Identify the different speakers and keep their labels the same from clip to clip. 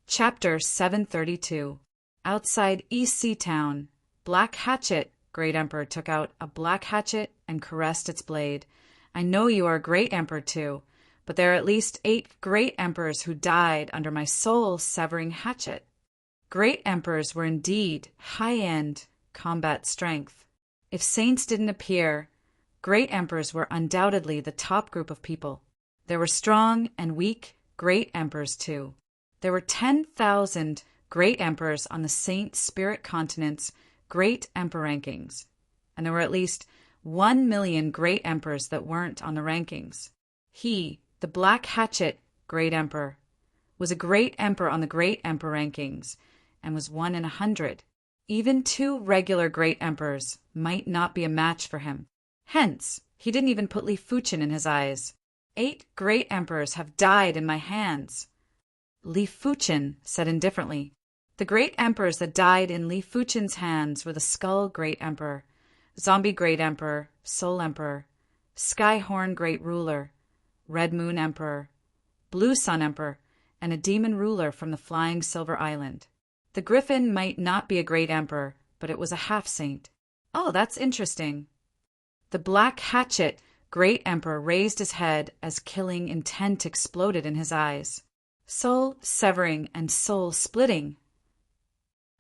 Speaker 1: Chapter 732. Outside East Sea Town. Black Hatchet. Great Emperor took out a black hatchet and caressed its blade. I know you are a great emperor too, but there are at least 8 great emperors who died under my soul-severing hatchet. Great emperors were indeed high-end combat strength. If saints didn't appear, great emperors were undoubtedly the top group of people. There were strong and weak great emperors too. There were 10,000 great emperors on the Saint Spirit Continent's Great Emperor rankings, and there were at least 1,000,000 great emperors that weren't on the rankings. He, the Black Hatchet Great Emperor, was a great emperor on the Great Emperor rankings and was 1 in 100. Even 2 regular great emperors might not be a match for him. Hence, he didn't even put Li Fuchin in his eyes. 8 great emperors have died in my hands. Li Fuchin said indifferently. The great emperors that died in Li Fuchin's hands were the Skull Great Emperor, Zombie Great Emperor, Soul Emperor, Skyhorn Great Ruler, Red Moon Emperor, Blue Sun Emperor, and a demon ruler from the Flying Silver Island. The Griffin might not be a great emperor, but it was a half-saint. Oh, that's interesting. The Black Hatchet Great Emperor raised his head as killing intent exploded in his eyes. Soul-severing and soul-splitting.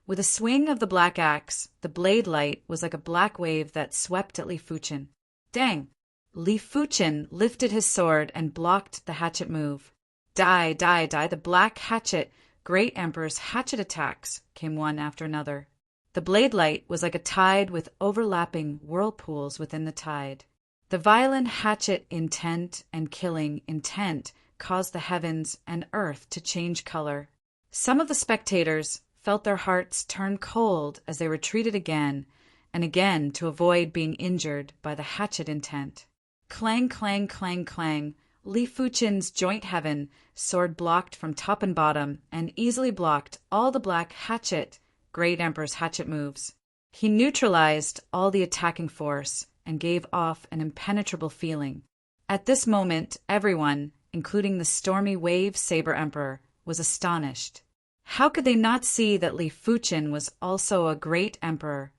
Speaker 1: With a swing of the black axe, the blade light was like a black wave that swept at Li Fuchin. Dang! Li Fuchin lifted his sword and blocked the hatchet move. Die, die, die. The Black Hatchet Great Emperor's hatchet attacks came one after another. The blade light was like a tide with overlapping whirlpools within the tide. The violent hatchet intent and killing intent caused the heavens and earth to change color. Some of the spectators felt their hearts turn cold as they retreated again and again to avoid being injured by the hatchet intent. Clang, clang, clang, clang. Li Fuchin's joint heaven sword blocked from top and bottom and easily blocked all the Black Hatchet Great Emperor's hatchet moves. He neutralized all the attacking force and gave off an impenetrable feeling. At this moment, everyone, including the stormy Wave Saber Emperor, was astonished. How could they not see that Li Fuchin was also a great emperor?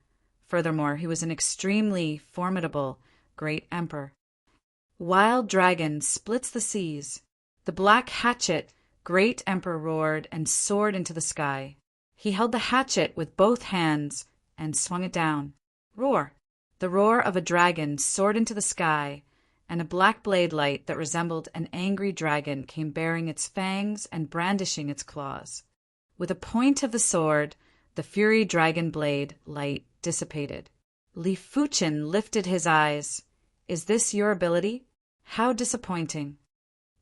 Speaker 1: Furthermore, he was an extremely formidable great emperor. Wild Dragon splits the seas. The Black Hatchet Great Emperor roared and soared into the sky. He held the hatchet with both hands and swung it down. Roar! The roar of a dragon soared into the sky, and a black blade light that resembled an angry dragon came bearing its fangs and brandishing its claws. With a point of the sword, the fury dragon blade light dissipated. Li Fuchin lifted his eyes. Is this your ability? How disappointing.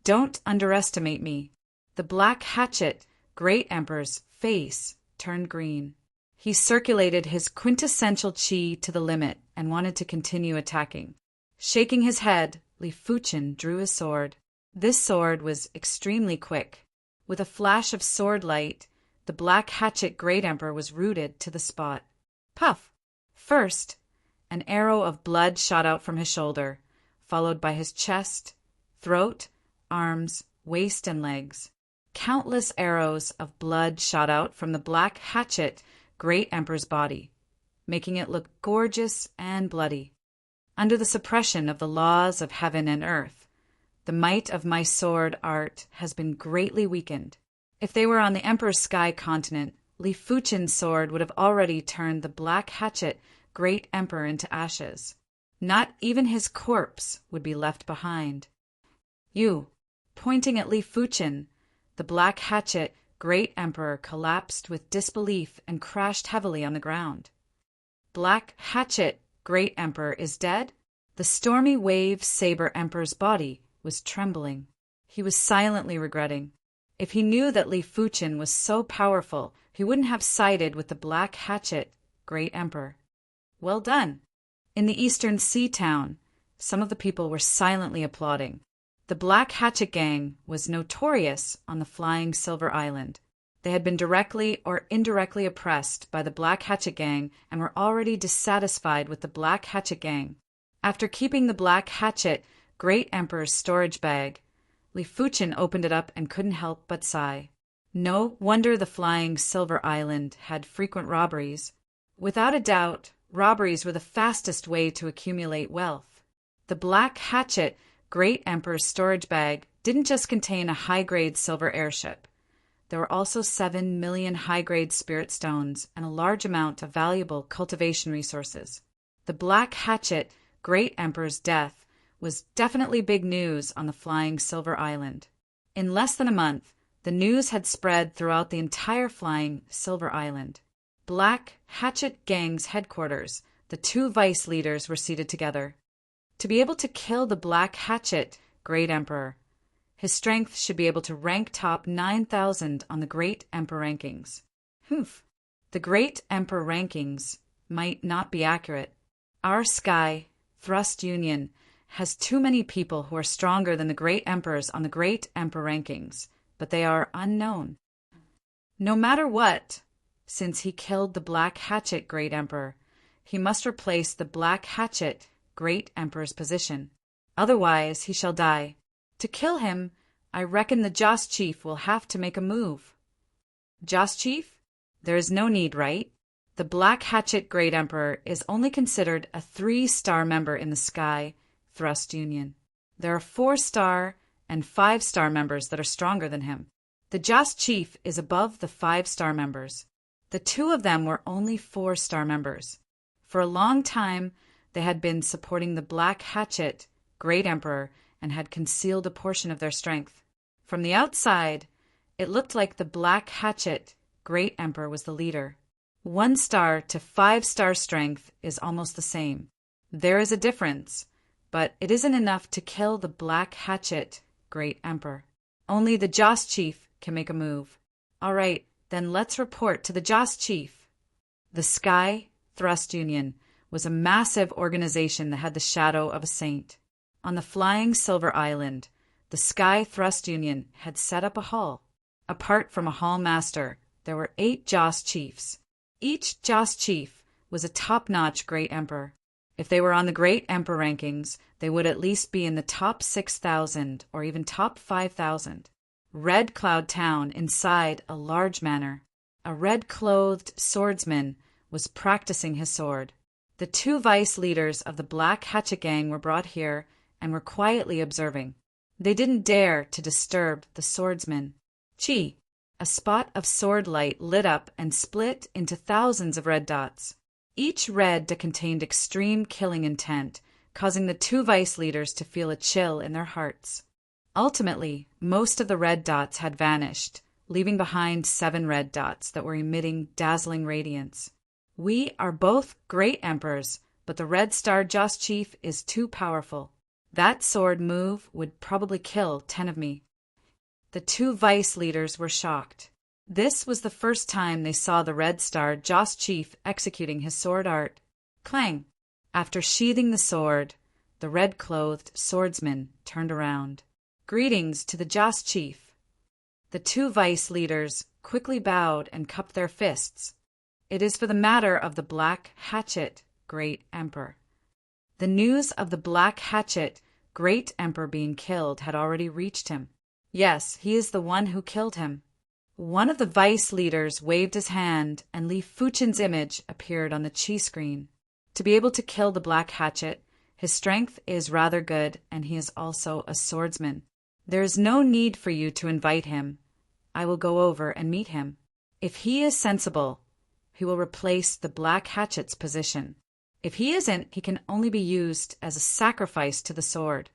Speaker 1: Don't underestimate me. The Black Hatchet Great Emperor's face turned green. He circulated his quintessential chi to the limit and wanted to continue attacking. Shaking his head, Li Fuchin drew his sword. This sword was extremely quick. With a flash of sword light, the Black Hatchet Great Emperor was rooted to the spot. Puff! First, an arrow of blood shot out from his shoulder, followed by his chest, throat, arms, waist, and legs. Countless arrows of blood shot out from the Black Hatchet Great Emperor's body, making it look gorgeous and bloody. Under the suppression of the laws of heaven and earth, the might of my sword art has been greatly weakened. If they were on the Emperor's Sky Continent, Li Fuchin's sword would have already turned the Black Hatchet Great Emperor into ashes. Not even his corpse would be left behind. You, pointing at Li Fuchin, the Black Hatchet Great Emperor collapsed with disbelief and crashed heavily on the ground. Black Hatchet Great Emperor is dead? The stormy Wave Saber Emperor's body was trembling. He was silently regretting. If he knew that Li Fuchin was so powerful, he wouldn't have sided with the Black Hatchet Great Emperor. Well done. In the Eastern Sea Town, some of the people were silently applauding. The Black Hatchet Gang was notorious on the Flying Silver Island. They had been directly or indirectly oppressed by the Black Hatchet Gang and were already dissatisfied with the Black Hatchet Gang. After keeping the Black Hatchet Great Emperor's storage bag, Li Fuchin opened it up and couldn't help but sigh. No wonder the flying Silver Island had frequent robberies. Without a doubt, robberies were the fastest way to accumulate wealth. The Black Hatchet, Great Emperor's storage bag, didn't just contain a high-grade silver airship. There were also 7 million high-grade spirit stones and a large amount of valuable cultivation resources. The Black Hatchet, Great Emperor's death, was definitely big news on the flying Silver Island. In less than a month, the news had spread throughout the entire flying Silver Island. Black Hatchet Gang's headquarters, the 2 vice leaders were seated together. To be able to kill the Black Hatchet, Great Emperor, his strength should be able to rank top 9,000 on the Great Emperor rankings. The Great Emperor rankings might not be accurate. Our Sky Thrust Union has too many people who are stronger than the Great Emperors on the Great Emperor rankings, but they are unknown. No matter what, since he killed the Black Hatchet Great Emperor, he must replace the Black Hatchet Great Emperor's position. Otherwise, he shall die. To kill him, I reckon the Joss Chief will have to make a move. Joss Chief? There is no need, right? The Black Hatchet Great Emperor is only considered a 3-star member in the Sky Thrust Union. There are 4-star and 5-star members that are stronger than him. The Joss Chief is above the 5-star members. The 2 of them were only 4-star members. For a long time, they had been supporting the Black Hatchet Great Emperor and had concealed a portion of their strength. From the outside, it looked like the Black Hatchet Great Emperor was the leader. 1-star to 5-star strength is almost the same. There is a difference, but it isn't enough to kill the Black Hatchet Great Emperor. Only the Joss Chief can make a move. All right, then let's report to the Joss Chief. The Sky Thrust Union was a massive organization that had the shadow of a saint. On the flying Silver Island, the Sky Thrust Union had set up a hall. Apart from a hall master, there were 8 Joss Chiefs. Each Joss Chief was a top-notch Great Emperor. If they were on the Great Emperor rankings, they would at least be in the top 6,000 or even top 5,000. Red Cloud Town inside a large manor. A red-clothed swordsman was practicing his sword. The 2 vice leaders of the Black Hatchet Gang were brought here and were quietly observing. They didn't dare to disturb the swordsman. Chi! A spot of sword light lit up and split into thousands of red dots. Each red dot contained extreme killing intent, causing the 2 vice leaders to feel a chill in their hearts. Ultimately, most of the red dots had vanished, leaving behind 7 red dots that were emitting dazzling radiance. We are both Great Emperors, but the Red Star Joss Chief is too powerful. That sword move would probably kill 10 of me. The 2 vice leaders were shocked. This was the first time they saw the Red Star Joss Chief executing his sword art. Clang! After sheathing the sword, the red-clothed swordsman turned around. Greetings to the Joss Chief. The 2 vice leaders quickly bowed and cupped their fists. It is for the matter of the Black Hatchet Great Emperor. The news of the Black Hatchet Great Emperor being killed had already reached him. Yes, he is the one who killed him. One of the vice leaders waved his hand, and Li Fuchen's image appeared on the Qi screen. To be able to kill the Black Hatchet, his strength is rather good, and he is also a swordsman. There is no need for you to invite him. I will go over and meet him. If he is sensible, he will replace the Black Hatchet's position. If he isn't, he can only be used as a sacrifice to the sword.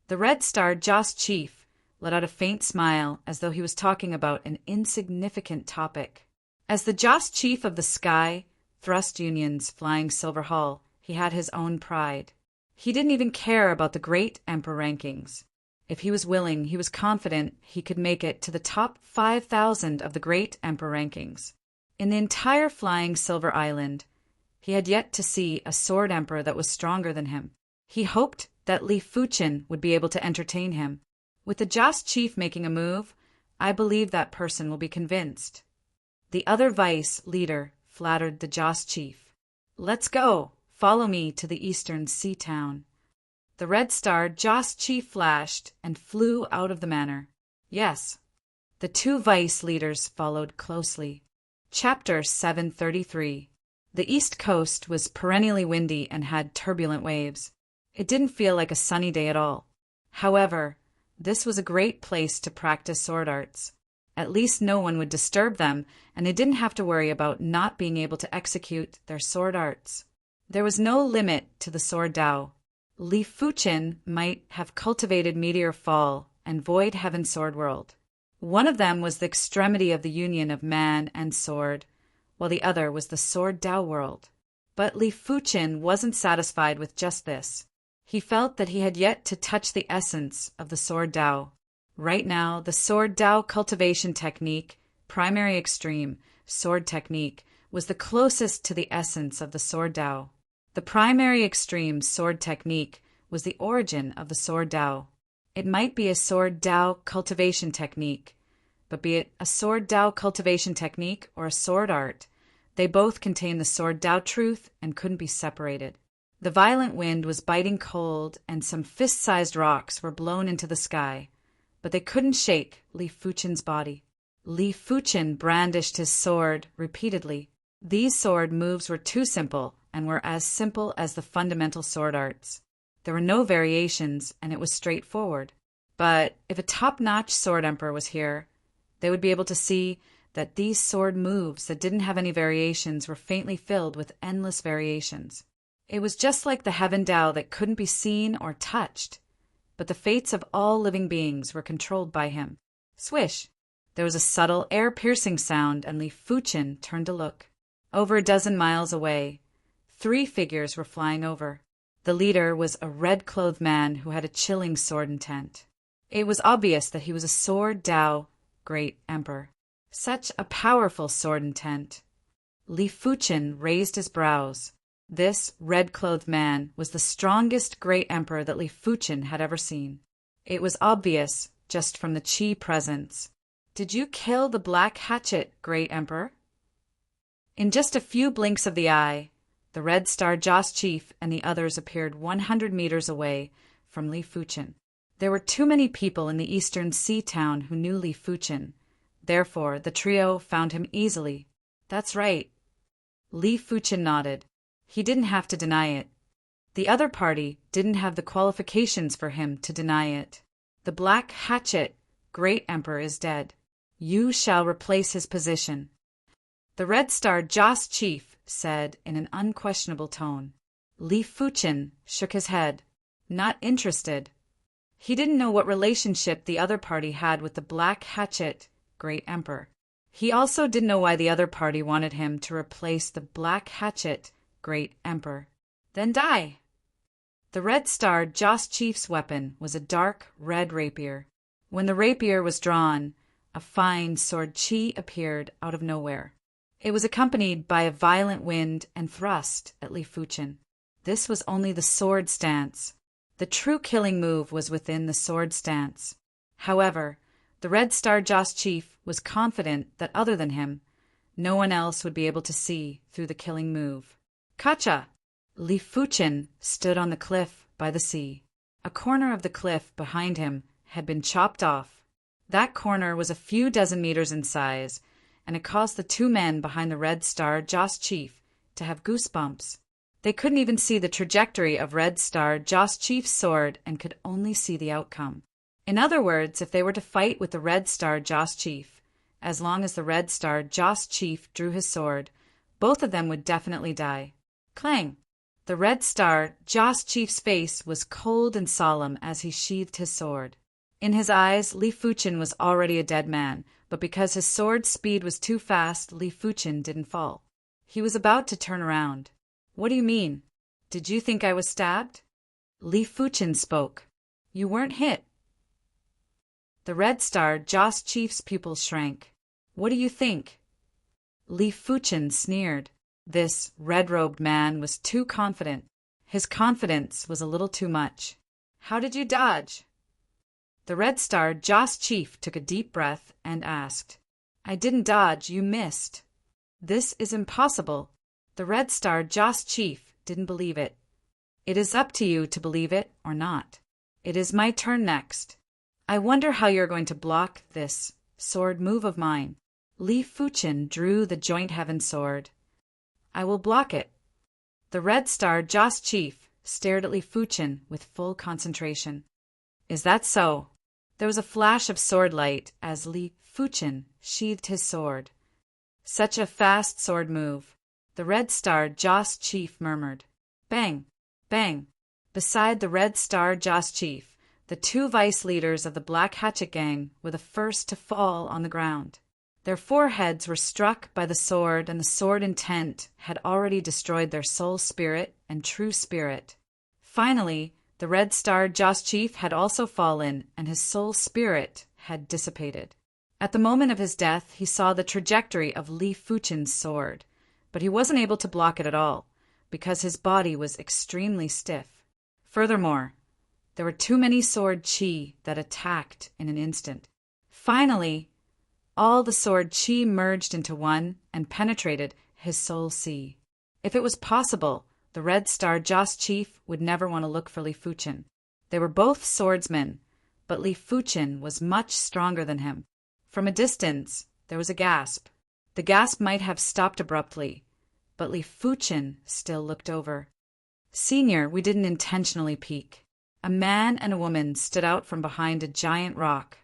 Speaker 1: The Red Star Joss Chief let out a faint smile as though he was talking about an insignificant topic. As the Joss Chief of the Sky Thrust Union's Flying Silver Hall, he had his own pride. He didn't even care about the Great Emperor rankings. If he was willing, he was confident he could make it to the top 5,000 of the Great Emperor rankings. In the entire Flying Silver Island, he had yet to see a sword emperor that was stronger than him. He hoped that Li Fuchen would be able to entertain him. With the Joss Chief making a move, I believe that person will be convinced. The other vice leader flattered the Joss Chief. Let's go. Follow me to the eastern sea town. The Red Star Joss Chief flashed and flew out of the manor. Yes. The two vice leaders followed closely. Chapter 733. The East Coast was perennially windy and had turbulent waves. It didn't feel like a sunny day at all. However, this was a great place to practice sword arts. At least no one would disturb them, and they didn't have to worry about not being able to execute their sword arts. There was no limit to the sword Tao. Li Fuqin might have cultivated Meteor Fall and Void Heaven Sword World. One of them was the extremity of the union of man and sword, while the other was the sword Tao world. But Li Fuqin wasn't satisfied with just this. He felt that he had yet to touch the essence of the sword Tao. Right now, the sword Tao cultivation technique, primary extreme, sword technique, was the closest to the essence of the sword Tao. The primary extreme sword technique was the origin of the sword Tao. It might be a sword Tao cultivation technique, but be it a sword Tao cultivation technique or a sword art, they both contain the sword Tao truth and couldn't be separated. The violent wind was biting cold, and some fist-sized rocks were blown into the sky, but they couldn't shake Li Fuqin's body. Li Fuqin brandished his sword repeatedly. These sword moves were too simple, and were as simple as the fundamental sword arts. There were no variations, and it was straightforward. But if a top-notch sword emperor was here, they would be able to see that these sword moves that didn't have any variations were faintly filled with endless variations. It was just like the heaven Tao that couldn't be seen or touched, but the fates of all living beings were controlled by him. Swish! There was a subtle, air-piercing sound, and Li Fuqin turned to look. Over a dozen miles away, 3 figures were flying over. The leader was a red-clothed man who had a chilling sword intent. It was obvious that he was a sword Tao great emperor. Such a powerful sword intent. Li Fuqin raised his brows. This red-clothed man was the strongest great emperor that Li Fuqin had ever seen. It was obvious just from the qi presence. Did you kill the black hatchet, great emperor? In just a few blinks of the eye, the Red Star Joss chief and the others appeared 100 meters away from Li Fuqin. There were too many people in the eastern sea town who knew Li Fuqin. Therefore, the trio found him easily. That's right. Li Fuqin nodded. He didn't have to deny it. The other party didn't have the qualifications for him to deny it. The Black Hatchet, great emperor, is dead. You shall replace his position. The Red Star Joss chief said in an unquestionable tone. Li Fuqin shook his head. Not interested. He didn't know what relationship the other party had with the Black Hatchet, great emperor. He also didn't know why the other party wanted him to replace the Black Hatchet, great emperor. Then die. The Red Star Joss chief's weapon was a dark red rapier. When the rapier was drawn, a fine sword qi appeared out of nowhere. It was accompanied by a violent wind and thrust at Li Fuqin. This was only the sword stance. The true killing move was within the sword stance. However, the Red Star Joss chief was confident that other than him, no one else would be able to see through the killing move. Kacha! Li Fuqin stood on the cliff by the sea. A corner of the cliff behind him had been chopped off. That corner was a few dozen meters in size, and it caused the 2 men behind the Red Star Joss chief to have goosebumps. They couldn't even see the trajectory of Red Star Joss chief's sword and could only see the outcome. In other words, if they were to fight with the Red Star Joss chief, as long as the Red Star Joss chief drew his sword, both of them would definitely die. Clang! The Red Star Joss chief's face was cold and solemn as he sheathed his sword. In his eyes, Li Fuqin was already a dead man, but because his sword's speed was too fast, Li Fuqin didn't fall. He was about to turn around. What do you mean? Did you think I was stabbed? Li Fuqin spoke. You weren't hit. The Red Star Joss chief's pupils shrank. What do you think? Li Fuqin sneered. This red-robed man was too confident. His confidence was a little too much. How did you dodge? The Red Star Joss chief took a deep breath and asked. I didn't dodge, you missed. This is impossible. The Red Star Joss chief didn't believe it. It is up to you to believe it or not. It is my turn next. I wonder how you're going to block this sword move of mine. Li Fuchen drew the joint heaven sword. I will block it. The Red Star Joss chief stared at Li Fuchen with full concentration. Is that so? There was a flash of sword light as Li Fuchen sheathed his sword. Such a fast sword move, the Red Star Joss chief murmured. Bang! Bang! Beside the Red Star Joss chief, the two vice leaders of the Black Hatchet Gang were the first to fall on the ground. Their foreheads were struck by the sword, and the sword intent had already destroyed their soul spirit and true spirit. Finally, the Red Star Joss chief had also fallen, and his soul spirit had dissipated. At the moment of his death, he saw the trajectory of Li Fuchen's sword, but he wasn't able to block it at all, because his body was extremely stiff. Furthermore, there were too many sword chi that attacked in an instant. Finally, all the sword chi merged into one and penetrated his soul sea. If it was possible, the Red Star Joss chief would never want to look for Li Fuchen. They were both swordsmen, but Li Fuchen was much stronger than him. From a distance, there was a gasp. The gasp might have stopped abruptly, but Li Fuchen still looked over. Senior, we didn't intentionally peek. A man and a woman stood out from behind a giant rock.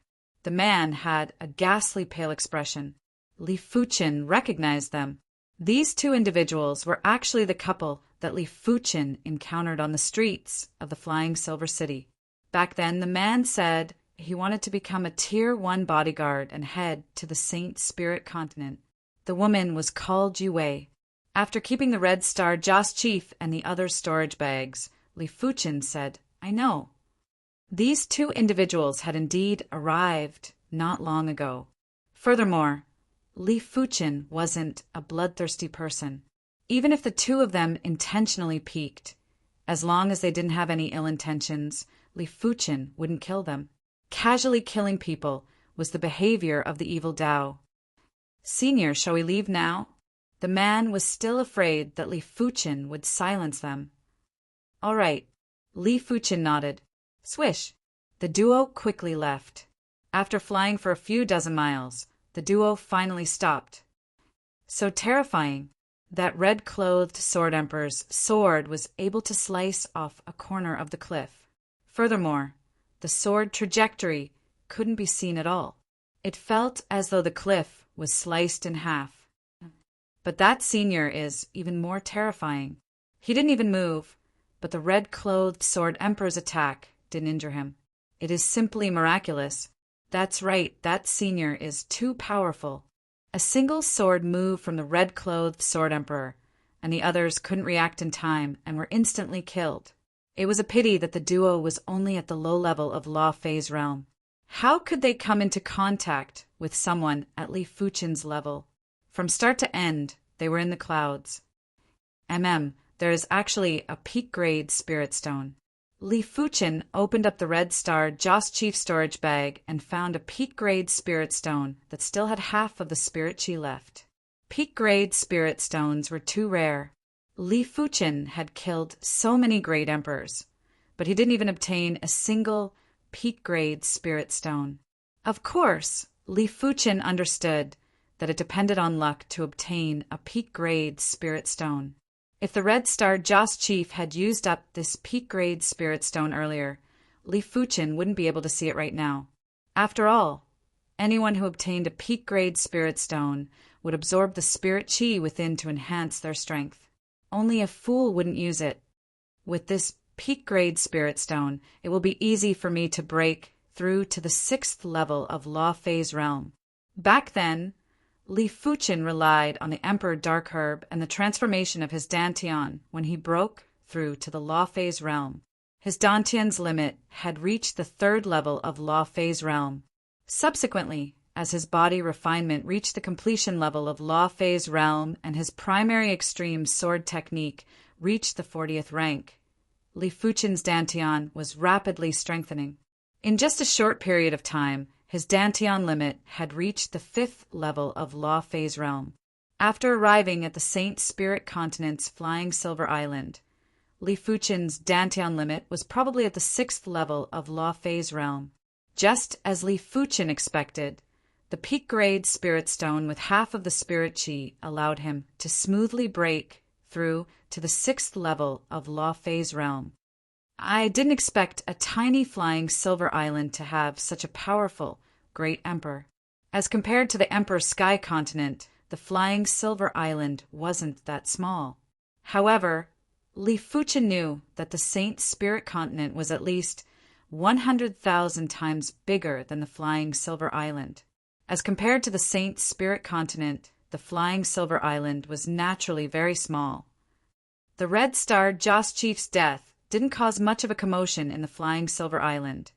Speaker 1: The man had a ghastly pale expression. Li Fuchen recognized them. These two individuals were actually the couple that Li Fuchen encountered on the streets of the Flying Silver City. Back then, the man said he wanted to become a Tier 1 bodyguard and head to the Saint Spirit continent. The woman was called Yue. After keeping the Red Star Joss chief and the other storage bags, Li Fuchen said, I know. These two individuals had indeed arrived not long ago. Furthermore, Li Fuchen wasn't a bloodthirsty person. Even if the two of them intentionally peeked, as long as they didn't have any ill intentions, Li Fuchen wouldn't kill them. Casually killing people was the behavior of the evil Dao. Senior, shall we leave now? The man was still afraid that Li Fuchen would silence them. All right. Li Fuchen nodded. Swish! The duo quickly left. After flying for a few dozen miles, the duo finally stopped. So terrifying, that red-clothed sword emperor's sword was able to slice off a corner of the cliff. Furthermore, the sword trajectory couldn't be seen at all. It felt as though the cliff was sliced in half. But that senior is even more terrifying. He didn't even move, but the red-clothed sword emperor's attack didn't injure him. It is simply miraculous. That's right, that senior is too powerful. A single sword moved from the red-clothed sword emperor, and the others couldn't react in time and were instantly killed. It was a pity that the duo was only at the low level of Law Phase realm. How could they come into contact with someone at Li Fuchen's level? From start to end, they were in the clouds. There is actually a peak-grade spirit stone. Li Fuchen opened up the Red Star Joss Chief storage bag and found a peak-grade spirit stone that still had half of the spirit chi left. Peak-grade spirit stones were too rare. Li Fuchen had killed so many great emperors, but he didn't even obtain a single peak-grade spirit stone. Of course, Li Fuchen understood that it depended on luck to obtain a peak-grade spirit stone. If the Red Star Joss Chief had used up this peak-grade spirit stone earlier, Li Fuchen wouldn't be able to see it right now. After all, anyone who obtained a peak-grade spirit stone would absorb the spirit chi within to enhance their strength. Only a fool wouldn't use it. With this peak-grade spirit stone, it will be easy for me to break through to the 6th level of Law Phase realm. Back then, Li Fuchen relied on the Emperor Dark Herb and the transformation of his Dantian when he broke through to the Law Phase realm. His Dantian's limit had reached the 3rd level of Law Phase realm. Subsequently, as his body refinement reached the completion level of Law Phase realm and his primary extreme sword technique reached the 40th rank, Li Fuchen's Dantian was rapidly strengthening. In just a short period of time, his Dantian limit had reached the 5th level of Law Phase realm. After arriving at the Saint Spirit Continent's Flying Silver Island, Li Fuchen's Dantian limit was probably at the 6th level of Law Phase realm. Just as Li Fuchen expected, The peak-grade spirit stone with half of the spirit chi allowed him to smoothly break through to the 6th level of Law Phase realm. I didn't expect a tiny flying silver island to have such a powerful great emperor. As compared to the Emperor's sky continent, the flying silver island wasn't that small. However, Li Fuchen knew that the Saint Spirit continent was at least 100,000 times bigger than the flying silver island. As compared to the Saint Spirit continent, the flying silver island was naturally very small. The Red Star Joss Chief's death didn't cause much of a commotion in the flying silver island,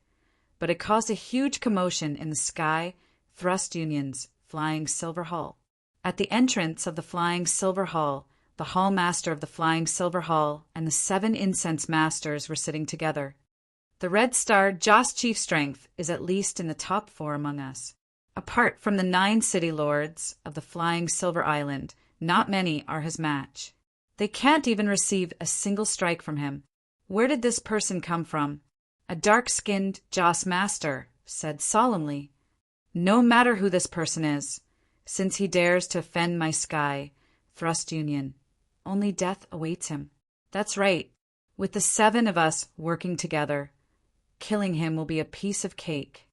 Speaker 1: but it caused a huge commotion in the Sky Thrust Union's flying silver hall. At the entrance of the flying silver hall, the hall master of the flying silver hall and the 7 incense masters were sitting together. The Red Star Joss Chief strength is at least in the top 4 among us. Apart from the 9 city lords of the flying silver island, not many are his match. They can't even receive a single strike from him. Where did this person come from? A dark-skinned Joss master said solemnly, "No matter who this person is, since he dares to offend my Sky Thrust Union, only death awaits him." That's right. With the 7 of us working together, killing him will be a piece of cake.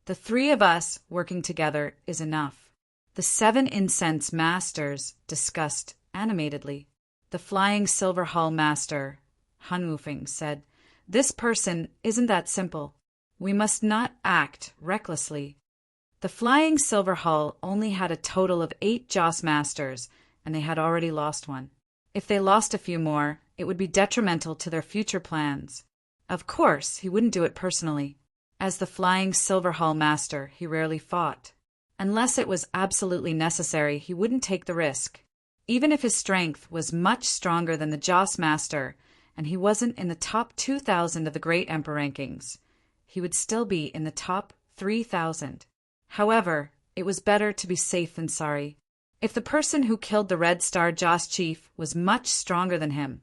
Speaker 1: The 3 of us working together is enough. The 7 incense masters discussed animatedly. The flying silver hall master, Han Wufeng, said, "This person isn't that simple. We must not act recklessly." The flying silver hall only had a total of 8 Joss masters, and they had already lost one. If they lost a few more, it would be detrimental to their future plans. Of course, he wouldn't do it personally. As the flying silver hall master, he rarely fought. Unless it was absolutely necessary, he wouldn't take the risk. Even if his strength was much stronger than the Joss master, and he wasn't in the top 2,000 of the Great Emperor rankings, he would still be in the top 3,000. However, it was better to be safe than sorry. If the person who killed the Red Star Joss Chief was much stronger than him,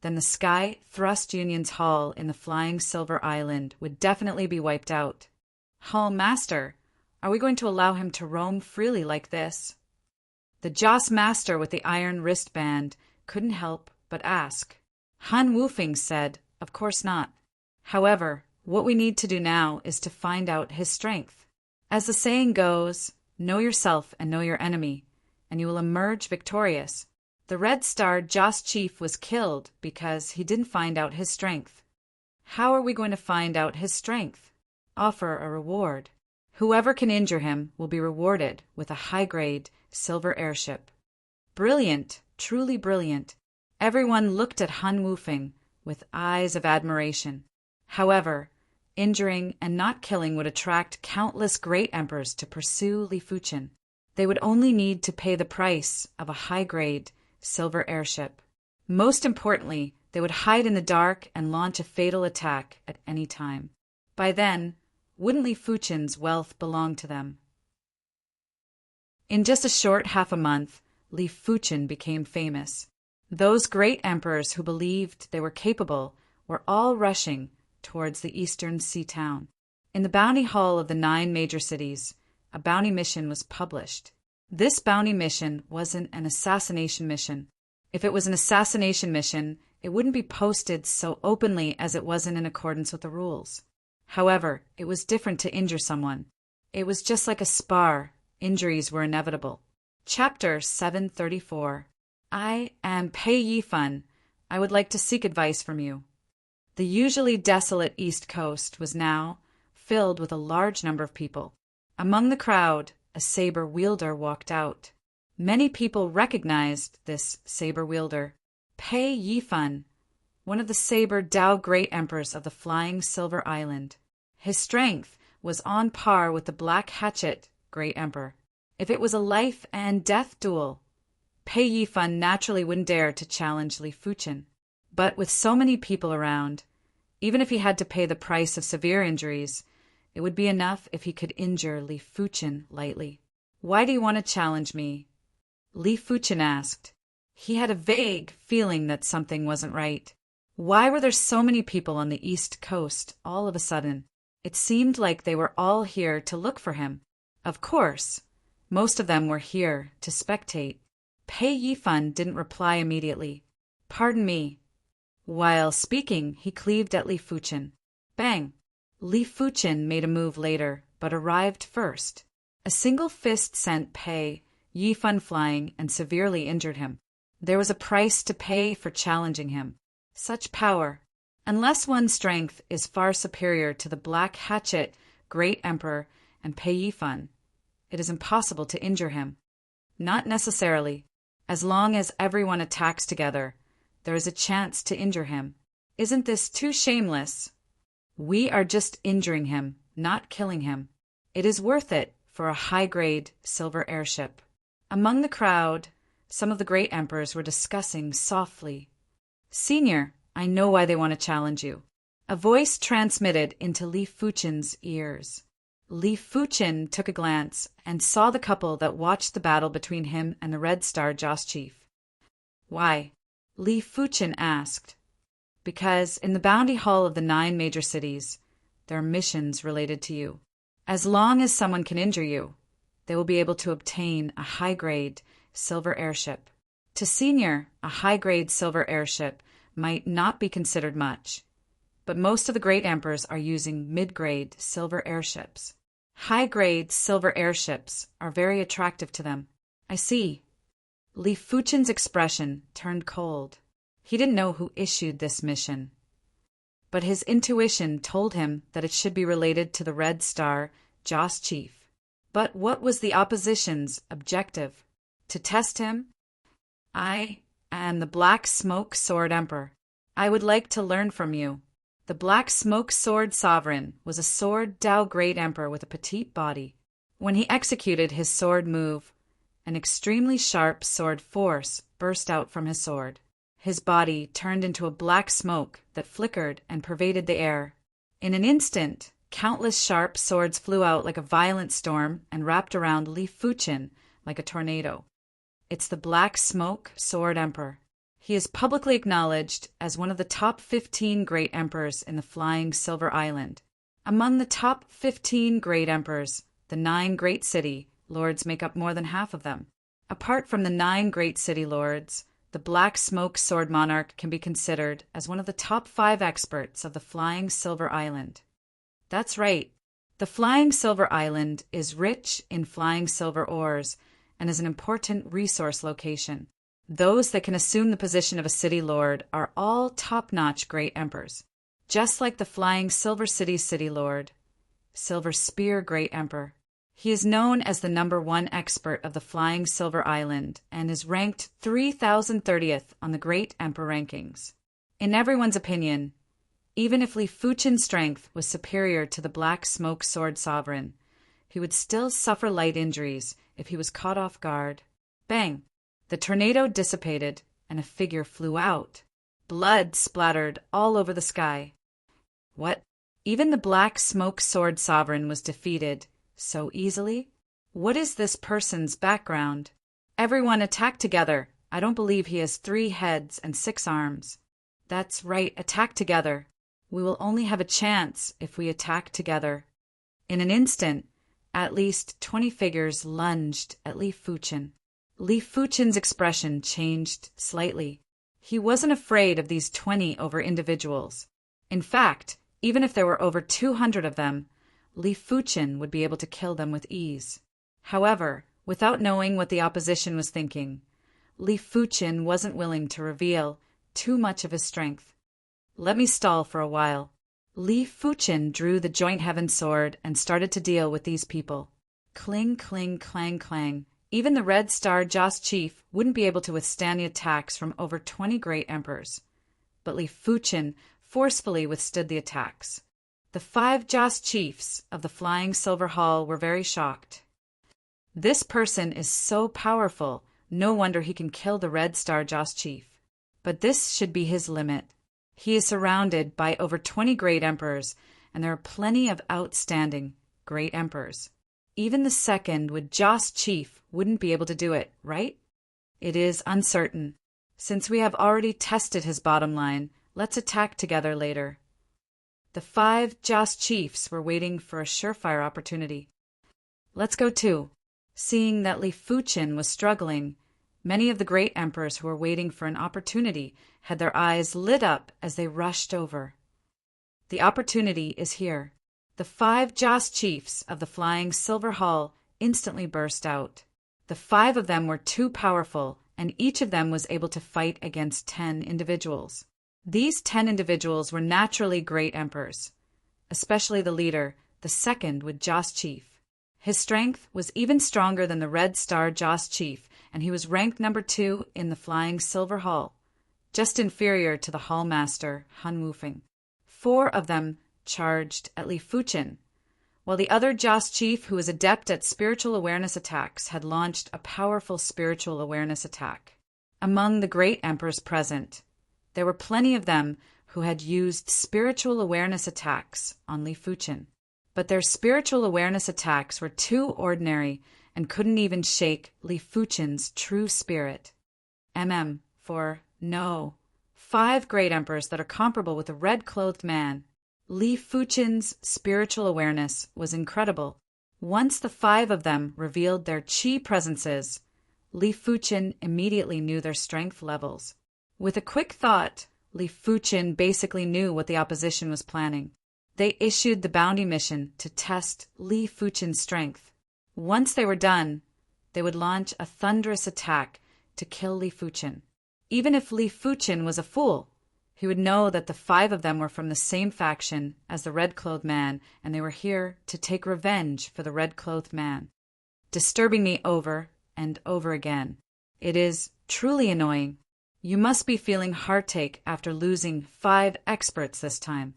Speaker 1: then the Sky Thrust Union's hall in the flying silver island would definitely be wiped out. "Hall Master, are we going to allow him to roam freely like this?" The Joss Master with the iron wristband couldn't help but ask. Han Wufeng said, "Of course not. However, what we need to do now is to find out his strength. As the saying goes, know yourself and know your enemy, and you will emerge victorious. The Red Star Joss Chief was killed because he didn't find out his strength. How are we going to find out his strength? Offer a reward. Whoever can injure him will be rewarded with a high-grade silver airship." Brilliant, truly brilliant. Everyone looked at Han Wufeng with eyes of admiration. However, injuring and not killing would attract countless great emperors to pursue Li Fuchen. They would only need to pay the price of a high-grade silver airship. Most importantly, they would hide in the dark and launch a fatal attack at any time. By then, wouldn't Li Fuchen's wealth belong to them? In just a short half a month, Li Fuchen became famous. Those great emperors who believed they were capable were all rushing towards the eastern sea town. In the bounty hall of the 9 major cities, a bounty mission was published. This bounty mission wasn't an assassination mission. If it was an assassination mission, it wouldn't be posted so openly as it wasn't in accordance with the rules. However, it was different to injure someone. It was just like a spar. Injuries were inevitable. Chapter 734. I am Pei Yifan. I would like to seek advice from you. The usually desolate East Coast was now filled with a large number of people. Among the crowd, a saber wielder walked out. Many people recognized this saber wielder. Pei Yifan, one of the saber Dao great emperors of the flying silver island. His strength was on par with the black hatchet great emperor. If it was a life and death duel, Pei Yifan naturally wouldn't dare to challenge Li Fuchen. But with so many people around, even if he had to pay the price of severe injuries, it would be enough if he could injure Li Fuchen lightly. "Why do you want to challenge me?" Li Fuchen asked. He had a vague feeling that something wasn't right. Why were there so many people on the East Coast all of a sudden? It seemed like they were all here to look for him. Of course. Most of them were here to spectate. Pei Yifan didn't reply immediately. Pardon me. While speaking, he cleaved at Li Fuchen. Bang! Li Fuchen made a move later, but arrived first. A single fist sent Pei Yifan flying and severely injured him. There was a price to pay for challenging him. Such power. Unless one's strength is far superior to the Black Hatchet, Great Emperor, and Pei Yifan, it is impossible to injure him. Not necessarily. As long as everyone attacks together, there is a chance to injure him. Isn't this too shameless? We are just injuring him, not killing him. It is worth it for a high-grade silver airship. Among the crowd, some of the great emperors were discussing softly. Senior, I know why they want to challenge you. A voice transmitted into Li Fuchen's ears. Li Fuchen took a glance and saw the couple that watched the battle between him and the Red Star Joss Chief. Why? Li Fuchen asked. Because in the bounty hall of the 9 major cities, there are missions related to you. As long as someone can injure you, they will be able to obtain a high-grade silver airship. To Senior, a high-grade silver airship might not be considered much, but most of the great emperors are using mid-grade silver airships. High-grade silver airships are very attractive to them. I see. Li Fuchen's expression turned cold. He didn't know who issued this mission, but his intuition told him that it should be related to the Red Star Joss Chief. But what was the opposition's objective? To test him? I am the Black Smoke Sword Emperor. I would like to learn from you. The Black Smoke Sword Sovereign was a sword Dao great emperor with a petite body. When he executed his sword move, an extremely sharp sword force burst out from his sword. His body turned into a black smoke that flickered and pervaded the air. In an instant, countless sharp swords flew out like a violent storm and wrapped around Li Fuchen like a tornado. It's the Black Smoke Sword Emperor. He is publicly acknowledged as one of the top 15 great emperors in the Flying Silver Island. Among the top 15 great emperors, the 9 great city lords make up more than half of them. Apart from the 9 great city lords, the Black Smoke Sword Monarch can be considered as one of the top 5 experts of the Flying Silver Island. That's right. The Flying Silver Island is rich in flying silver ores and is an important resource location. Those that can assume the position of a city lord are all top-notch great emperors, just like the Flying Silver City City Lord, Silver Spear Great Emperor. He is known as the #1 expert of the Flying Silver Island and is ranked 3030th on the Great Emperor rankings. In everyone's opinion, even if Li Fuchen's strength was superior to the Black Smoke Sword Sovereign, he would still suffer light injuries if he was caught off guard. Bang! The tornado dissipated, and a figure flew out. Blood splattered all over the sky. What? Even the Black Smoke Sword Sovereign was defeated so easily? What is this person's background? Everyone attack together. I don't believe he has 3 heads and 6 arms. That's right, attack together. We will only have a chance if we attack together. In an instant, at least 20 figures lunged at Li Fuchen. Li Fuchen's expression changed slightly. He wasn't afraid of these 20 individuals. In fact, even if there were over 200 of them, Li Fuchen would be able to kill them with ease. However, without knowing what the opposition was thinking, Li Fuchen wasn't willing to reveal too much of his strength. Let me stall for a while. Li Fuchen drew the Joint Heaven sword and started to deal with these people. Cling, cling, clang, clang. Even the Red Star Joss Chief wouldn't be able to withstand the attacks from over 20 great emperors. But Li Fuchen forcefully withstood the attacks. The 5 Joss Chiefs of the Flying Silver Hall were very shocked. This person is so powerful, no wonder he can kill the Red Star Joss Chief. But this should be his limit. He is surrounded by over 20 great emperors, and there are plenty of outstanding great emperors. Even the second with Joss Chief wouldn't be able to do it, right? It is uncertain. Since we have already tested his bottom line, let's attack together later. The 5 Joss Chiefs were waiting for a surefire opportunity. Let's go too." Seeing that Li Fuqin was struggling, many of the great emperors who were waiting for an opportunity had their eyes lit up as they rushed over. The opportunity is here. The 5 Joss chiefs of the Flying Silver Hall instantly burst out. The 5 of them were too powerful, and each of them was able to fight against 10 individuals. These 10 individuals were naturally great emperors, especially the leader, the second with Joss chief. His strength was even stronger than the Red Star Joss chief, and he was ranked number 2 in the Flying Silver Hall, just inferior to the hall master, Han Wufeng. 4 of them charged at Li Fuqin, while the other Joss chief, who was adept at spiritual awareness attacks, had launched a powerful spiritual awareness attack. Among the great emperors present, there were plenty of them who had used spiritual awareness attacks on Li Fuqin, but their spiritual awareness attacks were too ordinary and couldn't even shake Li Fuqin's true spirit. For no. 5 great emperors that are comparable with a red-clothed man. Li Fuqin's spiritual awareness was incredible. Once the 5 of them revealed their chi presences, Li Fuqin immediately knew their strength levels. With a quick thought, Li Fuqin basically knew what the opposition was planning. They issued the bounty mission to test Li Fuqin's strength. Once they were done, they would launch a thunderous attack to kill Li Fuqin. Even if Li Fuqin was a fool, he would know that the 5 of them were from the same faction as the red-clothed man, and they were here to take revenge for the red-clothed man, disturbing me over and over again. It is truly annoying. You must be feeling heartache after losing 5 experts this time.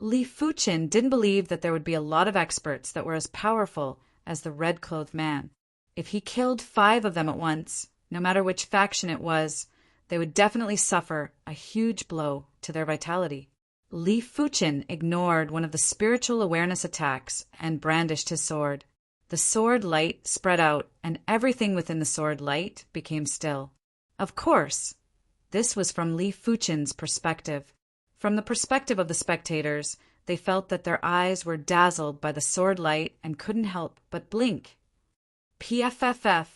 Speaker 1: Li Fuqin didn't believe that there would be a lot of experts that were as powerful as the red-clothed man. If he killed 5 of them at once, no matter which faction it was, they would definitely suffer a huge blow to their vitality. Li Fuqin ignored one of the spiritual awareness attacks and brandished his sword. The sword light spread out, and everything within the sword light became still. Of course, this was from Li Fuqin's perspective. From the perspective of the spectators, they felt that their eyes were dazzled by the sword light and couldn't help but blink. PFFF,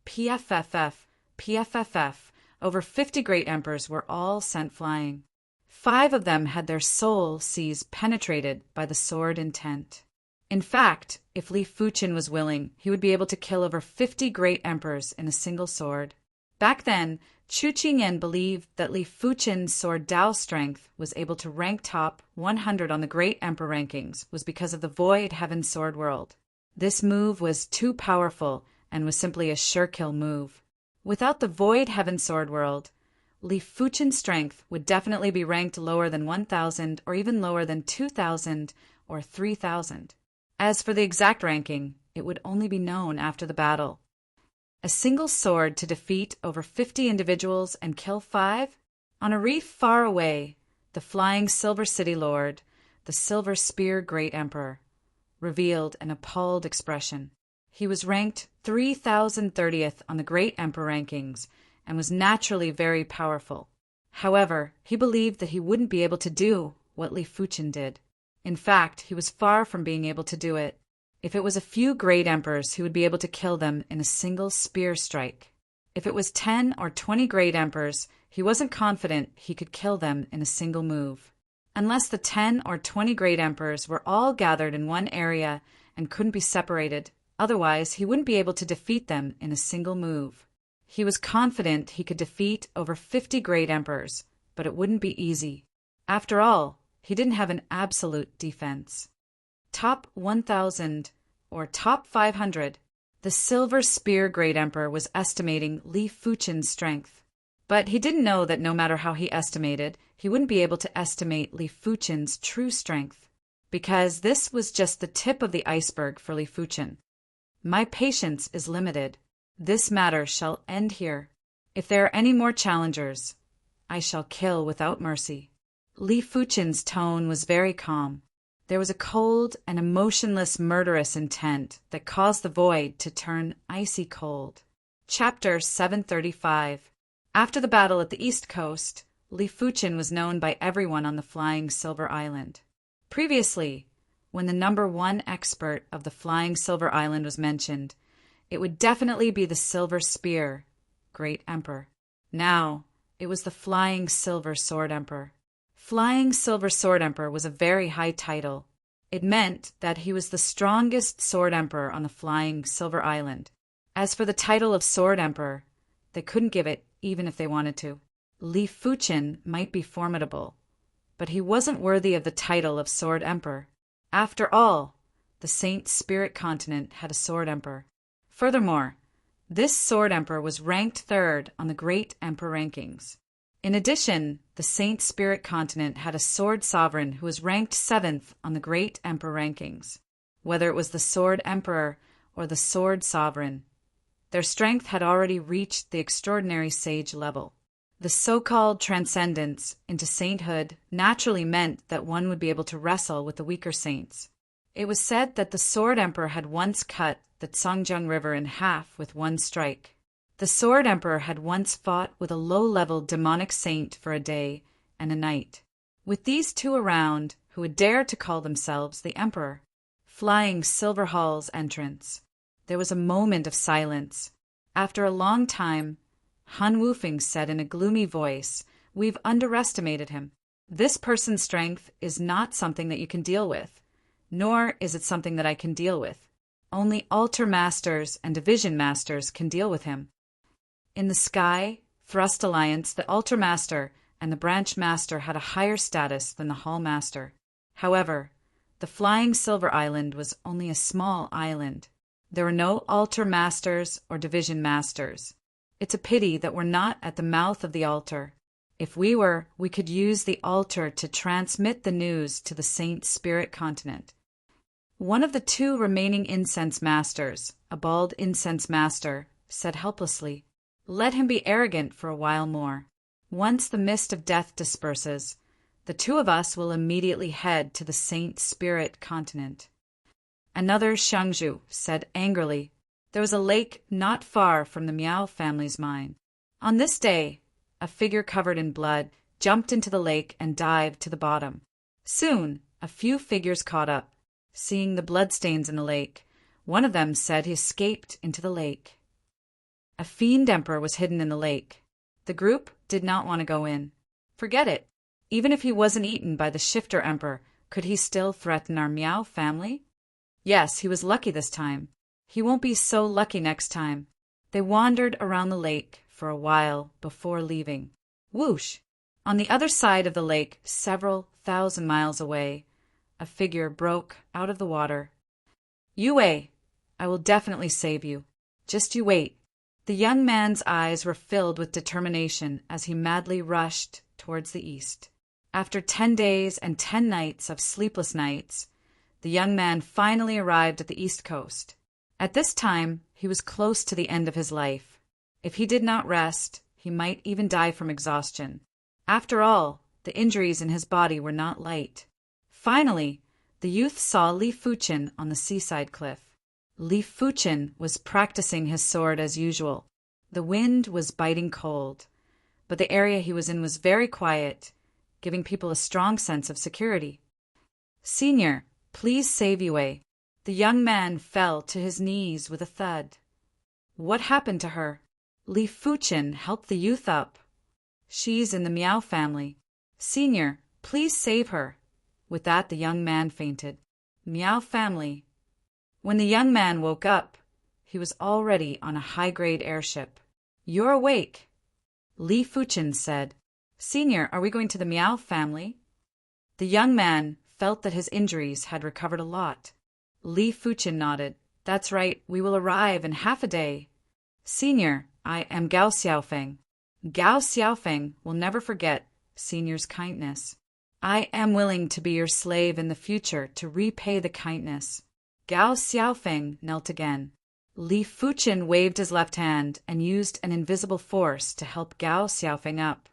Speaker 1: PFFF, PFFF. Over 50 great emperors were all sent flying. 5 of them had their soul seas penetrated by the sword intent. In fact, if Li Fuqin was willing, he would be able to kill over 50 great emperors in a single sword. Back then, Chu Qingyan believed that Li Fuqin's sword Dao strength was able to rank top 100 on the great emperor rankings was because of the Void Heaven Sword World. This move was too powerful and was simply a sure kill move. Without the Void Heaven Sword World, Li Fuqin's strength would definitely be ranked lower than 1,000 or even lower than 2,000 or 3,000. As for the exact ranking, it would only be known after the battle. A single sword to defeat over 50 individuals and kill 5? On a reef far away, the flying Silver City Lord, the Silver Spear Great Emperor, revealed an appalled expression. He was ranked 3,030th on the Great Emperor rankings and was naturally very powerful. However, he believed that he wouldn't be able to do what Li Fuqin did. In fact, he was far from being able to do it. If it was a few great emperors, he would be able to kill them in a single spear strike. If it was 10 or 20 great emperors, he wasn't confident he could kill them in a single move. Unless the 10 or 20 great emperors were all gathered in one area and couldn't be separated, otherwise he wouldn't be able to defeat them in a single move. He was confident he could defeat over 50 great emperors, but it wouldn't be easy. After all, he didn't have an absolute defense. Top 1,000 or top 500, the Silver Spear Great Emperor was estimating Li Fuqin's strength. But he didn't know that no matter how he estimated, he wouldn't be able to estimate Li Fuqin's true strength, because this was just the tip of the iceberg for Li Fuqin. My patience is limited. This matter shall end here. If there are any more challengers, I shall kill without mercy. Li Fuqin's tone was very calm. There was a cold and emotionless murderous intent that caused the void to turn icy cold. Chapter 735. After the battle at the East Coast, Li Fuqin was known by everyone on the Flying Silver Island. Previously, when the #1 expert of the Flying Silver Island was mentioned. It would definitely be the Silver Spear, Great Emperor. Now, it was the Flying Silver Sword Emperor. Flying Silver Sword Emperor was a very high title. It meant that he was the strongest Sword Emperor on the Flying Silver Island. As for the title of Sword Emperor, they couldn't give it even if they wanted to. Li Fuchin might be formidable, but he wasn't worthy of the title of Sword Emperor. After all, the Saint Spirit Continent had a Sword Emperor. Furthermore, this Sword Emperor was ranked 3rd on the Great Emperor rankings. In addition, the Saint Spirit Continent had a Sword Sovereign who was ranked 7th on the Great Emperor rankings. Whether it was the Sword Emperor or the Sword Sovereign, their strength had already reached the extraordinary sage level. The so-called transcendence into sainthood naturally meant that one would be able to wrestle with the weaker saints. It was said that the Sword Emperor had once cut the Tsongjiang River in half with one strike. The Sword Emperor had once fought with a low-level demonic saint for a day and a night. With these two around, who would dare to call themselves the Emperor? Flying Silver Hall's entrance. There was a moment of silence. After a long time, Han Wufing said in a gloomy voice, "We've underestimated him. This person's strength is not something that you can deal with, nor is it something that I can deal with. Only altar masters and division masters can deal with him." In the Sky Thrust Alliance, the altar master and the branch master had a higher status than the hall master. However, the Flying Silver Island was only a small island. There were no altar masters or division masters. It's a pity that we're not at the mouth of the altar. If we were, we could use the altar to transmit the news to the Saint Spirit Continent. One of the 2 remaining incense masters, a bald incense master, said helplessly, "Let him be arrogant for a while more. Once the mist of death disperses, the 2 of us will immediately head to the Saint Spirit Continent." Another Xiangzhu said angrily, "There was a lake not far from the Miao family's mine. On this day, a figure covered in blood jumped into the lake and dived to the bottom. Soon, a few figures caught up. Seeing the bloodstains in the lake, one of them said he escaped into the lake. A fiend emperor was hidden in the lake. The group did not want to go in. Forget it. Even if he wasn't eaten by the shifter emperor, could he still threaten our Miao family? Yes, he was lucky this time. He won't be so lucky next time." They wandered around the lake for a while before leaving. Whoosh! On the other side of the lake, several thousand miles away, a figure broke out of the water. "Yue, I will definitely save you. Just you wait." The young man's eyes were filled with determination as he madly rushed towards the east. After 10 days and 10 nights of sleepless nights, the young man finally arrived at the east coast. At this time, he was close to the end of his life. If he did not rest, he might even die from exhaustion. After all, the injuries in his body were not light. Finally, the youth saw Li Fuchin on the seaside cliff. Li Fuchin was practicing his sword as usual. The wind was biting cold, but the area he was in was very quiet, giving people a strong sense of security. "Senior, please save Yue." The young man fell to his knees with a thud. What happened to her? Li Fuchin helped the youth up. "She's in the Miao family. Senior, please save her." With that, the young man fainted. Miao family. When the young man woke up, he was already on a high-grade airship. "You're awake," Li Fuchin said. "Senior, are we going to the Miao family?" The young man felt that his injuries had recovered a lot. Li Fuchin nodded. "That's right, we will arrive in half a day." "Senior, I am Gao Xiaofeng." Gao Xiaofeng will never forget Senior's kindness. "I am willing to be your slave in the future to repay the kindness." Gao Xiaofeng knelt again. Li Fuchin waved his left hand and used an invisible force to help Gao Xiaofeng up.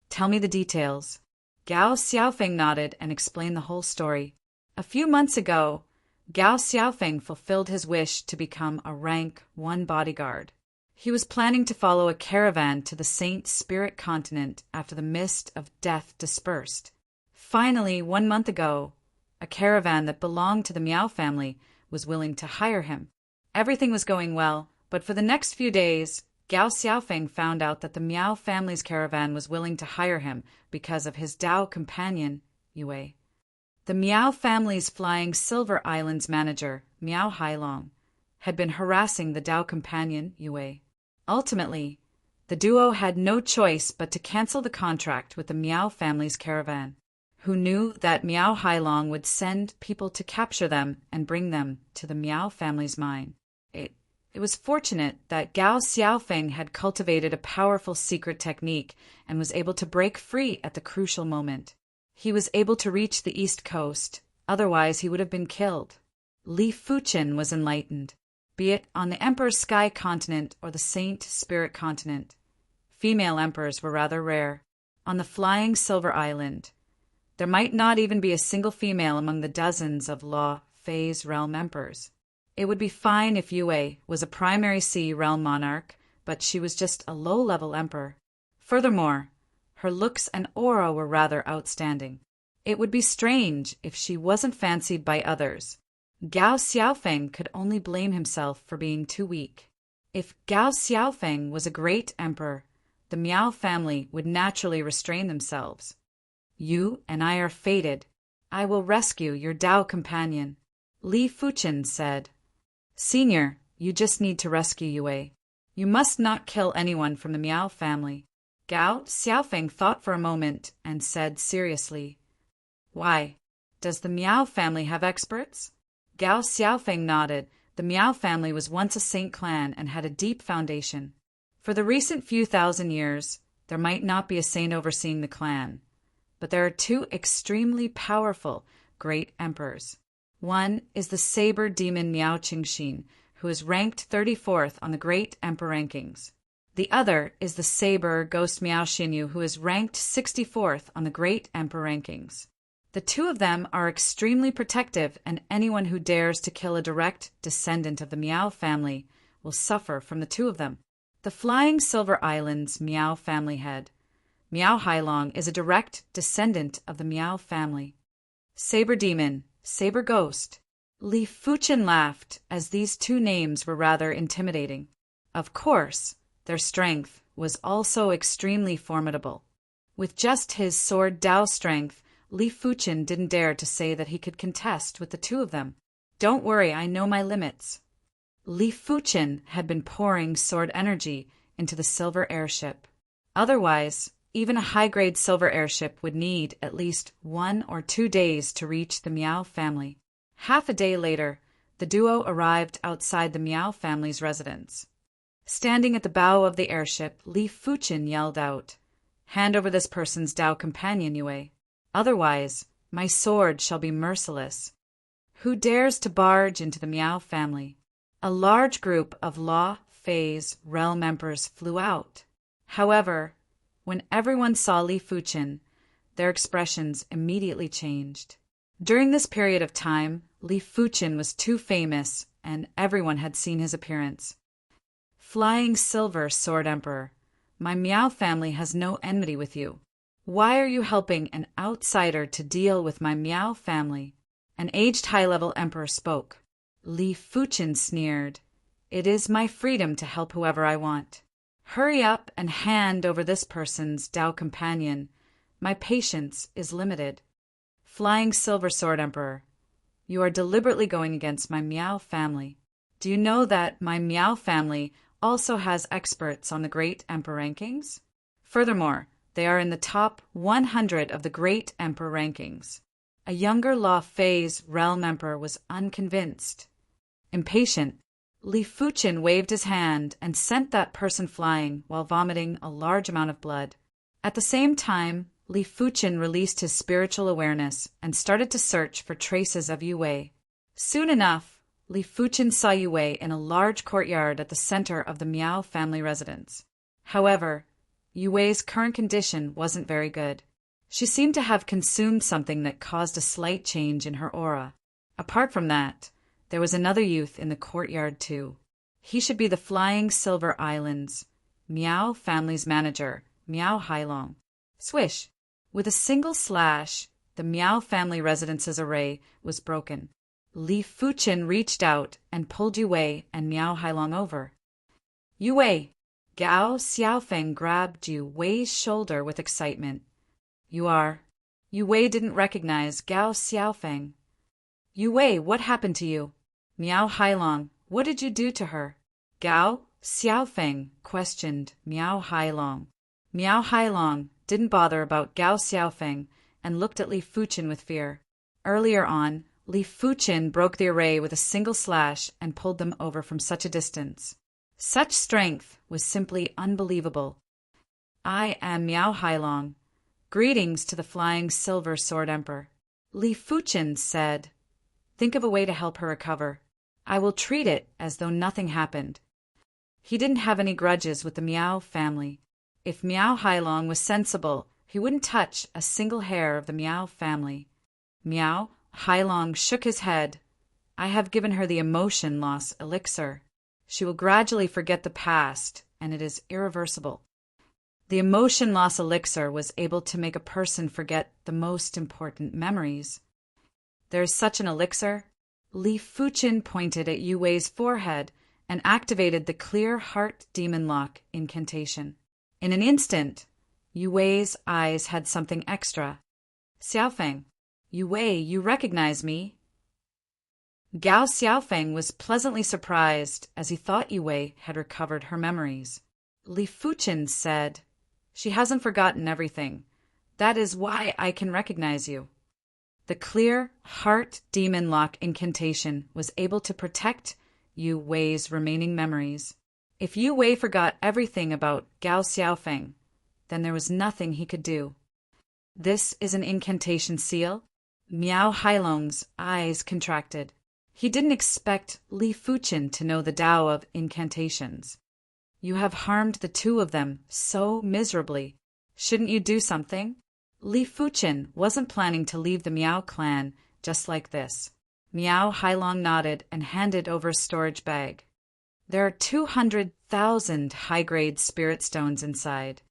Speaker 1: "Tell me the details." Gao Xiaofeng nodded and explained the whole story. A few months ago, Gao Xiaofeng fulfilled his wish to become a rank 1 bodyguard. He was planning to follow a caravan to the Saint Spirit Continent after the mist of death dispersed. Finally, 1 month ago, A caravan that belonged to the Meow family was willing to hire him. Everything was going well, but for the next few days, Gao Xiaofeng found out that the Meow family's caravan was willing to hire him because of his Dao companion, Yue. The Meow family's Flying Silver Islands manager, Miao Hailong, had been harassing the Dao companion, Yue. Ultimately, the duo had no choice but to cancel the contract with the Meow family's caravan, who knew that Miao Hailong would send people to capture them and bring them to the Meow family's mine. It was fortunate that Gao Xiaofeng had cultivated a powerful secret technique and was able to break free at the crucial moment. He was able to reach the east coast, otherwise he would have been killed. Li Fuchen was enlightened, be it on the Emperor's Sky Continent or the Saint Spirit Continent. Female emperors were rather rare. On the Flying Silver Island, there might not even be a single female among the dozens of Law Phase realm emperors. It would be fine if Yue was a primary sea realm monarch, but she was just a low-level emperor. Furthermore, her looks and aura were rather outstanding. It would be strange if she wasn't fancied by others. Gao Xiaofeng could only blame himself for being too weak. If Gao Xiaofeng was a great emperor, the Miao family would naturally restrain themselves. You and I are fated. I will rescue your Dao companion, Li Fuchen said. Senior, you just need to rescue Yue. You must not kill anyone from the Miao family. Gao Xiaofeng thought for a moment and said seriously, Why? Does the Miao family have experts? Gao Xiaofeng nodded. The Miao family was once a saint clan and had a deep foundation. For the recent few thousand years, there might not be a saint overseeing the clan, but there are two extremely powerful great emperors. One is the saber demon Miao Qingxin, who is ranked 34th on the Great Emperor rankings. The other is the saber ghost Miao Xinyu, who is ranked 64th on the Great Emperor rankings. The two of them are extremely protective, and anyone who dares to kill a direct descendant of the Miao family will suffer from the two of them. The Flying Silver Islands Miao family head, Miao Hailong, is a direct descendant of the Miao family. Saber demon, saber ghost. Li Fuchen laughed, as these two names were rather intimidating. Of course, their strength was also extremely formidable. With just his sword Dao strength, Li Fuchen didn't dare to say that he could contest with the two of them. Don't worry, I know my limits. Li Fuchen had been pouring sword energy into the silver airship. Otherwise, even a high-grade silver airship would need at least 1 or 2 days to reach the Miao family. Half a day later, the duo arrived outside the Miao family's residence. Standing at the bow of the airship, Li Fuchen yelled out, Hand over this person's Dao companion, Yue. Otherwise, my sword shall be merciless. Who dares to barge into the Miao family? A large group of Law Phase realm emperors flew out. However, when everyone saw Li Fuchen, their expressions immediately changed. During this period of time, Li Fuchen was too famous, and everyone had seen his appearance. Flying Silver Sword Emperor, my Miao family has no enmity with you. Why are you helping an outsider to deal with my Miao family? An aged high-level emperor spoke. Li Fuchen sneered. It is my freedom to help whoever I want. Hurry up and hand over this person's Dao companion. My patience is limited. Flying Silver Sword Emperor, you are deliberately going against my Miao family. Do you know that my Miao family also has experts on the Great Emperor rankings? Furthermore, they are in the top 100 of the Great Emperor rankings. A younger Law Phase realm emperor was unconvinced. Impatient, Li Fuchen waved his hand and sent that person flying while vomiting a large amount of blood. At the same time, Li Fuchen released his spiritual awareness and started to search for traces of Yue. Soon enough, Li Fuchen saw Yue in a large courtyard at the center of the Miao family residence. However, Yue's current condition wasn't very good. She seemed to have consumed something that caused a slight change in her aura. Apart from that, there was another youth in the courtyard too. He should be the Flying Silver Islands Miao family's manager, Miao Hailong. Swish! With a single slash, The Miao family residence's array was broken. Li Fuchen reached out and pulled Yue and Miao Hailong over. Yue! Gao Xiaofeng grabbed Yue's shoulder with excitement. Yue didn't recognize Gao Xiaofeng. Yue, what happened to you? Miao Hailong, what did you do to her? Gao Xiaofeng questioned Miao Hailong. Miao Hailong didn't bother about Gao Xiaofeng and looked at Li Fuchen with fear. Earlier on, Li Fuchen broke the array with a single slash and pulled them over from such a distance. Such strength was simply unbelievable. I am Miao Hailong. Greetings to the flying silver sword emperor. Li Fuchen said, think of a way to help her recover. I will treat it as though nothing happened. He didn't have any grudges with the Miao family. If Miao Hailong was sensible, he wouldn't touch a single hair of the Miao family. Miao Hailong shook his head. I have given her the emotion loss elixir. She will gradually forget the past, and it is irreversible. The emotion loss elixir was able to make a person forget the most important memories. There is such an elixir? Li Fuchen pointed at Yue's forehead and activated the clear heart demon lock incantation. In an instant, Yue's eyes had something extra. Xiaofeng, Yue, you recognize me? Gao Xiaofeng was pleasantly surprised as he thought Yue had recovered her memories. Li Fuchen said, she hasn't forgotten everything. That is why I can recognize you. The clear heart demon lock incantation was able to protect Yue's remaining memories. If Yue forgot everything about Gao Xiaofeng, then there was nothing he could do. This is an incantation seal? Miao Hailong's eyes contracted. He didn't expect Li Fuchen to know the Tao of incantations. You have harmed the two of them so miserably. Shouldn't you do something? Li Fuchen wasn't planning to leave the Miao clan just like this. Miao Hailong nodded and handed over a storage bag. There are 200,000 high-grade spirit stones inside.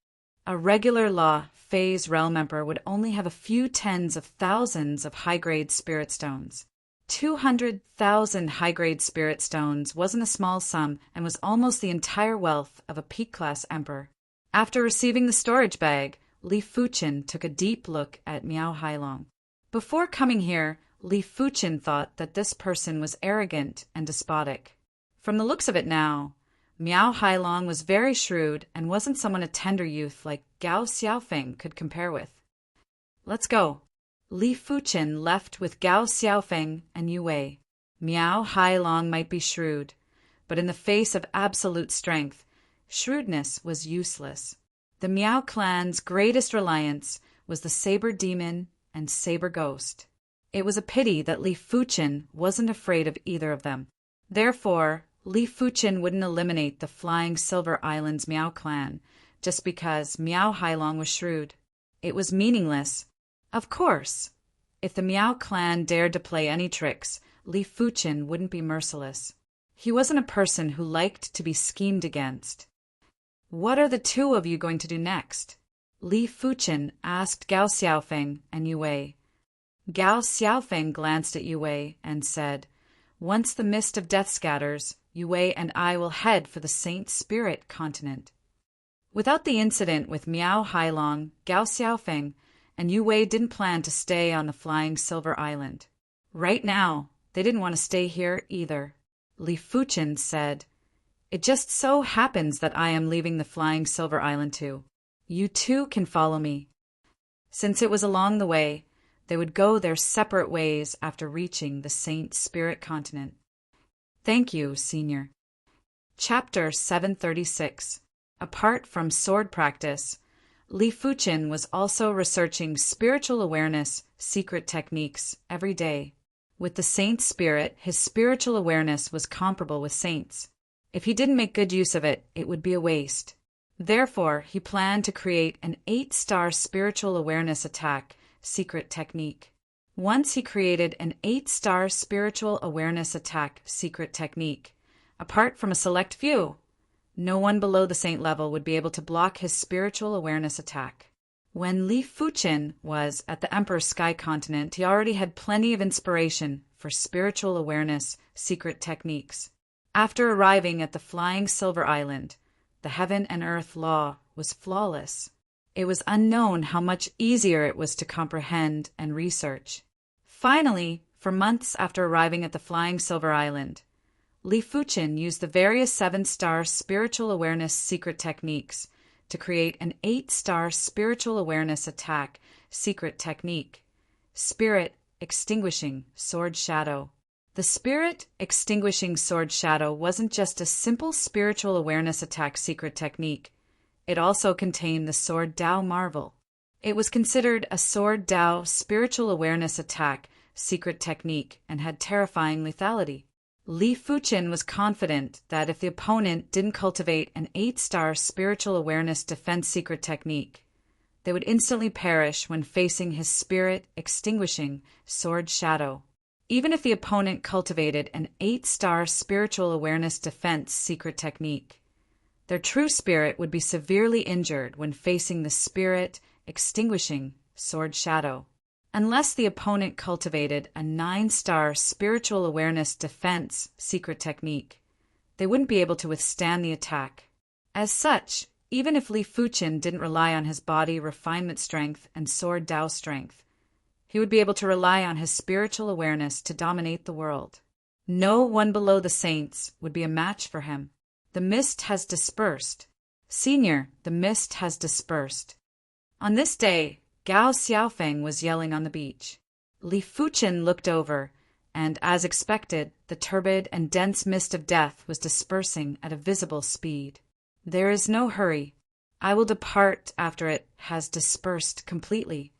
Speaker 1: A regular law phase realm emperor would only have a few tens of thousands of high-grade spirit stones. 200,000 high-grade spirit stones wasn't a small sum and was almost the entire wealth of a peak-class emperor. After receiving the storage bag, Li Fuchen took a deep look at Miao Hailong. Before coming here, Li Fuchen thought that this person was arrogant and despotic. From the looks of it now, Miao Hailong was very shrewd and wasn't someone a tender youth like Gao Xiaofeng could compare with. Let's go. Li Fuchen left with Gao Xiaofeng and Yue. Miao Hailong might be shrewd, but in the face of absolute strength, shrewdness was useless. The Miao clan's greatest reliance was the saber demon and saber ghost. It was a pity that Li Fuchen wasn't afraid of either of them. Therefore, Li Fuchen wouldn't eliminate the Flying Silver Islands Miao clan just because Miao Hailong was shrewd. It was meaningless. Of course, if the Miao clan dared to play any tricks, Li Fuchen wouldn't be merciless. He wasn't a person who liked to be schemed against. What are the two of you going to do next? Li Fuchen asked Gao Xiaofeng and Yue. Gao Xiaofeng glanced at Yue and said, once the mist of death scatters, Yue and I will head for the Saint Spirit continent. Without the incident with Miao Hailong, Gao Xiaofeng and Yue didn't plan to stay on the Flying Silver Island. Right now, they didn't want to stay here either. Li Fuchen said, it just so happens that I am leaving the Flying Silver Island too. You too can follow me. Since it was along the way, they would go their separate ways after reaching the Saint Spirit continent. Thank you, Senior. Chapter 736. Apart from sword practice, Li Fuchen was also researching spiritual awareness secret techniques every day. With the Saint Spirit, his spiritual awareness was comparable with saints. If he didn't make good use of it, it would be a waste. Therefore, he planned to create an 8-star spiritual awareness attack secret technique. Once he created an 8-star spiritual awareness attack secret technique, apart from a select few, no one below the saint level would be able to block his spiritual awareness attack. When Li Fuqin was at the Emperor's Sky Continent, he already had plenty of inspiration for spiritual awareness secret techniques. After arriving at the Flying Silver Island, the heaven and earth law was flawless. It was unknown how much easier it was to comprehend and research. Finally, for months after arriving at the Flying Silver Island, Li Fuqin used the various 7-star spiritual awareness secret techniques to create an 8-star spiritual awareness attack secret technique, Spirit Extinguishing Sword Shadow. The Spirit Extinguishing Sword Shadow wasn't just a simple spiritual awareness attack secret technique. It also contained the Sword Dao Marvel. It was considered a Sword Dao spiritual awareness attack secret technique and had terrifying lethality. Li Fuqin was confident that if the opponent didn't cultivate an 8-star spiritual awareness defense secret technique, they would instantly perish when facing his Spirit Extinguishing Sword Shadow. Even if the opponent cultivated an 8-star spiritual awareness defense secret technique, their true spirit would be severely injured when facing the Spirit Extinguishing Sword Shadow. Unless the opponent cultivated a 9-star spiritual awareness defense secret technique, they wouldn't be able to withstand the attack. As such, even if Li Fuqin didn't rely on his body refinement strength and Sword Dao strength, he would be able to rely on his spiritual awareness to dominate the world. No one below the saints would be a match for him. The mist has dispersed. Senior, the mist has dispersed. On this day, Gao Xiaofeng was yelling on the beach. Li Fuqin looked over, and, as expected, the turbid and dense mist of death was dispersing at a visible speed. There is no hurry. I will depart after it has dispersed completely.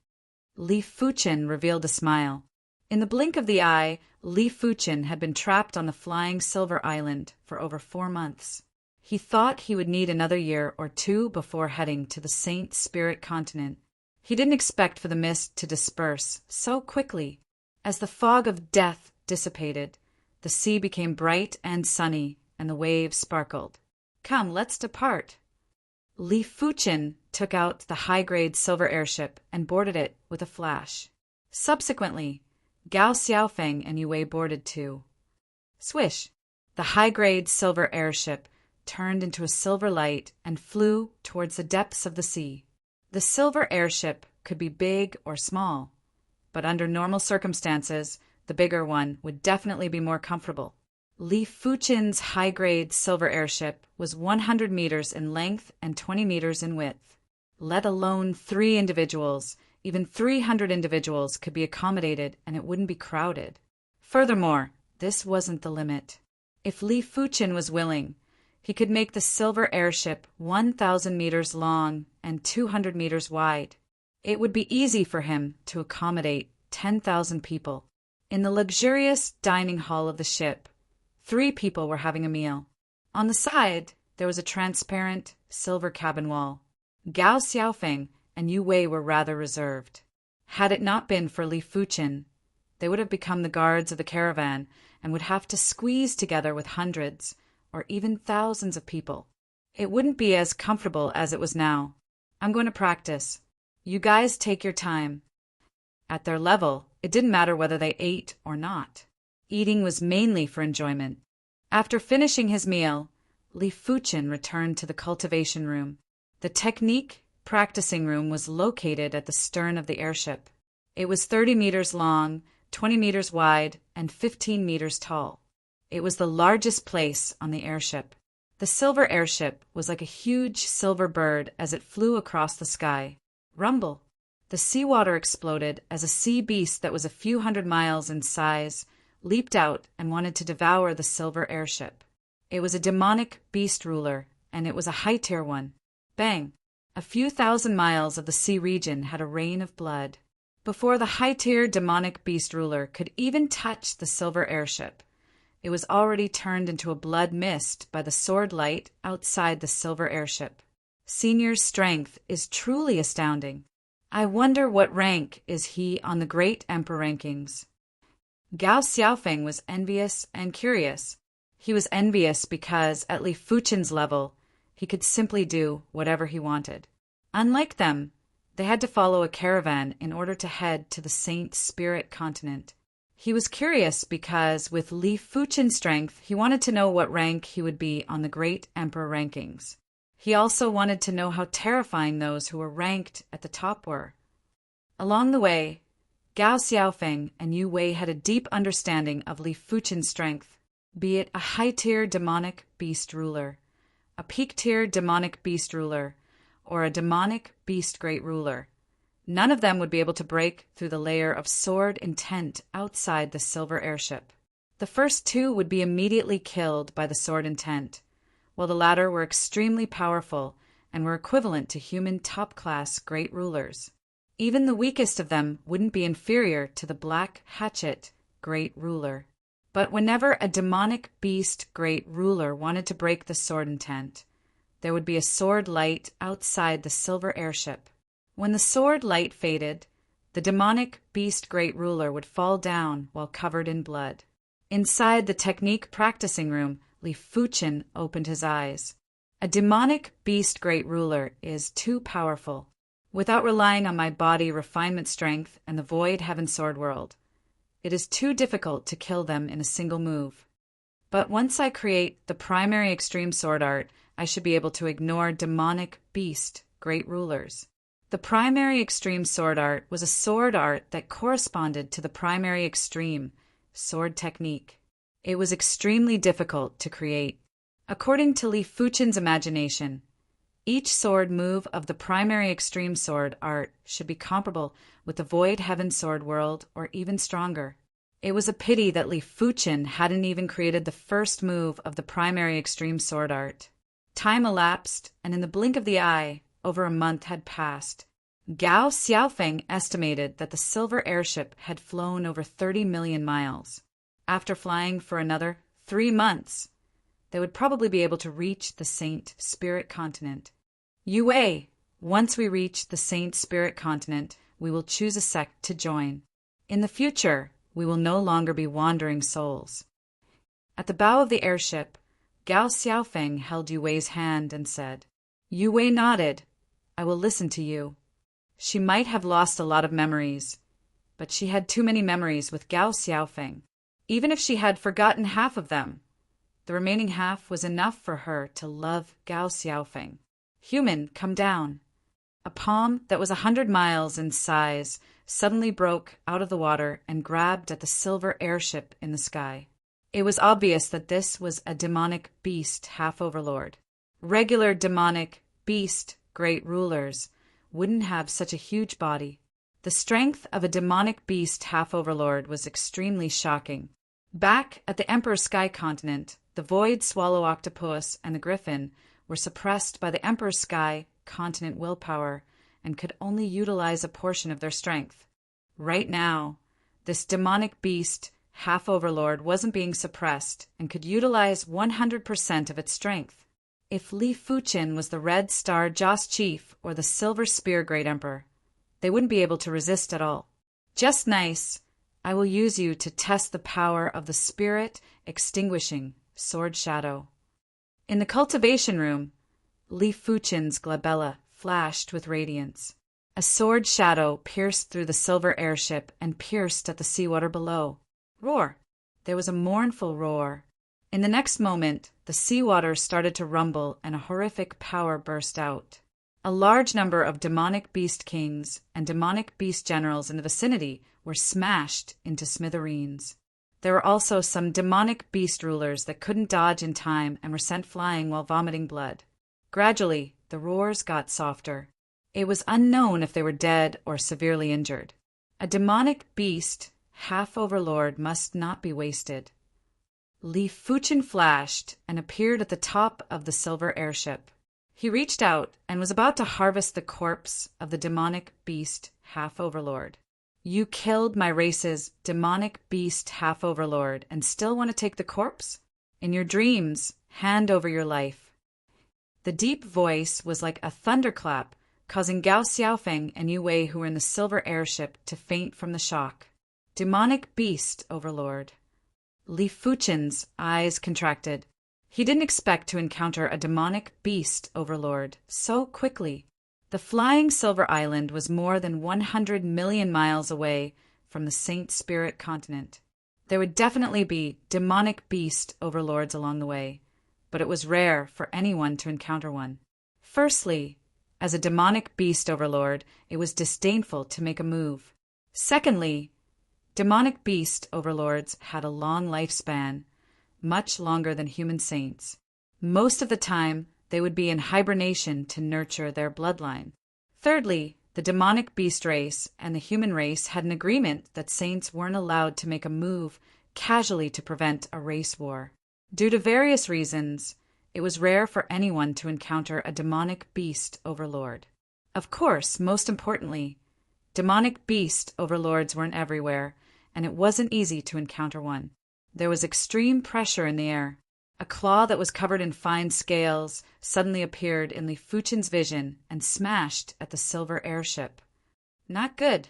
Speaker 1: Li Fuqin revealed a smile. In the blink of the eye, Li Fuqin had been trapped on the Flying Silver Island for over 4 months. He thought he would need another year or 2 before heading to the Saint Spirit Continent. He didn't expect for the mist to disperse so quickly. As the fog of death dissipated, the sea became bright and sunny, and the waves sparkled. Come, let's depart. Li Fuqin took out the high-grade silver airship and boarded it with a flash. Subsequently, Gao Xiaofeng and Yue boarded too. Swish! The high-grade silver airship turned into a silver light and flew towards the depths of the sea. The silver airship could be big or small, but under normal circumstances, the bigger one would definitely be more comfortable. Li Fuqin's high-grade silver airship was 100 meters in length and 20 meters in width. Let alone 3 individuals, even 300 individuals could be accommodated and it wouldn't be crowded. Furthermore, this wasn't the limit. If Li Fuqin was willing, he could make the silver airship 1,000 meters long and 200 meters wide. It would be easy for him to accommodate 10,000 people. In the luxurious dining hall of the ship, 3 people were having a meal. On the side, there was a transparent silver cabin wall. Gao Xiaofeng and Yu Wei were rather reserved. Had it not been for Li Fuqin, they would have become the guards of the caravan and would have to squeeze together with hundreds or even thousands of people. It wouldn't be as comfortable as it was now. I'm going to practice. You guys take your time. At their level, it didn't matter whether they ate or not. Eating was mainly for enjoyment. After finishing his meal, Li Fuqin returned to the cultivation room. The technique practicing room was located at the stern of the airship. It was 30 meters long, 20 meters wide, and 15 meters tall. It was the largest place on the airship. The silver airship was like a huge silver bird as it flew across the sky. Rumble! The seawater exploded as a sea beast that was a few hundred miles in size leaped out and wanted to devour the silver airship. It was a demonic beast ruler, and it was a high-tier one. Bang! A few thousand miles of the sea region had a rain of blood. Before the high-tier demonic beast ruler could even touch the silver airship, it was already turned into a blood mist by the sword light outside the silver airship. Senior's strength is truly astounding. I wonder what rank is he on the Great Emperor rankings. Gao Xiaofeng was envious and curious. He was envious because, at Li Fuqin's level, he could simply do whatever he wanted. Unlike them, They had to follow a caravan in order to head to the Saint Spirit continent. He was curious because, with Li Fuchen's strength, he wanted to know what rank he would be on the Great Emperor rankings. He also wanted to know how terrifying those who were ranked at the top were. Along the way, Gao Xiaofeng and Yu Wei had a deep understanding of Li Fuchen's strength, be it a high-tier demonic beast ruler, a peak-tier demonic beast ruler, or a demonic beast great ruler. None of them would be able to break through the layer of sword intent outside the silver airship. The first two would be immediately killed by the sword intent, while the latter were extremely powerful and were equivalent to human top-class great rulers. Even the weakest of them wouldn't be inferior to the Black Hatchet great ruler. But whenever a demonic beast great ruler wanted to break the sword intent, there would be a sword light outside the silver airship. When the sword light faded, the demonic beast great ruler would fall down while covered in blood. Inside the technique practicing room, Li Fuchen opened his eyes. A demonic beast great ruler is too powerful. Without relying on my body refinement strength and the void heaven sword world, it is too difficult to kill them in a single move. But once I create the primary extreme sword art, I should be able to ignore demonic beast great rulers. The primary extreme sword art was a sword art that corresponded to the primary extreme sword technique. It was extremely difficult to create. According to Li Fuchen's imagination, each sword move of the primary extreme sword art should be comparable with the void heaven sword world or even stronger. It was a pity that Li Fuchen hadn't even created the first move of the primary extreme sword art. Time elapsed, and in the blink of the eye, over a month had passed. Gao Xiaofeng estimated that the silver airship had flown over 30 million miles. After flying for another 3 months, they would probably be able to reach the Saint Spirit continent. Yu Wei, once we reach the Saint Spirit continent, we will choose a sect to join. In the future, we will no longer be wandering souls. At the bow of the airship, Gao Xiaofeng held Yu Wei's hand and said, Yu Wei nodded. I will listen to you. She might have lost a lot of memories, but she had too many memories with Gao Xiaofeng. Even if she had forgotten half of them, the remaining half was enough for her to love Gao Xiaofeng. Human, come down. A palm that was 100 miles in size suddenly broke out of the water and grabbed at the silver airship in the sky. It was obvious that this was a demonic beast half-overlord. Regular demonic beast great rulers wouldn't have such a huge body. The strength of a demonic beast half-overlord was extremely shocking. Back at the Emperor Sky Continent, the Void Swallow Octopus and the Griffin were suppressed by the Emperor Sky Continent willpower and could only utilize a portion of their strength. Right now, this demonic beast half-overlord wasn't being suppressed and could utilize 100% of its strength. If Li Fuchen was the Red Star Joss Chief or the Silver Spear Great Emperor, they wouldn't be able to resist at all. Just nice. I will use you to test the power of the spirit extinguishing sword shadow. In the cultivation room, Li Fuchen's glabella flashed with radiance. A sword shadow pierced through the silver airship and pierced at the seawater below. Roar! There was a mournful roar. In the next moment, the seawater started to rumble and a horrific power burst out. A large number of demonic beast kings and demonic beast generals in the vicinity were smashed into smithereens. There were also some demonic beast rulers that couldn't dodge in time and were sent flying while vomiting blood. Gradually, the roars got softer. It was unknown if they were dead or severely injured. A demonic beast half-overlord must not be wasted. Li Fuchen flashed and appeared at the top of the silver airship. He reached out and was about to harvest the corpse of the demonic beast half-overlord. You killed my race's demonic beast half-overlord and still want to take the corpse? In your dreams, hand over your life. The deep voice was like a thunderclap, causing Gao Xiaofeng and Yu Wei, who were in the silver airship, to faint from the shock. Demonic beast, overlord. Li Fuchen's eyes contracted. He didn't expect to encounter a demonic beast overlord so quickly. The flying silver island was more than 100 million miles away from the Saint Spirit continent. There would definitely be demonic beast overlords along the way, but it was rare for anyone to encounter one. Firstly, as a demonic beast overlord, it was disdainful to make a move. Secondly, demonic beast overlords had a long lifespan, much longer than human saints. Most of the time, they would be in hibernation to nurture their bloodline. Thirdly, the demonic beast race and the human race had an agreement that saints weren't allowed to make a move casually to prevent a race war. Due to various reasons, it was rare for anyone to encounter a demonic beast overlord. Of course, most importantly, demonic beast overlords weren't everywhere, and it wasn't easy to encounter one. There was extreme pressure in the air. A claw that was covered in fine scales suddenly appeared in Li Fuchen's vision and smashed at the silver airship. Not good.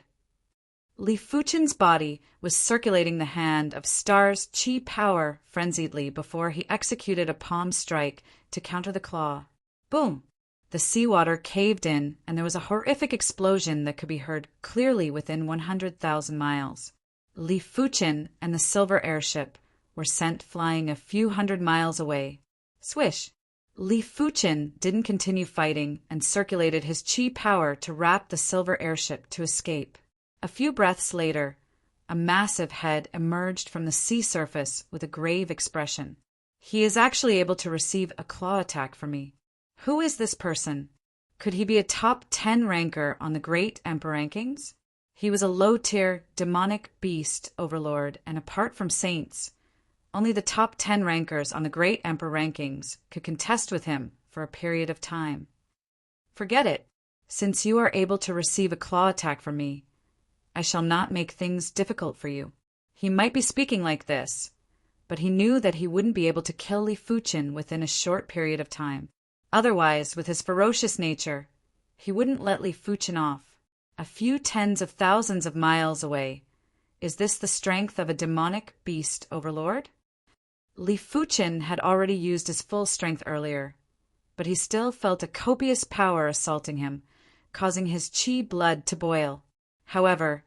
Speaker 1: Li Fuchen's body was circulating the hand of Star's chi power frenziedly before he executed a palm strike to counter the claw. Boom! The seawater caved in, and there was a horrific explosion that could be heard clearly within 100,000 miles. Li Fuchen and the silver airship were sent flying a few hundred miles away. Swish! Li Fuchen didn't continue fighting and circulated his chi power to wrap the silver airship to escape. A few breaths later, a massive head emerged from the sea surface with a grave expression. He is actually able to receive a claw attack from me. Who is this person? Could he be a top 10 ranker on the Great Emperor rankings? He was a low-tier, demonic beast overlord, and apart from saints, only the top 10 rankers on the Great Emperor rankings could contest with him for a period of time. Forget it. Since you are able to receive a claw attack from me, I shall not make things difficult for you. He might be speaking like this, but he knew that he wouldn't be able to kill Li Fuchen within a short period of time. Otherwise, with his ferocious nature, he wouldn't let Li Fuchen off. A few tens of thousands of miles away. Is this the strength of a demonic beast overlord? Li Fuchen had already used his full strength earlier, but he still felt a copious power assaulting him, causing his chi blood to boil. However,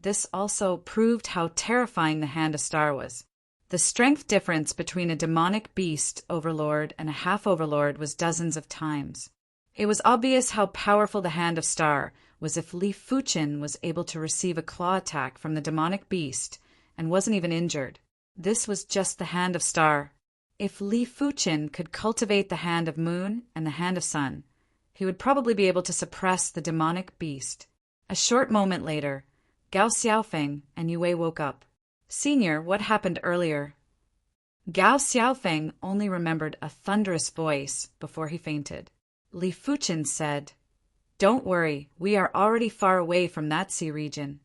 Speaker 1: this also proved how terrifying the Hand of Star was. The strength difference between a demonic beast overlord and a half-overlord was dozens of times. It was obvious how powerful the Hand of Star was if Li Fuchen was able to receive a claw attack from the demonic beast and wasn't even injured. This was just the Hand of Star. If Li Fuchen could cultivate the Hand of Moon and the Hand of Sun, he would probably be able to suppress the demonic beast. A short moment later, Gao Xiaofeng and Yue woke up. Senior, what happened earlier? Gao Xiaofeng only remembered a thunderous voice before he fainted. Li Fuchen said, "Don't worry, we are already far away from that sea region."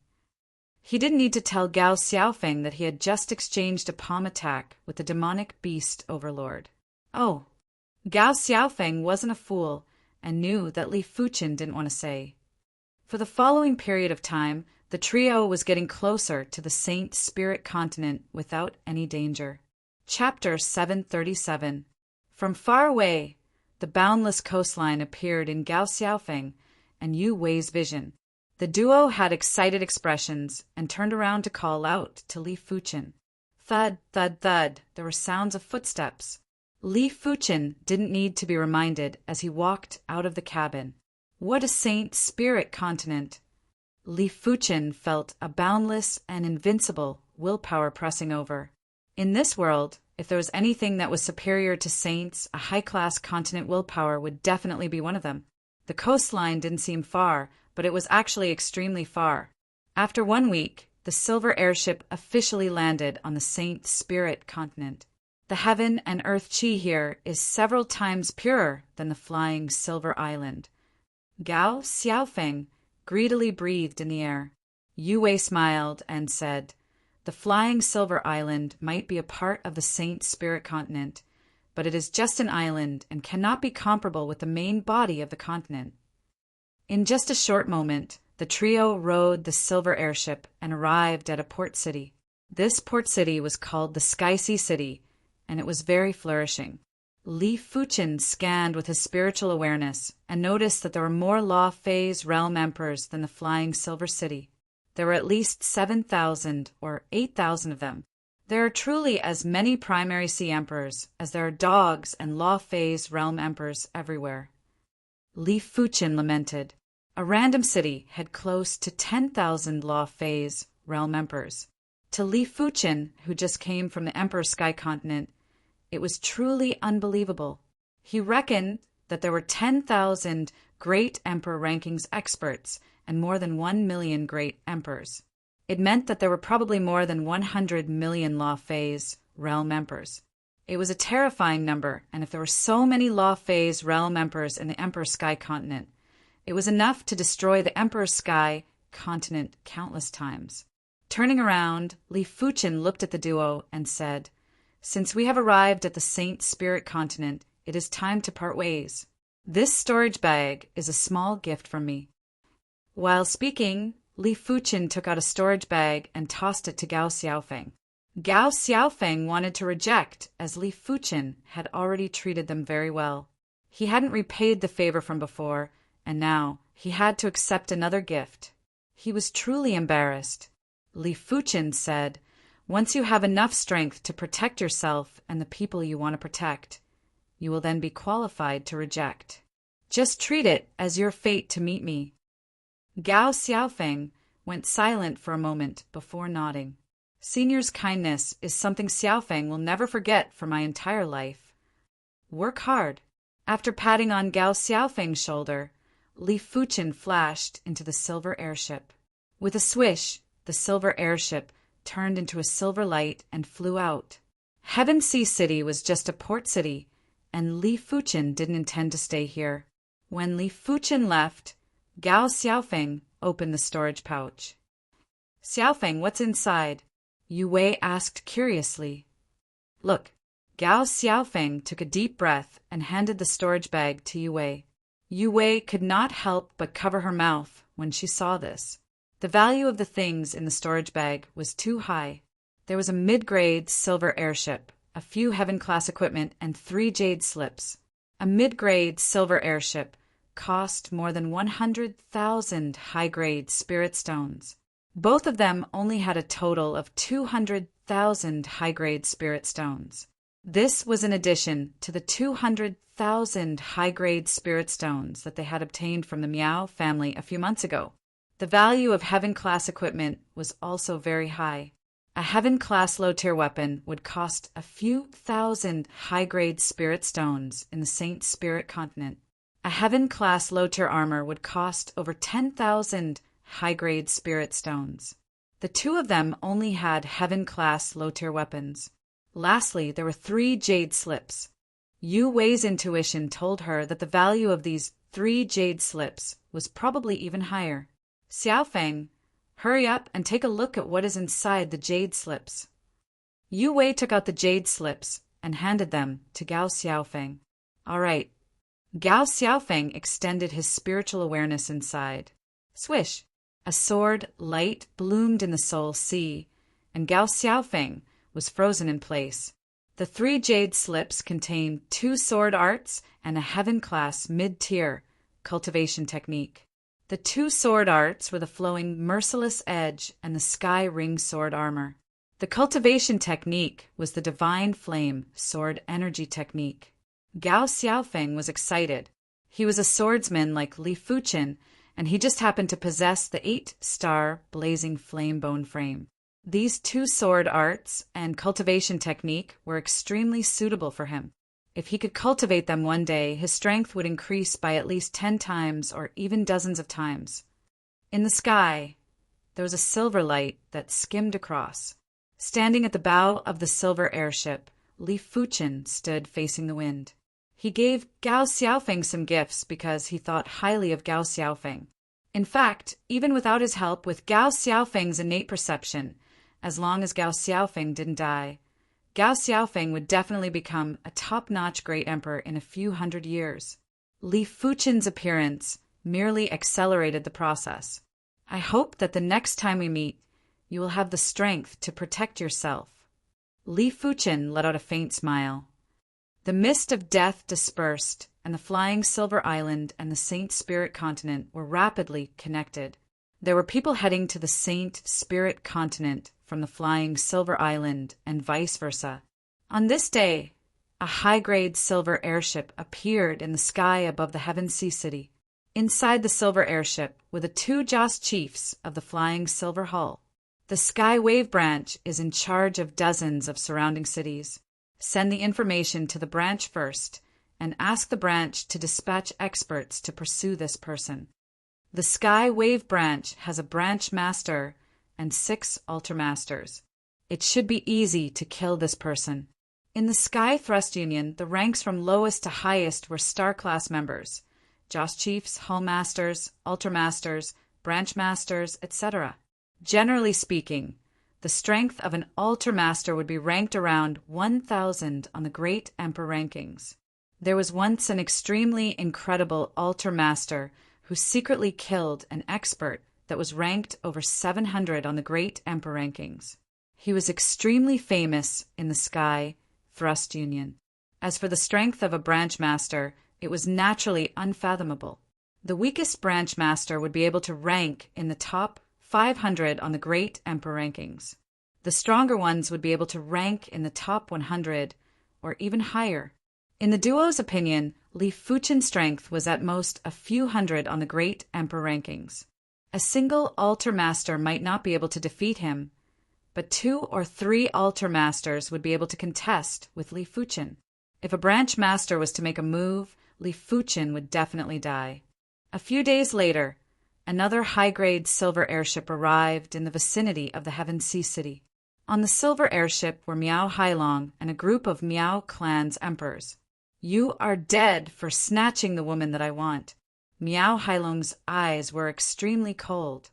Speaker 1: He didn't need to tell Gao Xiaofeng that he had just exchanged a palm attack with the demonic beast overlord. Oh, Gao Xiaofeng wasn't a fool and knew that Li Fuchen didn't want to say. For the following period of time, the trio was getting closer to the Saint Spirit continent without any danger. Chapter 737. From far away, the boundless coastline appeared in Gao Xiaofeng and Yu Wei's vision. The duo had excited expressions and turned around to call out to Li Fuchen. Thud, thud, thud, there were sounds of footsteps. Li Fuchen didn't need to be reminded as he walked out of the cabin. What a Saint Spirit continent! Li Fuchen felt a boundless and invincible willpower pressing over. In this world, if there was anything that was superior to saints, a high-class continent willpower would definitely be one of them. The coastline didn't seem far, but it was actually extremely far. After 1 week, the silver airship officially landed on the Saint Spirit continent. The heaven and earth chi here is several times purer than the flying silver island. Gao Xiaofeng greedily breathed in the air. Yu Wei smiled and said, "The flying silver island might be a part of the Saint Spirit continent, but it is just an island and cannot be comparable with the main body of the continent." In just a short moment, the trio rode the silver airship and arrived at a port city. This port city was called the Sky Sea City, and it was very flourishing. Li Fuchen scanned with his spiritual awareness and noticed that there were more law phase realm emperors than the flying Silver City. There were at least 7,000 or 8,000 of them. There are truly as many primary sea emperors as there are dogs and law phase realm emperors everywhere. Li Fuchen lamented. A random city had close to 10,000 law phase realm emperors. To Li Fuchen, who just came from the Emperor Sky Continent, it was truly unbelievable. He reckoned that there were 10,000 Great Emperor rankings experts and more than 1 million Great Emperors. It meant that there were probably more than 100 million Law Phase Realm Emperors. It was a terrifying number, and if there were so many Law Phase Realm Emperors in the Emperor Sky Continent, it was enough to destroy the Emperor Sky Continent countless times. Turning around, Li Fuchen looked at the duo and said, "Since we have arrived at the Saint Spirit Continent, it is time to part ways. This storage bag is a small gift from me." While speaking, Li Fuchen took out a storage bag and tossed it to Gao Xiaofeng. Gao Xiaofeng wanted to reject, as Li Fuchen had already treated them very well. He hadn't repaid the favor from before, and now he had to accept another gift. He was truly embarrassed. Li Fuchen said, "Once you have enough strength to protect yourself and the people you want to protect, you will then be qualified to reject. Just treat it as your fate to meet me." Gao Xiaofeng went silent for a moment before nodding. Senior's kindness is something Xiaofeng will never forget for my entire life. Work hard. After patting on Gao Xiaofeng's shoulder, Li Fuchen flashed into the silver airship. With a swish, the silver airship turned into a silver light and flew out. Heaven Sea City was just a port city, and Li Fuchen didn't intend to stay here. When Li Fuchen left, Gao Xiaofeng opened the storage pouch. "Xiaofeng, what's inside?" Yu Wei asked curiously. "Look." Gao Xiaofeng took a deep breath and handed the storage bag to Yu Wei. Yu Wei could not help but cover her mouth when she saw this. The value of the things in the storage bag was too high. There was a mid-grade silver airship, a few Heaven-class equipment, and 3 jade slips. A mid-grade silver airship cost more than 100,000 high-grade spirit stones. Both of them only had a total of 200,000 high-grade spirit stones. This was in addition to the 200,000 high-grade spirit stones that they had obtained from the Miao family a few months ago. The value of Heaven-class equipment was also very high. A Heaven-class low-tier weapon would cost a few thousand high-grade spirit stones in the Saint Spirit Continent. A Heaven-class low-tier armor would cost over 10,000 high-grade spirit stones. The two of them only had Heaven-class low-tier weapons. Lastly, there were 3 jade slips. Yu Wei's intuition told her that the value of these 3 jade slips was probably even higher. "Xiaofeng, hurry up and take a look at what is inside the jade slips." Yu Wei took out the jade slips and handed them to Gao Xiaofeng. "All right." Gao Xiaofeng extended his spiritual awareness inside. Swish! A sword light bloomed in the Soul Sea, and Gao Xiaofeng was frozen in place. The 3 jade slips contained 2 sword arts and a Heaven-class mid-tier cultivation technique. The 2 sword arts were the flowing Merciless Edge and the Sky Ring sword armor. The cultivation technique was the Divine Flame sword energy technique. Gao Xiaofeng was excited. He was a swordsman like Li Fuchen, and he just happened to possess the 8-star blazing flame bone frame. These 2 sword arts and cultivation technique were extremely suitable for him. If he could cultivate them one day, his strength would increase by at least 10 times or even dozens of times. In the sky, there was a silver light that skimmed across. Standing at the bow of the silver airship, Li Fuchen stood facing the wind. He gave Gao Xiaofeng some gifts because he thought highly of Gao Xiaofeng. In fact, even without his help with Gao Xiaofeng's innate perception, as long as Gao Xiaofeng didn't die, Gao Xiaofeng would definitely become a top-notch great emperor in a few hundred years. Li Fuchen's appearance merely accelerated the process. "I hope that the next time we meet, you will have the strength to protect yourself." Li Fuchen let out a faint smile. The mist of death dispersed, and the flying Silver Island and the Saint Spirit continent were rapidly connected. There were people heading to the Saint Spirit continent from the flying Silver Island and vice versa. On this day, a high-grade silver airship appeared in the sky above the Heaven Sea City. Inside the silver airship were the two Joss chiefs of the flying silver hull. The Sky Wave branch is in charge of dozens of surrounding cities. Send the information to the branch first and ask the branch to dispatch experts to pursue this person. The Sky Wave branch has a branch master and 6 altermasters. It should be easy to kill this person. In the Sky Thrust Union, the ranks from lowest to highest were star-class members: Joss Chiefs, Hull Masters, Altermasters, Branch Masters, etc. Generally speaking, the strength of an Altermaster would be ranked around 1,000 on the Great Emperor rankings. There was once an extremely incredible Altermaster who secretly killed an expert that was ranked over 700 on the Great Emperor rankings. He was extremely famous in the Sky Thrust Union. As for the strength of a Branch Master, it was naturally unfathomable. The weakest Branch Master would be able to rank in the top 500 on the Great Emperor rankings. The stronger ones would be able to rank in the top 100 or even higher. In the duo's opinion, Li Fuchen's strength was at most a few hundred on the Great Emperor rankings. A single Altermaster might not be able to defeat him, but 2 or 3 Altermasters would be able to contest with Li Fuchen. If a Branch Master was to make a move, Li Fuchen would definitely die. A few days later, another high-grade silver airship arrived in the vicinity of the Heaven Sea City. On the silver airship were Miao Hailong and a group of Miao clan's emperors. "You are dead for snatching the woman that I want." Miao Hailong's eyes were extremely cold.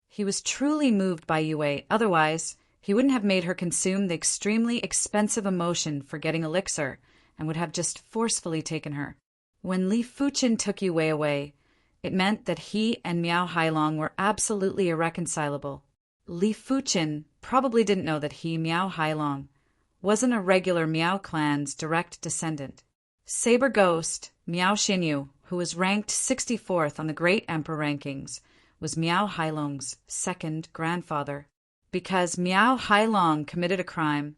Speaker 1: He was truly moved by Yue, otherwise he wouldn't have made her consume the extremely expensive emotion for getting elixir and would have just forcefully taken her. When Li Fuchen took Yue away, it meant that he and Miao Hailong were absolutely irreconcilable. Li Fuchen probably didn't know that he, Miao Hailong, wasn't a regular Miao clan's direct descendant. Saber Ghost, Miao Xinyu, who was ranked 64th on the Great Emperor rankings, was Miao Hailong's second grandfather. Because Miao Hailong committed a crime,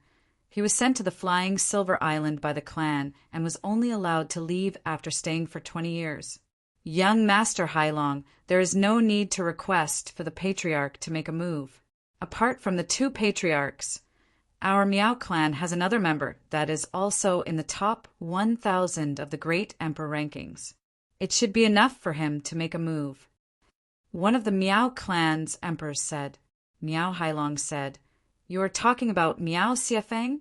Speaker 1: he was sent to the Flying Silver Island by the clan and was only allowed to leave after staying for 20 years. Young Master Hailong, there is no need to request for the Patriarch to make a move. Apart from the 2 Patriarchs, our Miao clan has another member that is also in the top 1,000 of the Great Emperor rankings. It should be enough for him to make a move. One of the Miao clan's emperors said. Miao Hailong said, "You are talking about Miao Xiafeng?"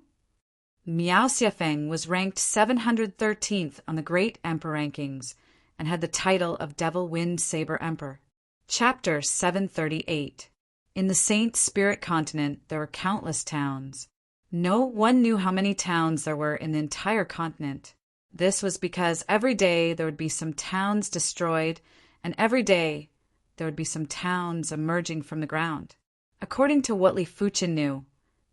Speaker 1: Miao Xiafeng was ranked 713th on the Great Emperor rankings and had the title of Devil Wind Saber Emperor. Chapter 738. In the Saint Spirit continent there were countless towns. No one knew how many towns there were in the entire continent. This was because every day there would be some towns destroyed, and every day there would be some towns emerging from the ground. According to what Li Fuchen knew,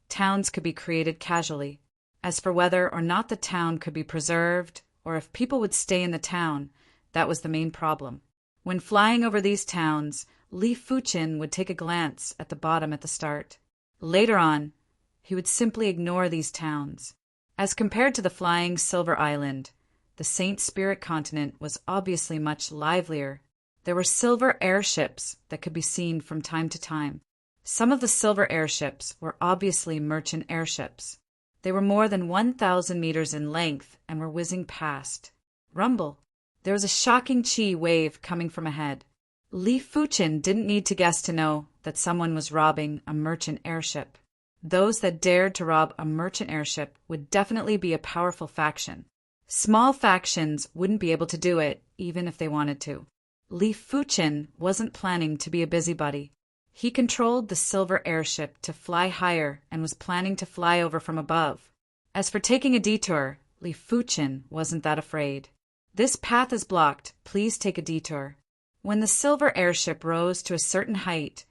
Speaker 1: towns could be created casually. As for whether or not the town could be preserved, or if people would stay in the town, that was the main problem. When flying over these towns, Li Fuchen would take a glance at the bottom at the start. Later on, he would simply ignore these towns. As compared to the flying Silver Island, the Saint Spirit continent was obviously much livelier. There were silver airships that could be seen from time to time. Some of the silver airships were obviously merchant airships. They were more than 1,000 meters in length and were whizzing past. Rumble! There was a shocking chi wave coming from ahead. Li Fuchen didn't need to guess to know that someone was robbing a merchant airship. Those that dared to rob a merchant airship would definitely be a powerful faction. Small factions wouldn't be able to do it, even if they wanted to. Li Fuchen wasn't planning to be a busybody. He controlled the silver airship to fly higher and was planning to fly over from above. As for taking a detour, Li Fuchen wasn't that afraid. "This path is blocked. Please take a detour." When the silver airship rose to a certain height,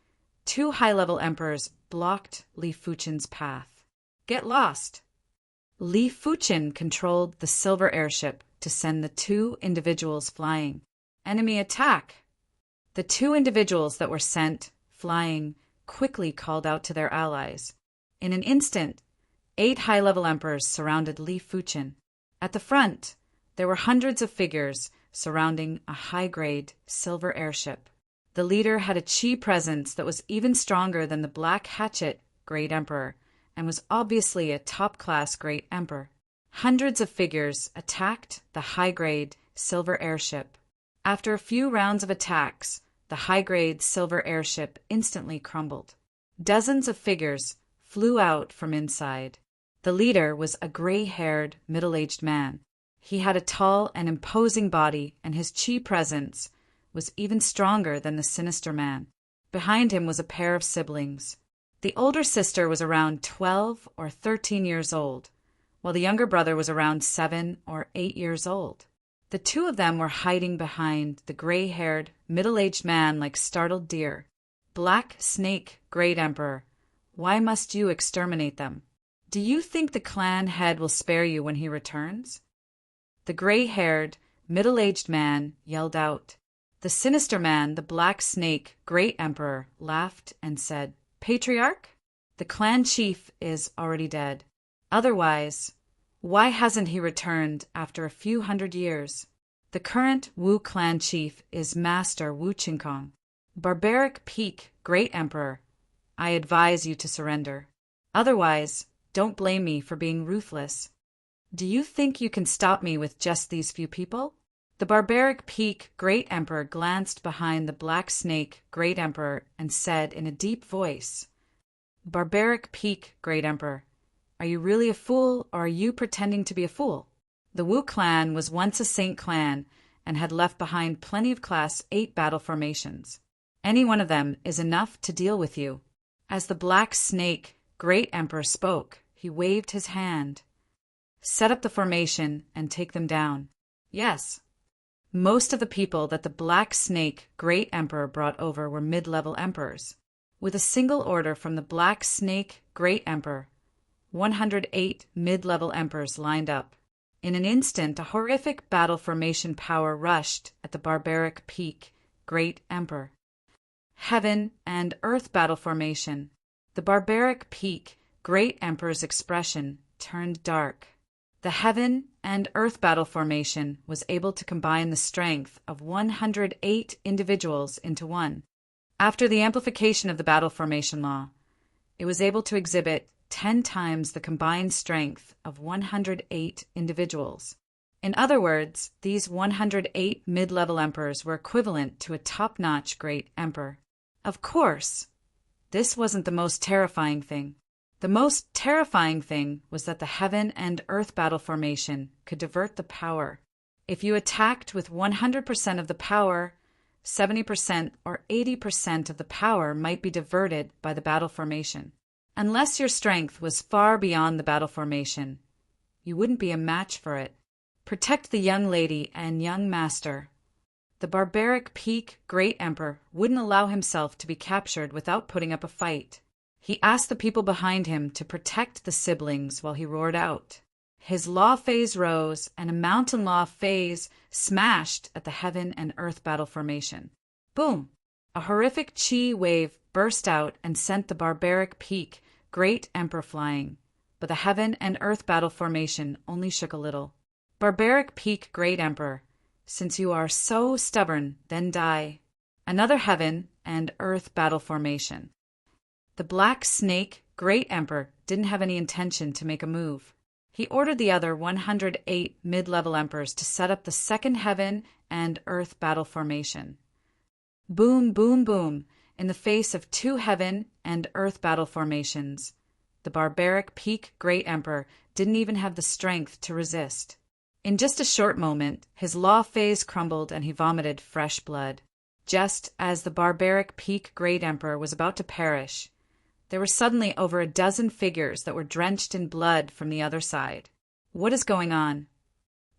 Speaker 1: 2 high-level emperors blocked Li Fuchen's path. "Get lost!" Li Fuchin controlled the silver airship to send the two individuals flying. Enemy attack! The two individuals that were sent flying quickly called out to their allies. In an instant, 8 high-level emperors surrounded Li Fuchin. At the front, there were hundreds of figures surrounding a high-grade silver airship. The leader had a chi presence that was even stronger than the Black Hatchet Great Emperor, and was obviously a top-class Great Emperor. Hundreds of figures attacked the high-grade silver airship. After a few rounds of attacks, the high-grade silver airship instantly crumbled. Dozens of figures flew out from inside. The leader was a gray-haired, middle-aged man. He had a tall and imposing body, and his chi presence was even stronger than the sinister man. Behind him was a pair of siblings. The older sister was around 12 or 13 years old, while the younger brother was around 7 or 8 years old. The two of them were hiding behind the gray-haired, middle-aged man like startled deer. Black Snake, Great Emperor, why must you exterminate them? Do you think the clan head will spare you when he returns? The gray-haired, middle-aged man yelled out. The sinister man, the Black Snake, Great Emperor, laughed and said, Patriarch? The clan chief is already dead. Otherwise, why hasn't he returned after a few hundred years? The current Wu clan chief is Master Wu Qingkong. Barbaric Peak, Great Emperor, I advise you to surrender. Otherwise, don't blame me for being ruthless. Do you think you can stop me with just these few people? The Barbaric Peak, Great Emperor glanced behind the Black Snake, Great Emperor, and said in a deep voice, Barbaric Peak, Great Emperor, are you really a fool, or are you pretending to be a fool? The Wu clan was once a saint clan and had left behind plenty of Class 8 battle formations. Any one of them is enough to deal with you. As the Black Snake, Great Emperor spoke, he waved his hand. Set up the formation and take them down. Yes. Most of the people that the Black Snake, Great Emperor brought over were mid-level emperors. With a single order from the Black Snake, Great Emperor, 108 mid-level emperors lined up. In an instant, a horrific battle formation power rushed at the Barbaric Peak, Great Emperor. Heaven and Earth battle formation. The Barbaric Peak, Great Emperor's expression turned dark. The Heaven and Earth battle formation was able to combine the strength of 108 individuals into one. After the amplification of the battle formation law, it was able to exhibit 10 times the combined strength of 108 individuals. In other words, these 108 mid-level emperors were equivalent to a top-notch Great Emperor. Of course, this wasn't the most terrifying thing. The most terrifying thing was that the Heaven and Earth battle formation could divert the power. If you attacked with 100% of the power, 70% or 80% of the power might be diverted by the battle formation. Unless your strength was far beyond the battle formation, you wouldn't be a match for it. Protect the young lady and young master. The Barbaric Peak Great Emperor wouldn't allow himself to be captured without putting up a fight. He asked the people behind him to protect the siblings while he roared out. His law phase rose, and a mountain law phase smashed at the Heaven and Earth battle formation. Boom! A horrific chi wave burst out and sent the Barbaric Peak Great Emperor flying, but the Heaven and Earth battle formation only shook a little. Barbaric Peak Great Emperor, since you are so stubborn, then die. Another Heaven and Earth battle formation. The Black Snake, Great Emperor, didn't have any intention to make a move. He ordered the other 108 mid-level emperors to set up the second Heaven and Earth battle formation. Boom, boom, boom, in the face of 2 Heaven and Earth battle formations. The Barbaric Peak Great Emperor didn't even have the strength to resist. In just a short moment, his law phase crumbled and he vomited fresh blood. Just as the Barbaric Peak Great Emperor was about to perish, there were suddenly over a dozen figures that were drenched in blood from the other side. What is going on?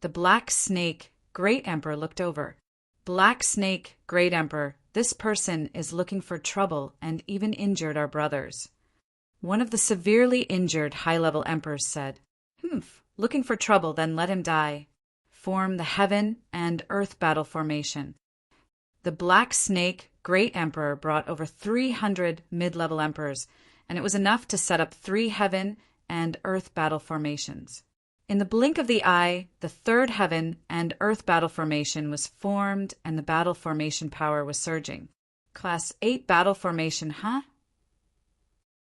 Speaker 1: The Black Snake, Great Emperor looked over. Black Snake, Great Emperor, this person is looking for trouble and even injured our brothers. One of the severely injured high-level emperors said, Humph, looking for trouble, then let him die. Form the heaven and earth battle formation. The Black Snake Great Emperor brought over 300 mid-level emperors, and it was enough to set up 3 heaven and earth battle formations. In the blink of the eye, the 3rd heaven and earth battle formation was formed and the battle formation power was surging. Class 8 battle formation, huh?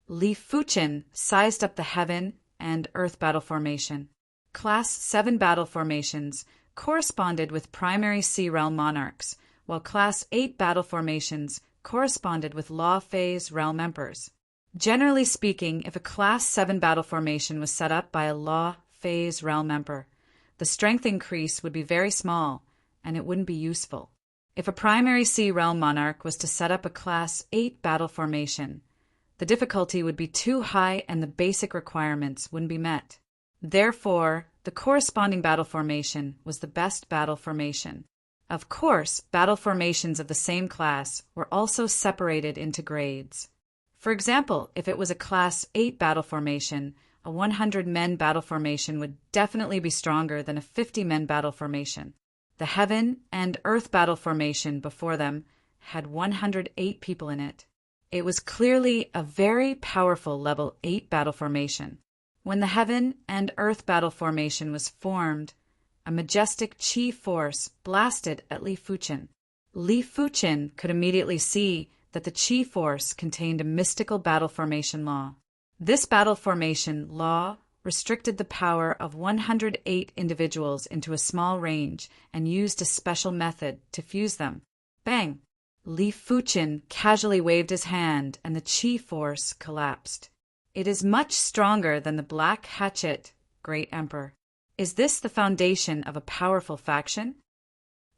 Speaker 1: Li Fuqin sized up the heaven and earth battle formation. Class 7 battle formations corresponded with primary Sea Realm monarchs, while Class 8 battle formations corresponded with Law Phase Realm emperors. Generally speaking, if a Class 7 battle formation was set up by a Law Phase Realm emperor, the strength increase would be very small, and it wouldn't be useful. If a primary Sea Realm monarch was to set up a Class 8 battle formation, the difficulty would be too high and the basic requirements wouldn't be met. Therefore, the corresponding battle formation was the best battle formation. Of course, battle formations of the same class were also separated into grades. For example, if it was a Class 8 battle formation, a 100-men battle formation would definitely be stronger than a 50-men battle formation. The heaven and earth battle formation before them had 108 people in it. It was clearly a very powerful level 8 battle formation. When the heaven and earth battle formation was formed, a majestic chi force blasted at Li Fuqin. Li Fuqin could immediately see that the chi force contained a mystical battle formation law. This battle formation law restricted the power of 108 individuals into a small range and used a special method to fuse them. Bang! Li Fuqin casually waved his hand and the chi force collapsed. It is much stronger than the Black Hatchet Great Emperor. Is this the foundation of a powerful faction?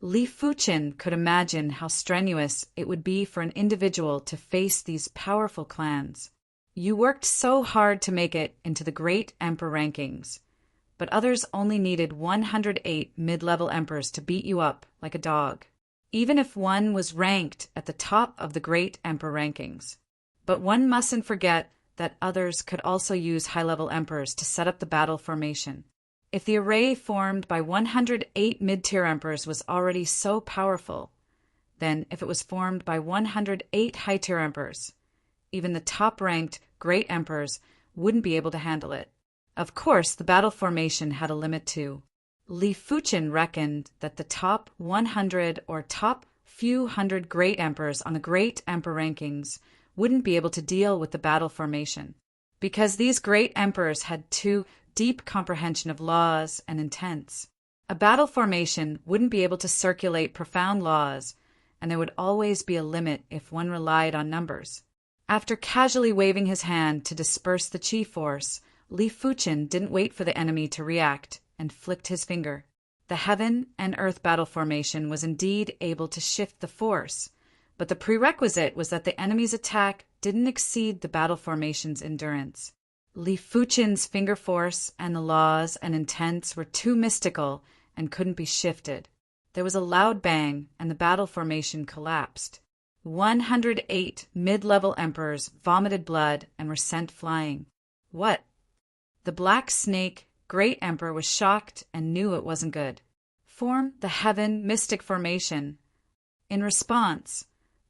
Speaker 1: Li Fuqin could imagine how strenuous it would be for an individual to face these powerful clans. You worked so hard to make it into the Great Emperor rankings, but others only needed 108 mid-level emperors to beat you up like a dog, even if one was ranked at the top of the Great Emperor rankings. But one mustn't forget that others could also use high-level emperors to set up the battle formation. If the array formed by 108 mid-tier emperors was already so powerful, then if it was formed by 108 high-tier emperors, even the top-ranked great emperors wouldn't be able to handle it. Of course, the battle formation had a limit too. Li Fuqin reckoned that the top 100 or top few hundred great emperors on the Great Emperor rankings wouldn't be able to deal with the battle formation, because these great emperors had too deep comprehension of laws and intents. A battle formation wouldn't be able to circulate profound laws, and there would always be a limit if one relied on numbers. After casually waving his hand to disperse the chi force, Li Fuqin didn't wait for the enemy to react and flicked his finger. The heaven and earth battle formation was indeed able to shift the force, but the prerequisite was that the enemy's attack didn't exceed the battle formation's endurance. Li Fuqin's finger force and the laws and intents were too mystical and couldn't be shifted. There was a loud bang, and the battle formation collapsed. 108 mid-level emperors vomited blood and were sent flying. What? The Black Snake Great Emperor was shocked and knew it wasn't good. Form the Heaven Mystic Formation. In response,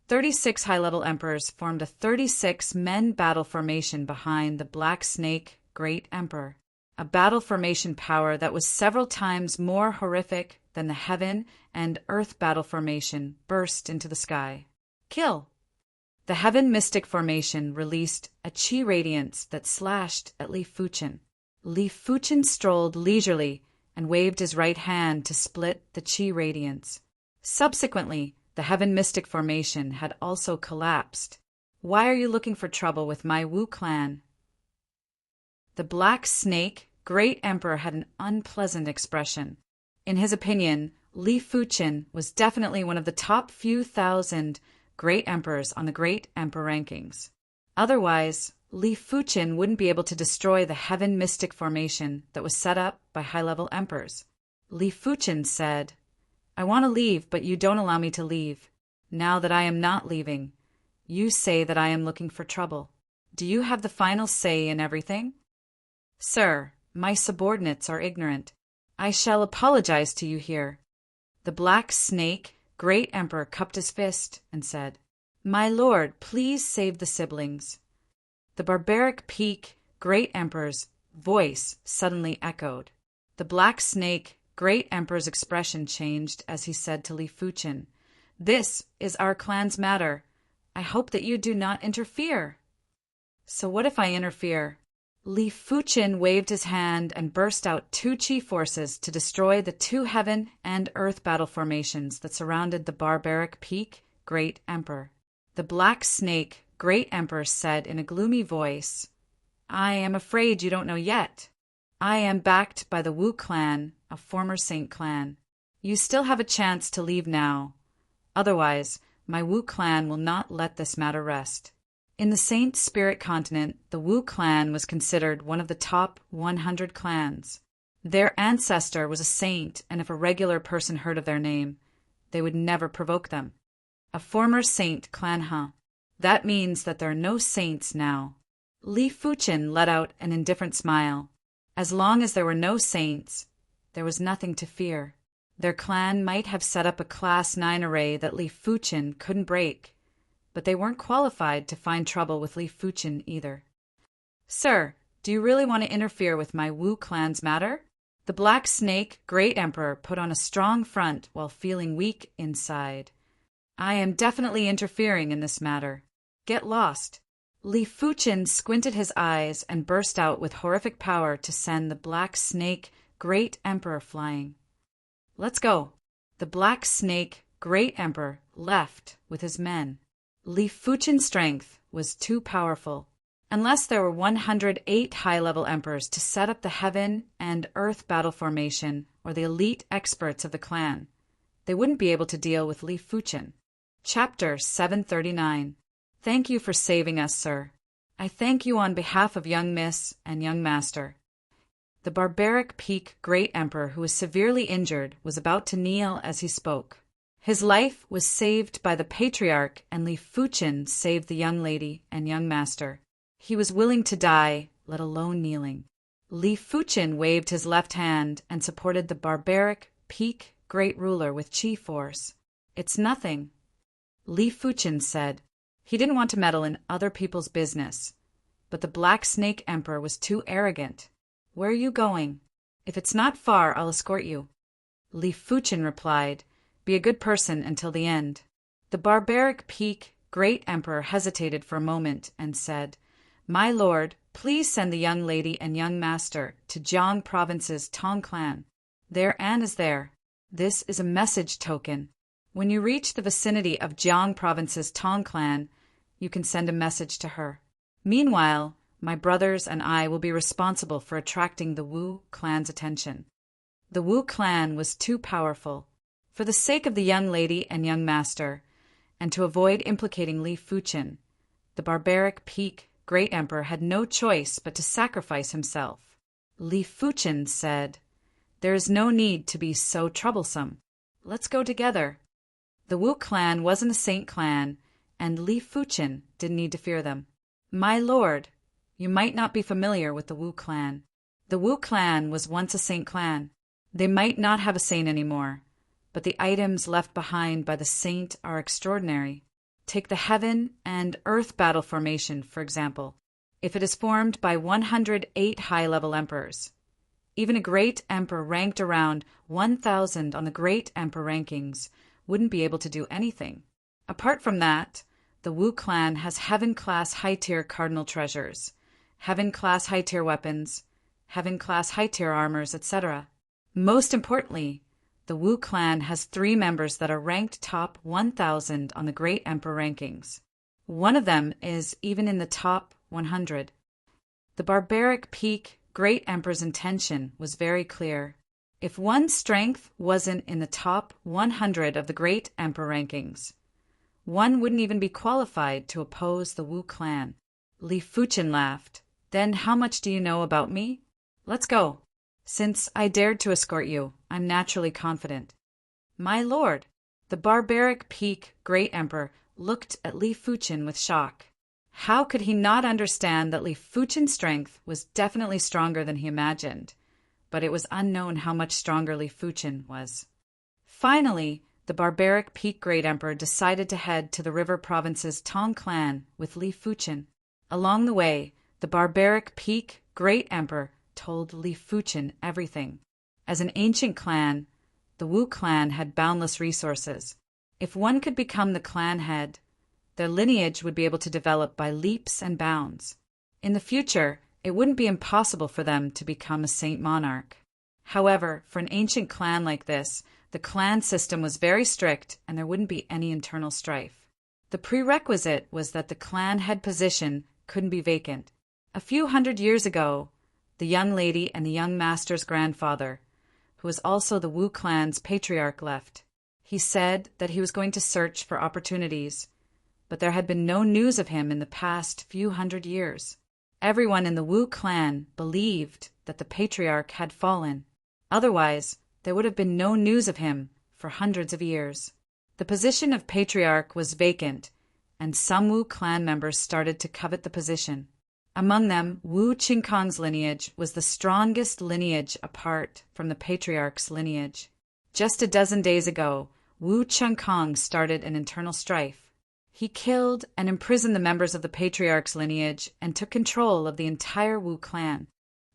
Speaker 1: 36 high-level emperors formed a 36-men battle formation behind the Black Snake Great Emperor, a battle formation power that was several times more horrific than the heaven and earth battle formation burst into the sky. Kill! The Heaven Mystic Formation released a chi radiance that slashed at Li Fuqin. Li Fuqin strolled leisurely and waved his right hand to split the chi radiance. Subsequently, the Heaven Mystic Formation had also collapsed. Why are you looking for trouble with my Wu clan? The Black Snake Great Emperor had an unpleasant expression. In his opinion, Li Fuqin was definitely one of the top few thousand great emperors on the Great Emperor rankings. Otherwise, Li Fuqin wouldn't be able to destroy the Heaven Mystic Formation that was set up by high-level emperors. Li Fuqin said, "I want to leave, but you don't allow me to leave. Now that I am not leaving, you say that I am looking for trouble. Do you have the final say in everything?" "Sir, My subordinates are ignorant. I shall apologize to you here." The Black Snake, Great Emperor, cupped his fist and said, "My lord, please save the siblings." The Barbaric Peak, Great Emperor's voice suddenly echoed. The Black Snake, Great Emperor's expression changed as he said to Li Fuchen, "This is our clan's matter. I hope that you do not interfere." "So what if I interfere?" Li Fuchen waved his hand and burst out 2 chi forces to destroy the 2 heaven and earth battle formations that surrounded the Barbaric Peak, Great Emperor. The Black Snake, Great Emperor, said in a gloomy voice, "I am afraid you don't know yet. I am backed by the Wu clan, a former Saint clan. You still have a chance to leave now. Otherwise, my Wu clan will not let this matter rest." In the Saint Spirit continent, the Wu clan was considered one of the top 100 clans. Their ancestor was a saint, and if a regular person heard of their name, they would never provoke them. A former saint clan, huh? That means that there are no saints now. Li Fuchen let out an indifferent smile. As long as there were no saints, there was nothing to fear. Their clan might have set up a Class 9 array that Li Fuchen couldn't break, but they weren't qualified to find trouble with Li Fuchen either. "Sir, do you really want to interfere with my Wu clan's matter?" The Black Snake, Great Emperor, put on a strong front while feeling weak inside. "I am definitely interfering in this matter. Get lost." Li Fuchen squinted his eyes and burst out with horrific power to send the Black Snake, Great Emperor, flying. "Let's go." The Black Snake, Great Emperor, left with his men. Li Fuchen's strength was too powerful. Unless there were 108 high-level emperors to set up the heaven and earth battle formation or the elite experts of the clan, they wouldn't be able to deal with Li Fuchen. Chapter 739. Thank you for saving us, sir. I thank you on behalf of young Miss and young Master. The Barbaric Peak Great Emperor, who was severely injured, was about to kneel as he spoke. His life was saved by the Patriarch, and Li Fuchen saved the young lady and young Master. He was willing to die, let alone kneeling. Li Fuchen waved his left hand and supported the Barbaric Peak Great Ruler with chi force. "It's nothing," Li Fuchen said. He didn't want to meddle in other people's business, but the Black Snake Emperor was too arrogant. "Where are you going?" "If it's not far, I'll escort you." Li Fuchen replied, "Be a good person until the end." The Barbaric Peak Great Emperor hesitated for a moment and said, "My lord, please send the young lady and young master to Jiang Province's Tong clan. Their An is there. This is a message token. When you reach the vicinity of Jiang Province's Tong clan, you can send a message to her. Meanwhile, my brothers and I will be responsible for attracting the Wu clan's attention." The Wu clan was too powerful. For the sake of the young lady and young master, and to avoid implicating Li Fuchen, the Barbaric Peak Great Emperor had no choice but to sacrifice himself. Li Fuchen said, "There is no need to be so troublesome. Let's go together." The Wu clan wasn't a saint clan, and Li Fuchen didn't need to fear them. "My lord, you might not be familiar with the Wu clan. The Wu clan was once a saint clan. They might not have a saint anymore, but the items left behind by the saint are extraordinary. Take the heaven and earth battle formation, for example. If it is formed by 108 high-level emperors, even a great emperor ranked around 1,000 on the Great Emperor rankings wouldn't be able to do anything. Apart from that, the Wu clan has Heaven-class high-tier cardinal treasures, Heaven-class high-tier weapons, Heaven-class high-tier armors, etc. Most importantly, the Wu clan has 3 members that are ranked top 1,000 on the Great Emperor rankings. One of them is even in the top 100. The Barbaric Peak Great Emperor's intention was very clear. If one's strength wasn't in the top 100 of the Great Emperor rankings, one wouldn't even be qualified to oppose the Wu clan. Li Fuchen laughed. "Then how much do you know about me? Let's go. Since I dared to escort you, I'm naturally confident." "My lord," the Barbaric Peak Great Emperor looked at Li Fuchen with shock. How could he not understand that Li Fuchen's strength was definitely stronger than he imagined? But it was unknown how much stronger Li Fuchen was. Finally, the barbaric Peak Great Emperor decided to head to the river province's Tong clan with Li Fuchen. Along the way, the barbaric Peak Great Emperor told Li Fuchen everything. As an ancient clan, the Wu clan had boundless resources. If one could become the clan head, their lineage would be able to develop by leaps and bounds. In the future, it wouldn't be impossible for them to become a saint monarch. However, for an ancient clan like this, the clan system was very strict and there wouldn't be any internal strife. The prerequisite was that the clan head position couldn't be vacant. A few hundred years ago, the young lady and the young master's grandfather, who was also the Wu clan's patriarch, left. He said that he was going to search for opportunities, but there had been no news of him in the past few hundred years. Everyone in the Wu clan believed that the patriarch had fallen. Otherwise, there would have been no news of him for hundreds of years. The position of patriarch was vacant, and some Wu clan members started to covet the position. Among them, Wu Qingkong's lineage was the strongest lineage apart from the patriarch's lineage. Just a dozen days ago, Wu Qingkong started an internal strife. He killed and imprisoned the members of the patriarch's lineage and took control of the entire Wu clan.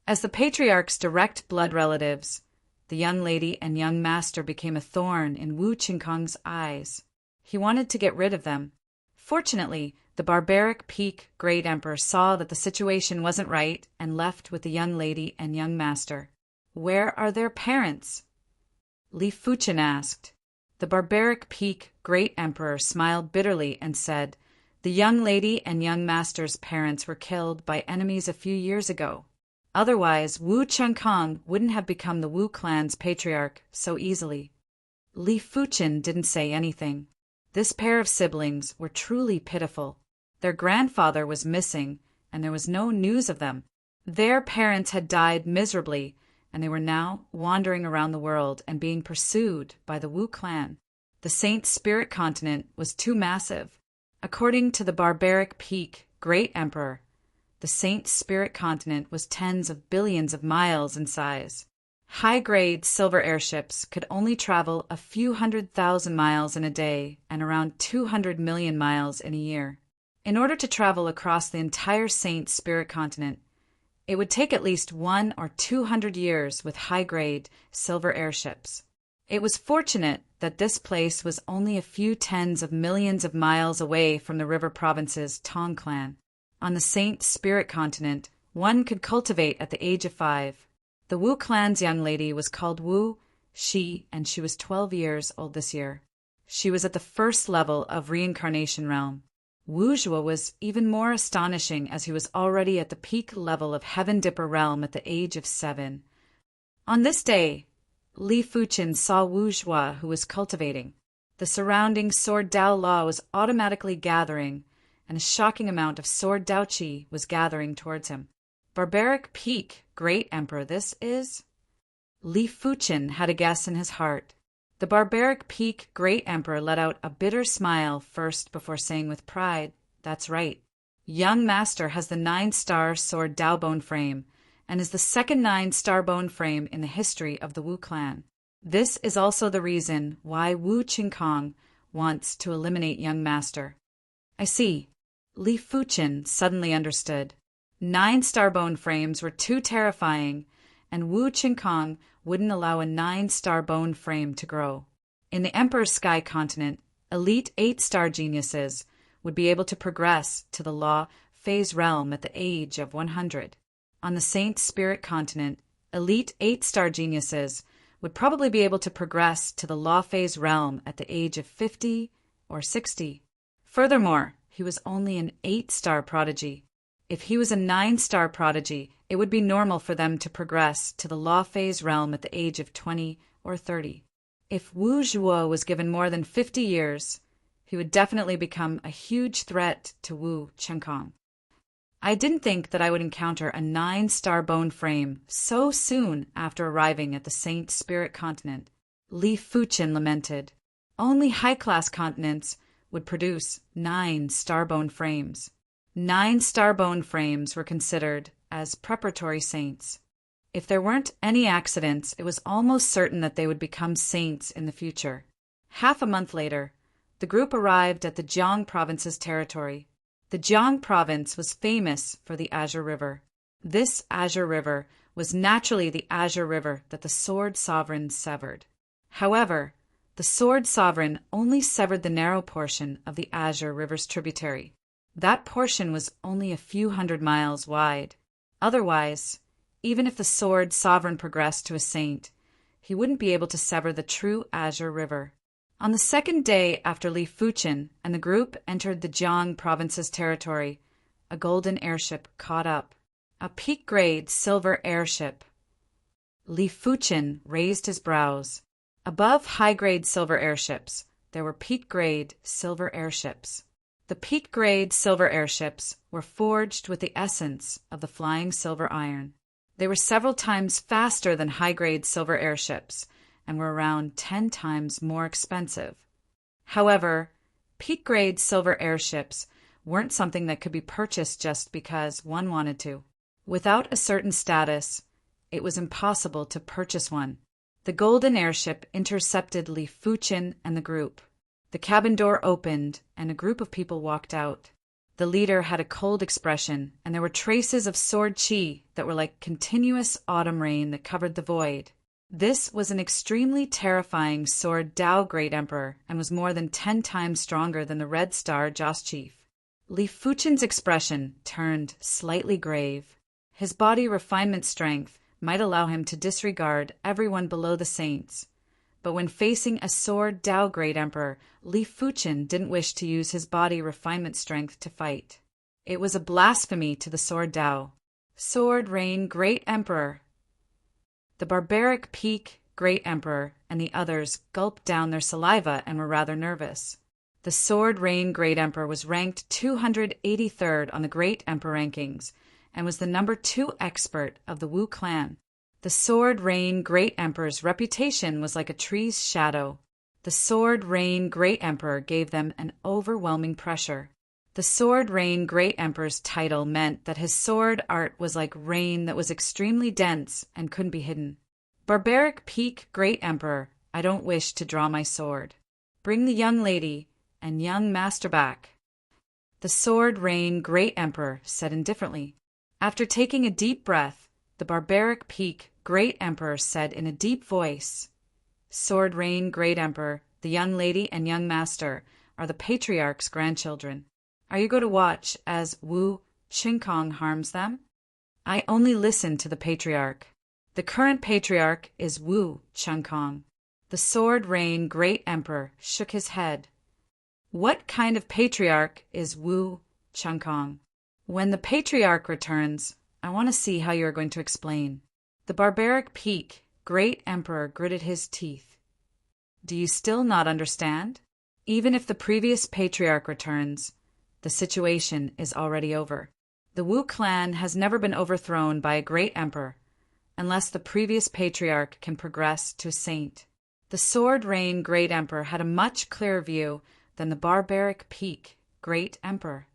Speaker 1: As the patriarch's direct blood relatives, the young lady and young master became a thorn in Wu Qingkong's eyes. He wanted to get rid of them. Fortunately, the barbaric Peak Great Emperor saw that the situation wasn't right and left with the young lady and young master. Where are their parents? Li Fuchen asked. The barbaric Peak Great Emperor smiled bitterly and said, "The young lady and young master's parents were killed by enemies a few years ago. Otherwise, Wu Qingkong wouldn't have become the Wu clan's patriarch so easily." Li Fuchen didn't say anything. This pair of siblings were truly pitiful. Their grandfather was missing, and there was no news of them. Their parents had died miserably, and they were now wandering around the world and being pursued by the Wu clan. The Saint Spirit continent was too massive. According to the barbaric Peak Great Emperor, the Saint Spirit continent was tens of billions of miles in size. High-grade silver airships could only travel a few 100,000 miles in a day and around 200 million miles in a year. In order to travel across the entire Saint Spirit continent, it would take at least 100 or 200 years with high-grade silver airships. It was fortunate that this place was only a few tens of millions of miles away from the river province's Tong clan. On the Saint Spirit continent, one could cultivate at the age of 5. The Wu clan's young lady was called Wu Shi, and she was 12 years old this year. She was at the first level of reincarnation realm. Wu Zhuo was even more astonishing as he was already at the peak level of Heaven Dipper realm at the age of 7. On this day, Li Fuchen saw Wu Zhuo, who was cultivating. The surrounding Sword Dao Law was automatically gathering, and a shocking amount of Sword Dao Qi was gathering towards him. Barbaric Peak Great Emperor, this is? Li Fuchen had a guess in his heart. The barbaric Peak Great Emperor let out a bitter smile first before saying with pride, "That's right. Young Master has the 9-star Sword Dao Bone frame, and is the second 9-star bone frame in the history of the Wu clan. This is also the reason why Wu Qingkong wants to eliminate Young Master." I see. Li Fuchen suddenly understood. 9-star bone frames were too terrifying, and Wu Qingkong wouldn't allow a 9-star bone frame to grow. In the Emperor's Sky continent, elite 8-star geniuses would be able to progress to the Law Phase realm at the age of 100. On the Saint Spirit continent, elite 8-star geniuses would probably be able to progress to the Law Phase realm at the age of 50 or 60. Furthermore, he was only an 8-star prodigy. If he was a 9-star prodigy, it would be normal for them to progress to the Law Phase realm at the age of 20 or 30. If Wu Zhuo was given more than 50 years, he would definitely become a huge threat to Wu Qingkong. I didn't think that I would encounter a 9-star bone frame so soon after arriving at the Saint Spirit continent. Li Fuchen lamented. Only high-class continents would produce 9 star bone frames. 9 starbone frames were considered as preparatory saints. If there weren't any accidents, it was almost certain that they would become saints in the future. Half a month later, the group arrived at the Jiang province's territory. The Jiang province was famous for the Azure River. This Azure River was naturally the Azure River that the Sword Sovereign severed. However, the Sword Sovereign only severed the narrow portion of the Azure River's tributary. That portion was only a few hundred miles wide. Otherwise, even if the Sword Sovereign progressed to a saint, he wouldn't be able to sever the true Azure River. On the second day after Li Fuchen and the group entered the Jiang province's territory, a golden airship caught up. A peak-grade silver airship. Li Fuchen raised his brows. Above high-grade silver airships, there were peak-grade silver airships. The peak-grade silver airships were forged with the essence of the flying silver iron. They were several times faster than high-grade silver airships and were around 10 times more expensive. However, peak-grade silver airships weren't something that could be purchased just because one wanted to. Without a certain status, it was impossible to purchase one. The golden airship intercepted Li Fuchen and the group. The cabin door opened, and a group of people walked out. The leader had a cold expression, and there were traces of sword qi that were like continuous autumn rain that covered the void. This was an extremely terrifying sword Dao Great Emperor and was more than 10 times stronger than the Red Star Joss Chief. Li Fuchen's expression turned slightly grave. His body refinement strength might allow him to disregard everyone below the saints. But when facing a sword Dao Great Emperor, Li Fuchen didn't wish to use his body refinement strength to fight. It was a blasphemy to the sword Dao. Sword Rain Great Emperor. The barbaric Peak Great Emperor and the others gulped down their saliva and were rather nervous. The Sword Rain Great Emperor was ranked 283rd on the Great Emperor rankings and was the number 2 expert of the Wu clan. The Sword Rain Great Emperor's reputation was like a tree's shadow. The Sword Rain Great Emperor gave them an overwhelming pressure. The Sword Rain Great Emperor's title meant that his sword art was like rain that was extremely dense and couldn't be hidden. Barbaric Peak Great Emperor, I don't wish to draw my sword. Bring the young lady and young master back. The Sword Rain Great Emperor said indifferently. After taking a deep breath, the barbaric Peak Great Emperor said in a deep voice, Sword Rain Great Emperor, the young lady and young master are the patriarch's grandchildren. Are you going to watch as Wu Qingkong harms them? I only listen to the patriarch. The current patriarch is Wu Qingkong. The Sword Rain Great Emperor shook his head. What kind of patriarch is Wu Qingkong? When the patriarch returns, I want to see how you are going to explain. The barbaric Peak Great Emperor gritted his teeth. Do you still not understand? Even if the previous patriarch returns, the situation is already over. The Wu clan has never been overthrown by a great emperor, unless the previous patriarch can progress to a saint. The Sword Rain Great Emperor had a much clearer view than the barbaric Peak Great Emperor.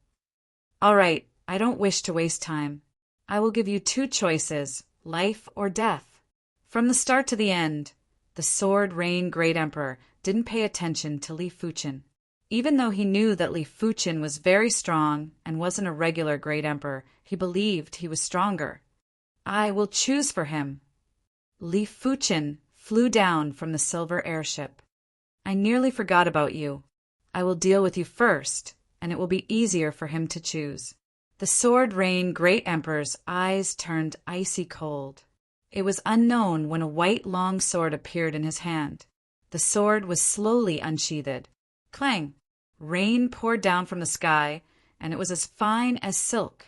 Speaker 1: All right, I don't wish to waste time. I will give you 2 choices, life or death. From the start to the end, the Sword Rain Great Emperor didn't pay attention to Li Fuchen. Even though he knew that Li Fuchen was very strong and wasn't a regular Great Emperor, he believed he was stronger. I will choose for him. Li Fuchen flew down from the silver airship. I nearly forgot about you. I will deal with you first, and it will be easier for him to choose. The Sword Rain Great Emperor's eyes turned icy cold. It was unknown when a white long sword appeared in his hand. The sword was slowly unsheathed. Clang! Rain poured down from the sky, and it was as fine as silk.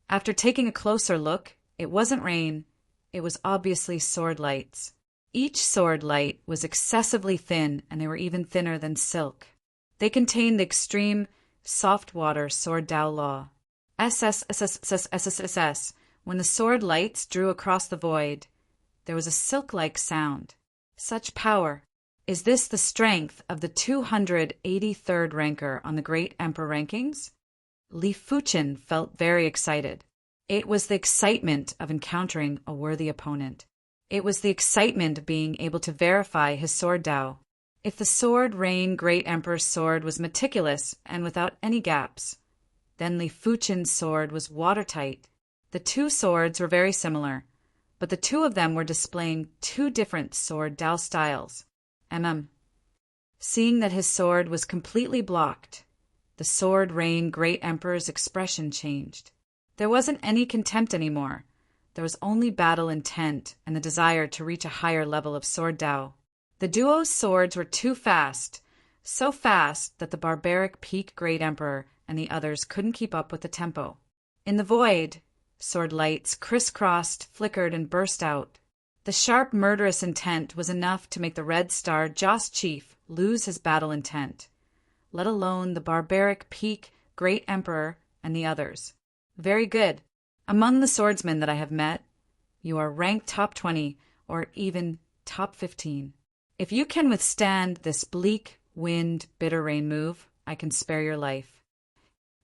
Speaker 1: After taking a closer look, it wasn't rain. It was obviously sword lights. Each sword light was excessively thin, and they were even thinner than silk. They contained the extreme soft water sword Dao law. SSSSSSSS. When the sword lights drew across the void, there was a silk-like sound. Such power. Is this the strength of the 283rd ranker on the Great Emperor rankings? Li Fuchen felt very excited. It was the excitement of encountering a worthy opponent. It was the excitement of being able to verify his sword Dao. If the Sword Rain Great Emperor's sword was meticulous and without any gaps, then Li Fuchen's sword was watertight. The two swords were very similar, but the two of them were displaying two different sword Dao styles. Seeing that his sword was completely blocked, the Sword Rain Great Emperor's expression changed. There wasn't any contempt anymore. There was only battle intent and the desire to reach a higher level of sword Dao. The duo's swords were too fast, so fast that the barbaric Peak Great Emperor and the others couldn't keep up with the tempo. In the void, sword lights crisscrossed, flickered, and burst out. The sharp, murderous intent was enough to make the Red Star Joss Chief lose his battle intent, let alone the barbaric Peak Great Emperor and the others. Very good. Among the swordsmen that I have met, you are ranked top 20 or even top 15. If you can withstand this bleak, wind, bitter rain move, I can spare your life.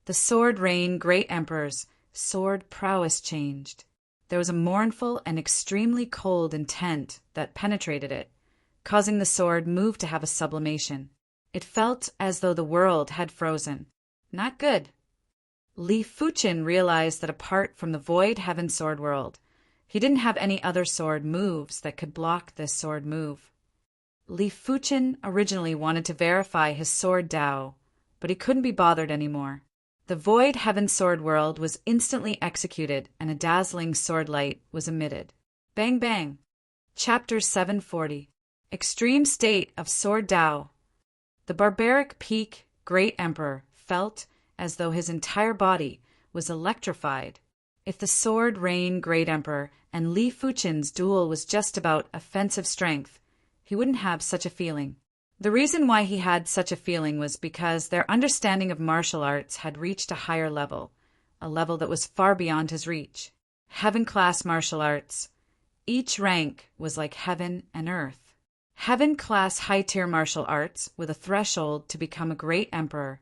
Speaker 1: The Sword Rain Great Emperor's sword prowess changed. There was a mournful and extremely cold intent that penetrated it, causing the sword move to have a sublimation. It felt as though the world had frozen. Not good. Li Fuchen realized that apart from the Void Heaven Sword World, he didn't have any other sword moves that could block this sword move. Li Fuchen originally wanted to verify his sword Dao, but he couldn't be bothered anymore. The Void Heaven Sword World was instantly executed and a dazzling sword light was emitted. Bang bang. Chapter 740. Extreme State of Sword Dao. The barbaric Peak Great Emperor felt as though his entire body was electrified. If the Sword Rain Great Emperor and Li Fuchen's duel was just about offensive strength, he wouldn't have such a feeling. The reason why he had such a feeling was because their understanding of martial arts had reached a higher level, a level that was far beyond his reach. Heaven-class martial arts. Each rank was like heaven and earth. Heaven-class high-tier martial arts with a threshold to become a great emperor.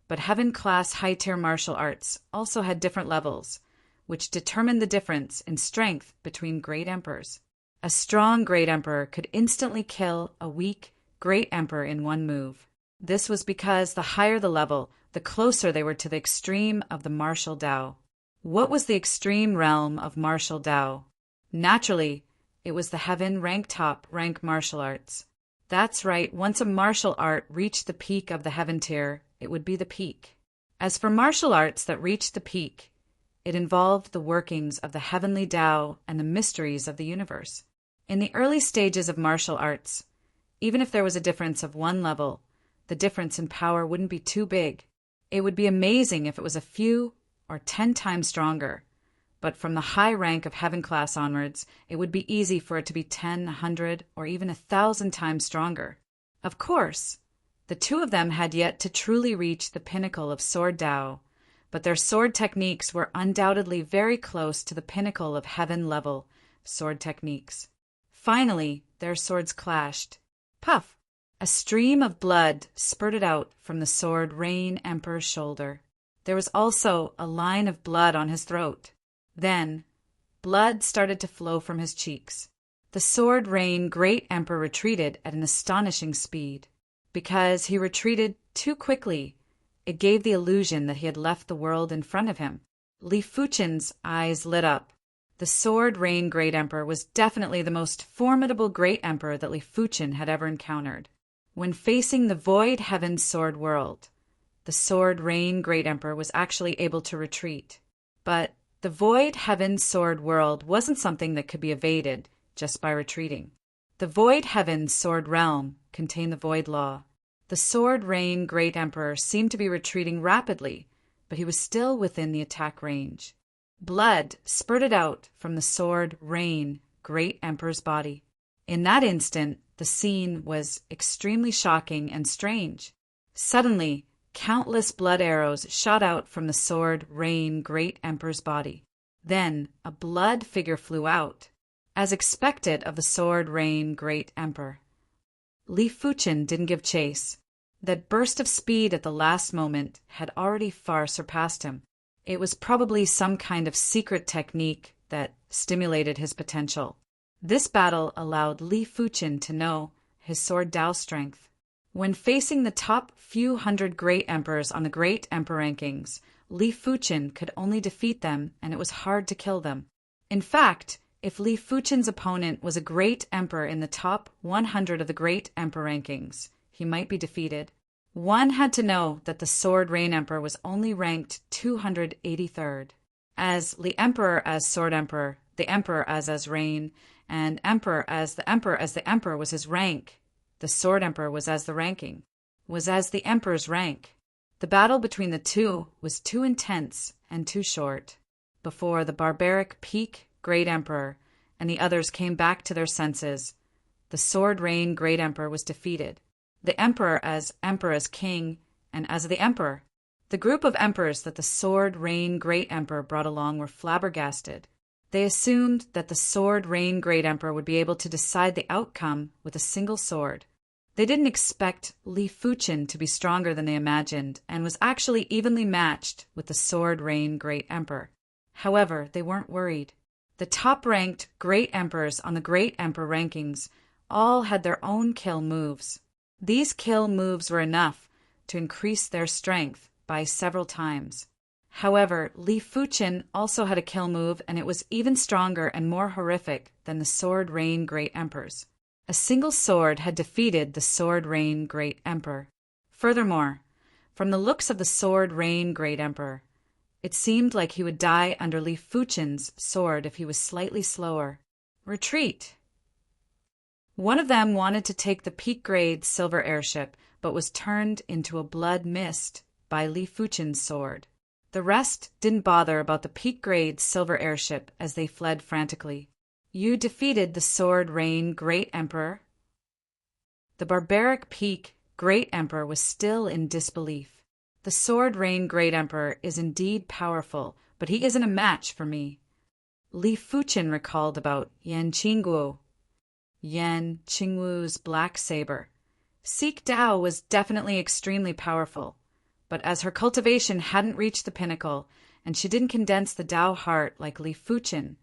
Speaker 1: But heaven-class high-tier martial arts also had different levels, which determined the difference in strength between great emperors. A strong great emperor could instantly kill a weak great emperor in one move. This was because the higher the level, the closer they were to the extreme of the martial Dao. What was the extreme realm of martial Dao? Naturally, it was the heaven top rank martial arts. That's right, once a martial art reached the peak of the heaven tier, it would be the peak. As for martial arts that reached the peak, it involved the workings of the heavenly Dao and the mysteries of the universe. In the early stages of martial arts, even if there was a difference of one level, the difference in power wouldn't be too big. It would be amazing if it was a few or 10 times stronger. But from the high rank of heaven class onwards, it would be easy for it to be 10, 100, or even 1,000 times stronger. Of course, the two of them had yet to truly reach the pinnacle of Sword Dao, but their sword techniques were undoubtedly very close to the pinnacle of heaven-level sword techniques. Finally, their swords clashed. Puff! A stream of blood spurted out from the Sword Rain Emperor's shoulder. There was also a line of blood on his throat. Then, blood started to flow from his cheeks. The Sword Rain Great Emperor retreated at an astonishing speed. Because he retreated too quickly, it gave the illusion that he had left the world in front of him. Li Fuchen's eyes lit up. The Sword Rain Great Emperor was definitely the most formidable Great Emperor that Li Fuchen had ever encountered. When facing the Void Heaven Sword World, the Sword Rain Great Emperor was actually able to retreat. But the Void Heaven Sword World wasn't something that could be evaded just by retreating. The Void Heaven Sword Realm contained the Void Law. The Sword Rain Great Emperor seemed to be retreating rapidly, but he was still within the attack range. Blood spurted out from the Sword Rain Great Emperor's body. In that instant, the scene was extremely shocking and strange. Suddenly, countless blood arrows shot out from the Sword Rain Great Emperor's body. Then, a blood figure flew out, as expected of the Sword Rain Great Emperor. Li Fuchen didn't give chase. That burst of speed at the last moment had already far surpassed him. It was probably some kind of secret technique that stimulated his potential. This battle allowed Li Fuqin to know his sword Dao strength. When facing the top few hundred great emperors on the great emperor rankings, Li Fuqin could only defeat them, and it was hard to kill them. In fact, if Li Fuqin's opponent was a great emperor in the top 100 of the great emperor rankings, he might be defeated. One had to know that the sword Rain Emperor was only ranked 283rd. As Li Emperor as sword emperor, the emperor as reign, and emperor as the emperor was his rank, the sword emperor was as the emperor's rank. The battle between the two was too intense and too short. Before the barbaric peak great emperor and the others came back to their senses, the sword Rain great emperor was defeated. The emperor as king, and as the emperor. The group of emperors that the sword Rain great emperor brought along were flabbergasted. They assumed that the sword Rain great emperor would be able to decide the outcome with a single sword. They didn't expect Li Fuqin to be stronger than they imagined, and was actually evenly matched with the sword Rain great emperor. However, they weren't worried. The top-ranked great emperors on the great emperor rankings all had their own kill moves. These kill moves were enough to increase their strength by several times. However, Li Fuqin also had a kill move, and it was even stronger and more horrific than the sword Rain great emperors. A single sword had defeated the sword Rain great emperor. Furthermore, from the looks of the sword Rain great emperor, it seemed like he would die under Li Fuqin's sword if he was slightly slower. Retreat! One of them wanted to take the peak-grade silver airship, but was turned into a blood mist by Li Fuqin's sword. The rest didn't bother about the peak-grade silver airship as they fled frantically. You defeated the sword Rain great emperor? The barbaric peak great emperor was still in disbelief. The sword Rain great emperor is indeed powerful, but he isn't a match for me. Li Fuqin recalled about Yan Qingwu's black saber. Sikh Dao was definitely extremely powerful, but as her cultivation hadn't reached the pinnacle, and she didn't condense the Dao heart like Li Fuqin,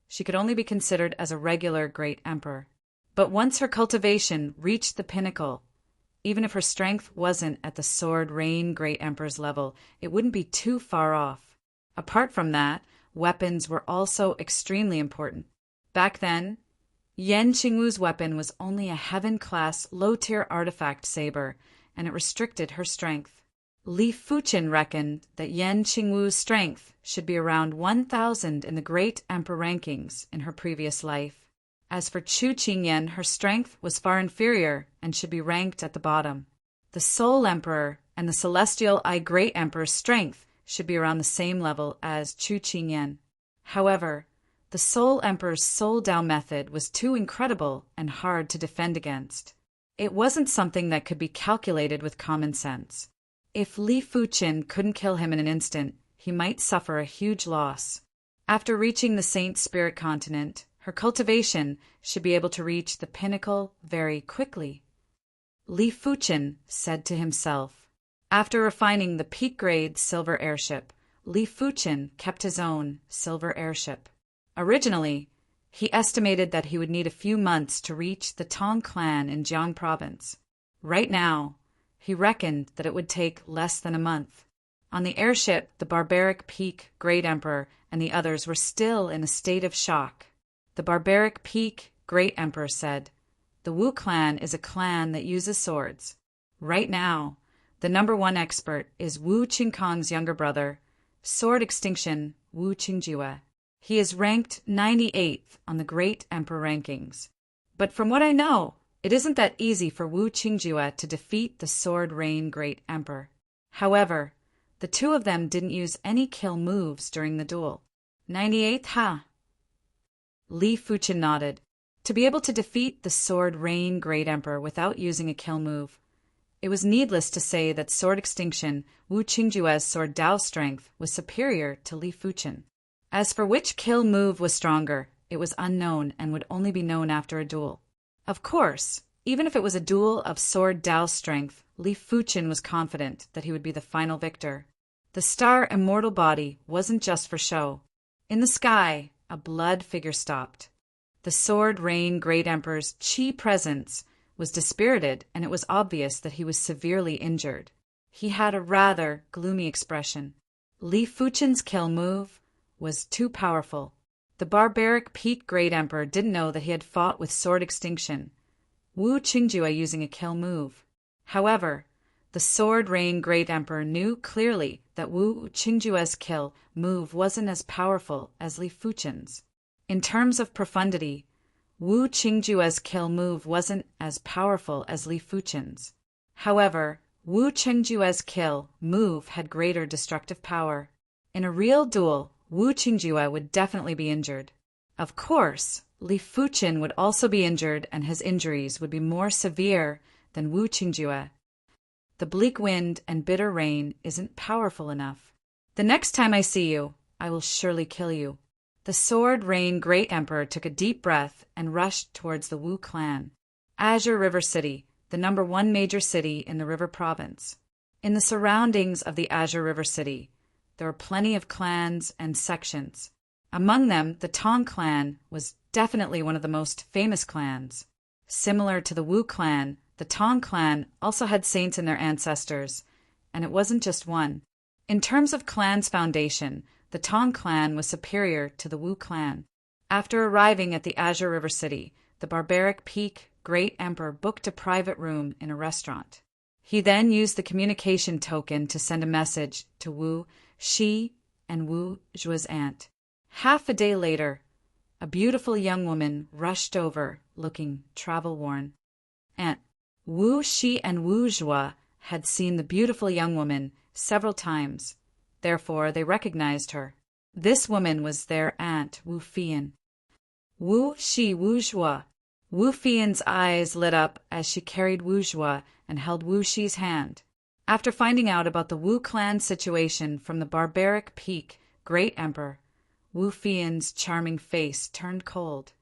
Speaker 1: she could only be considered as a regular great emperor. But once her cultivation reached the pinnacle, even if her strength wasn't at the sword Rain great emperor's level, it wouldn't be too far off. Apart from that, weapons were also extremely important. Back then, Yan Qingwu's weapon was only a heaven-class, low-tier artifact saber, and it restricted her strength. Li Fuqin reckoned that Yan Qingwu's strength should be around 1,000 in the great emperor rankings in her previous life. As for Chu Qingyan, her strength was far inferior and should be ranked at the bottom. The Soul Emperor and the Celestial Eye Great Emperor's strength should be around the same level as Chu Qingyan. However, the Soul Emperor's Soul Dao method was too incredible and hard to defend against. It wasn't something that could be calculated with common sense. If Li Fuqin couldn't kill him in an instant, he might suffer a huge loss. After reaching the Saint Spirit continent, her cultivation should be able to reach the pinnacle very quickly. Li Fuqin said to himself. After refining the peak-grade silver airship, Li Fuqin kept his own silver airship. Originally, he estimated that he would need a few months to reach the Tong clan in Jiang province. Right now, he reckoned that it would take less than a month. On the airship, the barbaric peak great emperor and the others were still in a state of shock. The barbaric peak great emperor said, "The Wu clan is a clan that uses swords. Right now, the #1 expert is Wu Qingkong's younger brother, sword extinction Wu Qingjue. He is ranked 98th on the great emperor rankings. But from what I know, it isn't that easy for Wu Qingjue to defeat the sword Rain great emperor. However, the two of them didn't use any kill moves during the duel." 98th, huh? Li Fuqin nodded. To be able to defeat the sword Rain great emperor without using a kill move, it was needless to say that sword extinction Wu Qingjue's sword Dao strength was superior to Li Fuqin. As for which kill move was stronger, it was unknown and would only be known after a duel. Of course, Even if it was a duel of sword Dao strength, Li Fuqin was confident that he would be the final victor. The star immortal body wasn't just for show. In the sky, a blood figure stopped. The sword rain great emperor's qi presence was dispirited, and it was obvious that he was severely injured. He had a rather gloomy expression. Li Fuqin's kill move was too powerful. The barbaric peak great emperor didn't know that he had fought with sword extinction, Wu Qingjue using a kill move. However, the sword rain great emperor knew clearly that Wu Qingjue's kill move wasn't as powerful as Li Fuqin's. In terms of profundity, Wu Qingjue's kill move wasn't as powerful as Li Fuqin's. However, Wu Qingjue's kill move had greater destructive power. In a real duel, Wu Qingjue would definitely be injured. Of course, Li Fuqin would also be injured, and his injuries would be more severe than Wu Qingjue. The bleak wind and bitter rain isn't powerful enough. The next time I see you, I will surely kill you. The sword rain great emperor took a deep breath and rushed towards the Wu clan. Azure River City, the #1 major city in the River Province. In the surroundings of the Azure River City, there were plenty of clans and sections. Among them, the Tong clan was definitely one of the most famous clans. Similar to the Wu clan, the Tong clan also had saints in their ancestors, and it wasn't just one. In terms of clan's foundation, the Tong clan was superior to the Wu clan. After arriving at the Azure River City, the barbaric peak great emperor booked a private room in a restaurant. He then used the communication token to send a message to Wu Shi and Wu Zhuo's aunt. Half a day later, a beautiful young woman rushed over, looking travel-worn. Aunt Wu Shi and Wu Zhuo had seen the beautiful young woman several times. Therefore, they recognized her. This woman was their aunt, Wu Fian. Wu Shi, Wu Zhuo. Wu Fian's eyes lit up as she carried Wu Zhuo and held Wu Shi's hand. After finding out about the Wu clan situation from the barbaric peak great emperor, Wu Fian's charming face turned cold.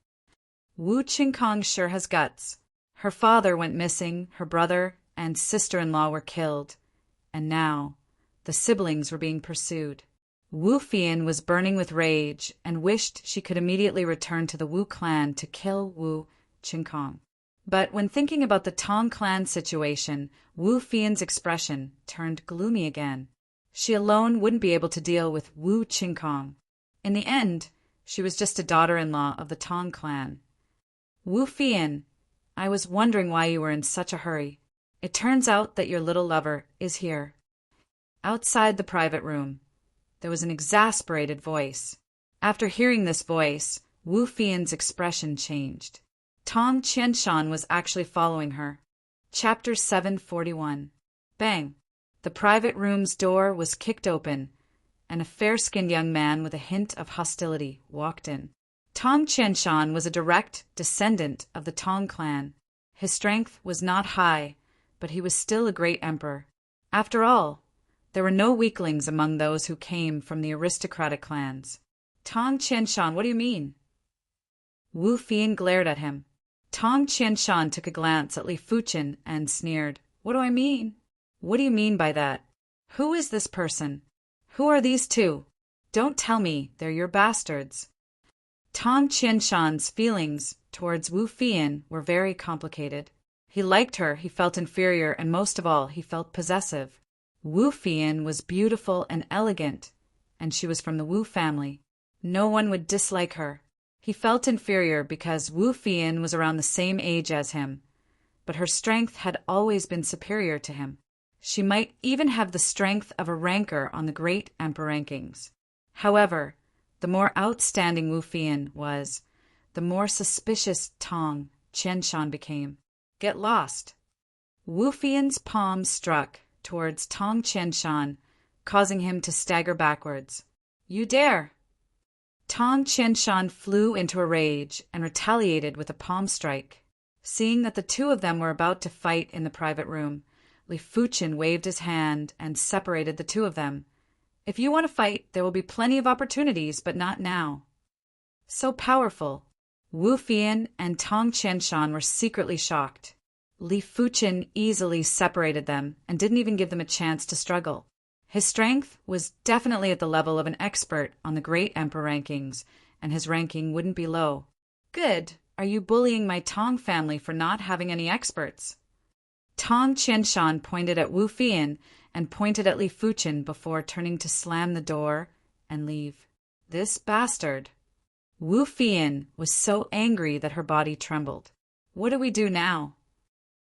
Speaker 1: Wu Qingkong sure has guts. Her father went missing, her brother and sister-in-law were killed, and now the siblings were being pursued. Wu Fian was burning with rage and wished she could immediately return to the Wu clan to kill Wu Qingkong. But when thinking about the Tong clan situation, Wu Fian's expression turned gloomy again. She alone wouldn't be able to deal with Wu Qingkong. In the end, she was just a daughter-in-law of the Tong clan. Wu Fian, I was wondering why you were in such a hurry. It turns out that your little lover is here. Outside the private room, there was an exasperated voice. After hearing this voice, Wu Fian's expression changed. Tong Qianshan was actually following her. Chapter 741. Bang! The private room's door was kicked open, and a fair-skinned young man with a hint of hostility walked in. Tong Qianshan was a direct descendant of the Tong clan. His strength was not high, but he was still a great emperor. After all, there were no weaklings among those who came from the aristocratic clans. Tong Qianshan, what do you mean? Wu Fian glared at him. Tong Qianshan took a glance at Li Fuqin and sneered. What do I mean? What do you mean by that? Who is this person? Who are these two? Don't tell me they're your bastards. Tong Qianshan's feelings towards Wu Fian were very complicated. He liked her, he felt inferior, and most of all, he felt possessive. Wu Fian was beautiful and elegant, and she was from the Wu family. No one would dislike her. He felt inferior because Wu Fian was around the same age as him, but her strength had always been superior to him. She might even have the strength of a ranker on the great emperor rankings. However, the more outstanding Wu Fian was, the more suspicious Tong Qianshan became. Get lost. Wu Fian's palm struck towards Tong Qianshan, causing him to stagger backwards. You dare! Tong Qianshan flew into a rage and retaliated with a palm strike. Seeing that the two of them were about to fight in the private room, Li Fuqin waved his hand and separated the two of them. If you want to fight, there will be plenty of opportunities, but not now. So powerful. Wu Fian and Tong Qianshan were secretly shocked. Li Fuchen easily separated them and didn't even give them a chance to struggle. His strength was definitely at the level of an expert on the Great Emperor rankings, and his ranking wouldn't be low. Good. Are you bullying my Tong family for not having any experts? Tong Qianshan pointed at Wu Fian and pointed at Li Fuchen before turning to slam the door and leave. This bastard. Wu Fian was so angry that her body trembled. What do we do now?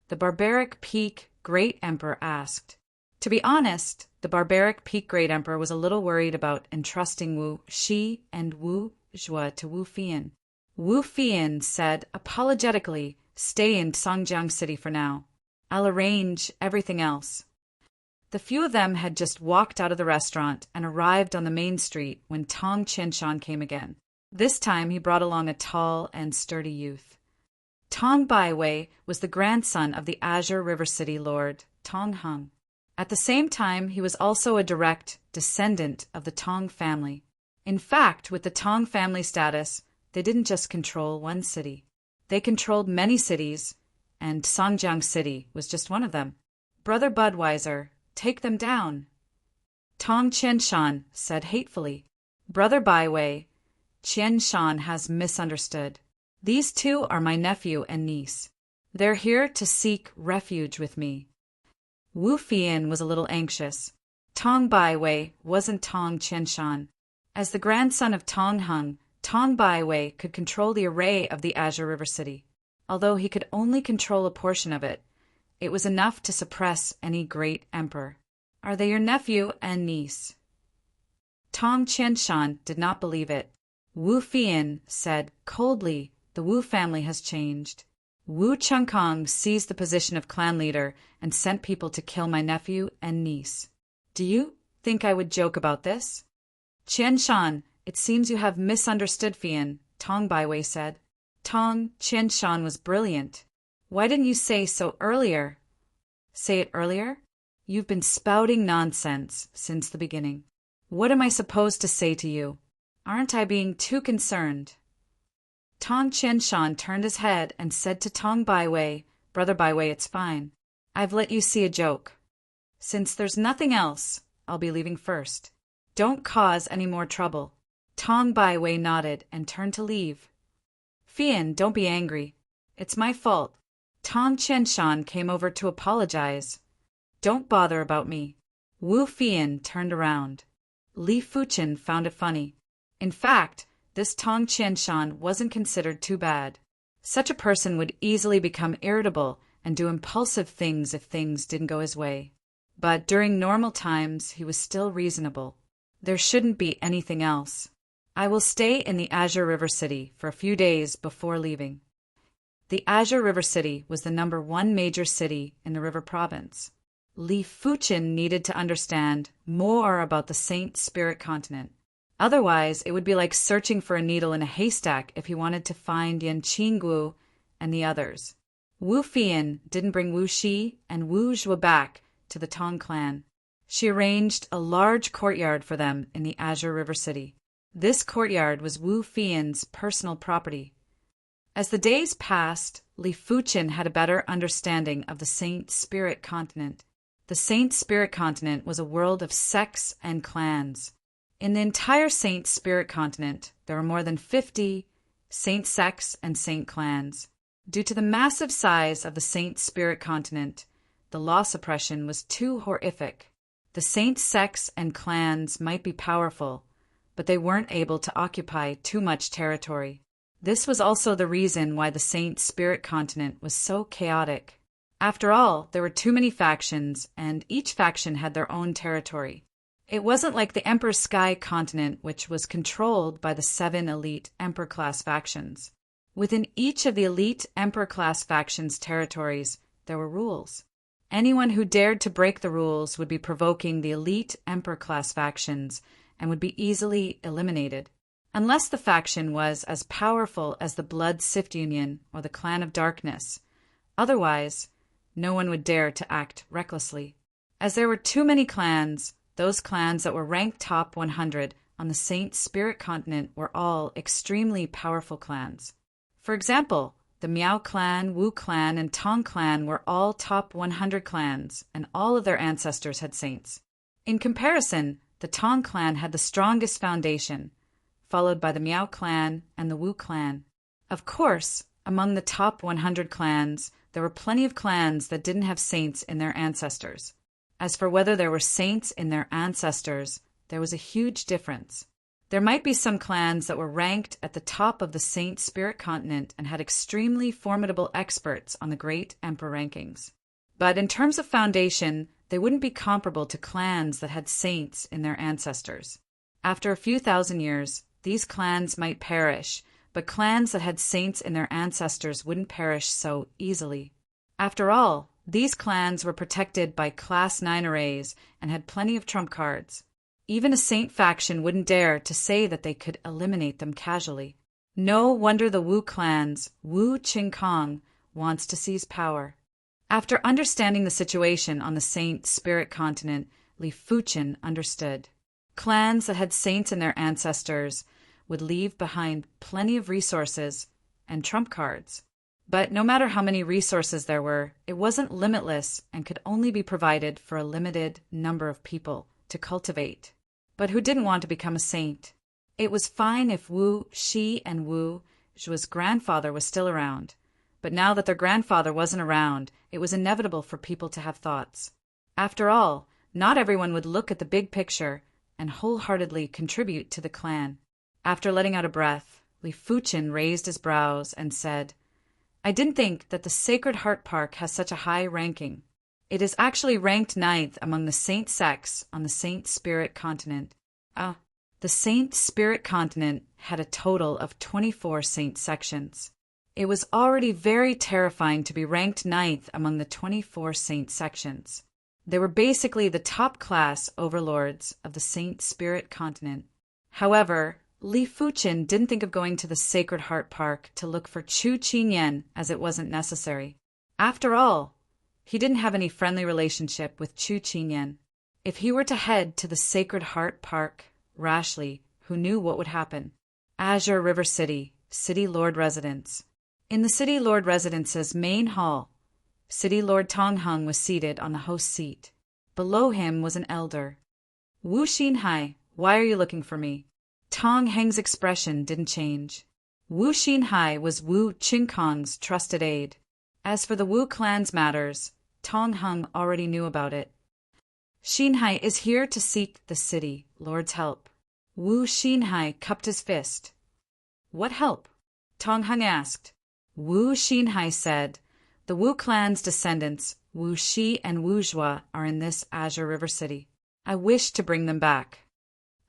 Speaker 1: The barbaric peak Great Emperor asked. To be honest, the barbaric peak Great Emperor was a little worried about entrusting Wu Shi and Wu Zhuo to Wu Fian. Wu Fian said apologetically, "Stay in Songjiang City for now. I'll arrange everything else." The few of them had just walked out of the restaurant and arrived on the main street when Tong Qianshan came again. This time he brought along a tall and sturdy youth. Tong Baiwei was the grandson of the Azure River City Lord, Tong Hung. At the same time, he was also a direct descendant of the Tong family. In fact, with the Tong family status, they didn't just control one city. They controlled many cities, and Songjiang City was just one of them. "Brother Budweiser, take them down," Tong Qianshan said hatefully. "Brother Baiwei, Qianshan has misunderstood. These two are my nephew and niece. They're here to seek refuge with me." Wu Fian was a little anxious. Tong Baiwei wasn't Tong Qianshan. As the grandson of Tong Hung, Tong Baiwei could control the array of the Azure River City. Although he could only control a portion of it, it was enough to suppress any great emperor. "Are they your nephew and niece?" Tong Qianshan did not believe it. Wu Fian said coldly, "The Wu family has changed. Wu Chengkong seized the position of clan leader and sent people to kill my nephew and niece. Do you think I would joke about this?" "Qianshan, it seems you have misunderstood Fian," Tong Baiwei said. Tong Qianshan was brilliant. "Why didn't you say so earlier?" "Say it earlier? You've been spouting nonsense since the beginning. What am I supposed to say to you? Aren't I being too concerned?" Tong Qianshan turned his head and said to Tong Baiwei, "Brother Baiwei, it's fine. I've let you see a joke. Since there's nothing else, I'll be leaving first. Don't cause any more trouble." Tong Baiwei nodded and turned to leave. "Fian, don't be angry. It's my fault." Tong Qianshan came over to apologize. "Don't bother about me." Wu Fian turned around. Li Fuchen found it funny. In fact, this Tong Qianshan wasn't considered too bad. Such a person would easily become irritable and do impulsive things if things didn't go his way. But during normal times, he was still reasonable. There shouldn't be anything else. "I will stay in the Azure River City for a few days before leaving." The Azure River City was the #1 major city in the River Province. Li Fuchen needed to understand more about the Saint Spirit Continent. Otherwise, it would be like searching for a needle in a haystack if he wanted to find Yan Qinggu and the others. Wu Fian didn't bring Wu Shi and Wu Zhuo back to the Tong clan. She arranged a large courtyard for them in the Azure River City. This courtyard was Wu Fian's personal property. As the days passed, Li Fuchen had a better understanding of the Saint Spirit Continent. The Saint Spirit Continent was a world of sects and clans. In the entire Saint Spirit Continent, there were more than 50 saint sects and saint clans. Due to the massive size of the Saint Spirit Continent, the law suppression was too horrific. The saint sects and clans might be powerful, but they weren't able to occupy too much territory. This was also the reason why the Saint Spirit Continent was so chaotic. After all, there were too many factions, and each faction had their own territory. It wasn't like the Emperor Sky Continent, which was controlled by the 7 elite Emperor-class factions. Within each of the elite Emperor-class factions' territories, there were rules. Anyone who dared to break the rules would be provoking the elite Emperor-class factions and would be easily eliminated. Unless the faction was as powerful as the Blood Sift Union or the Clan of Darkness. Otherwise, no one would dare to act recklessly. As there were too many clans, those clans that were ranked top 100 on the Saint Spirit Continent were all extremely powerful clans. For example, The Miao clan, Wu clan, and Tong clan were all top 100 clans, and all of their ancestors had saints. In comparison, the Tong clan had the strongest foundation, followed by the Miao clan and the Wu clan. Of course, among the top 100 clans, there were plenty of clans that didn't have saints in their ancestors. As for whether there were saints in their ancestors, there was a huge difference. There might be some clans that were ranked at the top of the Saint Spirit continent and had extremely formidable experts on the Great Emperor rankings. But in terms of foundation, they wouldn't be comparable to clans that had saints in their ancestors. After a few thousand years, these clans might perish, but clans that had saints in their ancestors wouldn't perish so easily. After all, these clans were protected by Class 9 arrays and had plenty of trump cards. Even a saint faction wouldn't dare to say that they could eliminate them casually. No wonder the Wu clan's Wu Qingkong wants to seize power. After understanding the situation on the Saint Spirit continent, Li Fuqian understood. Clans that had saints in their ancestors would leave behind plenty of resources and trump cards. But no matter how many resources there were, it wasn't limitless and could only be provided for a limited number of people to cultivate. But who didn't want to become a saint? It was fine if Wu Shi and Wu Zhua's grandfather was still around. But now that their grandfather wasn't around, it was inevitable for people to have thoughts. After all, not everyone would look at the big picture and wholeheartedly contribute to the clan. After letting out a breath, Li Fuqian raised his brows and said, "I didn't think that the Sacred Heart Park has such a high ranking. It is actually ranked 9th among the saint sects on the Saint Spirit continent." The Saint Spirit continent had a total of 24 saint sections. It was already very terrifying to be ranked 9th among the 24 saint sections. They were basically the top class overlords of the Saint Spirit continent. However, Li Fuqian didn't think of going to the Sacred Heart Park to look for Chu Qinyan, as it wasn't necessary. After all, he didn't have any friendly relationship with Chu Qinyan. If he were to head to the Sacred Heart Park rashly, who knew what would happen? Azure River City, City Lord Residence. In the City Lord Residence's main hall, City Lord Tong Hung was seated on the host seat. Below him was an elder. "Wu Xinhai, why are you looking for me?" Tong Heng's expression didn't change. Wu Xinhai was Wu Qingkong's trusted aide. As for the Wu clan's matters, Tong Hung already knew about it. "Xinhai is here to seek the city lord's help." Wu Xinhai cupped his fist. "What help?" Tong Hung asked. Wu Xinhai said, "The Wu clan's descendants, Wu Shi and Wu Zhua, are in this Azure River City. I wish to bring them back."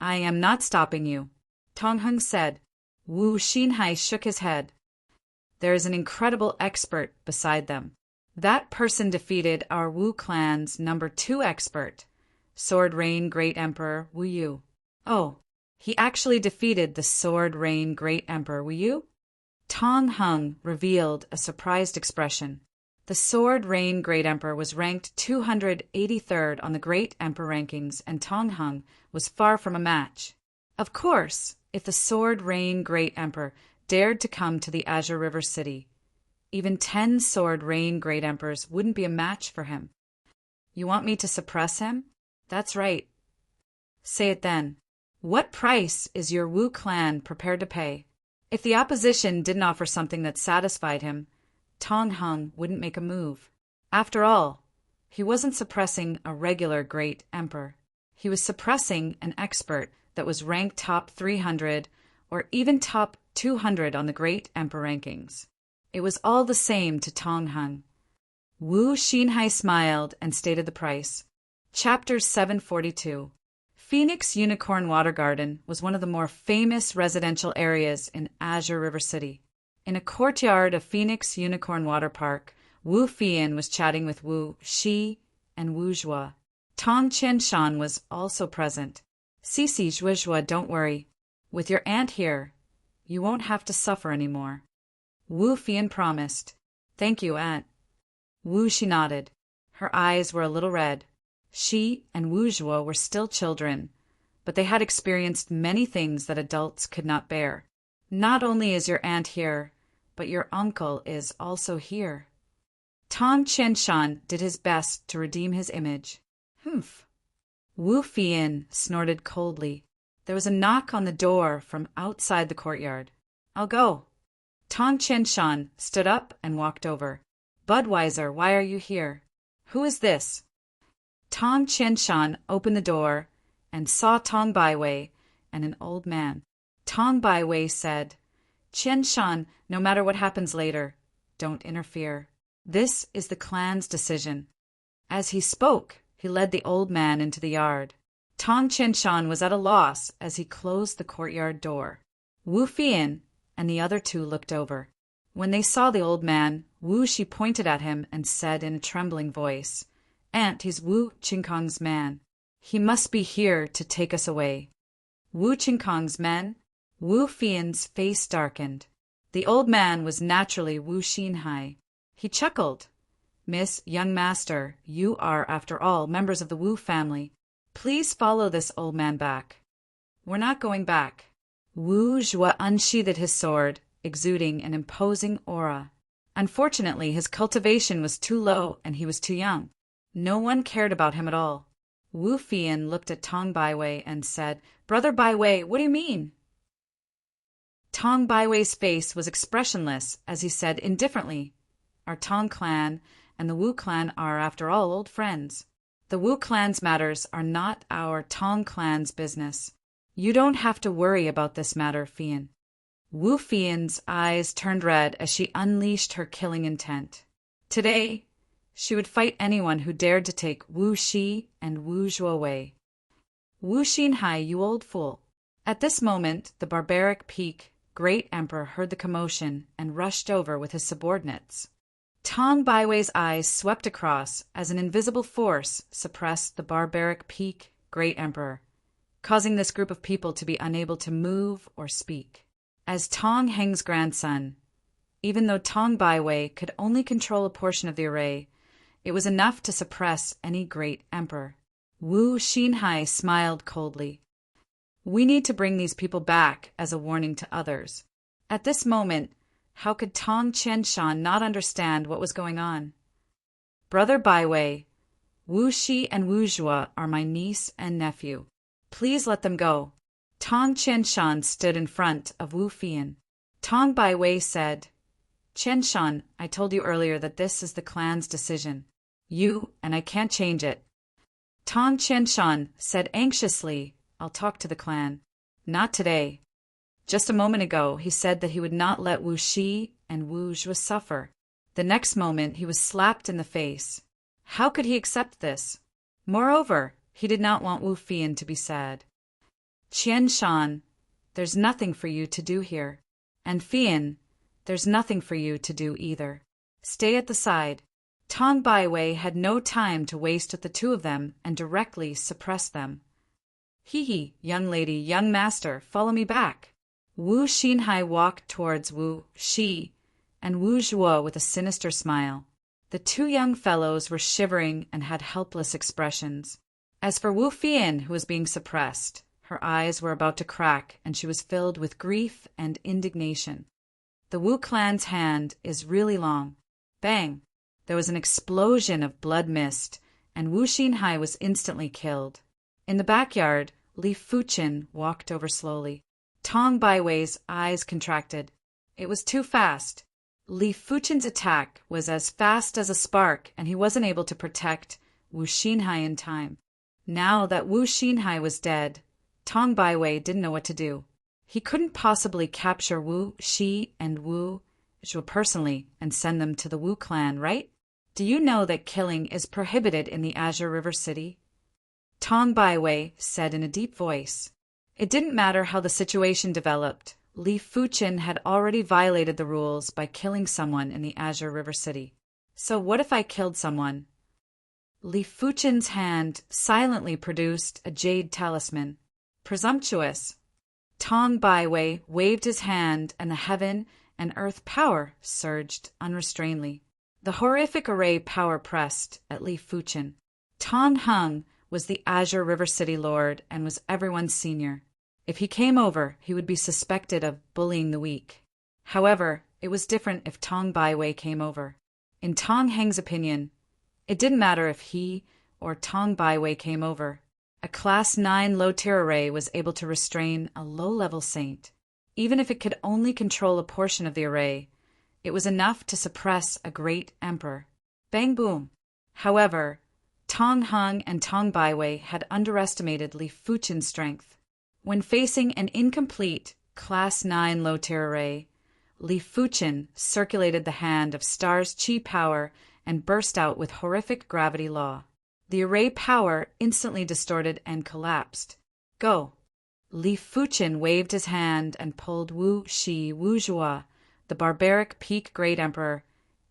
Speaker 1: "I am not stopping you," Tong Hung said. Wu Xinhai shook his head. "There is an incredible expert beside them. That person defeated our Wu clan's number 2 expert, Sword Rain Great Emperor Wu Yu." "Oh, he actually defeated the Sword Rain Great Emperor Wu Yu?" Tong Hung revealed a surprised expression. The Sword Rain Great Emperor was ranked 283rd on the Great Emperor rankings, and Tong Hung was far from a match. Of course, if the Sword Rain Great Emperor dared to come to the Azure River City, even 10 Sword Rain Great Emperors wouldn't be a match for him. "You want me to suppress him?" "That's right." "Say it then. What price is your Wu clan prepared to pay?" If the opposition didn't offer something that satisfied him, Tong Hung wouldn't make a move. After all, he wasn't suppressing a regular great emperor. He was suppressing an expert that was ranked top 300 or even top 200 on the Great Emperor rankings. It was all the same to Tong Hung. Wu Xinhai smiled and stated the price. Chapter 742. Phoenix Unicorn Water Garden was one of the more famous residential areas in Azure River City. In a courtyard of Phoenix Unicorn Water Park, Wu Fian was chatting with Wu Shi and Wu Zhua. Tong Qianshan was also present. "Cici Zhuozhua, don't worry. With your aunt here, you won't have to suffer anymore." Wu Fian promised. "Thank you, aunt." Wu Shi nodded. Her eyes were a little red. She and Wu Zhuo were still children, but they had experienced many things that adults could not bear. "Not only is your aunt here, but your uncle is also here. Tong Qianshan did his best to redeem his image. Humph. Wu Fian snorted coldly. There was a knock on the door from outside the courtyard. I'll go. Tong Qianshan stood up and walked over. Budweiser, why are you here? Who is this? Tong Qianshan opened the door and saw Tong Baiwei and an old man. Tong Baiwei said, Qianshan, no matter what happens later, don't interfere. This is the clan's decision. As he spoke, he led the old man into the yard. Tong Qianshan was at a loss as he closed the courtyard door. Wu Fian and the other two looked over. When they saw the old man, Wu Shi pointed at him and said in a trembling voice, Aunt, he's Wu Qingkong's man. He must be here to take us away. Wu Qingkong's men? Wu Fian's face darkened. The old man was naturally Wu Xinhai. He chuckled. Miss, young master, you are, after all, members of the Wu family. Please follow this old man back. We're not going back. Wu Zhuo unsheathed his sword, exuding an imposing aura. Unfortunately, his cultivation was too low and he was too young. No one cared about him at all. Wu Fian looked at Tong Baiwei and said, Brother Baiwei, what do you mean? Tong Baiwei's face was expressionless as he said indifferently, Our Tong clan and the Wu clan are, after all, old friends. The Wu clan's matters are not our Tong clan's business. You don't have to worry about this matter, Fian. Wu Fian's eyes turned red as she unleashed her killing intent. Today, she would fight anyone who dared to take Wu Shi and Wu Zhuo away. Wu Xinhai, you old fool. At this moment, the barbaric Peak Great Emperor heard the commotion and rushed over with his subordinates. Tong Baiwei's eyes swept across as an invisible force suppressed the barbaric Peak Great Emperor, causing this group of people to be unable to move or speak. As Tong Heng's grandson, even though Tong Baiwei could only control a portion of the array, it was enough to suppress any great emperor. Wu Xinhai smiled coldly. We need to bring these people back as a warning to others. At this moment, how could Tong Qianshan not understand what was going on? Brother Baiwei, Wu Shi and Wu Zhuo are my niece and nephew. Please let them go. Tong Qianshan stood in front of Wu Fian. Tong Baiwei said, Qianshan, I told you earlier that this is the clan's decision. And I can't change it. Tong Qianshan said anxiously, I'll talk to the clan. Not today. Just a moment ago, he said that he would not let Wu Shi and Wu Zhuo suffer. The next moment, he was slapped in the face. How could he accept this? Moreover, he did not want Wu Fian to be sad. Qianshan, there's nothing for you to do here. And Fian, there's nothing for you to do either. Stay at the side. Tong Baiwei had no time to waste with the two of them and directly suppressed them. Hee, young lady, young master, follow me back. Wu Xinhai walked towards Wu Shi and Wu Zhuo with a sinister smile. The two young fellows were shivering and had helpless expressions. As for Wu Fian, who was being suppressed, her eyes were about to crack and she was filled with grief and indignation. The Wu clan's hand is really long. Bang! There was an explosion of blood mist, and Wu Xinhai was instantly killed. In the backyard, Li Fuqin walked over slowly. Tong Baiwei's eyes contracted. It was too fast. Li Fuqin's attack was as fast as a spark, and he wasn't able to protect Wu Xinhai in time. Now that Wu Xinhai was dead, Tong Baiwei didn't know what to do. He couldn't possibly capture Wu Shi and Wu Zhuo personally and send them to the Wu clan, right? Do you know that killing is prohibited in the Azure River City? Tong Baiwei said in a deep voice. It didn't matter how the situation developed. Li Fuqin had already violated the rules by killing someone in the Azure River City. So what if I killed someone? Li Fuqin's hand silently produced a jade talisman. Presumptuous. Tong Baiwei waved his hand and the heaven and earth power surged unrestrainedly. The horrific array power pressed at Li Fuqin. Tong Heng was the Azure River City Lord and was everyone's senior. If he came over, he would be suspected of bullying the weak. However, It was different if Tong Baiwei came over. In Tong Heng's opinion, it didn't matter if he or Tong Baiwei came over. A Class 9 low-tier array was able to restrain a low-level saint. Even if it could only control a portion of the array, it was enough to suppress a great emperor. Bang boom! However, Tong Heng and Tong Baiwei had underestimated Li Fuchen's strength. When facing an incomplete Class 9 low-tier array, Li Fuchen circulated the hand of Star's chi power and burst out with horrific gravity law. The array power instantly distorted and collapsed. Go! Li Fuchen waved his hand and pulled Wu Shi Wuzhua, the barbaric peak great emperor,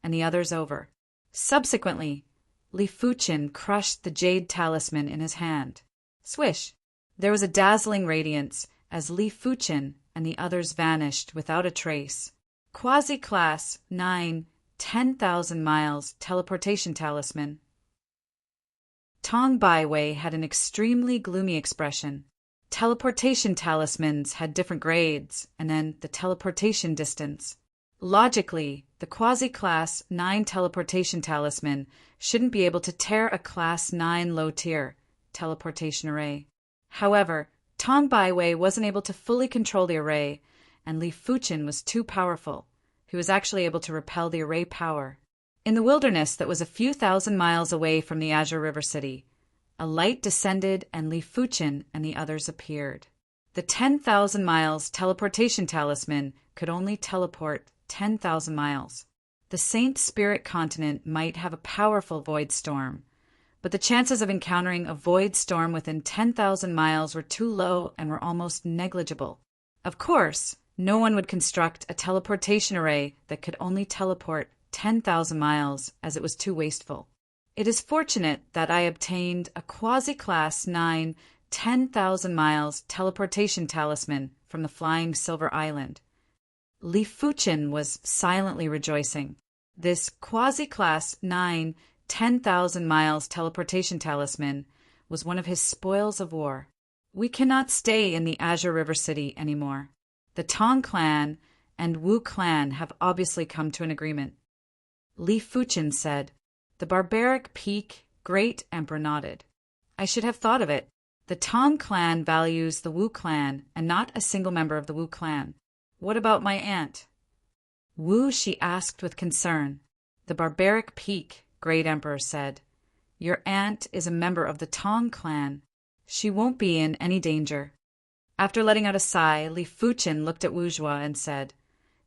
Speaker 1: and the others over. Subsequently, Li Fuchen crushed the jade talisman in his hand. Swish! There was a dazzling radiance as Li Fuchen and the others vanished without a trace. Quasi-Class 9, 10,000 miles teleportation talisman. Tong Baiwei had an extremely gloomy expression. Teleportation talismans had different grades, and then the teleportation distance. Logically, the Quasi-Class 9 teleportation talisman shouldn't be able to tear a Class 9 low-tier teleportation array. However, Tong Baiwei wasn't able to fully control the array, and Li Fuchen was too powerful. He was actually able to repel the array power. In the wilderness that was a few thousand miles away from the Azure River City, a light descended and Li Fuchen and the others appeared. The 10,000 miles teleportation talisman could only teleport 10,000 miles. The Saint Spirit continent might have a powerful void storm, but the chances of encountering a void storm within 10,000 miles were too low and were almost negligible. Of course, no one would construct a teleportation array that could only teleport 10,000 miles, as it was too wasteful. It is fortunate that I obtained a Quasi-Class 9, 10,000 miles teleportation talisman from the Flying Silver Island. Li Fuchen was silently rejoicing. This Quasi-Class 9, 10,000 miles teleportation talisman was one of his spoils of war. We cannot stay in the Azure River City anymore. The Tong clan and Wu clan have obviously come to an agreement. Li Fuchen said. The barbaric peak great emperor nodded. I should have thought of it. The Tong clan values the Wu clan and not a single member of the Wu clan. What about my aunt? Wu, she asked with concern. The barbaric peak great emperor said. Your aunt is a member of the Tong clan. She won't be in any danger. After letting out a sigh, Li Fuchen looked at Wuzhua and said,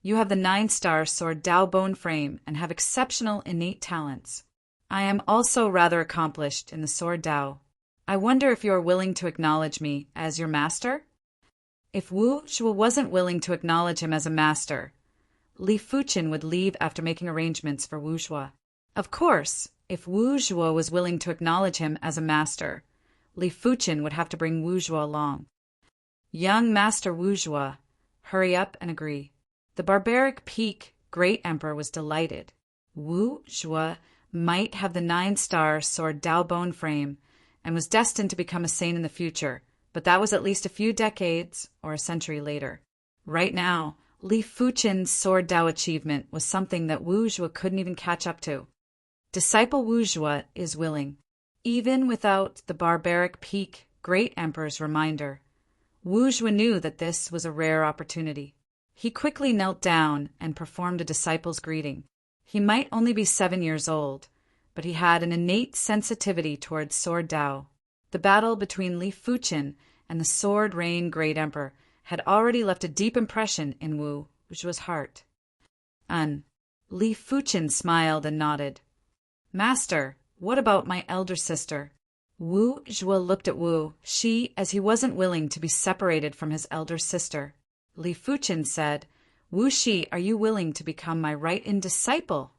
Speaker 1: You have the 9-star sword Dao bone frame and have exceptional innate talents. I am also rather accomplished in the sword Dao. I wonder if you are willing to acknowledge me as your master? If Wuzhua wasn't willing to acknowledge him as a master, Li Fuchen would leave after making arrangements for Wuzhua. Of course, if Wuzhua was willing to acknowledge him as a master, Li Fuchen would have to bring Wuzhua along. Young Master Wuzhua, hurry up and agree. The barbaric peak great emperor was delighted. Wuzhua might have the 9-star sword Dao bone frame and was destined to become a saint in the future, but that was at least a few decades or a century later. Right now, Li Fuchen's sword Dao achievement was something that Wuzhua couldn't even catch up to. Disciple Wuzhua is willing. Even without the barbaric peak great emperor's reminder, Wuzhua knew that this was a rare opportunity. He quickly knelt down and performed a disciple's greeting. He might only be 7 years old, but he had an innate sensitivity towards sword Dao. The battle between Li Fuchen and the Sword Rain Great Emperor had already left a deep impression in Wuzhua's heart. Li Fuchen smiled and nodded. Master, what about my elder sister? Wuzhua looked at Wu Shi as he wasn't willing to be separated from his elder sister. Li Fuchen said, Wu Shi, are you willing to become my right-in disciple?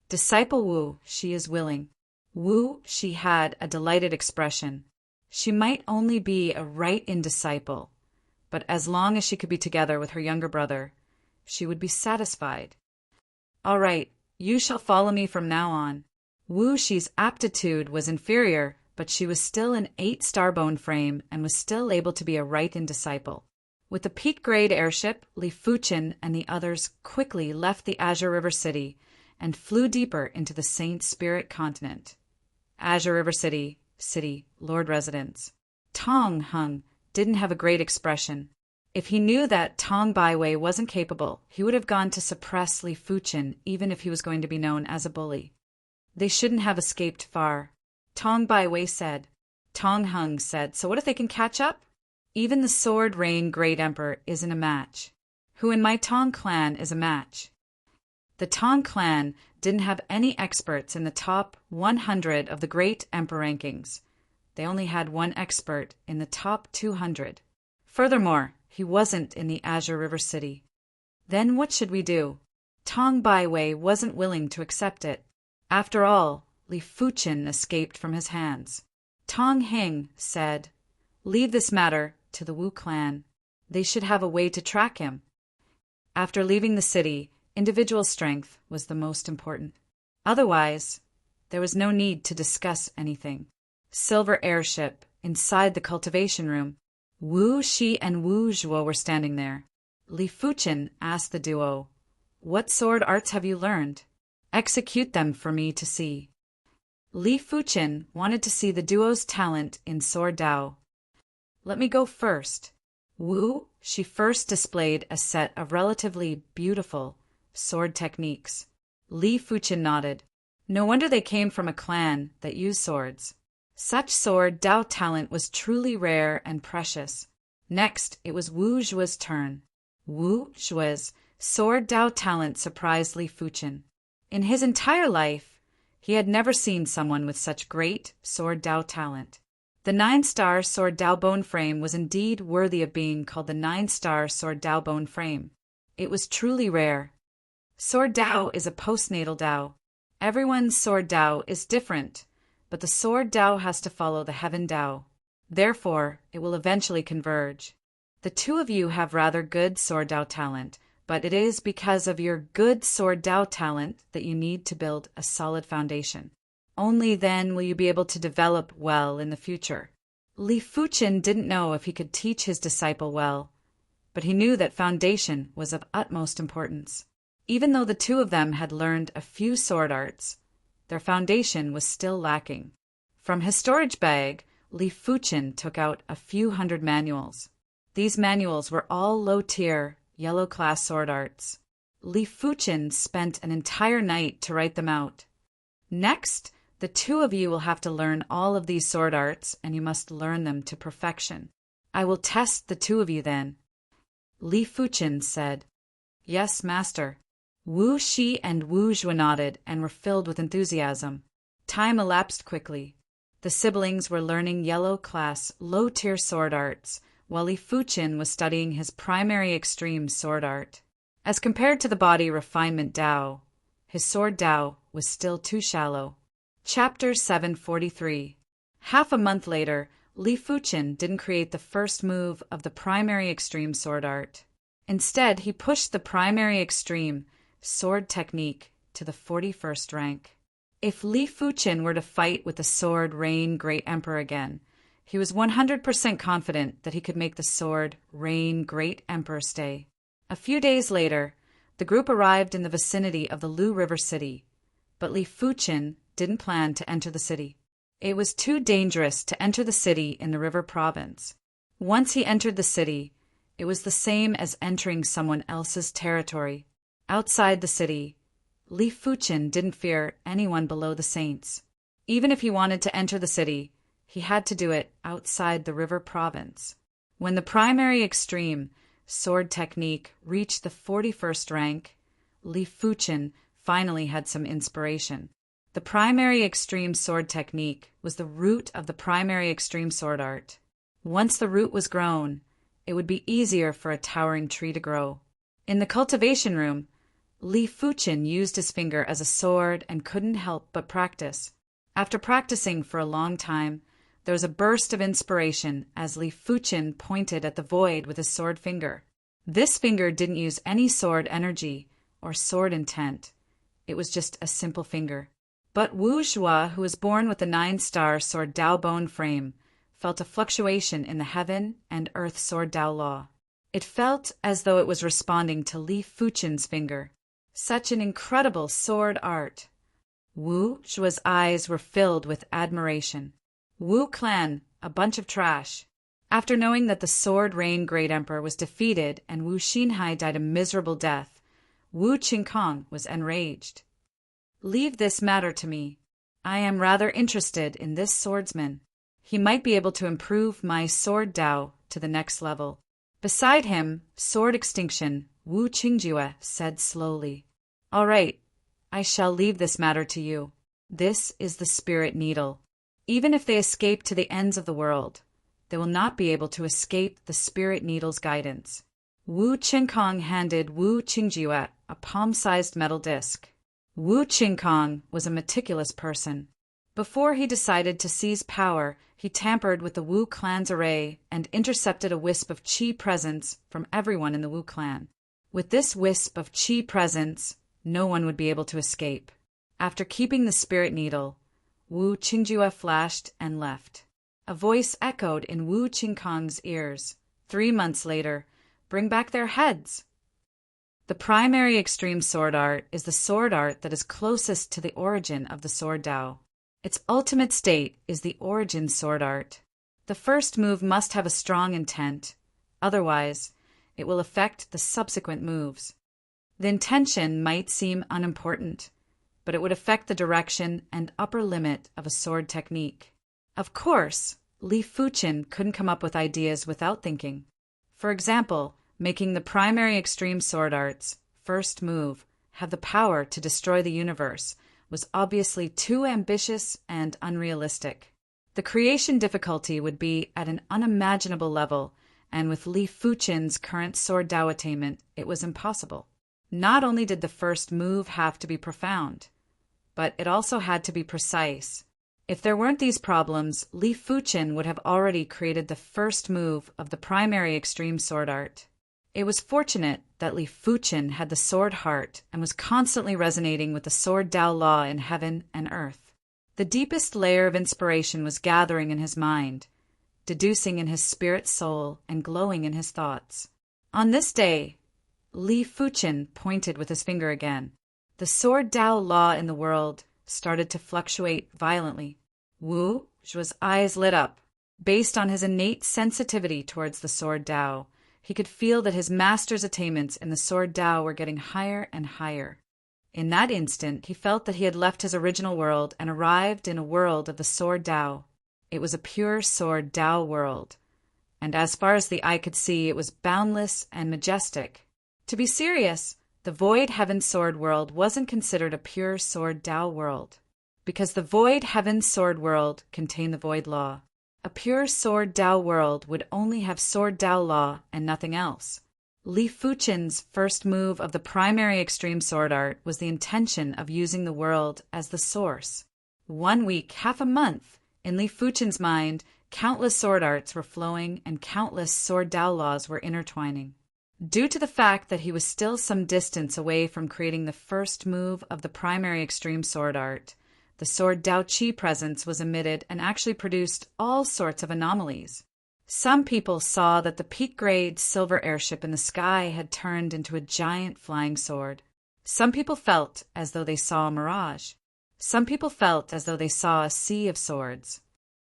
Speaker 1: Disciple Wu, she is willing. Wu Shi had a delighted expression. She might only be a right-in disciple, but as long as she could be together with her younger brother, she would be satisfied. All right, you shall follow me from now on. Wu Shi's aptitude was inferior, but she was still an 8-star bone frame and was still able to be a right-in disciple. With the peak-grade airship, Li Fuchen and the others quickly left the Azure River City and flew deeper into the Saint Spirit continent. Azure River City, Lord Residence. Tong Hung didn't have a great expression. If he knew that Tong Baiwei wasn't capable, he would have gone to suppress Li Fuchen even if he was going to be known as a bully. They shouldn't have escaped far. Tong Baiwei said. Tong Hung said, so what if they can catch up? Even the Sword Rain Great Emperor isn't a match. Who in my Tong clan is a match? The Tong clan didn't have any experts in the top 100 of the Great Emperor rankings. They only had one expert in the top 200. Furthermore, he wasn't in the Azure River City. Then what should we do? Tong Baiwei wasn't willing to accept it. After all, Li Fuchen escaped from his hands. Tong Hing said, leave this matter to the Wu clan. They should have a way to track him. After leaving the city, individual strength was the most important. Otherwise, there was no need to discuss anything. Silver airship, inside the cultivation room. Wu Shi and Wu Zhuo were standing there. Li Fuchen asked the duo, what sword arts have you learned? Execute them for me to see. Li Fuchen wanted to see the duo's talent in sword Dao. Let me go first. Wu Shi first displayed a set of relatively beautiful sword techniques. Li Fuchen nodded. No wonder they came from a clan that used swords. Such sword Dao talent was truly rare and precious. Next, it was Wu Zhuo's turn. Wu Zhuo's sword Dao talent surprised Li Fuchen. In his entire life, he had never seen someone with such great sword Dao talent. The 9-star sword Dao bone frame was indeed worthy of being called the 9-star sword Dao bone frame. It was truly rare. Sword Dao is a postnatal Dao. Everyone's sword Dao is different, but the sword Dao has to follow the heaven Dao. Therefore, it will eventually converge. The two of you have rather good sword Dao talent, but it is because of your good sword Dao talent that you need to build a solid foundation. Only then will you be able to develop well in the future. Li Fuchen didn't know if he could teach his disciple well, but he knew that foundation was of utmost importance. Even though the two of them had learned a few sword arts, their foundation was still lacking. From his storage bag, Li Fuchen took out a few hundred manuals. These manuals were all low-tier, yellow-class sword arts. Li Fuchen spent an entire night to write them out. Next, the two of you will have to learn all of these sword arts, and you must learn them to perfection. I will test the two of you then. Li Fuchen said, yes, master. Wu Shi and Wu Zhuo nodded and were filled with enthusiasm. Time elapsed quickly. The siblings were learning yellow-class, low-tier sword arts, while Li Fuchen was studying his primary extreme sword art. As compared to the body refinement Dao, his sword Dao was still too shallow. Chapter 743. Half a month later, Li Fuchen didn't create the first move of the primary extreme sword art. Instead, he pushed the primary extreme sword technique to the 41st rank. If Li Fuchen were to fight with the Sword Rain Great Emperor again, he was 100% confident that he could make the Sword Rain Great Emperor stay. A few days later, the group arrived in the vicinity of the Lu River City, but Li Fuchen didn't plan to enter the city. It was too dangerous to enter the city in the river province. Once he entered the city, it was the same as entering someone else's territory. Outside the city, Li Fuchen didn't fear anyone below the saints. Even if he wanted to enter the city, he had to do it outside the river province. When the primary extreme sword technique reached the 41st rank, Li Fuchen finally had some inspiration. The primary extreme sword technique was the root of the primary extreme sword art. Once the root was grown, it would be easier for a towering tree to grow. In the cultivation room, Li Fuchen used his finger as a sword and couldn't help but practice. After practicing for a long time, there was a burst of inspiration as Li Fuchen pointed at the void with his sword finger. This finger didn't use any sword energy or sword intent. It was just a simple finger. But Wu Zhuo, who was born with the 9-star sword Dao bone frame, felt a fluctuation in the heaven and earth sword Dao law. It felt as though it was responding to Li Fuchen's finger. Such an incredible sword art! Wu Zhua's eyes were filled with admiration. Wu clan, a bunch of trash. After knowing that the Sword Rain Great Emperor was defeated and Wu Xinhai died a miserable death, Wu Qingkong was enraged. Leave this matter to me. I am rather interested in this swordsman. He might be able to improve my sword Dao to the next level. Beside him, Sword Extinction, Wu Qingjue said slowly, "All right, I shall leave this matter to you. This is the Spirit Needle. Even if they escape to the ends of the world, they will not be able to escape the Spirit Needle's guidance." Wu Qingkong handed Wu Qingjue a palm-sized metal disc. Wu Qingkong was a meticulous person. Before he decided to seize power, he tampered with the Wu clan's array and intercepted a wisp of qi presence from everyone in the Wu clan. With this wisp of qi presence, no one would be able to escape. After keeping the Spirit Needle, Wu Qingjue flashed and left. A voice echoed in Wu Qingkong's ears. 3 months later, bring back their heads. The primary extreme sword art is the sword art that is closest to the origin of the sword Dao. Its ultimate state is the origin sword art. The first move must have a strong intent, otherwise, it will affect the subsequent moves. The intention might seem unimportant, but it would affect the direction and upper limit of a sword technique. Of course, Li Fuchen couldn't come up with ideas without thinking. For example, making the primary extreme sword art's first move have the power to destroy the universe was obviously too ambitious and unrealistic. The creation difficulty would be at an unimaginable level, and with Li Fuchen's current sword Dao attainment, it was impossible. Not only did the first move have to be profound, but it also had to be precise. If there weren't these problems, Li Fuchen would have already created the first move of the primary extreme sword art. It was fortunate that Li Fuchen had the sword heart and was constantly resonating with the sword Dao law in heaven and earth. The deepest layer of inspiration was gathering in his mind, deducing in his spirit soul, and glowing in his thoughts. On this day, Li Fuchen pointed with his finger again. The sword Dao law in the world started to fluctuate violently. Wu Zhua's eyes lit up. Based on his innate sensitivity towards the sword Dao, he could feel that his master's attainments in the sword Dao were getting higher and higher. In that instant, he felt that he had left his original world and arrived in a world of the sword Dao. It was a pure sword Dao world, and as far as the eye could see, it was boundless and majestic. To be serious, the Void Heaven Sword world wasn't considered a pure sword Dao world, because the Void Heaven Sword world contained the Void Law. A pure sword Dao world would only have sword Dao law and nothing else. Li Fuchen's first move of the primary extreme sword art was the intention of using the world as the source. 1 week, half a month, in Li Fuchen's mind, countless sword arts were flowing and countless sword Dao laws were intertwining. Due to the fact that he was still some distance away from creating the first move of the primary extreme sword art, the sword Dao Qi presence was emitted and actually produced all sorts of anomalies. Some people saw that the peak-grade silver airship in the sky had turned into a giant flying sword. Some people felt as though they saw a mirage. Some people felt as though they saw a sea of swords.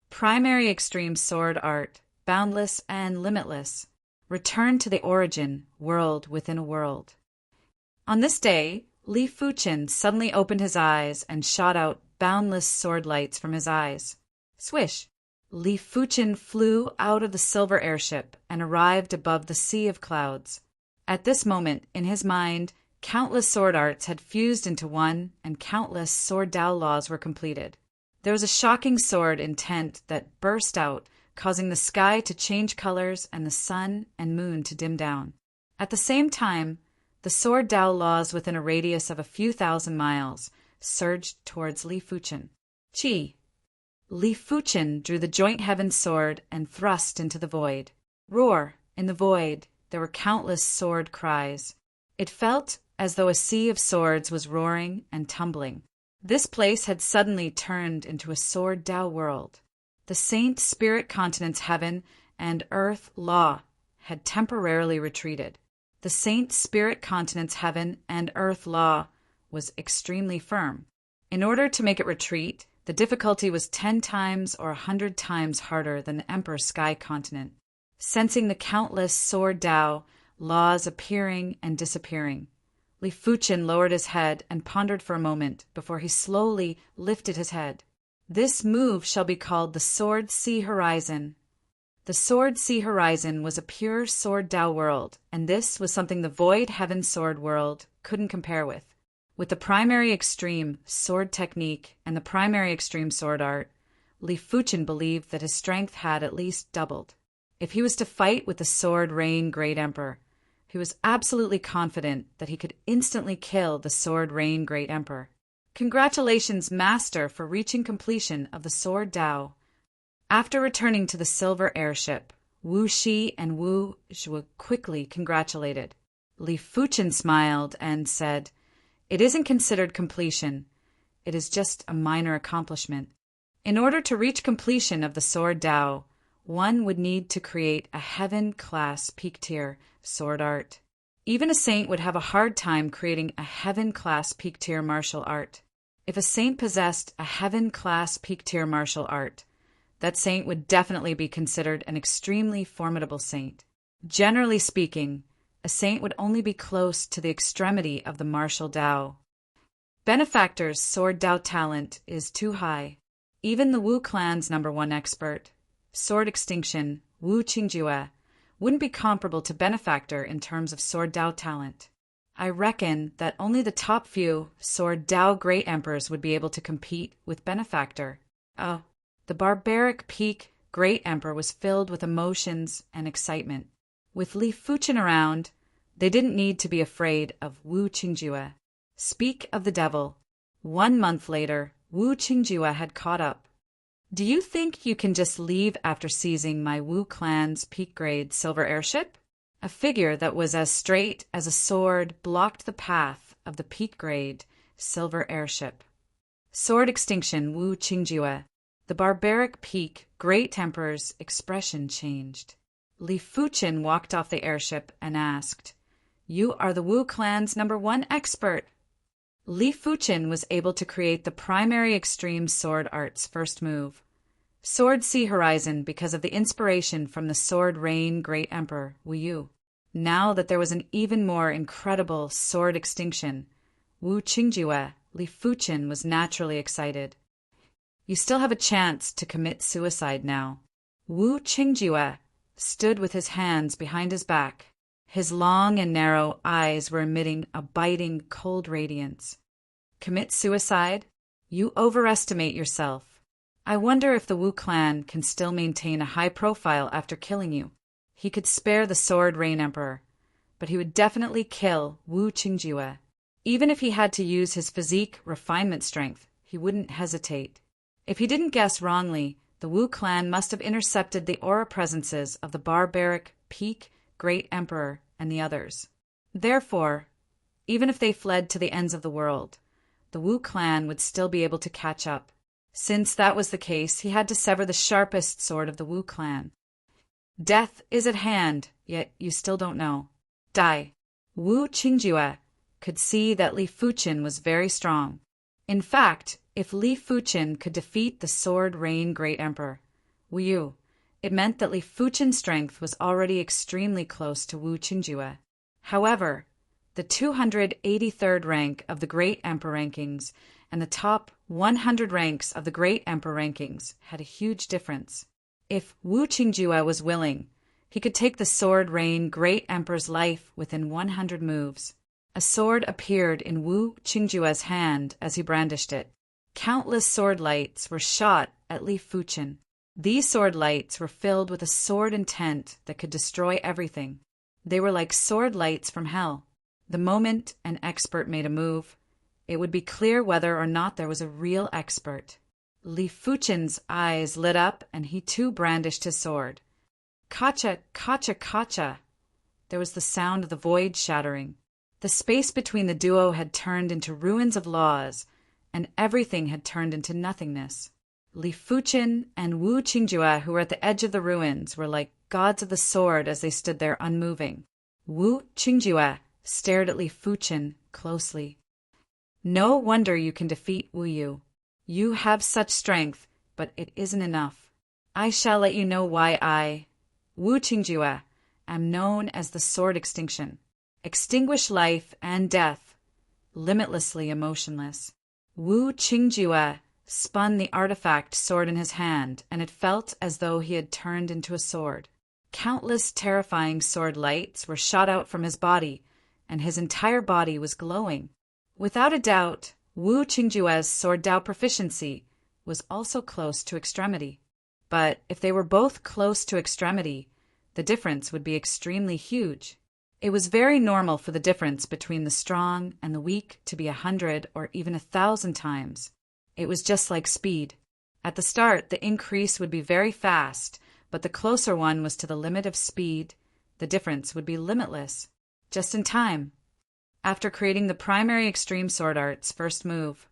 Speaker 1: Primary extreme sword art, boundless and limitless, returned to the origin, world within a world. On this day, Li Fuchen suddenly opened his eyes and shot out boundless sword lights from his eyes. Swish! Li Fuchen flew out of the silver airship and arrived above the sea of clouds. At this moment, in his mind, countless sword arts had fused into one, and countless sword Dao laws were completed. There was a shocking sword intent that burst out, causing the sky to change colors and the sun and moon to dim down. At the same time, the sword Dao laws within a radius of a few thousand miles surged towards Li Fuchen. Qi. Li Fuchen drew the joint heaven sword and thrust into the void. Roar! In the void, there were countless sword cries. It felt as though a sea of swords was roaring and tumbling. This place had suddenly turned into a sword Dao world. The saint spirit continents heaven and earth law had temporarily retreated. The saint's spirit continent's heaven and earth law was extremely firm. In order to make it retreat, the difficulty was 10 times or 100 times harder than the emperor's sky continent. Sensing the countless sword Tao laws appearing and disappearing, Li Fuchen lowered his head and pondered for a moment before he slowly lifted his head. This move shall be called the Sword Sea Horizon. The Sword Sea Horizon was a pure sword Tao world, and this was something the Void Heaven Sword world couldn't compare with. With the primary extreme sword technique and the primary extreme sword art, Li Fuchen believed that his strength had at least doubled. If he was to fight with the Sword Rain Great Emperor, he was absolutely confident that he could instantly kill the Sword Rain Great Emperor. Congratulations, Master, for reaching completion of the Sword Tao. After returning to the silver airship, Wu Shi and Wu Zhuo quickly congratulated. Li Fuchen smiled and said, "It isn't considered completion. It is just a minor accomplishment. In order to reach completion of the Sword Tao, one would need to create a heaven-class peak-tier sword art. Even a saint would have a hard time creating a heaven-class peak-tier martial art. If a saint possessed a heaven-class peak-tier martial art, that saint would definitely be considered an extremely formidable saint. Generally speaking, a saint would only be close to the extremity of the martial Tao. Benefactor's sword Tao talent is too high. Even the Wu clan's #1 expert, sword extinction, Wu Qingjue, wouldn't be comparable to Benefactor in terms of sword Tao talent. I reckon that only the top few sword Tao great emperors would be able to compete with Benefactor." Oh, the barbaric peak great emperor was filled with emotions and excitement. With Li Fuchen around, they didn't need to be afraid of Wu Qingjue. Speak of the devil. 1 month later, Wu Qingjue had caught up. "Do you think you can just leave after seizing my Wu clan's peak-grade silver airship?" A figure that was as straight as a sword blocked the path of the peak-grade silver airship. Sword extinction Wu Qingjue. The barbaric peak great emperor's expression changed. Li Fuchen walked off the airship and asked, "You are the Wu clan's #1 expert." Li Fuchen was able to create the primary extreme sword art's first move, Sword Sea Horizon, because of the inspiration from the Sword Rain Great Emperor, Wu Yu. Now that there was an even more incredible sword extinction, Wu Qingjue, Li Fuchen was naturally excited. "You still have a chance to commit suicide now." Wu Qingjue stood with his hands behind his back. His long and narrow eyes were emitting a biting, cold radiance. "Commit suicide? You overestimate yourself. I wonder if the Wu clan can still maintain a high profile after killing you." He could spare the Sword Rain Emperor, but he would definitely kill Wu Qingjue. Even if he had to use his physique refinement strength, he wouldn't hesitate. If he didn't guess wrongly, the Wu clan must have intercepted the aura presences of the barbaric peak Great Emperor and the others. Therefore, even if they fled to the ends of the world, the Wu clan would still be able to catch up. Since that was the case, he had to sever the sharpest sword of the Wu clan. Death is at hand, yet you still don't know. Die. Wu Qingjue could see that Li Fuchen was very strong. In fact, if Li Fuchen could defeat the Sword Rain Great Emperor, Wu Yu, it meant that Li Fuchen's strength was already extremely close to Wu Qingjue. However, the 283rd rank of the Great Emperor rankings and the top 100 ranks of the Great Emperor rankings had a huge difference. If Wu Qingjue was willing, he could take the Sword Rain Great Emperor's life within 100 moves. A sword appeared in Wu Qingjue's hand as he brandished it. Countless sword lights were shot at Li Fuchen. These sword lights were filled with a sword intent that could destroy everything. They were like sword lights from hell. The moment an expert made a move, it would be clear whether or not there was a real expert. Li Fuchen's eyes lit up and he too brandished his sword. Kacha, kacha, kacha. There was the sound of the void shattering. The space between the duo had turned into ruins of laws, and everything had turned into nothingness. Li Fuchen and Wu Qingjue, who were at the edge of the ruins, were like gods of the sword as they stood there unmoving. Wu Qingjue stared at Li Fuchen closely. No wonder you can defeat Wu Yu. You have such strength, but it isn't enough. I shall let you know why I, Wu Qingjue, am known as the Sword Extinction. Extinguish life and death, limitlessly emotionless. Wu Qingjue spun the artifact sword in his hand, and it felt as though he had turned into a sword. Countless terrifying sword lights were shot out from his body, and his entire body was glowing. Without a doubt, Wu Qingjue's sword Dao proficiency was also close to extremity. But if they were both close to extremity, the difference would be extremely huge. It was very normal for the difference between the strong and the weak to be 100 or even 1,000 times. It was just like speed. At the start, the increase would be very fast, but the closer one was to the limit of speed, the difference would be limitless, just in time. After creating the primary extreme sword art's first move,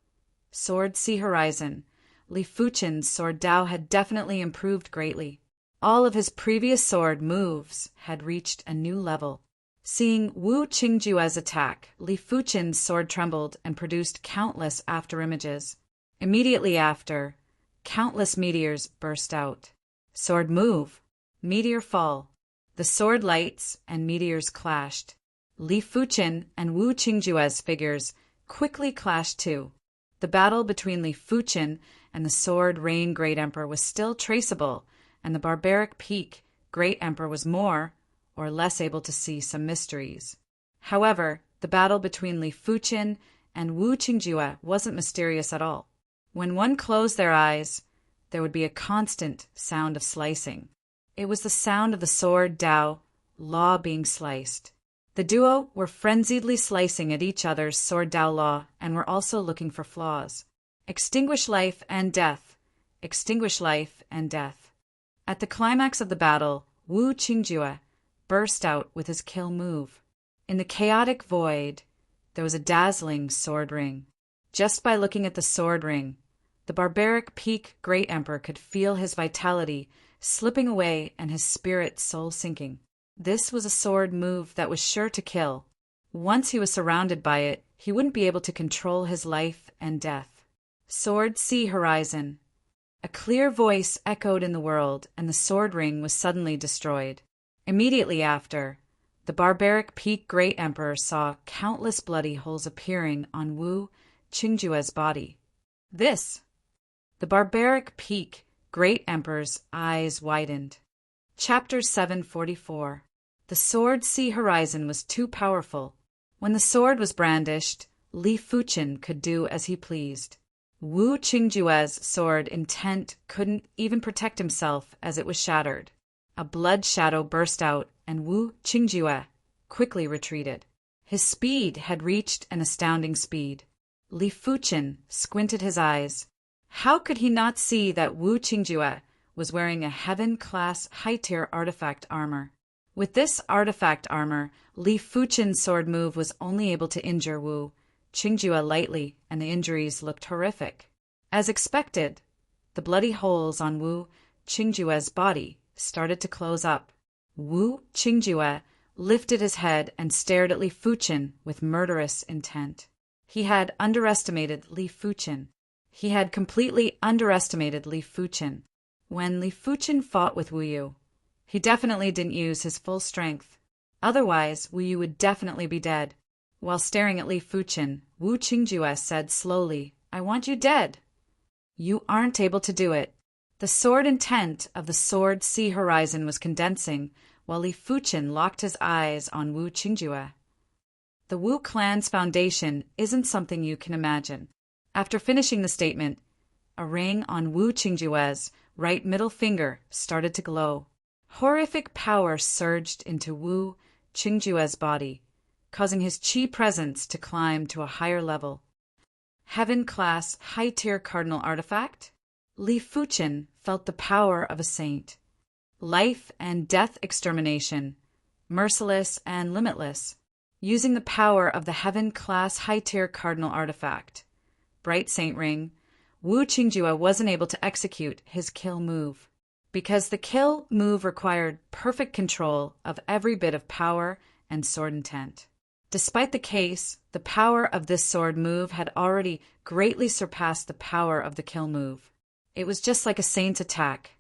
Speaker 1: Sword See Horizon, Li Fuchen's sword Dao had definitely improved greatly. All of his previous sword moves had reached a new level. Seeing Wu Qingjue's attack, Li Fuchen's sword trembled and produced countless afterimages. Immediately after, countless meteors burst out. Sword move, meteor fall. The sword lights and meteors clashed. Li Fuchen and Wu Qingjue's figures quickly clashed too. The battle between Li Fuchen and the Sword Rain Great Emperor was still traceable, and the barbaric Peak Great Emperor was more or less able to see some mysteries. However, the battle between Li Fuchen and Wu Qingjue wasn't mysterious at all. When one closed their eyes, there would be a constant sound of slicing. It was the sound of the sword Dao, law being sliced. The duo were frenziedly slicing at each other's sword Dao law and were also looking for flaws. Extinguish life and death. Extinguish life and death. At the climax of the battle, Wu Qingjue burst out with his kill move. In the chaotic void, there was a dazzling sword ring. Just by looking at the sword ring, the barbaric Peak Great Emperor could feel his vitality slipping away and his spirit soul sinking. This was a sword move that was sure to kill. Once he was surrounded by it, he wouldn't be able to control his life and death. Sword See Horizon. A clear voice echoed in the world, and the sword ring was suddenly destroyed. Immediately after, the barbaric Peak Great Emperor saw countless bloody holes appearing on Wu Qingjue's body. The barbaric Peak Great Emperor's eyes widened. Chapter 744. The Sword See Horizon was too powerful. When the sword was brandished, Li Fuchen could do as he pleased. Wu Qingjue's sword intent couldn't even protect himself as it was shattered. A blood shadow burst out, and Wu Qingjue quickly retreated. His speed had reached an astounding speed. Li Fuchen squinted his eyes. How could he not see that Wu Qingjue was wearing a heaven-class high-tier artifact armor? With this artifact armor, Li Fuchen's sword move was only able to injure Wu Qingjue lightly, and the injuries looked horrific. As expected, the bloody holes on Wu Qingjue's body started to close up. Wu Qingjue lifted his head and stared at Li Fuchen with murderous intent. He had underestimated Li Fuchen. He had completely underestimated Li Fuchen. When Li Fuchen fought with Wu Yu, he definitely didn't use his full strength. Otherwise, Wu Yu would definitely be dead. While staring at Li Fuchen, Wu Qingjue said slowly, "I want you dead." "You aren't able to do it." The sword intent of the Sword See Horizon was condensing, while Li Fuchen locked his eyes on Wu Qingjue. The Wu clan's foundation isn't something you can imagine. After finishing the statement, a ring on Wu Qingjue's right middle finger started to glow. Horrific power surged into Wu Qingjue's body, causing his qi presence to climb to a higher level. Heaven-class, high-tier cardinal artifact? Li Fuchen felt the power of a saint. Life and death extermination, merciless and limitless, using the power of the heaven-class high-tier cardinal artifact. Bright Saint Ring, Wu Qingjue wasn't able to execute his kill move. because the kill move required perfect control of every bit of power and sword intent. Despite the case, the power of this sword move had already greatly surpassed the power of the kill move. It was just like a saint's attack.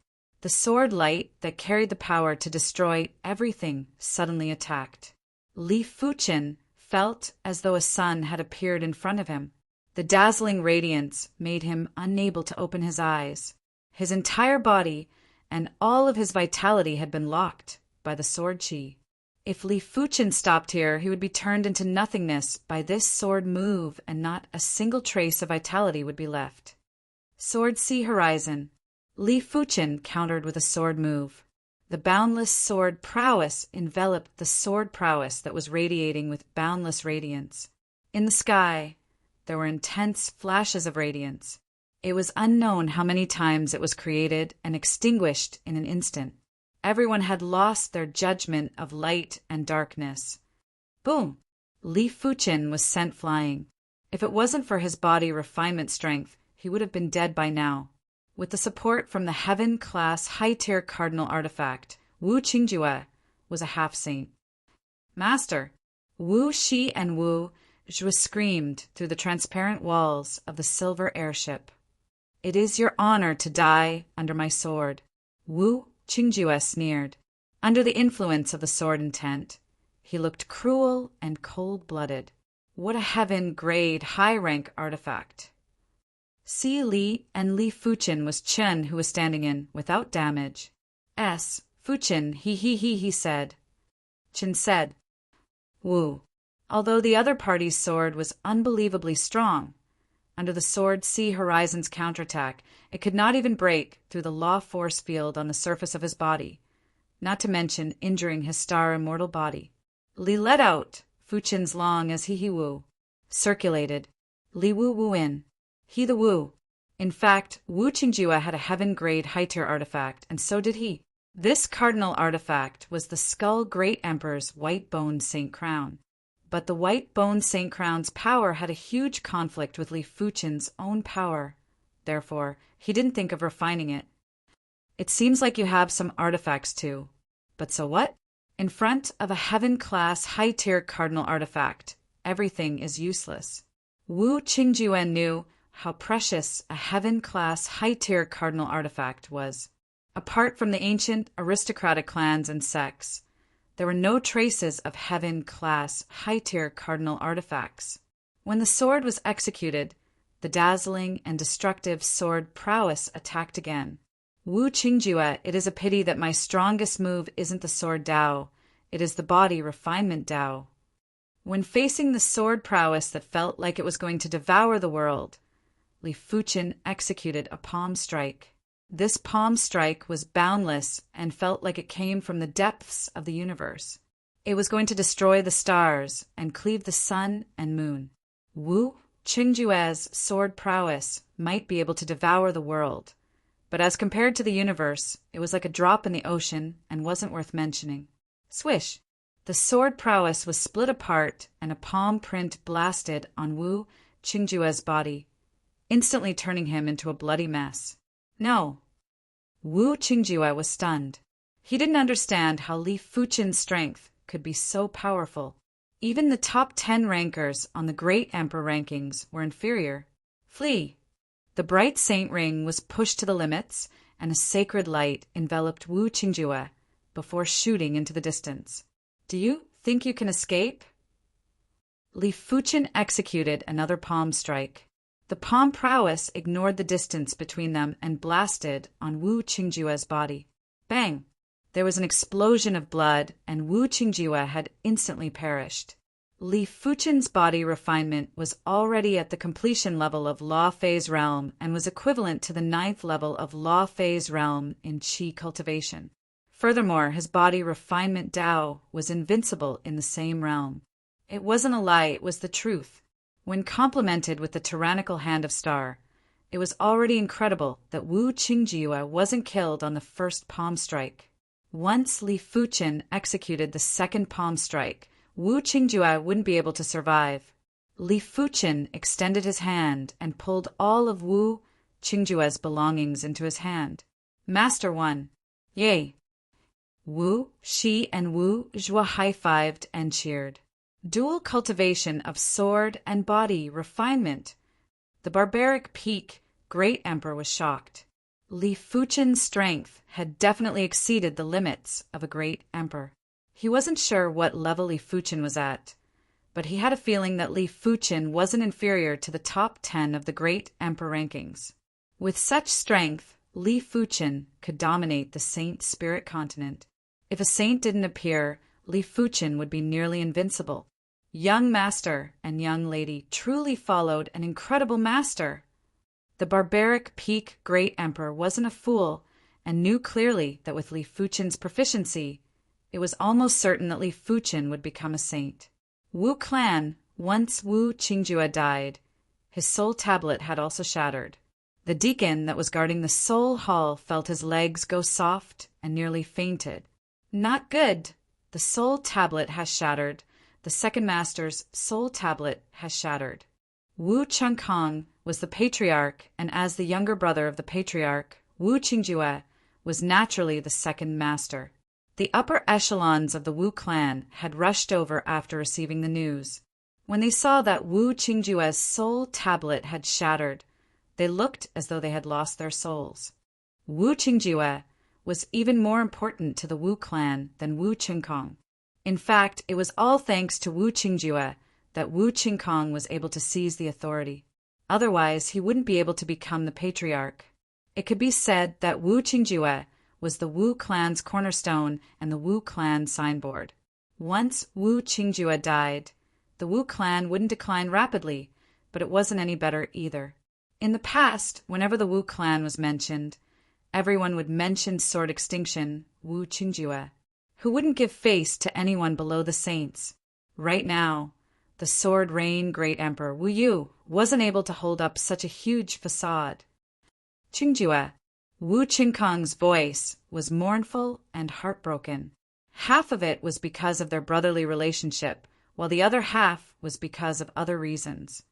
Speaker 1: The sword light that carried the power to destroy everything suddenly attacked. Li Fuchen felt as though a sun had appeared in front of him. The dazzling radiance made him unable to open his eyes. His entire body and all of his vitality had been locked by the sword chi. If Li Fuchen stopped here, he would be turned into nothingness by this sword move, and not a single trace of vitality would be left. Sword Sea Horizon. Li Fuchen countered with a sword move. The boundless sword prowess enveloped the sword prowess that was radiating with boundless radiance. In the sky, there were intense flashes of radiance. It was unknown how many times it was created and extinguished in an instant. Everyone had lost their judgment of light and darkness. Boom! Li Fuchen was sent flying. If it wasn't for his body refinement strength, he would have been dead by now. With the support from the Heaven-class high-tier cardinal artifact, Wu Qingjue was a half-saint. Master! Wu Shi and Wu Zhui screamed through the transparent walls of the silver airship. It is your honor to die under my sword. Wu Qingjue sneered. Under the influence of the sword intent, he looked cruel and cold-blooded. What a heaven-grade, high-rank artifact. Si Li and Li Fuchen was Chen who was standing in, without damage. Fuchen, he said. Chen said, Wu. Although the other party's sword was unbelievably strong, under the Sword Sea Horizon's counterattack, it could not even break through the law force field on the surface of his body, not to mention injuring his star immortal body. Li let out Fuchen's long as he Wu, circulated. Li Wu Wu in. He the Wu. In fact, Wu Qingjue had a heaven-grade high-tier artifact, and so did he. This cardinal artifact was the Skull Great Emperor's white-boned Saint Crown. But the white-boned Saint Crown's power had a huge conflict with Li Fuchen's own power. Therefore, he didn't think of refining it. It seems like you have some artifacts too. But so what? In front of a heaven-class high-tier cardinal artifact, everything is useless. Wu Qingjue knew how precious a heaven-class high-tier cardinal artifact was. Apart from the ancient aristocratic clans and sects, there were no traces of heaven-class high-tier cardinal artifacts. When the sword was executed, the dazzling and destructive sword prowess attacked again. Wu Qingjue, it is a pity that my strongest move isn't the sword Dao, it is the body refinement Dao. When facing the sword prowess that felt like it was going to devour the world, Li Fuchen executed a palm strike. This palm strike was boundless and felt like it came from the depths of the universe. It was going to destroy the stars and cleave the sun and moon. Wu Qingjue's sword prowess might be able to devour the world, but as compared to the universe, it was like a drop in the ocean and wasn't worth mentioning. Swish! The sword prowess was split apart and a palm print blasted on Wu Qingjue's body, instantly turning him into a bloody mess. No. Wu Qingjue was stunned. He didn't understand how Li Fuchen's strength could be so powerful. Even the top 10 rankers on the Great Emperor rankings were inferior. Flee! The bright saint ring was pushed to the limits, and a sacred light enveloped Wu Qingjue before shooting into the distance. Do you think you can escape? Li Fuchen executed another palm strike. The palm prowess ignored the distance between them and blasted on Wu Qingjue's body. Bang! There was an explosion of blood, and Wu Qingjue had instantly perished. Li Fuchen's body refinement was already at the completion level of Law Phase Realm and was equivalent to the 9th level of Law Phase Realm in Qi cultivation. Furthermore, his body refinement Dao was invincible in the same realm. It wasn't a lie, it was the truth. When complemented with the tyrannical hand of Star, it was already incredible that Wu Qingjue wasn't killed on the first palm strike. Once Li Fuchen executed the second palm strike, Wu Qingjue wouldn't be able to survive. Li Fuchen extended his hand and pulled all of Wu Qingjue's belongings into his hand. Master 1. Yay! Wu Shi and Wu Zhuo high-fived and cheered. Dual cultivation of sword and body refinement. The barbaric peak great emperor was shocked. Li Fuchen's strength had definitely exceeded the limits of a great emperor. He wasn't sure what level Li Fuchen was at, but he had a feeling that Li Fuchen wasn't inferior to the top 10 of the great emperor rankings. With such strength, Li Fuchen could dominate the saint spirit continent. If a saint didn't appear, Li Fuchen would be nearly invincible. Young master and young lady truly followed an incredible master. The barbaric peak great emperor wasn't a fool and knew clearly that with Li Fuchen's proficiency, it was almost certain that Li Fuchen would become a saint. Wu clan, once Wu Qingjue died, his soul tablet had also shattered. The deacon that was guarding the soul hall felt his legs go soft and nearly fainted. Not good. The soul tablet has shattered. The second master's soul tablet has shattered. Wu Chengkong was the patriarch, and as the younger brother of the patriarch, Wu Qingjue was naturally the second master. The upper echelons of the Wu clan had rushed over after receiving the news. When they saw that Wu Qingjue's soul tablet had shattered, they looked as though they had lost their souls. Wu Qingjue was even more important to the Wu clan than Wu Chengkong. In fact, it was all thanks to Wu Qingjue that Wu Qingkong was able to seize the authority. Otherwise, he wouldn't be able to become the patriarch. It could be said that Wu Qingjue was the Wu clan's cornerstone and the Wu clan signboard. Once Wu Qingjue died, the Wu clan wouldn't decline rapidly, but it wasn't any better either. In the past, whenever the Wu clan was mentioned, everyone would mention sword extinction, Wu Qingjue, who wouldn't give face to anyone below the saints. Right now, the sword reign great emperor Wu Yu wasn't able to hold up such a huge facade. Qingjue, Wu Qingkong's voice was mournful and heartbroken. Half of it was because of their brotherly relationship, while the other half was because of other reasons.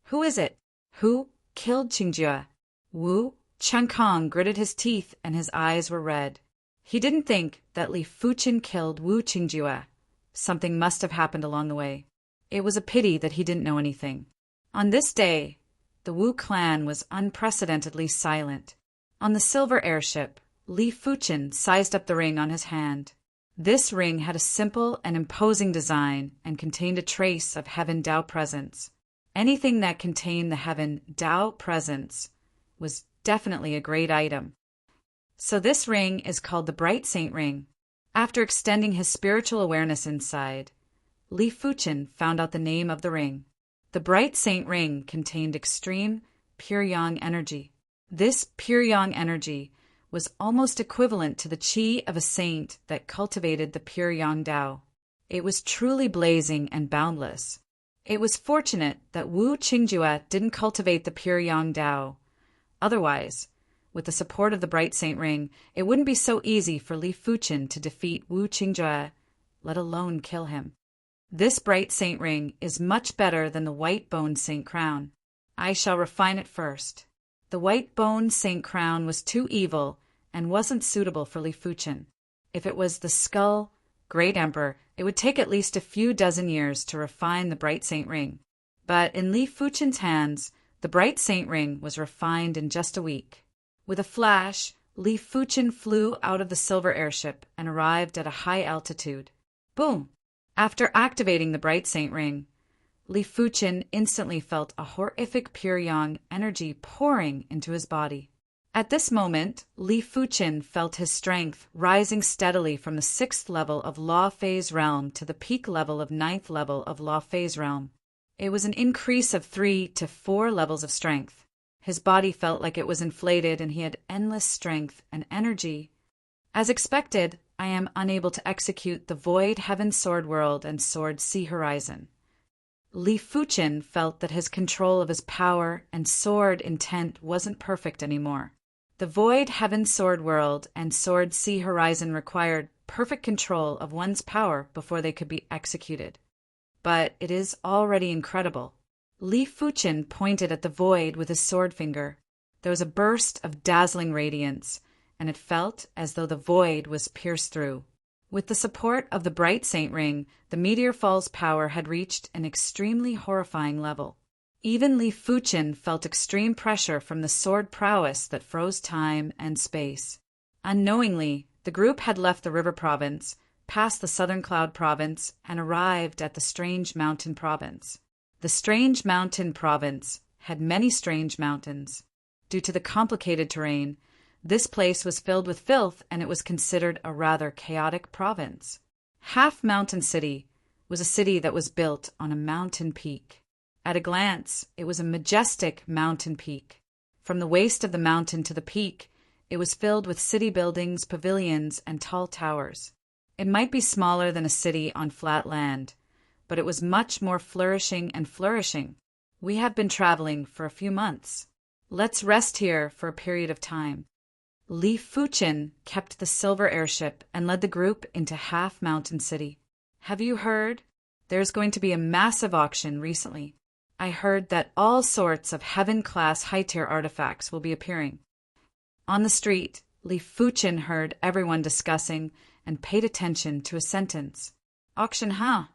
Speaker 1: Who is it? Who killed Qingjue? Wu Chengkong gritted his teeth and his eyes were red. He didn't think that Li Fuchen killed Wu Qingjue. Something must have happened along the way. It was a pity that he didn't know anything. On this day, the Wu clan was unprecedentedly silent. On the silver airship, Li Fuchen sized up the ring on his hand. This ring had a simple and imposing design and contained a trace of Heaven Tao presence. Anything that contained the Heaven Tao presence was definitely a great item. So this ring is called the Bright Saint Ring. After extending his spiritual awareness inside, Li Fuchen found out the name of the ring. The Bright Saint Ring contained extreme, pure yang energy. This pure yang energy was almost equivalent to the qi of a saint that cultivated the pure yang Tao. It was truly blazing and boundless. It was fortunate that Wu Qingjue didn't cultivate the pure yang Tao. Otherwise, with the support of the Bright Saint Ring, it wouldn't be so easy for Li Fuchen to defeat Wu Qingjue, let alone kill him. This Bright Saint Ring is much better than the White Bone Saint Crown. I shall refine it first. The White Bone Saint Crown was too evil and wasn't suitable for Li Fuchen. If it was the Skull Great Emperor, it would take at least a few dozen years to refine the Bright Saint Ring. But in Li Fuchen's hands, the Bright Saint Ring was refined in just a week. With a flash, Li Fuchen flew out of the silver airship and arrived at a high altitude. Boom! After activating the Bright Saint Ring, Li Fuchen instantly felt a horrific pure yang energy pouring into his body. At this moment, Li Fuchen felt his strength rising steadily from the 6th level of Law Phase Realm to the peak level of 9th level of Law Phase Realm. It was an increase of 3 to 4 levels of strength. His body felt like it was inflated and he had endless strength and energy. As expected, I am unable to execute the Void Heaven Sword World and Sword Sea Horizon. Li Fuchen felt that his control of his power and sword intent wasn't perfect anymore. The Void Heaven Sword World and Sword Sea Horizon required perfect control of one's power before they could be executed. But it is already incredible. Li Fuchen pointed at the void with his sword finger. There was a burst of dazzling radiance, and it felt as though the void was pierced through. With the support of the bright Saint Ring, the meteor fall's power had reached an extremely horrifying level. Even Li Fuchen felt extreme pressure from the sword prowess that froze time and space. Unknowingly, the group had left the River Province, passed the Southern Cloud Province, and arrived at the Strange Mountain Province. The Strange Mountain Province had many strange mountains. Due to the complicated terrain, this place was filled with filth, and it was considered a rather chaotic province. Half Mountain City was a city that was built on a mountain peak. At a glance, it was a majestic mountain peak. From the waist of the mountain to the peak, it was filled with city buildings, pavilions, and tall towers. It might be smaller than a city on flat land, but it was much more flourishing and flourishing. We have been traveling for a few months. Let's rest here for a period of time. Li Fuchen kept the silver airship and led the group into Half Mountain City. Have you heard? There's going to be a massive auction recently. I heard that all sorts of heaven-class high-tier artifacts will be appearing. On the street, Li Fuchen heard everyone discussing and paid attention to a sentence. Auction, huh?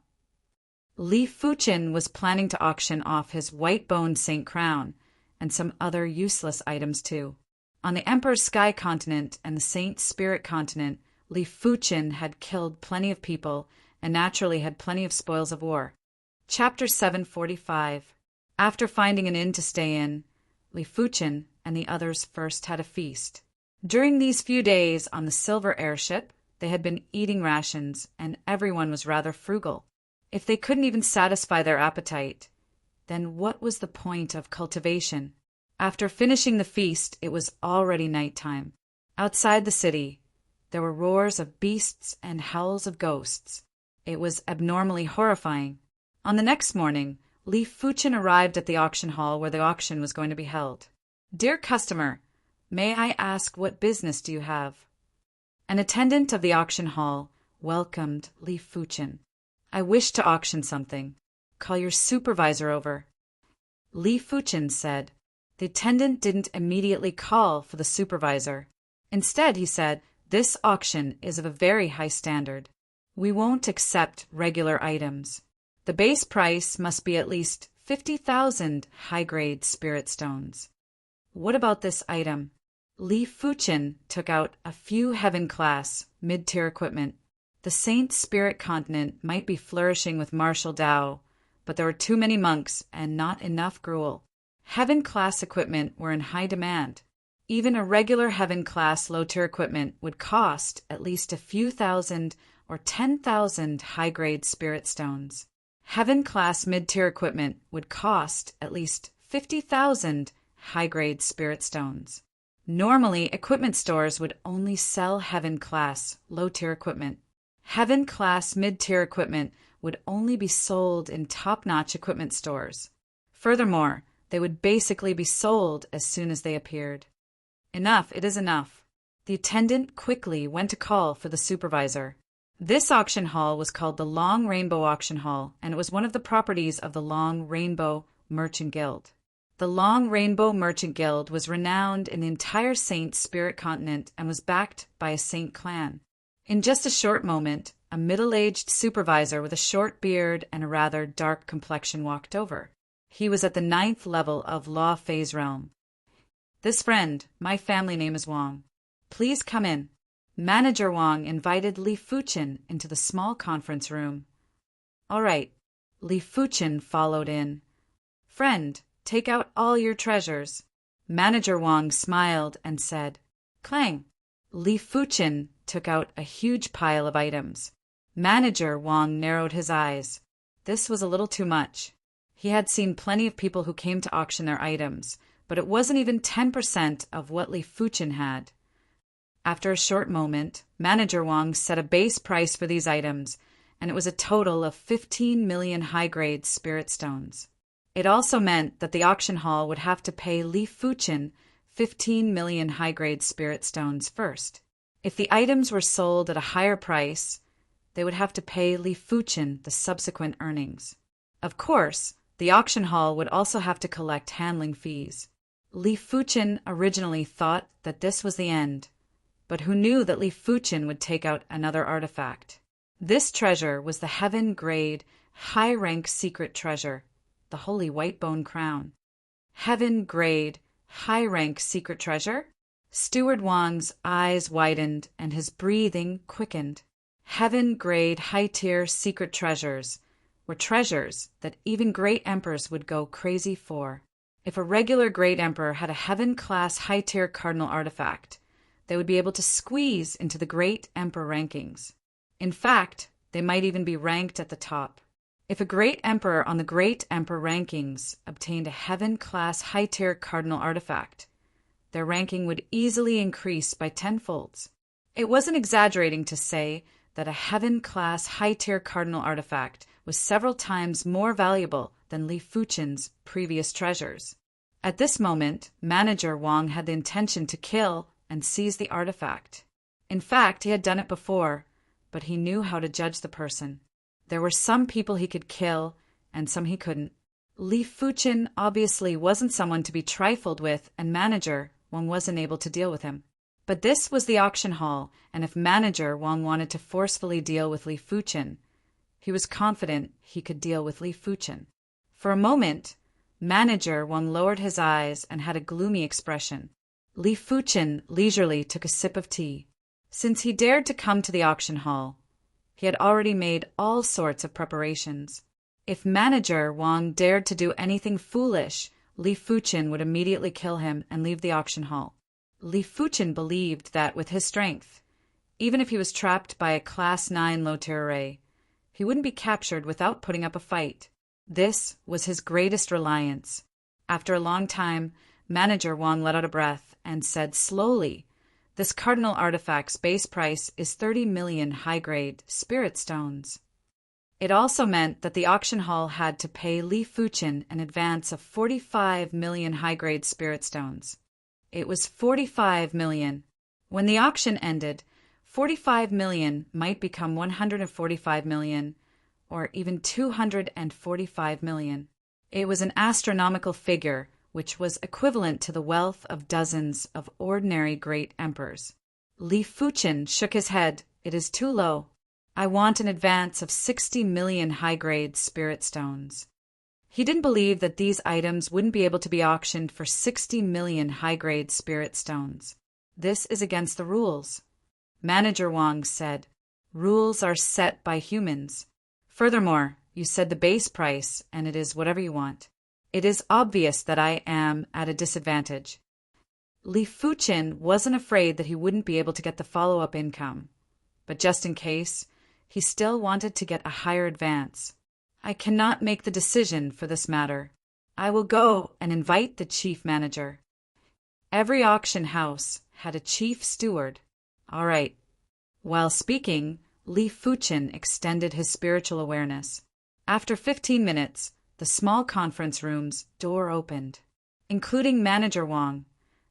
Speaker 1: Li Fuchen was planning to auction off his white-boned Saint Crown and some other useless items too. On the Emperor's Sky Continent and the Saint Spirit Continent, Li Fuchen had killed plenty of people and naturally had plenty of spoils of war. Chapter 745. After finding an inn to stay in, Li Fuchen and the others first had a feast. During these few days on the silver airship, they had been eating rations, and everyone was rather frugal. If they couldn't even satisfy their appetite, then what was the point of cultivation? After finishing the feast, it was already nighttime. Outside the city, there were roars of beasts and howls of ghosts. It was abnormally horrifying. On the next morning, Li Fuchen arrived at the auction hall where the auction was going to be held. Dear customer, may I ask what business do you have? An attendant of the auction hall welcomed Li Fuchen. I wish to auction something. Call your supervisor over. Li Fuchen said. The attendant didn't immediately call for the supervisor. Instead, he said, this auction is of a very high standard. We won't accept regular items. The base price must be at least 50,000 high-grade spirit stones. What about this item? Li Fuchen took out a few heaven-class, mid-tier equipment. The Saint Spirit Continent might be flourishing with martial Dao, but there were too many monks and not enough gruel. Heaven-class equipment were in high demand. Even a regular heaven-class low-tier equipment would cost at least a few thousand or 10,000 high-grade spirit stones. Heaven-class mid-tier equipment would cost at least 50,000 high-grade spirit stones. Normally, equipment stores would only sell heaven-class low-tier equipment. Heaven-class mid-tier equipment would only be sold in top-notch equipment stores. Furthermore, they would basically be sold as soon as they appeared. Enough, it is enough. The attendant quickly went to call for the supervisor. This auction hall was called the Long Rainbow Auction Hall, and it was one of the properties of the Long Rainbow Merchant Guild. The Long Rainbow Merchant Guild was renowned in the entire Saint Spirit Continent and was backed by a Saint clan. In just a short moment, a middle-aged supervisor with a short beard and a rather dark complexion walked over. He was at the 9th level of Law Phase Realm. This friend, my family name is Wang. Please come in. Manager Wang invited Li Fuchen into the small conference room. All right. Li Fuchen followed in. Friend, take out all your treasures. Manager Wang smiled and said, Clang. Li Fuchen took out a huge pile of items. Manager Wang narrowed his eyes. This was a little too much. He had seen plenty of people who came to auction their items, but it wasn't even 10% of what Li Fuchen had. After a short moment, Manager Wang set a base price for these items, and it was a total of 15 million high-grade spirit stones. It also meant that the auction hall would have to pay Li Fuchen 15 million high-grade spirit stones first. If the items were sold at a higher price, they would have to pay Li Fuchen the subsequent earnings. Of course, the auction hall would also have to collect handling fees. Li Fuchen originally thought that this was the end, but who knew that Li Fuchen would take out another artifact. This treasure was the heaven-grade, high-rank secret treasure, the Holy White Bone Crown. Heaven-grade, high-rank secret treasure? Steward Wang's eyes widened and his breathing quickened. Heaven-grade, high-tier secret treasures were treasures that even great emperors would go crazy for. If a regular great emperor had a heaven-class high-tier cardinal artifact, they would be able to squeeze into the great emperor rankings. In fact, they might even be ranked at the top. If a great emperor on the great emperor rankings obtained a heaven-class high-tier cardinal artifact, their ranking would easily increase by tenfolds. It wasn't exaggerating to say that a heaven-class high-tier cardinal artifact was several times more valuable than Li Fuchen's previous treasures. At this moment, Manager Wang had the intention to kill and seize the artifact. In fact, he had done it before, but he knew how to judge the person. There were some people he could kill, and some he couldn't. Li Fuchen obviously wasn't someone to be trifled with, and Manager Wang wasn't able to deal with him. But this was the auction hall, and if Manager Wang wanted to forcefully deal with Li Fuchen, he was confident he could deal with Li Fuchen. For a moment, Manager Wang lowered his eyes and had a gloomy expression. Li Fuchen leisurely took a sip of tea. Since he dared to come to the auction hall, he had already made all sorts of preparations. If Manager Wang dared to do anything foolish, Li Fuchen would immediately kill him and leave the auction hall. Li Fuchen believed that with his strength, even if he was trapped by a Class 9 low-tier array, he wouldn't be captured without putting up a fight. This was his greatest reliance. After a long time, Manager Wang let out a breath and said slowly, "This cardinal artifact's base price is 30 million high-grade spirit stones." It also meant that the auction hall had to pay Li Fuchen an advance of 45 million high-grade spirit stones. It was 45 million. When the auction ended, 45 million might become 145 million, or even 245 million. It was an astronomical figure, which was equivalent to the wealth of dozens of ordinary great emperors. Li Fuchen shook his head. "It is too low. I want an advance of 60 million high-grade spirit stones." He didn't believe that these items wouldn't be able to be auctioned for 60 million high-grade spirit stones. This is against the rules. Manager Wang said, "Rules are set by humans. Furthermore, you said the base price, and it is whatever you want. It is obvious that I am at a disadvantage." Li Fuchen wasn't afraid that he wouldn't be able to get the follow-up income, but just in case, he still wanted to get a higher advance. "I cannot make the decision for this matter. I will go and invite the chief manager." Every auction house had a chief steward. All right. While speaking, Li Fuchen extended his spiritual awareness. After 15 minutes, the small conference room's door opened. Including Manager Wang,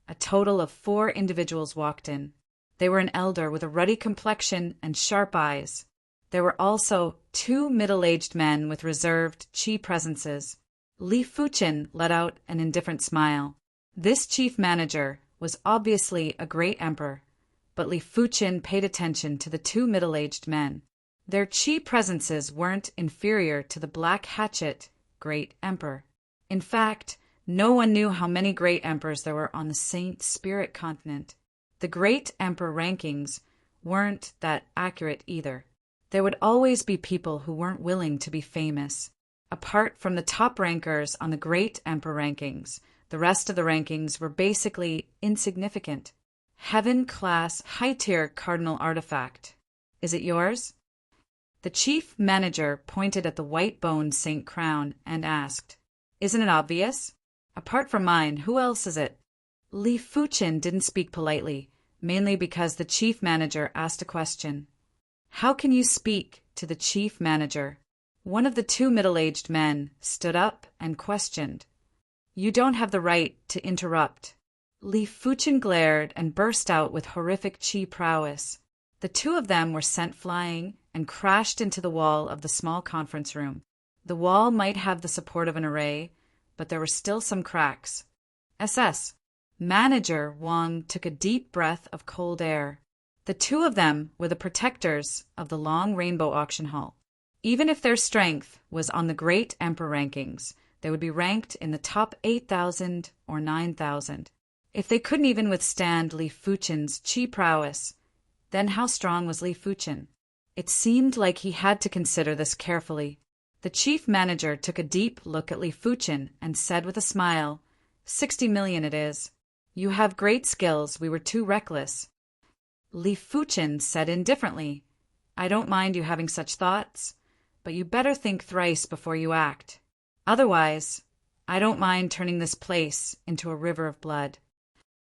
Speaker 1: a total of 4 individuals walked in. They were an elder with a ruddy complexion and sharp eyes. There were also 2 middle-aged men with reserved chi presences. Li Fuchen let out an indifferent smile. This chief manager was obviously a great emperor, but Li Fuchen paid attention to the 2 middle-aged men. Their chi presences weren't inferior to the Black Hatchet Great Emperor. In fact, no one knew how many great emperors there were on the Saint Spirit continent. The great emperor rankings weren't that accurate either. There would always be people who weren't willing to be famous. Apart from the top rankers on the great emperor rankings, the rest of the rankings were basically insignificant. Heaven-class, high-tier cardinal artifact. Is it yours? The chief manager pointed at the white-boned Saint Crown and asked, "Isn't it obvious? Apart from mine, who else is it?" Li Fuchen didn't speak politely, mainly because the chief manager asked a question. "How can you speak to the chief manager?" One of the 2 middle-aged men stood up and questioned. "You don't have the right to interrupt." Li Fuchen glared and burst out with horrific chi prowess. The 2 of them were sent flying and crashed into the wall of the small conference room. The wall might have the support of an array, but there were still some cracks. Manager Wang took a deep breath of cold air. The two of them were the protectors of the long rainbow auction hall. Even if their strength was on the great emperor rankings, they would be ranked in the top 8,000 or 9,000. If they couldn't even withstand Li Fuchen's chi prowess, then how strong was Li Fuchen? It seemed like he had to consider this carefully. The chief manager took a deep look at Li Fuchen and said with a smile, 60 million it is. You have great skills, we were too reckless. Li Fuchen said indifferently, I don't mind you having such thoughts, but you better think thrice before you act. Otherwise, I don't mind turning this place into a river of blood.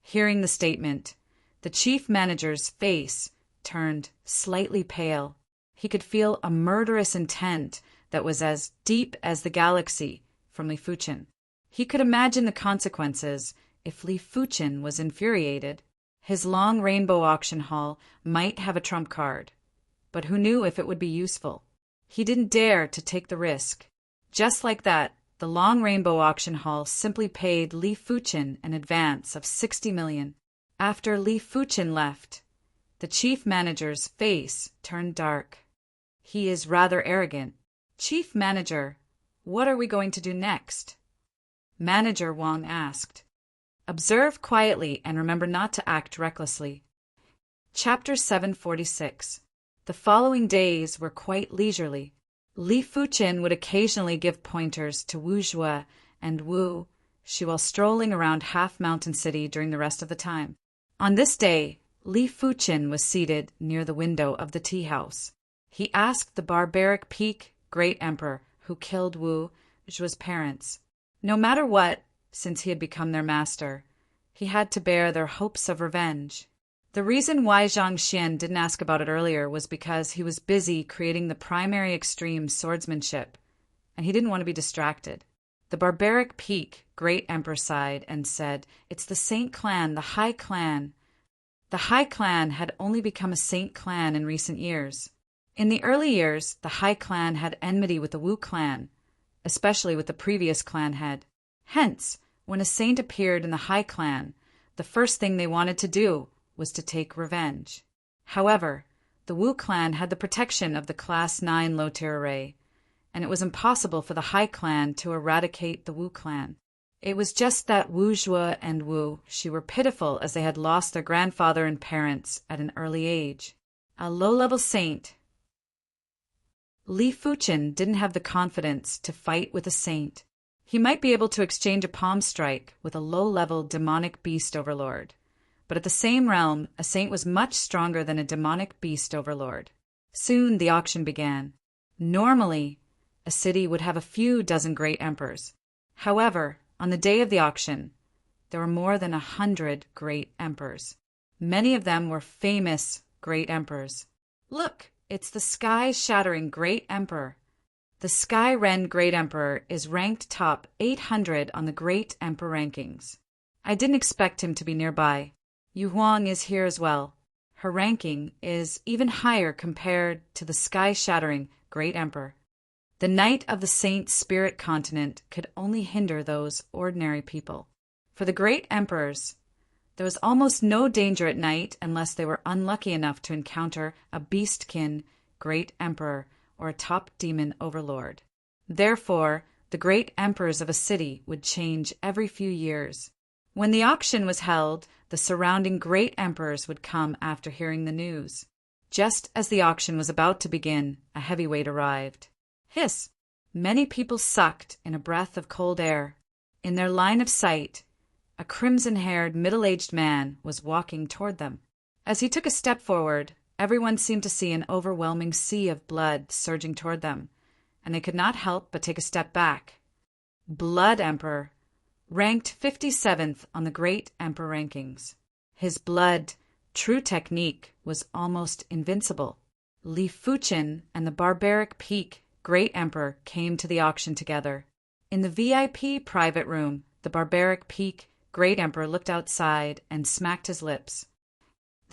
Speaker 1: Hearing the statement, the chief manager's face turned slightly pale. He could feel a murderous intent that was as deep as the galaxy from Li Fuchen. He could imagine the consequences if Li Fuchen was infuriated. His long rainbow auction hall might have a trump card, but who knew if it would be useful? He didn't dare to take the risk. Just like that, the long rainbow auction hall simply paid Li Fuchen an advance of 60 million. After Li Fuchen left, the chief manager's face turned dark. He is rather arrogant. Chief manager, what are we going to do next? Manager Wang asked. Observe quietly and remember not to act recklessly. Chapter 746. The following days were quite leisurely. Li Fuchen would occasionally give pointers to Wu Zhuo and Wu Shi while strolling around Half Mountain City during the rest of the time. On this day, Li Fuchen was seated near the window of the tea house. He asked the barbaric Peak Great Emperor who killed Wu Zhuo's parents. No matter what, since he had become their master, he had to bear their hopes of revenge. The reason why Zhang Xian didn't ask about it earlier was because he was busy creating the primary extreme swordsmanship, and he didn't want to be distracted. The barbaric Peak Great Emperor sighed and said, It's the Saint Clan, the High Clan. The High Clan had only become a Saint Clan in recent years. In the early years, the High Clan had enmity with the Wu Clan, especially with the previous clan head. Hence, when a saint appeared in the High Clan, the first thing they wanted to do was to take revenge. However, the Wu Clan had the protection of the Class 9 low-tier array, and it was impossible for the High Clan to eradicate the Wu Clan. It was just that Wu Zhuo and Wu Shi were pitiful as they had lost their grandfather and parents at an early age. A low-level saint. Li Fuchen didn't have the confidence to fight with a saint. He might be able to exchange a palm strike with a low-level demonic beast overlord, but at the same realm, a saint was much stronger than a demonic beast overlord. Soon the auction began. Normally, a city would have a few dozen great emperors. However, on the day of the auction, there were more than 100 great emperors. Many of them were famous great emperors. Look, it's the sky-shattering great emperor. The Sky-Ren Great Emperor is ranked top 800 on the Great Emperor rankings. I didn't expect him to be nearby. Yu Huang is here as well. Her ranking is even higher compared to the sky-shattering Great Emperor. The Knight of the Saint Spirit Continent could only hinder those ordinary people. For the Great Emperors, there was almost no danger at night unless they were unlucky enough to encounter a beastkin Great Emperor or a top demon overlord. Therefore, the great emperors of a city would change every few years. When the auction was held, the surrounding great emperors would come after hearing the news. Just as the auction was about to begin, a heavyweight arrived. Hiss! Many people sucked in a breath of cold air. In their line of sight, a crimson-haired, middle-aged man was walking toward them. As he took a step forward, everyone seemed to see an overwhelming sea of blood surging toward them, and they could not help but take a step back. Blood Emperor, ranked 57th on the Great Emperor rankings. His blood, true technique, was almost invincible. Li Fuchen and the barbaric Peak Great Emperor came to the auction together. In the VIP private room, the barbaric Peak Great Emperor looked outside and smacked his lips.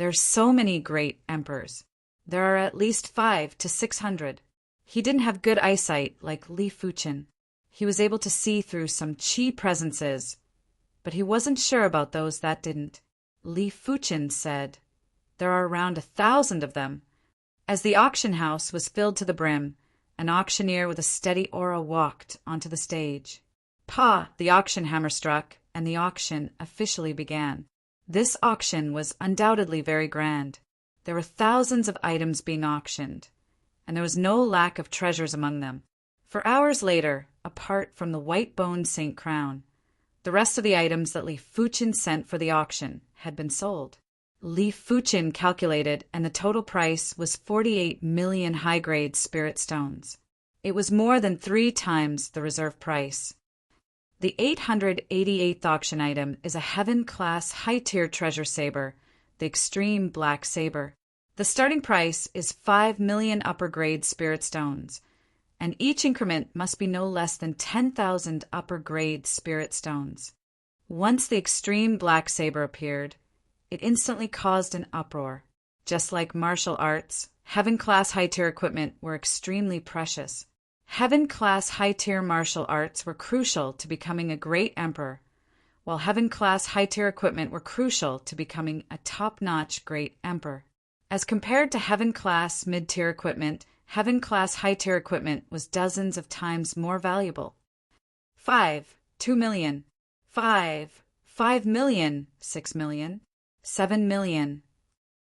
Speaker 1: There are so many great emperors. There are at least 500 to 600. He didn't have good eyesight like Li Fuchen. He was able to see through some chi presences, but he wasn't sure about those that didn't. Li Fuchen said, There are around 1,000 of them. As the auction house was filled to the brim, an auctioneer with a steady aura walked onto the stage. Pa! The auction hammer struck, and the auction officially began. This auction was undoubtedly very grand. There were thousands of items being auctioned, and there was no lack of treasures among them. For hours later, apart from the white-boned St. Crown, the rest of the items that Li Fuchin sent for the auction had been sold. Li Fuchin calculated, and the total price was 48 million high-grade spirit stones. It was more than 3 times the reserve price. The 888th auction item is a heaven-class high-tier treasure saber, the Extreme Black Saber. The starting price is 5 million upper-grade spirit stones, and each increment must be no less than 10,000 upper-grade spirit stones. Once the Extreme Black Saber appeared, it instantly caused an uproar. Just like martial arts, heaven-class high-tier equipment were extremely precious. Heaven-class high-tier martial arts were crucial to becoming a great emperor, while heaven-class high-tier equipment were crucial to becoming a top-notch great emperor. As compared to heaven-class mid-tier equipment, heaven-class high-tier equipment was dozens of times more valuable. 5, 2 million. 5 million. 6 million. 7 million.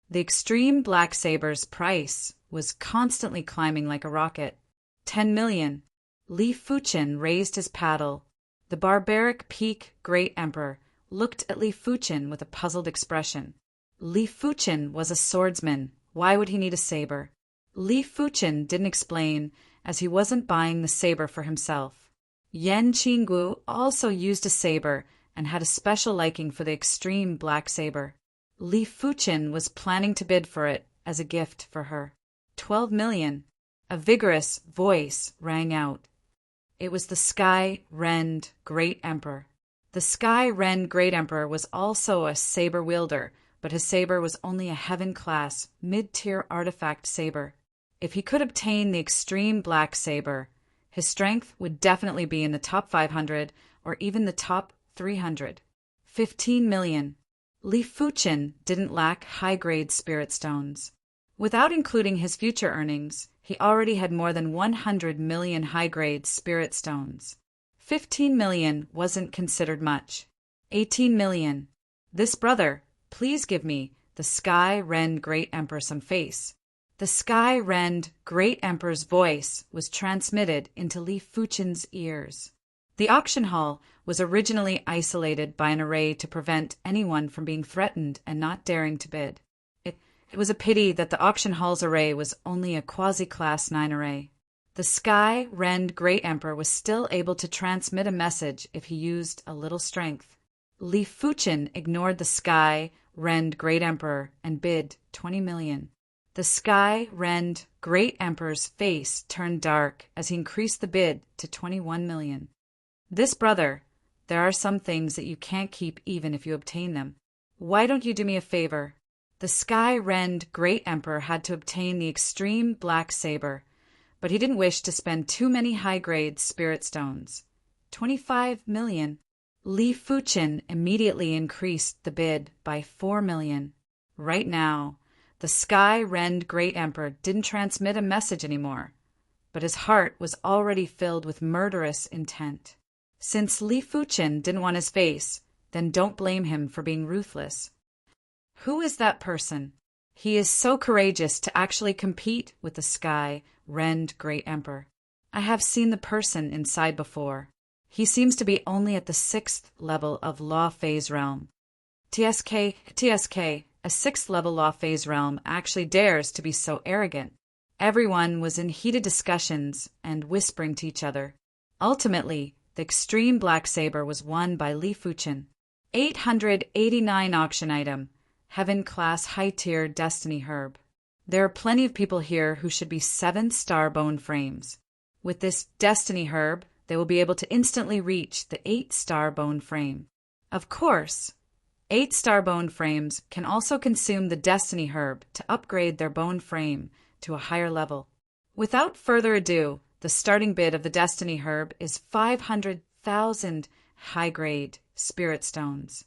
Speaker 1: The Extreme Black Saber's price was constantly climbing like a rocket. 10 million. Li Fuchin raised his paddle. The barbaric peak great emperor looked at Li Fuchin with a puzzled expression. Li Fuchin was a swordsman. Why would he need a saber? Li Fuchin didn't explain, as he wasn't buying the saber for himself. Yan Qinggu also used a saber and had a special liking for the Extreme Black Saber. Li Fuchin was planning to bid for it as a gift for her. 12 million. A vigorous voice rang out. It was the Sky-Rend Great Emperor. The Sky-Rend Great Emperor was also a saber wielder, but his saber was only a heaven-class, mid-tier artifact saber. If he could obtain the Extreme Black Saber, his strength would definitely be in the top 500 or even the top 300. 15 million. Li Fuchin didn't lack high-grade spirit stones. Without including his future earnings, he already had more than 100 million high-grade spirit stones. 15 million wasn't considered much. 18 million. This brother, please give me, the Sky-Rend Great Emperor, some face. The Sky-Rend Great Emperor's voice was transmitted into Li Fuchin's ears. The auction hall was originally isolated by an array to prevent anyone from being threatened and not daring to bid. It was a pity that the auction hall's array was only a quasi-class 9 array. The Sky-Rend Great Emperor was still able to transmit a message if he used a little strength. Li Fuchin ignored the Sky-Rend Great Emperor and bid 20 million. The Sky-Rend Great Emperor's face turned dark as he increased the bid to 21 million. This brother, there are some things that you can't keep even if you obtain them. Why don't you do me a favor? The Sky-Rend Great Emperor had to obtain the Extreme Black Saber, but he didn't wish to spend too many high-grade spirit stones. 25 million. Li Fuchin immediately increased the bid by 4 million. Right now, the Sky-Rend Great Emperor didn't transmit a message anymore, but his heart was already filled with murderous intent. Since Li Fuchin didn't want his face, then don't blame him for being ruthless. Who is that person? He is so courageous to actually compete with the Sky-Rend Great Emperor. I have seen the person inside before. He seems to be only at the 6th level of Law Phase Realm. TSK, a 6th level Law Phase Realm actually dares to be so arrogant. Everyone was in heated discussions and whispering to each other. Ultimately, the Extreme Black Saber was won by Li Fuchin. 889 auction item. Heaven-class high-tier Destiny Herb. There are plenty of people here who should be 7-star bone frames. With this Destiny Herb, they will be able to instantly reach the 8-star bone frame. Of course, 8-star bone frames can also consume the Destiny Herb to upgrade their bone frame to a higher level. Without further ado, the starting bid of the Destiny Herb is 500,000 high-grade spirit stones.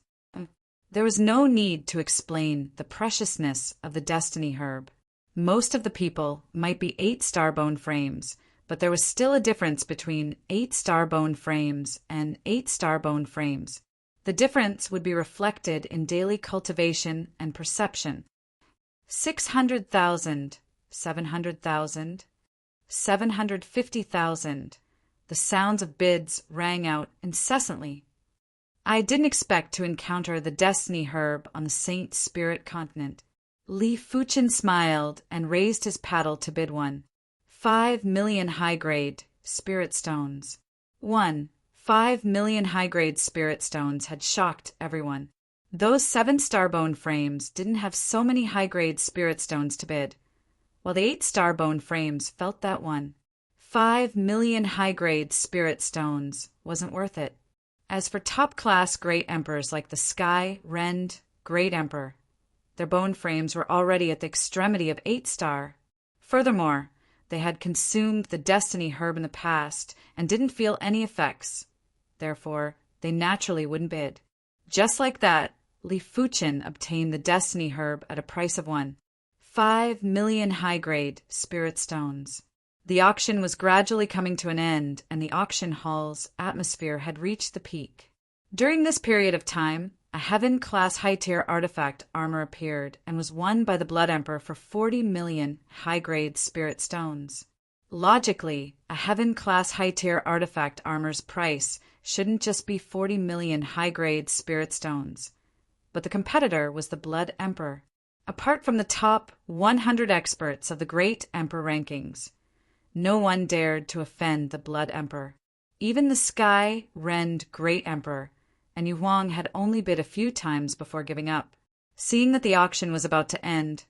Speaker 1: There was no need to explain the preciousness of the destiny herb. Most of the people might be 8-star bone frames, but there was still a difference between 8-star bone frames and 8-star bone frames. The difference would be reflected in daily cultivation and perception. 600,000, 700,000, 750,000. The sounds of bids rang out incessantly. I didn't expect to encounter the destiny herb on the Saint Spirit continent. Li Fuchin smiled and raised his paddle to bid one. 5 million high-grade spirit stones. 5 million high-grade spirit stones had shocked everyone. Those 7-star bone frames didn't have so many high-grade spirit stones to bid, while the 8-star bone frames felt that 5 million high-grade spirit stones wasn't worth it. As for top-class great emperors like the Sky Rend Great Emperor, their bone frames were already at the extremity of 8-star. Furthermore, they had consumed the destiny herb in the past and didn't feel any effects. Therefore, they naturally wouldn't bid. Just like that, Li Fuchin obtained the destiny herb at a price of 5 million high-grade spirit stones. The auction was gradually coming to an end, and the auction hall's atmosphere had reached the peak. During this period of time, a Heaven-class high-tier artifact armor appeared and was won by the Blood Emperor for 40 million high-grade spirit stones. Logically, a Heaven-class high-tier artifact armor's price shouldn't just be 40 million high-grade spirit stones. But the competitor was the Blood Emperor. Apart from the top 100 experts of the Great Emperor rankings, no one dared to offend the Blood Emperor. Even the Sky Rend Great Emperor and Yu Huang had only bid a few times before giving up. Seeing that the auction was about to end,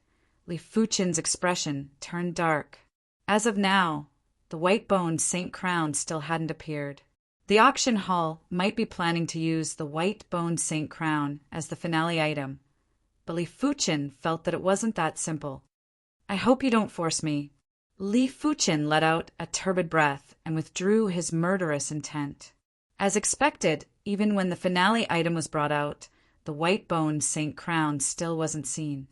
Speaker 1: Li Fuchin's expression turned dark. As of now, the white-boned Saint Crown still hadn't appeared. The auction hall might be planning to use the white-boned Saint Crown as the finale item, but Li Fuchin felt that it wasn't that simple. "I hope you don't force me." Li Fuchin let out a turbid breath and withdrew his murderous intent. As expected, even when the finale item was brought out, the white-boned Saint Crown still wasn't seen.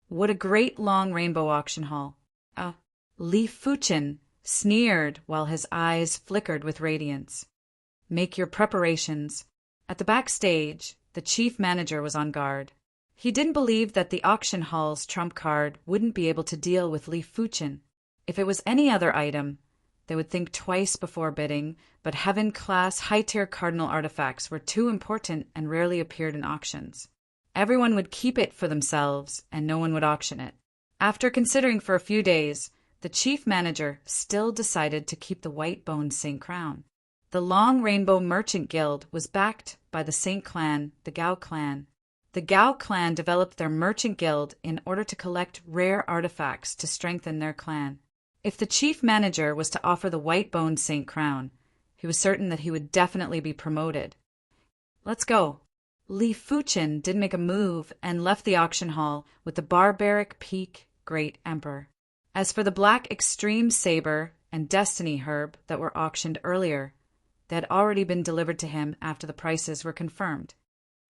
Speaker 1: What a great long rainbow auction hall. Li Fuchin sneered while his eyes flickered with radiance. "Make your preparations." At the backstage, the chief manager was on guard. He didn't believe that the auction hall's trump card wouldn't be able to deal with Li Fuchin. If it was any other item, they would think twice before bidding, but Heaven-class high-tier cardinal artifacts were too important and rarely appeared in auctions. Everyone would keep it for themselves, and no one would auction it. After considering for a few days, the chief manager still decided to keep the white-boned Saint Crown. The Long Rainbow Merchant Guild was backed by the Saint Clan, the Gao clan. The Gao clan developed their merchant guild in order to collect rare artifacts to strengthen their clan. If the chief manager was to offer the white-boned Saint Crown, he was certain that he would definitely be promoted. "Let's go." Li Fuchin did make a move and left the auction hall with the barbaric Peak Great Emperor. As for the Black Extreme Saber and Destiny Herb that were auctioned earlier, they had already been delivered to him after the prices were confirmed.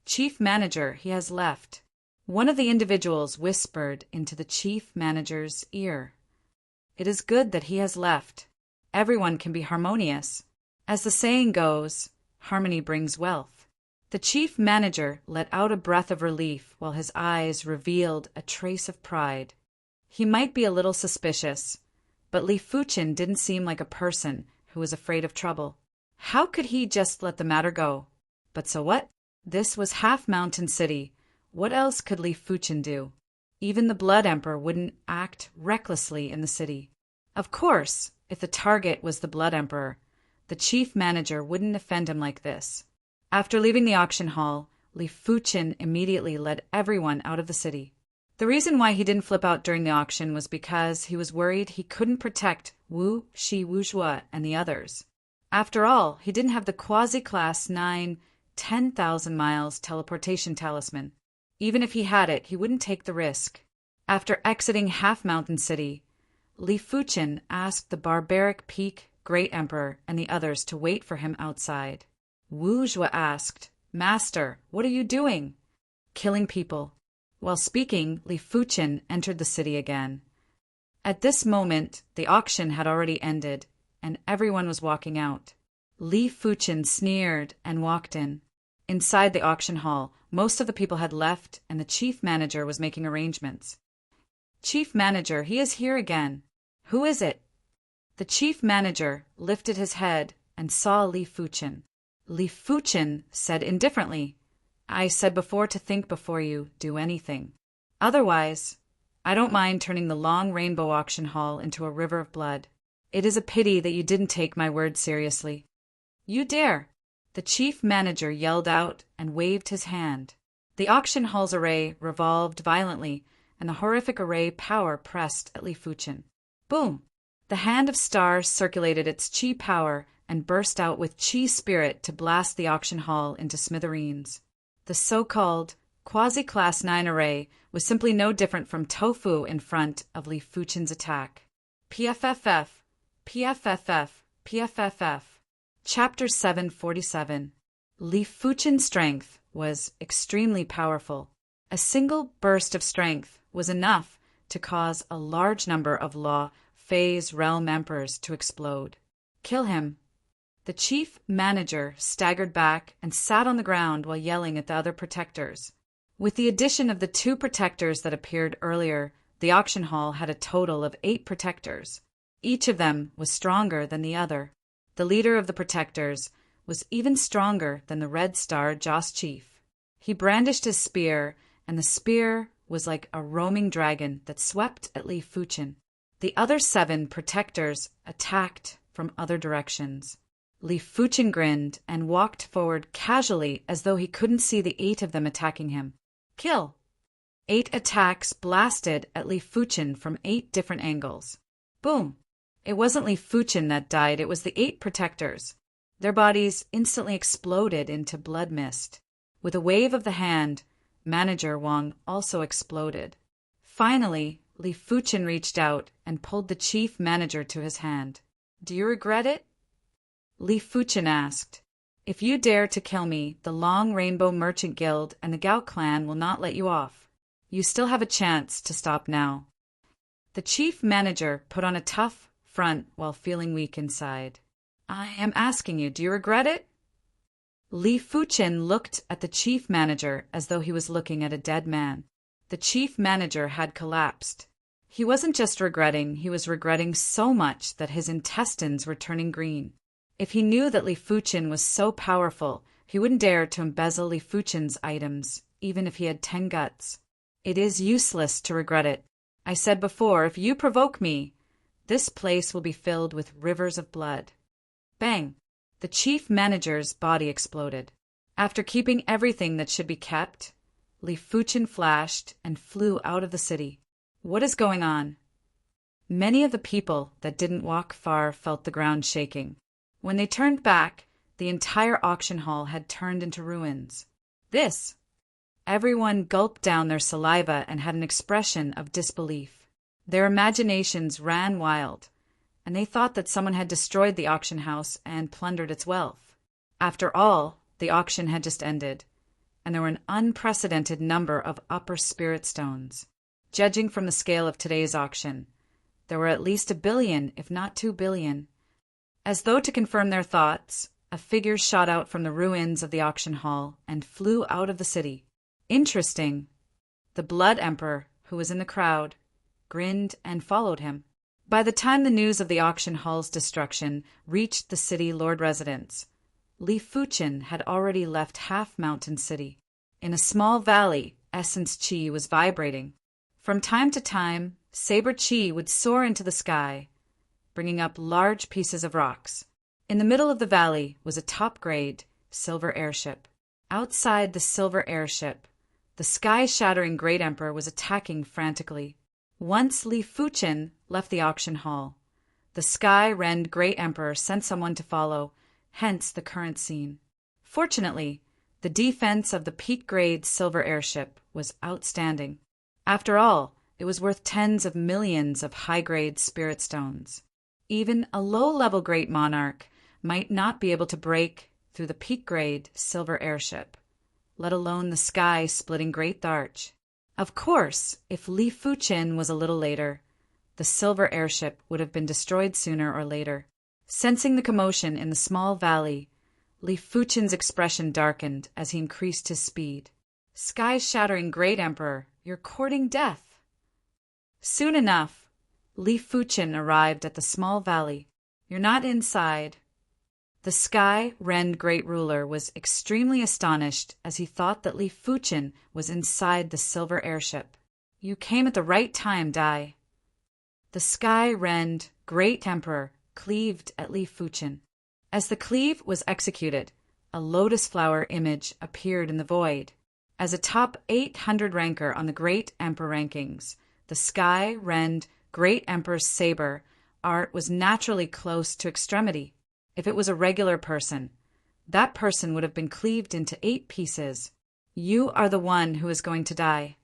Speaker 1: "Chief Manager, he has left." One of the individuals whispered into the chief manager's ear. "It is good that he has left. Everyone can be harmonious. As the saying goes, harmony brings wealth." The chief manager let out a breath of relief while his eyes revealed a trace of pride. He might be a little suspicious, but Li Fuchin didn't seem like a person who was afraid of trouble. How could he just let the matter go? But so what? This was Half Mountain City. What else could Li Fuchin do? Even the Blood Emperor wouldn't act recklessly in the city. Of course, if the target was the Blood Emperor, the chief manager wouldn't offend him like this. After leaving the auction hall, Li Fuchin immediately led everyone out of the city. The reason why he didn't flip out during the auction was because he was worried he couldn't protect Wu Shi Wuzhua and the others. After all, he didn't have the Quasi-Class 9 10,000 miles teleportation talisman. Even if he had it, he wouldn't take the risk. After exiting Half Mountain City, Li Fuchin asked the barbaric Peak Great Emperor and the others to wait for him outside. Wu Zhua asked, "Master, what are you doing?" killing people. While speaking, Li Fuchen entered the city again. At this moment, the auction had already ended, and everyone was walking out. Li Fuchen sneered and walked in. Inside the auction hall, most of the people had left, and the chief manager was making arrangements. "Chief manager, he is here again. Who is it?" The chief manager lifted his head and saw Li Fuchen. Li Fuchen said indifferently, "I said before to think before you do anything. Otherwise, I don't mind turning the long rainbow auction hall into a river of blood. It is a pity that you didn't take my word seriously." "You dare!" the chief manager yelled out and waved his hand. The auction hall's array revolved violently, and the horrific array power pressed at Li Fuchen. Boom! The hand of stars circulated its chi power and burst out with chi spirit to blast the auction hall into smithereens. The so-called quasi-class 9 array was simply no different from tofu in front of Li Fuchen's attack. PFFF, PFFF, PFFF. Chapter 747. Li Fuchen's strength was extremely powerful. A single burst of strength was enough to cause a large number of law phase realm emperors to explode. "Kill him." The chief manager staggered back and sat on the ground while yelling at the other protectors. With the addition of the 2 protectors that appeared earlier, the auction hall had a total of 8 protectors. Each of them was stronger than the other. The leader of the protectors was even stronger than the Red Star Joss Chief. He brandished his spear, and the spear was like a roaming dragon that swept at Li Fuchen. The other 7 protectors attacked from other directions. Li Fuchen grinned and walked forward casually as though he couldn't see the 8 of them attacking him. Kill! 8 attacks blasted at Li Fuchen from 8 different angles. Boom! It wasn't Li Fuchen that died, it was the 8 protectors. Their bodies instantly exploded into blood mist. With a wave of the hand, Manager Wang also exploded. Finally, Li Fuchen reached out and pulled the chief manager to his hand. "Do you regret it?" Li Fuchen asked. "If you dare to kill me, the Long Rainbow Merchant Guild and the Gao clan will not let you off. You still have a chance to stop now." The chief manager put on a tough front while feeling weak inside. "I am asking you, do you regret it?" Li Fuchen looked at the chief manager as though he was looking at a dead man. The chief manager had collapsed. He wasn't just regretting, he was regretting so much that his intestines were turning green. If he knew that Li Fuchen was so powerful, he wouldn't dare to embezzle Li Fuchen's items, even if he had 10 guts. "It is useless to regret it. I said before, if you provoke me, this place will be filled with rivers of blood." Bang! The chief manager's body exploded. After keeping everything that should be kept, Li Fuchen flashed and flew out of the city. What is going on? Many of the people that didn't walk far felt the ground shaking. When they turned back, the entire auction hall had turned into ruins. This! Everyone gulped down their saliva and had an expression of disbelief. Their imaginations ran wild, and they thought that someone had destroyed the auction house and plundered its wealth. After all, the auction had just ended, and there were an unprecedented number of upper spirit stones. Judging from the scale of today's auction, there were at least 1 billion, if not 2 billion. As though to confirm their thoughts, a figure shot out from the ruins of the auction hall and flew out of the city. Interesting. The Blood Emperor, who was in the crowd, grinned and followed him. By the time the news of the auction hall's destruction reached the city lord residence, Li Fuchen had already left Half Mountain City. In a small valley, Essence Chi was vibrating. From time to time, Saber Chi would soar into the sky, bringing up large pieces of rocks. In the middle of the valley was a top-grade silver airship. Outside the silver airship, the sky-shattering Great Emperor was attacking frantically. Once Li Fuchen left the auction hall, the sky-rend Great Emperor sent someone to follow, hence the current scene. Fortunately, the defense of the peak-grade silver airship was outstanding. After all, it was worth tens of millions of high-grade spirit stones. Even a low-level Great Monarch might not be able to break through the peak-grade silver airship. let alone the sky splitting great arch. Of course, if Li Fuqin was a little later, the silver airship would have been destroyed sooner or later. Sensing the commotion in the small valley, Li Fuqin's expression darkened as he increased his speed. Sky-shattering great emperor, you're courting death. Soon enough, Li Fuqin arrived at the small valley. You're not inside. The sky-rend great ruler was extremely astonished as he thought that Li Fuqin was inside the silver airship. You came at the right time, Dai. The sky-rend great emperor cleaved at Li Fuqin. As the cleave was executed, a lotus flower image appeared in the void. As a top 800 ranker on the Great Emperor rankings, the sky-rend Great Emperor's saber art was naturally close to extremity. If it was a regular person, that person would have been cleaved into 8 pieces. You are the one who is going to die.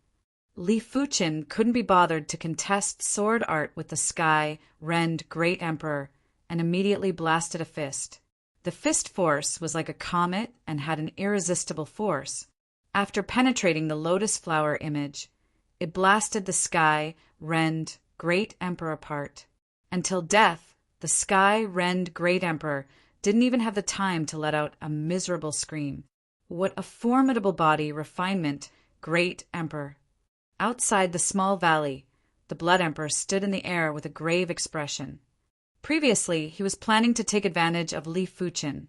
Speaker 1: Li Fuqin couldn't be bothered to contest sword art with the sky-rend Great Emperor and immediately blasted a fist. The fist force was like a comet and had an irresistible force. After penetrating the lotus flower image, it blasted the sky-rend Great Emperor apart. Until death, the sky-rend Great Emperor didn't even have the time to let out a miserable scream. What a formidable body refinement, Great Emperor! Outside the small valley, the Blood Emperor stood in the air with a grave expression. Previously, he was planning to take advantage of Li Fuqin,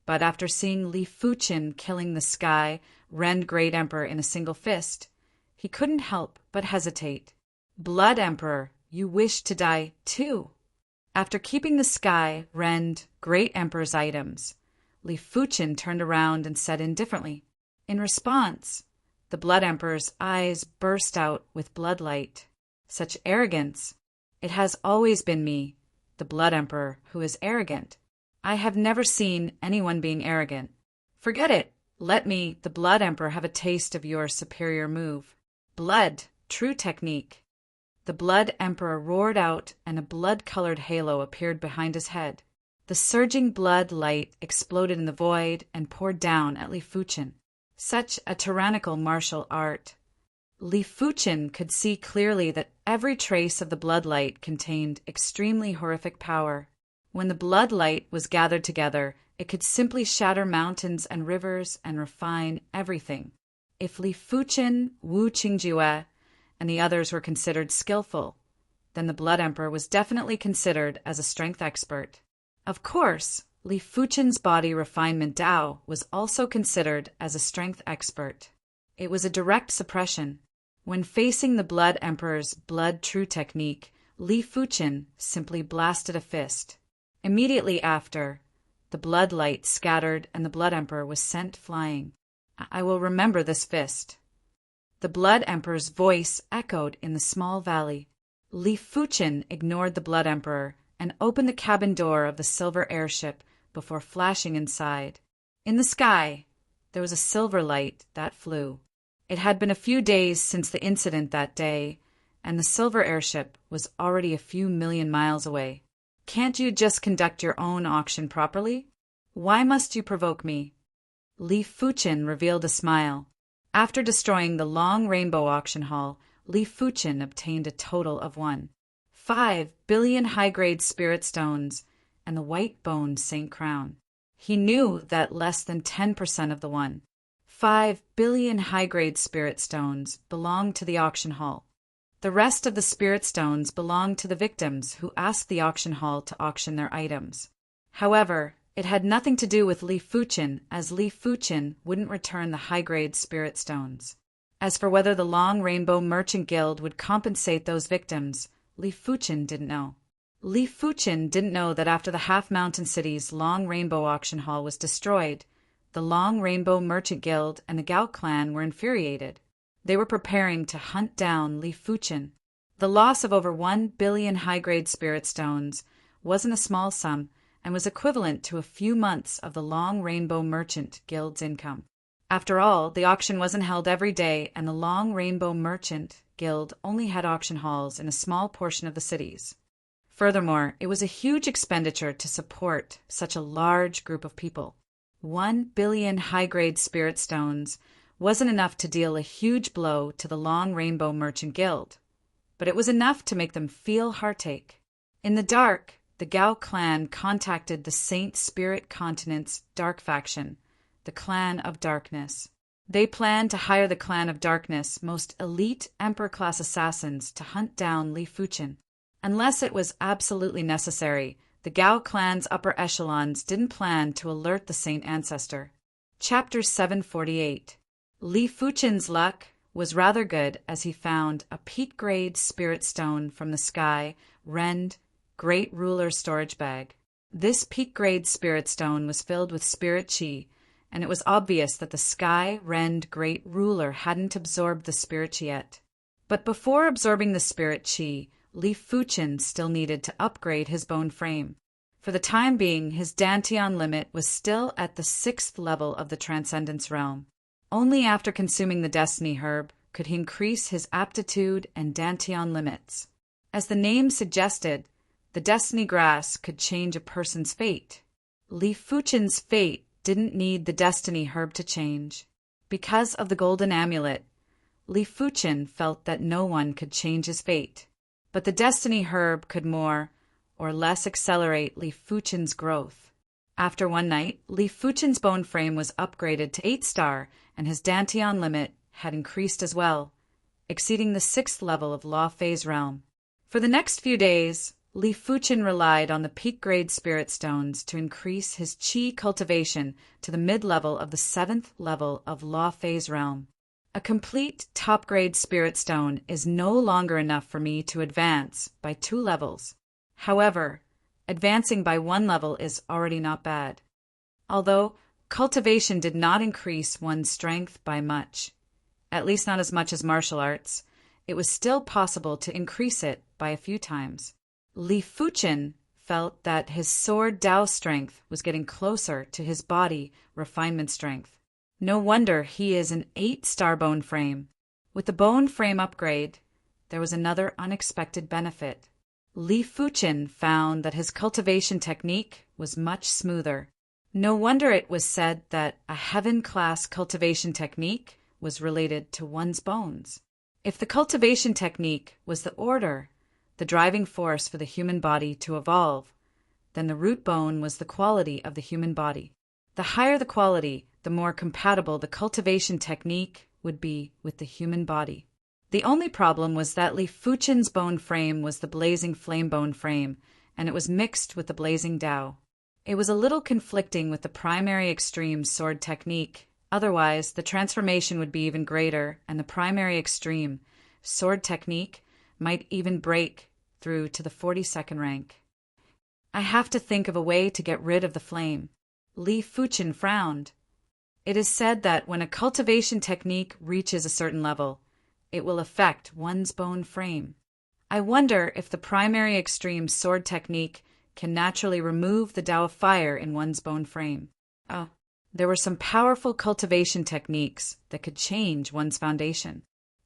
Speaker 1: but after seeing Li Fuqin killing the sky-rend Great Emperor in a single fist, he couldn't help but hesitate. Blood Emperor, you wish to die too. After keeping the sky-rend Great Emperor's items, Li Fuqin turned around and said indifferently. In response, the Blood Emperor's eyes burst out with bloodlight. Such arrogance! It has always been me, the Blood Emperor, who is arrogant. I have never seen anyone being arrogant. Forget it. Let me, the Blood Emperor, have a taste of your superior move. Blood, true technique. The Blood Emperor roared out, and a blood-colored halo appeared behind his head. The surging blood light exploded in the void and poured down at Li Fuqin. Such a tyrannical martial art. Li Fuqin could see clearly that every trace of the blood light contained extremely horrific power. When the blood light was gathered together, it could simply shatter mountains and rivers and refine everything. If Li Fuqin, Wu Qingjue, and the others were considered skillful, then the Blood Emperor was definitely considered as a strength expert. Of course, Li Fuqin's body refinement Dao was also considered as a strength expert. It was a direct suppression. When facing the Blood Emperor's blood true technique, Li Fuqin simply blasted a fist. Immediately after, the blood light scattered and the Blood Emperor was sent flying. I will remember this fist. The Blood Emperor's voice echoed in the small valley. Li Fuqin ignored the Blood Emperor and opened the cabin door of the silver airship before flashing inside. In the sky, there was a silver light that flew. It had been a few days since the incident that day, and the silver airship was already a few million miles away. Can't you just conduct your own auction properly? Why must you provoke me? Li Fuqin revealed a smile. After destroying the Long Rainbow auction hall, Li Fuqin obtained a total of 1.5 billion high-grade spirit stones and the white-boned Saint Crown. He knew that less than 10% of the 1.5 billion high-grade spirit stones belonged to the auction hall. The rest of the spirit stones belonged to the victims who asked the auction hall to auction their items. However, it had nothing to do with Li Fuqin, as Li Fuqin wouldn't return the high-grade spirit stones. As for whether the Long Rainbow Merchant Guild would compensate those victims, Li Fuqin didn't know. Li Fuqin didn't know that after the Half Mountain City's Long Rainbow auction hall was destroyed, the Long Rainbow Merchant Guild and the Gout clan were infuriated. They were preparing to hunt down Li Fuqin. The loss of over 1 billion high-grade spirit stones wasn't a small sum and was equivalent to a few months of the Long Rainbow Merchant Guild's income. After all, the auction wasn't held every day, and the Long Rainbow Merchant Guild only had auction halls in a small portion of the cities. Furthermore, it was a huge expenditure to support such a large group of people. 1 billion high-grade spirit stones wasn't enough to deal a huge blow to the Long Rainbow Merchant Guild, but it was enough to make them feel heartache. In the dark, the Gao clan contacted the Saint Spirit Continent's dark faction, the Clan of Darkness. They planned to hire the Clan of Darkness' most elite Emperor-class assassins to hunt down Li Fuchen. Unless it was absolutely necessary, the Gao clan's upper echelons didn't plan to alert the Saint Ancestor. Chapter 748. Li Fuchen's luck was rather good as he found a peak-grade spirit stone from the Sky Rend Great Ruler storage bag. This peak-grade spirit stone was filled with spirit chi, and it was obvious that the Sky Rend Great Ruler hadn't absorbed the spirit chi yet. But before absorbing the spirit chi, Li Fuchen still needed to upgrade his bone frame. For the time being, his Dantian limit was still at the 6th level of the Transcendence Realm. Only after consuming the Destiny Herb could he increase his aptitude and Dantian limits. As the name suggested, the Destiny Grass could change a person's fate. Li Fuchen's fate didn't need the Destiny Herb to change. Because of the Golden Amulet, Li Fuchen felt that no one could change his fate. But the Destiny Herb could more or less accelerate Li Fuchen's growth. After one night, Li Fuchen's bone frame was upgraded to 8-star, and his Dantian limit had increased as well, exceeding the 6th level of Law Phase Realm. For the next few days, Li Fuchen relied on the peak-grade spirit stones to increase his Qi cultivation to the mid-level of the 7th level of Law Phase Realm. A complete top-grade spirit stone is no longer enough for me to advance by 2 levels. However, advancing by 1 level is already not bad. Although cultivation did not increase one's strength by much, at least not as much as martial arts, it was still possible to increase it by a few times. Li Fuchen felt that his sword Dao strength was getting closer to his body refinement strength. No wonder he is an 8-star bone frame. With the bone frame upgrade, there was another unexpected benefit. Li Fuchen found that his cultivation technique was much smoother. No wonder it was said that a heaven-class cultivation technique was related to one's bones. If the cultivation technique was the order, the driving force for the human body to evolve, then the root bone was the quality of the human body. The higher the quality, the more compatible the cultivation technique would be with the human body. The only problem was that Li Fuchen's bone frame was the blazing flame bone frame, and it was mixed with the blazing Dao. It was a little conflicting with the primary extreme sword technique. Otherwise, the transformation would be even greater, and the primary extreme sword technique might even break through to the 42nd rank. I have to think of a way to get rid of the flame. Li Fuchen frowned. It is said that when a cultivation technique reaches a certain level, it will affect one's bone frame. I wonder if the primary extreme sword technique can naturally remove the Tao of fire in one's bone frame. There were some powerful cultivation techniques that could change one's foundation.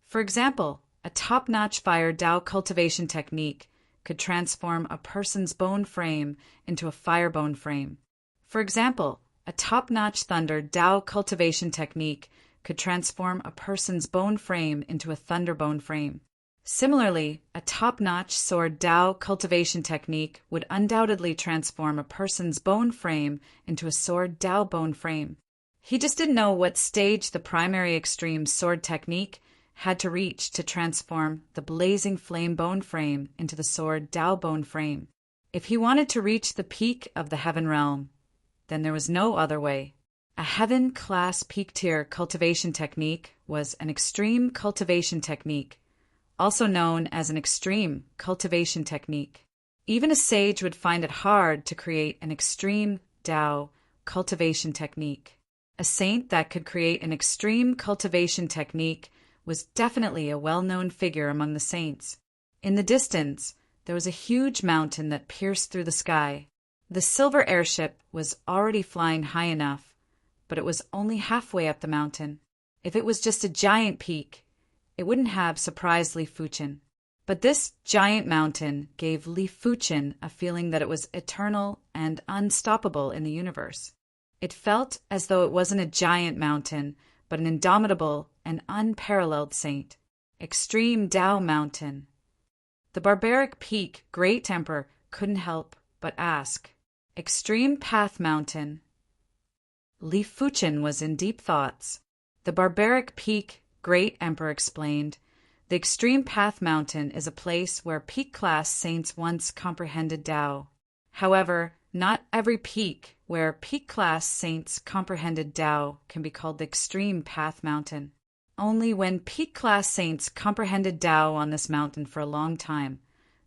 Speaker 1: For example, a top-notch fire Tao cultivation technique could transform a person's bone frame into a fire bone frame. For example, a top-notch thunder Tao cultivation technique could transform a person's bone frame into a thunder bone frame. Similarly, a top-notch sword Tao cultivation technique would undoubtedly transform a person's bone frame into a sword Tao bone frame. He just didn't know what stage the primary extreme sword technique had to reach to transform the blazing flame bone frame into the sword Tao bone frame. If he wanted to reach the peak of the heaven realm, then there was no other way. A heaven-class peak-tier cultivation technique was an extreme cultivation technique, also known as an extreme cultivation technique. Even a sage would find it hard to create an extreme Tao cultivation technique. A saint that could create an extreme cultivation technique was definitely a well-known figure among the saints. In the distance, there was a huge mountain that pierced through the sky. The silver airship was already flying high enough, but it was only halfway up the mountain. If it was just a giant peak, it wouldn't have surprised Li Fuchen. But this giant mountain gave Li Fuchen a feeling that it was eternal and unstoppable in the universe. It felt as though it wasn't a giant mountain, but an indomitable and unparalleled saint. Extreme Tao Mountain. The barbaric peak Great Emperor couldn't help but ask. Extreme Path Mountain. Li Fuchen was in deep thoughts. The barbaric peak Great Emperor explained. The Extreme Path Mountain is a place where peak-class saints once comprehended Tao. However, not every peak where peak-class saints comprehended Tao can be called the Extreme Path Mountain. Only when peak-class saints comprehended Tao on this mountain for a long time,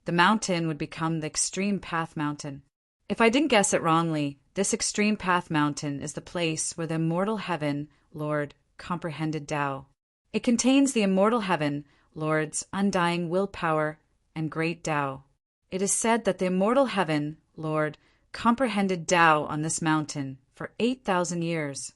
Speaker 1: the mountain would become the Extreme Path Mountain. If I didn't guess it wrongly, this Extreme Path Mountain is the place where the immortal heaven Lord comprehended Tao. It contains the immortal heaven Lord's undying willpower and great Tao. It is said that the immortal heaven Lord comprehended Tao on this mountain for 8,000 years.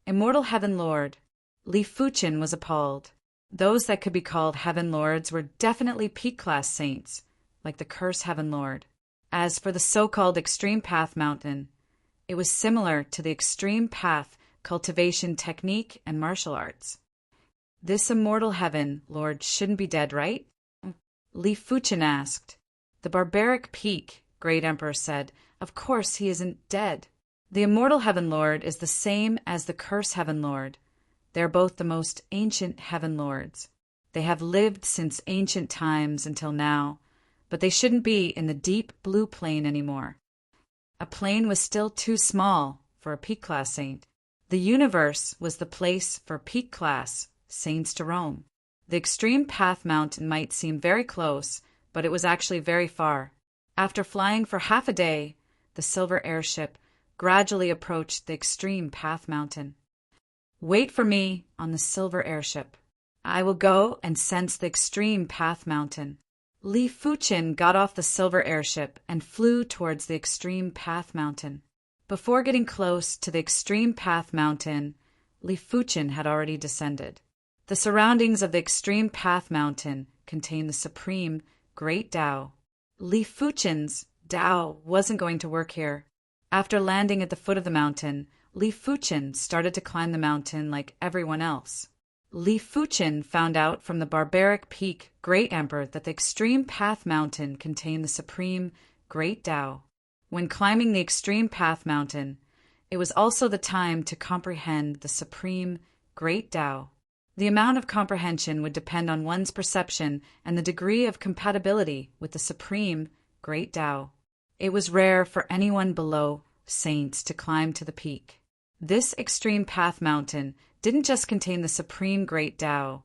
Speaker 1: Immortal Heaven Lord. Li Fuchen was appalled. Those that could be called Heaven Lords were definitely peak-class saints, like the Curse Heaven Lord. As for the so-called Extreme Path Mountain, it was similar to the Extreme Path cultivation technique and martial arts. This immortal heaven Lord shouldn't be dead, right? Li Fuchen asked. The barbaric peak, Great Emperor said, of course he isn't dead. The immortal heaven Lord is the same as the Curse Heaven Lord. They are both the most ancient heaven lords. They have lived since ancient times until now, but they shouldn't be in the deep blue plane anymore. A plane was still too small for a peak-class saint. The universe was the place for peak-class saints to roam. The Extreme Path Mountain might seem very close, but it was actually very far. After flying for half a day, the silver airship gradually approached the Extreme Path Mountain. Wait for me on the silver airship. I will go and sense the Extreme Path Mountain. Li Fuchen got off the silver airship and flew towards the Extreme Path Mountain. Before getting close to the Extreme Path Mountain, Li Fuchen had already descended. The surroundings of the Extreme Path Mountain contain the supreme Great Tao. Li Fuchen's Tao wasn't going to work here. After landing at the foot of the mountain, Li Fuchen started to climb the mountain like everyone else. Li Fuchen found out from the barbaric peak Great Emperor that the Extreme Path Mountain contained the supreme Great Tao. When climbing the Extreme Path Mountain, it was also the time to comprehend the supreme Great Tao. The amount of comprehension would depend on one's perception and the degree of compatibility with the supreme Great Tao. It was rare for anyone below saints to climb to the peak. This Extreme Path Mountain didn't just contain the supreme Great Tao.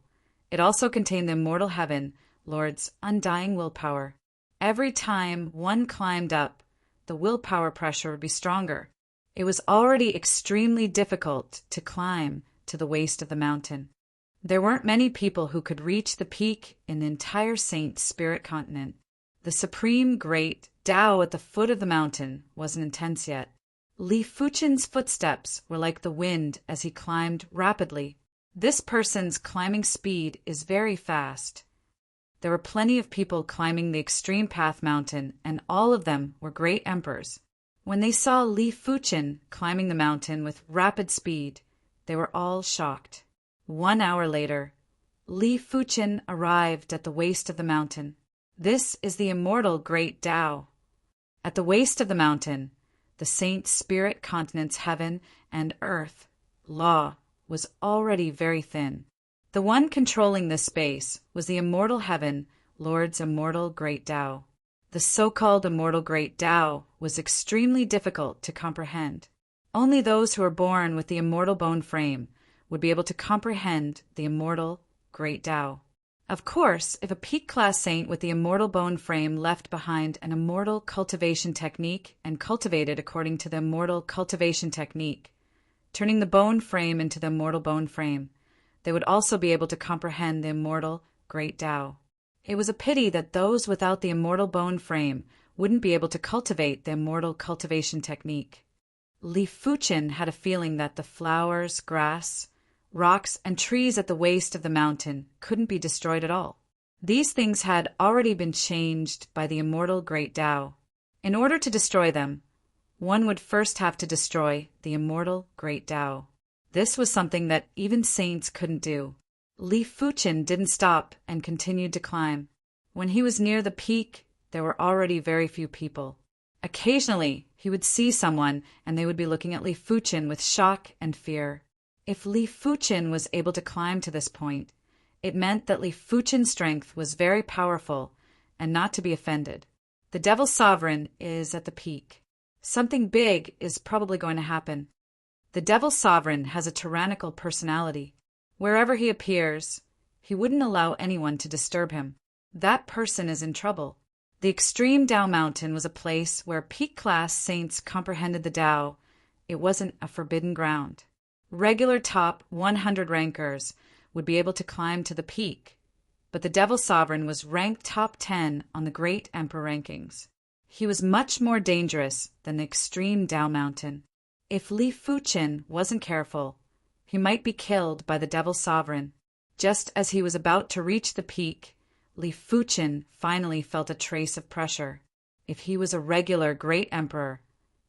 Speaker 1: It also contained the immortal heaven, Lord's undying willpower. Every time one climbed up, the willpower pressure would be stronger. It was already extremely difficult to climb to the waist of the mountain. There weren't many people who could reach the peak in the entire Saint Spirit continent. The supreme Great Tao at the foot of the mountain wasn't intense yet. Li Fuchen's footsteps were like the wind as he climbed rapidly. This person's climbing speed is very fast. There were plenty of people climbing the Extreme Path Mountain, and all of them were great emperors. When they saw Li Fuchen climbing the mountain with rapid speed, they were all shocked. 1 hour later, Li Fuchen arrived at the waist of the mountain. This is the immortal Great Tao. At the waist of the mountain, the Saint Spirit continent's heaven and earth, law, was already very thin. The one controlling this space was the immortal heaven, Lord's immortal Great Tao. The so-called immortal Great Tao was extremely difficult to comprehend. Only those who were born with the immortal bone frame would be able to comprehend the immortal Great Tao. Of course, if a peak-class saint with the immortal bone frame left behind an immortal cultivation technique and cultivated according to the immortal cultivation technique, turning the bone frame into the immortal bone frame, they would also be able to comprehend the immortal Great Tao. It was a pity that those without the immortal bone frame wouldn't be able to cultivate the immortal cultivation technique. Li Fuchen had a feeling that the flowers, grass, rocks, and trees at the waist of the mountain couldn't be destroyed at all. These things had already been changed by the immortal Great Tao. In order to destroy them, one would first have to destroy the immortal Great Tao. This was something that even saints couldn't do. Li Fuchen didn't stop and continued to climb. When he was near the peak, there were already very few people. Occasionally, he would see someone and they would be looking at Li Fuchen with shock and fear. If Li Fuchen was able to climb to this point, it meant that Li Fuchen's strength was very powerful and not to be offended. The Devil Sovereign is at the peak. Something big is probably going to happen. The Devil Sovereign has a tyrannical personality. Wherever he appears, he wouldn't allow anyone to disturb him. That person is in trouble. The extreme Tao Mountain was a place where peak-class saints comprehended the Tao. It wasn't a forbidden ground. Regular top 100 rankers would be able to climb to the peak, but the Devil Sovereign was ranked top 10 on the Great Emperor rankings. He was much more dangerous than the extreme Tao Mountain. If Li Fuchen wasn't careful, he might be killed by the Devil Sovereign. Just as he was about to reach the peak, Li Fuchen finally felt a trace of pressure. If he was a regular Great Emperor,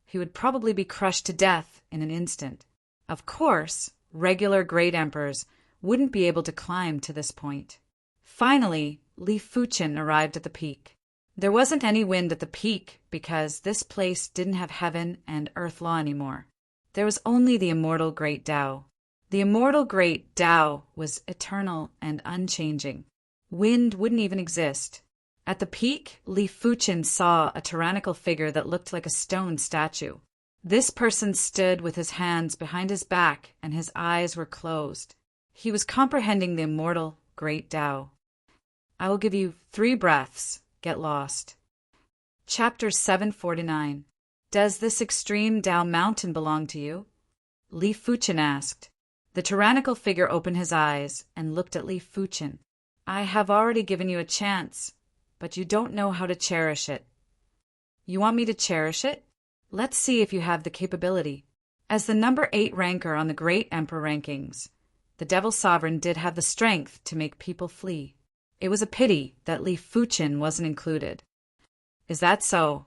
Speaker 1: he would probably be crushed to death in an instant. Of course, regular Great Emperors wouldn't be able to climb to this point. Finally, Li Fuchen arrived at the peak. There wasn't any wind at the peak because this place didn't have heaven and earth law anymore. There was only the immortal Great Tao. The immortal Great Tao was eternal and unchanging. Wind wouldn't even exist. At the peak, Li Fuchen saw a tyrannical figure that looked like a stone statue. This person stood with his hands behind his back and his eyes were closed. He was comprehending the immortal Great Tao. I will give you 3 breaths. Get lost. Chapter 749. Does this extreme Tao Mountain belong to you? Li Fuchen asked. The tyrannical figure opened his eyes and looked at Li Fuchen. I have already given you a chance, but you don't know how to cherish it. You want me to cherish it? Let's see if you have the capability. As the number 8 ranker on the Great Emperor rankings, the Devil Sovereign did have the strength to make people flee. It was a pity that Li Fuchen wasn't included. Is that so?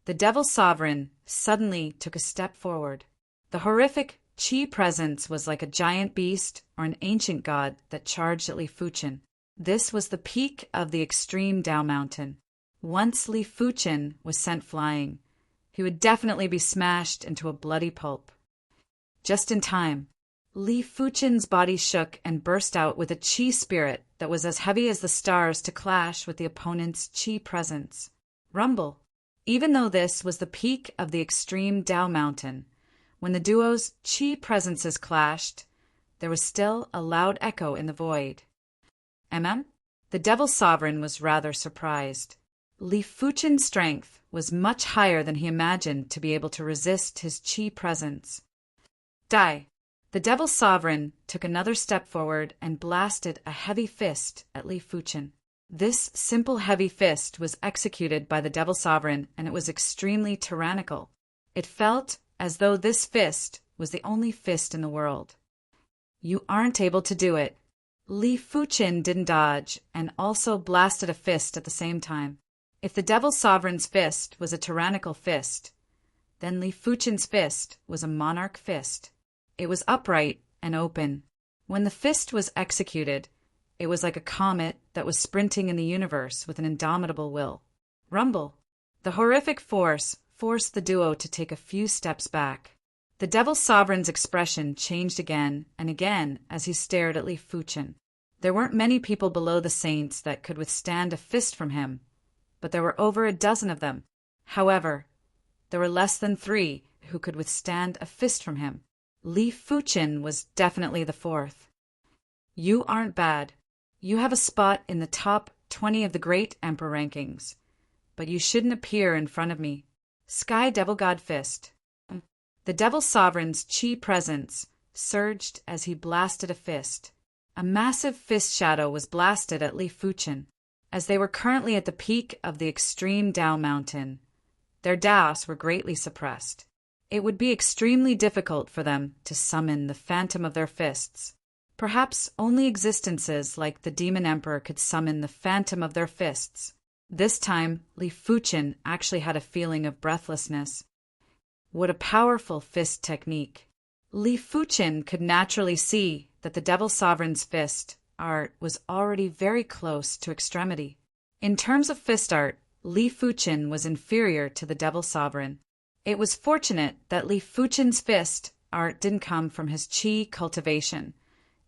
Speaker 1: The Devil Sovereign suddenly took a step forward. The horrific Qi presence was like a giant beast or an ancient god that charged at Li Fuchen. This was the peak of the extreme Tao Mountain. Once Li Fuchen was sent flying, he would definitely be smashed into a bloody pulp. Just in time, Li Fuchen's body shook and burst out with a Qi spirit that was as heavy as the stars to clash with the opponent's Qi presence. Rumble. Even though this was the peak of the extreme Tao Mountain, when the duo's Qi presences clashed, there was still a loud echo in the void. The Devil Sovereign was rather surprised. Li Fuchen's strength was much higher than he imagined to be able to resist his Qi presence. Die! The Devil Sovereign took another step forward and blasted a heavy fist at Li Fuchen. This simple heavy fist was executed by the Devil Sovereign, and it was extremely tyrannical. It felt as though this fist was the only fist in the world. You aren't able to do it. Li Fuchen didn't dodge and also blasted a fist at the same time. If the Devil Sovereign's fist was a tyrannical fist, then Li Fuchen's fist was a monarch fist. It was upright and open. When the fist was executed, it was like a comet that was sprinting in the universe with an indomitable will. Rumble. The horrific force forced the duo to take a few steps back. The Devil Sovereign's expression changed again and again as he stared at Li Fuchen. There weren't many people below the saints that could withstand a fist from him, but there were over a dozen of them. However, there were less than 3 who could withstand a fist from him. Li Fuchen was definitely the 4th. You aren't bad. You have a spot in the top 20 of the Great Emperor rankings, but you shouldn't appear in front of me. Sky Devil God Fist. The Devil Sovereign's Qi presence surged as he blasted a fist. A massive fist shadow was blasted at Li Fuchen. As they were currently at the peak of the extreme Tao Mountain, their Daos were greatly suppressed. It would be extremely difficult for them to summon the phantom of their fists. Perhaps only existences like the Demon Emperor could summon the phantom of their fists. This time, Li Fuchen actually had a feeling of breathlessness. What a powerful fist technique. Li Fuqin could naturally see that the Devil Sovereign's fist art was already very close to extremity. In terms of fist art, Li Fuqin was inferior to the Devil Sovereign. It was fortunate that Li Fuqin's fist art didn't come from his qi cultivation.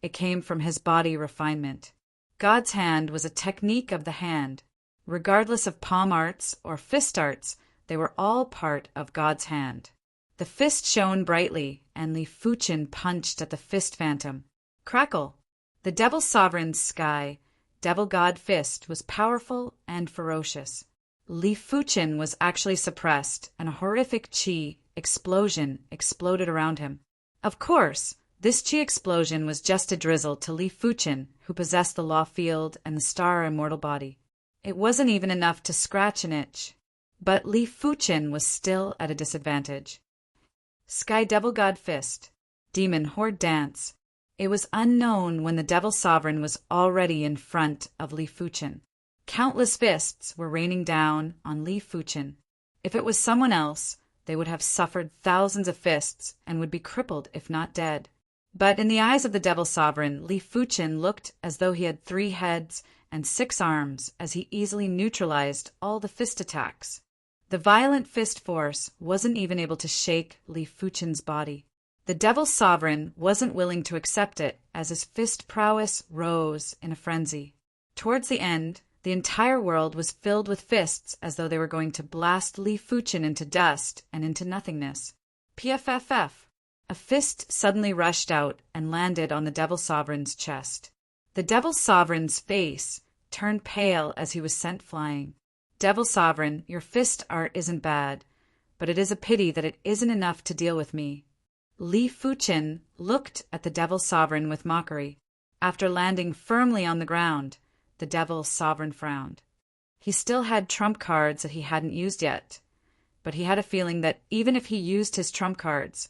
Speaker 1: It came from his body refinement. God's hand was a technique of the hand. Regardless of palm arts or fist arts, they were all part of God's hand. The fist shone brightly, and Li Fuqin punched at the fist phantom. Crackle! The Devil Sovereign's sky, Devil God fist was powerful and ferocious. Li Fuqin was actually suppressed, and a horrific qi explosion exploded around him. Of course, this qi explosion was just a drizzle to Li Fuqin, who possessed the law field and the star immortal body. It wasn't even enough to scratch an itch. But Li Fuqin was still at a disadvantage. Sky Devil God Fist, Demon Horde Dance. It was unknown when the Devil Sovereign was already in front of Li Fuqin. Countless fists were raining down on Li Fuqin. If it was someone else, they would have suffered thousands of fists and would be crippled if not dead. But in the eyes of the Devil Sovereign, Li Fuqin looked as though he had 3 heads and 6 arms, as he easily neutralized all the fist attacks. The violent fist force wasn't even able to shake Li Fuqin's body. The Devil Sovereign wasn't willing to accept it, as his fist prowess rose in a frenzy. Towards the end, the entire world was filled with fists, as though they were going to blast Li Fuqin into dust and into nothingness. PFFF. A fist suddenly rushed out and landed on the Devil Sovereign's chest. The Devil Sovereign's face turned pale as he was sent flying. Devil Sovereign, your fist art isn't bad, but it is a pity that it isn't enough to deal with me. Li Fuqin looked at the Devil Sovereign with mockery. After landing firmly on the ground, the Devil Sovereign frowned. He still had trump cards that he hadn't used yet, but he had a feeling that even if he used his trump cards,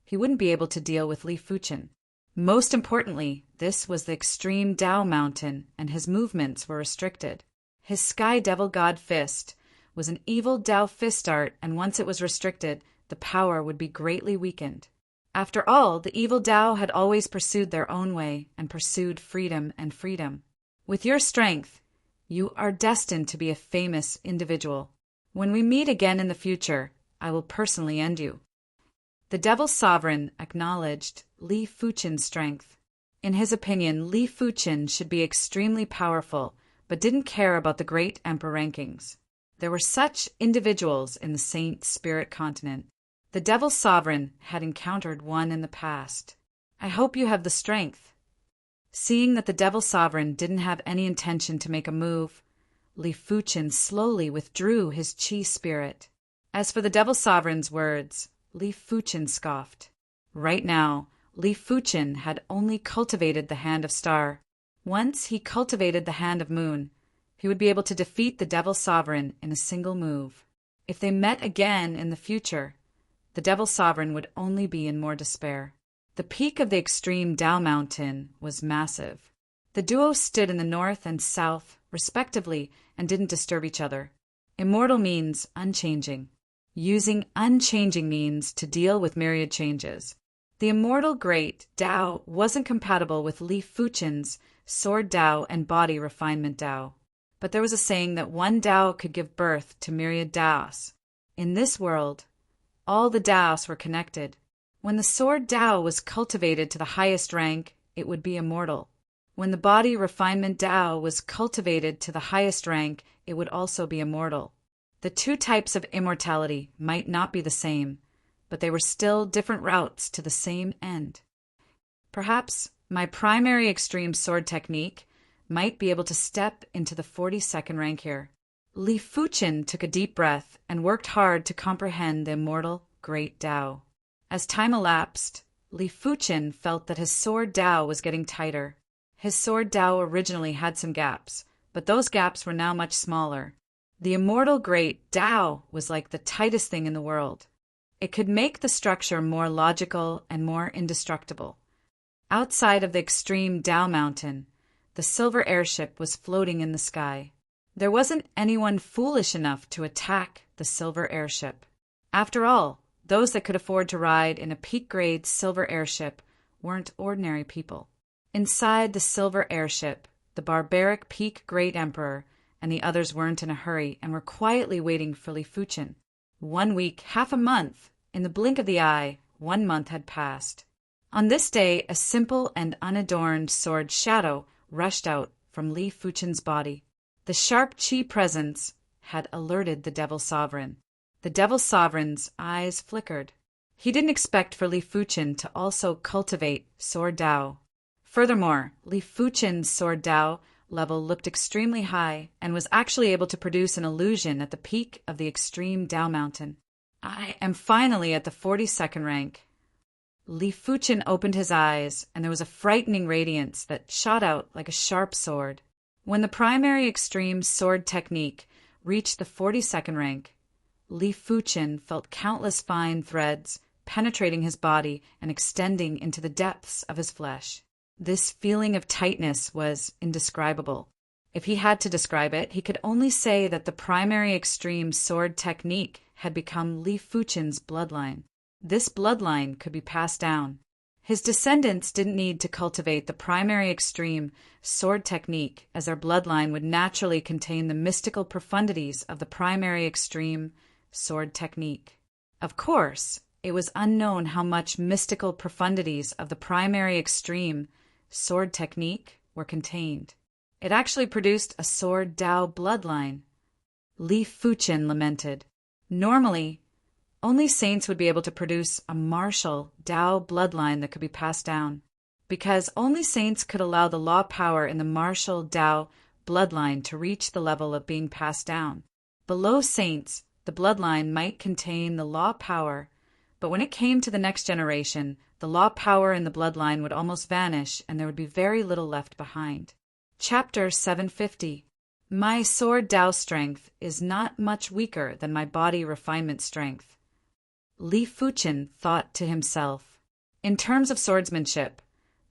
Speaker 1: he wouldn't be able to deal with Li Fuqin. Most importantly, this was the extreme Tao mountain, and his movements were restricted. His Sky Devil God Fist was an evil Tao fist art, and once it was restricted, the power would be greatly weakened. After all, the evil Tao had always pursued their own way and pursued freedom and freedom. With your strength, you are destined to be a famous individual. When we meet again in the future, I will personally end you. The Devil Sovereign acknowledged Li Fuqin's strength. In his opinion, Li Fuqin should be extremely powerful, but didn't care about the great emperor rankings. There were such individuals in the Saint Spirit continent. The Devil Sovereign had encountered one in the past. I hope you have the strength. Seeing that the Devil Sovereign didn't have any intention to make a move, Li Fuqin slowly withdrew his qi spirit. As for the Devil Sovereign's words, Li Fuqin scoffed. Right now, Li Fuqin had only cultivated the Hand of Star. Once he cultivated the Hand of Moon, he would be able to defeat the Devil Sovereign in a single move. If they met again in the future, the Devil Sovereign would only be in more despair. The peak of the extreme Tao mountain was massive. The duo stood in the north and south, respectively, and didn't disturb each other. Immortal means unchanging. Using unchanging means to deal with myriad changes. The immortal great Tao wasn't compatible with Li Fuqin's sword Tao and body refinement Tao. But there was a saying that one Tao could give birth to myriad Taos. In this world, all the Taos were connected. When the sword Tao was cultivated to the highest rank, it would be immortal. When the body refinement Tao was cultivated to the highest rank, it would also be immortal. The 2 types of immortality might not be the same, but they were still different routes to the same end. Perhaps my primary extreme sword technique might be able to step into the 42nd rank here. Li Fuqin took a deep breath and worked hard to comprehend the immortal great Tao. As time elapsed, Li Fuqin felt that his sword Tao was getting tighter. His sword Tao originally had some gaps, but those gaps were now much smaller. The immortal great Tao was like the tightest thing in the world. It could make the structure more logical and more indestructible. Outside of the extreme Tao mountain, the silver airship was floating in the sky. There wasn't anyone foolish enough to attack the silver airship. After all, Those that could afford to ride in a peak-grade silver airship weren't ordinary people. Inside the silver airship, the barbaric peak-grade emperor and the others weren't in a hurry and were quietly waiting for Li Fuchen. 1 week, half a month. In the blink of the eye, 1 month had passed. On this day, a simple and unadorned sword shadow rushed out from Li Fuchen's body. The sharp chi presence had alerted the Devil Sovereign. The Devil Sovereign's eyes flickered. He didn't expect for Li Fuchen to also cultivate Sword Dao. Furthermore, Li Fuchen's Sword Dao level looked extremely high and was actually able to produce an illusion at the peak of the extreme Dao mountain. I am finally at the 42nd rank. Li Fuchen opened his eyes, and there was a frightening radiance that shot out like a sharp sword. When the primary extreme sword technique reached the 42nd rank, Li Fuchen felt countless fine threads penetrating his body and extending into the depths of his flesh. This feeling of tightness was indescribable. If he had to describe it, he could only say that the primary extreme sword technique had become Li Fuchen's bloodline. This bloodline could be passed down. His descendants didn't need to cultivate the primary extreme sword technique, as their bloodline would naturally contain the mystical profundities of the primary extreme sword technique. Of course, it was unknown how much mystical profundities of the primary extreme sword technique were contained. It actually produced a Sword Dao bloodline. Li Fuchen lamented. Normally, only saints would be able to produce a martial Dao bloodline that could be passed down, because only saints could allow the law power in the martial Dao bloodline to reach the level of being passed down. Below saints, the bloodline might contain the law power, but when it came to the next generation, the law power in the bloodline would almost vanish and there would be very little left behind. Chapter 750. My Sword Dao strength is not much weaker than my body refinement strength. Li Fuchen thought to himself. In terms of swordsmanship,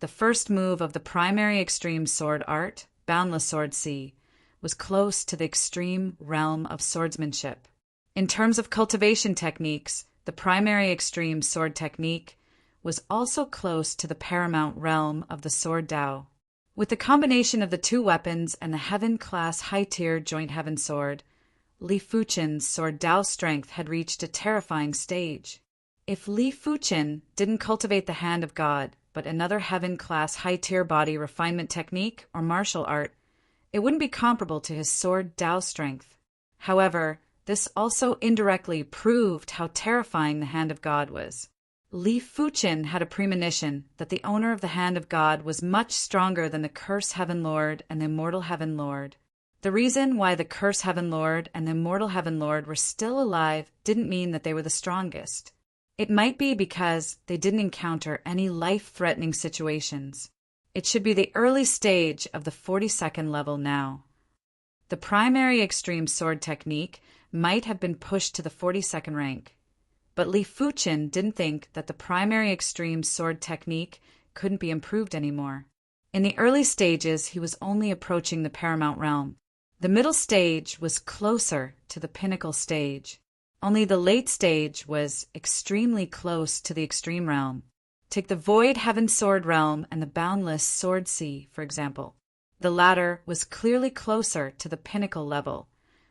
Speaker 1: the first move of the primary extreme sword art, Boundless Sword C, was close to the extreme realm of swordsmanship. In terms of cultivation techniques, the primary extreme sword technique was also close to the paramount realm of the Sword Dao. With the combination of the two weapons and the Heaven-class high-tier Joint Heaven Sword, Li Fuchen's Sword Dao strength had reached a terrifying stage. If Li Fuchen didn't cultivate the Hand of God, but another Heaven-class high-tier body refinement technique or martial art, it wouldn't be comparable to his Sword Dao strength. However, this also indirectly proved how terrifying the Hand of God was. Li Fuchen had a premonition that the owner of the Hand of God was much stronger than the Curse Heaven Lord and the Immortal Heaven Lord. The reason why the Curse Heaven Lord and the Immortal Heaven Lord were still alive didn't mean that they were the strongest. It might be because they didn't encounter any life-threatening situations. It should be the early stage of the 42nd level now. The primary extreme sword technique might have been pushed to the 42nd rank. But Li Fuchen didn't think that the primary extreme sword technique couldn't be improved anymore. In the early stages, he was only approaching the paramount realm. The middle stage was closer to the pinnacle stage. Only the late stage was extremely close to the extreme realm. Take the Void Heaven Sword realm and the Boundless Sword Sea, for example. The latter was clearly closer to the pinnacle level,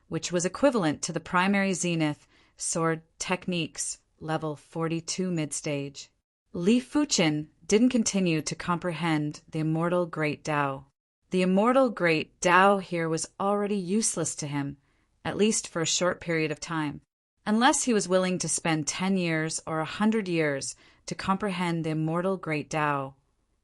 Speaker 1: which was equivalent to the primary zenith sword techniques level 42 mid-stage. Li Fuchen didn't continue to comprehend the immortal Great Dao. The immortal Great Dao here was already useless to him, at least for a short period of time, unless he was willing to spend 10 years or 100 years to comprehend the immortal Great Dao.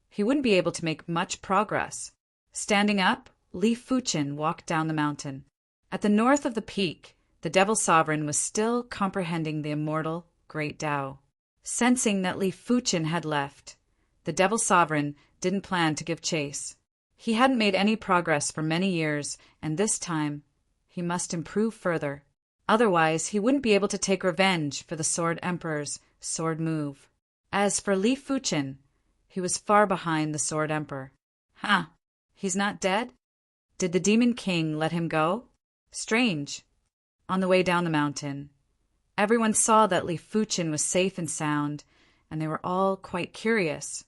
Speaker 1: He wouldn't be able to make much progress. Standing up, Li Fuchen walked down the mountain. At the north of the peak, the Devil Sovereign was still comprehending the immortal Great Dao. Sensing that Li Fuchen had left, the Devil Sovereign didn't plan to give chase. He hadn't made any progress for many years, and this time he must improve further. Otherwise, he wouldn't be able to take revenge for the Sword Emperor's sword move. As for Li Fuchen, he was far behind the Sword Emperor. He's not dead? Did the Demon King let him go? Strange. On the way down the mountain, Everyone saw that Li Fuchen was safe and sound, and they were all quite curious.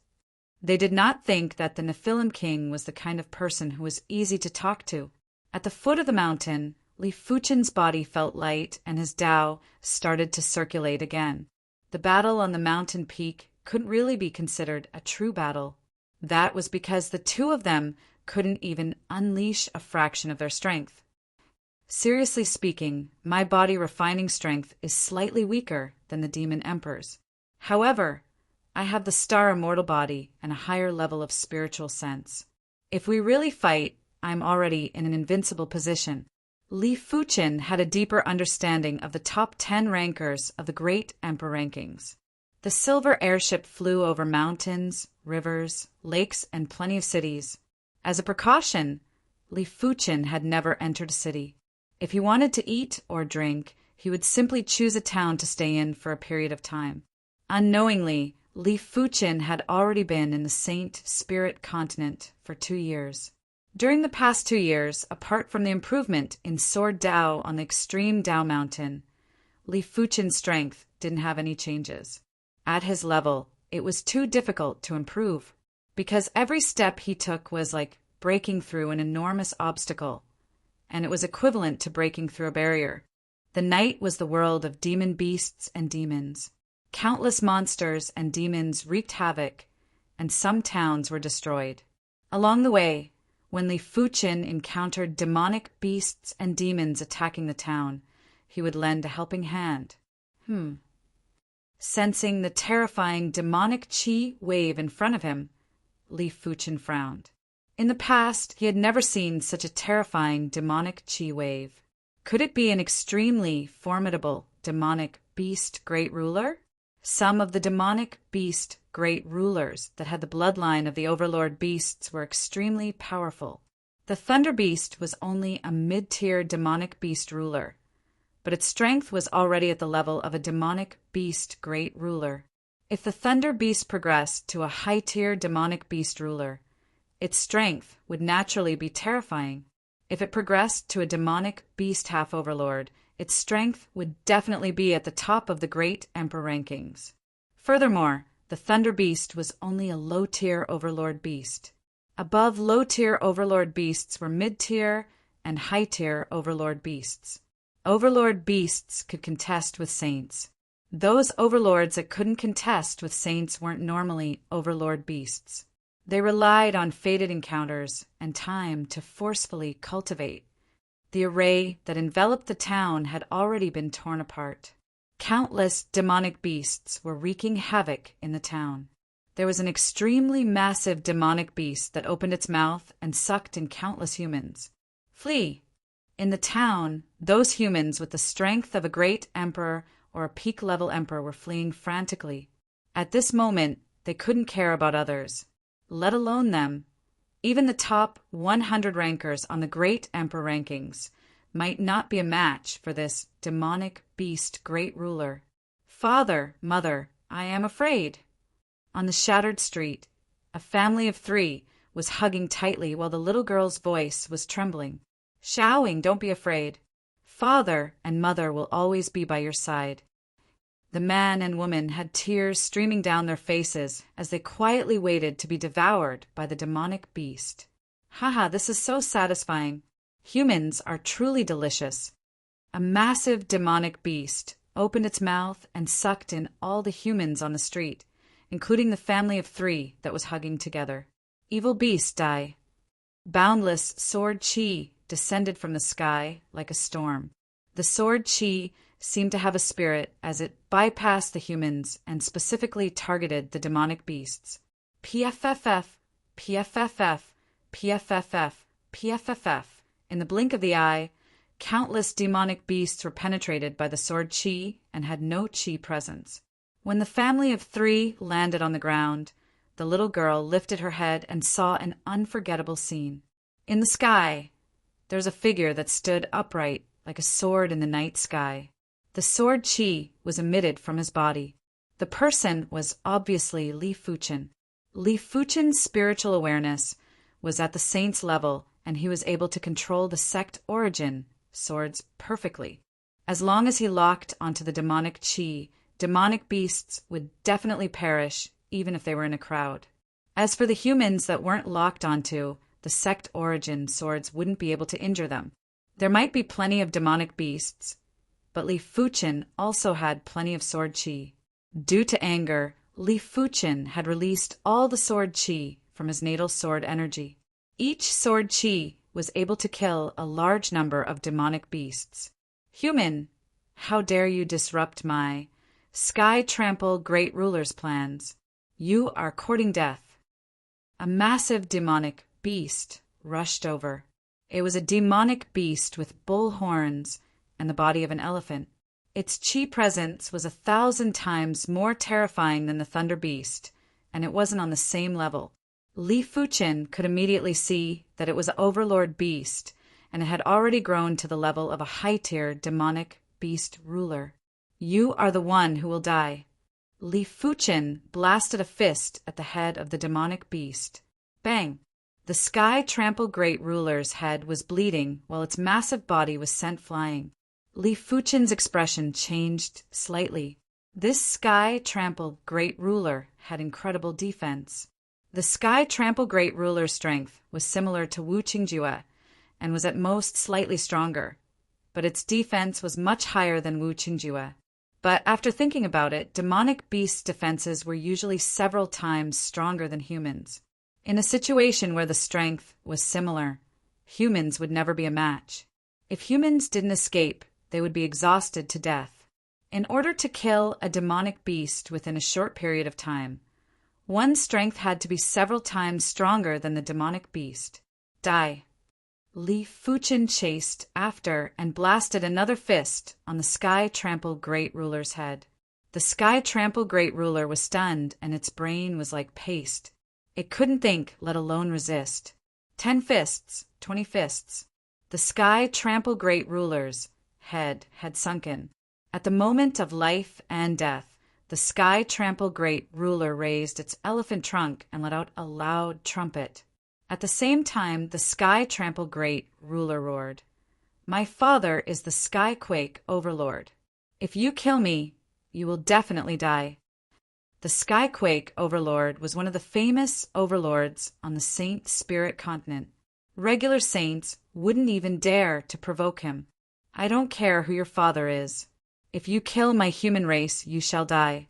Speaker 1: They did not think that the Nephilim king was the kind of person who was easy to talk to. At the foot of the mountain, Li Fuchen's body felt light and his Tao started to circulate again. The battle on the mountain peak couldn't really be considered a true battle. That was because the two of them couldn't even unleash a fraction of their strength. Seriously speaking, my body refining strength is slightly weaker than the Demon Emperor's. However, I have the star immortal body and a higher level of spiritual sense. If we really fight, I'm already in an invincible position. Li Fuchen had a deeper understanding of the top 10 rankers of the Great Emperor rankings. The silver airship flew over mountains, rivers, lakes, and plenty of cities. As a precaution, Li Fuchen had never entered a city. If he wanted to eat or drink, he would simply choose a town to stay in for a period of time. Unknowingly, Li Fuchen had already been in the Saint Spirit continent for 2 years. During the past 2 years, apart from the improvement in Sword Dao on the extreme Dao mountain, Li Fuchen's strength didn't have any changes. At his level, it was too difficult to improve, because every step he took was like breaking through an enormous obstacle, and it was equivalent to breaking through a barrier. The night was the world of demon beasts and demons. Countless monsters and demons wreaked havoc, and some towns were destroyed. Along the way, when Li Fuchen encountered demonic beasts and demons attacking the town, he would lend a helping hand. Sensing the terrifying demonic chi wave in front of him, Li Fuchen frowned. In the past, he had never seen such a terrifying demonic chi wave. Could it be an extremely formidable demonic beast great ruler? Some of the demonic beast great rulers that had the bloodline of the overlord beasts were extremely powerful. The Thunder Beast was only a mid-tier demonic beast ruler, but its strength was already at the level of a demonic beast great ruler. If the Thunder Beast progressed to a high-tier demonic beast ruler, its strength would naturally be terrifying. If it progressed to a demonic beast half-overlord, its strength would definitely be at the top of the Great Emperor rankings. Furthermore, the Thunder Beast was only a low-tier overlord beast. Above low-tier overlord beasts were mid-tier and high-tier overlord beasts. Overlord beasts could contest with saints. Those overlords that couldn't contest with saints weren't normally overlord beasts. They relied on fated encounters and time to forcefully cultivate. The array that enveloped the town had already been torn apart. Countless demonic beasts were wreaking havoc in the town. There was an extremely massive demonic beast that opened its mouth and sucked in countless humans. Flee! In the town, those humans with the strength of a great emperor or a peak-level emperor were fleeing frantically. At this moment, they couldn't care about others, let alone them. Even the top 100 rankers on the Great Emperor rankings might not be a match for this demonic beast great ruler. Father, mother, I am afraid. On the shattered street, a family of 3 was hugging tightly while the little girl's voice was trembling. Shouting, don't be afraid. Father and mother will always be by your side. The man and woman had tears streaming down their faces as they quietly waited to be devoured by the demonic beast. Haha, this is so satisfying. Humans are truly delicious. A massive demonic beast opened its mouth and sucked in all the humans on the street, including the family of 3 that was hugging together. Evil beast, die. Boundless sword chi descended from the sky like a storm. The sword chi seemed to have a spirit as it bypassed the humans and specifically targeted the demonic beasts. PFFF, PFFF, PFFF, PFFF. In the blink of the eye, countless demonic beasts were penetrated by the sword chi and had no chi presence. When the family of 3 landed on the ground, the little girl lifted her head and saw an unforgettable scene. In the sky, there was a figure that stood upright like a sword in the night sky. The sword chi was emitted from his body. The person was obviously Li Fuchen. Li Fuchen's spiritual awareness was at the saint's level, and he was able to control the sect origin, swords, perfectly. As long as he locked onto the demonic chi, demonic beasts would definitely perish, even if they were in a crowd. As for the humans that weren't locked onto the sect origin swords wouldn't be able to injure them. There might be plenty of demonic beasts, but Li Fuchen also had plenty of sword chi. Due to anger, Li Fuchen had released all the sword chi from his natal sword energy. Each sword chi was able to kill a large number of demonic beasts. Human, how dare you disrupt my Sky Trample Great Ruler's plans? You are courting death. A massive demonic beast rushed over. It was a demonic beast with bull horns and the body of an elephant. Its chi presence was 1,000 times more terrifying than the Thunder Beast, and it wasn't on the same level. Li Fuchen could immediately see that it was an overlord beast, and it had already grown to the level of a high-tier demonic beast ruler. You are the one who will die. Li Fuchen blasted a fist at the head of the demonic beast. Bang! The Sky Trample Great Ruler's head was bleeding while its massive body was sent flying. Li Fuchen's expression changed slightly. This Sky Trample Great Ruler had incredible defense. The Sky Trample Great Ruler's strength was similar to Wu Qingjue and was at most slightly stronger, but its defense was much higher than Wu Qingjue. But after thinking about it, demonic beasts' defenses were usually several times stronger than humans. In a situation where the strength was similar, humans would never be a match. If humans didn't escape, they would be exhausted to death. In order to kill a demonic beast within a short period of time, one's strength had to be several times stronger than the demonic beast. Die. Li Fuchen chased after and blasted another fist on the Sky Trample Great Ruler's head. The Sky Trample Great Ruler was stunned and its brain was like paste. It couldn't think, let alone resist. 10 fists, 20 fists. The Sky Trample Great Ruler's head had sunken. At the moment of life and death, the Sky Trample Great Ruler raised its elephant trunk and let out a loud trumpet. At the same time, the Sky Trample Great Ruler roared, "My father is the Skyquake Overlord. If you kill me, you will definitely die." The Skyquake Overlord was one of the famous overlords on the Saint Spirit continent. Regular saints wouldn't even dare to provoke him. "I don't care who your father is. If you kill my human race, you shall die."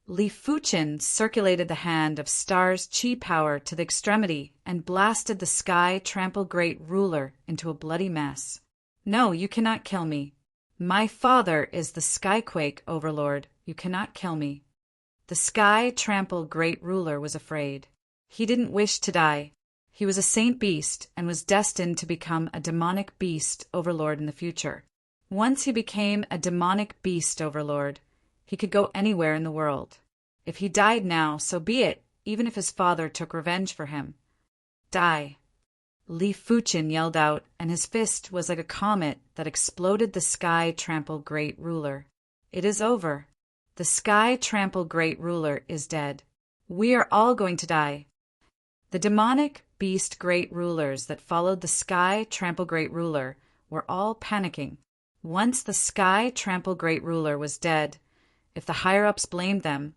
Speaker 1: Li Fuchen circulated the hand of Star's chi power to the extremity and blasted the Sky Trample Great Ruler into a bloody mess. "No, you cannot kill me. My father is the Skyquake Overlord. You cannot kill me." The Sky Trample Great Ruler was afraid. He didn't wish to die. He was a saint beast and was destined to become a demonic beast overlord in the future. Once he became a demonic beast overlord, he could go anywhere in the world. If he died now, so be it, even if his father took revenge for him. Die. Li Fuchen yelled out, and his fist was like a comet that exploded the Sky Trample Great Ruler. It is over. The Sky Trample Great Ruler is dead. We are all going to die. The demonic beast great rulers that followed the Sky Trample Great Ruler were all panicking. Once the Sky Trample Great Ruler was dead, if the higher-ups blamed them,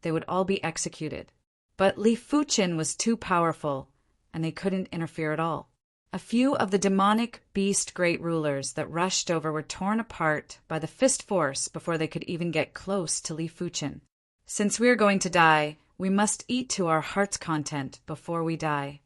Speaker 1: they would all be executed. But Li Fuchen was too powerful, and they couldn't interfere at all. A few of the demonic beast great rulers that rushed over were torn apart by the fist force before they could even get close to Li Fuchen. Since we are going to die, we must eat to our heart's content before we die.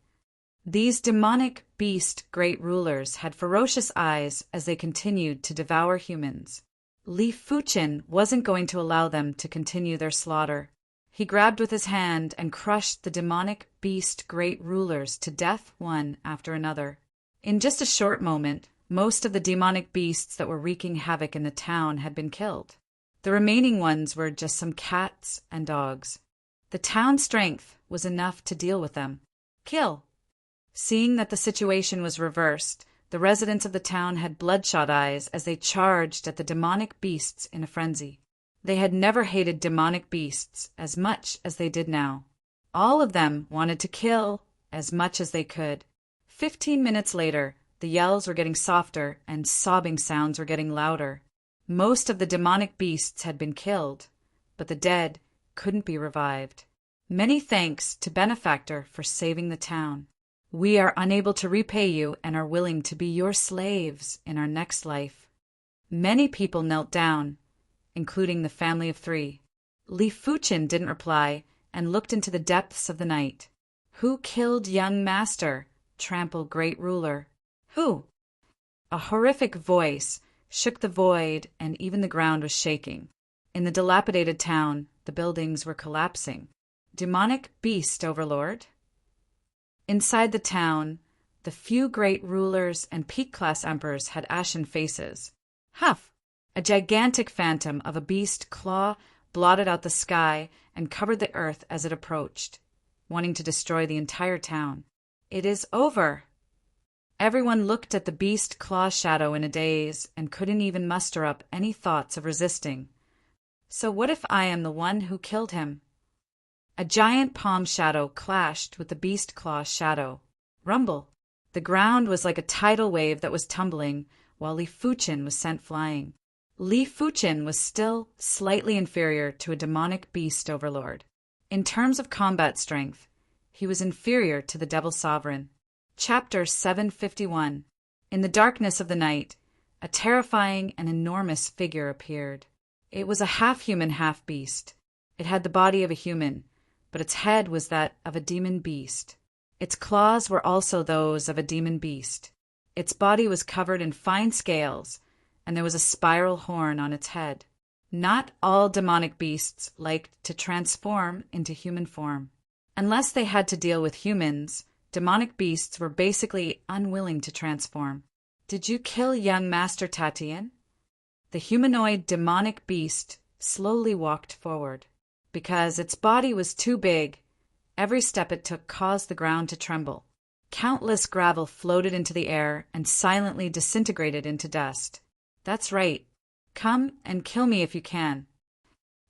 Speaker 1: These demonic beast great rulers had ferocious eyes as they continued to devour humans. Li Fuchen wasn't going to allow them to continue their slaughter. He grabbed with his hand and crushed the demonic beast great rulers to death one after another. In just a short moment, most of the demonic beasts that were wreaking havoc in the town had been killed. The remaining ones were just some cats and dogs. The town's strength was enough to deal with them. Kill! Seeing that the situation was reversed, the residents of the town had bloodshot eyes as they charged at the demonic beasts in a frenzy. They had never hated demonic beasts as much as they did now. All of them wanted to kill as much as they could. 15 minutes later, the yells were getting softer and sobbing sounds were getting louder. Most of the demonic beasts had been killed, but the dead couldn't be revived. Many thanks to Benefactor for saving the town. We are unable to repay you and are willing to be your slaves in our next life. Many people knelt down, including the family of 3. Li Fuchin didn't reply and looked into the depths of the night. Who killed young master? Trample great ruler. Who? A horrific voice shook the void, and even the ground was shaking. In the dilapidated town, the buildings were collapsing. Demonic beast overlord? Inside the town, the few great rulers and peak-class emperors had ashen faces. Huff! A gigantic phantom of a beast claw blotted out the sky and covered the earth as it approached, wanting to destroy the entire town. It is over! Everyone looked at the beast claw shadow in a daze and couldn't even muster up any thoughts of resisting. So what if I am the one who killed him? A giant palm shadow clashed with the beast claw shadow. Rumble! The ground was like a tidal wave that was tumbling, while Li Fuchin was sent flying. Li Fuchin was still slightly inferior to a demonic beast overlord. In terms of combat strength, he was inferior to the Devil Sovereign. Chapter 751. In the darkness of the night, a terrifying and enormous figure appeared. It was a half-human, half-beast. It had the body of a human, but its head was that of a demon beast. Its claws were also those of a demon beast. Its body was covered in fine scales, and there was a spiral horn on its head. Not all demonic beasts liked to transform into human form. Unless they had to deal with humans, demonic beasts were basically unwilling to transform. Did you kill young Master Tatian? The humanoid demonic beast slowly walked forward. Because its body was too big, every step it took caused the ground to tremble. Countless gravel floated into the air and silently disintegrated into dust. That's right. Come and kill me if you can.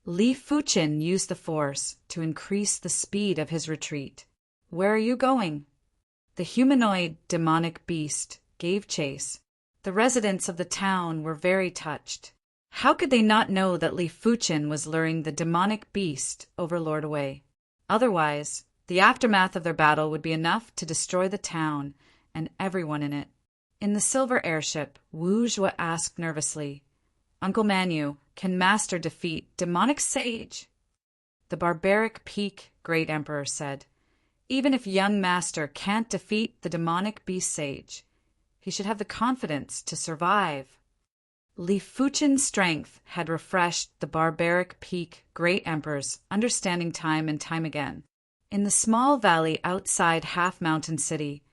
Speaker 1: Li Fuchin used the force to increase the speed of his retreat. Where are you going? The humanoid demonic beast gave chase. The residents of the town were very touched. How could they not know that Li Fuchin was luring the demonic beast overlord away? Otherwise, the aftermath of their battle would be enough to destroy the town and everyone in it. In the silver airship, Wu Zhuo asked nervously, Uncle Manu, can Master defeat demonic sage? The barbaric peak great emperor said, even if young Master can't defeat the demonic beast sage, he should have the confidence to survive. Li Fuchin's strength had refreshed the barbaric peak great emperor's understanding time and time again. In the small valley outside Half Mountain City,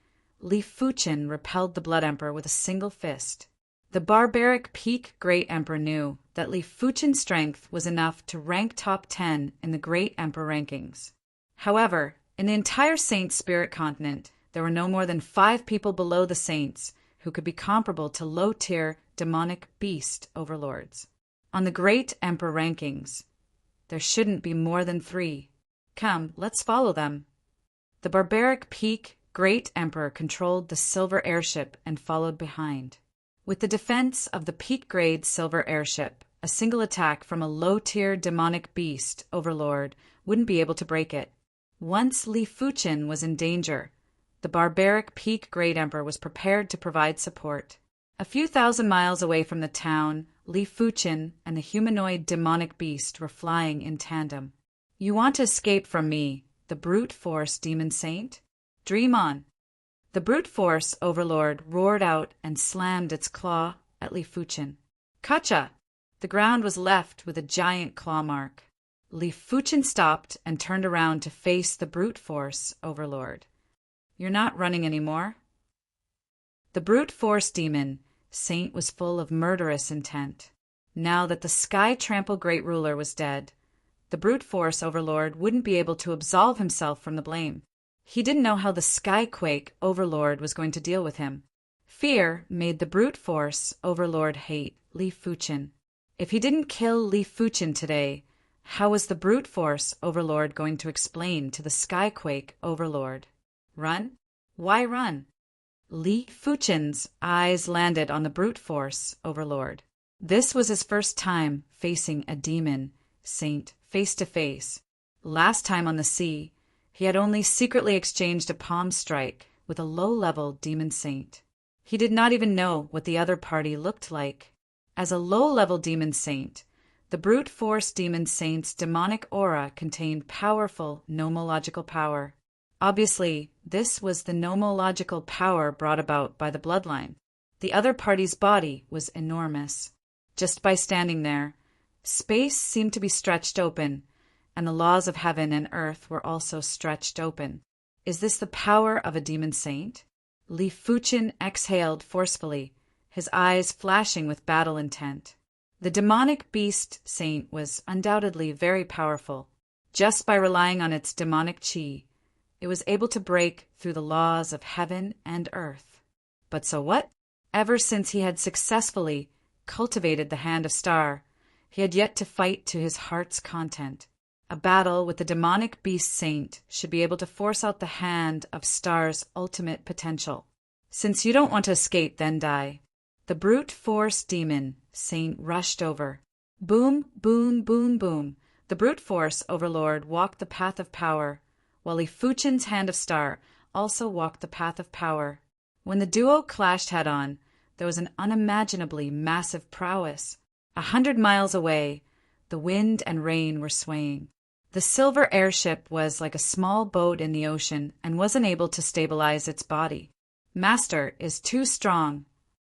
Speaker 1: Li Fuchin repelled the Blood Emperor with a single fist. The barbaric peak great emperor knew that Li Fuchin's strength was enough to rank top 10 in the great emperor rankings. However, in the entire Saint Spirit continent, there were no more than 5 people below the Saints who could be comparable to low-tier demonic beast overlords. On the great emperor rankings, there shouldn't be more than 3. Come, let's follow them. The barbaric peak great emperor controlled the silver airship and followed behind. With the defense of the peak-grade silver airship, a single attack from a low-tier demonic beast overlord wouldn't be able to break it. Once Li Fuchin was in danger, the barbaric peak great emperor was prepared to provide support. A few thousand miles away from the town, Li Fuchin and the humanoid demonic beast were flying in tandem. You want to escape from me, the brute force demon saint? Dream on. The brute force overlord roared out and slammed its claw at Li Fuchin. Kacha! The ground was left with a giant claw mark. Li Fuchin stopped and turned around to face the brute force overlord. You're not running anymore. The brute force demon saint was full of murderous intent. Now that the sky trample great ruler was dead, the brute force overlord wouldn't be able to absolve himself from the blame. He didn't know how the Skyquake overlord was going to deal with him. Fear made the brute force overlord hate Li Fuchin. If he didn't kill Li Fuchin today, how was the brute force overlord going to explain to the Skyquake overlord? Run? Why run? Li Fuchin's eyes landed on the brute force overlord. This was his first time facing a demon saint face to face. Last time on the sea, he had only secretly exchanged a palm strike with a low-level demon saint. He did not even know what the other party looked like. As a low-level demon saint, the brute force demon saint's demonic aura contained powerful nomological power. Obviously, this was the nomological power brought about by the bloodline. The other party's body was enormous. Just by standing there, space seemed to be stretched open, and the laws of heaven and earth were also stretched open. Is this the power of a demon saint? Li Fuchin exhaled forcefully, his eyes flashing with battle intent. The demonic beast saint was undoubtedly very powerful. Just by relying on its demonic chi, it was able to break through the laws of heaven and earth. But so what? Ever since he had successfully cultivated the Hand of Star, he had yet to fight to his heart's content. A battle with the demonic beast saint should be able to force out the Hand of Star's ultimate potential. Since you don't want to escape, then die. The brute force demon saint rushed over. Boom, boom, boom, boom. The brute force overlord walked the path of power, while Li Fuchin's Hand of Star also walked the path of power. When the duo clashed head-on, there was an unimaginably massive prowess. 100 miles away, the wind and rain were swaying. The silver airship was like a small boat in the ocean and wasn't able to stabilize its body. Master is too strong.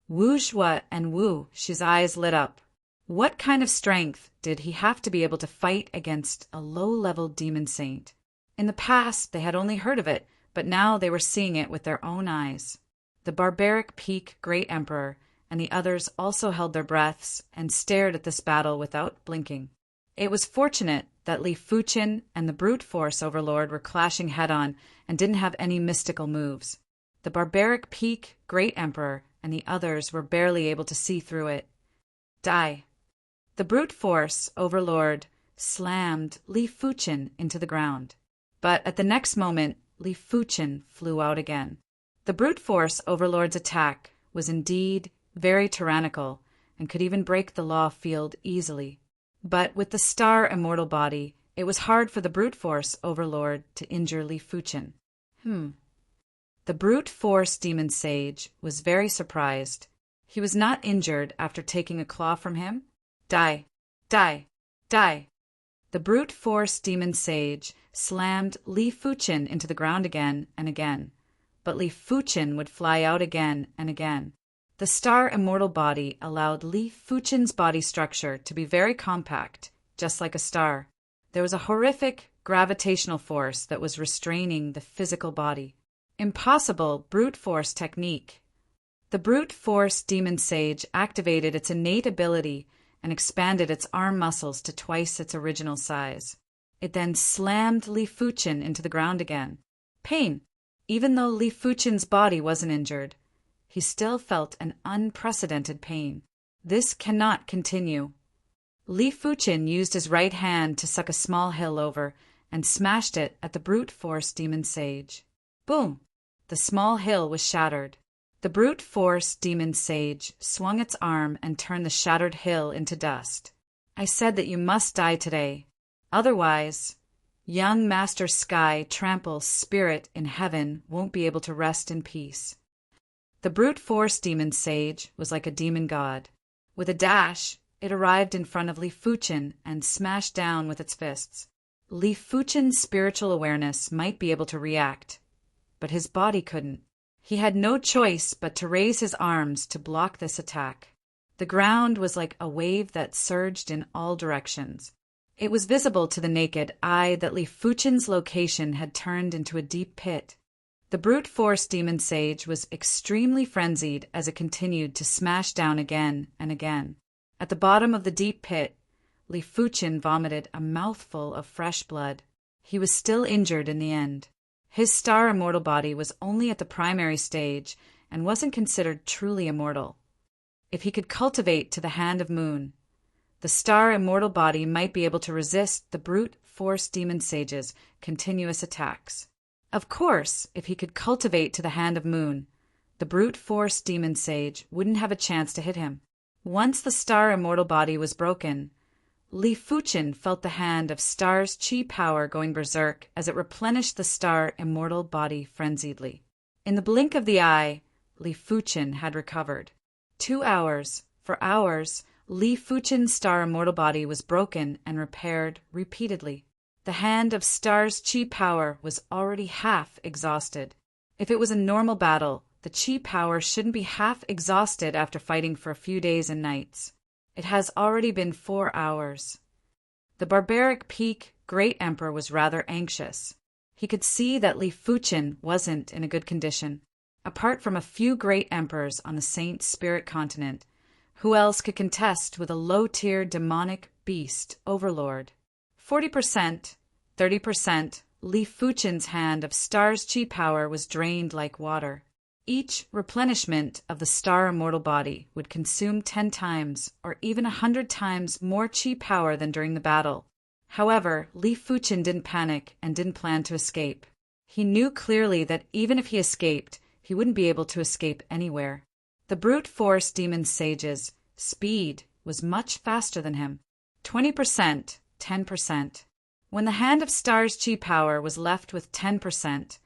Speaker 1: Wu Zhua and Wu, Shi's eyes lit up. What kind of strength did he have to be able to fight against a low-level demon saint? In the past, they had only heard of it, but now they were seeing it with their own eyes. The barbaric Peak Great Emperor and the others also held their breaths and stared at this battle without blinking. It was fortunate that Li Fuchin and the brute force overlord were clashing head-on and didn't have any mystical moves. The barbaric Peak Great Emperor and the others were barely able to see through it. Die. The brute force overlord slammed Li Fuchin into the ground. But at the next moment, Li Fuchin flew out again. The brute force overlord's attack was indeed very tyrannical and could even break the law field easily. But with the star immortal body, it was hard for the brute force overlord to injure Li Fuchin. The brute force demon sage was very surprised. He was not injured after taking a claw from him. Die, die, die. The brute force demon sage slammed Li Fuchin into the ground again and again, but Li Fuchin would fly out again and again. The star immortal body allowed Li Fuchin's body structure to be very compact, just like a star. There was a horrific gravitational force that was restraining the physical body. Impossible brute force technique. The brute force demon sage activated its innate ability and expanded its arm muscles to twice its original size. It then slammed Li Fuchin into the ground again. Pain. Even though Li Fuchin's body wasn't injured, he still felt an unprecedented pain. This cannot continue. Li Fuchin used his right hand to suck a small hill over and smashed it at the brute force demon sage. Boom! The small hill was shattered. The brute force demon sage swung its arm and turned the shattered hill into dust. I said that you must die today. Otherwise, young Master Sky Trample's spirit in heaven won't be able to rest in peace. The brute force demon sage was like a demon god. With a dash, it arrived in front of Li Fuchin and smashed down with its fists. Li Fuchin's spiritual awareness might be able to react, but his body couldn't. He had no choice but to raise his arms to block this attack. The ground was like a wave that surged in all directions. It was visible to the naked eye that Li Fuchin's location had turned into a deep pit. The brute force demon sage was extremely frenzied as it continued to smash down again and again. At the bottom of the deep pit, Li Fuchin vomited a mouthful of fresh blood. He was still injured in the end. His star immortal body was only at the primary stage and wasn't considered truly immortal. If he could cultivate to the Hand of Moon, the star immortal body might be able to resist the brute force demon sage's continuous attacks. Of course, if he could cultivate to the Hand of Moon, the brute force demon sage wouldn't have a chance to hit him. Once the star immortal body was broken, Li Fuchen felt the hand of star's chi power going berserk as it replenished the star immortal body frenziedly. In the blink of the eye, Li Fuchen had recovered. 2 hours. For hours, Li Fuchen's star immortal body was broken and repaired repeatedly. The hand of star's chi power was already half exhausted. If it was a normal battle, the chi power shouldn't be half exhausted after fighting for a few days and nights. It has already been 4 hours. The barbaric peak great emperor was rather anxious. He could see that Li Fuchen wasn't in a good condition. Apart from a few great emperors on the Saint Spirit continent, who else could contest with a low-tier demonic beast overlord? 40%, 30%, Li Fuchen's hand of star's chi power was drained like water. Each replenishment of the star immortal body would consume 10 times or even 100 times more chi power than during the battle. However, Li Fuchen didn't panic and didn't plan to escape. He knew clearly that even if he escaped, he wouldn't be able to escape anywhere. The brute force demon sage's speed was much faster than him. 20%, 10%. When the hand of star's chi power was left with 10%,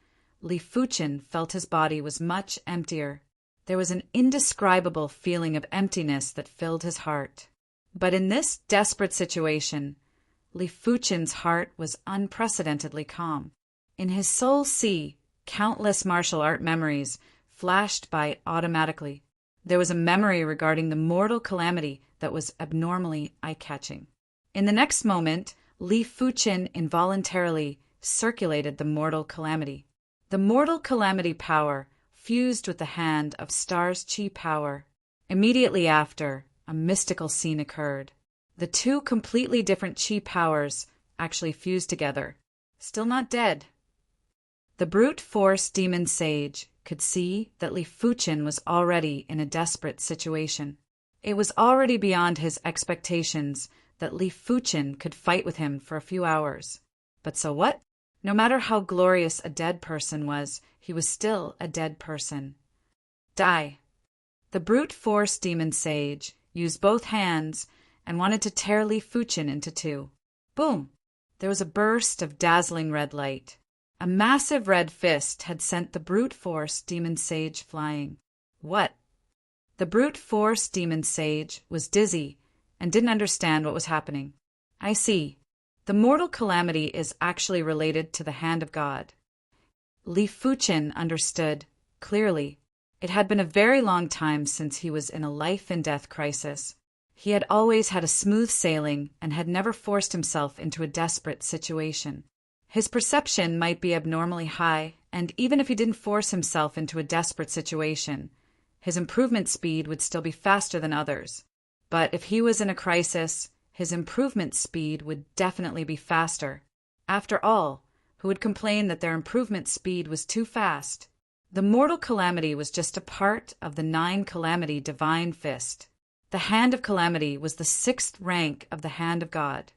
Speaker 1: Li Fuchen felt his body was much emptier. There was an indescribable feeling of emptiness that filled his heart. But in this desperate situation, Li Fuchen's heart was unprecedentedly calm. In his soul sea, countless martial art memories flashed by automatically. There was a memory regarding the mortal calamity that was abnormally eye-catching. In the next moment, Li Fuchen involuntarily circulated the mortal calamity. The mortal calamity power fused with the hand of star's chi power. Immediately after, a mystical scene occurred. The two completely different chi powers actually fused together. Still not dead. The brute force demon sage could see that Li Fuchen was already in a desperate situation. It was already beyond his expectations that Li Fuchen could fight with him for a few hours. But so what? No matter how glorious a dead person was, he was still a dead person. Die. The brute force demon sage used both hands and wanted to tear Li Fuchen into two. Boom! There was a burst of dazzling red light. A massive red fist had sent the brute force demon sage flying. What? The brute force demon sage was dizzy and didn't understand what was happening. I see. The mortal calamity is actually related to the hand of God. Li Fuchen understood clearly. It had been a very long time since he was in a life-and-death crisis. He had always had a smooth sailing and had never forced himself into a desperate situation. His perception might be abnormally high, and even if he didn't force himself into a desperate situation, his improvement speed would still be faster than others. But if he was in a crisis, his improvement speed would definitely be faster. After all, who would complain that their improvement speed was too fast? The mortal calamity was just a part of the 9 calamity divine fist. The hand of calamity was the 6th rank of the hand of God.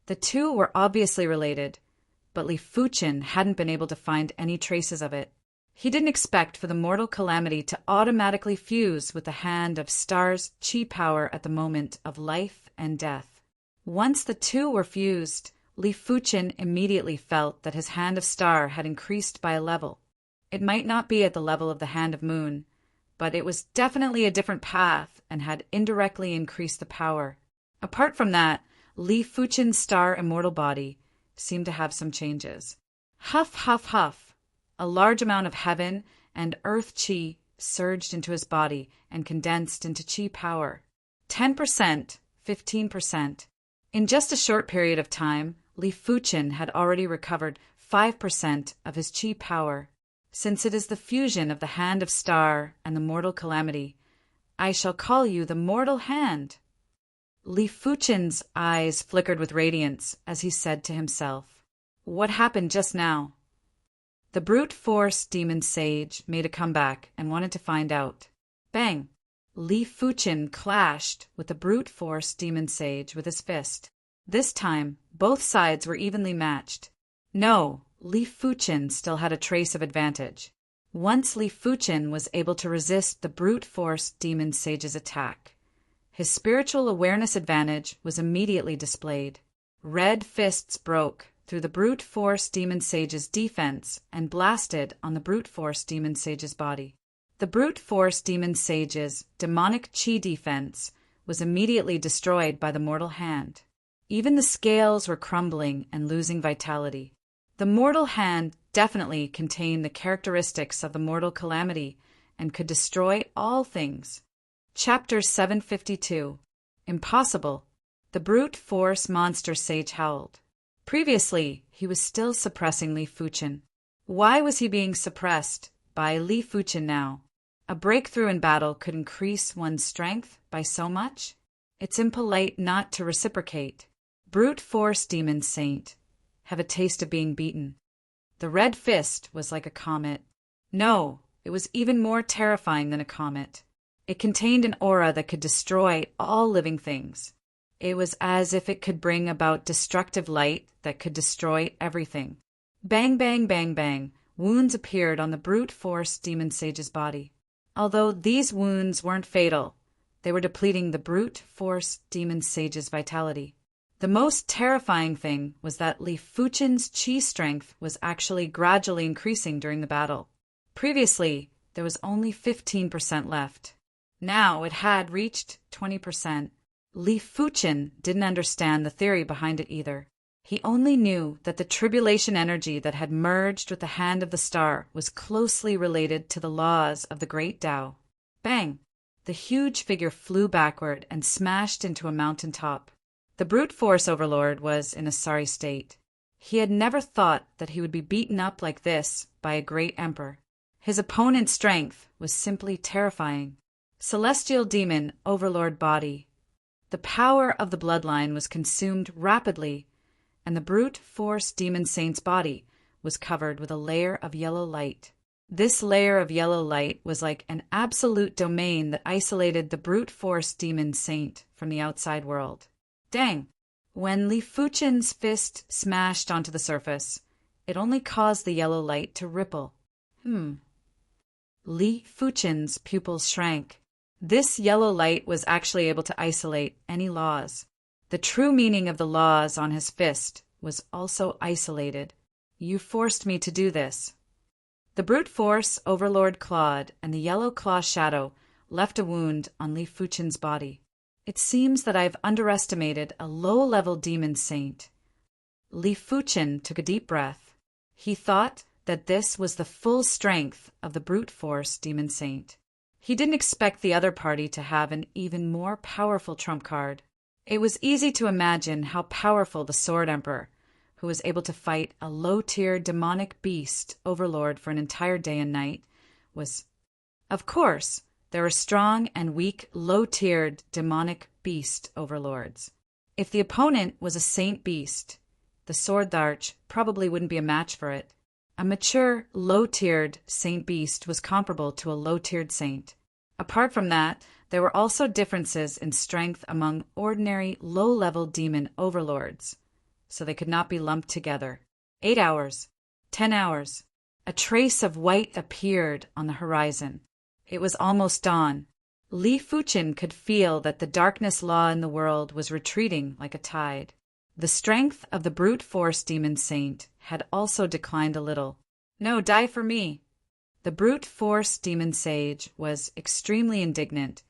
Speaker 1: The two were obviously related, but Li Fuchen hadn't been able to find any traces of it. He didn't expect for the mortal calamity to automatically fuse with the hand of star's chi power at the moment of life and death. Once the two were fused, Li Fuchen immediately felt that his hand of star had increased by a level. It might not be at the level of the hand of moon, but it was definitely a different path and had indirectly increased the power. Apart from that, Li Fuchen's star immortal body seemed to have some changes. Huff, huff, huff. A large amount of heaven and earth chi surged into his body and condensed into chi power. 10%, 15%. In just a short period of time, Li Fuchen had already recovered 5% of his chi power. Since it is the fusion of the hand of star and the mortal calamity, I shall call you the mortal hand. Li Fuchen's eyes flickered with radiance as he said to himself, "What happened just now?" The brute force demon sage made a comeback and wanted to find out. Bang! Li Fuchen clashed with the brute force demon sage with his fist. This time, both sides were evenly matched. No, Li Fuchen still had a trace of advantage. Once Li Fuchen was able to resist the brute force demon sage's attack, His spiritual awareness advantage was immediately displayed. Red fists broke through the brute force demon sage's defense and blasted on the brute force demon sage's body. The brute force demon sage's demonic chi defense was immediately destroyed by the mortal hand. Even the scales were crumbling and losing vitality. The mortal hand definitely contained the characteristics of the mortal calamity and could destroy all things. Chapter 752. Impossible. The brute force monster sage howled. Previously, he was still suppressing Li Fuchen. Why was he being suppressed by Li Fuchen now? A breakthrough in battle could increase one's strength by so much? It's impolite not to reciprocate. Brute force demon saint. Have a taste of being beaten. The red fist was like a comet. No, it was even more terrifying than a comet. It contained an aura that could destroy all living things. It was as if it could bring about destructive light that could destroy everything. Bang, bang, bang, bang. Wounds appeared on the brute force demon sage's body. Although these wounds weren't fatal, they were depleting the brute force demon sage's vitality. The most terrifying thing was that Li Fuchen's chi strength was actually gradually increasing during the battle. Previously, there was only 15% left. Now it had reached 20%. Li Fuchen didn't understand the theory behind it either. He only knew that the tribulation energy that had merged with the hand of the star was closely related to the laws of the great Tao. Bang! The huge figure flew backward and smashed into a mountain top. The brute force overlord was in a sorry state. He had never thought that he would be beaten up like this by a great emperor. His opponent's strength was simply terrifying. Celestial demon overlord body. The power of the bloodline was consumed rapidly, and the brute force demon saint's body was covered with a layer of yellow light. This layer of yellow light was like an absolute domain that isolated the brute force demon saint from the outside world. Dang! When Li Fuchen's fist smashed onto the surface, it only caused the yellow light to ripple. Li Fuchen's pupils shrank. This yellow light was actually able to isolate any laws. The true meaning of the laws on his fist was also isolated. You forced me to do this. The brute force overlord clawed, and the yellow claw shadow left a wound on Li Fuchen's body. It seems that I've underestimated a low-level demon saint. Li Fuchen took a deep breath. He thought that this was the full strength of the brute force demon saint. He didn't expect the other party to have an even more powerful trump card. It was easy to imagine how powerful the Sword Emperor, who was able to fight a low-tier demonic beast overlord for an entire day and night, was. Of course, there are strong and weak low-tiered demonic beast overlords. If the opponent was a saint beast, the Sword Arch probably wouldn't be a match for it. A mature, low-tiered saint beast was comparable to a low-tiered saint. Apart from that, there were also differences in strength among ordinary, low-level demon overlords, so they could not be lumped together. 8 hours. 10 hours. A trace of white appeared on the horizon. It was almost dawn. Li Fuchen could feel that the darkness law in the world was retreating like a tide. The strength of the brute force demon saint had also declined a little. No, die for me. The brute force demon sage was extremely indignant,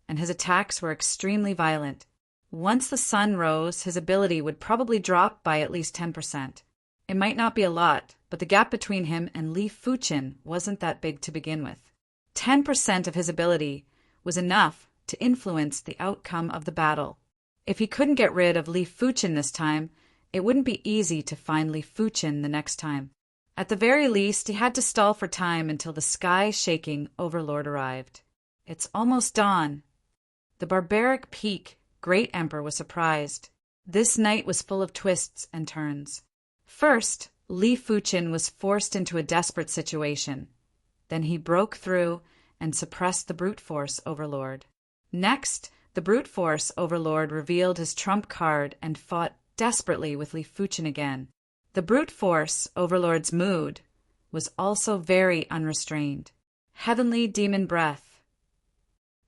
Speaker 1: and his attacks were extremely violent. Once the sun rose, his ability would probably drop by at least 10%. It might not be a lot, but the gap between him and Li Fuchen wasn't that big to begin with. 10% of his ability was enough to influence the outcome of the battle. If he couldn't get rid of Li Fuchen this time, it wouldn't be easy to find Li Fuchen the next time. At the very least, he had to stall for time until the sky-shaking overlord arrived. It's almost dawn. The barbaric peak Great Emperor was surprised. This night was full of twists and turns. First, Li Fuchen was forced into a desperate situation. Then he broke through and suppressed the brute force overlord. Next, the brute force overlord revealed his trump card and fought desperately with Li Fuchen again. The brute force overlord's mood was also very unrestrained. Heavenly demon breath.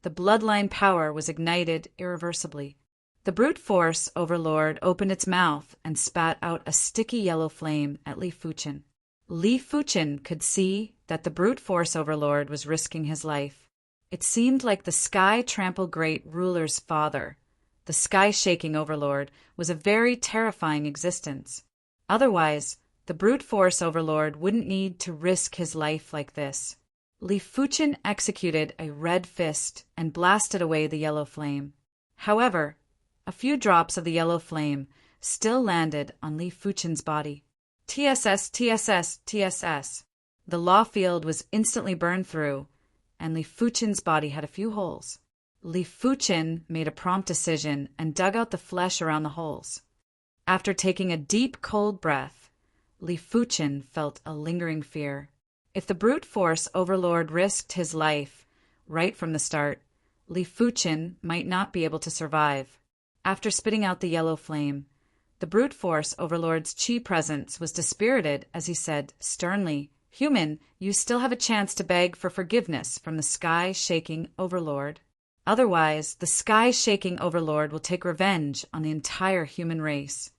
Speaker 1: The bloodline power was ignited irreversibly. The brute force overlord opened its mouth and spat out a sticky yellow flame at Li Fuchen. Li Fuchen could see that the brute force overlord was risking his life. It seemed like the Sky Trample Great Ruler's father, the sky-shaking overlord, was a very terrifying existence. Otherwise, the brute force overlord wouldn't need to risk his life like this. Li Fuchen executed a red fist and blasted away the yellow flame. However, a few drops of the yellow flame still landed on Li Fuchen's body. TSS, TSS, TSS. The law field was instantly burned through, and Li Fuchen's body had a few holes. Li Fuchen made a prompt decision and dug out the flesh around the holes. After taking a deep, cold breath, Li Fuchen felt a lingering fear. If the brute force overlord risked his life right from the start, Li Fuchen might not be able to survive. After spitting out the yellow flame, the brute force overlord's chi presence was dispirited as he said sternly, "Human, you still have a chance to beg for forgiveness from the sky-shaking overlord. Otherwise, the sky-shaking overlord will take revenge on the entire human race."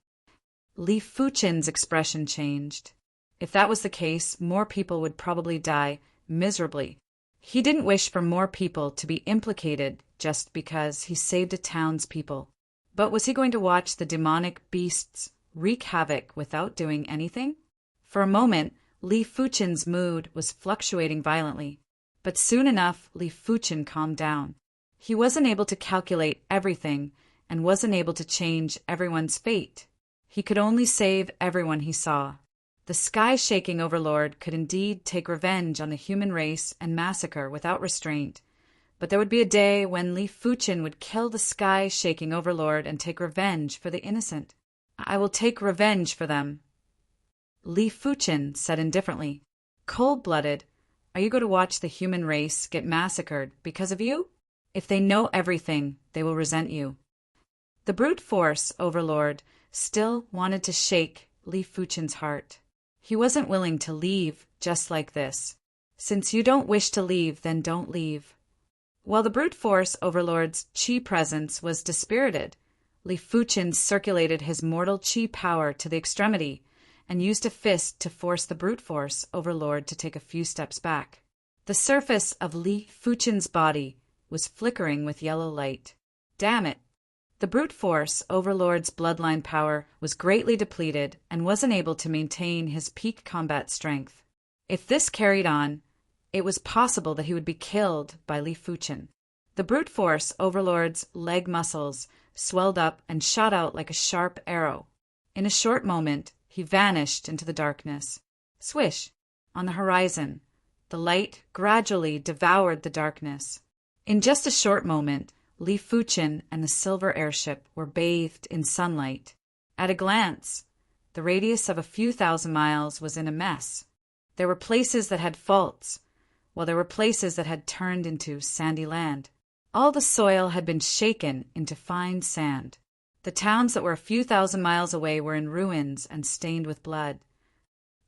Speaker 1: Li Fuchen's expression changed. If that was the case, more people would probably die miserably. He didn't wish for more people to be implicated just because he saved a town's people. But was he going to watch the demonic beasts wreak havoc without doing anything? For a moment, Li Fuchen's mood was fluctuating violently, but soon enough Li Fuchen calmed down. He wasn't able to calculate everything and wasn't able to change everyone's fate. He could only save everyone he saw. The sky-shaking overlord could indeed take revenge on the human race and massacre without restraint, but there would be a day when Li Fuchen would kill the sky-shaking overlord and take revenge for the innocent. "I will take revenge for them," Li Fuchen said indifferently. "Cold-blooded, are you going to watch the human race get massacred because of you? If they know everything, they will resent you." The brute force overlord still wanted to shake Li Fuchen's heart. He wasn't willing to leave just like this. "Since you don't wish to leave, then don't leave." While the brute force overlord's chi presence was dispirited, Li Fuchen circulated his mortal chi power to the extremity and used a fist to force the brute force overlord to take a few steps back. The surface of Li Fuchen's body was flickering with yellow light. Damn it! The brute force overlord's bloodline power was greatly depleted and wasn't able to maintain his peak combat strength. If this carried on, it was possible that he would be killed by Li Fuchen. The brute force overlord's leg muscles swelled up and shot out like a sharp arrow. In a short moment, he vanished into the darkness. Swish! On the horizon, the light gradually devoured the darkness. In just a short moment, Li Fuchen and the silver airship were bathed in sunlight. At a glance, the radius of a few thousand miles was in a mess. There were places that had faults, while there were places that had turned into sandy land. All the soil had been shaken into fine sand. The towns that were a few thousand miles away were in ruins and stained with blood.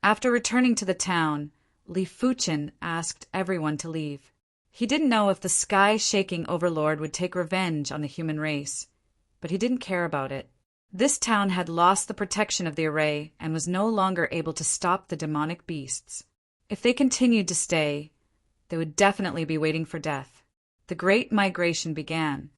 Speaker 1: After returning to the town, Li Fuchen asked everyone to leave. He didn't know if the sky-shaking overlord would take revenge on the human race, but he didn't care about it. This town had lost the protection of the array and was no longer able to stop the demonic beasts. If they continued to stay, they would definitely be waiting for death. The great migration began.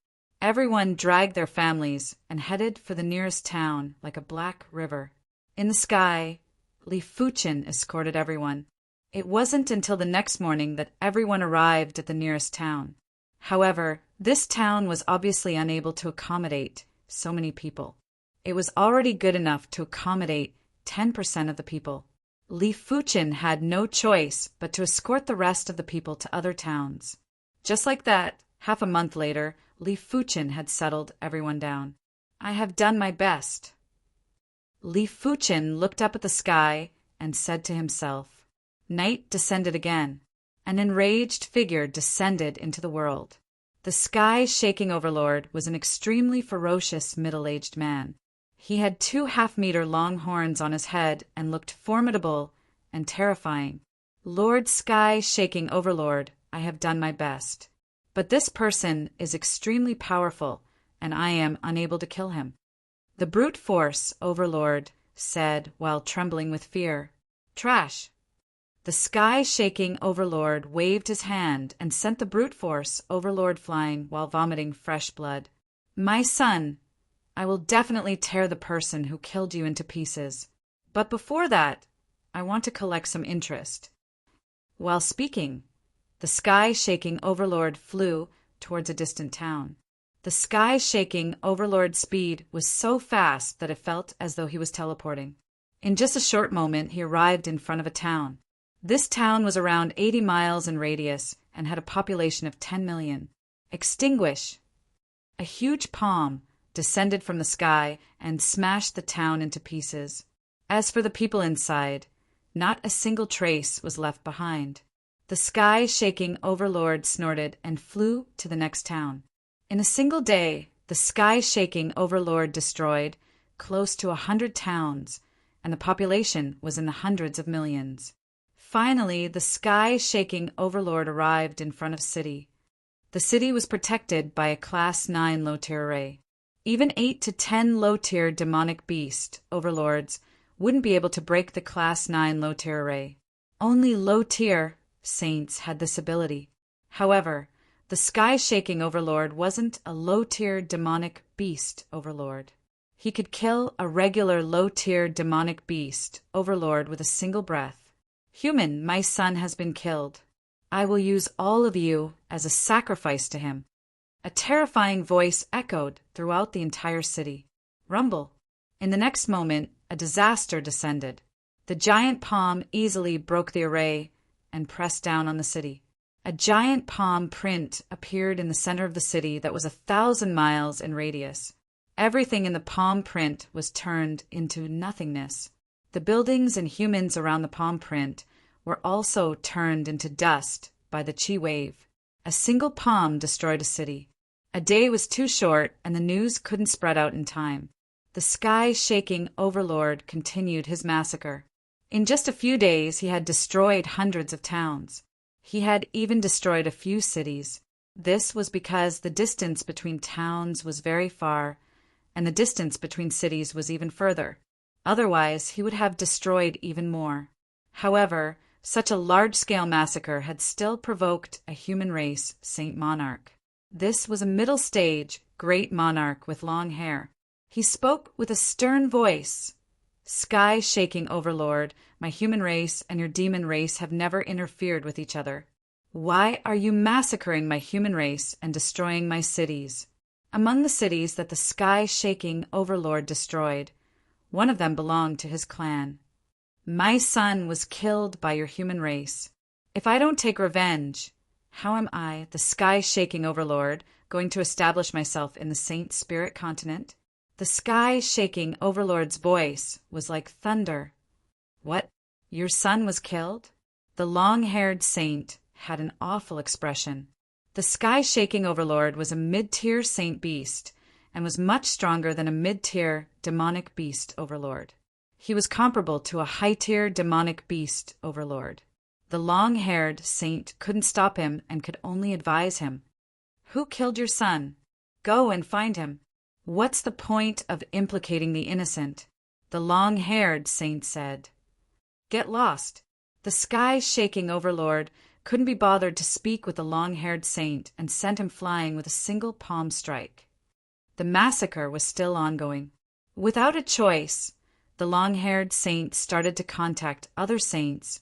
Speaker 1: Everyone dragged their families and headed for the nearest town like a black river. In the sky, Li Fuchen escorted everyone. It wasn't until the next morning that everyone arrived at the nearest town. However, this town was obviously unable to accommodate so many people. It was already good enough to accommodate 10% of the people. Li Fuchen had no choice but to escort the rest of the people to other towns. Just like that, half a month later, Li Fuchen had settled everyone down. "I have done my best." Li Fuchen looked up at the sky and said to himself. Night descended again. An enraged figure descended into the world. The sky-shaking overlord was an extremely ferocious middle-aged man. He had 2 half-meter long horns on his head and looked formidable and terrifying. "Lord Sky-shaking overlord, I have done my best." But this person is extremely powerful, and I am unable to kill him." The brute force overlord said while trembling with fear. "Trash." The sky-shaking overlord waved his hand and sent the brute force overlord flying while vomiting fresh blood. "My son, I will definitely tear the person who killed you into pieces. But before that, I want to collect some interest." While speaking, the sky-shaking overlord flew towards a distant town. The sky-shaking overlord's speed was so fast that it felt as though he was teleporting. In just a short moment, he arrived in front of a town. This town was around 80 miles in radius and had a population of 10 million. Extinguish! A huge palm descended from the sky and smashed the town into pieces. As for the people inside, not a single trace was left behind. The sky-shaking overlord snorted and flew to the next town. In a single day, the sky-shaking overlord destroyed close to 100 towns, and the population was in the hundreds of millions. Finally, the sky-shaking overlord arrived in front of city. The city was protected by a Class 9 low-tier array. Even 8 to 10 low-tier demonic beast overlords wouldn't be able to break the Class 9 low-tier array. Only low-tier saints had this ability. However, the sky-shaking overlord wasn't a low-tier demonic beast overlord. He could kill a regular low-tier demonic beast overlord with a single breath. "Human, my son has been killed. I will use all of you as a sacrifice to him." A terrifying voice echoed throughout the entire city. Rumble. In the next moment, a disaster descended. The giant palm easily broke the array and pressed down on the city. A giant palm print appeared in the center of the city that was 1,000 miles in radius. Everything in the palm print was turned into nothingness. The buildings and humans around the palm print were also turned into dust by the chi wave. A single palm destroyed a city. A day was too short, and the news couldn't spread out in time. The sky-shaking overlord continued his massacre. In just a few days, he had destroyed hundreds of towns. He had even destroyed a few cities. This was because the distance between towns was very far, and the distance between cities was even further. Otherwise, he would have destroyed even more. However, such a large-scale massacre had still provoked a human race Saint Monarch. This was a middle-stage, great monarch with long hair. He spoke with a stern voice. "Sky-shaking overlord, my human race and your demon race have never interfered with each other. Why are you massacring my human race and destroying my cities?" Among the cities that the sky-shaking overlord destroyed, one of them belonged to his clan. "My son was killed by your human race. If I don't take revenge, how am I, the sky-shaking overlord, going to establish myself in the Saint Spirit continent?" The sky-shaking overlord's voice was like thunder. "What? Your son was killed?" The long-haired saint had an awful expression. The sky-shaking overlord was a mid-tier saint beast and was much stronger than a mid-tier demonic beast overlord. He was comparable to a high-tier demonic beast overlord. The long-haired saint couldn't stop him and could only advise him. "Who killed your son? Go and find him. What's the point of implicating the innocent?" The long-haired saint said. "Get lost." The sky-shaking overlord couldn't be bothered to speak with the long-haired saint and sent him flying with a single palm strike. The massacre was still ongoing. Without a choice, the long-haired saint started to contact other saints,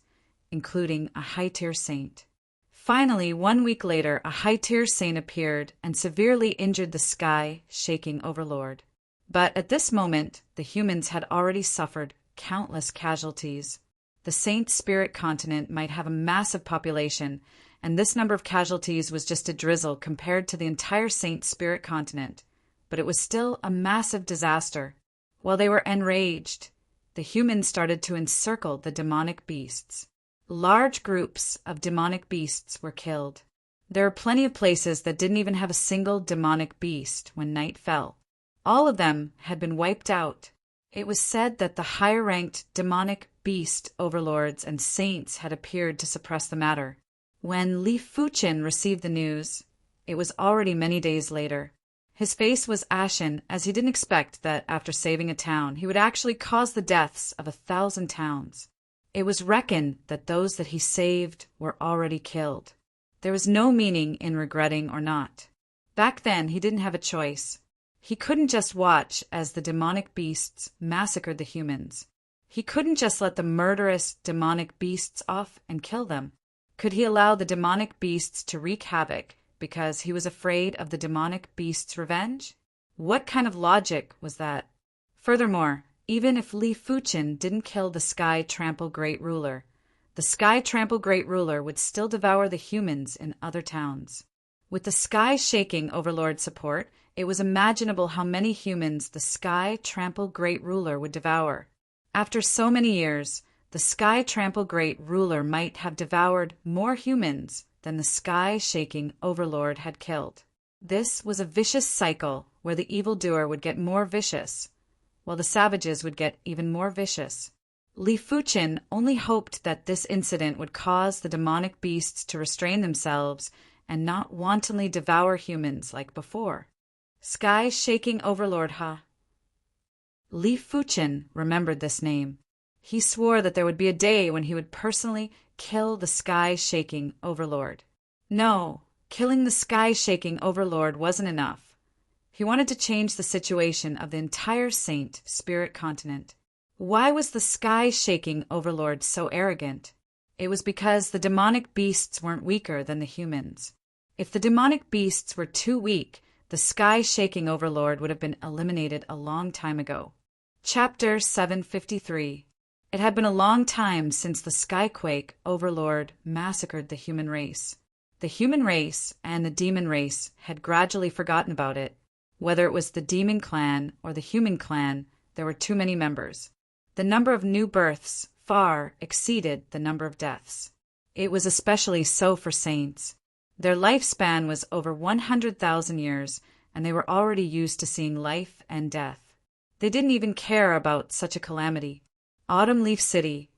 Speaker 1: including a high-tier saint. Finally, 1 week later, a high-tier saint appeared and severely injured the sky-shaking overlord. But at this moment, the humans had already suffered countless casualties. The Saint Spirit continent might have a massive population, and this number of casualties was just a drizzle compared to the entire Saint Spirit continent, but it was still a massive disaster. While they were enraged, the humans started to encircle the demonic beasts. Large groups of demonic beasts were killed. There were plenty of places that didn't even have a single demonic beast when night fell. All of them had been wiped out. It was said that the higher-ranked demonic beast overlords and saints had appeared to suppress the matter. When Li Fuchin received the news, It was already many days later. His face was ashen, as he didn't expect that after saving a town, he would actually cause the deaths of 1,000 towns. It was reckoned that those that he saved were already killed. There was no meaning in regretting or not. Back then, he didn't have a choice. He couldn't just watch as the demonic beasts massacred the humans. He couldn't just let the murderous demonic beasts off and kill them. Could he allow the demonic beasts to wreak havoc because he was afraid of the demonic beasts' revenge? What kind of logic was that? Furthermore, even if Li Fuchen didn't kill the Sky Trample Great Ruler, the Sky Trample Great Ruler would still devour the humans in other towns. With the Sky Shaking Overlord's support, it was imaginable how many humans the Sky Trample Great Ruler would devour. After so many years, the Sky Trample Great Ruler might have devoured more humans than the Sky Shaking Overlord had killed. This was a vicious cycle where the evildoer would get more vicious, while the savages would get even more vicious. Li Fuchen only hoped that this incident would cause the demonic beasts to restrain themselves and not wantonly devour humans like before. Sky Shaking Overlord, huh? Li Fuchen remembered this name. He swore that there would be a day when he would personally kill the Sky Shaking Overlord. No, killing the Sky Shaking Overlord wasn't enough. He wanted to change the situation of the entire Saint Spirit continent. Why was the Sky Shaking Overlord so arrogant? It was because the demonic beasts weren't weaker than the humans. If the demonic beasts were too weak, the Sky Shaking Overlord would have been eliminated a long time ago. Chapter 753. It had been a long time since the Skyquake Overlord massacred the human race. The human race and the demon race had gradually forgotten about it. Whether it was the demon clan or the human clan, there were too many members. The number of new births far exceeded the number of deaths. It was especially so for saints. Their lifespan was over 100,000 years, and they were already used to seeing life and death. They didn't even care about such a calamity. Autumn Leaf City,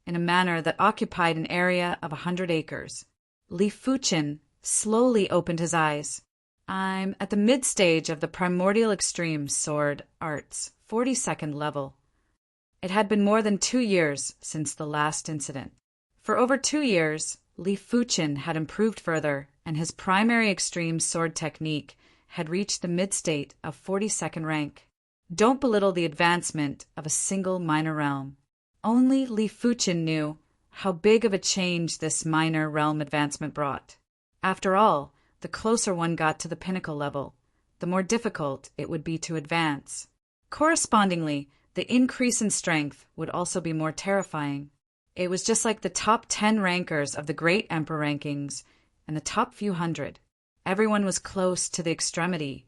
Speaker 1: in a manner that occupied an area of 100 acres. Li Fuchen slowly opened his eyes. I'm at the mid-stage of the Primordial Extreme Sword Arts, 42nd level. It had been more than 2 years since the last incident. For over 2 years, Li Fuchen had improved further, and his primary extreme sword technique had reached the mid-state of 42nd rank. Don't belittle the advancement of a single minor realm. Only Li Fuchen knew how big of a change this minor realm advancement brought. After all, the closer one got to the pinnacle level, the more difficult it would be to advance. Correspondingly, the increase in strength would also be more terrifying. It was just like the top 10 rankers of the Great Emperor rankings and the top few hundred. Everyone was close to the extremity,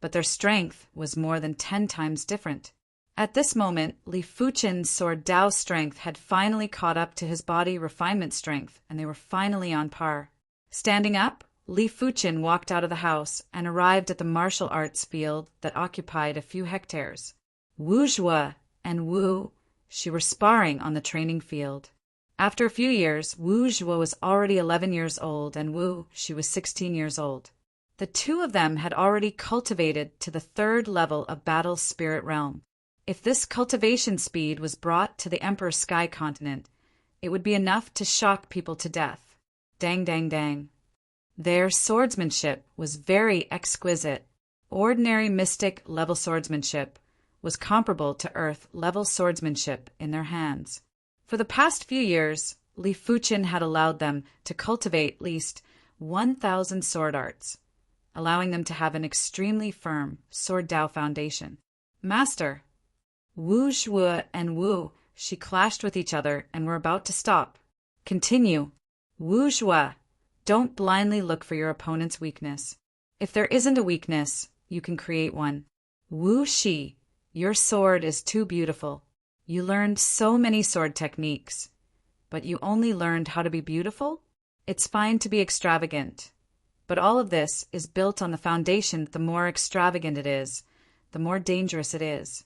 Speaker 1: but their strength was more than 10 times different. At this moment, Li Fuchen's sword Dao strength had finally caught up to his body refinement strength, and they were finally on par. Standing up, Li Fuchen walked out of the house and arrived at the martial arts field that occupied a few hectares. Wu Zhuo and Wu Shi were sparring on the training field. After a few years, Wu Zhuo was already 11 years old and Wu Shi was 16 years old. The two of them had already cultivated to the 3rd level of Battle Spirit Realm. If this cultivation speed was brought to the Emperor Sky Continent, it would be enough to shock people to death. Dang, dang, dang. Their swordsmanship was very exquisite. Ordinary mystic level swordsmanship was comparable to Earth level swordsmanship in their hands. For the past few years, Li Fuchen had allowed them to cultivate at least 1,000 sword arts, allowing them to have an extremely firm sword Dao foundation. Master, Wu Zhuo and Wu Shi clashed with each other and were about to stop. Continue. Wu Zhuo, don't blindly look for your opponent's weakness. If there isn't a weakness, you can create one. Wu Shi, your sword is too beautiful. You learned so many sword techniques, but you only learned how to be beautiful? It's fine to be extravagant, but all of this is built on the foundation that the more extravagant it is, the more dangerous it is.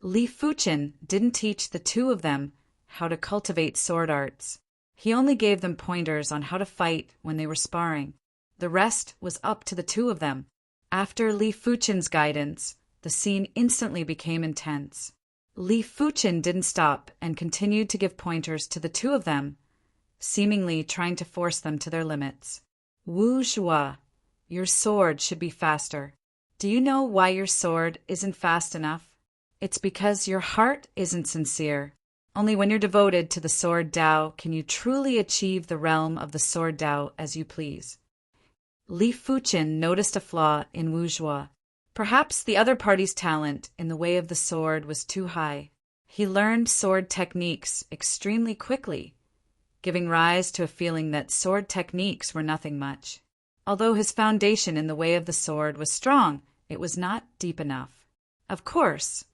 Speaker 1: Li Fuchen didn't teach the two of them how to cultivate sword arts. He only gave them pointers on how to fight when they were sparring. The rest was up to the two of them. After Li Fuchen's guidance, the scene instantly became intense. Li Fuchen didn't stop and continued to give pointers to the two of them, seemingly trying to force them to their limits. Wu Zhua, your sword should be faster. Do you know why your sword isn't fast enough? It's because your heart isn't sincere. Only when you're devoted to the sword Dao can you truly achieve the realm of the sword Dao as you please. Li Fuchen noticed a flaw in Wu Zhua. Perhaps the other party's talent in the way of the sword was too high. He learned sword techniques extremely quickly, giving rise to a feeling that sword techniques were nothing much. Although his foundation in the way of the sword was strong, it was not deep enough. Of course,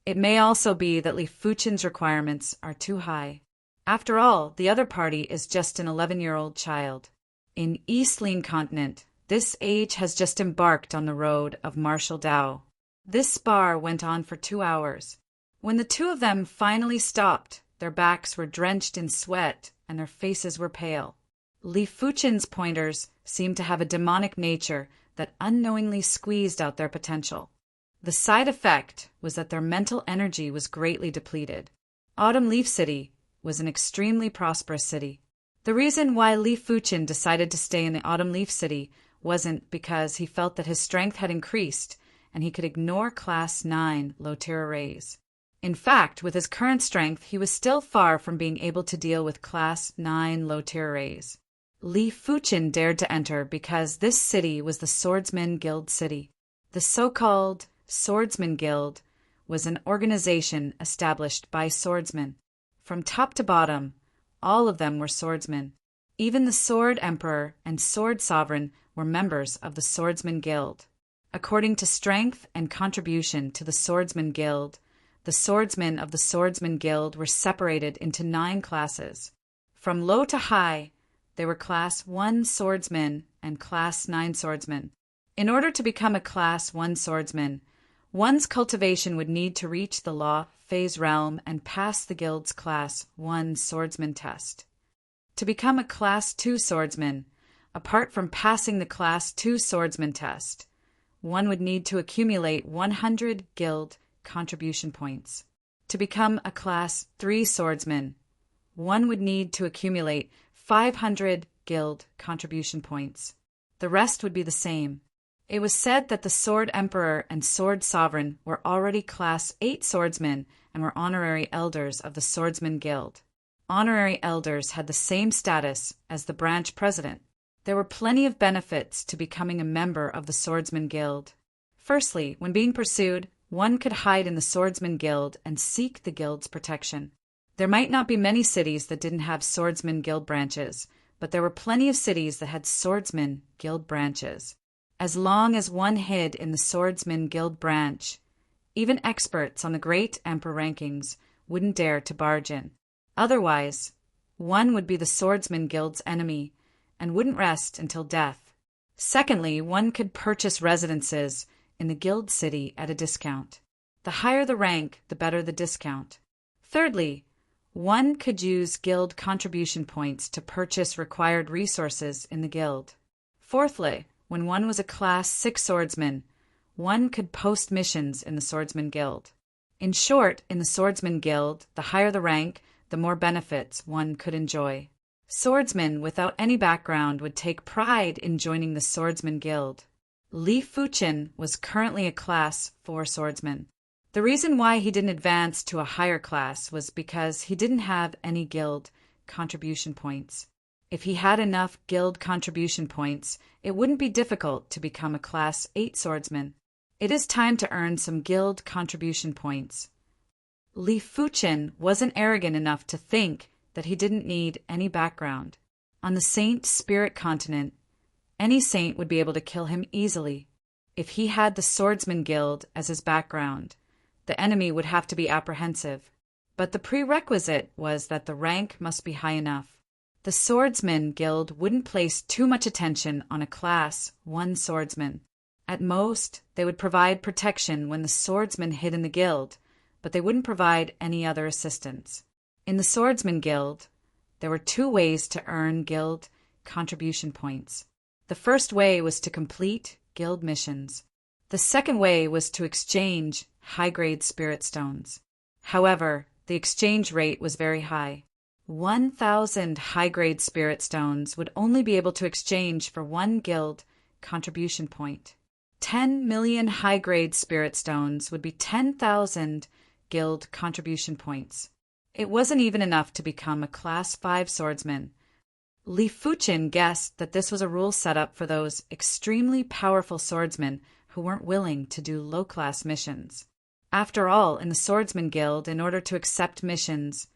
Speaker 1: it may also be that Li Fuchen's requirements are too high. After all, the other party is just an 11-year-old child. In East Lin Continent, this age has just embarked on the road of martial Dao. This spar went on for 2 hours. When the two of them finally stopped, their backs were drenched in sweat and their faces were pale. Li Fuchen's pointers seemed to have a demonic nature that unknowingly squeezed out their potential. The side effect was that their mental energy was greatly depleted. Autumn Leaf City was an extremely prosperous city. The reason why Li Fuchen decided to stay in the Autumn Leaf City wasn't because he felt that his strength had increased and he could ignore Class 9 low-tier arrays. In fact, with his current strength, he was still far from being able to deal with Class 9 low-tier arrays. Li Fuchen dared to enter because this city was the Swordsman Guild city. The so-called Swordsman Guild was an organization established by swordsmen. From top to bottom, all of them were swordsmen. Even the Sword Emperor and Sword Sovereign were members of the Swordsman Guild. According to strength and contribution to the Swordsman Guild, the swordsmen of the Swordsman Guild were separated into 9 classes. From low to high, they were Class 1 swordsmen and Class 9 swordsmen. In order to become a Class 1 swordsman, one's cultivation would need to reach the Law Phase realm and pass the Guild's Class 1 swordsman test. To become a Class 2 swordsman, apart from passing the Class 2 swordsman test, one would need to accumulate 100 Guild contribution points. To become a Class 3 swordsman, one would need to accumulate 500 Guild contribution points. The rest would be the same. It was said that the Sword Emperor and Sword Sovereign were already Class 8 swordsmen and were honorary elders of the Swordsman Guild. Honorary elders had the same status as the branch president. There were plenty of benefits to becoming a member of the Swordsman Guild. Firstly, when being pursued, one could hide in the Swordsman Guild and seek the Guild's protection. There might not be many cities that didn't have Swordsman Guild branches, but there were plenty of cities that had Swordsman Guild branches. As long as one hid in the Swordsman Guild branch, even experts on the Great Emperor rankings wouldn't dare to barge in. Otherwise, one would be the Swordsman Guild's enemy and wouldn't rest until death. Secondly, one could purchase residences in the Guild city at a discount. The higher the rank, the better the discount. Thirdly, one could use Guild contribution points to purchase required resources in the Guild. Fourthly, when one was a Class 6 swordsman, one could post missions in the Swordsman Guild. In short, in the Swordsman Guild, the higher the rank, the more benefits one could enjoy. Swordsmen without any background would take pride in joining the Swordsman Guild. Li Fuchen was currently a Class 4 swordsman. The reason why he didn't advance to a higher class was because he didn't have any Guild contribution points. If he had enough Guild contribution points, it wouldn't be difficult to become a Class 8 swordsman. It is time to earn some Guild contribution points. Li Fuchen wasn't arrogant enough to think that he didn't need any background. On the Saint Spirit continent, any saint would be able to kill him easily. If he had the Swordsman Guild as his background, the enemy would have to be apprehensive. But the prerequisite was that the rank must be high enough. The Swordsman Guild wouldn't place too much attention on a Class 1 swordsman. At most, they would provide protection when the swordsman hid in the guild, but they wouldn't provide any other assistance. In the Swordsman Guild, there were 2 ways to earn Guild contribution points. The first way was to complete guild missions. The second way was to exchange high-grade spirit stones. However, the exchange rate was very high. 1,000 high-grade spirit stones would only be able to exchange for 1 guild contribution point. 10 million high-grade spirit stones would be 10,000 guild contribution points. It wasn't even enough to become a Class 5 swordsman. Li Fuqin guessed that this was a rule set up for those extremely powerful swordsmen who weren't willing to do low-class missions. After all, in the Swordsman Guild, in order to accept missions,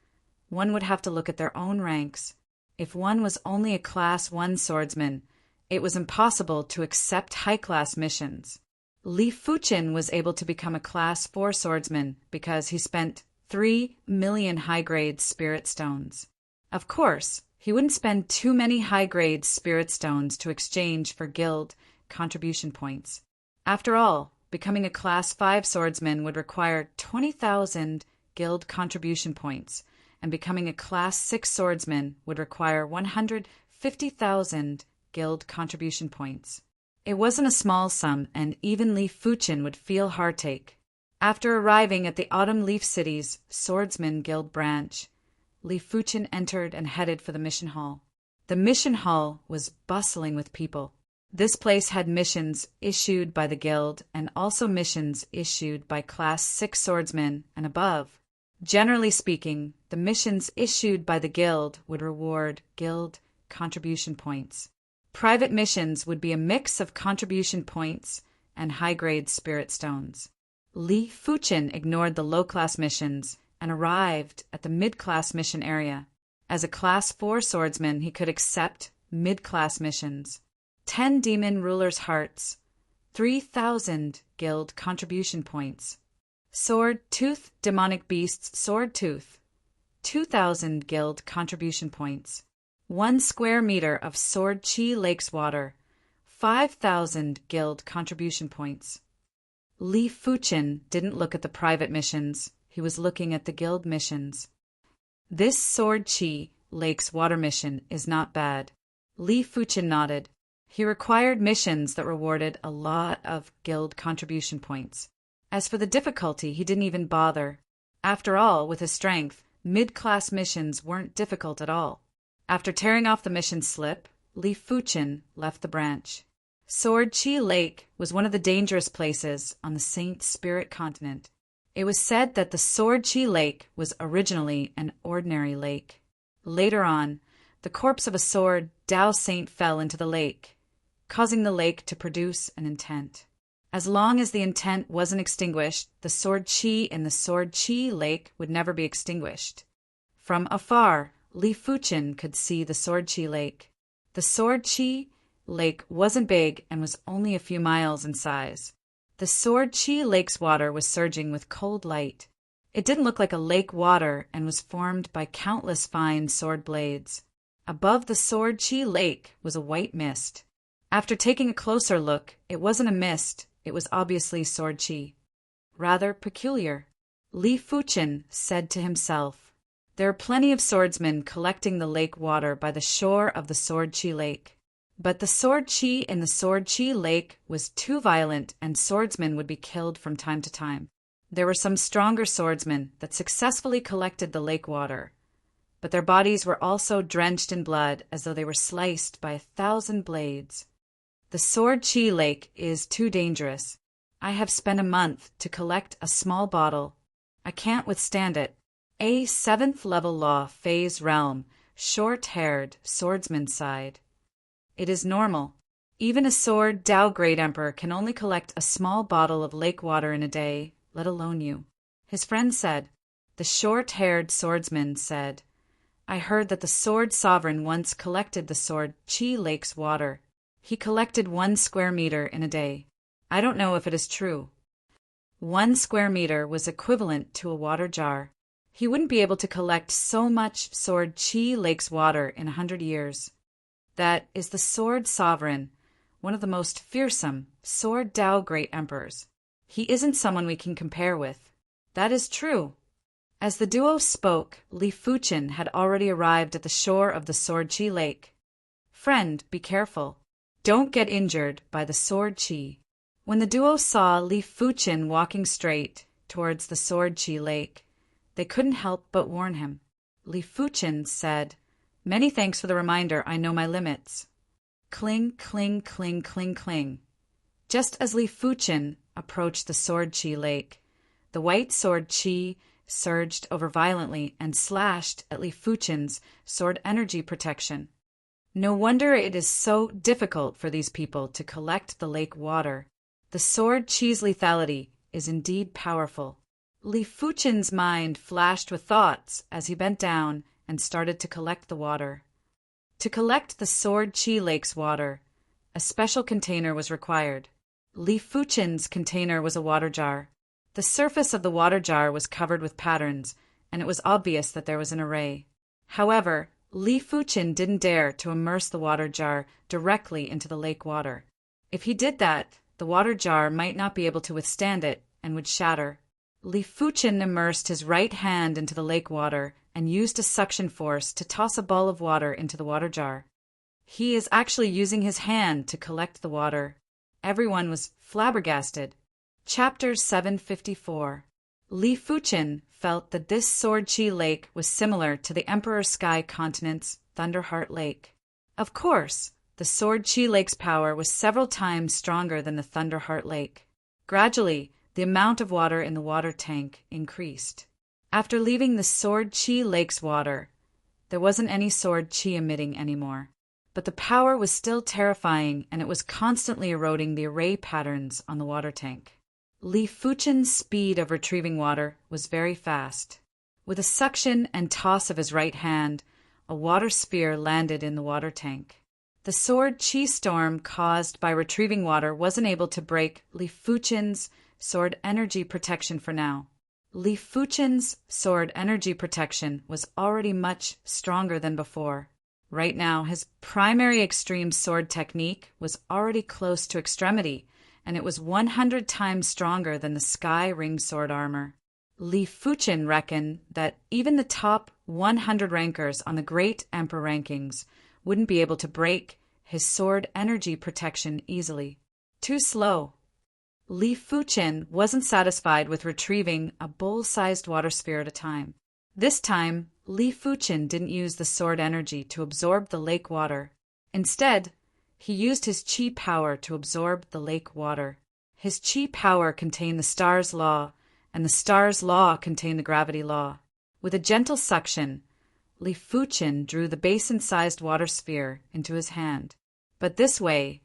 Speaker 1: one would have to look at their own ranks. If one was only a Class 1 swordsman, it was impossible to accept high-class missions. Li Fuqin was able to become a Class 4 swordsman because he spent 3 million high-grade spirit stones. Of course, he wouldn't spend too many high-grade spirit stones to exchange for guild contribution points. After all, becoming a Class 5 swordsman would require 20,000 guild contribution points, and becoming a Class 6 swordsman would require 150,000 guild contribution points. It wasn't a small sum, and even Li Fuqin would feel heartache. After arriving at the Autumn Leaf City's Swordsman Guild branch, Li Fuqin entered and headed for the mission hall. The mission hall was bustling with people. This place had missions issued by the guild and also missions issued by Class 6 swordsmen and above. Generally speaking, the missions issued by the guild would reward guild contribution points. Private missions would be a mix of contribution points and high-grade spirit stones. Li Fuqin ignored the low-class missions and arrived at the mid-class mission area. As a Class 4 swordsman, he could accept mid-class missions. 10 demon rulers' hearts, 3,000 guild contribution points. Sword Tooth demonic beasts sword tooth, 2,000 guild contribution points. 1 square meter of sword chi lake's water, 5,000 guild contribution points. Li Fuqin didn't look at the private missions, he was looking at the guild missions. This sword chi lake's water mission is not bad. Li Fuqin nodded. He required missions that rewarded a lot of guild contribution points. As for the difficulty, he didn't even bother. After all, with his strength, mid-class missions weren't difficult at all. After tearing off the mission slip, Li Fuqin left the branch. Sword Chi Lake was one of the dangerous places on the Saint Spirit continent. It was said that the Sword Chi Lake was originally an ordinary lake. Later on, the corpse of a sword Dao Saint fell into the lake, causing the lake to produce an intent. As long as the intent wasn't extinguished, the sword chi in the sword chi lake would never be extinguished. From afar, Li Fuqin could see the sword chi lake. The sword chi lake wasn't big and was only a few miles in size. The sword chi lake's water was surging with cold light. It didn't look like a lake water and was formed by countless fine sword blades. Above the sword chi lake was a white mist. After taking a closer look, it wasn't a mist. It was obviously sword chi. Rather peculiar. Li Fuqin said to himself, "There are plenty of swordsmen collecting the lake water by the shore of the sword chi lake." But the sword chi in the sword chi lake was too violent and swordsmen would be killed from time to time. There were some stronger swordsmen that successfully collected the lake water, but their bodies were also drenched in blood as though they were sliced by 1,000 blades. The sword chi lake is too dangerous. I have spent a month to collect a small bottle. I can't withstand it. A 7th level law phase realm, short-haired swordsman sighed. It is normal. Even a sword Dao Great Emperor can only collect a small bottle of lake water in a day, let alone you. His friend said. The short-haired swordsman said, I heard that the sword sovereign once collected the sword Chi Lake's water. He collected 1 square meter in a day. I don't know if it is true. 1 square meter was equivalent to a water jar. He wouldn't be able to collect so much sword Chi Lake's water in 100 years. That is the sword sovereign, one of the most fearsome sword Dao Great Emperors. He isn't someone we can compare with. That is true. As the duo spoke, Li Fuqin had already arrived at the shore of the sword Chi Lake. Friend, be careful. Don't get injured by the sword chi. When the duo saw Li Fuchen walking straight towards the sword chi lake, they couldn't help but warn him. Li Fuchen said, "Many thanks for the reminder. I know my limits." Cling, cling, cling, cling, cling. Just as Li Fuchen approached the sword chi lake, the white sword chi surged over violently and slashed at Li Fuchen's sword energy protection. No wonder it is so difficult for these people to collect the lake water. The sword chi's lethality is indeed powerful. Li Fuchen's mind flashed with thoughts as he bent down and started to collect the water. To collect the sword chi lake's water, a special container was required. Li Fuchen's container was a water jar. The surface of the water jar was covered with patterns, and it was obvious that there was an array. However, Li Fuchen didn't dare to immerse the water jar directly into the lake water. If he did that, the water jar might not be able to withstand it and would shatter. Li Fuchen immersed his right hand into the lake water and used a suction force to toss a ball of water into the water jar. He is actually using his hand to collect the water. Everyone was flabbergasted. Chapter 754. Li Fuchen felt that this sword chi lake was similar to the Emperor Sky Continent's Thunderheart Lake. Of course, the sword chi lake's power was several times stronger than the Thunderheart Lake. Gradually, the amount of water in the water tank increased. After leaving the sword chi lake's water, there wasn't any sword chi emitting anymore. But the power was still terrifying, and it was constantly eroding the array patterns on the water tank. Li Fuchen's speed of retrieving water was very fast. With a suction and toss of his right hand, a water sphere landed in the water tank. The sword chi storm caused by retrieving water wasn't able to break Li Fuchen's sword energy protection for now. Li Fuchen's sword energy protection was already much stronger than before. Right now, his primary extreme sword technique was already close to extremity, and it was 100 times stronger than the Sky Ring sword armor. Li Fuchen reckoned that even the top 100 rankers on the Great Emperor rankings wouldn't be able to break his sword energy protection easily. Too slow. Li Fuchen wasn't satisfied with retrieving a bowl-sized water sphere at a time. This time, Li Fuchen didn't use the sword energy to absorb the lake water. Instead, he used his chi power to absorb the lake water. His chi power contained the star's law, and the star's law contained the gravity law. With a gentle suction, Li Fuchen drew the basin-sized water sphere into his hand. But this way,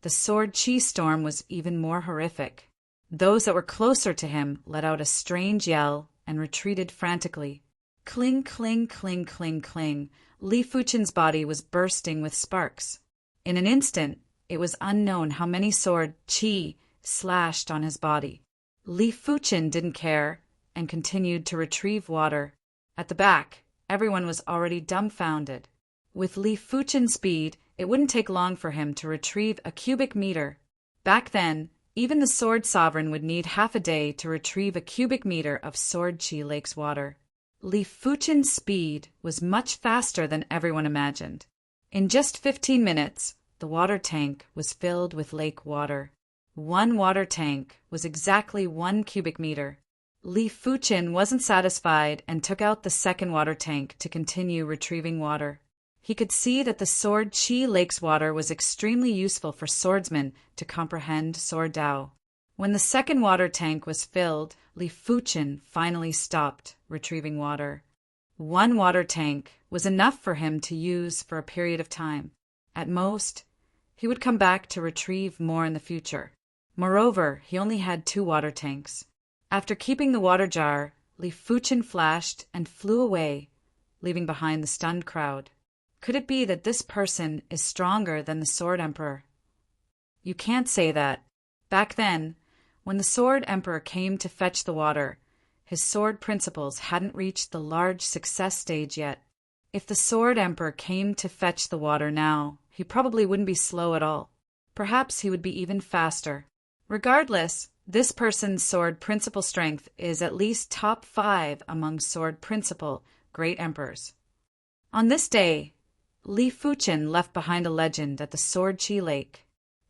Speaker 1: the sword chi storm was even more horrific. Those that were closer to him let out a strange yell and retreated frantically. Cling, cling, cling, cling, cling. Li Fuchen's body was bursting with sparks. In an instant, it was unknown how many sword chi slashed on his body. Li Fuchen didn't care and continued to retrieve water. At the back, everyone was already dumbfounded. With Li Fuchen's speed, it wouldn't take long for him to retrieve a cubic meter. Back then, even the sword sovereign would need half a day to retrieve a cubic meter of sword chi lake's water. Li Fuchen's speed was much faster than everyone imagined. In just 15 minutes, the water tank was filled with lake water. One water tank was exactly 1 cubic meter. Li Fuchen wasn't satisfied and took out the second water tank to continue retrieving water. He could see that the sword chi lake's water was extremely useful for swordsmen to comprehend sword Dao. When the second water tank was filled, Li Fuchen finally stopped retrieving water. 1 water tank was enough for him to use for a period of time. At most, he would come back to retrieve more in the future. Moreover, he only had 2 water tanks. After keeping the water jar, Li Fuchen flashed and flew away, leaving behind the stunned crowd. Could it be that this person is stronger than the Sword Emperor? You can't say that. Back then, when the Sword Emperor came to fetch the water, his sword principles hadn't reached the large success stage yet. If the Sword Emperor came to fetch the water now, he probably wouldn't be slow at all. Perhaps he would be even faster. Regardless, this person's sword principle strength is at least top 5 among sword principle great emperors. On this day, Li Fuchen left behind a legend at the Sword Chi Lake.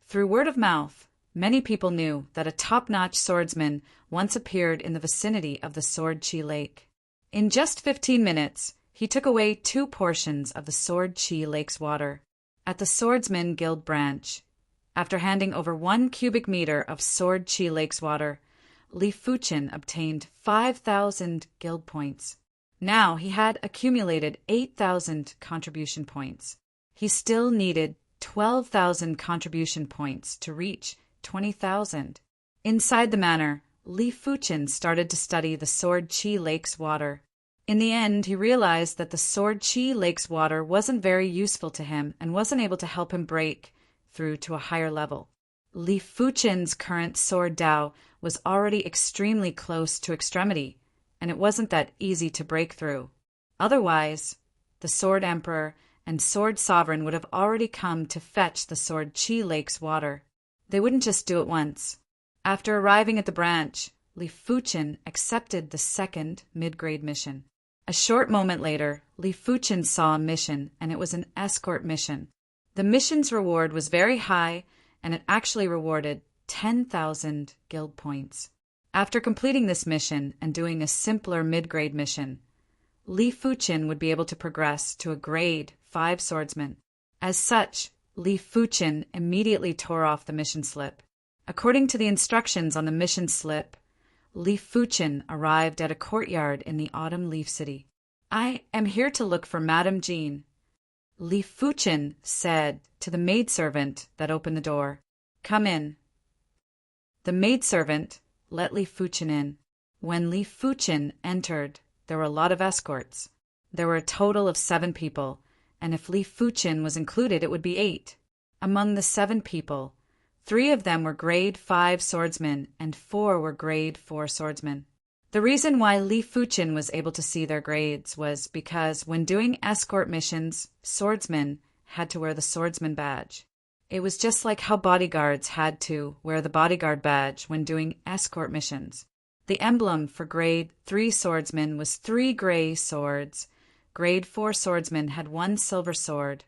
Speaker 1: Through word of mouth, many people knew that a top-notch swordsman once appeared in the vicinity of the Sword Chi Lake. In just 15 minutes, he took away 2 portions of the Sword Chi Lake's water. At the Swordsman Guild branch, after handing over 1 cubic meter of Sword Chi Lake's water, Li Fuchen obtained 5,000 guild points. Now he had accumulated 8,000 contribution points. He still needed 12,000 contribution points to reach 20,000. Inside the manor, Li Fuchen started to study the Sword Chi Lake's water. In the end, he realized that the Sword Chi Lake's water wasn't very useful to him and wasn't able to help him break through to a higher level. Li Fuchen's current sword Dao was already extremely close to extremity, and it wasn't that easy to break through. Otherwise, the Sword Emperor and Sword Sovereign would have already come to fetch the Sword Chi Lake's water. They wouldn't just do it once. After arriving at the branch, Li Fuchen accepted the second mid-grade mission. A short moment later, Li Fuchen saw a mission, and it was an escort mission. The mission's reward was very high, and it actually rewarded 10,000 guild points. After completing this mission and doing a simpler mid-grade mission, Li Fuchen would be able to progress to a grade 5 swordsman. As such, Li Fuchen immediately tore off the mission slip. According to the instructions on the mission slip, Li Fuchen arrived at a courtyard in the Autumn Leaf City. "I am here to look for Madame Jean," Li Fuchen said to the maidservant that opened the door. "Come in." The maidservant let Li Fuchen in. When Li Fuchen entered, there were a lot of escorts. There were a total of 7 people, and if Li Fuchen was included, it would be 8. Among the 7 people, 3 of them were grade 5 swordsmen and 4 were grade 4 swordsmen. The reason why Li Fuchen was able to see their grades was because when doing escort missions, swordsmen had to wear the swordsman badge. It was just like how bodyguards had to wear the bodyguard badge when doing escort missions. The emblem for grade 3 swordsmen was 3 gray swords. Grade 4 swordsmen had 1 silver sword.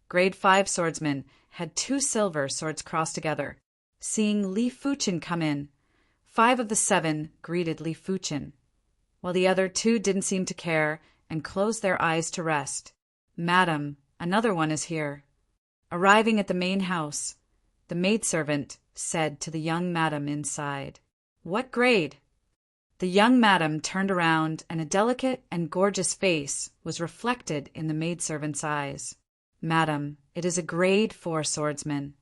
Speaker 1: Grade 5 swordsmen had 2 silver swords crossed together. Seeing Li Fuchen come in, 5 of the 7 greeted Li Fuchen, while the other 2 didn't seem to care and closed their eyes to rest. "Madam, another one is here." Arriving at the main house, the maidservant said to the young madam inside, "What grade?" The young madam turned around, and a delicate and gorgeous face was reflected in the maidservant's eyes. "Madam, it is a grade 4 swordsman."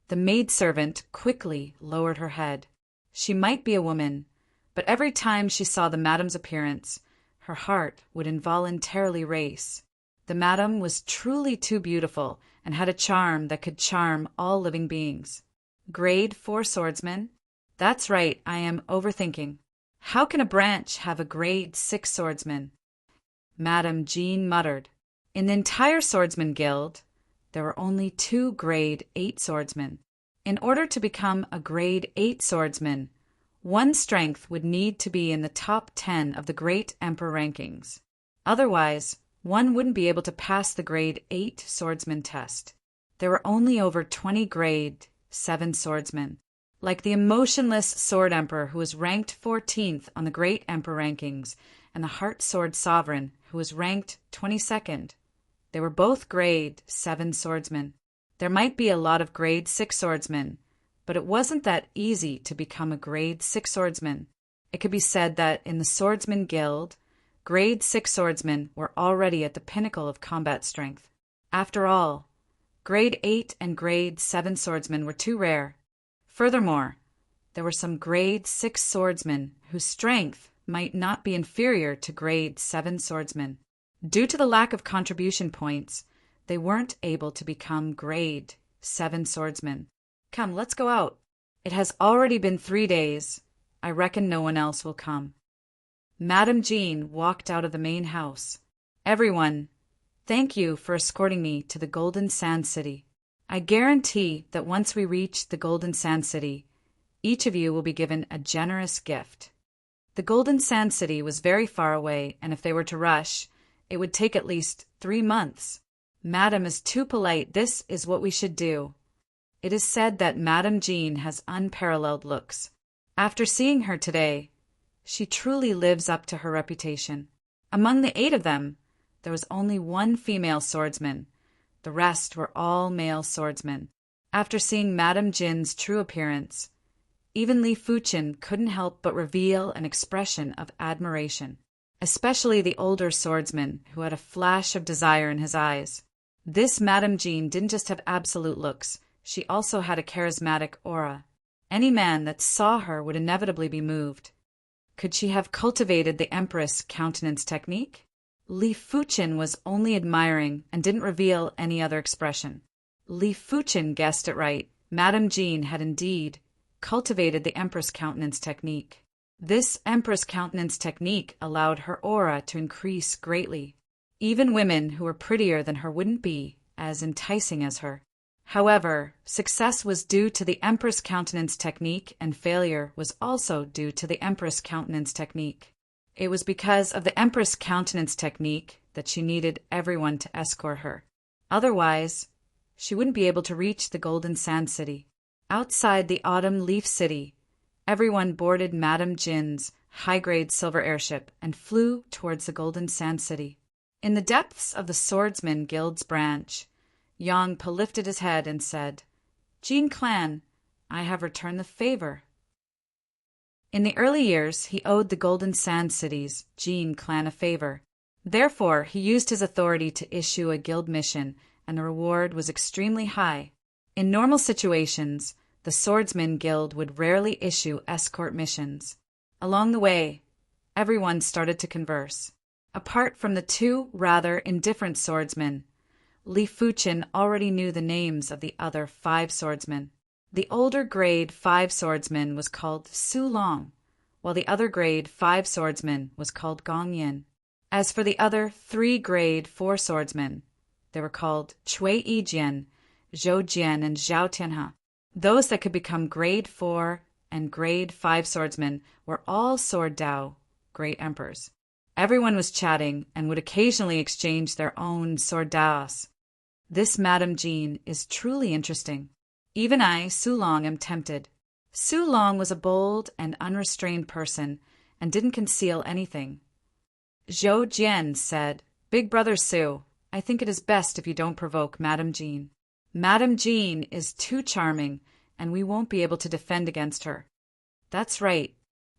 Speaker 1: The maidservant quickly lowered her head. She might be a woman, but every time she saw the madam's appearance, her heart would involuntarily race. The madam was truly too beautiful and had a charm that could charm all living beings. Grade 4 swordsman? That's right, I am overthinking. How can a branch have a grade 6 swordsman? Madame Jean muttered. In the entire swordsman guild, there were only 2 grade 8 swordsmen. In order to become a grade 8 swordsman, one's strength would need to be in the top 10 of the Great Emperor rankings. Otherwise, one wouldn't be able to pass the grade 8 swordsman test. There were only over 20 grade 7 swordsmen. Like the emotionless Sword Emperor, who was ranked 14th on the Great Emperor rankings, and the Heart Sword Sovereign, who was ranked 22nd. They were both grade 7 swordsmen. There might be a lot of grade 6 swordsmen, but it wasn't that easy to become a grade 6 swordsman. It could be said that in the Swordsman Guild, grade 6 swordsmen were already at the pinnacle of combat strength. After all, grade 8 and grade 7 swordsmen were too rare. Furthermore, there were some grade 6 swordsmen whose strength might not be inferior to grade 7 swordsmen. Due to the lack of contribution points, they weren't able to become grade 7 swordsmen. Come, let's go out. It has already been 3 days. I reckon no one else will come. Madame Jean walked out of the main house. Everyone, thank you for escorting me to the Golden Sand City. I guarantee that once we reach the Golden Sand City, each of you will be given a generous gift. The Golden Sand City was very far away, and if they were to rush, it would take at least 3 months. Madam is too polite. This is what we should do. It is said that Madame Jean has unparalleled looks. After seeing her today, she truly lives up to her reputation. Among the 8 of them, there was only one female swordsman. The rest were all male swordsmen. After seeing Madame Jin's true appearance, even Li Fuqin couldn't help but reveal an expression of admiration, especially the older swordsman who had a flash of desire in his eyes. This Madame Jean didn't just have absolute looks, she also had a charismatic aura. Any man that saw her would inevitably be moved. Could she have cultivated the Empress countenance technique? Li Fuqin was only admiring and didn't reveal any other expression. Li Fuqin guessed it right. Madame Jean had indeed cultivated the Empress countenance technique. This Empress countenance technique allowed her aura to increase greatly. Even women who were prettier than her wouldn't be as enticing as her. However, success was due to the Empress countenance technique and failure was also due to the Empress countenance technique. It was because of the Empress countenance technique that she needed everyone to escort her. Otherwise, she wouldn't be able to reach the Golden Sand City. Outside the Autumn Leaf City, everyone boarded Madame Jin's high-grade silver airship and flew towards the Golden Sand City. In the depths of the Swordsman Guild's branch, Yang Po lifted his head and said, "Jean Clan, I have returned the favor." In the early years, he owed the Golden Sand City's Jean Clan a favor. Therefore, he used his authority to issue a guild mission, and the reward was extremely high. In normal situations, the Swordsman Guild would rarely issue escort missions. Along the way, everyone started to converse. Apart from the 2 rather indifferent swordsmen, Li Fuqin already knew the names of the other 5 swordsmen. The older grade 5 swordsman was called Su Long, while the other grade 5 swordsman was called Gong Yin. As for the other 3 grade 4 swordsmen, they were called Cui Yijian, Zhou Jian, and Zhao Tianhe. Those that could become grade 4 and grade 5 swordsmen were all Sword Dao, great emperors. Everyone was chatting and would occasionally exchange their own Sword Daos. This Madame Jean is truly interesting. Even I, Su Long, am tempted. Su Long was a bold and unrestrained person and didn't conceal anything. Zhou Jian said, "Big brother Su, I think it is best if you don't provoke Madame Jean. Madame Jean is too charming, and we won't be able to defend against her." That's right.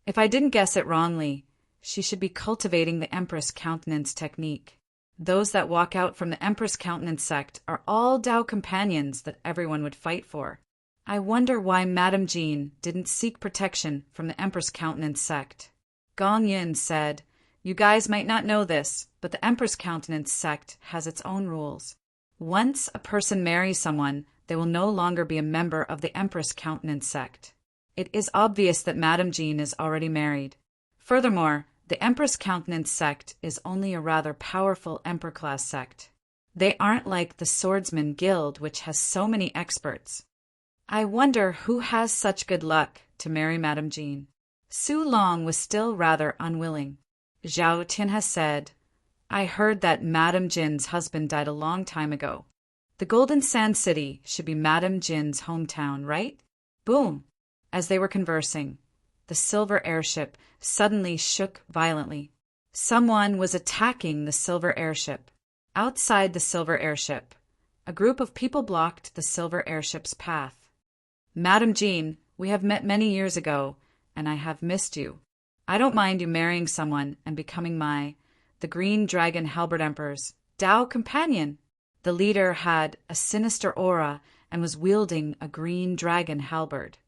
Speaker 1: If I didn't guess it wrongly, she should be cultivating the Empress countenance technique. Those that walk out from the Empress countenance sect are all Dao companions that everyone would fight for. I wonder why Madame Jean didn't seek protection from the Empress countenance sect. Gong Yin said, "You guys might not know this, but the Empress countenance sect has its own rules. Once a person marries someone, they will no longer be a member of the Empress countenance sect. It is obvious that Madame Jean is already married. Furthermore, the Empress countenance sect is only a rather powerful Emperor-class sect. They aren't like the Swordsman Guild, which has so many experts. I wonder who has such good luck to marry Madame Jean." Su Long was still rather unwilling. Zhao Tianhe said, "I heard that Madame Jin's husband died a long time ago. The Golden Sand City should be Madame Jin's hometown, right?" Boom! As they were conversing, the silver airship suddenly shook violently. Someone was attacking the silver airship. Outside the silver airship, a group of people blocked the silver airship's path. "Madame Jean, we have met many years ago, and I have missed you. I don't mind you marrying someone and becoming the Green Dragon Halberd Emperor's Dao companion." The leader had a sinister aura and was wielding a green dragon halberd.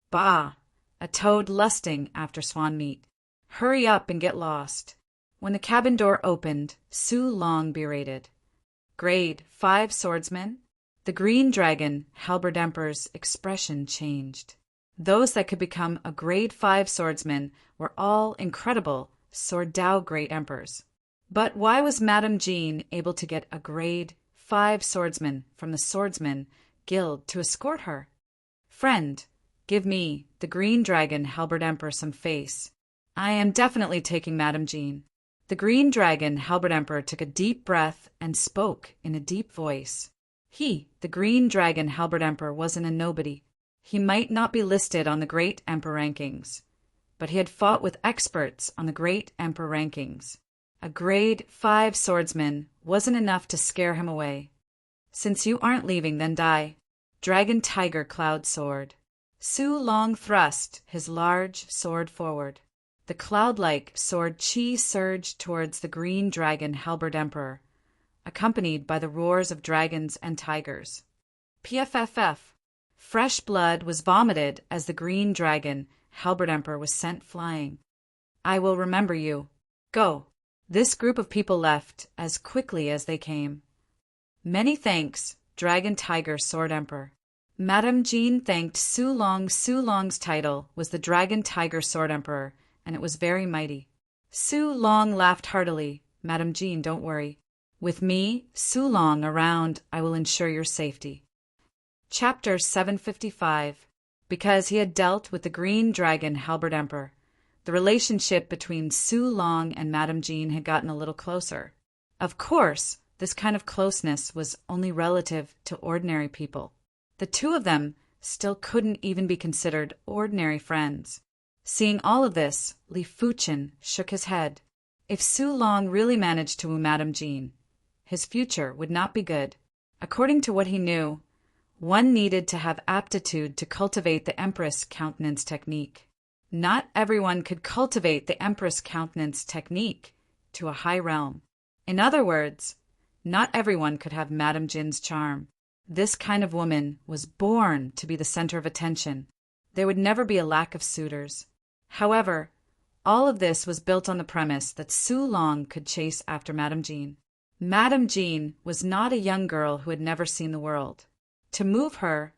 Speaker 1: Bah! A toad lusting after swan meat. Hurry up and get lost. When the cabin door opened, Su Long berated, "Grade 5 swordsman?" The green dragon halberd emperor's expression changed. Those that could become a grade 5 swordsman were all incredible Sword Dao great emperors. But why was Madame Jean able to get a grade 5 swordsman from the Swordsman Guild to escort her? "Friend, give me, the Green Dragon Halberd Emperor, some face. I am definitely taking Madame Jean." The green dragon halberd emperor took a deep breath and spoke in a deep voice. He, the green dragon halberd emperor, wasn't a nobody. He might not be listed on the great emperor rankings, but he had fought with experts on the great emperor rankings. A grade 5 swordsman wasn't enough to scare him away. Since you aren't leaving, then die. Dragon Tiger Cloud Sword. Su Long thrust his large sword forward. The cloud-like sword chi surged towards the green dragon halberd emperor, accompanied by the roars of dragons and tigers. PFFF. Fresh blood was vomited as the green dragon halberd emperor was sent flying. I will remember you. Go. This group of people left as quickly as they came. Many thanks, Dragon Tiger Sword Emperor. Madame Jean thanked Su Long. Su Long's title was the Dragon Tiger Sword Emperor, and it was very mighty. Su Long laughed heartily. Madame Jean, don't worry. With me, Su Long, around, I will ensure your safety. Chapter 755. Because he had dealt with the green dragon halberd emperor, the relationship between Su Long and Madame Jean had gotten a little closer. Of course, this kind of closeness was only relative to ordinary people. The two of them still couldn't even be considered ordinary friends. Seeing all of this, Li Fuchen shook his head. If Su Long really managed to woo Madame Jean, his future would not be good. According to what he knew, one needed to have aptitude to cultivate the Empress Countenance technique. Not everyone could cultivate the Empress Countenance technique to a high realm. In other words, not everyone could have Madame Jean's charm. This kind of woman was born to be the center of attention. There would never be a lack of suitors. However, all of this was built on the premise that Su Long could chase after Madame Jean. Madame Jean was not a young girl who had never seen the world. To move her,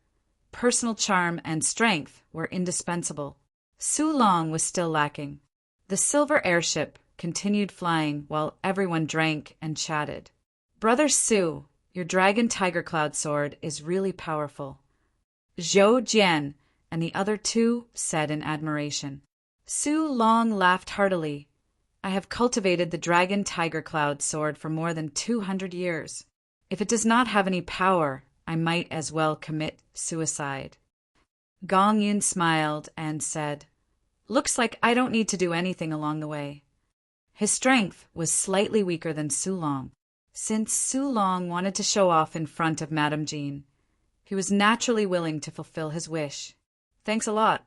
Speaker 1: personal charm and strength were indispensable. Su Long was still lacking. The silver airship continued flying while everyone drank and chatted. Brother Su, your Dragon Tiger Cloud Sword is really powerful, Zhou Jian and the other two said in admiration. Su Long laughed heartily. I have cultivated the Dragon Tiger Cloud Sword for more than 200 years. If it does not have any power, I might as well commit suicide. Gong Yun smiled and said, Looks like I don't need to do anything along the way. His strength was slightly weaker than Su Long. Since Su Long wanted to show off in front of Madame Jean, he was naturally willing to fulfill his wish. Thanks a lot.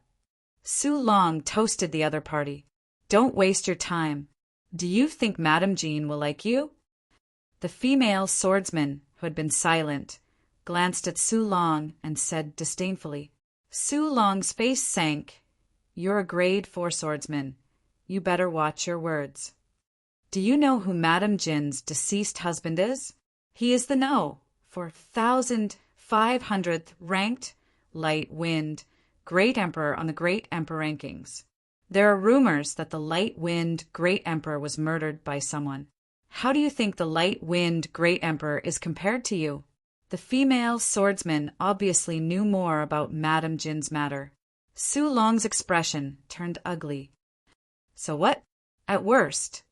Speaker 1: Su Long toasted the other party. Don't waste your time. Do you think Madame Jean will like you? The female swordsman, who had been silent, glanced at Su Long and said disdainfully. Su Long's face sank. You're a grade 4 swordsman. You better watch your words. Do you know who Madame Jean's deceased husband is? He is the 4,500th ranked Light Wind Great Emperor on the Great Emperor rankings. There are rumors that the Light Wind Great Emperor was murdered by someone. How do you think the Light Wind Great Emperor is compared to you? The female swordsman obviously knew more about Madame Jean's matter. Su Long's expression turned ugly. So what? At worst,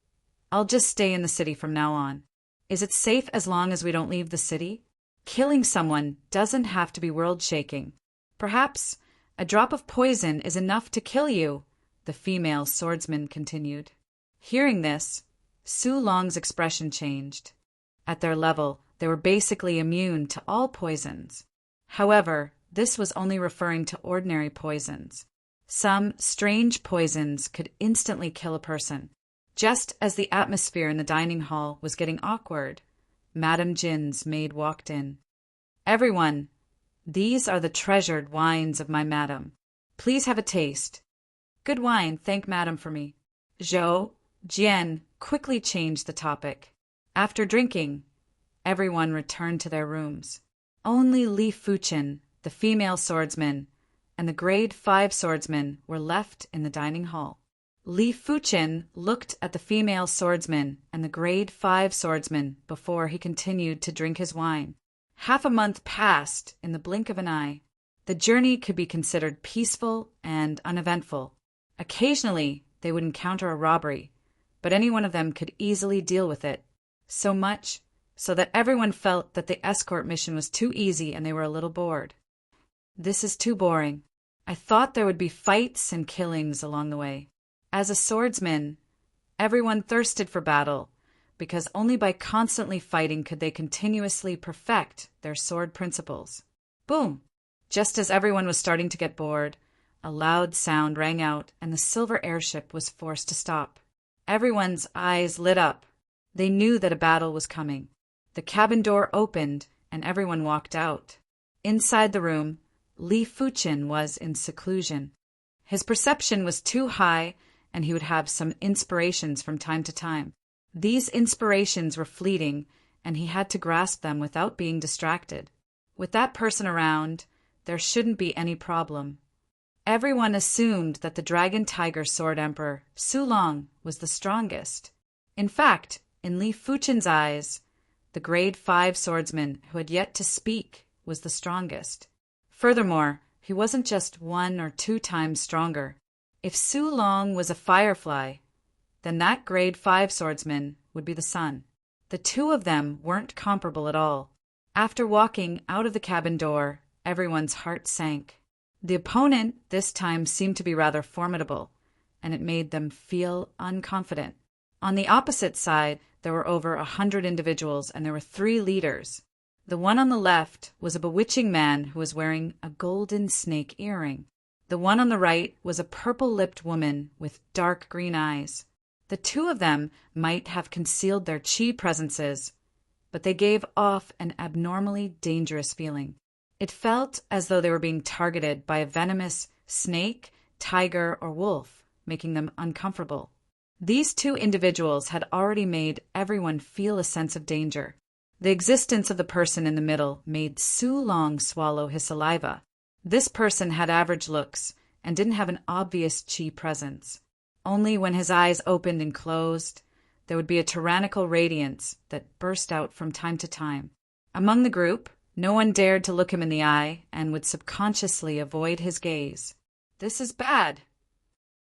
Speaker 1: I'll just stay in the city from now on. Is it safe as long as we don't leave the city? Killing someone doesn't have to be world-shaking. Perhaps a drop of poison is enough to kill you, the female swordsman continued. Hearing this, Su Long's expression changed. At their level, they were basically immune to all poisons. However, this was only referring to ordinary poisons. Some strange poisons could instantly kill a person. Just as the atmosphere in the dining hall was getting awkward, Madame Jean's maid walked in. Everyone, these are the treasured wines of my madam. Please have a taste. Good wine, thank madam for me. Zhou Jian quickly changed the topic. After drinking, everyone returned to their rooms. Only Li Fuchen, the female swordsman, and the grade 5 swordsman were left in the dining hall. Li Fuchen looked at the female swordsman and the grade 5 swordsman before he continued to drink his wine. Half a month passed in the blink of an eye. The journey could be considered peaceful and uneventful. Occasionally, they would encounter a robbery, but any one of them could easily deal with it. So much so that everyone felt that the escort mission was too easy and they were a little bored. This is too boring. I thought there would be fights and killings along the way. As a swordsman, everyone thirsted for battle, because only by constantly fighting could they continuously perfect their sword principles. Boom! Just as everyone was starting to get bored, a loud sound rang out and the silver airship was forced to stop. Everyone's eyes lit up. They knew that a battle was coming. The cabin door opened and everyone walked out. Inside the room, Li Fuchin was in seclusion. His perception was too high and he would have some inspirations from time to time. These inspirations were fleeting and he had to grasp them without being distracted. With that person around, there shouldn't be any problem. Everyone assumed that the Dragon Tiger Sword Emperor, Su Long, was the strongest. In fact, in Li Fuchin's eyes, the grade 5 swordsman who had yet to speak was the strongest. Furthermore, he wasn't just 1 or 2 times stronger. If Su Long was a firefly, then that grade 5 swordsman would be the sun. The two of them weren't comparable at all. After walking out of the cabin door, everyone's heart sank. The opponent this time seemed to be rather formidable, and it made them feel unconfident. On the opposite side, there were over 100 individuals, and there were 3 leaders. The one on the left was a bewitching man who was wearing a golden snake earring. The one on the right was a purple-lipped woman with dark green eyes. The two of them might have concealed their chi presences, but they gave off an abnormally dangerous feeling. It felt as though they were being targeted by a venomous snake, tiger, or wolf, making them uncomfortable. These 2 individuals had already made everyone feel a sense of danger. The existence of the person in the middle made Su Long swallow his saliva. This person had average looks and didn't have an obvious chi presence. Only when his eyes opened and closed, there would be a tyrannical radiance that burst out from time to time. Among the group, no one dared to look him in the eye and would subconsciously avoid his gaze. This is bad.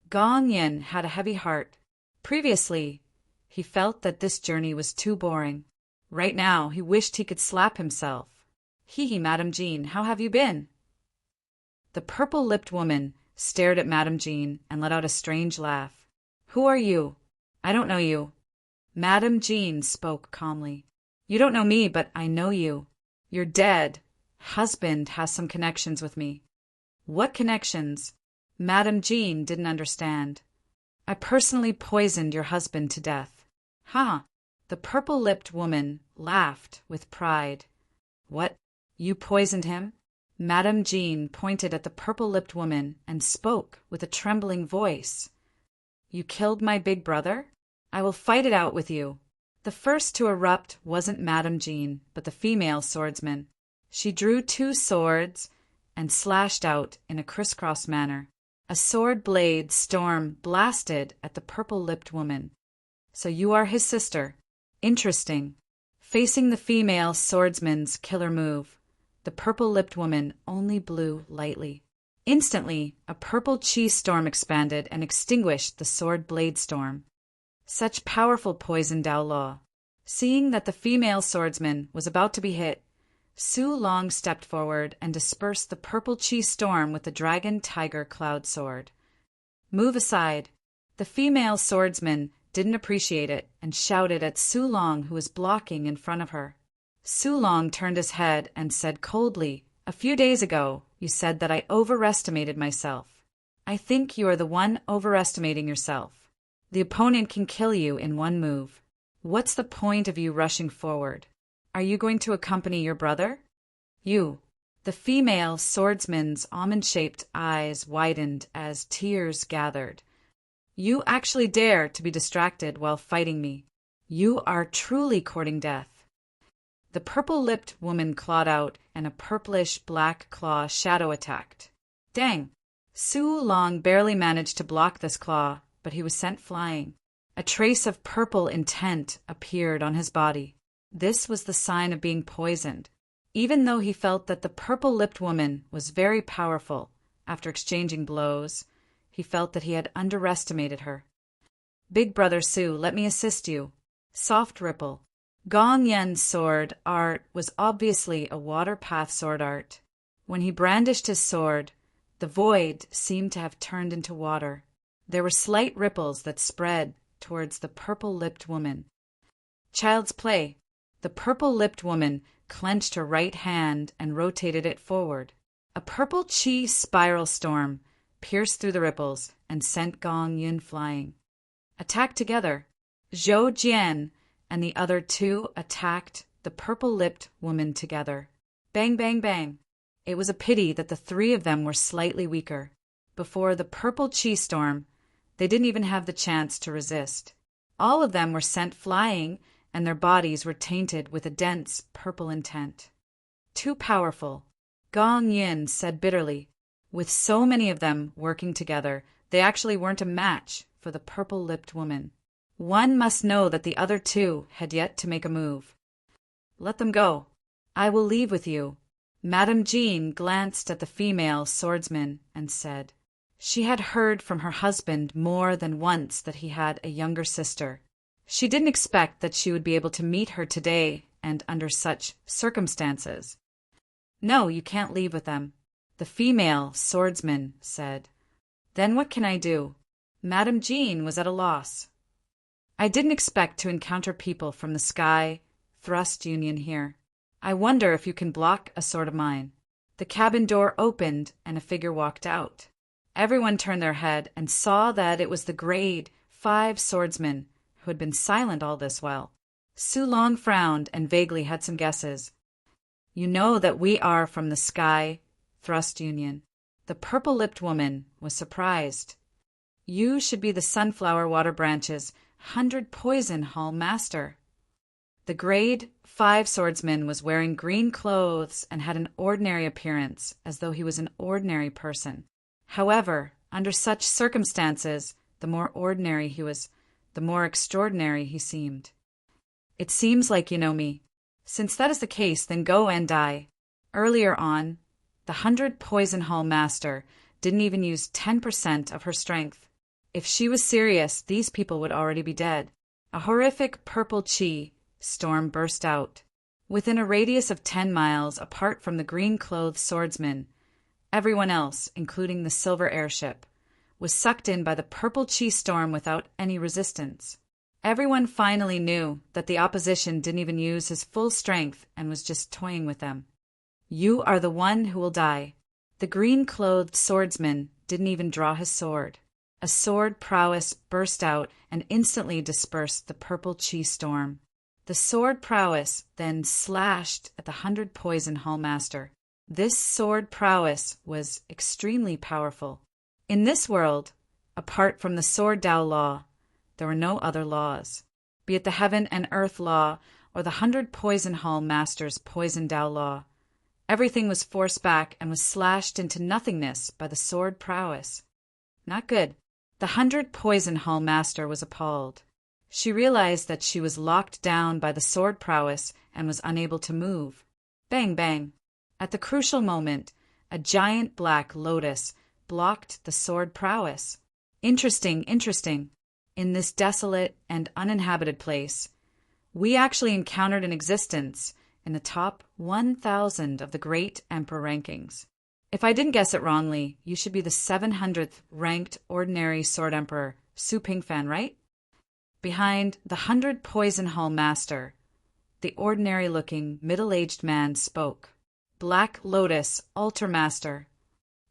Speaker 1: Gong Yin had a heavy heart. Previously, he felt that this journey was too boring. Right now, he wished he could slap himself. Hee, Madame Jean, how have you been? The purple-lipped woman stared at Madame Jean and let out a strange laugh. Who are you? I don't know you. Madame Jean spoke calmly. You don't know me, but I know you. You're dead. Husband has some connections with me. What connections? Madame Jean didn't understand. I personally poisoned your husband to death. Huh. The purple-lipped woman laughed with pride. What? You poisoned him? Madame Jean pointed at the purple-lipped woman and spoke with a trembling voice. You killed my big brother? I will fight it out with you. The first to erupt wasn't Madame Jean, but the female swordsman. She drew 2 swords and slashed out in a crisscross manner. A sword blade storm blasted at the purple-lipped woman. So you are his sister. Interesting. Facing the female swordsman's killer move, the purple-lipped woman only blew lightly. Instantly, a purple chi storm expanded and extinguished the sword blade storm. Such powerful poison Dao Law. Seeing that the female swordsman was about to be hit, Su Long stepped forward and dispersed the purple chi storm with the dragon tiger cloud sword. Move aside. The female swordsman didn't appreciate it and shouted at Su Long, who was blocking in front of her. Su Long turned his head and said coldly, A few days ago, you said that I overestimated myself. I think you are the one overestimating yourself. The opponent can kill you in one move. What's the point of you rushing forward? Are you going to accompany your brother? You. The female swordsman's almond-shaped eyes widened as tears gathered. You actually dare to be distracted while fighting me. You are truly courting death. The purple-lipped woman clawed out, and a purplish-black claw shadow attacked. Dang! Su Long barely managed to block this claw, but he was sent flying. A trace of purple intent appeared on his body. This was the sign of being poisoned. Even though he felt that the purple-lipped woman was very powerful, after exchanging blows, he felt that he had underestimated her. Big brother Su, let me assist you. Soft ripple. Gong Yen's sword art was obviously a water path sword art. When he brandished his sword, the void seemed to have turned into water. There were slight ripples that spread towards the purple-lipped woman. Child's play. The purple-lipped woman clenched her right hand and rotated it forward. A purple chi spiral storm pierced through the ripples and sent Gong Yin flying. Attack together. Zhou Jian and the other two attacked the purple-lipped woman together. Bang, bang, bang. It was a pity that the three of them were slightly weaker. Before the purple chi storm, they didn't even have the chance to resist. All of them were sent flying, and their bodies were tainted with a dense purple intent. Too powerful, Gong Yin said bitterly. With so many of them working together, they actually weren't a match for the purple-lipped woman. One must know that the other two had yet to make a move. Let them go. I will leave with you. Madame Jean glanced at the female swordsman and said, she had heard from her husband more than once that he had a younger sister. She didn't expect that she would be able to meet her today and under such circumstances. No, you can't leave with them, the female swordsman said. Then what can I do? Madame Jean was at a loss. I didn't expect to encounter people from the Sky Thrust Union here. I wonder if you can block a sword of mine. The cabin door opened and a figure walked out. Everyone turned their head and saw that it was the grade 5 swordsman who had been silent all this while. Su Long frowned and vaguely had some guesses. You know that we are from the Sky Thrust Union. The purple-lipped woman was surprised. You should be the Sunflower Water Branch's 100 Poison Hall Master. The grade 5 swordsman was wearing green clothes and had an ordinary appearance, as though he was an ordinary person. However, under such circumstances, the more ordinary he was, the more extraordinary he seemed. It seems like you know me. Since that is the case, then go and die. Earlier on, the 100 Poison Hall Master didn't even use 10% of her strength. If she was serious, these people would already be dead. A horrific purple chi storm burst out. Within a radius of 10 miles apart from the green-clothed swordsman, everyone else, including the silver airship, was sucked in by the purple chi storm without any resistance. Everyone finally knew that the opposition didn't even use his full strength and was just toying with them. You are the one who will die. The green-clothed swordsman didn't even draw his sword. A sword prowess burst out and instantly dispersed the purple chi storm. The sword prowess then slashed at the 100 Poison Hall Master. This sword prowess was extremely powerful. In this world, apart from the Sword Dao law, there were no other laws, be it the Heaven and Earth law or the 100 Poison Hall Master's Poison Dao law. Everything was forced back and was slashed into nothingness by the sword prowess. Not good. The 100 Poison Hall Master was appalled. She realized that she was locked down by the sword prowess and was unable to move. Bang, bang. At the crucial moment, a giant black lotus blocked the sword prowess. Interesting, interesting. In this desolate and uninhabited place, we actually encountered an existence in the top 1,000 of the Great Emperor rankings. If I didn't guess it wrongly, you should be the 700th ranked ordinary Sword Emperor, Su Pingfan, right? Behind the 100 Poison Hall Master, the ordinary-looking, middle-aged man spoke. Black Lotus, Altar Master.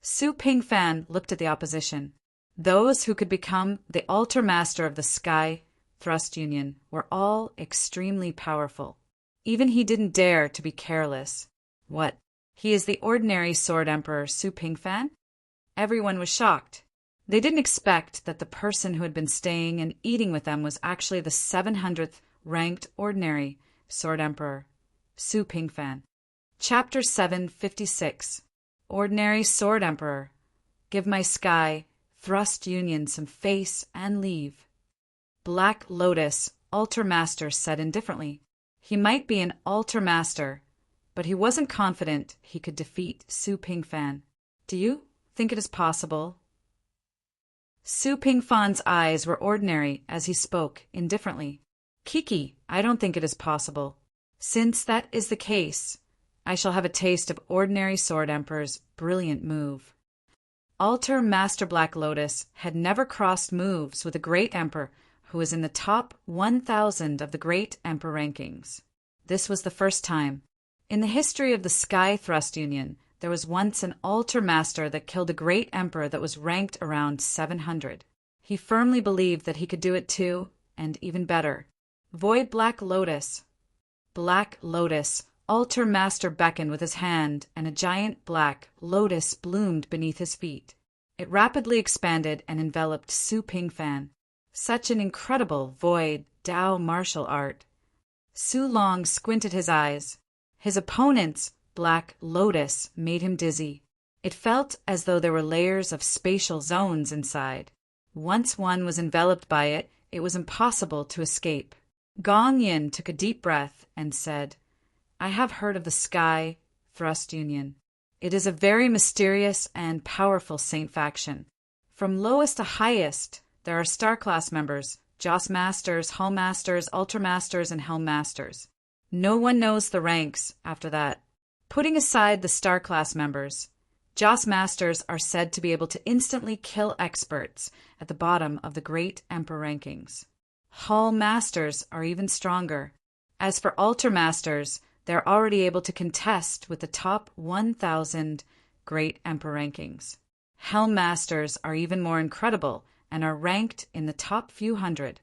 Speaker 1: Su Pingfan looked at the opposition. Those who could become the Altar Master of the Sky Thrust Union were all extremely powerful. Even he didn't dare to be careless. What? He is the ordinary Sword Emperor Su Pingfan? Everyone was shocked. They didn't expect that the person who had been staying and eating with them was actually the 700th ranked ordinary Sword Emperor, Su Pingfan. Chapter 756. Ordinary Sword Emperor. Give my Sky Thrust Union some face and leave. Black Lotus, Altar Master, said indifferently. He might be an Altar Master, but he wasn't confident he could defeat Su Pingfan. Do you think it is possible Su Pingfan's eyes were ordinary as he spoke indifferently. Kiki, I don't think it is possible. Since that is the case, I shall have a taste of ordinary Sword Emperor's brilliant move. Alter Master Black Lotus had never crossed moves with a great emperor who was in the top 1,000 of the great emperor rankings. This was the first time. In the history of the Sky Thrust Union, there was once an Alter Master that killed a great emperor that was ranked around 700. He firmly believed that he could do it too, and even better. Void Black Lotus. Black Lotus. Alter Master beckoned with his hand, and a giant black lotus bloomed beneath his feet. It rapidly expanded and enveloped Su Pingfan. Such an incredible void Dao martial art. Su Long squinted his eyes. His opponent's Black Lotus made him dizzy. It felt as though there were layers of spatial zones inside. Once one was enveloped by it, it was impossible to escape. Gong Yin took a deep breath and said, I have heard of the Sky Thrust Union. It is a very mysterious and powerful saint faction. From lowest to highest, there are star-class members, Joss Masters, Hall Masters, Ultra Masters, and Helm Masters. No one knows the ranks after that. Putting aside the star-class members, Joss Masters are said to be able to instantly kill experts at the bottom of the Great Emperor rankings. Hall Masters are even stronger. As for Ultra Masters, they're already able to contest with the top 1,000 Great Emperor rankings. Helm Masters are even more incredible and are ranked in the top few hundred.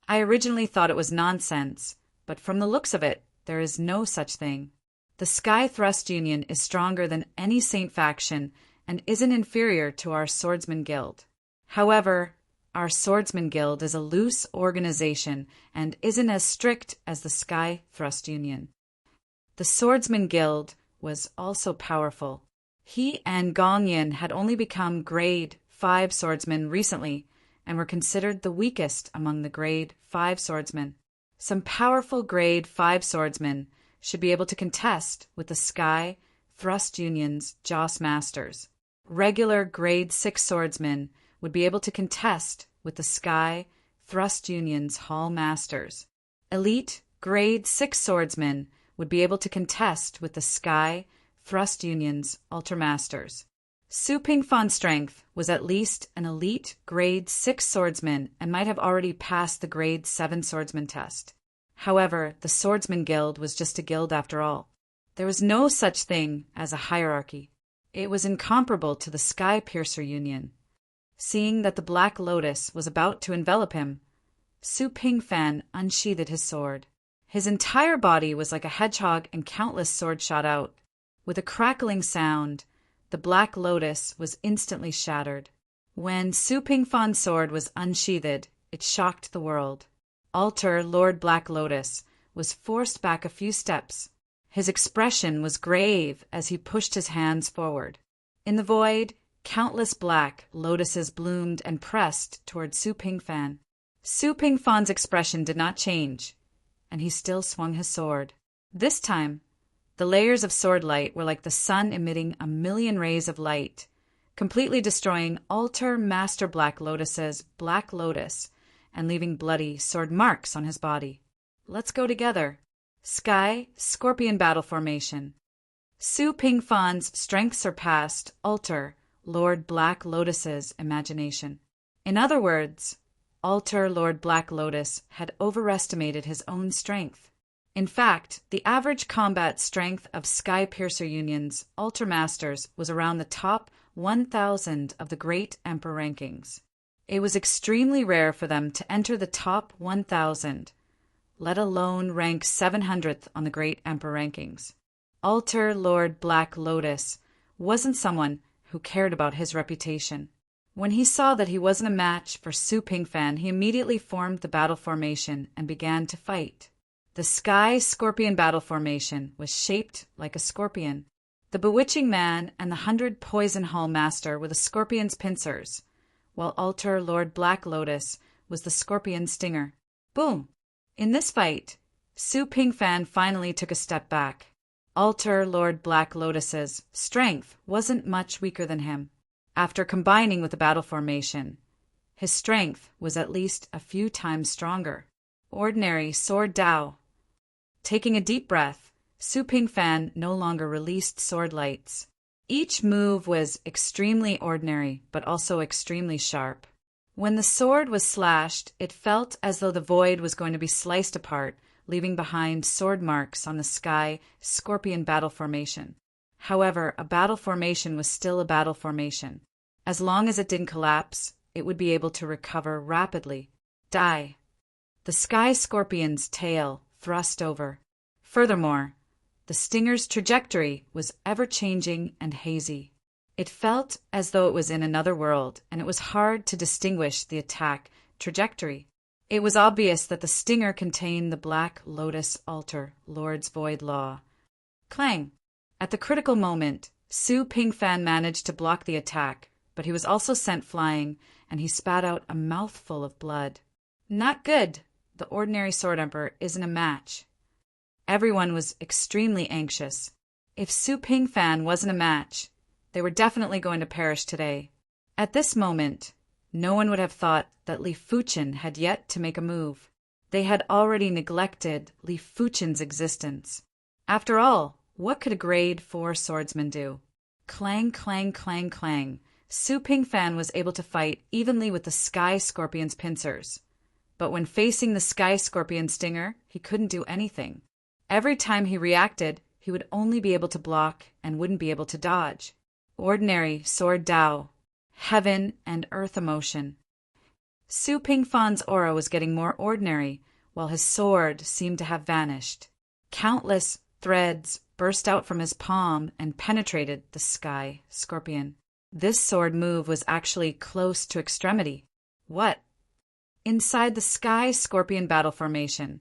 Speaker 1: I originally thought it was nonsense, but from the looks of it, there is no such thing. The Sky Thrust Union is stronger than any saint faction and isn't inferior to our Swordsman Guild. However, our Swordsman Guild is a loose organization and isn't as strict as the Sky Thrust Union. The Swordsman Guild was also powerful. He and Gong Yin had only become Grade 5 swordsmen recently and were considered the weakest among the Grade 5 swordsmen. Some powerful Grade 5 swordsmen should be able to contest with the Sky Thrust Union's Joss Masters. Regular Grade 6 swordsmen would be able to contest with the Sky Thrust Union's Hall Masters. Elite Grade 6 swordsmen would be able to contest with the Sky Thrust Union's Ultra Masters. Su Pingfan's strength was at least an elite Grade 6 swordsman and might have already passed the Grade 7 swordsman test. However, the Swordsman Guild was just a guild after all. There was no such thing as a hierarchy. It was incomparable to the Sky Piercer Union. Seeing that the Black Lotus was about to envelop him, Su Pingfan unsheathed his sword. His entire body was like a hedgehog and countless swords shot out. With a crackling sound, the Black Lotus was instantly shattered. When Su Pingfan's sword was unsheathed, it shocked the world. Alter Lord Black Lotus was forced back a few steps. His expression was grave as he pushed his hands forward. In the void, countless black lotuses bloomed and pressed toward Su Pingfan. Su Pingfan's expression did not change, and he still swung his sword. This time, the layers of sword light were like the sun emitting a million rays of light, completely destroying Alter Master Black Lotus's Black Lotus and leaving bloody sword marks on his body. Let's go together. Sky Scorpion Battle Formation. Su Pingfan's strength surpassed Alter Lord Black Lotus's imagination. In other words, Alter Lord Black Lotus had overestimated his own strength. In fact, the average combat strength of Sky Piercer Union's Ultra Masters was around the top 1,000 of the Great Emperor rankings. It was extremely rare for them to enter the top 1,000, let alone rank 700th on the Great Emperor rankings. Alter Lord Black Lotus wasn't someone who cared about his reputation. When he saw that he wasn't a match for Su Pingfan, he immediately formed the battle formation and began to fight. The Sky Scorpion Battle Formation was shaped like a scorpion. The Bewitching Man and the 100 Poison Hall Master were the scorpion's pincers, while Alter Lord Black Lotus was the scorpion stinger. Boom! In this fight, Su Pingfan finally took a step back. Alter Lord Black Lotus's strength wasn't much weaker than him. After combining with the battle formation, His strength was at least a few times stronger. Ordinary sword Dao. Taking a deep breath, Su Pingfan no longer released sword lights. Each move was extremely ordinary, but also extremely sharp. When the sword was slashed, it felt as though the void was going to be sliced apart, leaving behind sword marks on the sky scorpion battle formation. However, a battle formation was still a battle formation. As long as it didn't collapse, it would be able to recover rapidly. Die. The sky scorpion's tail thrust over. Furthermore, the stinger's trajectory was ever-changing and hazy. It felt as though it was in another world, and it was hard to distinguish the attack trajectory. It was obvious that the stinger contained the Black Lotus Altar, Lord's Void Law. Clang! At the critical moment, Su Pingfan managed to block the attack, but he was also sent flying, and he spat out a mouthful of blood. Not good! The ordinary Sword Emperor isn't a match. Everyone was extremely anxious. If Su Pingfan wasn't a match, they were definitely going to perish today. At this moment, no one would have thought that Li Fuchen had yet to make a move. They had already neglected Li Fuchen's existence. After all, what could a grade 4 swordsman do? Clang, clang, clang, clang. Su Pingfan was able to fight evenly with the Sky Scorpion's pincers. But when facing the Sky Scorpion stinger, he couldn't do anything. Every time he reacted, he would only be able to block and wouldn't be able to dodge. Ordinary Sword Dao. Heaven and earth emotion. Su Pingfan's aura was getting more ordinary, while his sword seemed to have vanished. Countless threads burst out from his palm and penetrated the Sky Scorpion. This sword move was actually close to extremity. What? Inside the Sky Scorpion battle formation,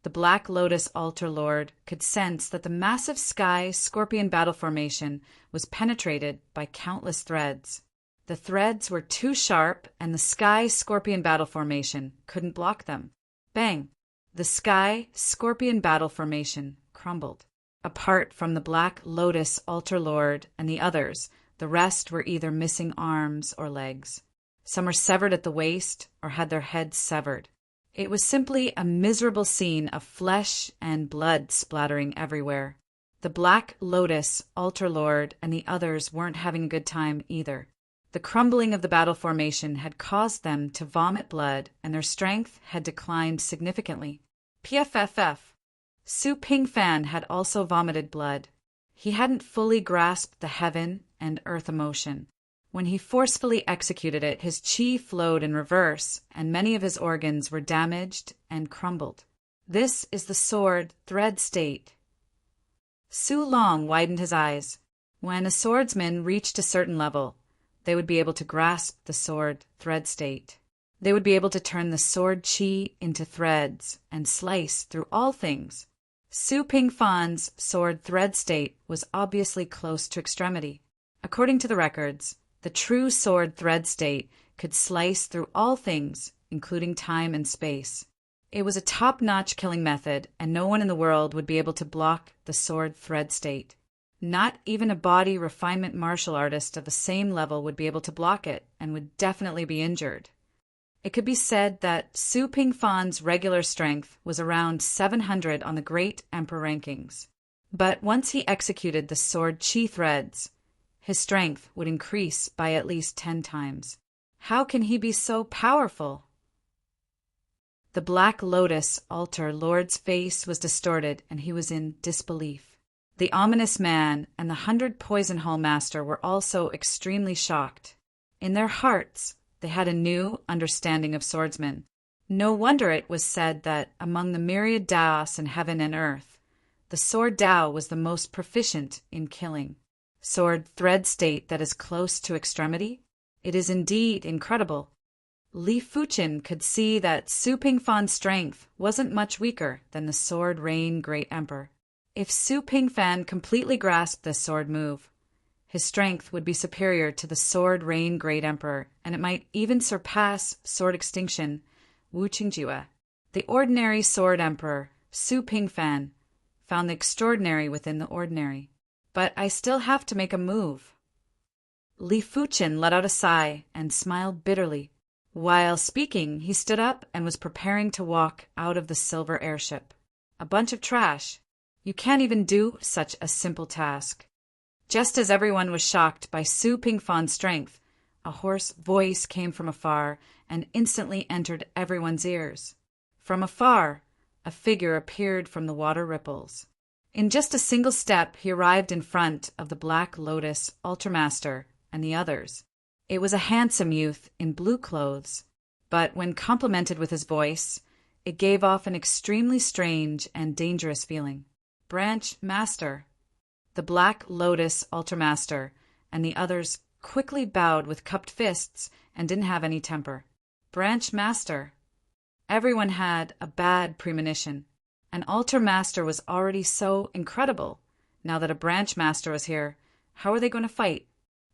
Speaker 1: the Black Lotus Altar Lord could sense that the massive Sky Scorpion battle formation was penetrated by countless threads. The threads were too sharp, and the Sky Scorpion battle formation couldn't block them. Bang! The Sky Scorpion battle formation crumbled. Apart from the Black Lotus Altar Lord and the others, the rest were either missing arms or legs. Some were severed at the waist or had their heads severed. It was simply a miserable scene of flesh and blood splattering everywhere. The Black Lotus Altar Lord and the others weren't having a good time either. The crumbling of the battle formation had caused them to vomit blood, and their strength had declined significantly. PFFF. Su Pingfan had also vomited blood. He hadn't fully grasped the heaven and earth emotion. When he forcefully executed it, his chi flowed in reverse, and many of his organs were damaged and crumbled. This is the sword thread state. Su Long widened his eyes. When a swordsman reached a certain level, they would be able to grasp the sword thread state. They would be able to turn the sword chi into threads and slice through all things. Su Pingfan's sword thread state was obviously close to extremity. According to the records, the true sword thread state could slice through all things, including time and space. It was a top-notch killing method, and no one in the world would be able to block the sword thread state. Not even a body refinement martial artist of the same level would be able to block it, and would definitely be injured. It could be said that Su Pingfan's regular strength was around 700 on the Great Emperor rankings. But once he executed the sword chi threads, his strength would increase by at least 10 times. How can he be so powerful? The Black Lotus Altar Lord's face was distorted, and he was in disbelief. The Ominous Man and the 100 Poison Hall Master were also extremely shocked. In their hearts, they had a new understanding of swordsmen. No wonder it was said that among the myriad Daos in heaven and earth, the sword Dao was the most proficient in killing. Sword thread state that is close to extremity? It is indeed incredible. Li Fuchen could see that Su Pingfan's strength wasn't much weaker than the Sword Rain Great Emperor. If Su Pingfan completely grasped this sword move, his strength would be superior to the Sword Rain Great Emperor, and it might even surpass Sword Extinction, Wu Qingjiwa. The ordinary Sword Emperor, Su Pingfan, found the extraordinary within the ordinary. But I still have to make a move. Li Fuchen let out a sigh and smiled bitterly. While speaking, he stood up and was preparing to walk out of the silver airship. A bunch of trash. You can't even do such a simple task. Just as everyone was shocked by Su Pingfan's strength, a hoarse voice came from afar and instantly entered everyone's ears. From afar, a figure appeared from the water ripples. In just a single step, he arrived in front of the Black Lotus Ultramaster and the others. It was a handsome youth in blue clothes, but when complimented with his voice, it gave off an extremely strange and dangerous feeling. Branch Master. The Black Lotus Ultramaster and the others quickly bowed with cupped fists and didn't have any temper. Branch Master. Everyone had a bad premonition. An Ultramaster was already so incredible. Now that a Branch Master was here, how are they going to fight?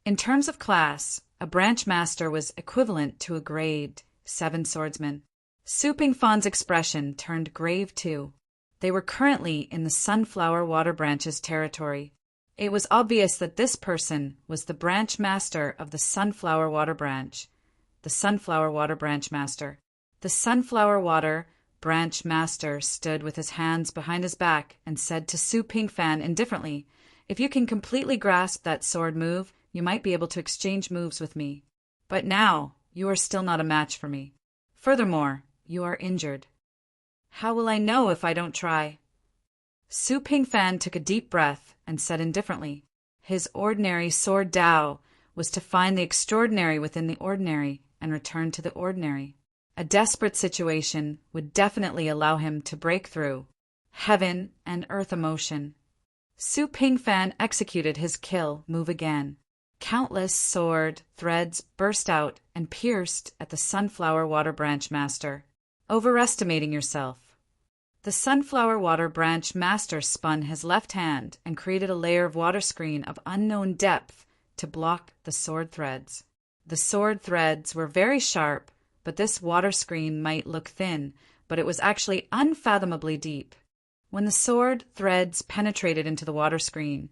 Speaker 1: In terms of class, a Branch Master was equivalent to a grade 7 swordsman. Su Pingfan's expression turned grave too. They were currently in the Sunflower Water Branch's territory. It was obvious that this person was the Branch Master of the Sunflower Water Branch. The Sunflower Water Branch Master. The Sunflower Water Branch Master stood with his hands behind his back and said to Su Pingfan indifferently, "If you can completely grasp that sword move, you might be able to exchange moves with me. But now, you are still not a match for me. Furthermore, you are injured." "How will I know if I don't try?" Su Pingfan took a deep breath and said indifferently, his ordinary sword Dao was to find the extraordinary within the ordinary and return to the ordinary. A desperate situation would definitely allow him to break through. Heaven and earth emotion. Su Pingfan executed his kill move again. Countless sword threads burst out and pierced at the Sunflower Water Branch Master. Overestimating yourself. The Sunflower Water Branch Master spun his left hand and created a layer of water screen of unknown depth to block the sword threads. The sword threads were very sharp, but this water screen might look thin, but it was actually unfathomably deep. When the sword threads penetrated into the water screen,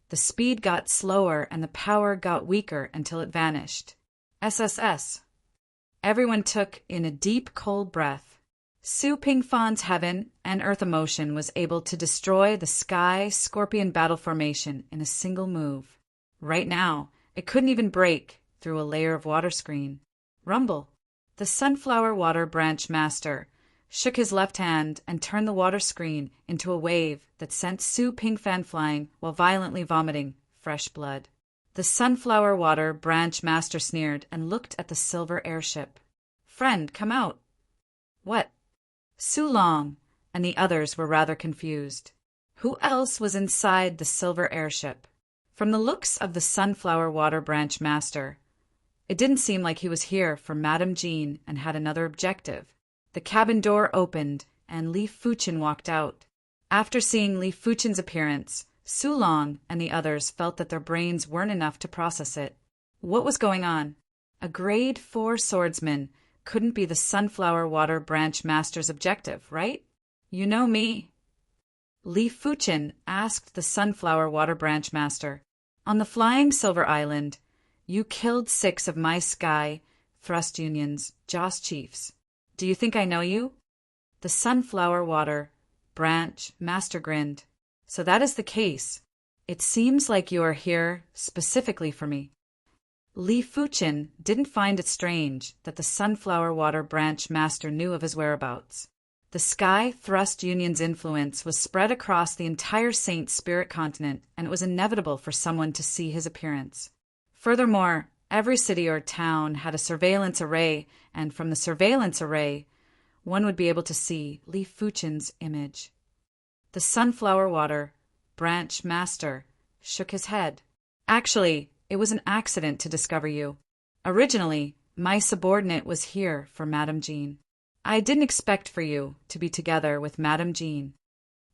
Speaker 1: the speed got slower and the power got weaker until it vanished. SSS. Everyone took in a deep, cold breath. Su Pingfan's heaven and earth emotion was able to destroy the Sky Scorpion battle formation in a single move. Right now, it couldn't even break through a layer of water screen. Rumble. The Sunflower Water Branch Master shook his left hand and turned the water screen into a wave that sent Su Pingfan flying while violently vomiting fresh blood. The Sunflower Water Branch Master sneered and looked at the silver airship. "Friend, come out." "What?" Su Long and the others were rather confused. Who else was inside the silver airship? From the looks of the Sunflower Water Branch Master, it didn't seem like he was here for Madame Jean and had another objective. The cabin door opened, and Li Fuchin walked out. After seeing Li Fuchin's appearance, Su Long and the others felt that their brains weren't enough to process it. What was going on? A grade 4 swordsman couldn't be the Sunflower Water Branch Master's objective, right? You know me. Li Fuchin asked the Sunflower Water Branch Master, "On the Flying Silver Island, you killed 6 of my Sky Thrust Union's Joss Chiefs. Do you think I know you?" The Sunflower Water Branch Master grinned. "So that is the case. It seems like you are here specifically for me." Li Fuchin didn't find it strange that the Sunflower Water Branch Master knew of his whereabouts. The Sky Thrust Union's influence was spread across the entire Saint Spirit continent, and it was inevitable for someone to see his appearance. Furthermore, every city or town had a surveillance array, and from the surveillance array, one would be able to see Li Fuchin's image. The Sunflower Water Branch Master shook his head. "Actually, it was an accident to discover you. Originally, my subordinate was here for Madame Jean. I didn't expect for you to be together with Madame Jean.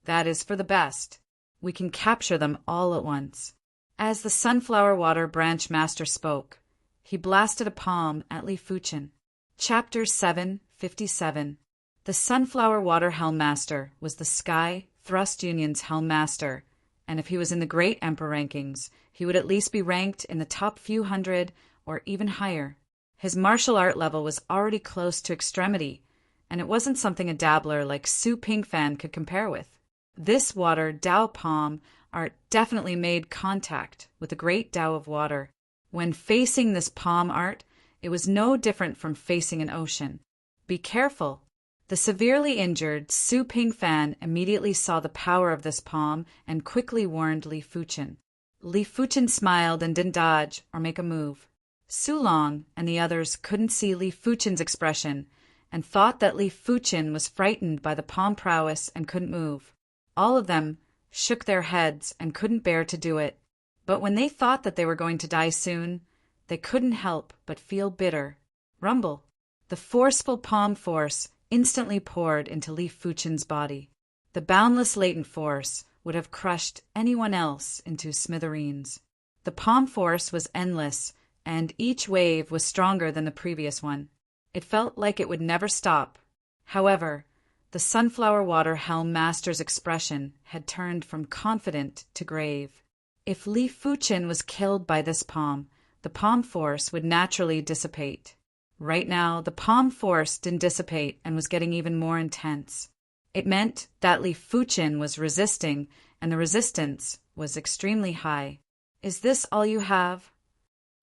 Speaker 1: That is for the best. We can capture them all at once." As the Sunflower Water Branch Master spoke, he blasted a palm at Li Fuchin. Chapter 757. The Sunflower Water Helm Master was the Sky Thrust Union's Helm Master, and if he was in the Great Emperor rankings, he would at least be ranked in the top few hundred or even higher. His martial art level was already close to extremity, and it wasn't something a dabbler like Su Pingfan could compare with. This water Dao palm art definitely made contact with the great Dao of water. When facing this palm art, it was no different from facing an ocean. Be careful! The severely injured Su Pingfan immediately saw the power of this palm and quickly warned Li Fuchen. Li Fuchen smiled and didn't dodge or make a move. Su Long and the others couldn't see Li Fuchen's expression and thought that Li Fuchen was frightened by the palm prowess and couldn't move. All of them shook their heads and couldn't bear to do it. But when they thought that they were going to die soon, they couldn't help but feel bitter. Rumble! The forceful palm force instantly poured into Li Fuchen's body. The boundless latent force would have crushed anyone else into smithereens. The palm force was endless, and each wave was stronger than the previous one. It felt like it would never stop. However, the Sunflower Water Helm Master's expression had turned from confident to grave. If Li Fuchen was killed by this palm, the palm force would naturally dissipate. Right now, the palm force didn't dissipate and was getting even more intense. It meant that Li Fuchen was resisting, and the resistance was extremely high. Is this all you have?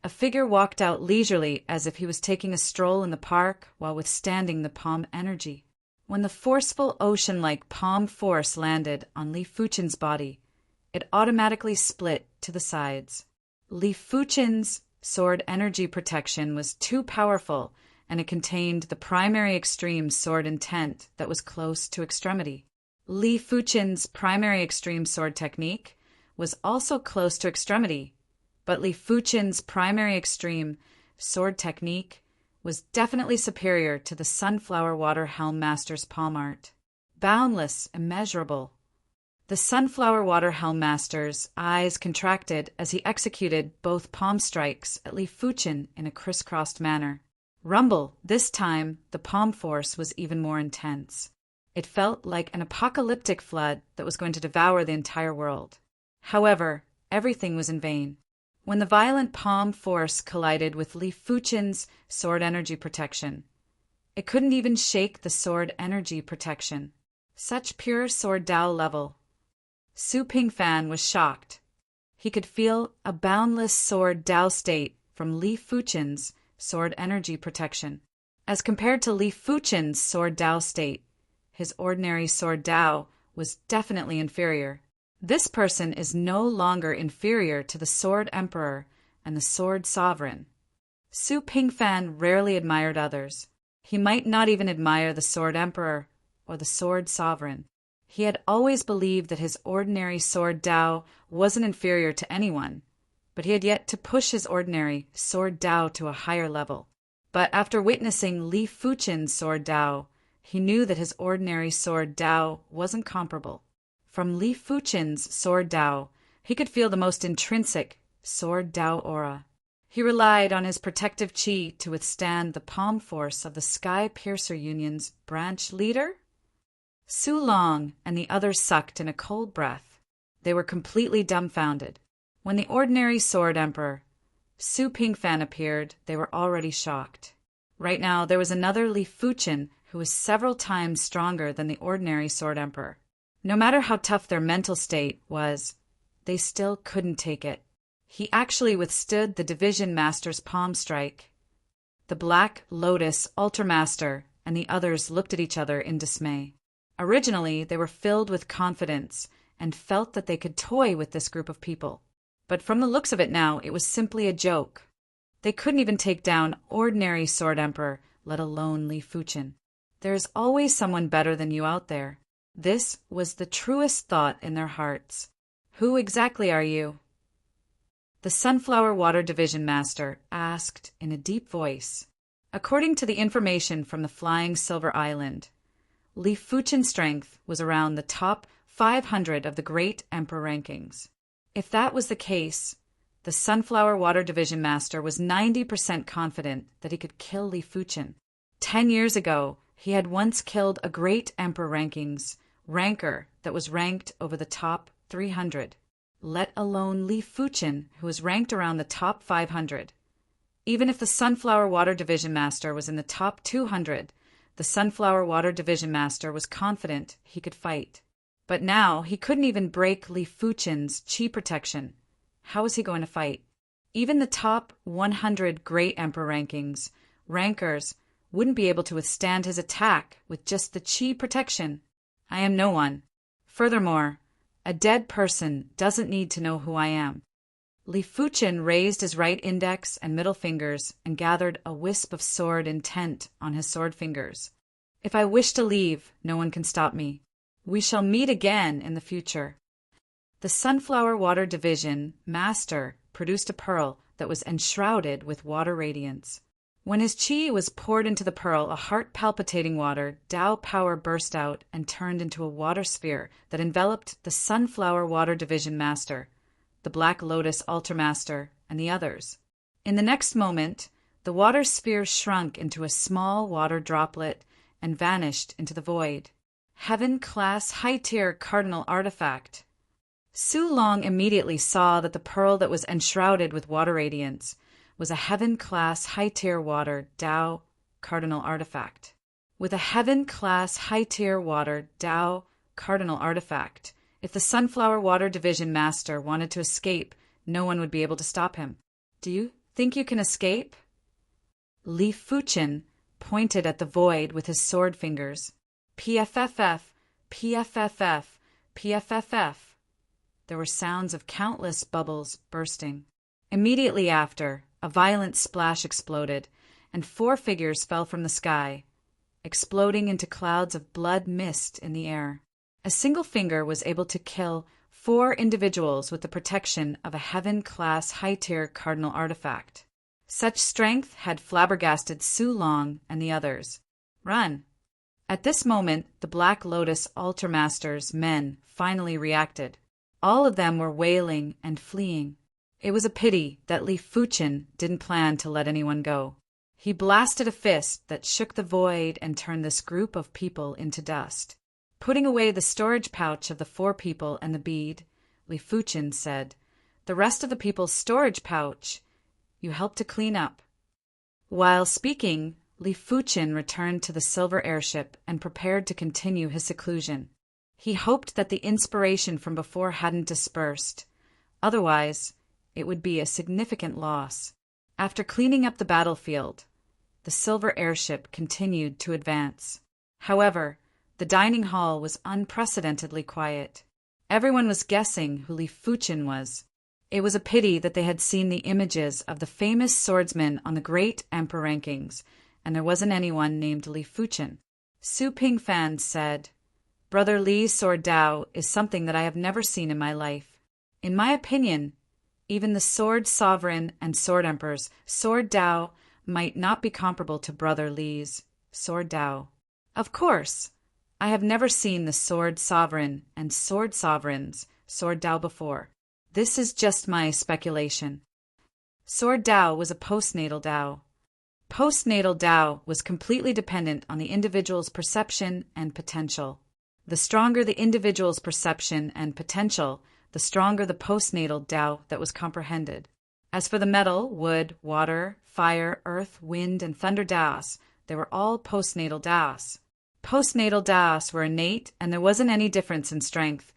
Speaker 1: A figure walked out leisurely as if he was taking a stroll in the park while withstanding the palm energy. When the forceful ocean-like palm force landed on Li Fuchen's body, it automatically split to the sides. Li Fuchen's sword energy protection was too powerful, and it contained the primary extreme sword intent that was close to extremity. Li Fuchen's primary extreme sword technique was also close to extremity, but Li Fuchen's primary extreme sword technique was definitely superior to the Sunflower Water Helm Master's palm art. Boundless, immeasurable. The Sunflower Water Helm Master's eyes contracted as he executed both palm strikes at Li Fuchen in a crisscrossed manner. Rumble! This time, the palm force was even more intense. It felt like an apocalyptic flood that was going to devour the entire world. However, everything was in vain. When the violent palm force collided with Li Fuchen's sword energy protection, it couldn't even shake the sword energy protection. Such pure sword Dao level. Su Pingfan was shocked. He could feel a boundless sword Dao state from Li Fuchen's sword energy protection. As compared to Li Fuchen's sword Dao state, his ordinary sword Dao was definitely inferior. This person is no longer inferior to the Sword Emperor and the Sword Sovereign. Su Pingfan rarely admired others. He might not even admire the Sword Emperor or the Sword Sovereign. He had always believed that his ordinary sword Dao wasn't inferior to anyone, but he had yet to push his ordinary sword Dao to a higher level. But after witnessing Li Fuchen's sword Dao, he knew that his ordinary sword Dao wasn't comparable. From Li Fuchen's sword Dao, he could feel the most intrinsic sword Dao aura. He relied on his protective chi to withstand the palm force of the Sky Piercer Union's branch leader. Su Long and the others sucked in a cold breath. They were completely dumbfounded. When the ordinary Sword Emperor, Su Pingfan, appeared, they were already shocked. Right now, there was another Li Fuchen who was several times stronger than the ordinary Sword Emperor. No matter how tough their mental state was, they still couldn't take it. He actually withstood the Division Master's palm strike. The Black Lotus Ultramaster and the others looked at each other in dismay. Originally, they were filled with confidence and felt that they could toy with this group of people. But from the looks of it now, it was simply a joke. They couldn't even take down ordinary Sword Emperor, let alone Li Fuchen. There is always someone better than you out there. This was the truest thought in their hearts. Who exactly are you? The Sunflower Water Division Master asked in a deep voice. According to the information from the Flying Silver Island, Li Fuchen's strength was around the top 500 of the Great Emperor rankings. If that was the case, the Sunflower Water Division Master was 90% confident that he could kill Li Fuchen. 10 years ago, he had once killed a Great Emperor rankings ranker that was ranked over the top 300, let alone Li Fuchen, who was ranked around the top 500. Even if the Sunflower Water Division Master was in the top 200, the Sunflower Water Division Master was confident he could fight. But now he couldn't even break Li Fuchen's chi protection. How was he going to fight? Even the top 100 Great Emperor rankers wouldn't be able to withstand his attack with just the chi protection. I am no one. Furthermore, a dead person doesn't need to know who I am. Li Fuchen raised his right index and middle fingers and gathered a wisp of sword intent on his sword fingers. If I wish to leave, no one can stop me. We shall meet again in the future. The Sunflower Water Division Master produced a pearl that was enshrouded with water radiance. When his chi was poured into the pearl, a heart-palpitating water Tao power burst out and turned into a water sphere that enveloped the Sunflower Water Division Master, the Black Lotus Altar Master, and the others. In the next moment, the water sphere shrunk into a small water droplet and vanished into the void. Heaven-class high-tier cardinal artifact. Su Long immediately saw that the pearl that was enshrouded with water radiance was a heaven-class high-tier water Tao cardinal artifact. With a heaven-class high-tier water Tao cardinal artifact, if the Sunflower Water Division Master wanted to escape, no one would be able to stop him. Do you think you can escape? Li Fuchen pointed at the void with his sword fingers. PFFF, PFFF, PFFF. There were sounds of countless bubbles bursting. Immediately after, a violent splash exploded, and 4 figures fell from the sky, exploding into clouds of blood mist in the air. A single finger was able to kill 4 individuals with the protection of a heaven-class high-tier cardinal artifact. Such strength had flabbergasted Su Long and the others. Run! At this moment, the Black Lotus Altar Master's men finally reacted. All of them were wailing and fleeing. It was a pity that Li Fuchen didn't plan to let anyone go. He blasted a fist that shook the void and turned this group of people into dust. Putting away the storage pouch of the 4 people and the bead, Li Fuchen said, "The rest of the people's storage pouch you helped to clean up." While speaking, Li Fuchen returned to the silver airship and prepared to continue his seclusion. He hoped that the inspiration from before hadn't dispersed. Otherwise, it would be a significant loss. After cleaning up the battlefield, the silver airship continued to advance. However, the dining hall was unprecedentedly quiet. Everyone was guessing who Li Fuchen was. It was a pity that they had seen the images of the famous swordsmen on the Great Emperor rankings, and there wasn't anyone named Li Fuchen. Su Pingfan said, "Brother Li's sword Tao is something that I have never seen in my life. In my opinion, even the Sword Sovereign and Sword Emperor's sword Tao might not be comparable to Brother Li's sword Tao. Of course, I have never seen the Sword Sovereign and Sword Sovereign's sword Tao before. This is just my speculation." Sword Tao was a postnatal Tao. Postnatal Tao was completely dependent on the individual's perception and potential. The stronger the individual's perception and potential, the stronger the postnatal Tao that was comprehended. As for the metal, wood, water, fire, earth, wind, and thunder Taos, they were all postnatal Taos. Postnatal Taos were innate, and there wasn't any difference in strength.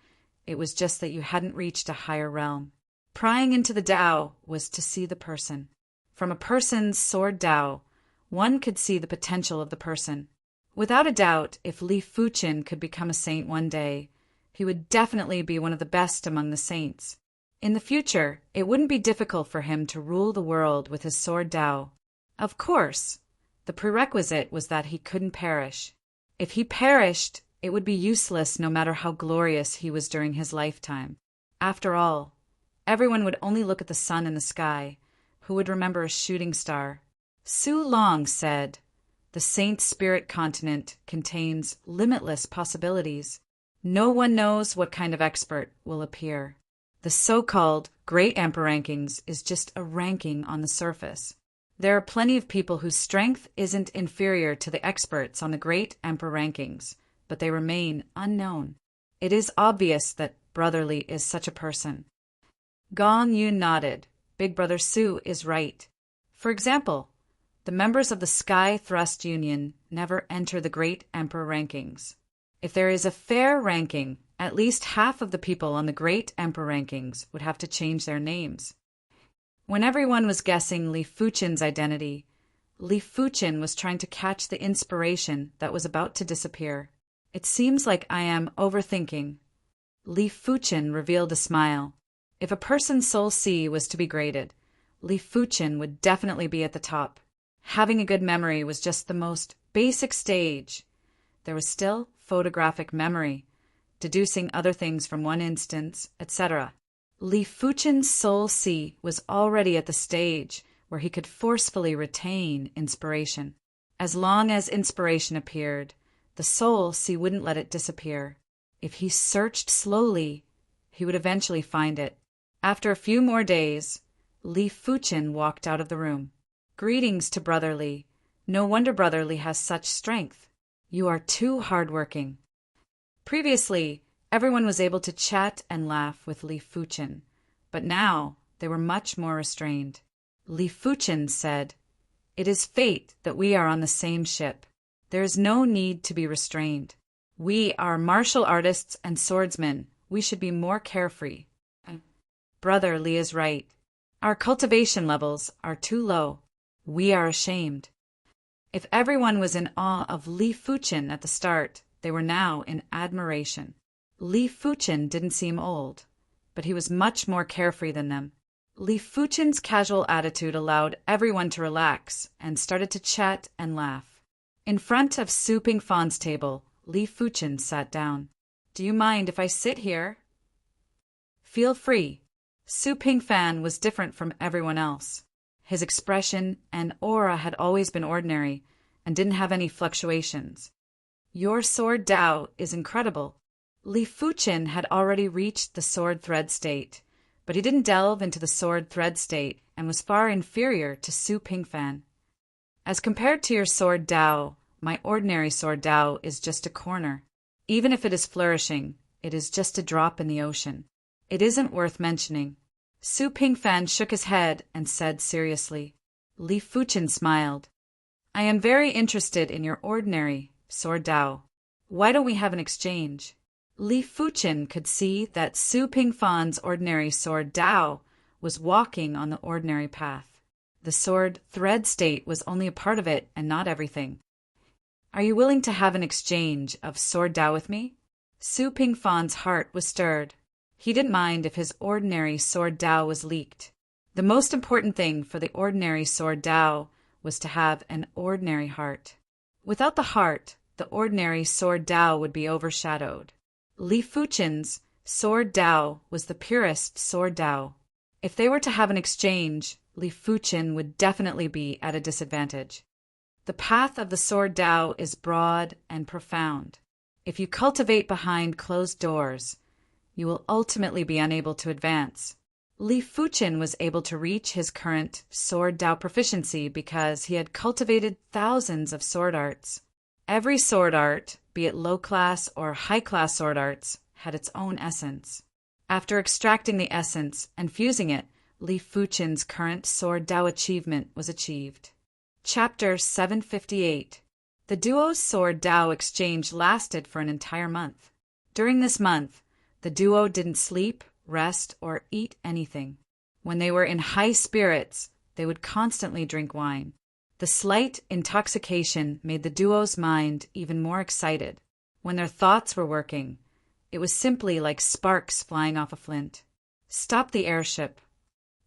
Speaker 1: It was just that you hadn't reached a higher realm. Prying into the Tao was to see the person. From a person's sword Tao, one could see the potential of the person. Without a doubt, if Li Fuchen could become a saint one day, he would definitely be one of the best among the saints. In the future, it wouldn't be difficult for him to rule the world with his sword Tao. Of course, the prerequisite was that he couldn't perish. If he perished, it would be useless no matter how glorious he was during his lifetime. After all, everyone would only look at the sun in the sky. Who would remember a shooting star? Su Long said, "The Saint Spirit continent contains limitless possibilities. No one knows what kind of expert will appear. The so-called Great Emperor rankings is just a ranking on the surface. There are plenty of people whose strength isn't inferior to the experts on the Great Emperor rankings, but they remain unknown. It is obvious that Brother Li is such a person." Gong Yu nodded. Big Brother Su is right. For example, the members of the Sky Thrust Union never enter the Great Emperor rankings. If there is a fair ranking, at least half of the people on the Great Emperor rankings would have to change their names. When everyone was guessing Li Fuchen's identity, Li Fuchen was trying to catch the inspiration that was about to disappear. It seems like I am overthinking. Li Fuchen revealed a smile. If a person's soul C was to be graded, Li Fuchen would definitely be at the top. Having a good memory was just the most basic stage. There was still photographic memory, deducing other things from one instance, etc. Li Fuchen's soul C was already at the stage where he could forcefully retain inspiration. As long as inspiration appeared, the soul C wouldn't let it disappear. If he searched slowly, he would eventually find it. After a few more days, Li Fuchen walked out of the room. Greetings to Brother Li. No wonder Brother Li has such strength. You are too hardworking. Previously, everyone was able to chat and laugh with Li Fuchen, but now they were much more restrained. Li Fuchen said, "It is fate that we are on the same ship. There is no need to be restrained. We are martial artists and swordsmen. We should be more carefree." Brother Li is right. Our cultivation levels are too low. We are ashamed. If everyone was in awe of Li Fuchen at the start, they were now in admiration. Li Fuchen didn't seem old, but he was much more carefree than them. Li Fuchen's casual attitude allowed everyone to relax and started to chat and laugh. In front of Su Pingfan's table, Li Fuchen sat down. "Do you mind if I sit here?" "Feel free." Su Pingfan was different from everyone else. His expression and aura had always been ordinary and didn't have any fluctuations. "Your sword Dao is incredible." Li Fuchen had already reached the sword thread state, but he didn't delve into the sword thread state and was far inferior to Su Pingfan. "As compared to your sword Dao, my ordinary sword Dao is just a corner. Even if it is flourishing, it is just a drop in the ocean. It isn't worth mentioning." Su Pingfan shook his head and said seriously. Li Fuchen smiled. "I am very interested in your ordinary sword Dao. Why don't we have an exchange?" Li Fuchen could see that Su Pingfan's ordinary sword Dao was walking on the ordinary path. The sword thread state was only a part of it and not everything. "Are you willing to have an exchange of sword Dao with me?" Su Pingfan's heart was stirred. He didn't mind if his ordinary sword Dao was leaked. The most important thing for the ordinary sword Dao was to have an ordinary heart. Without the heart, the ordinary sword Dao would be overshadowed. Li Fuchen's sword Dao was the purest sword Dao. If they were to have an exchange, Li Fuchen would definitely be at a disadvantage. The path of the sword Dao is broad and profound. If you cultivate behind closed doors, you will ultimately be unable to advance. Li Fuchen was able to reach his current sword Dao proficiency because he had cultivated thousands of sword arts. Every sword art, be it low-class or high-class sword arts, had its own essence. After extracting the essence and fusing it, Li Fuchen's current sword Dao achievement was achieved. Chapter 758. The duo's sword Dao exchange lasted for an entire month. During this month, the duo didn't sleep, rest, or eat anything. When they were in high spirits, they would constantly drink wine. The slight intoxication made the duo's mind even more excited. When their thoughts were working, it was simply like sparks flying off a flint. "Stop the airship."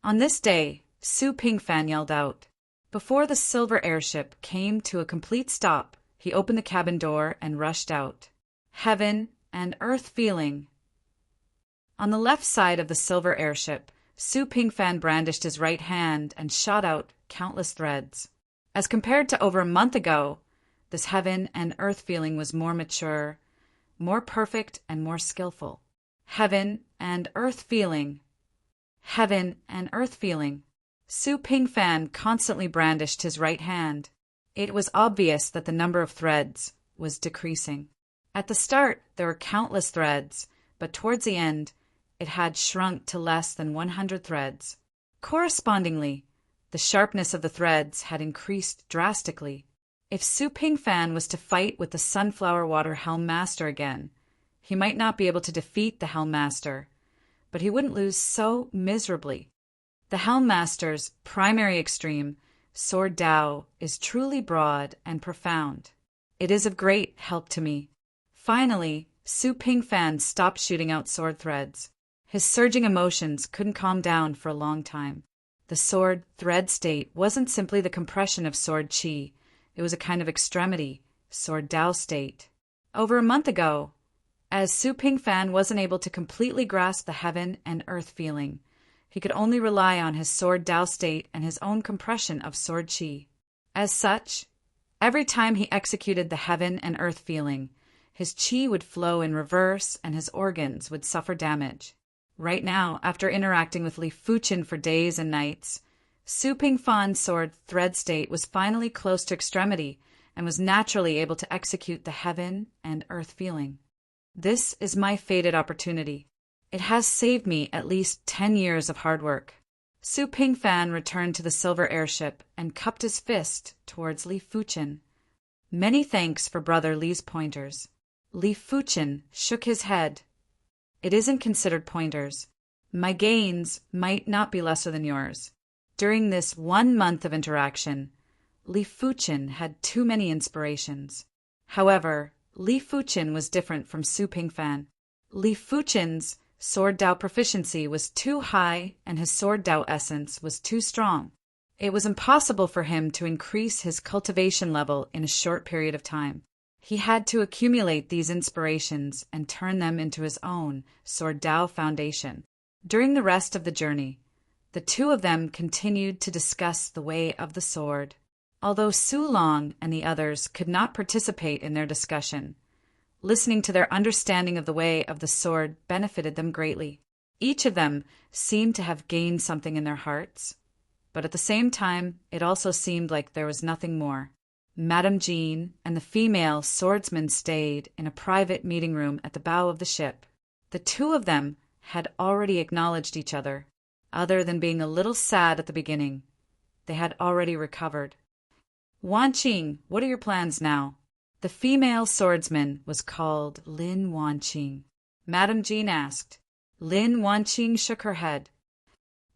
Speaker 1: On this day, Su Pingfan yelled out. Before the silver airship came to a complete stop, he opened the cabin door and rushed out. Heaven and earth feeling. On the left side of the silver airship, Su Pingfan brandished his right hand and shot out countless threads. As compared to over a month ago, this heaven and earth feeling was more mature, more perfect, and more skillful. Heaven and earth feeling. Heaven and earth feeling. Su Pingfan constantly brandished his right hand. It was obvious that the number of threads was decreasing. At the start, there were countless threads, but towards the end, it had shrunk to less than 100 threads. Correspondingly, The sharpness of the threads had increased drastically. If Su Pingfan was to fight with the Sunflower Water Helm Master again, he might not be able to defeat the Helm Master, but he wouldn't lose so miserably. The Helm Master's primary extreme, Sword Dao, is truly broad and profound. It is of great help to me. Finally, Su Pingfan stopped shooting out sword threads. His surging emotions couldn't calm down for a long time. The sword thread state wasn't simply the compression of sword chi. It was a kind of extremity, Sword Dao state. Over a month ago, as Su Pingfan wasn't able to completely grasp the heaven and earth feeling, he could only rely on his Sword Dao state and his own compression of sword chi. As such, every time he executed the heaven and earth feeling, his chi would flow in reverse and his organs would suffer damage. Right now, after interacting with Li Fuchen for days and nights, Su Pingfan's sword thread state was finally close to extremity and was naturally able to execute the heaven and earth feeling. This is my fated opportunity. It has saved me at least 10 years of hard work. Su Pingfan returned to the silver airship and cupped his fist towards Li Fuchen. Many thanks for Brother Li's pointers. Li Fuchen shook his head. It isn't considered pointers. My gains might not be lesser than yours. During this 1 month of interaction, Li Fuchen had too many inspirations. However, Li Fuchen was different from Su Pingfan. Li Fuchen's Sword Dao proficiency was too high and his Sword Dao essence was too strong. It was impossible for him to increase his cultivation level in a short period of time. He had to accumulate these inspirations and turn them into his own Sword Dao foundation. During the rest of the journey, the two of them continued to discuss the way of the sword. Although Su Long and the others could not participate in their discussion, listening to their understanding of the way of the sword benefited them greatly. Each of them seemed to have gained something in their hearts, but at the same time it also seemed like there was nothing more. Madame Jean and the female swordsman stayed in a private meeting room at the bow of the ship. The two of them had already acknowledged each other. Other than being a little sad at the beginning, they had already recovered. Wanqing, what are your plans now? The female swordsman was called Lin Wanqing. Madame Jean asked. Lin Wanqing shook her head.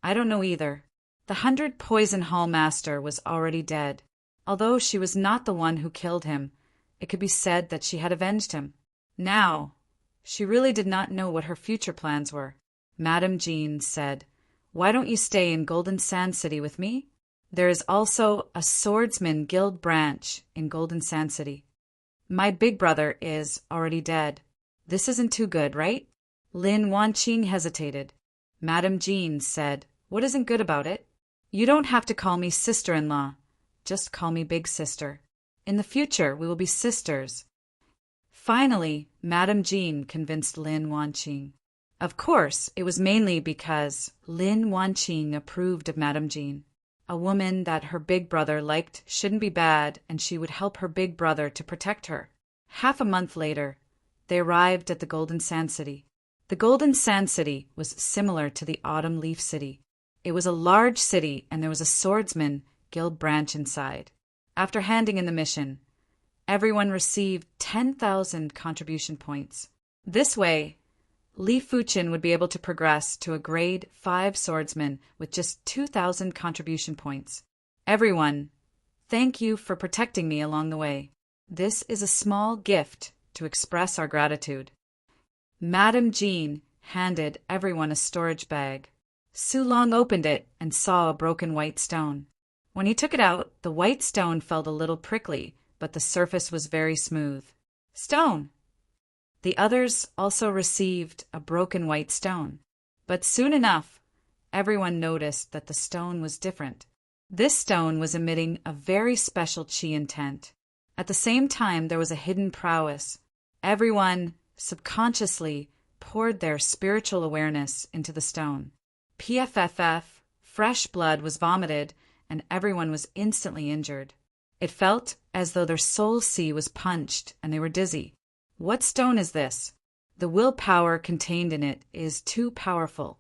Speaker 1: I don't know either. The 100 Poison Hall Master was already dead. Although she was not the one who killed him, it could be said that she had avenged him. Now, she really did not know what her future plans were. Madame Jean said, Why don't you stay in Golden Sand City with me? There is also a swordsman guild branch in Golden Sand City. My big brother is already dead. This isn't too good, right? Lin Wanqing hesitated. Madame Jean said, What isn't good about it? You don't have to call me sister-in-law. Just call me big sister. In the future, we will be sisters. Finally, Madame Jean convinced Lin Wanqing. Of course, it was mainly because Lin Wanqing approved of Madame Jean. A woman that her big brother liked shouldn't be bad, and she would help her big brother to protect her. Half a month later, they arrived at the Golden Sand City. The Golden Sand City was similar to the Autumn Leaf City. It was a large city, and there was a swordsman guild branch inside. After handing in the mission, everyone received 10,000 contribution points. This way, Li Fuchen would be able to progress to a grade 5 swordsman with just 2,000 contribution points. Everyone, thank you for protecting me along the way. This is a small gift to express our gratitude. Madame Jean handed everyone a storage bag. Su Long opened it and saw a broken white stone. When he took it out, the white stone felt a little prickly, but the surface was very smooth. Stone! The others also received a broken white stone. But soon enough, everyone noticed that the stone was different. This stone was emitting a very special chi intent. At the same time, there was a hidden prowess. Everyone subconsciously poured their spiritual awareness into the stone. PFFF, fresh blood was vomited, and everyone was instantly injured. It felt as though their soul sea was punched and they were dizzy. What stone is this? The willpower contained in it is too powerful.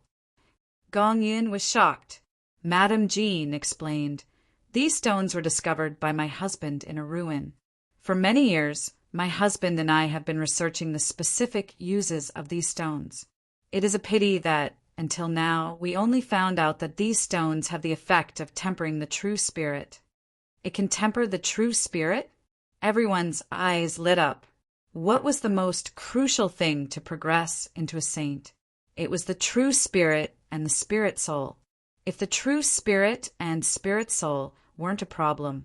Speaker 1: Gong Yin was shocked. Madame Jean explained, "These stones were discovered by my husband in a ruin. For many years, my husband and I have been researching the specific uses of these stones. It is a pity that, until now, we only found out that these stones have the effect of tempering the true spirit." It can temper the true spirit? Everyone's eyes lit up. What was the most crucial thing to progress into a saint? It was the true spirit and the spirit soul. If the true spirit and spirit soul weren't a problem,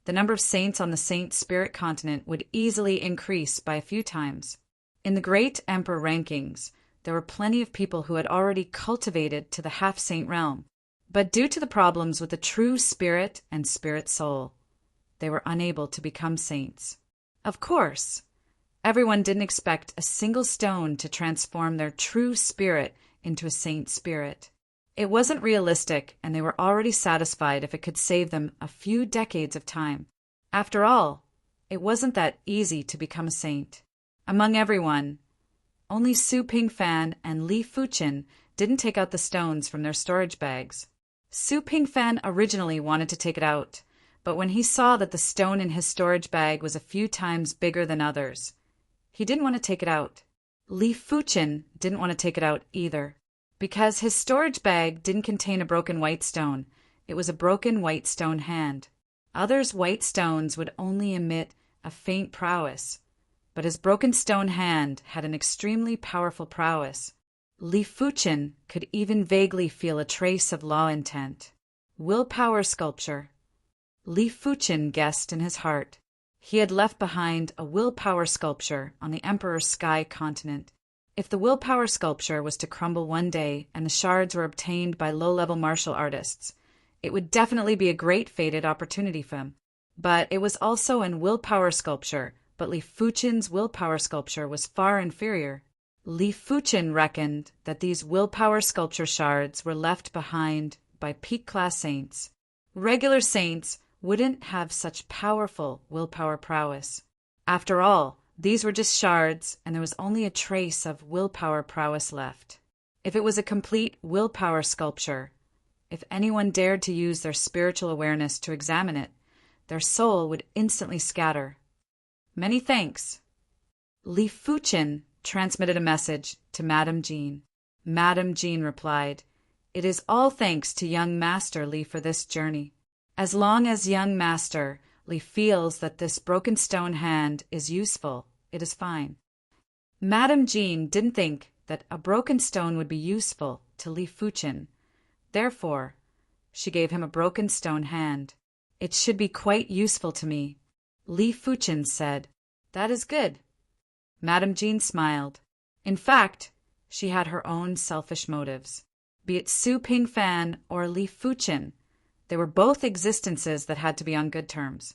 Speaker 1: the number of saints on the saint spirit continent would easily increase by a few times. In the great emperor rankings, there were plenty of people who had already cultivated to the half-saint realm. But due to the problems with the true spirit and spirit soul, they were unable to become saints. Of course, everyone didn't expect a single stone to transform their true spirit into a saint spirit. It wasn't realistic, and they were already satisfied if it could save them a few decades of time. After all, it wasn't that easy to become a saint. Among everyone, only Su Pingfan and Li Fuqin didn't take out the stones from their storage bags. Su Pingfan originally wanted to take it out, but when he saw that the stone in his storage bag was a few times bigger than others, he didn't want to take it out. Li Fuqin didn't want to take it out either, because his storage bag didn't contain a broken white stone. It was a broken white stone hand. Others' white stones would only emit a faint prowess, but his broken stone hand had an extremely powerful prowess. Li Fuqin could even vaguely feel a trace of law intent. Willpower sculpture. Li Fuqin guessed in his heart. He had left behind a willpower sculpture on the Emperor's Sky continent. If the willpower sculpture was to crumble one day and the shards were obtained by low-level martial artists, it would definitely be a great fated opportunity for him. But it was also an willpower sculpture, but Li Fuqin's willpower sculpture was far inferior. Li Fuqin reckoned that these willpower sculpture shards were left behind by peak-class saints. Regular saints wouldn't have such powerful willpower prowess. After all, these were just shards, and there was only a trace of willpower prowess left. If it was a complete willpower sculpture, if anyone dared to use their spiritual awareness to examine it, their soul would instantly scatter. Many thanks. Li Fuqin transmitted a message to Madame Jean. Madame Jean replied, "It is all thanks to young Master Li for this journey. As long as young Master Li feels that this broken stone hand is useful, it is fine." Madame Jean didn't think that a broken stone would be useful to Li Fuqin. Therefore, she gave him a broken stone hand. "It should be quite useful to me." Li Fuqin said, "That is good." Madame Jean smiled. In fact, she had her own selfish motives. Be it Su Pingfan or Li Fuqin, they were both existences that had to be on good terms.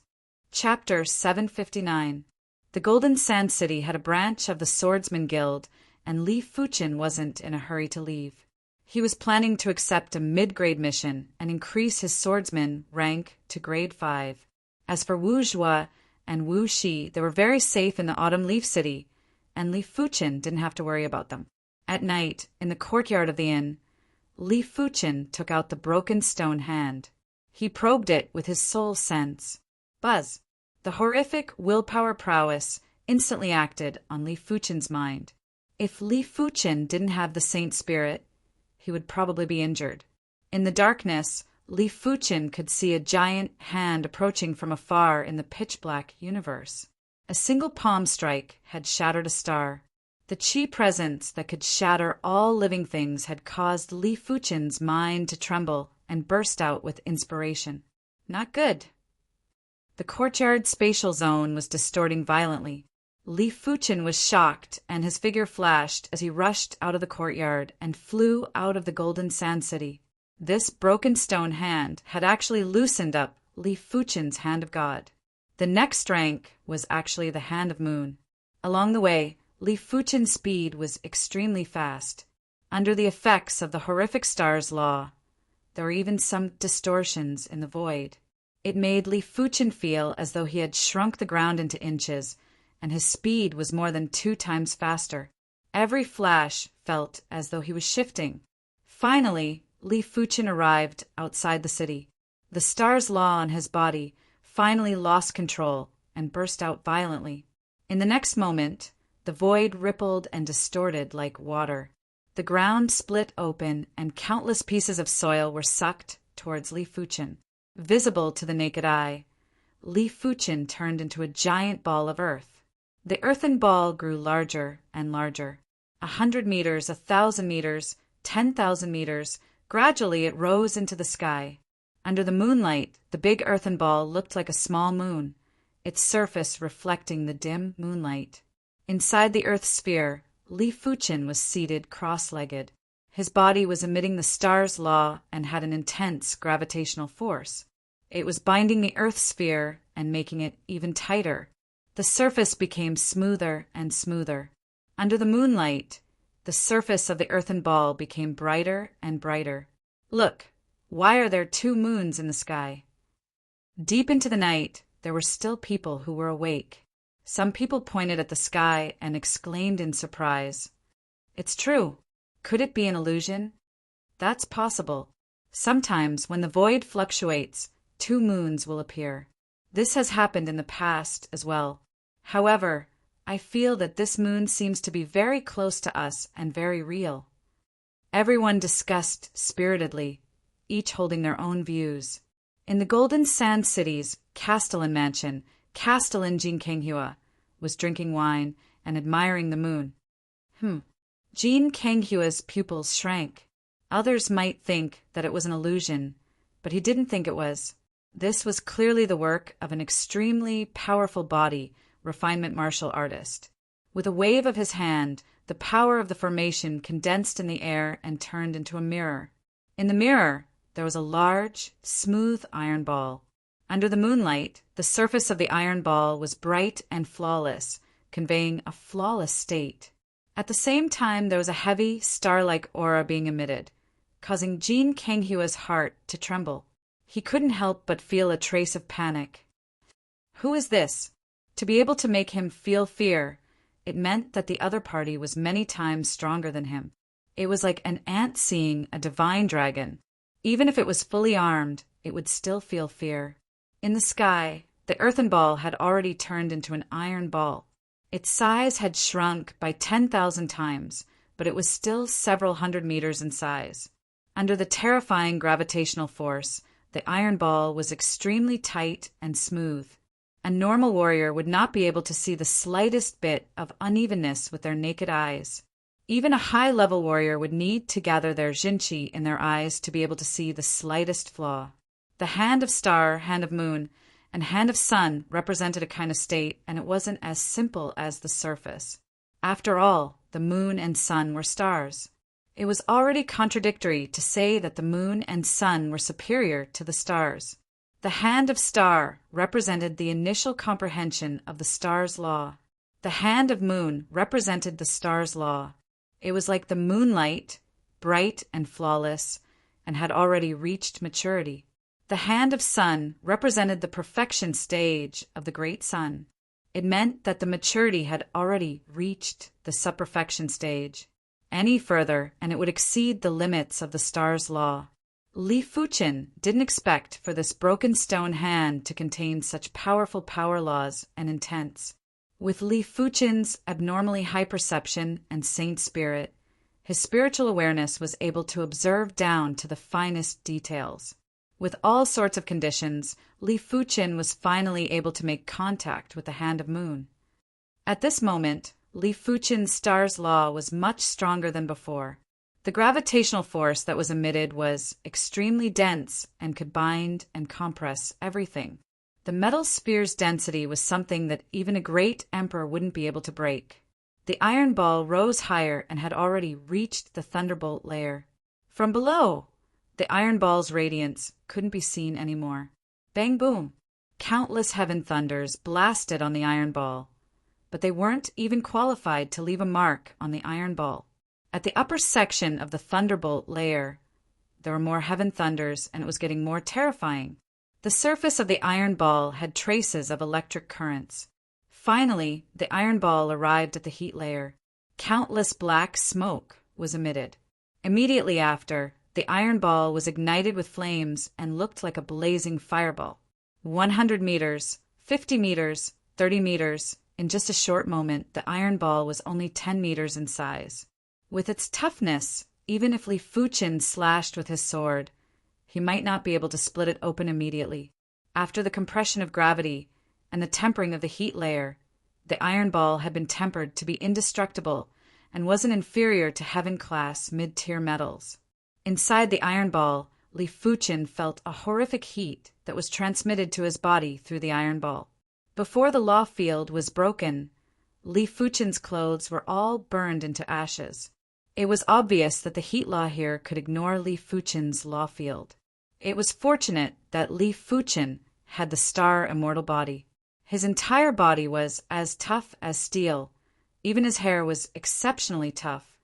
Speaker 1: Chapter 759. The Golden Sand City had a branch of the Swordsman Guild, and Li Fuqin wasn't in a hurry to leave. He was planning to accept a mid-grade mission and increase his swordsman rank to grade 5. As for Wu Zhuo and Wu Shi, they were very safe in the Autumn Leaf City, and Li Fuqin didn't have to worry about them. At night, in the courtyard of the inn, Li Fuqin took out the broken stone hand. He probed it with his soul sense. Buzz! The horrific willpower prowess instantly acted on Li Fuqin's mind. If Li Fuqin didn't have the saint spirit, he would probably be injured. In the darkness, Li Fuqin could see a giant hand approaching from afar in the pitch-black universe. A single palm strike had shattered a star. The chi presence that could shatter all living things had caused Li Fuqin's mind to tremble and burst out with inspiration. Not good. The courtyard spatial zone was distorting violently. Li Fuqin was shocked, and his figure flashed as he rushed out of the courtyard and flew out of the Golden Sand City. This broken stone hand had actually loosened up Li Fuqin's Hand of God. The next rank was actually the Hand of Moon. Along the way, Li Fuqin's speed was extremely fast. Under the effects of the horrific star's law, there were even some distortions in the void. It made Li Fuqin feel as though he had shrunk the ground into inches, and his speed was more than 2 times faster. Every flash felt as though he was shifting. Finally, Li Fuchen arrived outside the city. The star's law on his body finally lost control and burst out violently. In the next moment, the void rippled and distorted like water. The ground split open and countless pieces of soil were sucked towards Li Fuchen. Visible to the naked eye, Li Fuchen turned into a giant ball of earth. The earthen ball grew larger and larger. 100 meters, 1,000 meters, 10,000 meters. Gradually it rose into the sky. Under the moonlight, the big earthen ball looked like a small moon, its surface reflecting the dim moonlight. Inside the earth sphere, Li Fuchen was seated cross-legged. His body was emitting the star's law and had an intense gravitational force. It was binding the earth sphere and making it even tighter. The surface became smoother and smoother. Under the moonlight, the surface of the earthen ball became brighter and brighter. Look, why are there 2 moons in the sky? Deep into the night, there were still people who were awake. Some people pointed at the sky and exclaimed in surprise. It's true. Could it be an illusion? That's possible. Sometimes, when the void fluctuates, 2 moons will appear. This has happened in the past as well. However, I feel that this moon seems to be very close to us and very real. Everyone discussed spiritedly, each holding their own views. In the Golden Sand City's Castellan Mansion, Castellan Jean Kanghua was drinking wine and admiring the moon. Jean Kanghua's pupils shrank. Others might think that it was an illusion, but he didn't think it was. This was clearly the work of an extremely powerful body refinement martial artist. With a wave of his hand, the power of the formation condensed in the air and turned into a mirror. In the mirror, there was a large, smooth iron ball. Under the moonlight, the surface of the iron ball was bright and flawless, conveying a flawless state. At the same time, there was a heavy, star-like aura being emitted, causing Jean Kanghua's heart to tremble. He couldn't help but feel a trace of panic. Who is this? To be able to make him feel fear, it meant that the other party was many times stronger than him. It was like an ant seeing a divine dragon. Even if it was fully armed, it would still feel fear. In the sky, the earthen ball had already turned into an iron ball. Its size had shrunk by 10,000 times, but it was still several hundred meters in size. Under the terrifying gravitational force, the iron ball was extremely tight and smooth. A normal warrior would not be able to see the slightest bit of unevenness with their naked eyes. Even a high-level warrior would need to gather their jinchi in their eyes to be able to see the slightest flaw. The hand of star, hand of moon, and hand of sun represented a kind of state, and it wasn't as simple as the surface. After all, the moon and sun were stars. It was already contradictory to say that the moon and sun were superior to the stars. The hand of star represented the initial comprehension of the star's law. The hand of moon represented the star's law. It was like the moonlight, bright and flawless, and had already reached maturity. The hand of sun represented the perfection stage of the great sun. It meant that the maturity had already reached the subperfection stage. Any further, and it would exceed the limits of the star's law. Li Fuchen didn't expect for this broken stone hand to contain such powerful power laws and intents. With Li Fuchen's abnormally high perception and saint spirit, his spiritual awareness was able to observe down to the finest details. With all sorts of conditions, Li Fuchen was finally able to make contact with the hand of moon. At this moment, Li Fuchen's star's law was much stronger than before. The gravitational force that was emitted was extremely dense and could bind and compress everything. The metal sphere's density was something that even a great emperor wouldn't be able to break. The iron ball rose higher and had already reached the thunderbolt layer. From below, the iron ball's radiance couldn't be seen anymore. Bang boom! Countless heaven thunders blasted on the iron ball, but they weren't even qualified to leave a mark on the iron ball. At the upper section of the thunderbolt layer, there were more heaven thunders, and it was getting more terrifying. The surface of the iron ball had traces of electric currents. Finally, the iron ball arrived at the heat layer. Countless black smoke was emitted. Immediately after, The iron ball was ignited with flames and looked like a blazing fireball. 100 meters, 50 meters, 30 meters. In just a short moment, the iron ball was only 10 meters in size. With its toughness, even if Li Fuchen slashed with his sword, he might not be able to split it open immediately. After the compression of gravity and the tempering of the heat layer, the iron ball had been tempered to be indestructible and wasn't inferior to heaven-class mid-tier metals. Inside the iron ball, Li Fuchen felt a horrific heat that was transmitted to his body through the iron ball. Before the law field was broken, Li Fuchen's clothes were all burned into ashes. It was obvious that the heat law here could ignore Li Fuchen's law field. It was fortunate that Li Fuchen had the star immortal body. His entire body was as tough as steel. Even his hair was exceptionally tough.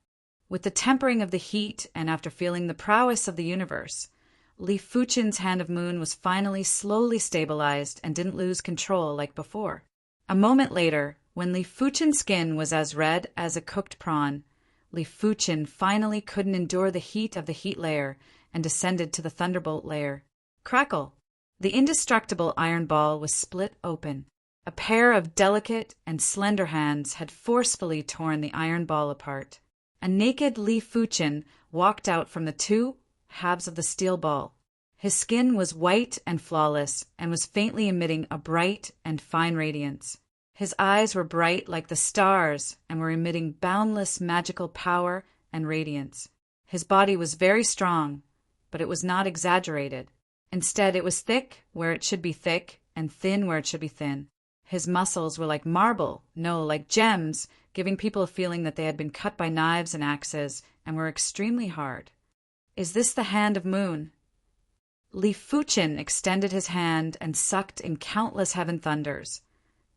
Speaker 1: With the tempering of the heat and after feeling the prowess of the universe, Li Fuchen's hand of moon was finally slowly stabilized and didn't lose control like before. A moment later, when Li Fuchen's skin was as red as a cooked prawn, Li Fuchen finally couldn't endure the heat of the heat layer and descended to the thunderbolt layer. Crackle! The indestructible iron ball was split open. A pair of delicate and slender hands had forcefully torn the iron ball apart. A naked Li Fuchen walked out from the two halves of the steel ball. His skin was white and flawless and was faintly emitting a bright and fine radiance. His eyes were bright like the stars and were emitting boundless magical power and radiance. His body was very strong, but it was not exaggerated. Instead, it was thick where it should be thick and thin where it should be thin. His muscles were like marble, no, like gems, giving people a feeling that they had been cut by knives and axes and were extremely hard. Is this the hand of moon? Li Fuchen extended his hand and sucked in countless heaven thunders,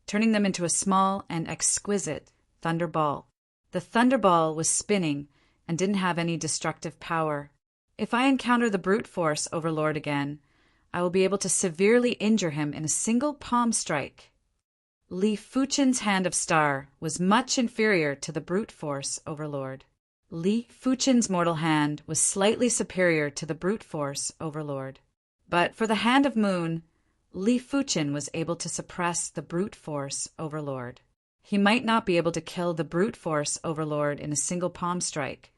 Speaker 1: turning them into a small and exquisite thunder ball. The thunder ball was spinning and didn't have any destructive power. If I encounter the brute force overlord again, I will be able to severely injure him in a single palm strike. Li Fuchen's hand of star was much inferior to the brute force overlord. Li Fuchen's mortal hand was slightly superior to the brute force overlord. But for the hand of moon, Li Fuchen was able to suppress the brute force overlord. He might not be able to kill the brute force overlord in a single palm strike,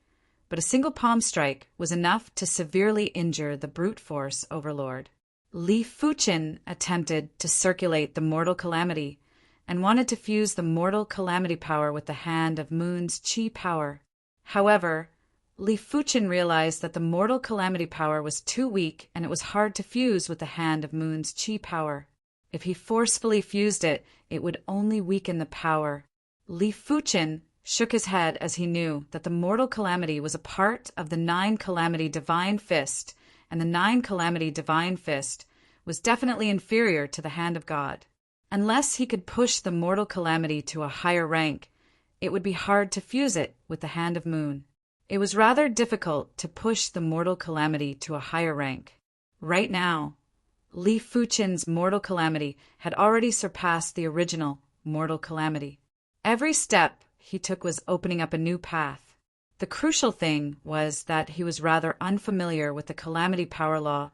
Speaker 1: but a single palm strike was enough to severely injure the brute force overlord. Li Fuchen attempted to circulate the mortal calamity and wanted to fuse the mortal calamity power with the hand of moon's chi power. However, Li Fuchen realized that the mortal calamity power was too weak and it was hard to fuse with the hand of moon's chi power. If he forcefully fused it, it would only weaken the power. Li Fuchen shook his head as he knew that the mortal calamity was a part of the 9 calamity divine fist, and the 9 calamity divine fist was definitely inferior to the hand of God. Unless he could push the mortal calamity to a higher rank, it would be hard to fuse it with the hand of moon. It was rather difficult to push the mortal calamity to a higher rank. Right now, Li Fuchen's mortal calamity had already surpassed the original mortal calamity. Every step he took was opening up a new path. The crucial thing was that he was rather unfamiliar with the calamity power law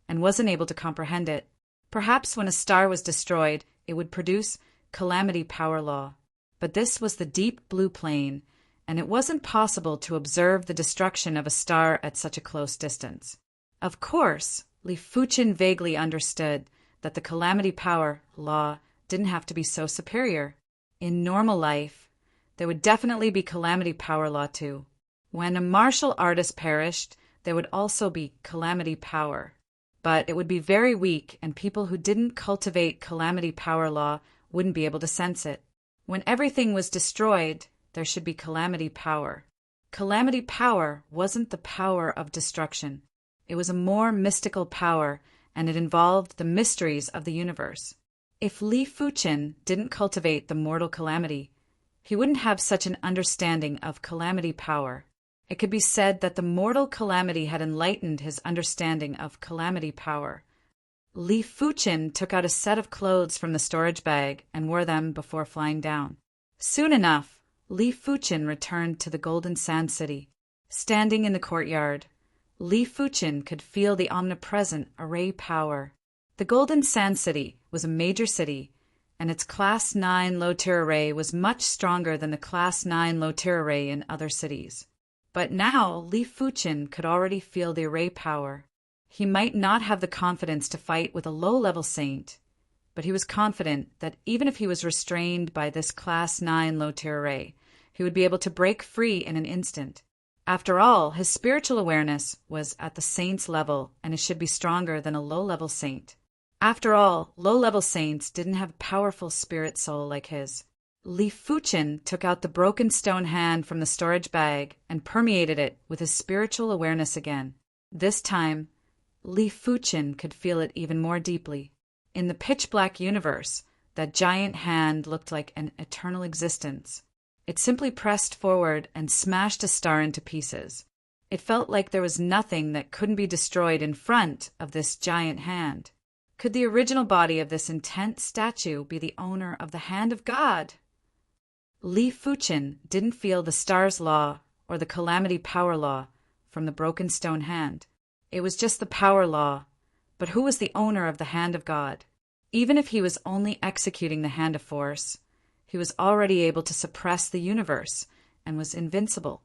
Speaker 1: and wasn't able to comprehend it. Perhaps when a star was destroyed, it would produce calamity power law. But this was the deep blue plane, and it wasn't possible to observe the destruction of a star at such a close distance. Of course, Li Fuchen vaguely understood that the calamity power law didn't have to be so superior. In normal life, there would definitely be calamity power law too. When a martial artist perished, there would also be calamity power. But it would be very weak, and people who didn't cultivate calamity power law wouldn't be able to sense it. When everything was destroyed, there should be calamity power. Calamity power wasn't the power of destruction. It was a more mystical power, and it involved the mysteries of the universe. If Li Fuchen didn't cultivate the mortal calamity, he wouldn't have such an understanding of calamity power. It could be said that the mortal calamity had enlightened his understanding of calamity power. Li Fuchen took out a set of clothes from the storage bag and wore them before flying down. Soon enough, Li Fuchen returned to the Golden Sand City. Standing in the courtyard, Li Fuchin could feel the omnipresent array power. The Golden Sand City was a major city, and its Class 9 low-tier array was much stronger than the Class 9 low-tier array in other cities. But now Li Fuchin could already feel the array power. He might not have the confidence to fight with a low-level saint, but he was confident that even if he was restrained by this Class 9 low-tier array, he would be able to break free in an instant. After all, his spiritual awareness was at the saint's level, and it should be stronger than a low-level saint. After all, low-level saints didn't have a powerful spirit soul like his. Li Fuchin took out the broken stone hand from the storage bag and permeated it with his spiritual awareness again. This time, Li Fuchin could feel it even more deeply. In the pitch-black universe, that giant hand looked like an eternal existence. It simply pressed forward and smashed a star into pieces. It felt like there was nothing that couldn't be destroyed in front of this giant hand. Could the original body of this intense statue be the owner of the hand of God? Li Fuchin didn't feel the star's law or the calamity power law from the broken stone hand. It was just the power law. But who was the owner of the hand of God? Even if he was only executing the hand of force, he was already able to suppress the universe and was invincible.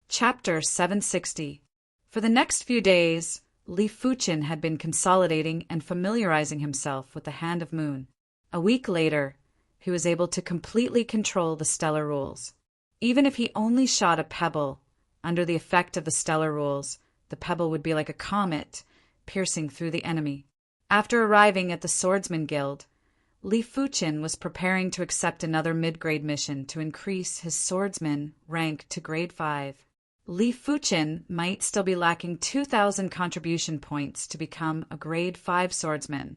Speaker 1: Chapter 760. For the next few days, Li Fuchin had been consolidating and familiarizing himself with the Hand of Moon. A week later, he was able to completely control the stellar rules. Even if he only shot a pebble, under the effect of the stellar rules, the pebble would be like a comet, piercing through the enemy. After arriving at the Swordsman Guild, Li Fuchin was preparing to accept another mid-grade mission to increase his swordsman rank to grade 5. Li Fuchin might still be lacking 2,000 contribution points to become a grade 5 swordsman,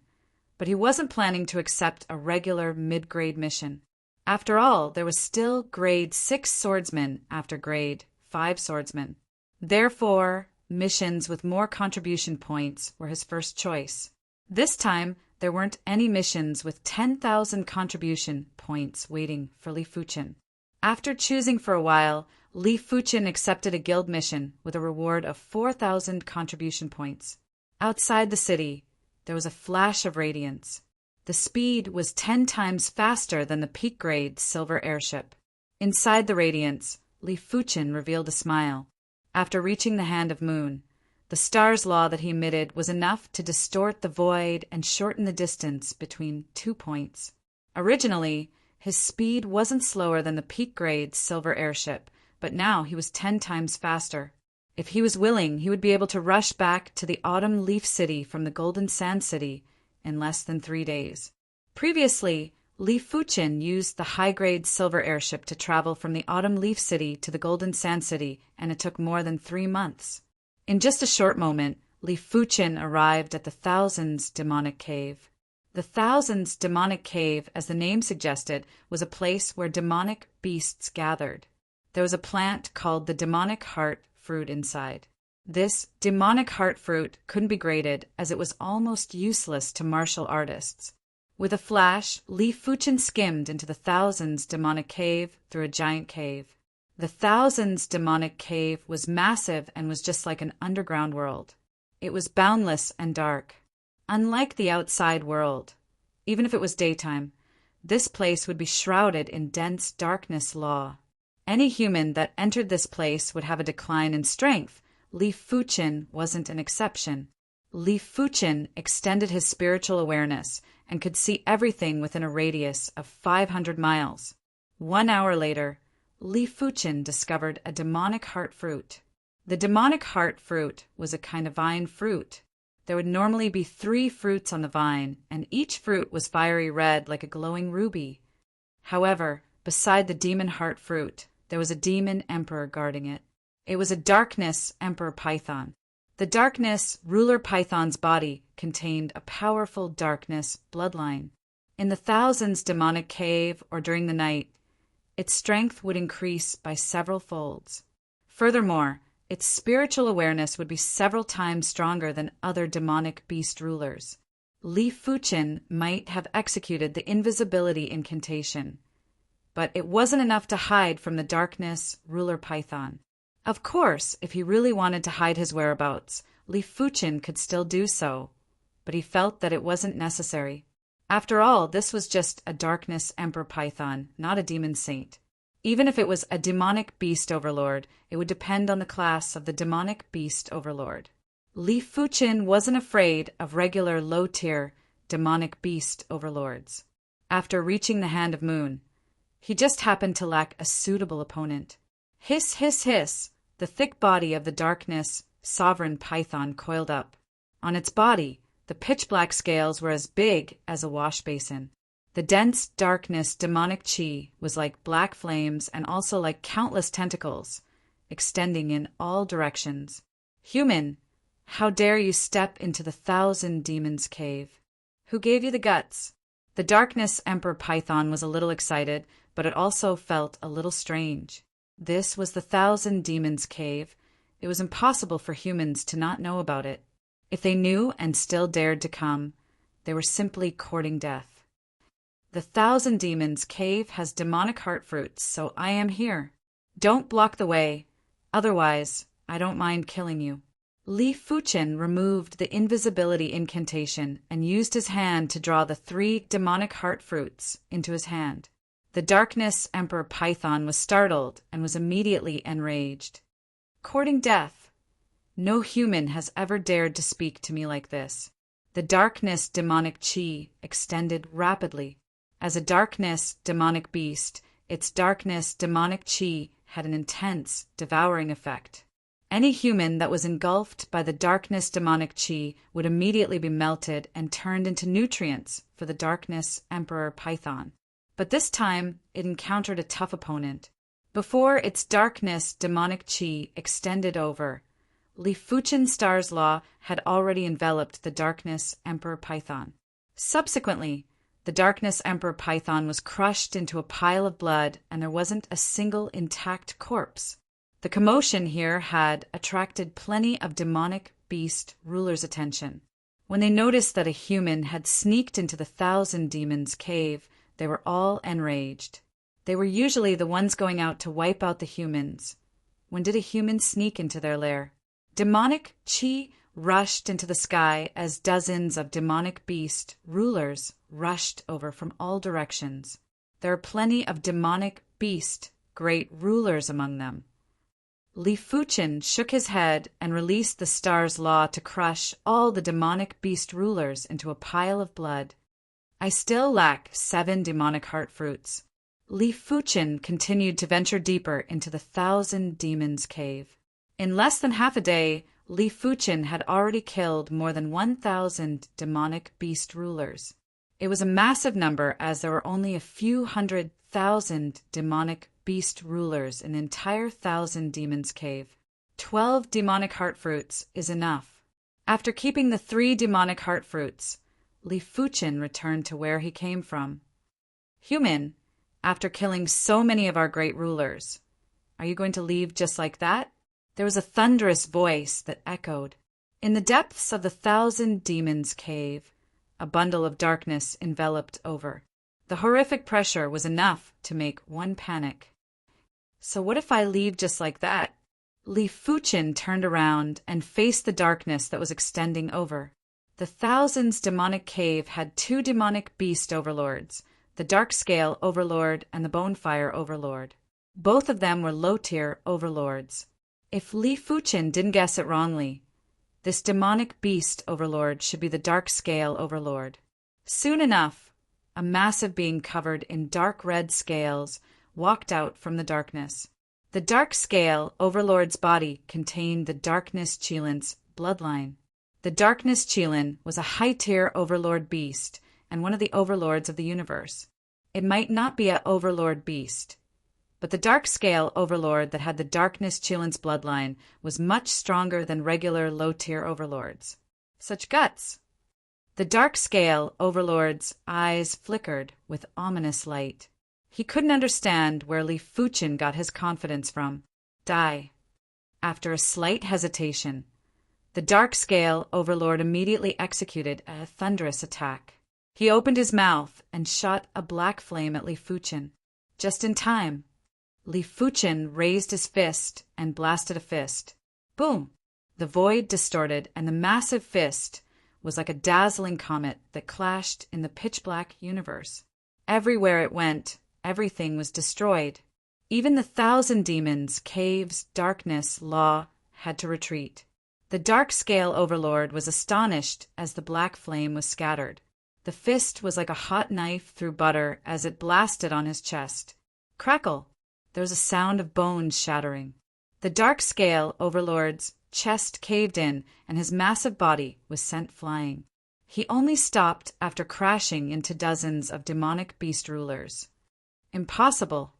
Speaker 1: but he wasn't planning to accept a regular mid-grade mission. After all, there was still grade 6 swordsman after grade 5 swordsman. Therefore, missions with more contribution points were his first choice. This time, there weren't any missions with 10,000 contribution points waiting for Li Fuchin. After choosing for a while, Li Fuchin accepted a guild mission with a reward of 4,000 contribution points. Outside the city, there was a flash of radiance. The speed was 10 times faster than the peak-grade silver airship. Inside the radiance, Li Fuchin revealed a smile. After reaching the Hand of Moon, the star's law that he emitted was enough to distort the void and shorten the distance between 2 points. Originally, his speed wasn't slower than the peak-grade silver airship, but now he was 10 times faster. If he was willing, he would be able to rush back to the Autumn Leaf City from the Golden Sand City in less than 3 days. Previously, Li Fuchin used the high-grade silver airship to travel from the Autumn Leaf City to the Golden Sand City, and it took more than 3 months. In just a short moment, Li Fuchin arrived at the Thousands Demonic Cave. The Thousands Demonic Cave, as the name suggested, was a place where demonic beasts gathered. There was a plant called the demonic heart fruit inside. This demonic heart fruit couldn't be graded as it was almost useless to martial artists. With a flash, Li Fuchin skimmed into the Thousands Demonic Cave through a giant cave. The Thousands Demonic Cave was massive and was just like an underground world. It was boundless and dark. Unlike the outside world, even if it was daytime, this place would be shrouded in dense darkness law. Any human that entered this place would have a decline in strength. Li Fuchin wasn't an exception. Li Fuchin extended his spiritual awareness and could see everything within a radius of 500 miles. 1 hour later, Li Fuchin discovered a demonic heart fruit. The demonic heart fruit was a kind of vine fruit. There would normally be 3 fruits on the vine, and each fruit was fiery red like a glowing ruby. However, beside the demon heart fruit, there was a demon emperor guarding it. It was a darkness emperor python. The darkness ruler python's body contained a powerful darkness bloodline. In the Thousands Demonic Cave or during the night, its strength would increase by several folds. Furthermore, its spiritual awareness would be several times stronger than other demonic beast rulers. Li Fuchin might have executed the invisibility incantation, but it wasn't enough to hide from the darkness ruler python. Of course, if he really wanted to hide his whereabouts, Li Fuchen could still do so, but he felt that it wasn't necessary. After all, this was just a darkness emperor python, not a demon saint. Even if it was a demonic beast overlord, it would depend on the class of the demonic beast overlord. Li Fuchen wasn't afraid of regular low-tier demonic beast overlords. After reaching the Hand of Moon, he just happened to lack a suitable opponent. Hiss, hiss, hiss! The thick body of the darkness sovereign python coiled up. On its body, the pitch-black scales were as big as a wash basin. The dense darkness demonic chi was like black flames and also like countless tentacles, extending in all directions. Human, how dare you step into the 1,000 Demons Cave? Who gave you the guts? The darkness emperor python was a little excited, but it also felt a little strange. This was the 1,000 Demons Cave. It was impossible for humans to not know about it. If they knew and still dared to come, they were simply courting death. The 1,000 Demons Cave has demonic heart fruits, so I am here. Don't block the way, otherwise I don't mind killing you. Li Fuchen removed the invisibility incantation and used his hand to draw the 3 demonic heart fruits into his hand. The darkness emperor python was startled and was immediately enraged. Courting death? No human has ever dared to speak to me like this. The darkness demonic chi extended rapidly. As a darkness demonic beast, its darkness demonic chi had an intense, devouring effect. Any human that was engulfed by the darkness demonic chi would immediately be melted and turned into nutrients for the darkness emperor python. But this time, it encountered a tough opponent. Before its darkness demonic chi extended over, Li Fuchen Star's law had already enveloped the darkness emperor python. Subsequently, the darkness emperor python was crushed into a pile of blood, and there wasn't a single intact corpse. The commotion here had attracted plenty of demonic beast rulers' attention. When they noticed that a human had sneaked into the 1,000 Demons Cave, they were all enraged. They were usually the ones going out to wipe out the humans. When did a human sneak into their lair? Demonic chi rushed into the sky as dozens of demonic beast rulers rushed over from all directions. There are plenty of demonic beast great rulers among them. Li Fuchen shook his head and released the star's law to crush all the demonic beast rulers into a pile of blood. I still lack 7 demonic heart fruits. Li Fuchen continued to venture deeper into the 1,000 Demons Cave. In less than half a day, Li Fuchen had already killed more than 1,000 demonic beast rulers. It was a massive number, as there were only a few 100,000 demonic beast rulers in the entire 1,000 Demons Cave. 12 demonic heart fruits is enough. After keeping the 3 demonic heart fruits, Li Fuchen returned to where he came from. Human, after killing so many of our great rulers, are you going to leave just like that? There was a thunderous voice that echoed. In the depths of the 1,000 Demons Cave, a bundle of darkness enveloped over. The horrific pressure was enough to make one panic. So what if I leave just like that? Li Fuchen turned around and faced the darkness that was extending over. The 1,000's demonic cave had 2 demonic beast overlords, the Dark Scale Overlord and the Bonefire Overlord. Both of them were low-tier overlords. If Li Fuchen didn't guess it wrongly, this demonic beast overlord should be the Dark Scale Overlord. Soon enough, a massive being covered in dark red scales walked out from the darkness. The Dark Scale Overlord's body contained the Darkness Chilin's bloodline. The Darkness Chilin was a high-tier overlord beast and one of the overlords of the universe. It might not be an overlord beast, but the Dark Scale Overlord that had the Darkness Chilin's bloodline was much stronger than regular low-tier overlords. Such guts! The Dark Scale Overlord's eyes flickered with ominous light. He couldn't understand where Li Fuchen got his confidence from. Die. After a slight hesitation, the Dark Scale Overlord immediately executed a thunderous attack. He opened his mouth and shot a black flame at Li Fuchen. Just in time. Li Fuchen raised his fist and blasted a fist. Boom! The void distorted, and the massive fist was like a dazzling comet that clashed in the pitch-black universe. Everywhere it went, everything was destroyed. Even the 1,000 demons, caves, darkness, law had to retreat. The dark scale overlord was astonished as the black flame was scattered. The fist was like a hot knife through butter as it blasted on his chest. Crackle! There was a sound of bones shattering. The dark scale overlord's chest caved in, and his massive body was sent flying. He only stopped after crashing into dozens of demonic beast rulers. Impossible!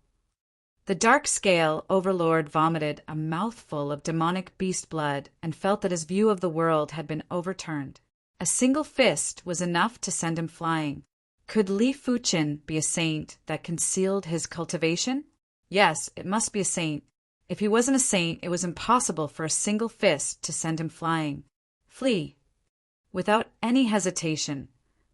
Speaker 1: The dark scale overlord vomited a mouthful of demonic beast blood and felt that his view of the world had been overturned. A single fist was enough to send him flying. Could Li Fuchen be a saint that concealed his cultivation? Yes, it must be a saint. If he wasn't a saint, it was impossible for a single fist to send him flying. Flee! Without any hesitation,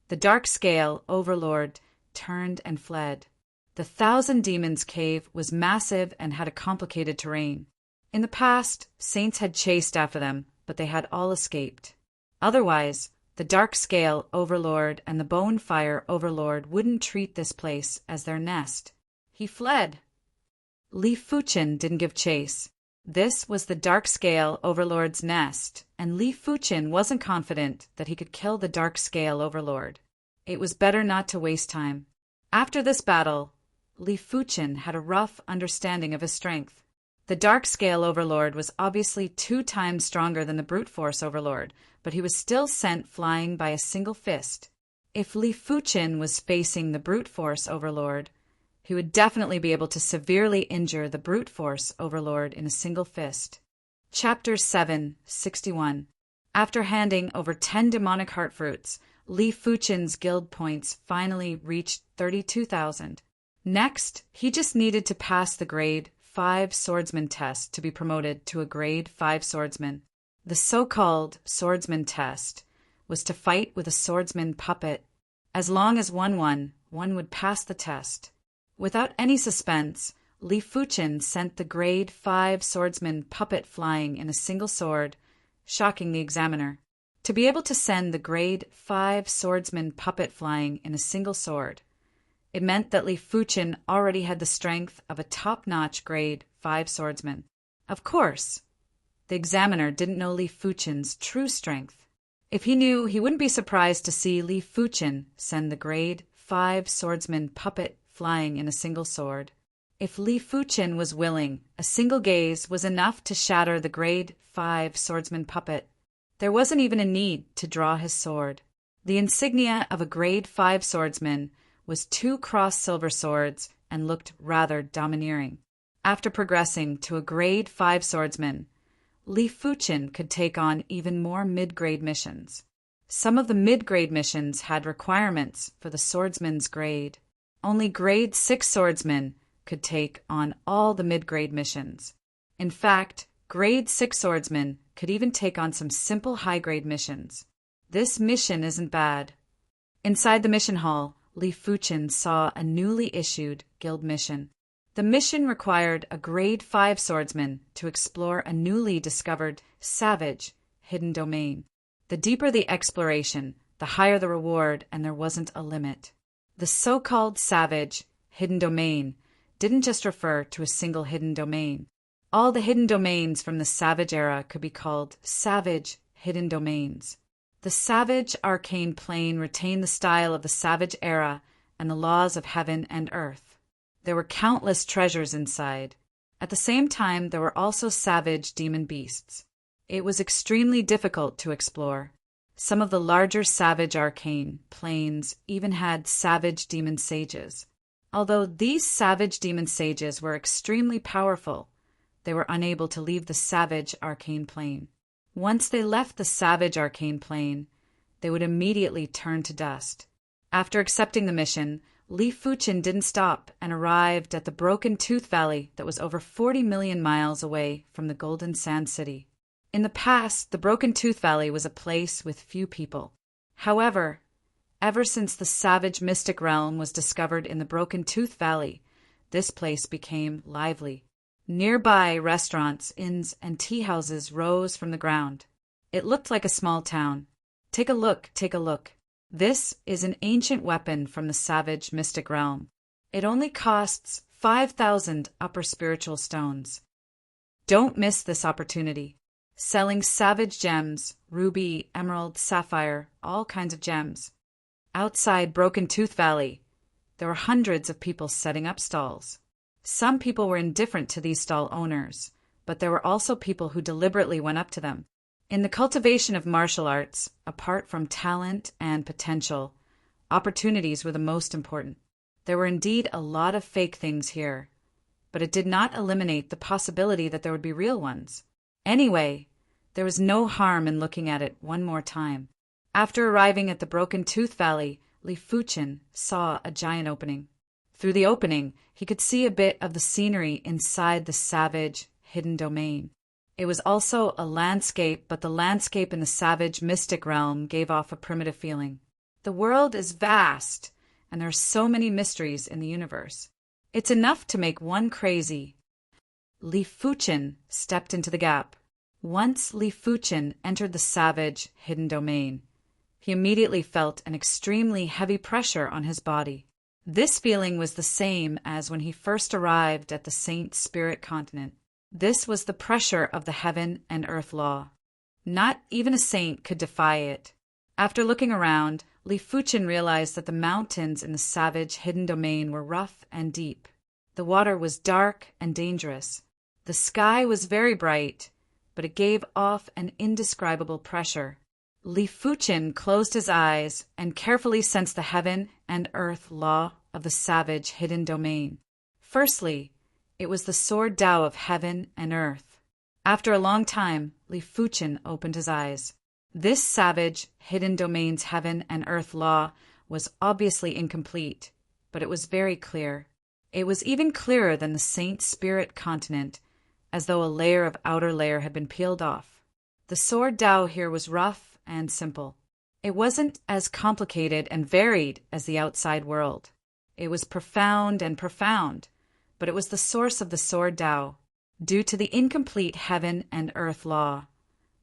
Speaker 1: the dark scale overlord turned and fled. The 1,000 demons cave was massive and had a complicated terrain. In the past, saints had chased after them, but they had all escaped. Otherwise, the dark scale overlord and the bone fire overlord wouldn't treat this place as their nest. He fled. Li Fuchen didn't give chase. This was the dark scale overlord's nest, and Li Fuchen wasn't confident that he could kill the dark scale overlord. It was better not to waste time. After this battle, Li Fuchen had a rough understanding of his strength. The dark scale overlord was obviously 2 times stronger than the brute force overlord, but he was still sent flying by a single fist. If Li Fuchen was facing the brute force overlord, he would definitely be able to severely injure the brute force overlord in a single fist. Chapter 7:61. After handing over 10 demonic heart fruits, Li Fuchen's guild points finally reached 32,000. Next, he just needed to pass the grade 5 swordsman test to be promoted to a grade 5 swordsman. The so-called swordsman test was to fight with a swordsman puppet. As long as one won, one would pass the test. Without any suspense, Li Fuchen sent the grade 5 swordsman puppet flying in a single sword, shocking the examiner. To be able to send the grade 5 swordsman puppet flying in a single sword, it meant that Li Fuchen already had the strength of a top-notch grade 5 swordsman. Of course, the examiner didn't know Li Fuchen's true strength. If he knew, he wouldn't be surprised to see Li Fuchen send the grade 5 swordsman puppet flying in a single sword. If Li Fuchen was willing, a single gaze was enough to shatter the grade 5 swordsman puppet. There wasn't even a need to draw his sword. The insignia of a grade 5 swordsman was 2 crossed silver swords and looked rather domineering. After progressing to a grade 5 swordsman, Li Fuchen could take on even more mid-grade missions. Some of the mid-grade missions had requirements for the swordsman's grade. Only grade 6 swordsmen could take on all the mid-grade missions. In fact, grade 6 swordsmen could even take on some simple high-grade missions. This mission isn't bad. Inside the mission hall, Li Fuchen saw a newly issued guild mission. The mission required a grade 5 swordsman to explore a newly discovered savage hidden domain. The deeper the exploration, the higher the reward, and there wasn't a limit. The so-called savage hidden domain didn't just refer to a single hidden domain. All the hidden domains from the Savage era could be called Savage Hidden Domains. The Savage Arcane Plane retained the style of the Savage era and the laws of heaven and earth. There were countless treasures inside. At the same time, there were also savage demon beasts. It was extremely difficult to explore. Some of the larger Savage Arcane planes even had savage demon sages. Although these savage demon sages were extremely powerful, they were unable to leave the Savage Arcane Plane. Once they left the Savage Arcane Plane, they would immediately turn to dust. After accepting the mission, Li Fuchen didn't stop and arrived at the Broken Tooth Valley that was over 40 million miles away from the Golden Sand City. In the past, the Broken Tooth Valley was a place with few people. However, ever since the savage mystic realm was discovered in the Broken Tooth Valley, this place became lively. Nearby restaurants, inns, and tea houses rose from the ground. It looked like a small town. Take a look, take a look. This is an ancient weapon from the savage mystic realm. It only costs 5,000 upper spiritual stones. Don't miss this opportunity. Selling savage gems, ruby, emerald, sapphire, all kinds of gems. Outside Broken Tooth Valley, there were hundreds of people setting up stalls. Some people were indifferent to these stall owners, but there were also people who deliberately went up to them. In the cultivation of martial arts, apart from talent and potential, opportunities were the most important. There were indeed a lot of fake things here, but it did not eliminate the possibility that there would be real ones. Anyway, there was no harm in looking at it one more time. After arriving at the Broken Tooth Valley, Li Fuchen saw a giant opening. Through the opening, he could see a bit of the scenery inside the savage, hidden domain. It was also a landscape, but the landscape in the savage, mystic realm gave off a primitive feeling. The world is vast, and there are so many mysteries in the universe. It's enough to make one crazy. Li Fuchen stepped into the gap. Once Li Fuchen entered the savage, hidden domain, he immediately felt an extremely heavy pressure on his body. This feeling was the same as when he first arrived at the Saint Spirit continent. This was the pressure of the heaven and earth law. Not even a saint could defy it. After looking around, Li Fuchen realized that the mountains in the savage, hidden domain were rough and deep. The water was dark and dangerous. The sky was very bright, but it gave off an indescribable pressure. Li Fuchen closed his eyes and carefully sensed the heaven and earth law of the savage hidden domain. Firstly, it was the sword Tao of heaven and earth. After a long time, Li Fuchen opened his eyes. This savage hidden domain's heaven and earth law was obviously incomplete, but it was very clear. It was even clearer than the Saint Spirit continent, as though a layer of outer layer had been peeled off. The sword Tao here was rough and simple. It wasn't as complicated and varied as the outside world. It was profound and profound, but it was the source of the sword Tao. Due to the incomplete heaven and earth law,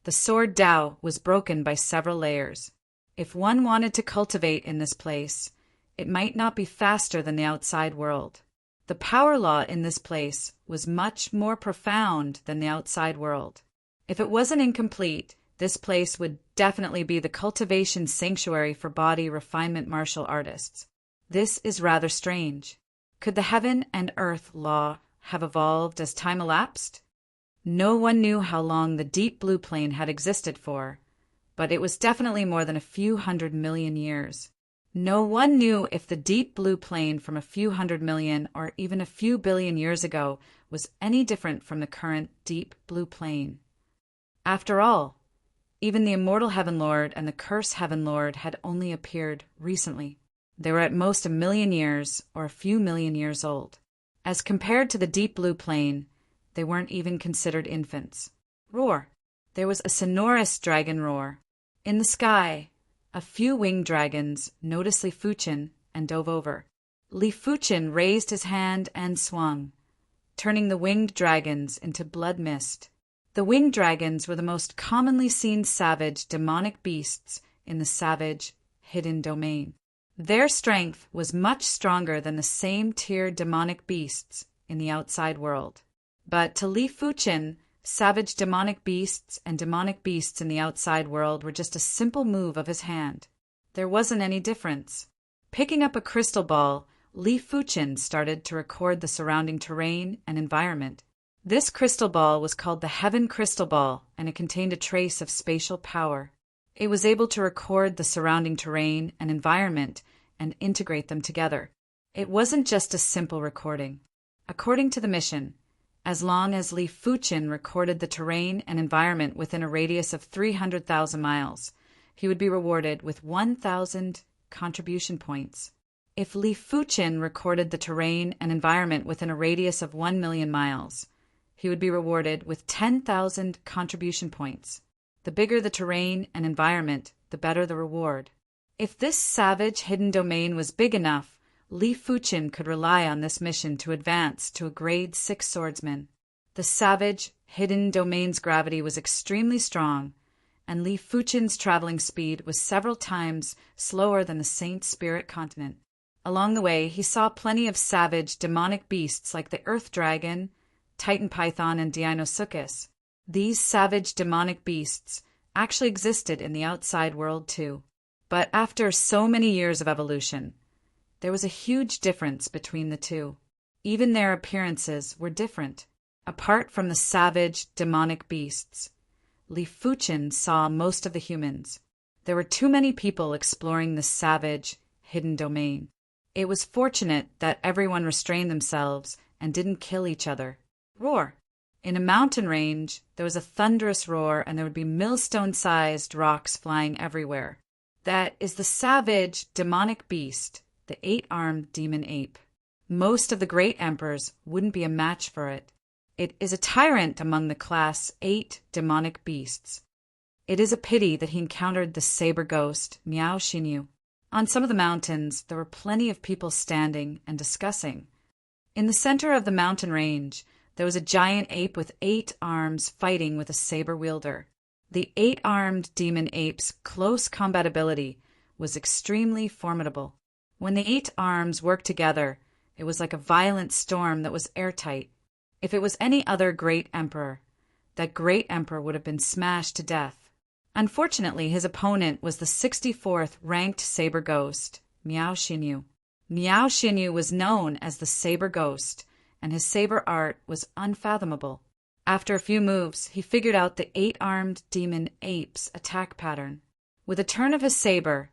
Speaker 1: the sword Tao was broken by several layers. If one wanted to cultivate in this place, it might not be faster than the outside world. The power law in this place was much more profound than the outside world. If it wasn't incomplete, this place would definitely be the cultivation sanctuary for body refinement martial artists. This is rather strange. Could the heaven and earth law have evolved as time elapsed? No one knew how long the deep blue plane had existed for, but it was definitely more than a few 100 million years. No one knew if the deep blue plane from a few 100 million or even a few billion years ago was any different from the current deep blue plane. After all, even the immortal Heaven Lord and the Curse Heaven Lord had only appeared recently. They were at most 1 million years or a few million years old. As compared to the deep blue plane, they weren't even considered infants. Roar! There was a sonorous dragon roar. In the sky, a few winged dragons noticed Li Fuchen and dove over. Li Fuchen raised his hand and swung, turning the winged dragons into blood mist. The winged dragons were the most commonly seen savage demonic beasts in the savage hidden domain. Their strength was much stronger than the same tier demonic beasts in the outside world. But to Li Fuchen, savage demonic beasts and demonic beasts in the outside world were just a simple move of his hand. There wasn't any difference. Picking up a crystal ball, Li Fuchen started to record the surrounding terrain and environment. This crystal ball was called the Heaven Crystal Ball, and it contained a trace of spatial power. It was able to record the surrounding terrain and environment and integrate them together. It wasn't just a simple recording. According to the mission, as long as Li Fuchen recorded the terrain and environment within a radius of 300,000 miles, he would be rewarded with 1,000 contribution points. If Li Fuchen recorded the terrain and environment within a radius of 1 million miles, he would be rewarded with 10,000 contribution points. The bigger the terrain and environment, the better the reward. If this savage hidden domain was big enough, Li Fuqin could rely on this mission to advance to a grade 6 swordsman. The savage, hidden domain's gravity was extremely strong, and Li Fuqin's traveling speed was several times slower than the Saint Spirit continent. Along the way, he saw plenty of savage, demonic beasts like the Earth Dragon, Titan Python, and Deinosuchus. These savage, demonic beasts actually existed in the outside world too. But after so many years of evolution, there was a huge difference between the two. Even their appearances were different. Apart from the savage, demonic beasts, Li Fuqin saw most of the humans. There were too many people exploring the savage, hidden domain. It was fortunate that everyone restrained themselves and didn't kill each other. Roar! In a mountain range, there was a thunderous roar, and there would be millstone-sized rocks flying everywhere. That is the savage, demonic beast, the 8-armed demon ape. Most of the great emperors wouldn't be a match for it. It is a tyrant among the class 8 demonic beasts. It is a pity that he encountered the saber ghost, Miao Xinyu. On some of the mountains, there were plenty of people standing and discussing. In the center of the mountain range, there was a giant ape with 8 arms fighting with a saber wielder. The 8-armed demon ape's close combat ability was extremely formidable. When the 8 arms worked together, it was like a violent storm that was airtight. If it was any other great emperor, that great emperor would have been smashed to death. Unfortunately, his opponent was the 64th ranked saber ghost, Miao Xinyu. Miao Xinyu was known as the saber ghost, and his saber art was unfathomable. After a few moves, he figured out the 8-armed demon ape's attack pattern. With a turn of his saber,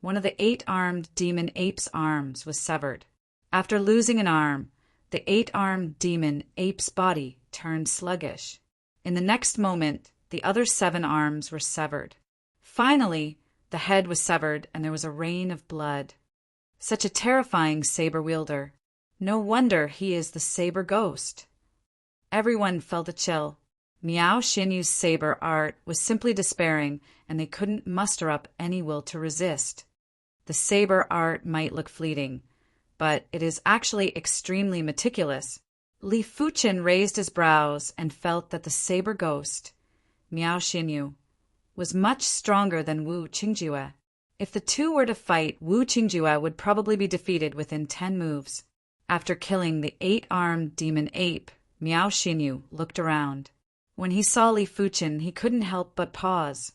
Speaker 1: one of the 8-armed demon ape's arms was severed. After losing an arm, the 8-armed demon ape's body turned sluggish. In the next moment, the other 7 arms were severed. Finally, the head was severed and there was a rain of blood. Such a terrifying saber wielder. No wonder he is the saber ghost. Everyone felt a chill. Miao Xinyu's saber art was simply despairing, and they couldn't muster up any will to resist. The saber art might look fleeting, but it is actually extremely meticulous. Li Fuqin raised his brows and felt that the saber ghost, Miao Xinyu, was much stronger than Wu Qingjue. If the two were to fight, Wu Qingjue would probably be defeated within 10 moves. After killing the 8-armed demon ape, Miao Xinyu looked around. When he saw Li Fuqin, he couldn't help but pause.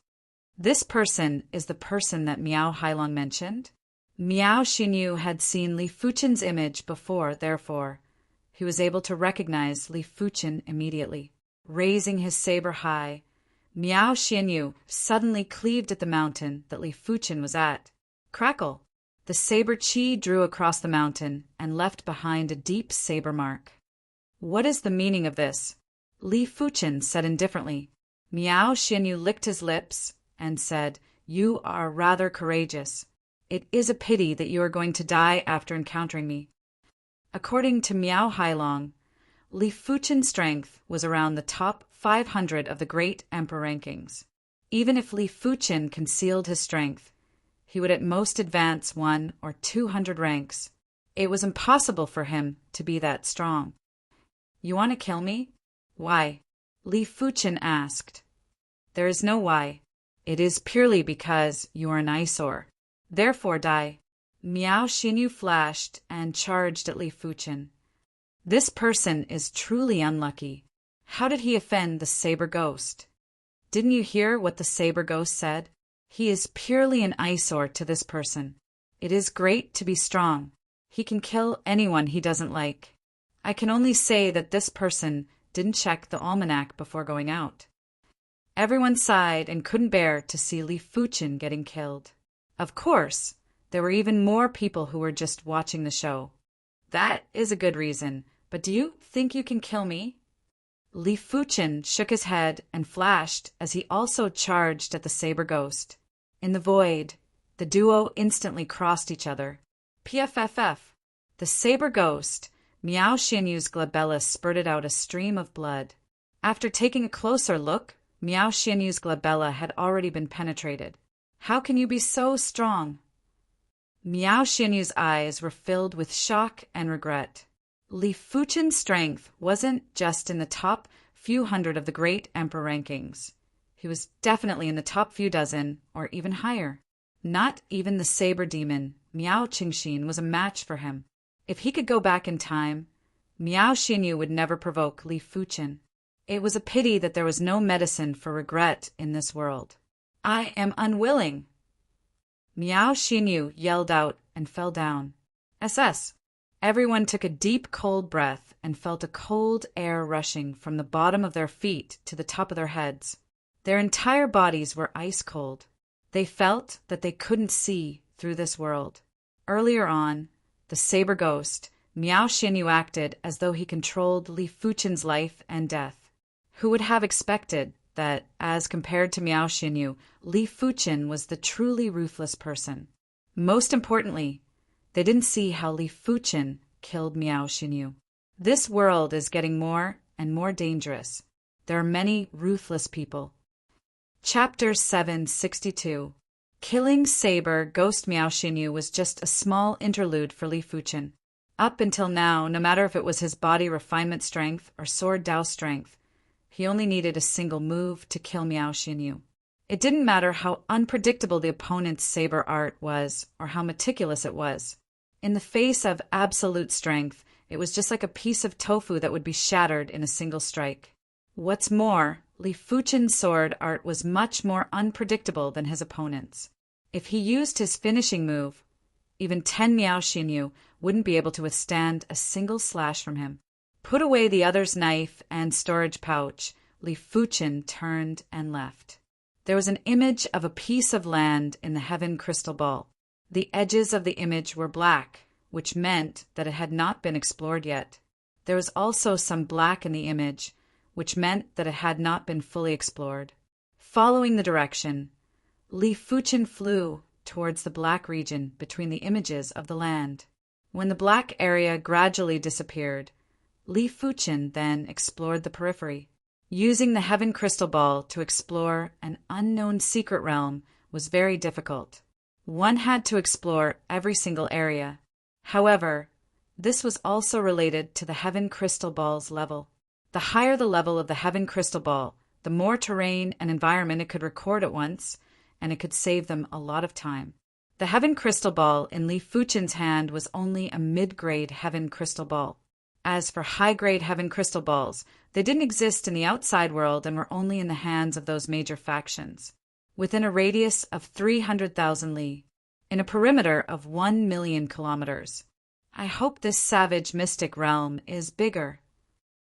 Speaker 1: This person is the person that Miao Hailong mentioned. Miao Xinyu had seen Li Fuqin's image before, therefore, he was able to recognize Li Fuqin immediately. Raising his saber high, Miao Xinyu suddenly cleaved at the mountain that Li Fuqin was at. Crackle! The saber chi drew across the mountain and left behind a deep saber mark. What is the meaning of this? Li Fuqin said indifferently. Miao Xinyu licked his lips and said, "You are rather courageous. It is a pity that you are going to die after encountering me." According to Miao Hailong, Li Fuqin's strength was around the top 500 of the great emperor rankings. Even if Li Fuqin concealed his strength, he would at most advance 100 or 200 ranks. It was impossible for him to be that strong. "You want to kill me? Why?" Li Fuqin asked. "There is no why. It is purely because you are an eyesore. Therefore die." Miao Xinyu flashed and charged at Li Fuqin. This person is truly unlucky. How did he offend the saber ghost? Didn't you hear what the saber ghost said? He is purely an eyesore to this person. It is great to be strong. He can kill anyone he doesn't like. I can only say that this person didn't check the almanac before going out. Everyone sighed and couldn't bear to see Li Fuqin getting killed. Of course, there were even more people who were just watching the show. That is a good reason, but do you think you can kill me? Li Fuqin shook his head and flashed as he also charged at the saber ghost. In the void, the duo instantly crossed each other. PFFF. The saber ghost, Miao Xinyu's glabella spurted out a stream of blood. After taking a closer look, Miao Xinyu's glabella had already been penetrated. How can you be so strong? Miao Xianyu's eyes were filled with shock and regret. Li Fuchen's strength wasn't just in the top few hundred of the great emperor rankings. He was definitely in the top few dozen, or even higher. Not even the saber demon, Miao Qingxin, was a match for him. If he could go back in time, Miao Xianyu would never provoke Li Fuchen. It was a pity that there was no medicine for regret in this world. I am unwilling! Miao Xianyu yelled out and fell down. SS. Everyone took a deep, cold breath and felt a cold air rushing from the bottom of their feet to the top of their heads. Their entire bodies were ice cold. They felt that they couldn't see through this world. Earlier on, the saber ghost, Miao Xianyu, acted as though he controlled Li Fuchen's life and death. Who would have expected that, as compared to Miao Xianyu, Li Fuchen was the truly ruthless person? Most importantly, they didn't see how Li Fuchen killed Miao Xianyu. This world is getting more and more dangerous. There are many ruthless people. Chapter 762. Killing Saber Ghost Miao Xianyu was just a small interlude for Li Fuchen. Up until now, no matter if it was his body refinement strength or sword Dao strength, he only needed a single move to kill Miao Xianyu. It didn't matter how unpredictable the opponent's saber art was or how meticulous it was. In the face of absolute strength, it was just like a piece of tofu that would be shattered in a single strike. What's more, Li Fuchen's sword art was much more unpredictable than his opponent's. If he used his finishing move, even 10 Miao Xianyu wouldn't be able to withstand a single slash from him. Put away the other's knife and storage pouch, Li Fuchen turned and left. There was an image of a piece of land in the heaven crystal ball. The edges of the image were black, which meant that it had not been explored yet. There was also some black in the image, which meant that it had not been fully explored. Following the direction, Li Fuchen flew towards the black region between the images of the land. When the black area gradually disappeared, Li Fuchen then explored the periphery. Using the heaven crystal ball to explore an unknown secret realm was very difficult. One had to explore every single area. However, this was also related to the heaven crystal ball's level. The higher the level of the heaven crystal ball, the more terrain and environment it could record at once, and it could save them a lot of time. The heaven crystal ball in Li Fuchen's hand was only a mid-grade heaven crystal ball. As for high-grade heaven crystal balls, they didn't exist in the outside world and were only in the hands of those major factions. Within a radius of 300,000 li, in a perimeter of 1 million kilometers. I hope this savage mystic realm is bigger.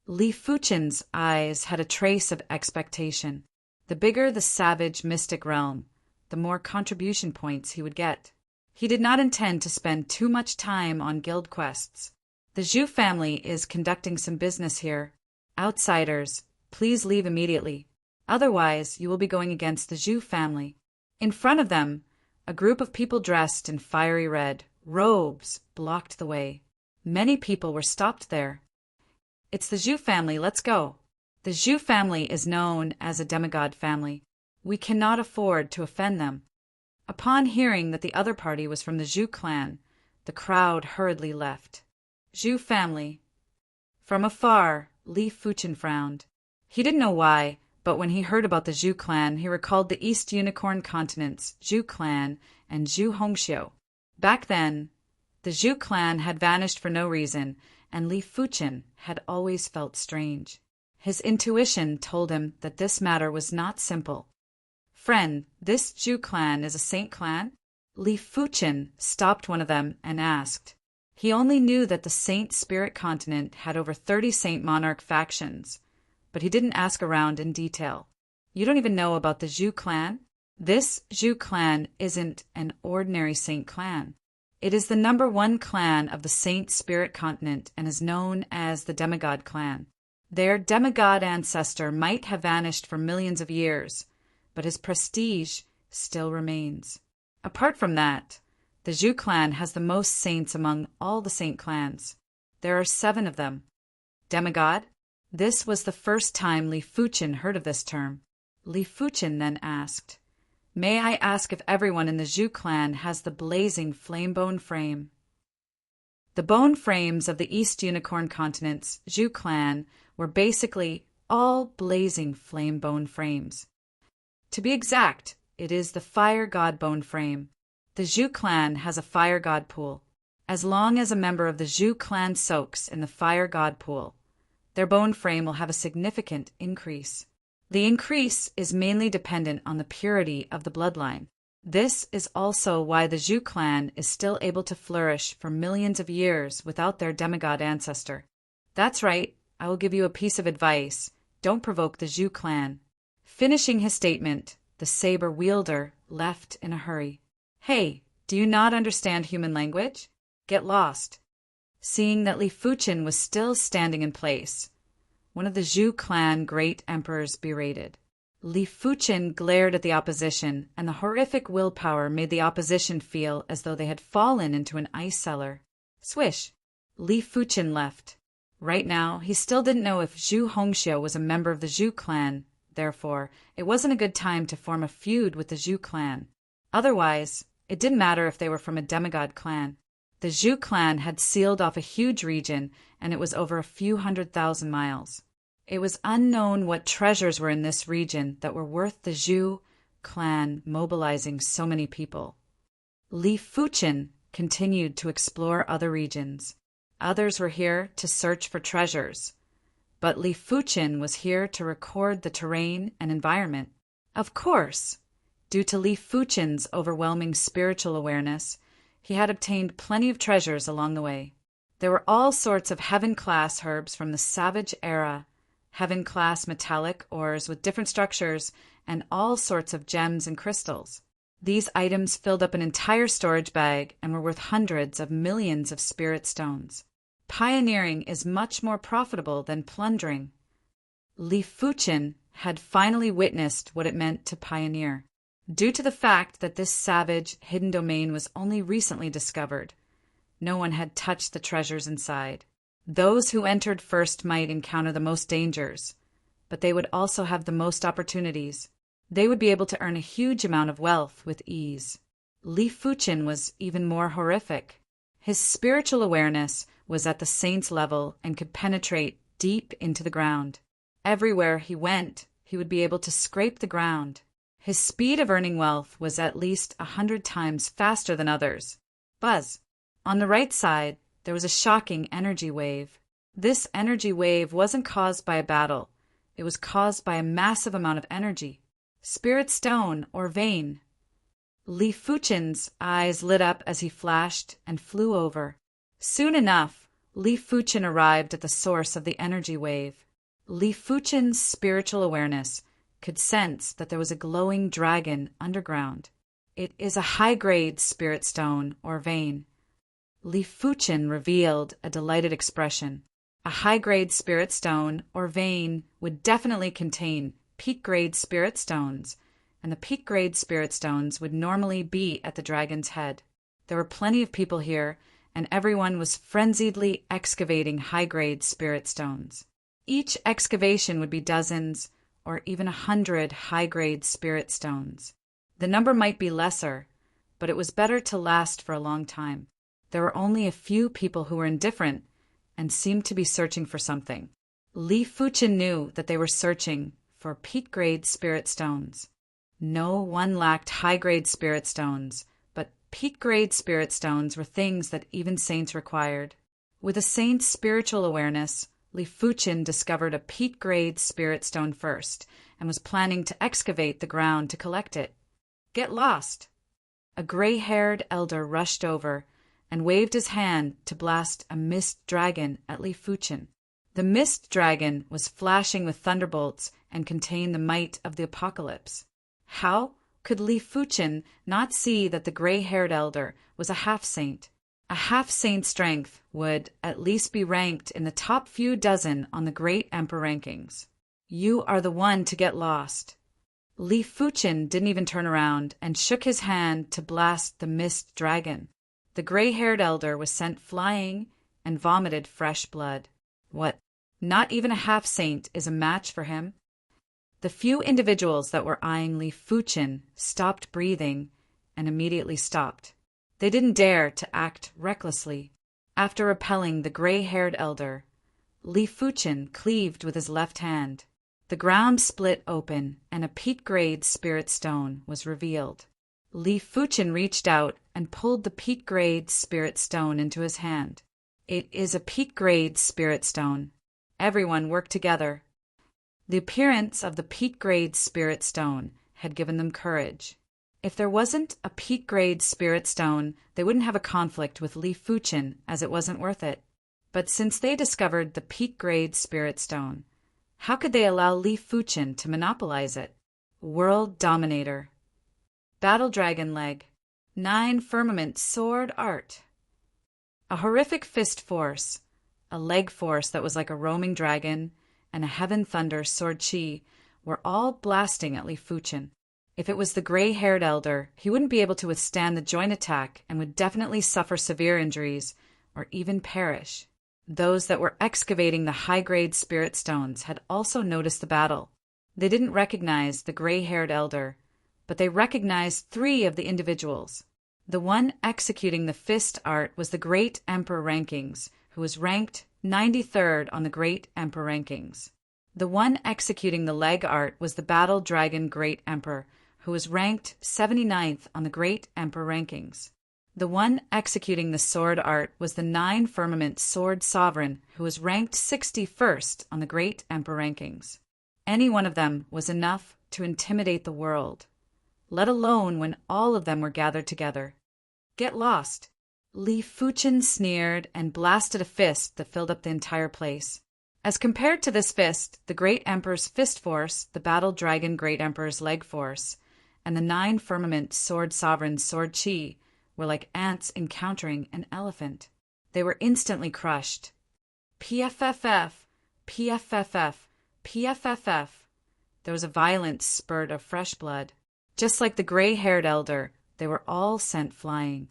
Speaker 1: Li Fuchen's eyes had a trace of expectation. The bigger the savage mystic realm, the more contribution points he would get. He did not intend to spend too much time on guild quests. The Zhu family is conducting some business here. Outsiders, please leave immediately. Otherwise, you will be going against the Zhu family. In front of them, a group of people dressed in fiery red robes blocked the way. Many people were stopped there. It's the Zhu family, let's go. The Zhu family is known as a demigod family. We cannot afford to offend them. Upon hearing that the other party was from the Zhu clan, the crowd hurriedly left. Zhu family. From afar, Li Fuchen frowned. He didn't know why, but when he heard about the Zhu clan, he recalled the East Unicorn continent's Zhu clan and Zhu Hongxiu. Back then, the Zhu clan had vanished for no reason, and Li Fuchen had always felt strange. His intuition told him that this matter was not simple. Friend, this Zhu clan is a saint clan? Li Fuchen stopped one of them and asked. He only knew that the Saint Spirit continent had over 30 Saint Monarch factions, but he didn't ask around in detail. You don't even know about the Zhu clan? This Zhu clan isn't an ordinary saint clan. It is the #1 clan of the Saint Spirit continent and is known as the Demigod clan. Their demigod ancestor might have vanished for millions of years, but his prestige still remains. Apart from that, the Zhu clan has the most saints among all the saint clans. There are 7 of them. Demigod? This was the first time Li Fuchen heard of this term. Li Fuchen then asked, May I ask if everyone in the Zhu clan has the blazing flame bone frame? The bone frames of the East Unicorn Continent's Zhu clan were basically all blazing flame bone frames. To be exact, it is the fire god bone frame. The Zhu clan has a fire god pool. As long as a member of the Zhu clan soaks in the fire god pool, their bone frame will have a significant increase. The increase is mainly dependent on the purity of the bloodline. This is also why the Zhu clan is still able to flourish for millions of years without their demigod ancestor. That's right, I will give you a piece of advice. Don't provoke the Zhu clan. Finishing his statement, the saber wielder left in a hurry. Hey, do you not understand human language? Get lost. Seeing that Li Fuchen was still standing in place, one of the Zhu clan great emperors berated. Li Fuchen glared at the opposition, and the horrific willpower made the opposition feel as though they had fallen into an ice cellar. Swish! Li Fuchen left. Right now, he still didn't know if Zhu Hongxiu was a member of the Zhu clan. Therefore, it wasn't a good time to form a feud with the Zhu clan. Otherwise, it didn't matter if they were from a demigod clan. The Zhu clan had sealed off a huge region, and it was over a few 100,000 miles. It was unknown what treasures were in this region that were worth the Zhu clan mobilizing so many people. Li Fuchen continued to explore other regions. Others were here to search for treasures, but Li Fuchen was here to record the terrain and environment. Of course, due to Li Fuchen's overwhelming spiritual awareness, he had obtained plenty of treasures along the way. There were all sorts of heaven-class herbs from the Savage era, heaven-class metallic ores with different structures, and all sorts of gems and crystals. These items filled up an entire storage bag and were worth hundreds of millions of spirit stones. Pioneering is much more profitable than plundering. Li Fuchen had finally witnessed what it meant to pioneer. Due to the fact that this savage, hidden domain was only recently discovered, no one had touched the treasures inside. Those who entered first might encounter the most dangers, but they would also have the most opportunities. They would be able to earn a huge amount of wealth with ease. Li Fuchen was even more horrific. His spiritual awareness was at the saint's level and could penetrate deep into the ground. Everywhere he went, he would be able to scrape the ground. His speed of earning wealth was at least 100 times faster than others. Buzz. On the right side, there was a shocking energy wave. This energy wave wasn't caused by a battle. It was caused by a massive amount of energy. Spirit stone or vein. Li Fuchen's eyes lit up as he flashed and flew over. Soon enough, Li Fuchen arrived at the source of the energy wave. Li Fuchen's spiritual awareness could sense that there was a glowing dragon underground. It is a high-grade spirit stone or vein. Li Fuchen revealed a delighted expression. A high-grade spirit stone or vein would definitely contain peak-grade spirit stones, and the peak-grade spirit stones would normally be at the dragon's head. There were plenty of people here, and everyone was frenziedly excavating high-grade spirit stones. Each excavation would be dozens or even 100 high-grade spirit stones. The number might be lesser, but it was better to last for a long time. There were only a few people who were indifferent and seemed to be searching for something. Li Fuchen knew that they were searching for peak-grade spirit stones. No one lacked high-grade spirit stones, but peak-grade spirit stones were things that even saints required. With a saint's spiritual awareness, Li Fuchen discovered a peak-grade spirit stone first and was planning to excavate the ground to collect it. Get lost! A gray-haired elder rushed over and waved his hand to blast a mist dragon at Li Fuchen. The mist dragon was flashing with thunderbolts and contained the might of the apocalypse. How could Li Fuchen not see that the gray-haired elder was a half-saint? A half-saint strength would at least be ranked in the top few dozen on the Great Emperor rankings. You are the one to get lost. Li Fuchen didn't even turn around and shook his hand to blast the mist dragon. The gray-haired elder was sent flying and vomited fresh blood. What? Not even a half-saint is a match for him? The few individuals that were eyeing Li Fuchen stopped breathing and immediately stopped. They didn't dare to act recklessly. After repelling the gray-haired elder, Li Fuchen cleaved with his left hand. The ground split open, and a peat-grade spirit stone was revealed. Li Fuchen reached out and pulled the peat-grade spirit stone into his hand. It is a peat-grade spirit stone. Everyone worked together. The appearance of the peat-grade spirit stone had given them courage. If there wasn't a peat-grade spirit stone, they wouldn't have a conflict with Li Fuchen, as it wasn't worth it. But since they discovered the peat-grade spirit stone, how could they allow Li Fuchen to monopolize it? World Dominator. Battle Dragon Leg. 9 Firmament Sword Art. A horrific fist force, a leg force that was like a roaming dragon, and a heaven thunder sword chi were all blasting at Li Fuchen. If it was the gray-haired elder, he wouldn't be able to withstand the joint attack and would definitely suffer severe injuries or even perish. Those that were excavating the high-grade spirit stones had also noticed the battle. They didn't recognize the gray-haired elder, but they recognized 3 of the individuals. The one executing the fist art was the Great Emperor Rankings, who was ranked 93rd on the Great Emperor Rankings. The one executing the leg art was the Battle Dragon Great Emperor, who was ranked 79th on the Great Emperor Rankings. The one executing the sword art was the 9 Firmament Sword Sovereign, who was ranked 61st on the Great Emperor Rankings. Any one of them was enough to intimidate the world, let alone when all of them were gathered together. Get lost. Li Fuchen sneered and blasted a fist that filled up the entire place. As compared to this fist, the Great Emperor's fist force, the Battle Dragon Great Emperor's leg force, and the 9 Firmament Sword Sovereign's sword chi were like ants encountering an elephant. They were instantly crushed. PFFF, PFFF, PFFF. There was a violent spurt of fresh blood. Just like the gray-haired elder, they were all sent flying.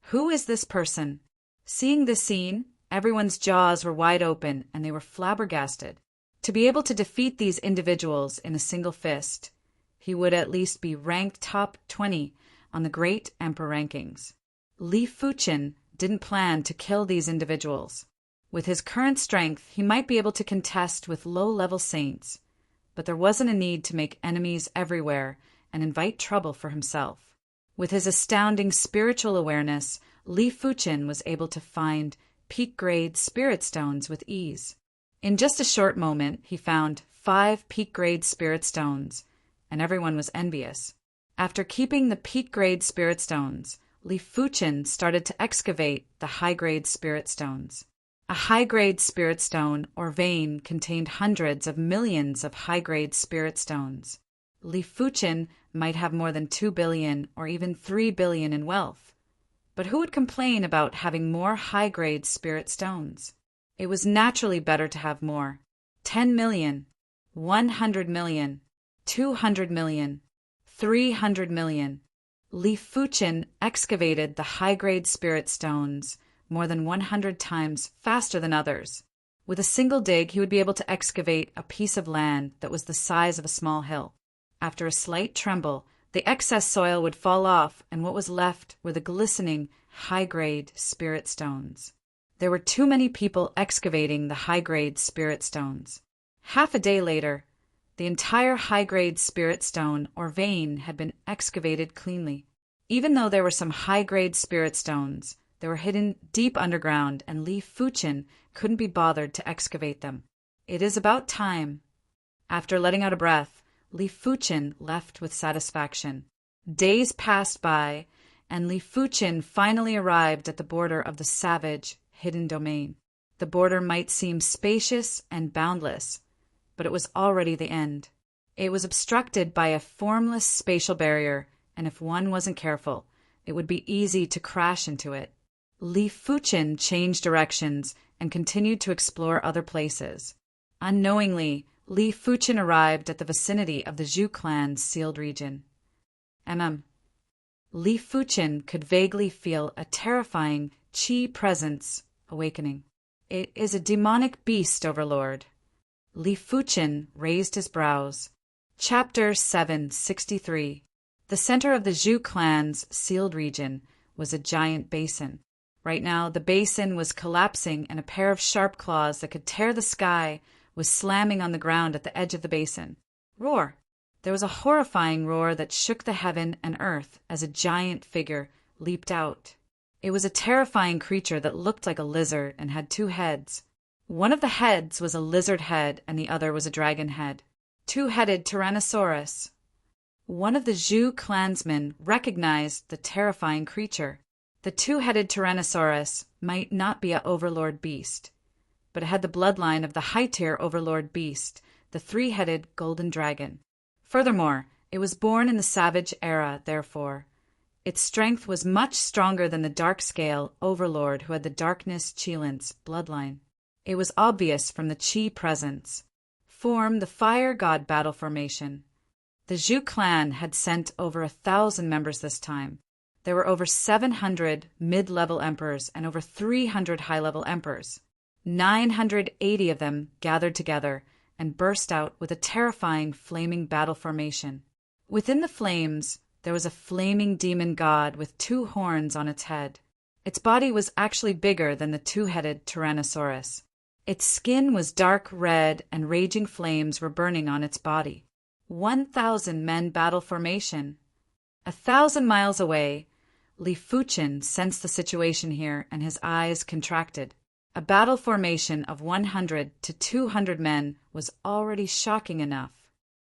Speaker 1: Who is this person? Seeing this scene, everyone's jaws were wide open and they were flabbergasted. To be able to defeat these individuals in a single fist, he would at least be ranked top 20 on the Great Emperor Rankings. Li Fuchen didn't plan to kill these individuals. With his current strength, he might be able to contest with low-level saints, but there wasn't a need to make enemies everywhere and invite trouble for himself. With his astounding spiritual awareness, Li Fuchen was able to find peak-grade spirit stones with ease. In just a short moment, he found 5 peak-grade spirit stones, and everyone was envious. After keeping the peak-grade spirit stones, Li Fuchen started to excavate the high-grade spirit stones. A high-grade spirit stone or vein contained hundreds of millions of high-grade spirit stones. Li Fuchen might have more than 2 billion or even 3 billion in wealth. But who would complain about having more high-grade spirit stones? It was naturally better to have more. 10 million, 100 million, 200 million, 300 million. Li Fuchen excavated the high-grade spirit stones more than 100 times faster than others. With a single dig, he would be able to excavate a piece of land that was the size of a small hill. After a slight tremble, the excess soil would fall off, and what was left were the glistening, high-grade spirit stones. There were too many people excavating the high-grade spirit stones. Half a day later, the entire high-grade spirit stone or vein had been excavated cleanly. Even though there were some high-grade spirit stones, they were hidden deep underground, and Li Fuchen couldn't be bothered to excavate them. It is about time. After letting out a breath, Li Fuchen left with satisfaction. Days passed by, and Li Fuchen finally arrived at the border of the savage, hidden domain. The border might seem spacious and boundless, but it was already the end. It was obstructed by a formless spatial barrier, and if one wasn't careful, it would be easy to crash into it. Li Fuchen changed directions and continued to explore other places. Unknowingly, Li Fuchen arrived at the vicinity of the Zhu clan's sealed region. Li Fuchen could vaguely feel a terrifying Qi presence awakening. It is a demonic beast, Overlord. Li Fuchen raised his brows. Chapter 763. The center of the Zhou clan's sealed region was a giant basin. Right now, the basin was collapsing, and a pair of sharp claws that could tear the sky was slamming on the ground at the edge of the basin. Roar! There was a horrifying roar that shook the heaven and earth as a giant figure leaped out. It was a terrifying creature that looked like a lizard and had two heads. One of the heads was a lizard head and the other was a dragon head. Two-headed Tyrannosaurus. One of the Zhou clansmen recognized the terrifying creature. The two-headed Tyrannosaurus might not be an overlord beast, but it had the bloodline of the high-tier overlord beast, the three-headed golden dragon. Furthermore, it was born in the Savage Era, therefore. Its strength was much stronger than the Dark-Scale overlord who had the Darkness Chilant's bloodline. It was obvious from the Qi presence. Form the Fire God Battle Formation. The Zhou clan had sent over 1,000 members this time. There were over 700 mid-level emperors and over 300 high-level emperors. 980 of them gathered together and burst out with a terrifying flaming battle formation. Within the flames, there was a flaming demon god with two horns on its head. Its body was actually bigger than the two-headed Tyrannosaurus. Its skin was dark red and raging flames were burning on its body. 1,000 men battle formation. 1,000 miles away, Li Fuchen sensed the situation here and his eyes contracted. A battle formation of 100 to 200 men was already shocking enough.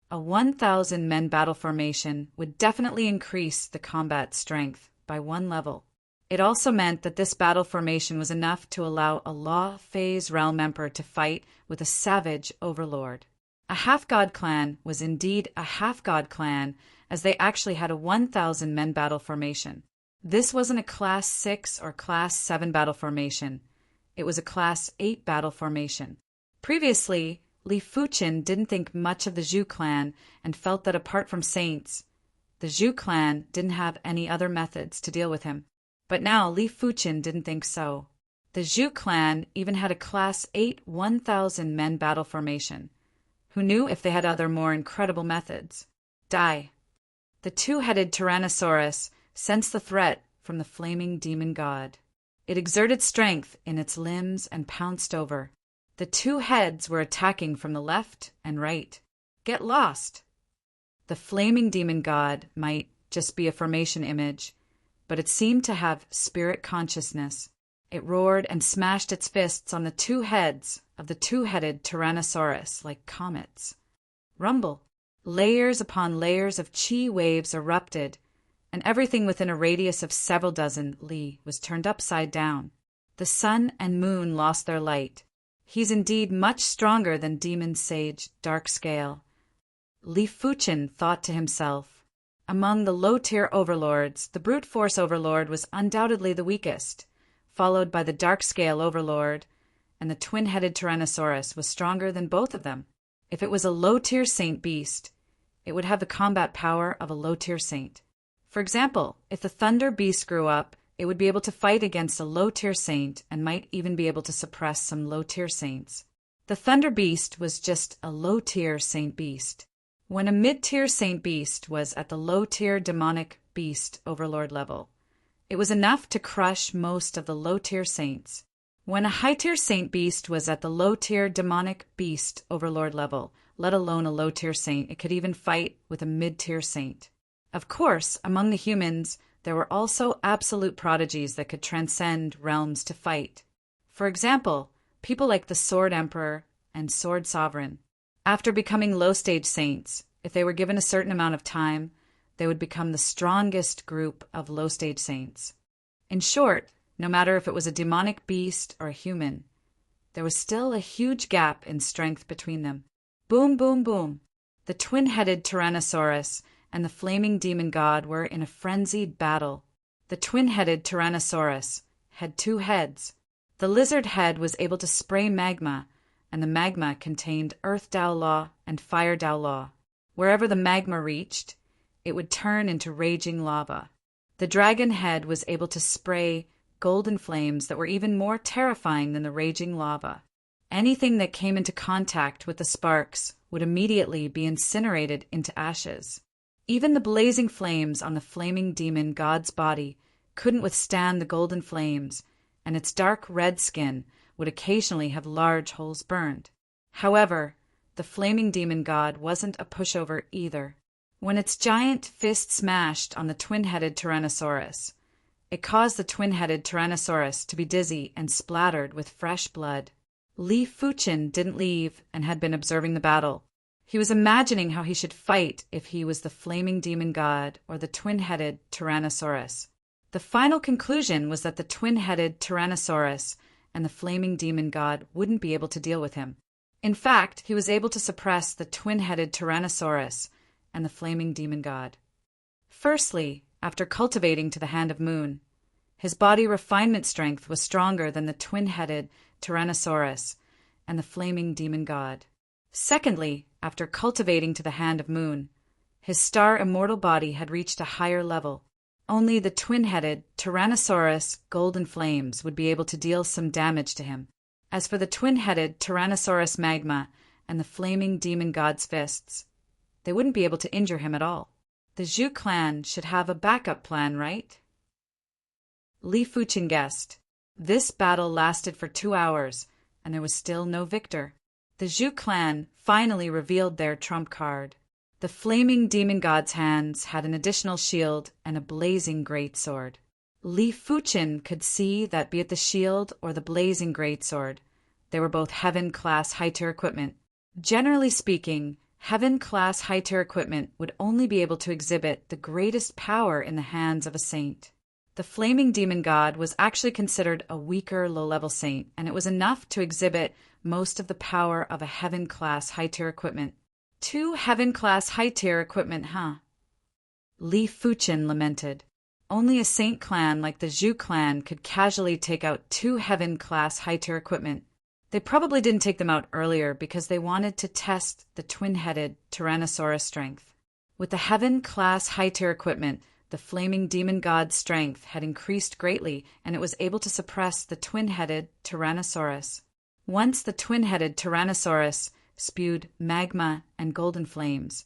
Speaker 1: A 1,000 men battle formation would definitely increase the combat strength by 1 level. It also meant that this battle formation was enough to allow a Law Phase Realm Emperor to fight with a savage overlord. A half-god clan was indeed a half-god clan, as they actually had a 1,000 men battle formation. This wasn't a Class 6 or Class 7 battle formation. It was a Class 8 battle formation. Previously, Li Fuchen didn't think much of the Zhou clan and felt that apart from saints, the Zhou clan didn't have any other methods to deal with him. But now Li Fuchen didn't think so. The Zhou clan even had a Class 8 1,000 men battle formation. Who knew if they had other more incredible methods? Die. The two-headed Tyrannosaurus sensed the threat from the flaming demon god. It exerted strength in its limbs and pounced over. The two heads were attacking from the left and right. Get lost! The flaming demon god might just be a formation image, but it seemed to have spirit consciousness. It roared and smashed its fists on the two heads of the two-headed Tyrannosaurus like comets. Rumble! Layers upon layers of chi waves erupted, and everything within a radius of several dozen li was turned upside down. The sun and moon lost their light. He's indeed much stronger than Demon Sage Dark Scale. Li Fuchen thought to himself. Among the low-tier overlords, the brute force overlord was undoubtedly the weakest, followed by the Dark Scale overlord, and the twin-headed Tyrannosaurus was stronger than both of them. If it was a low-tier saint beast, it would have the combat power of a low-tier saint. For example, if the Thunder Beast grew up, it would be able to fight against a low-tier saint and might even be able to suppress some low-tier saints. The Thunder Beast was just a low-tier saint beast. When a mid-tier saint beast was at the low-tier demonic beast overlord level, it was enough to crush most of the low-tier saints. When a high-tier saint beast was at the low-tier demonic beast overlord level, let alone a low-tier saint, it could even fight with a mid-tier saint. Of course, among the humans, there were also absolute prodigies that could transcend realms to fight. For example, people like the Sword Emperor and Sword Sovereign. After becoming low-stage saints, if they were given a certain amount of time, they would become the strongest group of low-stage saints. In short, no matter if it was a demonic beast or a human, there was still a huge gap in strength between them. Boom, boom, boom. The twin-headed Tyrannosaurus and the flaming demon god were in a frenzied battle. The twin-headed Tyrannosaurus had two heads. The lizard head was able to spray magma, and the magma contained Earth Dao Law and Fire Dao Law. Wherever the magma reached, it would turn into raging lava. The dragon head was able to spray golden flames that were even more terrifying than the raging lava. Anything that came into contact with the sparks would immediately be incinerated into ashes. Even the blazing flames on the flaming demon god's body couldn't withstand the golden flames, and its dark red skin would occasionally have large holes burned. However, the flaming demon god wasn't a pushover either. When its giant fist smashed on the twin-headed Tyrannosaurus, it caused the twin-headed Tyrannosaurus to be dizzy and splattered with fresh blood. Li Fuchen didn't leave and had been observing the battle. He was imagining how he should fight if he was the flaming demon god or the twin-headed Tyrannosaurus. The final conclusion was that the twin-headed Tyrannosaurus and the flaming demon god wouldn't be able to deal with him. In fact, he was able to suppress the twin-headed Tyrannosaurus and the flaming demon god. Firstly, after cultivating to the Hand of Moon, his body refinement strength was stronger than the twin-headed Tyrannosaurus and the flaming demon god. Secondly, after cultivating to the Hand of Moon, his star immortal body had reached a higher level. Only the twin-headed Tyrannosaurus golden flames would be able to deal some damage to him. As for the twin-headed Tyrannosaurus magma and the flaming demon god's fists, they wouldn't be able to injure him at all. The Zhu clan should have a backup plan, right? Li Fuchen guessed. This battle lasted for 2 hours, and there was still no victor. The Zhu clan finally revealed their trump card. The flaming demon god's hands had an additional shield and a blazing greatsword. Li Fuchen could see that be it the shield or the blazing greatsword, they were both Heaven-class high-tier equipment. Generally speaking, Heaven-class high-tier equipment would only be able to exhibit the greatest power in the hands of a saint. The flaming demon god was actually considered a weaker low-level saint, and it was enough to exhibit most of the power of a Heaven-class high-tier equipment. 2 Heaven-class high-tier equipment, huh? Li Fuchen lamented. Only a saint clan like the Zhu clan could casually take out 2 Heaven-class high-tier equipment. They probably didn't take them out earlier because they wanted to test the twin-headed Tyrannosaurus strength. With the Heaven-class high-tier equipment, the flaming demon god's strength had increased greatly, and it was able to suppress the twin-headed Tyrannosaurus. Once the twin-headed Tyrannosaurus spewed magma and golden flames,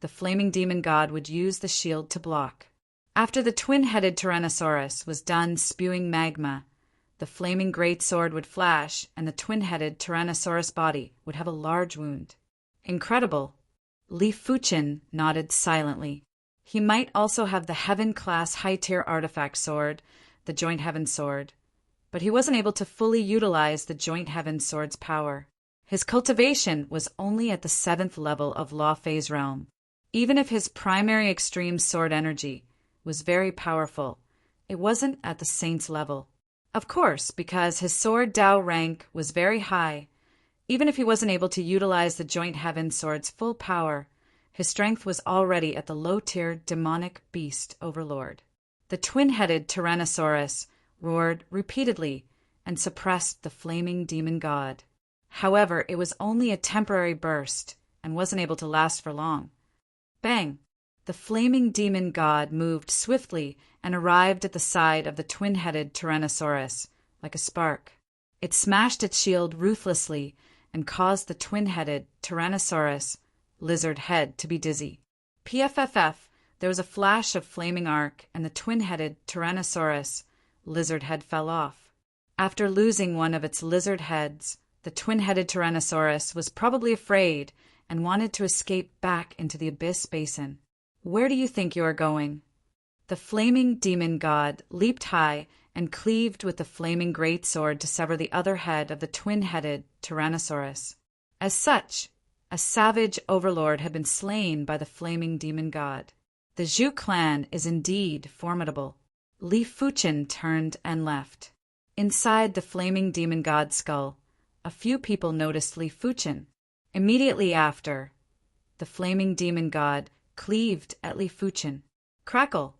Speaker 1: the flaming demon god would use the shield to block. After the twin-headed Tyrannosaurus was done spewing magma, the flaming greatsword would flash, and the twin-headed Tyrannosaurus body would have a large wound. Incredible. Li Fuchen nodded silently. He might also have the Heaven-class high-tier artifact sword, the Joint Heaven sword, but he wasn't able to fully utilize the Joint Heaven sword's power. His cultivation was only at the 7th level of Law Phase Realm. Even if his primary extreme sword energy was very powerful, it wasn't at the saint's level. Of course, because his sword Dao rank was very high, even if he wasn't able to utilize the Joint Heaven sword's full power, his strength was already at the low-tier demonic beast overlord. The twin-headed Tyrannosaurus roared repeatedly and suppressed the flaming demon god. However, it was only a temporary burst and wasn't able to last for long. Bang! The flaming demon god moved swiftly and arrived at the side of the twin-headed Tyrannosaurus like a spark. It smashed its shield ruthlessly and caused the twin-headed Tyrannosaurus lizard head to be dizzy. PFFF, there was a flash of flaming arc, and the twin-headed Tyrannosaurus lizard head fell off. After losing one of its lizard heads, the twin-headed Tyrannosaurus was probably afraid and wanted to escape back into the abyss basin. Where do you think you are going? The flaming demon god leaped high and cleaved with the flaming greatsword to sever the other head of the twin-headed Tyrannosaurus. As such, a savage overlord had been slain by the flaming demon god. The Zhu clan is indeed formidable. Li Fuchen turned and left. Inside the flaming demon god's skull, a few people noticed Li Fuchen. Immediately after, the flaming demon god cleaved at Li Fuchen. Crackle.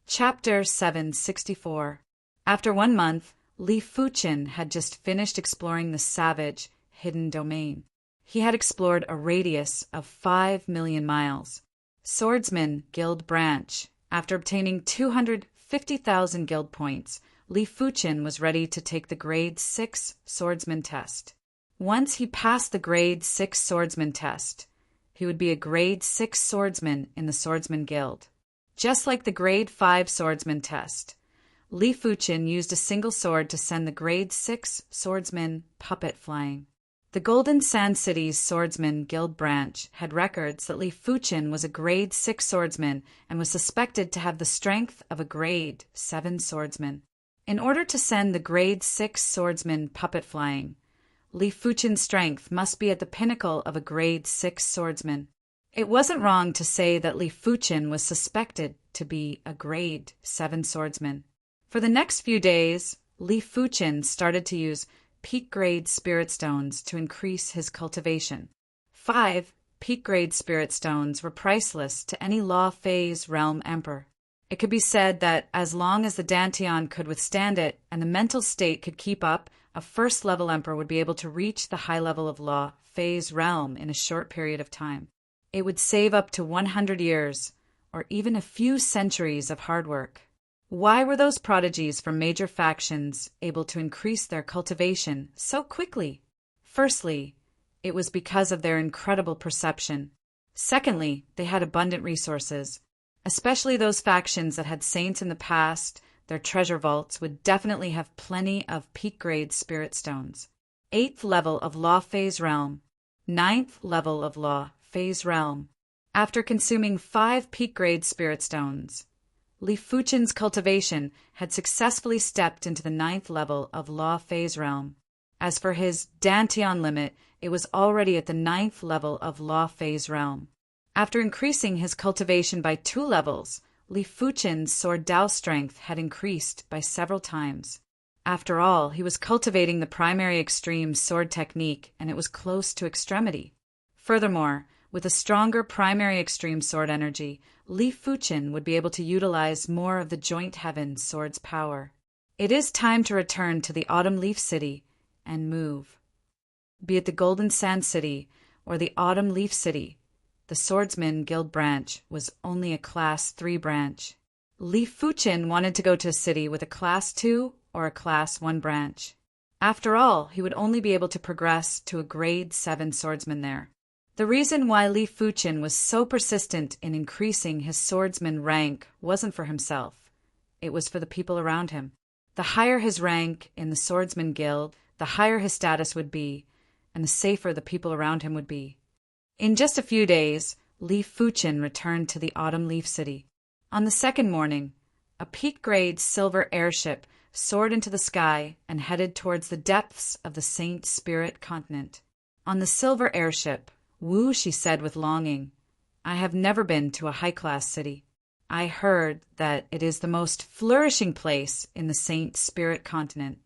Speaker 1: Chapter 764. After 1 month, Li Fuchen had just finished exploring the savage, hidden domain. He had explored a radius of 5 million miles. Swordsman Guild Branch. After obtaining 250,000 guild points, Li Fuchen was ready to take the Grade 6 Swordsman test. Once he passed the Grade 6 Swordsman test, he would be a grade 6 swordsman in the Swordsman Guild. Just like the grade 5 swordsman test, Li Fuqin used a single sword to send the grade 6 swordsman puppet flying. The Golden Sand City's Swordsman Guild branch had records that Li Fuqin was a grade 6 swordsman and was suspected to have the strength of a grade 7 swordsman. In order to send the grade 6 swordsman puppet flying, Li Fuqin's strength must be at the pinnacle of a grade 6 swordsman. It wasn't wrong to say that Li Fuqin was suspected to be a grade 7 swordsman. For the next few days, Li Fuqin started to use peak-grade spirit stones to increase his cultivation. 5 peak-grade spirit stones were priceless to any law phase realm emperor. It could be said that as long as the Dantian could withstand it and the mental state could keep up, a first-level emperor would be able to reach the high level of law phase realm in a short period of time. It would save up to 100 years, or even a few centuries of hard work. Why were those prodigies from major factions able to increase their cultivation so quickly? Firstly, it was because of their incredible perception. Secondly, they had abundant resources. Especially those factions that had saints in the past, their treasure vaults would definitely have plenty of peak-grade spirit stones. 8th level of Law Phase Realm. 9th level of Law Phase Realm. After consuming 5 peak-grade spirit stones, Li Fuqin's cultivation had successfully stepped into the 9th level of Law Phase Realm. As for his Dantian limit, it was already at the 9th level of Law Phase Realm. After increasing his cultivation by 2 levels, Li Fuqin's sword Dao strength had increased by several times. After all, he was cultivating the primary extreme sword technique, and it was close to extremity. Furthermore, with a stronger primary extreme sword energy, Li Fuqin would be able to utilize more of the Joint Heaven sword's power. It is time to return to the Autumn Leaf City and move. Be it the Golden Sand City or the Autumn Leaf City, the Swordsman Guild branch was only a Class 3 branch. Li Fuqin wanted to go to a city with a Class 2 or a Class 1 branch. After all, he would only be able to progress to a Grade 7 swordsman there. The reason why Li Fuqin was so persistent in increasing his swordsman rank wasn't for himself. It was for the people around him. The higher his rank in the Swordsman Guild, the higher his status would be, and the safer the people around him would be. In just a few days, Li Fuqin returned to the Autumn Leaf City. On the second morning, a peak-grade silver airship soared into the sky and headed towards the depths of the Saint Spirit continent. On the silver airship, "Woo," she said with longing, "I have never been to a high-class city. I heard that it is the most flourishing place in the Saint Spirit continent."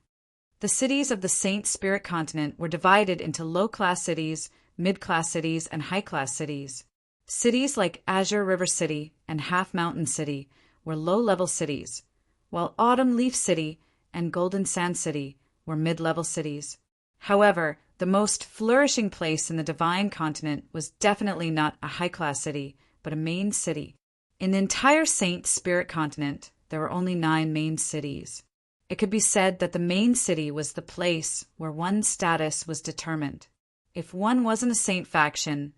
Speaker 1: The cities of the Saint Spirit continent were divided into low-class cities, mid-class cities, and high-class cities. Cities like Azure River City and Half Mountain City were low-level cities, while Autumn Leaf City and Golden Sand City were mid-level cities. However, the most flourishing place in the Divine Continent was definitely not a high-class city, but a main city. In the entire Saint Spirit Continent, there were only 9 main cities. It could be said that the main city was the place where one's status was determined. If one wasn't a Saint faction,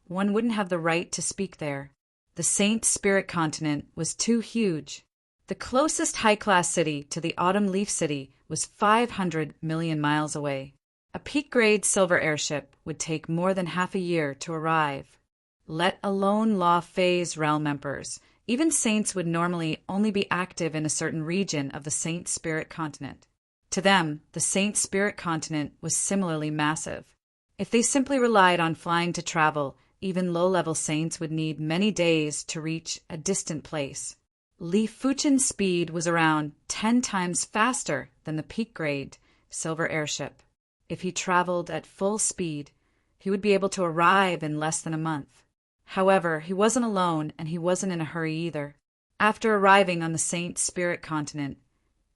Speaker 1: one wouldn't have the right to speak there. The Saint Spirit Continent was too huge. The closest high-class city to the Autumn Leaf City was 500 million miles away. A peak-grade silver airship would take more than half a year to arrive. Let alone law phase realm emperors. Even saints would normally only be active in a certain region of the Saint Spirit Continent. To them, the Saint Spirit Continent was similarly massive. If they simply relied on flying to travel, even low-level saints would need many days to reach a distant place. Li Fuqin's speed was around 10 times faster than the peak-grade silver airship. If he traveled at full speed, he would be able to arrive in less than a month. However, he wasn't alone, and he wasn't in a hurry either. After arriving on the Saint Spirit Continent,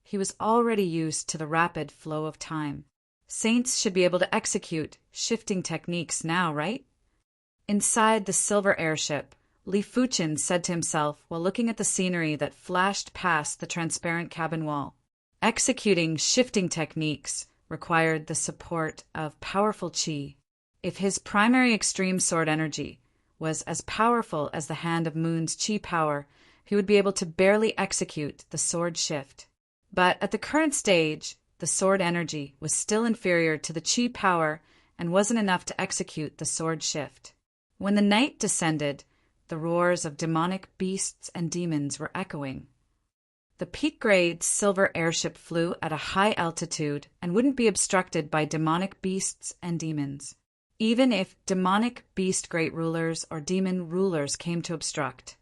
Speaker 1: he was already used to the rapid flow of time. Saints should be able to execute shifting techniques now, right? Inside the silver airship, Li Fuqin said to himself while looking at the scenery that flashed past the transparent cabin wall. Executing shifting techniques required the support of powerful qi. If his primary extreme sword energy was as powerful as the Hand of Moon's chi power, he would be able to barely execute the sword shift. But at the current stage, the sword energy was still inferior to the chi power and wasn't enough to execute the sword shift. When the night descended, the roars of demonic beasts and demons were echoing. The peak-grade silver airship flew at a high altitude and wouldn't be obstructed by demonic beasts and demons. Even if demonic beast great rulers or demon rulers came to obstruct,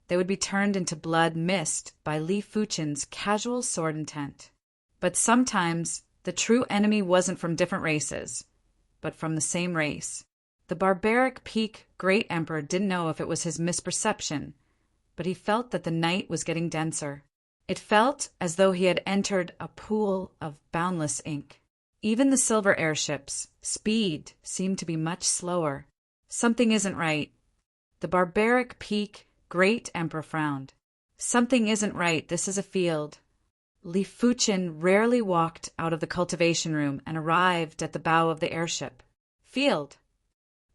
Speaker 1: they would be turned into blood mist by Li Fuchen's casual sword intent. But sometimes the true enemy wasn't from different races, but from the same race. The barbaric peak great emperor didn't know if it was his misperception, but he felt that the night was getting denser. It felt as though he had entered a pool of boundless ink. Even the silver airships' speed seemed to be much slower. Something isn't right. The barbaric peak great emperor frowned. Something isn't right. This is a field. Li Fuchen rarely walked out of the cultivation room and arrived at the bow of the airship. Field.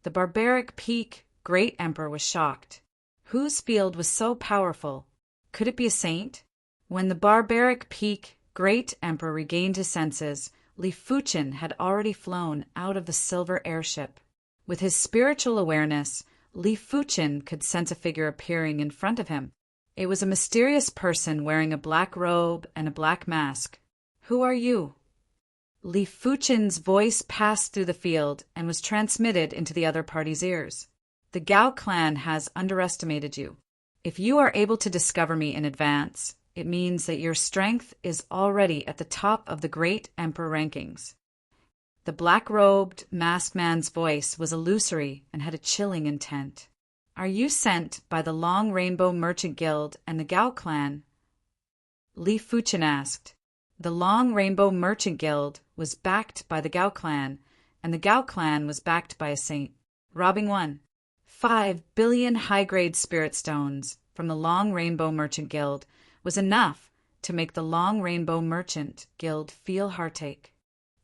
Speaker 1: The barbaric peak great emperor was shocked. Whose field was so powerful? Could it be a saint? When the barbaric peak great emperor regained his senses, Li Fuchen had already flown out of the silver airship. With his spiritual awareness, Li Fuchen could sense a figure appearing in front of him. It was a mysterious person wearing a black robe and a black mask. Who are you? Li Fuchen's voice passed through the field and was transmitted into the other party's ears. The Gao clan has underestimated you. If you are able to discover me in advance, it means that your strength is already at the top of the great emperor rankings. The black-robed, masked man's voice was illusory and had a chilling intent. Are you sent by the Long Rainbow Merchant Guild and the Gao clan? Li Fuchen asked. The Long Rainbow Merchant Guild was backed by the Gao clan, and the Gao clan was backed by a saint. Robbing one. 5 billion high-grade spirit stones from the Long Rainbow Merchant Guild was enough to make the Long Rainbow Merchant Guild feel heartache.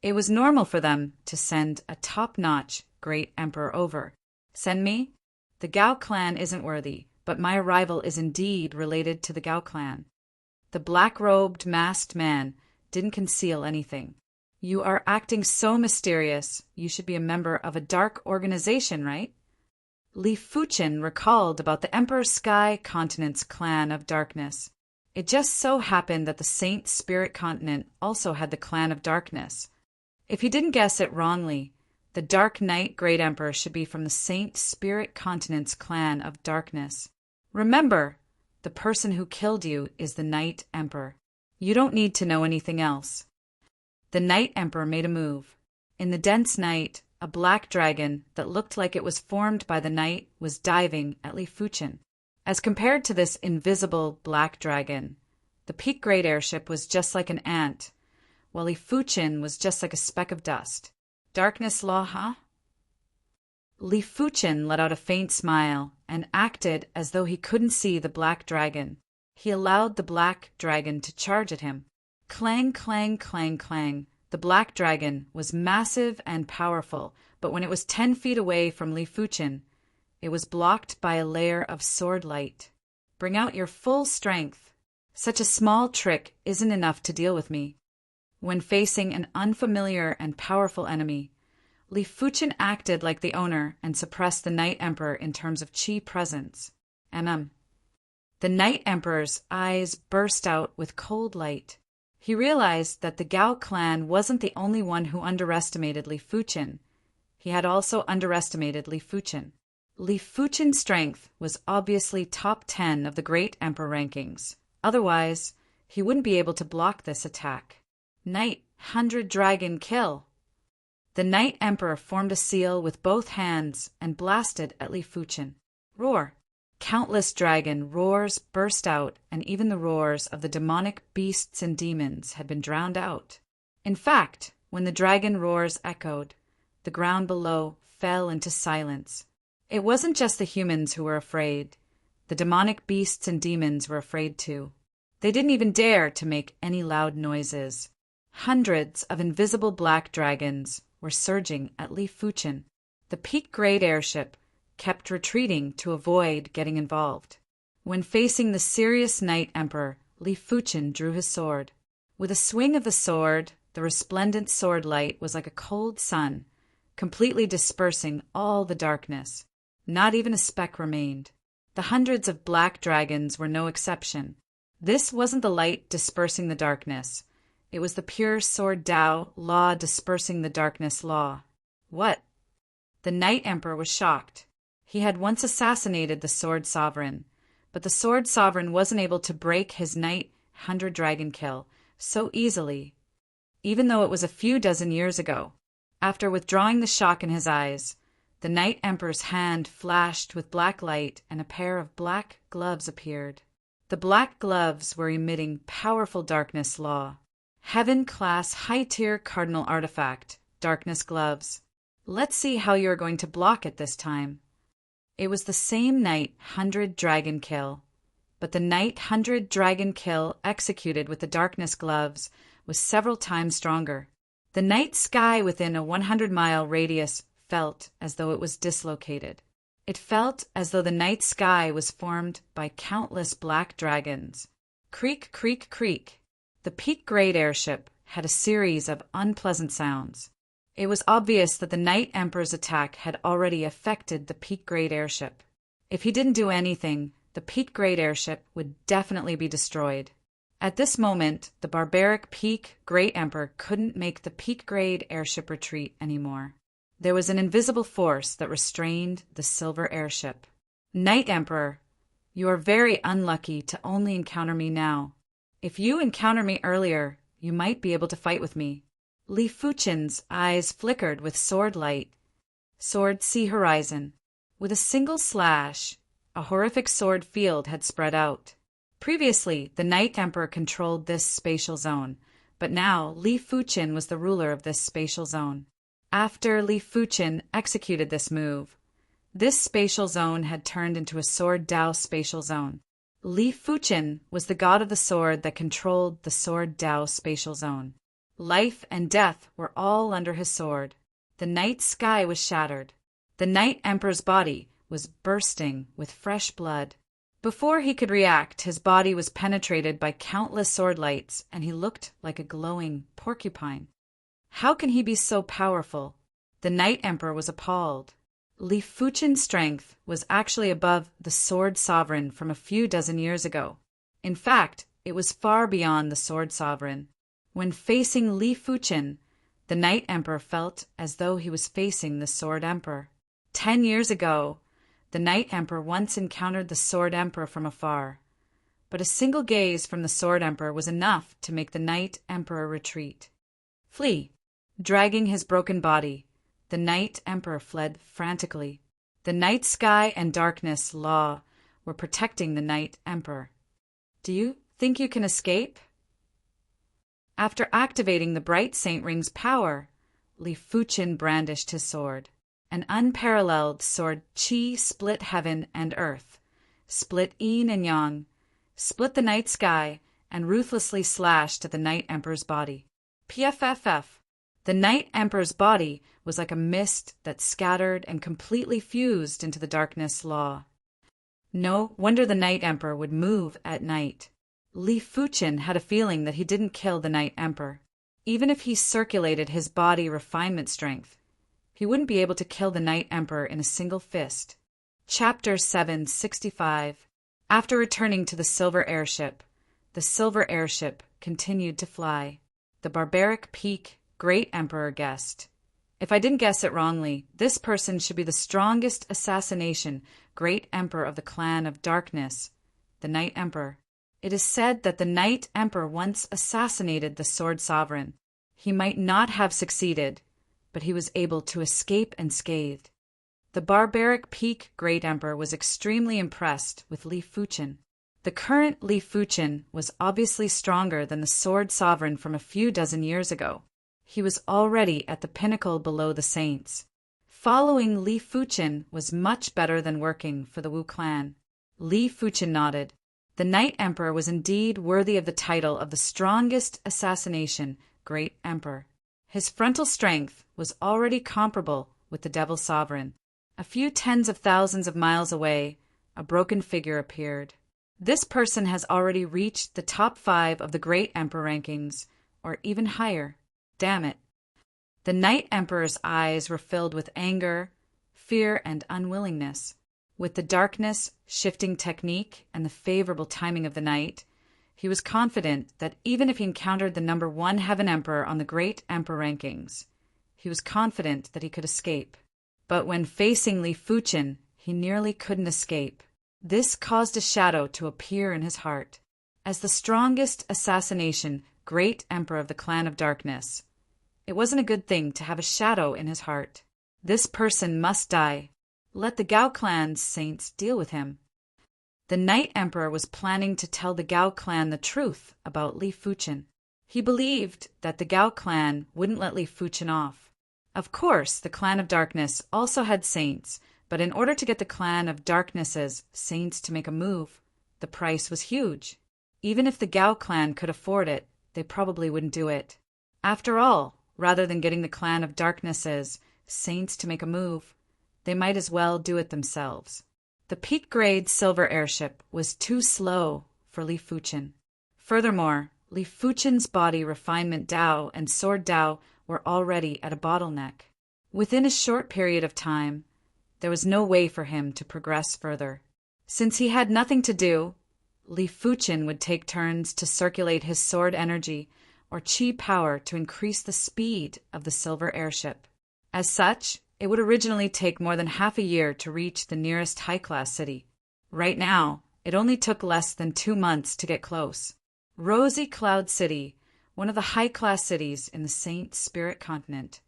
Speaker 1: It was normal for them to send a top-notch great emperor over. Send me? The Gao clan isn't worthy, but my arrival is indeed related to the Gao clan. The black-robed, masked man didn't conceal anything. You are acting so mysterious. You should be a member of a dark organization, right? Li Fuchen recalled about the Emperor Sky Continent's clan of darkness. It just so happened that the Saint Spirit Continent also had the clan of darkness. If he didn't guess it wrongly, the Dark Knight Great Emperor should be from the Saint Spirit Continent's clan of darkness. Remember, the person who killed you is the Night Emperor. You don't need to know anything else. The Night Emperor made a move. In the dense night, a black dragon that looked like it was formed by the night was diving at Li Fuchen. As compared to this invisible black dragon, the peak great airship was just like an ant, while Li Fuchen was just like a speck of dust. Darkness law, huh? Li Fuchen let out a faint smile and acted as though he couldn't see the black dragon. He allowed the black dragon to charge at him. Clang, clang, clang, clang. The black dragon was massive and powerful, but when it was 10 feet away from Li Fuchen, it was blocked by a layer of sword light. Bring out your full strength. Such a small trick isn't enough to deal with me. When facing an unfamiliar and powerful enemy, Li Fuchen acted like the owner and suppressed the Night Emperor in terms of chi presence. The Night Emperor's eyes burst out with cold light. He realized that the Gao clan wasn't the only one who underestimated Li Fuchen. He had also underestimated Li Fuchen. Li Fuchen's strength was obviously top 10 of the Great Emperor rankings. Otherwise, he wouldn't be able to block this attack. Night 100 Dragon Kill. The Night Emperor formed a seal with both hands and blasted at Li Fuchen. Roar. Countless dragon roars burst out, and even the roars of the demonic beasts and demons had been drowned out. In fact, when the dragon roars echoed, the ground below fell into silence. It wasn't just the humans who were afraid. The demonic beasts and demons were afraid too. They didn't even dare to make any loud noises. Hundreds of invisible black dragons were surging at Li Fuchen. The peak-grade airship kept retreating to avoid getting involved. When facing the serious Knight Emperor, Li Fuchen drew his sword. With a swing of the sword, the resplendent sword light was like a cold sun, completely dispersing all the darkness. Not even a speck remained. The hundreds of black dragons were no exception. This wasn't the light dispersing the darkness. It was the pure sword Tao law dispersing the darkness law. What? The Knight Emperor was shocked. He had once assassinated the Sword Sovereign, but the Sword Sovereign wasn't able to break his Knight 100 dragon kill so easily, even though it was a few dozen years ago. After withdrawing the shock in his eyes, the Knight Emperor's hand flashed with black light and a pair of black gloves appeared. The black gloves were emitting powerful darkness law. Heaven-class high-tier cardinal artifact, darkness gloves. Let's see how you are going to block it this time. It was the same Knight 100 dragon kill, but the Knight 100 dragon kill executed with the darkness gloves was several times stronger. The night sky within a 100-mile radius felt as though it was dislocated. It felt as though the night sky was formed by countless black dragons. Creak, creak, creak. The peak-grade airship had a series of unpleasant sounds. It was obvious that the Knight Emperor's attack had already affected the peak-grade airship. If he didn't do anything, the peak-grade airship would definitely be destroyed. At this moment, the barbaric Great Emperor couldn't make the peak-grade airship retreat anymore. There was an invisible force that restrained the silver airship. Knight Emperor, you are very unlucky to only encounter me now. If you encounter me earlier, you might be able to fight with me. Li Fuchen's eyes flickered with sword light. Sword see horizon. With a single slash, a horrific sword field had spread out. Previously, the Knight Emperor controlled this spatial zone, but now Li Fuchen was the ruler of this spatial zone. After Li Fuchen executed this move, this spatial zone had turned into a sword Dao spatial zone. Li Fuchen was the god of the sword that controlled the sword Dao spatial zone. Life and death were all under his sword. The night sky was shattered. The Knight Emperor's body was bursting with fresh blood. Before he could react, his body was penetrated by countless sword lights, and he looked like a glowing porcupine. How can he be so powerful? The Knight Emperor was appalled. Li Fuchen's strength was actually above the Sword Sovereign from a few dozen years ago. In fact, it was far beyond the Sword Sovereign. When facing Li Fuchen, the Knight Emperor felt as though he was facing the Sword Emperor. 10 years ago, the Knight Emperor once encountered the Sword Emperor from afar, but a single gaze from the Sword Emperor was enough to make the Knight Emperor retreat. Flee! Dragging his broken body, the Knight Emperor fled frantically. The night sky and darkness law were protecting the Knight Emperor. Do you think you can escape? After activating the Bright Saint Ring's power, Li Fuchen brandished his sword. An unparalleled sword Qi split heaven and earth, split yin and yang, split the night sky, and ruthlessly slashed at the Knight Emperor's body. PFFF. The Knight Emperor's body was like a mist that scattered and completely fused into the darkness law. No wonder the Knight Emperor would move at night. Li Fuchen had a feeling that he didn't kill the Knight Emperor. Even if he circulated his body refinement strength, he wouldn't be able to kill the Knight Emperor in a single fist. Chapter 765. After returning to the silver airship continued to fly. The barbaric Great Emperor guessed. If I didn't guess it wrongly, this person should be the strongest assassination Great Emperor of the Clan of Darkness, the Knight Emperor. It is said that the Knight Emperor once assassinated the Sword Sovereign. He might not have succeeded, but he was able to escape unscathed. The barbaric Great Emperor was extremely impressed with Li Fuchen. The current Li Fuchen was obviously stronger than the Sword Sovereign from a few dozen years ago. He was already at the pinnacle below the saints. Following Li Fuchen was much better than working for the Wu clan. Li Fuchen nodded. The Knight Emperor was indeed worthy of the title of the strongest assassination Great Emperor. His frontal strength was already comparable with the Devil Sovereign. A few tens of thousands of miles away, a broken figure appeared. This person has already reached the top 5 of the Great Emperor rankings, or even higher. Damn it. The Night Emperor's eyes were filled with anger, fear, and unwillingness. With the darkness, shifting technique, and the favorable timing of the night, he was confident that even if he encountered the number 1 Heaven Emperor on the Great Emperor rankings, he was confident that he could escape. But when facing Li Fuchen, he nearly couldn't escape. This caused a shadow to appear in his heart. As the strongest assassination Great Emperor of the Clan of Darkness, it wasn't a good thing to have a shadow in his heart. This person must die. Let the Gao clan's saints deal with him. The Night Emperor was planning to tell the Gao clan the truth about Li Fuchen. He believed that the Gao clan wouldn't let Li Fuchen off. Of course, the Clan of Darkness also had saints, but in order to get the Clan of Darkness's saints to make a move, the price was huge. Even if the Gao clan could afford it, they probably wouldn't do it. After all, rather than getting the Clan of Darkness's saints to make a move, they might as well do it themselves. The peak-grade silver airship was too slow for Li Fuchen. Furthermore, Li Fuchen's body refinement Dao and sword Dao were already at a bottleneck. Within a short period of time, there was no way for him to progress further. Since he had nothing to do, Li Fuchen would take turns to circulate his sword energy or chi power to increase the speed of the silver airship. As such, it would originally take more than half a year to reach the nearest high-class city. Right now, it only took less than 2 months to get close. Rosy Cloud City, one of the high-class cities in the Saint Spirit continent.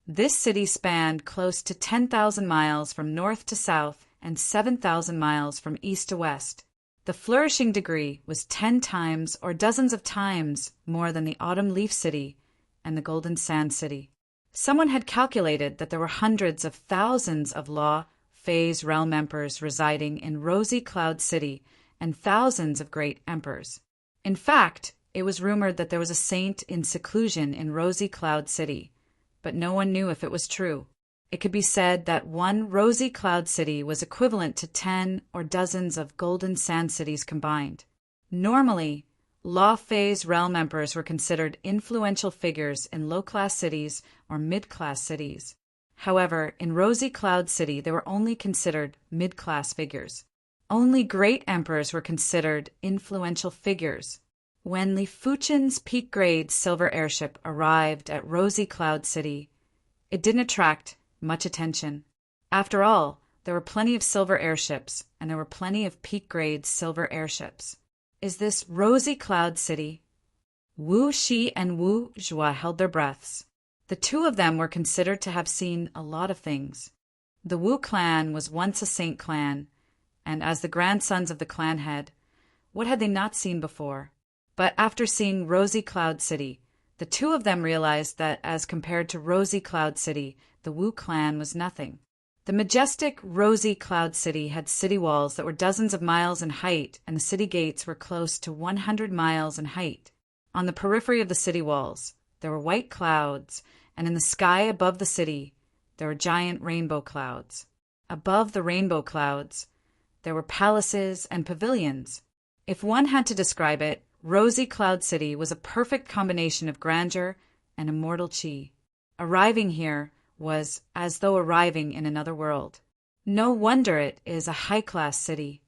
Speaker 1: This city spanned close to 10,000 miles from north to south and 7,000 miles from east to west. The flourishing degree was 10 times or dozens of times more than the Autumn Leaf City and the Golden Sand City. Someone had calculated that there were hundreds of thousands of Law Phase realm emperors residing in Rosy Cloud City and thousands of great emperors. In fact, it was rumored that there was a saint in seclusion in Rosy Cloud City, but no one knew if it was true. It could be said that one Rosy Cloud City was equivalent to 10 or dozens of Golden Sand Cities combined. Normally, Law Phase realm emperors were considered influential figures in low-class cities or mid-class cities. However, in Rosy Cloud City, they were only considered mid-class figures. Only great emperors were considered influential figures. When Li Fuchen's peak-grade silver airship arrived at Rosy Cloud City, it didn't attract much attention. After all, there were plenty of silver airships, and there were plenty of peak-grade silver airships. Is this Rosy Cloud City? Wu Shi and Wu Zhua held their breaths. The two of them were considered to have seen a lot of things. The Wu clan was once a saint clan, and as the grandsons of the clan head, what had they not seen before? But after seeing Rosy Cloud City, the two of them realized that as compared to Rosy Cloud City, the Wu clan was nothing. The majestic Rosy Cloud City had city walls that were dozens of miles in height, and the city gates were close to 100 miles in height. On the periphery of the city walls, there were white clouds, and in the sky above the city, there were giant rainbow clouds. Above the rainbow clouds, there were palaces and pavilions. If one had to describe it, Rosy Cloud City was a perfect combination of grandeur and immortal chi. Arriving here was as though arriving in another world. No wonder it is a high-class city.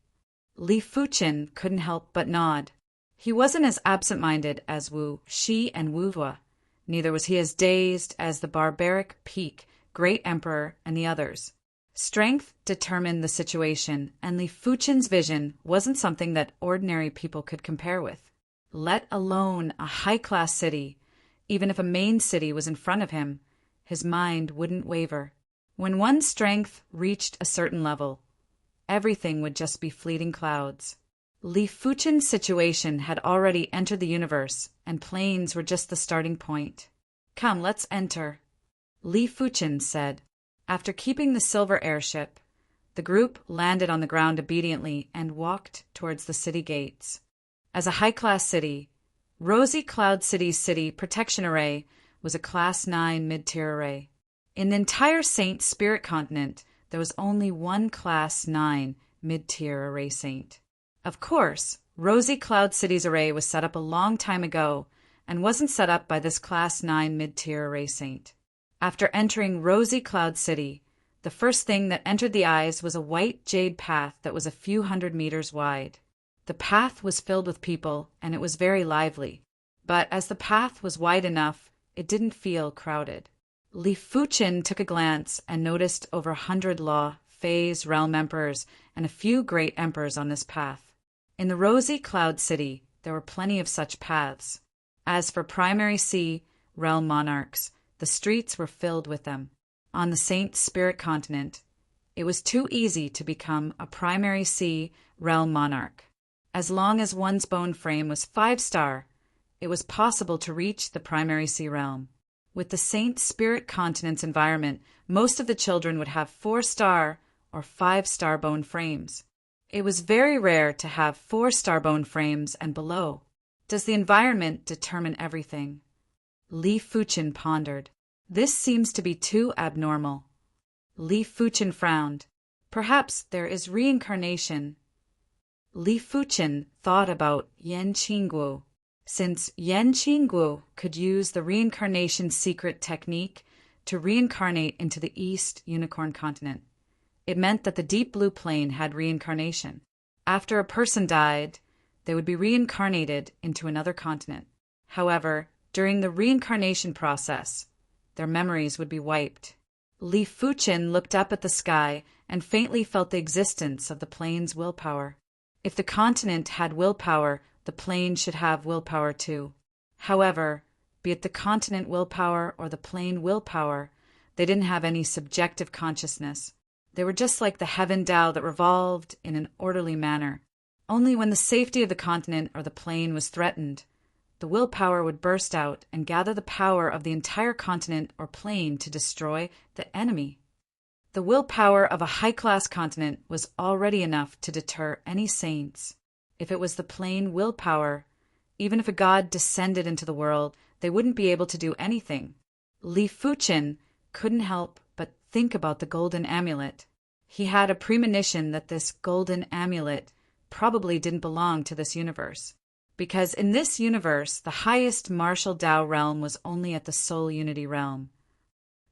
Speaker 1: Li Fuchen couldn't help but nod. He wasn't as absent-minded as Wu Shi and Wu Zhua. Neither was he as dazed as the barbaric Peak, Great Emperor, and the others. Strength determined the situation, and Li Fuchen's vision wasn't something that ordinary people could compare with. Let alone a high-class city, even if a main city was in front of him, his mind wouldn't waver. When one's strength reached a certain level, everything would just be fleeting clouds. Li Fuchen's situation had already entered the universe, and planes were just the starting point. "Come, let's enter," Li Fuchen said. After keeping the silver airship, the group landed on the ground obediently and walked towards the city gates. As a high-class city, Rosy Cloud City's city protection array was a Class 9 mid-tier array. In the entire Saint Spirit continent, there was only one Class 9 mid-tier array saint. Of course, Rosy Cloud City's array was set up a long time ago and wasn't set up by this Class 9 mid-tier array saint. After entering Rosy Cloud City, the first thing that entered the eyes was a white jade path that was a few hundred meters wide. The path was filled with people, and it was very lively. But as the path was wide enough, it didn't feel crowded. Li Fuchin took a glance and noticed over 100 law, phase, realm emperors, and a few great emperors on this path. In the Rosy Cloud City, there were plenty of such paths. As for primary sea, realm monarchs, the streets were filled with them. On the Saint Spirit continent, it was too easy to become a primary sea realm monarch. As long as one's bone frame was 5-star, it was possible to reach the primary sea realm. With the Saint Spirit continent's environment, most of the children would have 4-star or 5-star bone frames. It was very rare to have 4-star bone frames and below. Does the environment determine everything? Li Fuchin pondered. This seems to be too abnormal. Li Fuchin frowned. Perhaps there is reincarnation. Li Fuchin thought about Yan Qingguo. Since Yan Qingguo could use the reincarnation secret technique to reincarnate into the East Unicorn continent, it meant that the Deep Blue Plane had reincarnation. After a person died, they would be reincarnated into another continent. However, during the reincarnation process, their memories would be wiped. Li Fuchin looked up at the sky and faintly felt the existence of the plane's willpower. If the continent had willpower, the plane should have willpower too. However, be it the continent willpower or the plane willpower, they didn't have any subjective consciousness. They were just like the heaven Tao that revolved in an orderly manner. Only when the safety of the continent or the plane was threatened, the willpower would burst out and gather the power of the entire continent or plane to destroy the enemy. The willpower of a high-class continent was already enough to deter any saints. If it was the plain willpower, even if a god descended into the world, they wouldn't be able to do anything. Li Fuchin couldn't help but think about the golden amulet. He had a premonition that this golden amulet probably didn't belong to this universe, because in this universe, the highest martial Tao realm was only at the soul unity realm.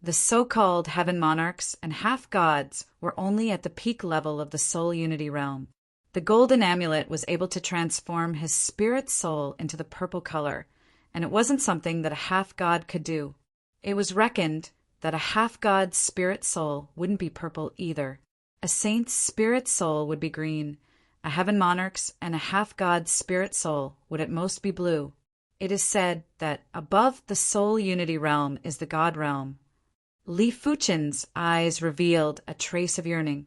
Speaker 1: The so-called heaven monarchs and half-gods were only at the peak level of the soul unity realm. The golden amulet was able to transform his spirit soul into the purple color, and it wasn't something that a half-god could do. It was reckoned that a half-god's spirit soul wouldn't be purple either. A saint's spirit soul would be green. A heaven monarch's and a half-god's spirit soul would at most be blue. It is said that above the soul unity realm is the god realm. Li Fuchin's eyes revealed a trace of yearning.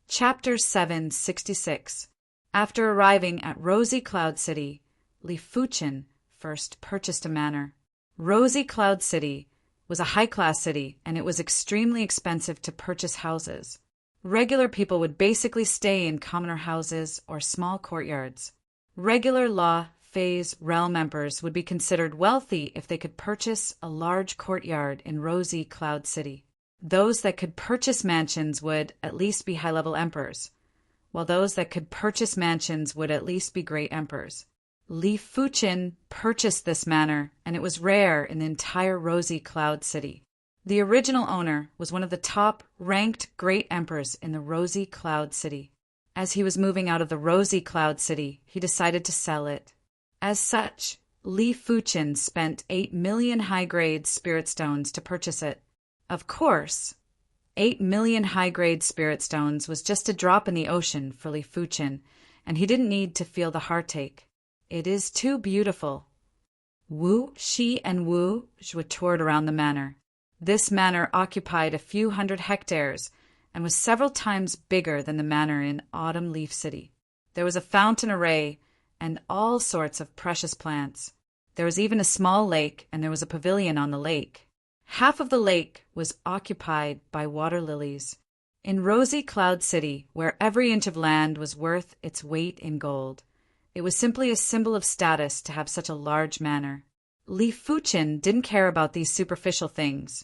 Speaker 1: Chapter 766. After arriving at Rosy Cloud City, Li Fuchin first purchased a manor. Rosy Cloud City was a high-class city, and it was extremely expensive to purchase houses. Regular people would basically stay in commoner houses or small courtyards. Regular law, phase, realm emperors would be considered wealthy if they could purchase a large courtyard in Rosy Cloud City. Those that could purchase mansions would at least be high-level emperors, while those that could purchase mansions would at least be great emperors. Li Fuchin purchased this manor, and it was rare in the entire Rosy Cloud City. The original owner was one of the top-ranked great emperors in the Rosy Cloud City. As he was moving out of the Rosy Cloud City, he decided to sell it. As such, Li Fuchin spent 8 million high-grade spirit stones to purchase it. Of course, 8 million high-grade spirit stones was just a drop in the ocean for Li Fuchin, and he didn't need to feel the heartache. It is too beautiful. Wu Shi and Wu Zhui toured around the manor. This manor occupied a few hundred hectares and was several times bigger than the manor in Autumn Leaf City. There was a fountain array and all sorts of precious plants. There was even a small lake, and there was a pavilion on the lake. Half of the lake was occupied by water lilies. In Rosy Cloud City, where every inch of land was worth its weight in gold, it was simply a symbol of status to have such a large manor. Li Fuchin didn't care about these superficial things.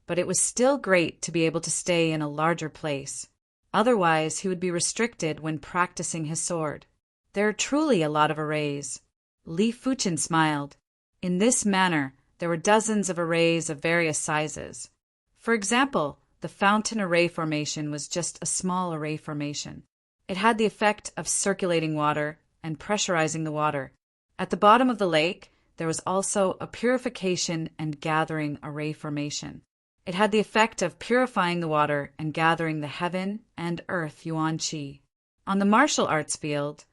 Speaker 1: but it was still great to be able to stay in a larger place. Otherwise, he would be restricted when practicing his sword. There are truly a lot of arrays. Li Fuchen smiled. In this manner, there were dozens of arrays of various sizes. For example, the fountain array formation was just a small array formation. It had the effect of circulating water and pressurizing the water. At the bottom of the lake, there was also a purification and gathering array formation. It had the effect of purifying the water and gathering the heaven and earth yuan qi. On the martial arts field,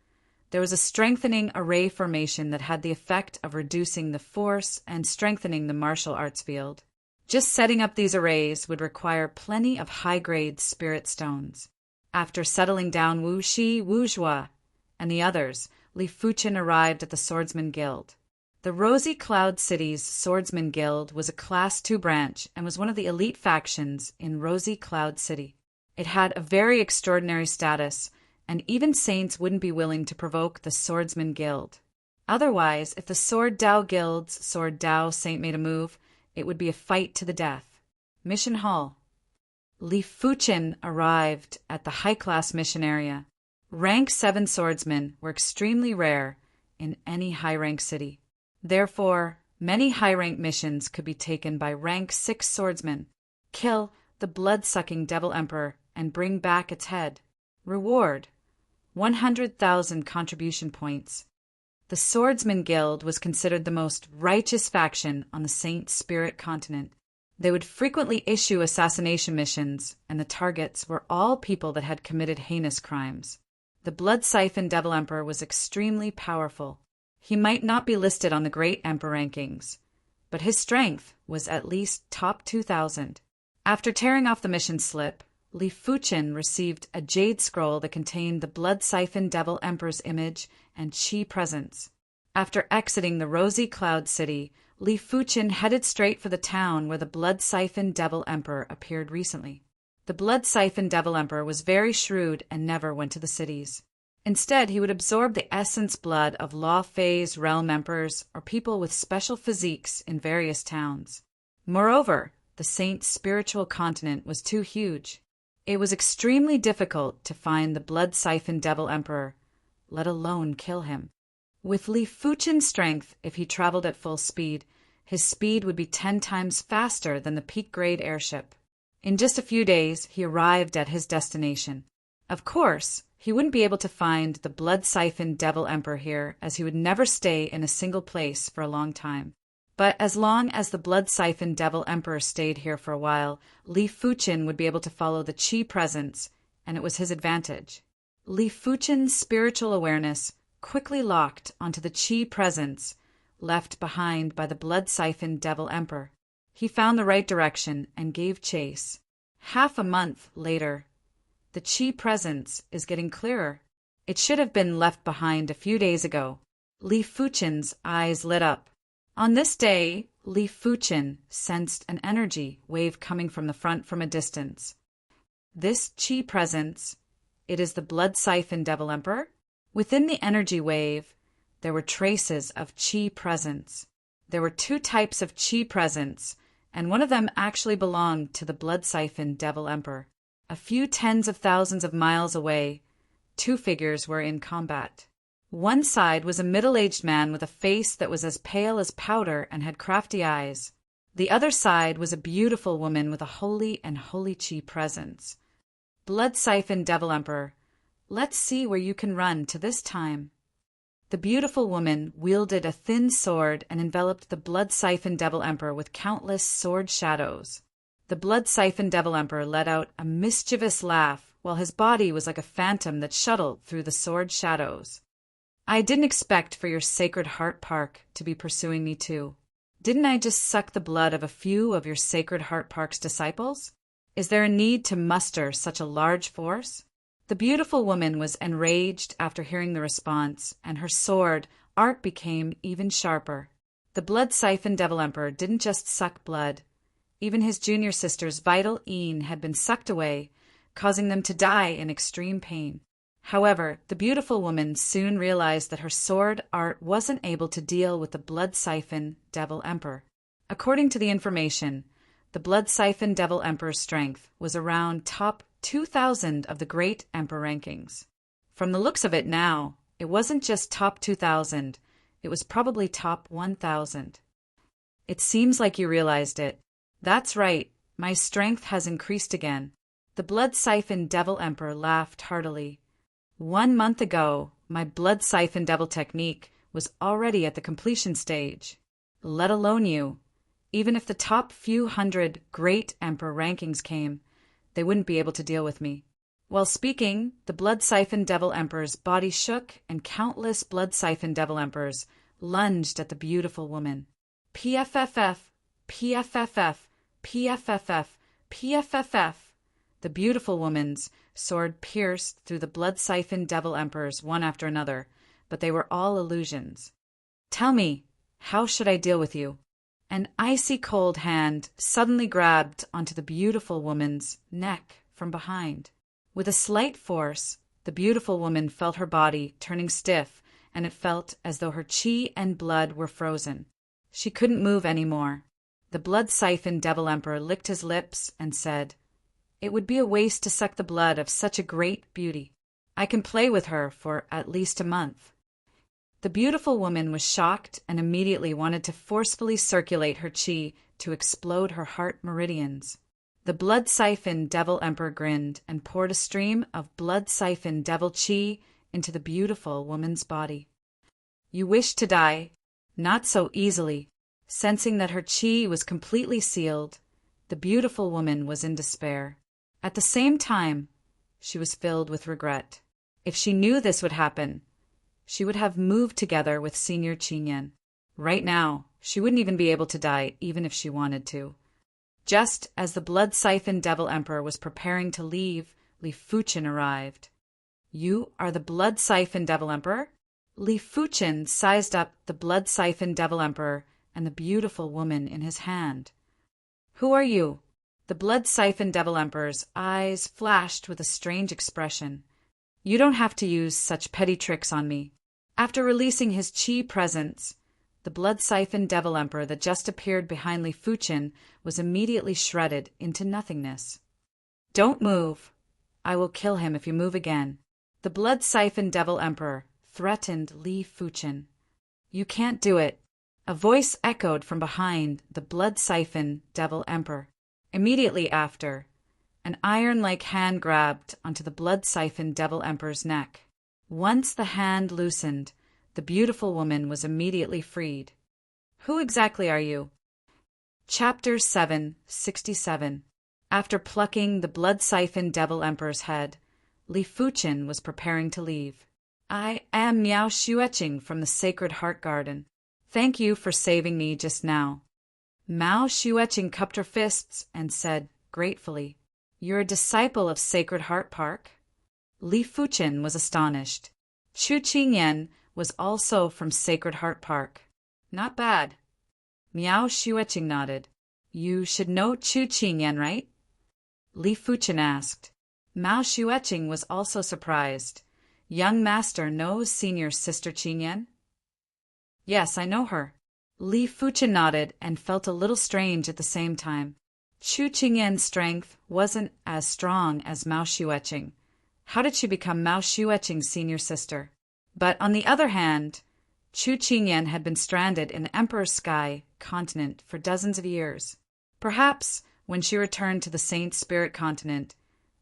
Speaker 1: there was a strengthening array formation that had the effect of reducing the force and strengthening the martial arts field. Just setting up these arrays would require plenty of high-grade spirit stones. After settling down Wu Shi, Wu Zhua, and the others, Li Fuchen arrived at the Swordsman Guild. The Rosy Cloud City's Swordsman Guild was a Class II branch and was one of the elite factions in Rosy Cloud City. It had a very extraordinary status, and even saints wouldn't be willing to provoke the Swordsman Guild. Otherwise, if the Sword Dao Guild's Sword Dao saint made a move, it would be a fight to the death. Mission Hall. Li Fuchen arrived at the high-class mission area. Rank 7 swordsmen were extremely rare in any high-rank city. Therefore, many high-rank missions could be taken by rank 6 swordsmen. Kill the blood-sucking Devil Emperor and bring back its head. Reward: 100,000 contribution points. The Swordsman Guild was considered the most righteous faction on the Saint Spirit continent. They would frequently issue assassination missions, and the targets were all people that had committed heinous crimes. The blood-siphoned Devil Emperor was extremely powerful. He might not be listed on the Great Emperor rankings, but his strength was at least top 2,000. After tearing off the mission slip, Li Fuchen received a jade scroll that contained the blood-siphoned Devil Emperor's image and chi presence. After exiting the Rosy Cloud City, Li Fuchen headed straight for the town where the blood-siphoned Devil Emperor appeared recently. The blood-siphoned Devil Emperor was very shrewd and never went to the cities. Instead, he would absorb the essence blood of law phase realm emperors or people with special physiques in various towns. Moreover, the saint's spiritual continent was too huge. It was extremely difficult to find the blood-siphoned Devil Emperor, let alone kill him. With Li Fuchen's strength, if he traveled at full speed, his speed would be 10 times faster than the peak-grade airship. In just a few days, he arrived at his destination. Of course, he wouldn't be able to find the blood-siphoned Devil Emperor here, as he would never stay in a single place for a long time. But as long as the blood-siphoned Devil Emperor stayed here for a while, Li Fuchen would be able to follow the Qi presence, and it was his advantage. Li Fuchen's spiritual awareness quickly locked onto the Qi presence left behind by the blood-siphoned Devil Emperor. He found the right direction and gave chase. Half a month later, the Qi presence is getting clearer. It should have been left behind a few days ago. Li Fuchen's eyes lit up. On this day, Li Fuchen sensed an energy wave coming from the front from a distance. This Qi presence, it is the blood-siphoned Devil Emperor? Within the energy wave, there were traces of Qi presence. There were 2 types of Qi presence, and one of them actually belonged to the blood-siphoned Devil Emperor. A few tens of thousands of miles away, 2 figures were in combat. One side was a middle-aged man with a face that was as pale as powder and had crafty eyes. The other side was a beautiful woman with a holy and holy Qi presence. Blood-siphoned Devil Emperor, let's see where you can run to this time. The beautiful woman wielded a thin sword and enveloped the blood-siphoned Devil Emperor with countless sword shadows. The blood-siphoned Devil Emperor let out a mischievous laugh, while his body was like a phantom that shuttled through the sword shadows. I didn't expect for your Sacred Heart Park to be pursuing me too. Didn't I just suck the blood of a few of your Sacred Heart Park's disciples? Is there a need to muster such a large force? The beautiful woman was enraged after hearing the response, and her sword, art became even sharper. The blood-siphoned Devil Emperor didn't just suck blood. Even his junior sister's vital yin had been sucked away, causing them to die in extreme pain. However, the beautiful woman soon realized that her sword art wasn't able to deal with the blood-siphoned Devil Emperor. According to the information, The Blood Siphon Devil Emperor's strength was around top 2,000 of the Great Emperor rankings. From the looks of it now, it wasn't just top 2,000, it was probably top 1,000. It seems like you realized it. That's right, my strength has increased again. The Blood Siphon Devil Emperor laughed heartily. 1 month ago, my Blood Siphon Devil technique was already at the completion stage. Let alone you. Even if the top few hundred Great Emperor rankings came, they wouldn't be able to deal with me. While speaking, the Blood Siphon Devil Emperor's body shook and countless Blood Siphon Devil Emperors lunged at the beautiful woman. PFFF, PFFF, PFFF, PFFF. The beautiful woman's sword pierced through the Blood Siphon Devil Emperors one after another, but they were all illusions. Tell me, how should I deal with you? An icy cold hand suddenly grabbed onto the beautiful woman's neck from behind. With a slight force, the beautiful woman felt her body turning stiff, and it felt as though her chi and blood were frozen. She couldn't move anymore. The Blood Siphon Devil Emperor licked his lips and said, "It would be a waste to suck the blood of such a great beauty. I can play with her for at least a month." The beautiful woman was shocked and immediately wanted to forcefully circulate her chi to explode her heart meridians. The Blood Siphon Devil Emperor grinned and poured a stream of Blood Siphon Devil chi into the beautiful woman's body. "You wish to die? Not so easily." Sensing that her chi was completely sealed, the beautiful woman was in despair. At the same time, she was filled with regret. If she knew this would happen, she would have moved together with Senior Qingyan. Right now, she wouldn't even be able to die even if she wanted to. Just as the Blood Siphon Devil Emperor was preparing to leave, Li Fuchen arrived. "You are the Blood Siphon Devil Emperor?" Li Fuchen sized up the Blood Siphon Devil Emperor and the beautiful woman in his hand. "Who are you?" The Blood Siphon Devil Emperor's eyes flashed with a strange expression. "You don't have to use such petty tricks on me." After releasing his chi presence, the Blood Siphon Devil Emperor that just appeared behind Li Fuchen was immediately shredded into nothingness. "Don't move. I will kill him if you move again." The Blood Siphon Devil Emperor threatened Li Fuchen. "You can't do it." A voice echoed from behind the Blood Siphon Devil Emperor. Immediately after, an iron-like hand grabbed onto the Blood Siphon Devil Emperor's neck. Once the hand loosened, the beautiful woman was immediately freed. "Who exactly are you?" Chapter 767. After plucking the Blood Siphon Devil Emperor's head, Li Fuchen was preparing to leave. "I am Miao Xueqing from the Sacred Heart Garden. Thank you for saving me just now." Mao Xueqing cupped her fists and said gratefully, "You're a disciple of Sacred Heart Park?" Li Fuchen was astonished. Chu Qingyan was also from Sacred Heart Park. "Not bad." Miao Xueqing nodded. "You should know Chu Qingyan, right?" Li Fuchen asked. Mao Xueqing was also surprised. "Young master knows Senior Sister Qingyan?" "Yes, I know her." Li Fuchen nodded and felt a little strange at the same time. Chu Qingyan's strength wasn't as strong as Mao Xueqing. How did she become Mao Xueqing's senior sister? But on the other hand, Chu Qingyan had been stranded in the Emperor's Sky continent for dozens of years. Perhaps when she returned to the Saint Spirit continent,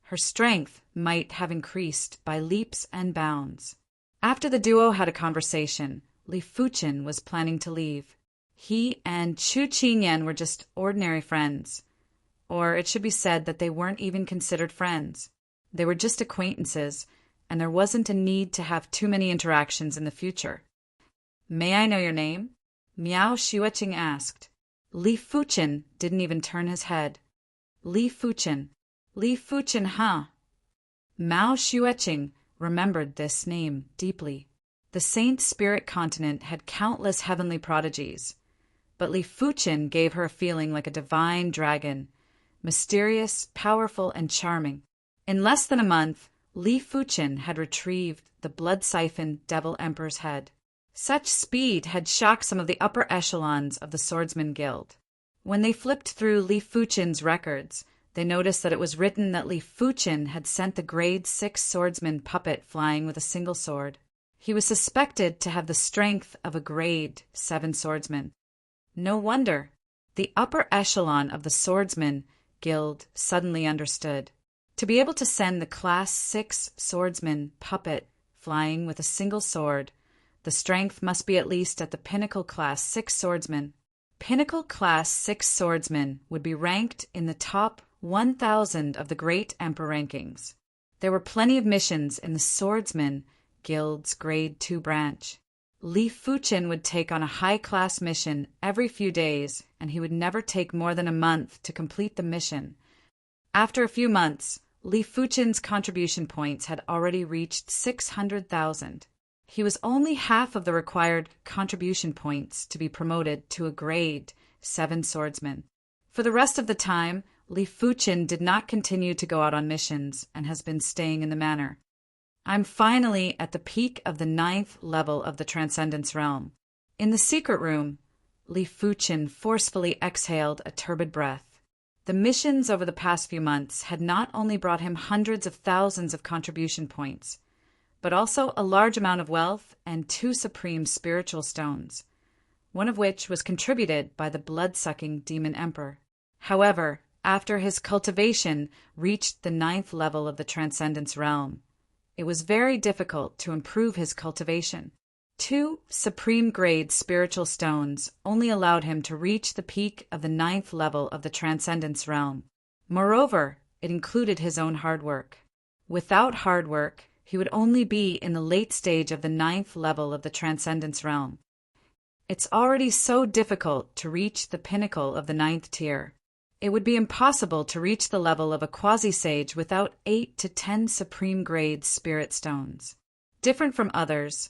Speaker 1: her strength might have increased by leaps and bounds. After the duo had a conversation, Li Fuchen was planning to leave. He and Chu Qingyan were just ordinary friends. Or it should be said that they weren't even considered friends. They were just acquaintances, and there wasn't a need to have too many interactions in the future. "May I know your name?" Miao Xueqing asked. Li Fuchen didn't even turn his head. Li Fuchen, huh? Mao Xueqing remembered this name deeply. The Saint Spirit continent had countless heavenly prodigies, but Li Fuchen gave her a feeling like a divine dragon, mysterious, powerful, and charming. In less than a month, Li Fuchen had retrieved the Blood Siphon Devil Emperor's head. Such speed had shocked some of the upper echelons of the Swordsman Guild. When they flipped through Li Fuchen's records, they noticed that it was written that Li Fuchen had sent the grade 6 swordsman puppet flying with a single sword. He was suspected to have the strength of a grade 7 swordsman. No wonder. The upper echelon of the swordsman guild suddenly understood. To be able to send the class 6 swordsman puppet flying with a single sword, the strength must be at least at the pinnacle class 6 swordsman. Pinnacle class 6 swordsmen would be ranked in the top 1,000 of the Great Emperor rankings. There were plenty of missions in the Swordsman Guild's Grade 2 branch. Li Fuchen would take on a high-class mission every few days, and he would never take more than a month to complete the mission. After a few months, Li Fuchen's contribution points had already reached 600,000. He was only half of the required contribution points to be promoted to a Grade 7 swordsman. For the rest of the time, Li Fuchen did not continue to go out on missions and has been staying in the manor. I'm finally at the peak of the 9th level of the Transcendence Realm. In the secret room, Li Fuchen forcefully exhaled a turbid breath. The missions over the past few months had not only brought him hundreds of thousands of contribution points, but also a large amount of wealth and 2 supreme spiritual stones, one of which was contributed by the blood-sucking demon emperor. However, after his cultivation reached the 9th level of the Transcendence Realm, it was very difficult to improve his cultivation. 2 supreme-grade spiritual stones only allowed him to reach the peak of the 9th level of the Transcendence Realm. Moreover, it included his own hard work. Without hard work, he would only be in the late stage of the 9th level of the Transcendence Realm. It's already so difficult to reach the pinnacle of the 9th tier. It would be impossible to reach the level of a quasi-sage without 8 to 10 supreme-grade spirit stones. Different from others,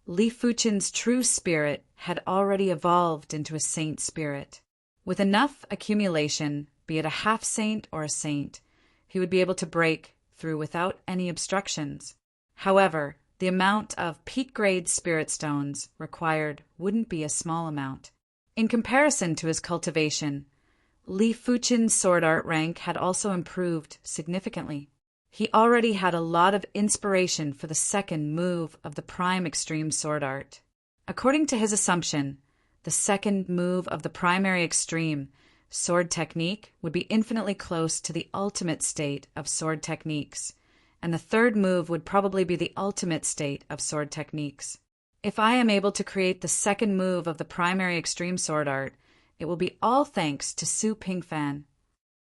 Speaker 1: Li Fuchen's true spirit had already evolved into a saint spirit. With enough accumulation, be it a half-saint or a saint, he would be able to break through without any obstructions. However, the amount of peak-grade spirit stones required wouldn't be a small amount. In comparison to his cultivation, Li Fuchen's sword art rank had also improved significantly. He already had a lot of inspiration for the second move of the prime extreme sword art. According to his assumption, the second move of the primary extreme sword technique would be infinitely close to the ultimate state of sword techniques, and the third move would probably be the ultimate state of sword techniques. If I am able to create the second move of the primary extreme sword art, it will be all thanks to Su Pingfan.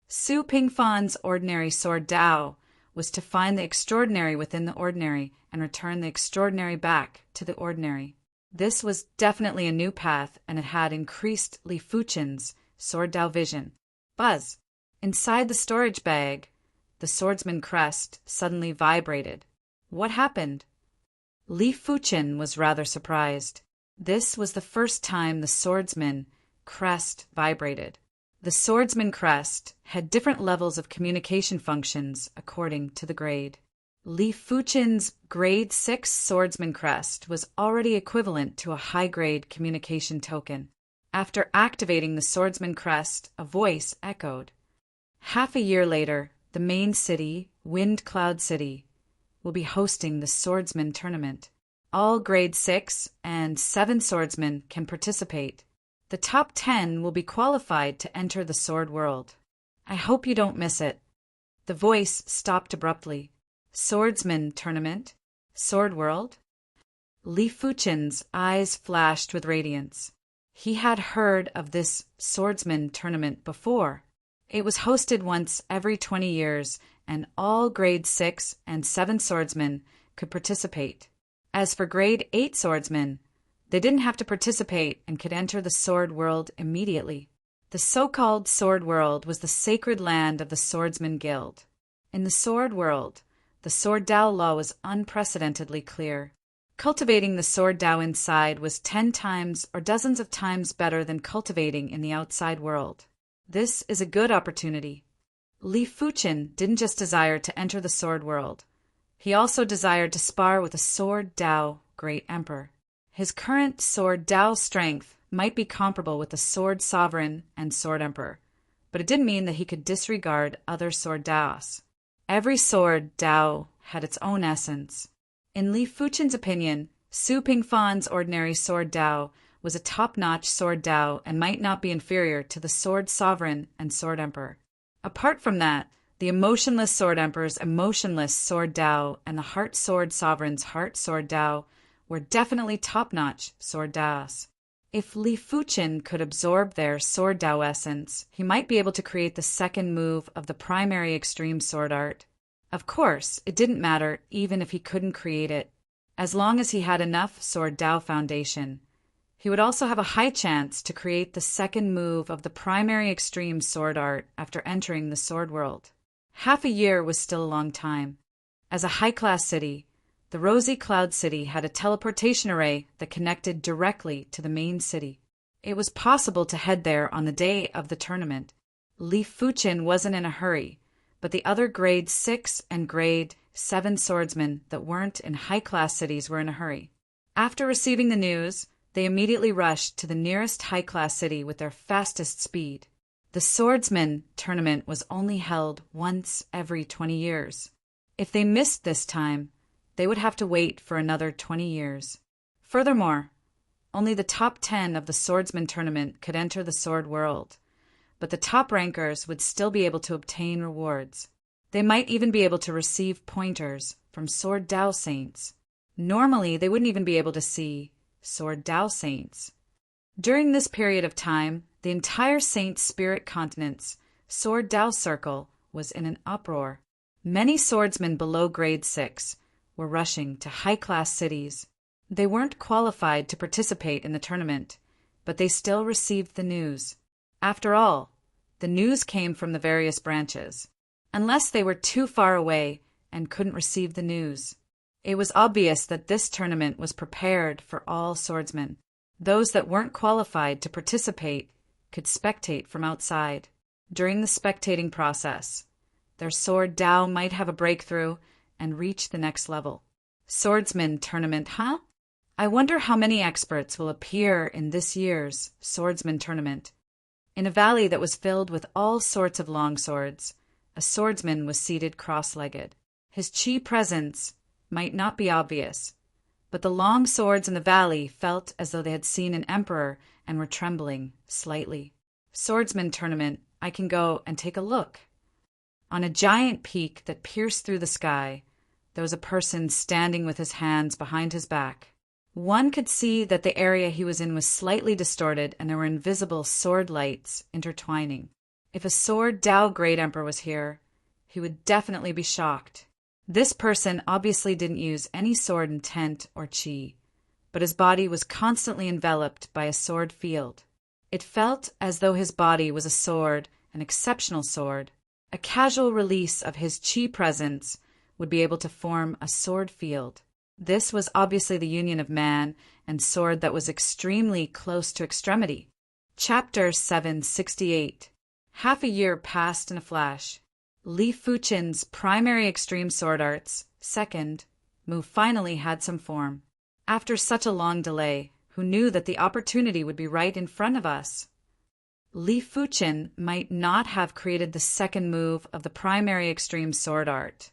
Speaker 1: Su Pingfan's ordinary sword Dao was to find the extraordinary within the ordinary and return the extraordinary back to the ordinary. This was definitely a new path, and it had increased Li Fuchen's sword Dao vision. Buzz! Inside the storage bag, the swordsman crest suddenly vibrated. What happened? Li Fuchen was rather surprised. This was the first time the swordsman crest vibrated. The swordsman crest had different levels of communication functions according to the grade. Li Fuchen's grade 6 swordsman crest was already equivalent to a high-grade communication token. After activating the swordsman crest, a voice echoed. Half a year later, the main city, Wind Cloud City, will be hosting the swordsman tournament. All grade 6 and 7 swordsmen can participate. The top 10 will be qualified to enter the sword world. I hope you don't miss it. The voice stopped abruptly. Swordsman tournament? Sword world? Li Fuchen's eyes flashed with radiance. He had heard of this swordsman tournament before. It was hosted once every 20 years, and all grade 6 and 7 swordsmen could participate. As for grade 8 swordsmen, they didn't have to participate and could enter the sword world immediately. The so-called sword world was the sacred land of the Swordsman Guild. In the sword world, the sword Dao law was unprecedentedly clear. Cultivating the sword Dao inside was 10 times or dozens of times better than cultivating in the outside world. This is a good opportunity. Li Fuchen didn't just desire to enter the sword world. He also desired to spar with a sword Dao Great Emperor. His current sword Dao strength might be comparable with the Sword Sovereign and Sword Emperor, but it didn't mean that he could disregard other sword Daos. Every sword Dao had its own essence. In Li Fuchen's opinion, Su Pingfan's ordinary sword Dao was a top-notch sword Dao and might not be inferior to the Sword Sovereign and Sword Emperor. Apart from that, the emotionless Sword Emperor's emotionless Sword Dao and the Heart Sword Sovereign's Heart Sword Dao were definitely top-notch sword Daos. If Li Fuchen could absorb their sword Dao essence, he might be able to create the second move of the primary extreme sword art. Of course, it didn't matter even if he couldn't create it, as long as he had enough sword Dao foundation. He would also have a high chance to create the second move of the primary extreme sword art after entering the sword world. Half a year was still a long time. As a high-class city, the Rosy Cloud City had a teleportation array that connected directly to the main city. It was possible to head there on the day of the tournament. Li Fuchen wasn't in a hurry, but the other grade 6 and grade 7 swordsmen that weren't in high-class cities were in a hurry. After receiving the news, they immediately rushed to the nearest high-class city with their fastest speed. The swordsman tournament was only held once every 20 years. If they missed this time, they would have to wait for another 20 years. Furthermore, only the top 10 of the swordsman tournament could enter the sword world, but the top rankers would still be able to obtain rewards. They might even be able to receive pointers from sword Dao saints. Normally, they wouldn't even be able to see sword Dao saints. During this period of time, the entire Saint Spirit Continent's sword Dao circle was in an uproar. Many swordsmen below grade 6 were rushing to high-class cities. They weren't qualified to participate in the tournament, but they still received the news. After all, the news came from the various branches. Unless they were too far away and couldn't receive the news, it was obvious that this tournament was prepared for all swordsmen. Those that weren't qualified to participate could spectate from outside. During the spectating process, their sword Dao might have a breakthrough and reach the next level. Swordsman tournament, huh? I wonder how many experts will appear in this year's swordsman tournament. In a valley that was filled with all sorts of long swords, a swordsman was seated cross-legged. His chi presence might not be obvious, but the long swords in the valley felt as though they had seen an emperor and were trembling slightly. Swordsman tournament, I can go and take a look. On a giant peak that pierced through the sky, there was a person standing with his hands behind his back. One could see that the area he was in was slightly distorted and there were invisible sword lights intertwining. If a sword Dao Great Emperor was here, he would definitely be shocked. This person obviously didn't use any sword intent or chi, but his body was constantly enveloped by a sword field. It felt as though his body was a sword, an exceptional sword. A casual release of his chi presence would be able to form a sword field. This was obviously the union of man and sword that was extremely close to extremity. Chapter 768. Half a year passed in a flash. Li Fuchen's primary extreme sword arts, second, move finally had some form. After such a long delay, who knew that the opportunity would be right in front of us? Li Fuchen might not have created the second move of the primary extreme sword art,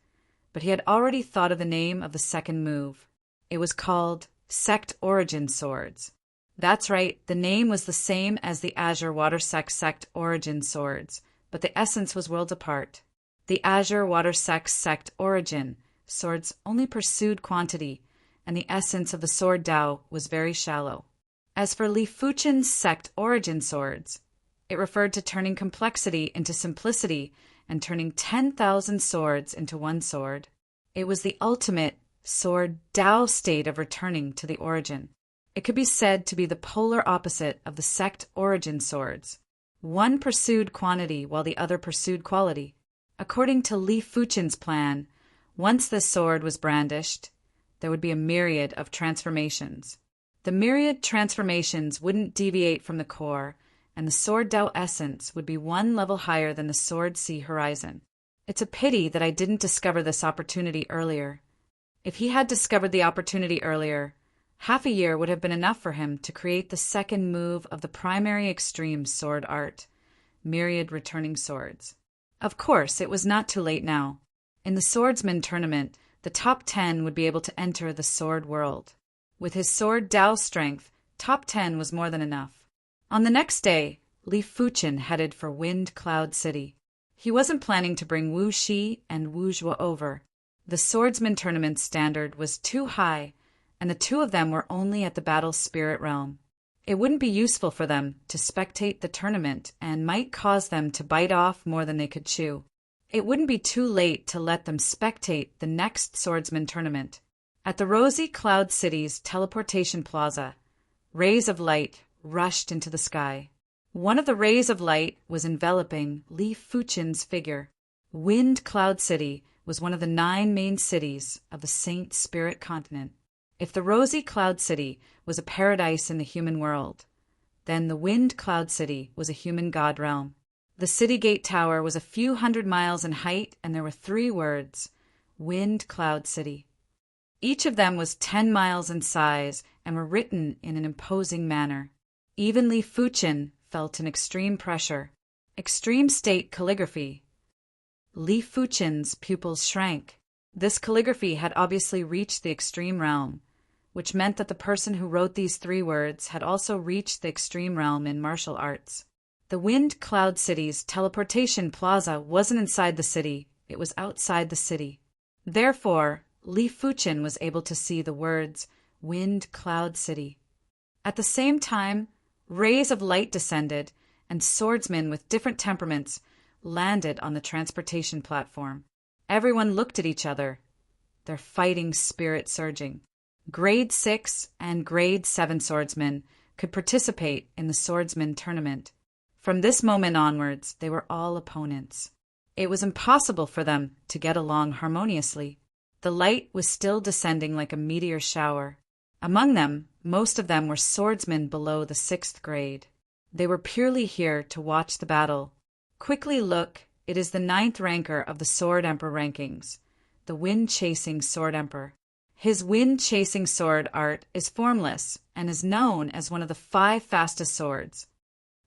Speaker 1: but he had already thought of the name of the second move. It was called Sect Origin Swords. That's right, the name was the same as the Azure Water Sect Origin Swords, but the essence was worlds apart. The Azure Water Sect Origin swords only pursued quantity, and the essence of the sword Dao was very shallow. As for Li Fuchen's Sect Origin Swords, it referred to turning complexity into simplicity and turning 10,000 swords into one sword. It was the ultimate sword Dao state of returning to the origin. It could be said to be the polar opposite of the sect origin swords. One pursued quantity while the other pursued quality. According to Li Fuchen's plan, once this sword was brandished, there would be a myriad of transformations. The myriad transformations wouldn't deviate from the core, and the sword Dao essence would be one level higher than the sword sea horizon. It's a pity that I didn't discover this opportunity earlier. If he had discovered the opportunity earlier, Half a year would have been enough for him to create the second move of the primary extreme sword art, myriad returning swords. Of course, it was not too late now. In the swordsman tournament, the top 10 would be able to enter the sword world. With his sword Dao strength, top 10 was more than enough. On the next day, Li Fuchen headed for Wind Cloud City. He wasn't planning to bring Wu Shi and Wu Zhuo over. The swordsman tournament standard was too high, and the two of them were only at the battle spirit realm. It wouldn't be useful for them to spectate the tournament and might cause them to bite off more than they could chew. It wouldn't be too late to let them spectate the next swordsman tournament. At the Rosy Cloud City's teleportation plaza, rays of light rushed into the sky. One of the rays of light was enveloping Li Fuchen's figure. Wind Cloud City was one of the 9 main cities of the Saint Spirit continent. If the Rosy Cloud City was a paradise in the human world, then the Wind Cloud City was a human god realm. The city gate tower was a few hundred miles in height, and there were 3 words, Wind Cloud City. Each of them was 10 miles in size and were written in an imposing manner. Even Li Fuchen felt an extreme pressure. Extreme state calligraphy. Li Fuchen's pupils shrank. This calligraphy had obviously reached the extreme realm, which meant that the person who wrote these 3 words had also reached the extreme realm in martial arts. The Wind Cloud City's teleportation plaza wasn't inside the city, it was outside the city. Therefore, Li Fuchen was able to see the words Wind Cloud City. At the same time, rays of light descended, and swordsmen with different temperaments landed on the transportation platform. Everyone looked at each other, their fighting spirit surging. Grade 6 and Grade 7 swordsmen could participate in the swordsman tournament. From this moment onwards, they were all opponents. It was impossible for them to get along harmoniously. The light was still descending like a meteor shower. Among them, most of them were swordsmen below the 6th grade. They were purely here to watch the battle. Quickly look, it is the 9th ranker of the Sword Emperor rankings, the wind-chasing Sword Emperor. His wind-chasing sword art is formless and is known as one of the 5 fastest swords.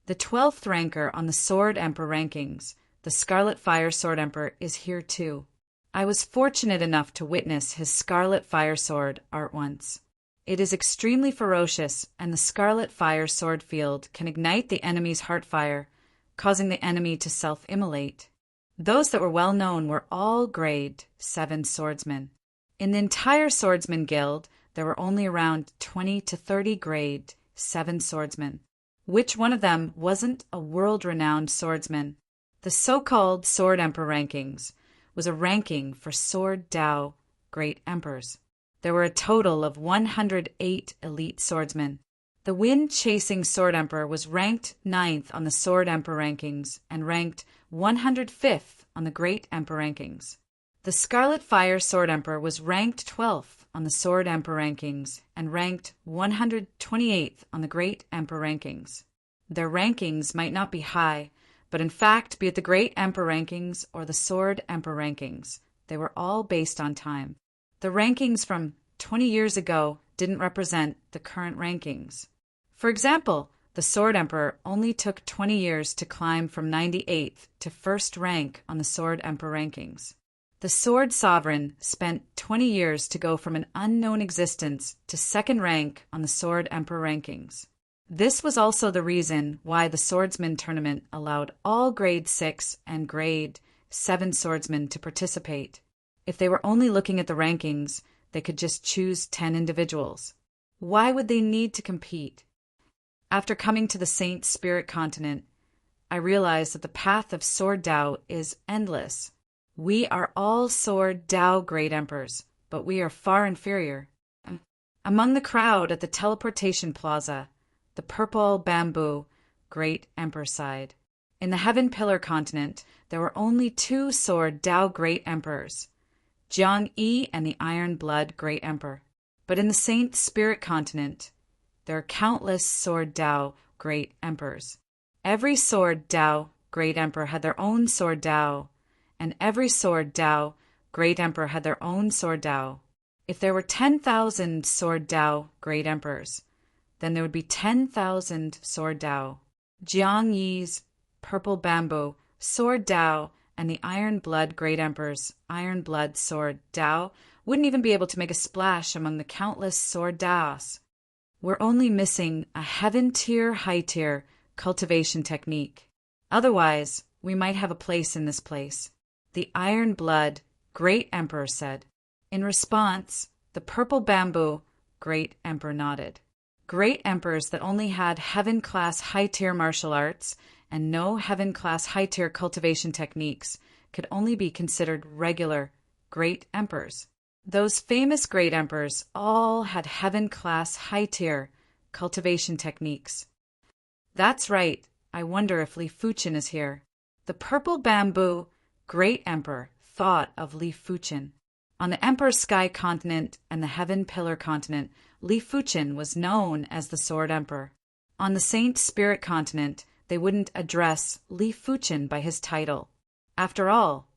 Speaker 1: The 12th ranker on the Sword Emperor rankings, the Scarlet Fire Sword Emperor, is here too. I was fortunate enough to witness his Scarlet Fire Sword art once. It is extremely ferocious, and the Scarlet Fire Sword field can ignite the enemy's heart fire, causing the enemy to self-immolate. Those that were well known were all Grade 7 swordsmen. In the entire Swordsman Guild, there were only around 20 to 30 Grade 7 swordsmen. Which one of them wasn't a world-renowned swordsman? The so-called Sword Emperor rankings was a ranking for Sword Dao Great Emperors. There were a total of 108 elite swordsmen. The wind-chasing Sword Emperor was ranked 9th on the Sword Emperor rankings and ranked 105th on the Great Emperor rankings. The Scarlet Fire Sword Emperor was ranked 12th on the Sword Emperor rankings and ranked 128th on the Great Emperor rankings. Their rankings might not be high, but in fact, be it the Great Emperor rankings or the Sword Emperor rankings, they were all based on time. The rankings from 20 years ago didn't represent the current rankings. For example, the Sword Emperor only took 20 years to climb from 98th to 1st rank on the Sword Emperor rankings. The Sword Sovereign spent 20 years to go from an unknown existence to 2nd rank on the Sword Emperor rankings. This was also the reason why the Swordsman tournament allowed all Grade 6 and Grade 7 swordsmen to participate. If they were only looking at the rankings, they could just choose 10 individuals. Why would they need to compete? After coming to the Saint Spirit continent, I realized that the path of Sword Dao is endless. We are all Sword Dao Great Emperors, but we are far inferior. Among the crowd at the teleportation plaza, the purple bamboo Great Emperor sighed. In the Heaven Pillar continent, there were only 2 Sword Dao Great Emperors, Jiang Yi and the Iron Blood Great Emperor. But in the Saint Spirit continent, there are countless Sword Dao Great Emperors. Every Sword Dao Great Emperor had their own Sword Dao, and every Sword Dao Great Emperor had their own Sword Dao. If there were 10,000 Sword Dao great emperors, then there would be 10,000 Sword Dao. Jiang Yi's purple bamboo, Sword Dao, and the Iron Blood Great Emperor's Iron Blood Sword Dao wouldn't even be able to make a splash among the countless Sword Daos. We're only missing a heaven-tier, high-tier cultivation technique. Otherwise, we might have a place in this place, the Iron Blood Great Emperor said. In response, the purple bamboo Great Emperor nodded. Great emperors that only had heaven-class high-tier martial arts and no heaven-class high-tier cultivation techniques could only be considered regular great emperors. Those famous great emperors all had heaven-class high-tier cultivation techniques. That's right. I wonder if Li Fuchen is here. The purple bamboo great emperor thought of Li Fuchen. On the Emperor Sky continent and the Heaven Pillar continent, Li Fuchen was known as the Sword Emperor. On the Saint Spirit continent, they wouldn't address Li Fuchen by his title. After all,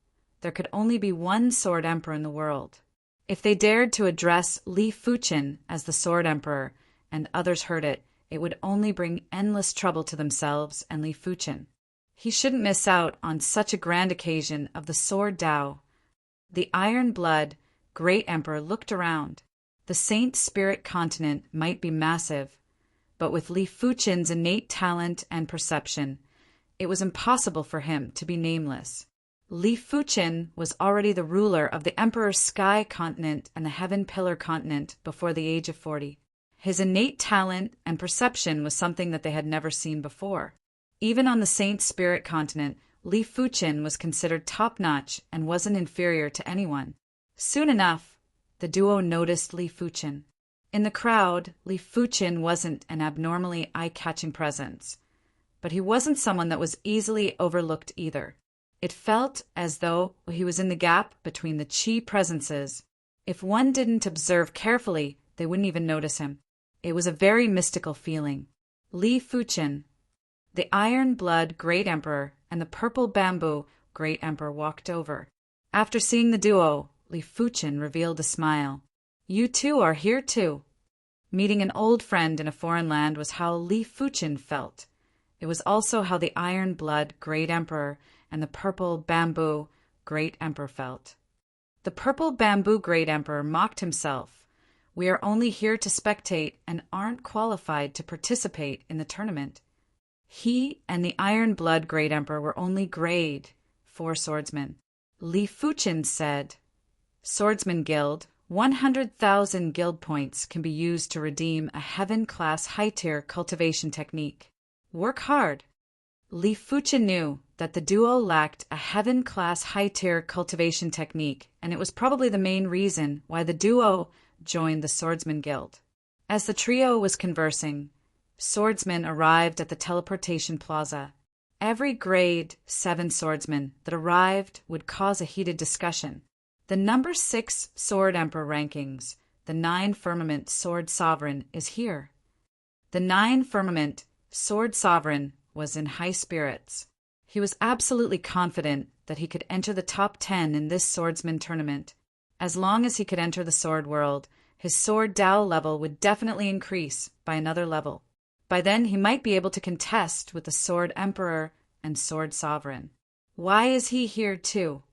Speaker 1: there could only be one Sword Emperor in the world. If they dared to address Li Fuchen as the Sword Emperor and others heard it, it would only bring endless trouble to themselves and Li Fuchen. He shouldn't miss out on such a grand occasion of the Sword Dao. The Iron Blood Great Emperor looked around. The Saint Spirit continent might be massive, but with Li Fuchen's innate talent and perception, it was impossible for him to be nameless. Li Fuchen was already the ruler of the Emperor's Sky continent and the Heaven Pillar continent before the age of 40. His innate talent and perception was something that they had never seen before. Even on the Saint Spirit continent, Li Fuchen was considered top-notch and wasn't inferior to anyone. Soon enough, the duo noticed Li Fuchen. In the crowd, Li Fuchen wasn't an abnormally eye-catching presence, but he wasn't someone that was easily overlooked either. It felt as though he was in the gap between the Qi presences. If one didn't observe carefully, they wouldn't even notice him. It was a very mystical feeling. Li Fuchen, the Iron Blood Great Emperor, and the Purple Bamboo Great Emperor walked over. After seeing the duo, Li Fuchen revealed a smile. You two are here too. Meeting an old friend in a foreign land was how Li Fuchen felt. It was also how the Iron Blood Great Emperor and the Purple Bamboo Great Emperor felt. The Purple Bamboo Great Emperor mocked himself. We are only here to spectate and aren't qualified to participate in the tournament. He and the Iron Blood Great Emperor were only grade 4 swordsmen. Li Fuchen said, Swordsman Guild, 100,000 guild points can be used to redeem a heaven-class high-tier cultivation technique. Work hard. Li Fuchen knew that the duo lacked a heaven-class high-tier cultivation technique, and it was probably the main reason why the duo joined the Swordsman Guild. As the trio was conversing, swordsmen arrived at the teleportation plaza. Every grade 7 swordsman that arrived would cause a heated discussion. The number 6 Sword Emperor rankings, the 9 Firmament Sword Sovereign, is here. The 9 Firmament Sword Sovereign was in high spirits. He was absolutely confident that he could enter the top 10 in this swordsman tournament. As long as he could enter the sword world, his Sword Dao level would definitely increase by another level. By then, he might be able to contest with the Sword Emperor and Sword Sovereign. Why is he here too?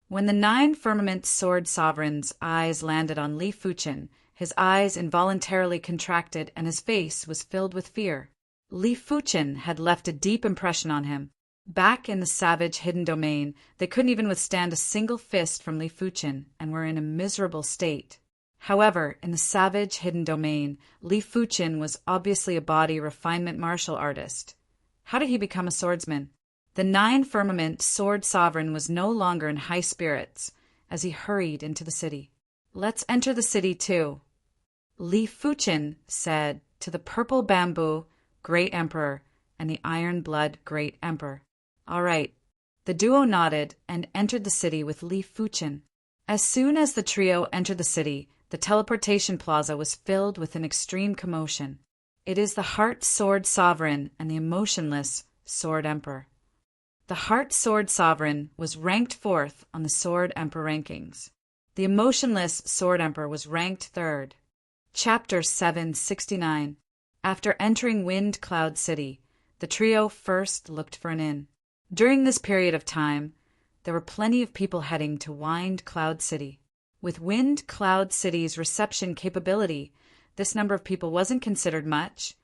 Speaker 1: When the 9 Firmament Sword Sovereign's eyes landed on Li Fuchen, his eyes involuntarily contracted and his face was filled with fear. Li Fuchen had left a deep impression on him. Back in the savage hidden domain, they couldn't even withstand a single fist from Li Fuchen and were in a miserable state. However, in the savage hidden domain, Li Fuchen was obviously a body refinement martial artist. How did he become a swordsman? The 9 Firmament Sword Sovereign was no longer in high spirits as he hurried into the city. Let's enter the city too, Li Fuchen said to the Purple Bamboo Great Emperor and the Iron Blood Great Emperor. All right. The duo nodded and entered the city with Li Fuchen. As soon as the trio entered the city, the teleportation plaza was filled with an extreme commotion. It is the Heart Sword Sovereign and the emotionless Sword Emperor. The Heart Sword Sovereign was ranked 4th on the Sword Emperor rankings. The emotionless Sword Emperor was ranked third. Chapter 769. After entering Wind Cloud City, the trio first looked for an inn. During this period of time, there were plenty of people heading to Wind Cloud City. With Wind Cloud City's reception capability, this number of people wasn't considered much,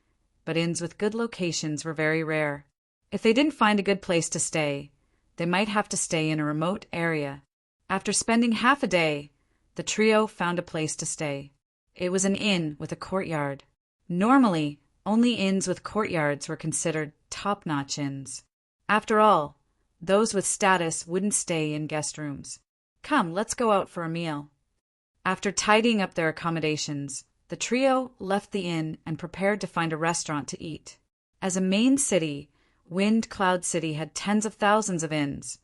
Speaker 1: but inns with good locations were very rare. If they didn't find a good place to stay, they might have to stay in a remote area. After spending half a day, the trio found a place to stay. It was an inn with a courtyard. Normally, only inns with courtyards were considered top-notch inns. After all, those with status wouldn't stay in guest rooms. Come, let's go out for a meal. After tidying up their accommodations, the trio left the inn and prepared to find a restaurant to eat. As a main city, Wind Cloud City had tens of thousands of inns,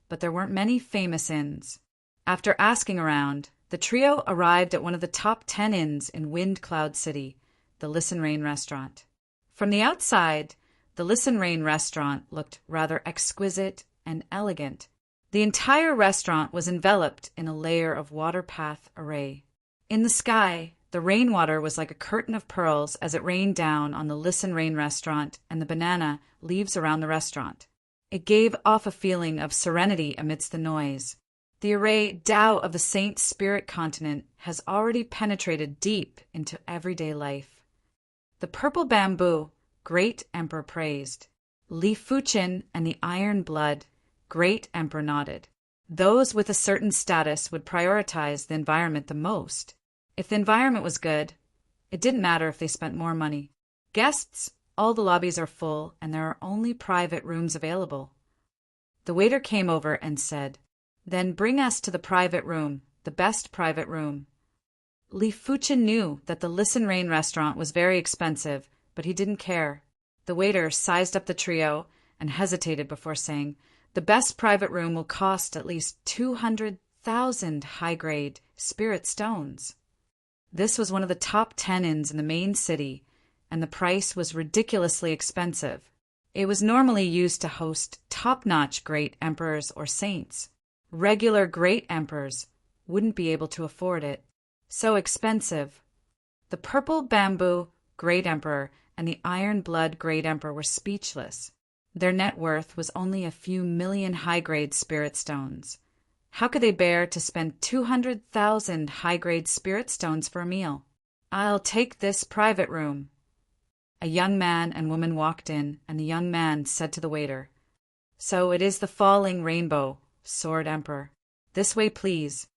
Speaker 1: but there weren't many famous inns. After asking around, the trio arrived at one of the top 10 inns in Wind Cloud City, the Listen Rain restaurant. From the outside, the Listen Rain restaurant looked rather exquisite and elegant. The entire restaurant was enveloped in a layer of water path array. In the sky, the rainwater was like a curtain of pearls as it rained down on the Listen Rain restaurant and the banana leaves around the restaurant. It gave off a feeling of serenity amidst the noise. The array Tao of the Saint Spirit continent has already penetrated deep into everyday life. The purple bamboo, Great Emperor praised. Li Fuqin and the iron blood, Great Emperor nodded. Those with a certain status would prioritize the environment the most. If the environment was good, it didn't matter if they spent more money. Guests, all the lobbies are full and there are only private rooms available. The waiter came over and said, "Then bring us to the private room, the best private room." Li Fuqin knew that the Listen Rain restaurant was very expensive, but he didn't care. The waiter sized up the trio and hesitated before saying, "The best private room will cost at least 200,000 high-grade spirit stones." This was one of the top 10 inns in the main city, and the price was ridiculously expensive. It was normally used to host top-notch great emperors or saints. Regular great emperors wouldn't be able to afford it. So expensive. The purple bamboo Great Emperor and the iron blood Great Emperor were speechless. Their net worth was only a few million high-grade spirit stones. How could they bear to spend 200,000 high-grade spirit stones for a meal? "I'll take this private room." A young man and woman walked in, and the young man said to the waiter, "So it is the falling rainbow, Sword Emperor. This way, please."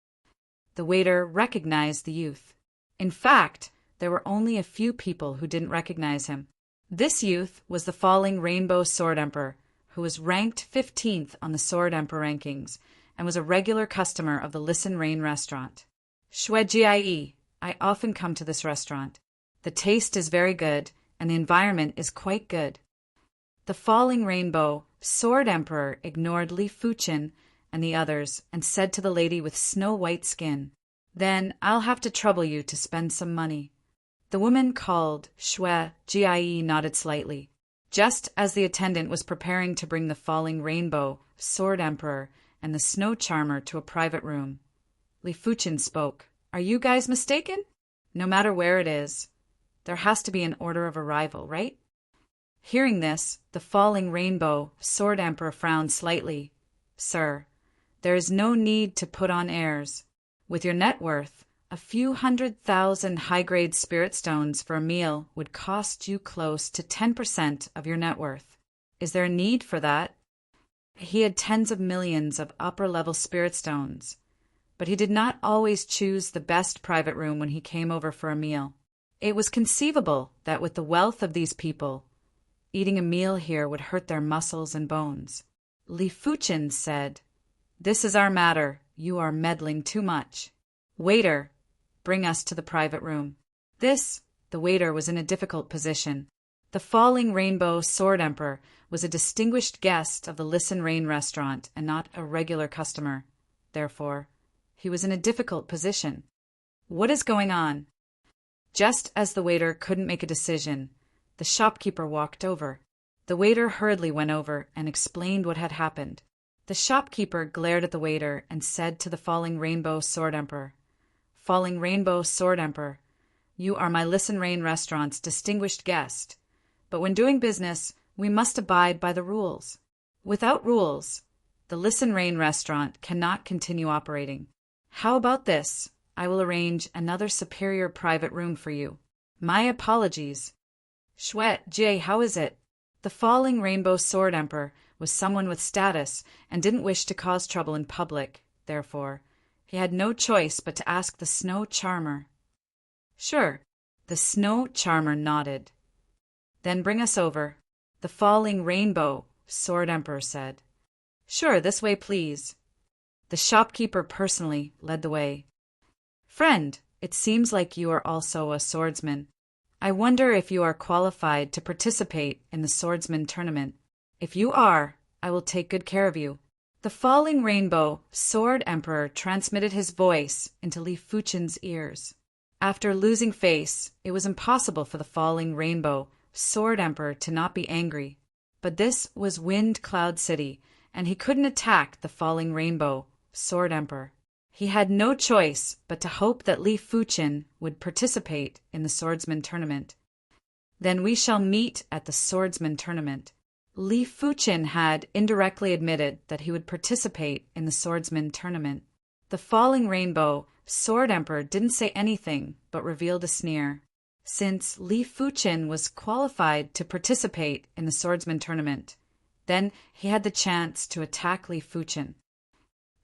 Speaker 1: The waiter recognized the youth. In fact, there were only a few people who didn't recognize him. This youth was the falling rainbow Sword Emperor, who was ranked 15th on the Sword Emperor rankings and was a regular customer of the Listen Rain restaurant. "Shuejie, I often come to this restaurant. The taste is very good, and the environment is quite good." The falling rainbow Sword Emperor ignored Li Fuqin and the others and said to the lady with snow-white skin, "Then I'll have to trouble you to spend some money." The woman called Shuejie nodded slightly. Just as the attendant was preparing to bring the falling rainbow Sword Emperor and the snow charmer to a private room, Li Fuqin spoke. "Are you guys mistaken? No matter where it is, there has to be an order of arrival, right?" Hearing this, the falling rainbow Sword Emperor frowned slightly. "Sir, there is no need to put on airs. With your net worth, a few 100,000 high-grade spirit stones for a meal would cost you close to 10% of your net worth. Is there a need for that?" He had tens of millions of upper-level spirit stones, but he did not always choose the best private room when he came over for a meal. It was conceivable that with the wealth of these people, eating a meal here would hurt their muscles and bones. Li Fuqin said, "This is our matter. You are meddling too much. Waiter, bring us to the private room." The waiter was in a difficult position. The falling rainbow Sword Emperor was a distinguished guest of the Listen Rain restaurant and not a regular customer. Therefore, he was in a difficult position. "What is going on?" Just as the waiter couldn't make a decision, the shopkeeper walked over. The waiter hurriedly went over and explained what had happened. The shopkeeper glared at the waiter and said to the Falling Rainbow Sword Emperor, "Falling Rainbow Sword Emperor, you are my Listen Rain restaurant's distinguished guest, but when doing business, we must abide by the rules. Without rules, the Listen Rain restaurant cannot continue operating. How about this? I will arrange another superior private room for you. My apologies." "Shwet, Jay, how is it?" The Falling Rainbow Sword Emperor was someone with status and didn't wish to cause trouble in public. Therefore, he had no choice but to ask the Snow Charmer. "Sure." The Snow Charmer nodded. "Then bring us over," the Falling Rainbow Sword Emperor said. "Sure, this way, please." The shopkeeper personally led the way. "Friend, it seems like you are also a swordsman. I wonder if you are qualified to participate in the swordsman tournament. If you are, I will take good care of you." The Falling Rainbow Sword Emperor transmitted his voice into Li Fuchen's ears. After losing face, it was impossible for the Falling Rainbow Sword Emperor to not be angry. But this was Wind Cloud City, and he couldn't attack the Falling Rainbow Sword Emperor. He had no choice but to hope that Li Fuchen would participate in the swordsman tournament. "Then we shall meet at the swordsman tournament." Li Fuchen had indirectly admitted that he would participate in the swordsman tournament. The Falling Rainbow Sword Emperor didn't say anything but revealed a sneer. Since Li Fuchen was qualified to participate in the swordsman tournament, then he had the chance to attack Li Fuchen.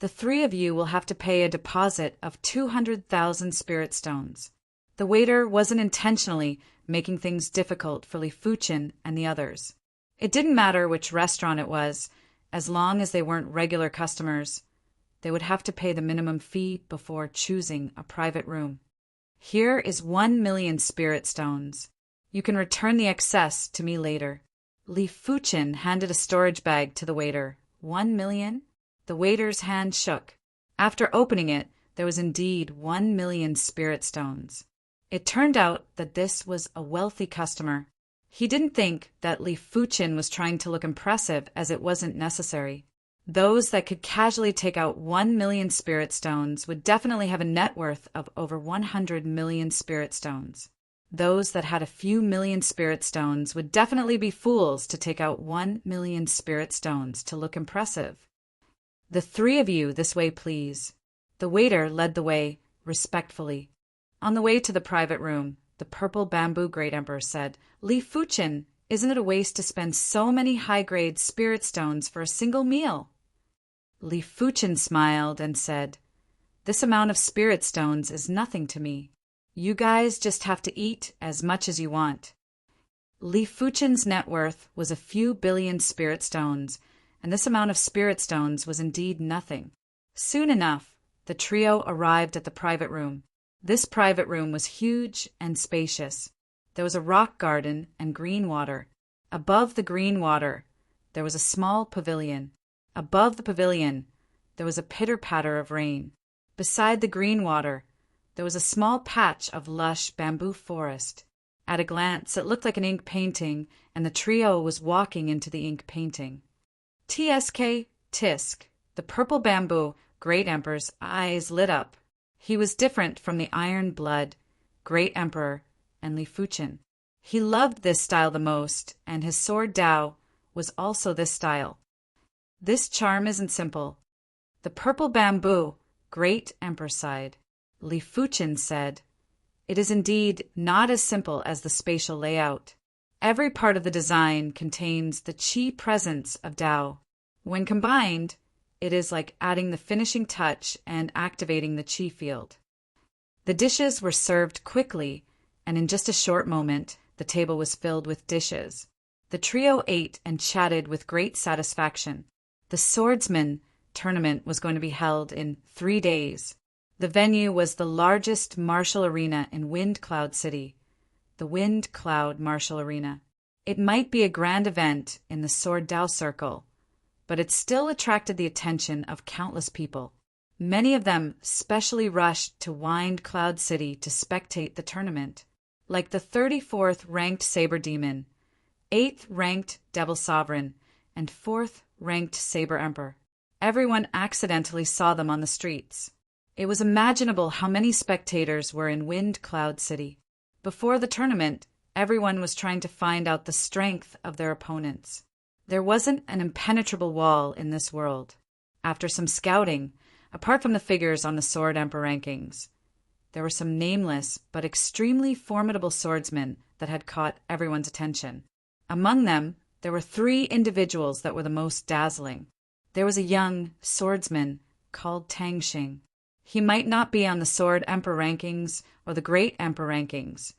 Speaker 1: "The three of you will have to pay a deposit of 200,000 spirit stones." The waiter wasn't intentionally making things difficult for Li Fuchen and the others. It didn't matter which restaurant it was, as long as they weren't regular customers. They would have to pay the minimum fee before choosing a private room. "Here is 1,000,000 spirit stones. You can return the excess to me later." Li Fuchen handed a storage bag to the waiter. 1,000,000? The waiter's hand shook. After opening it, there was indeed 1,000,000 spirit stones. It turned out that this was a wealthy customer. He didn't think that Li Fuchen was trying to look impressive, as it wasn't necessary. Those that could casually take out 1,000,000 spirit stones would definitely have a net worth of over 100 million spirit stones. Those that had a few million spirit stones would definitely be fools to take out 1,000,000 spirit stones to look impressive. "The three of you, this way, please." The waiter led the way, respectfully. On the way to the private room, the Purple Bamboo Great Emperor said, "Li Fuchen, isn't it a waste to spend so many high-grade spirit stones for a single meal?" Li Fuchen smiled and said, "This amount of spirit stones is nothing to me. You guys just have to eat as much as you want." Li Fuchen's net worth was a few billion spirit stones, and this amount of spirit stones was indeed nothing. Soon enough, the trio arrived at the private room. This private room was huge and spacious. There was a rock garden and green water. Above the green water, there was a small pavilion. Above the pavilion, there was a pitter-patter of rain. Beside the green water, there was a small patch of lush bamboo forest. At a glance, it looked like an ink painting, and the trio was walking into the ink painting. Tsk, tisk, the Purple Bamboo Great Emperor's eyes lit up. He was different from the Iron Blood Great Emperor and Li Fuchen. He loved this style the most, and his sword Dao was also this style. "This charm isn't simple." The Purple Bamboo Great Emperor sighed. Li Fuchen said, "It is indeed not as simple as the spatial layout. Every part of the design contains the qi presence of Dao. When combined, it is like adding the finishing touch and activating the qi field." The dishes were served quickly, and in just a short moment, the table was filled with dishes. The trio ate and chatted with great satisfaction. The swordsman tournament was going to be held in 3 days. The venue was the largest martial arena in Wind Cloud City, the Wind Cloud Martial Arena. It might be a grand event in the Sword Dao Circle, but it still attracted the attention of countless people. Many of them specially rushed to Wind Cloud City to spectate the tournament, like the 34th ranked Saber Demon, 8th ranked Devil Sovereign, and 4th ranked Saber Emperor. Everyone accidentally saw them on the streets. It was imaginable how many spectators were in Wind Cloud City. Before the tournament, everyone was trying to find out the strength of their opponents. There wasn't an impenetrable wall in this world. After some scouting, apart from the figures on the Sword Emperor rankings, there were some nameless but extremely formidable swordsmen that had caught everyone's attention. Among them, there were 3 individuals that were the most dazzling. There was a young swordsman called Tang Xing. He might not be on the Sword Emperor rankings or the Great Emperor rankings,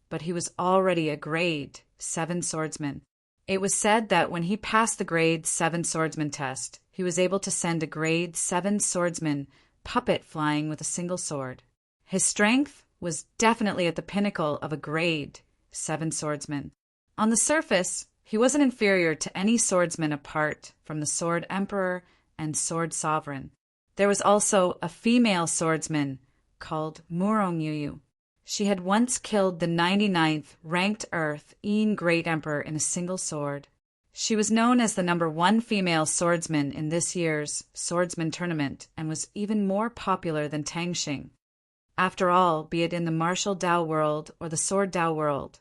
Speaker 1: but he was already a grade 7 swordsman. It was said that when he passed the grade 7 swordsman test, he was able to send a grade 7 swordsman puppet flying with a single sword. His strength was definitely at the pinnacle of a grade 7 swordsman. On the surface, he wasn't inferior to any swordsman apart from the Sword Emperor and Sword Sovereign. There was also a female swordsman called Murongyuyu. She had once killed the 99th ranked Earth Great Emperor in a single sword. She was known as the #1 female swordsman in this year's swordsman tournament and was even more popular than Tang Xing. After all, be it in the martial Dao world or the sword Dao world,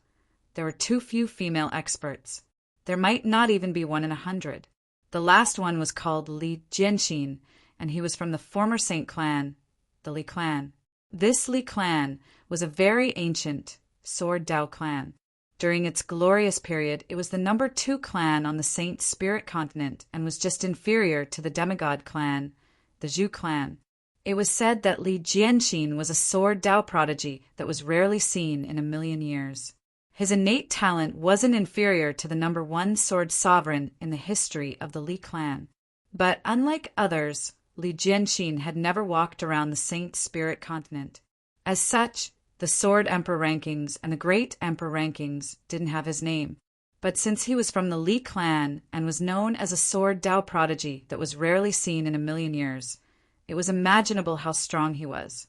Speaker 1: there were too few female experts. There might not even be 1 in 100. The last one was called Li Jianxin, and he was from the former Saint clan, the Li clan. This Li clan was a very ancient sword Dao clan. During its glorious period, it was the #2 clan on the Saint Spirit continent and was just inferior to the demigod clan, the Zhu clan. It was said that Li Jianxin was a sword Dao prodigy that was rarely seen in a million years. His innate talent wasn't inferior to the #1 sword sovereign in the history of the Li clan. But unlike others, Li Jianxin had never walked around the Saint Spirit continent. As such, the Sword Emperor rankings and the Great Emperor rankings didn't have his name. But since he was from the Li clan and was known as a sword Dao prodigy that was rarely seen in a million years, it was imaginable how strong he was.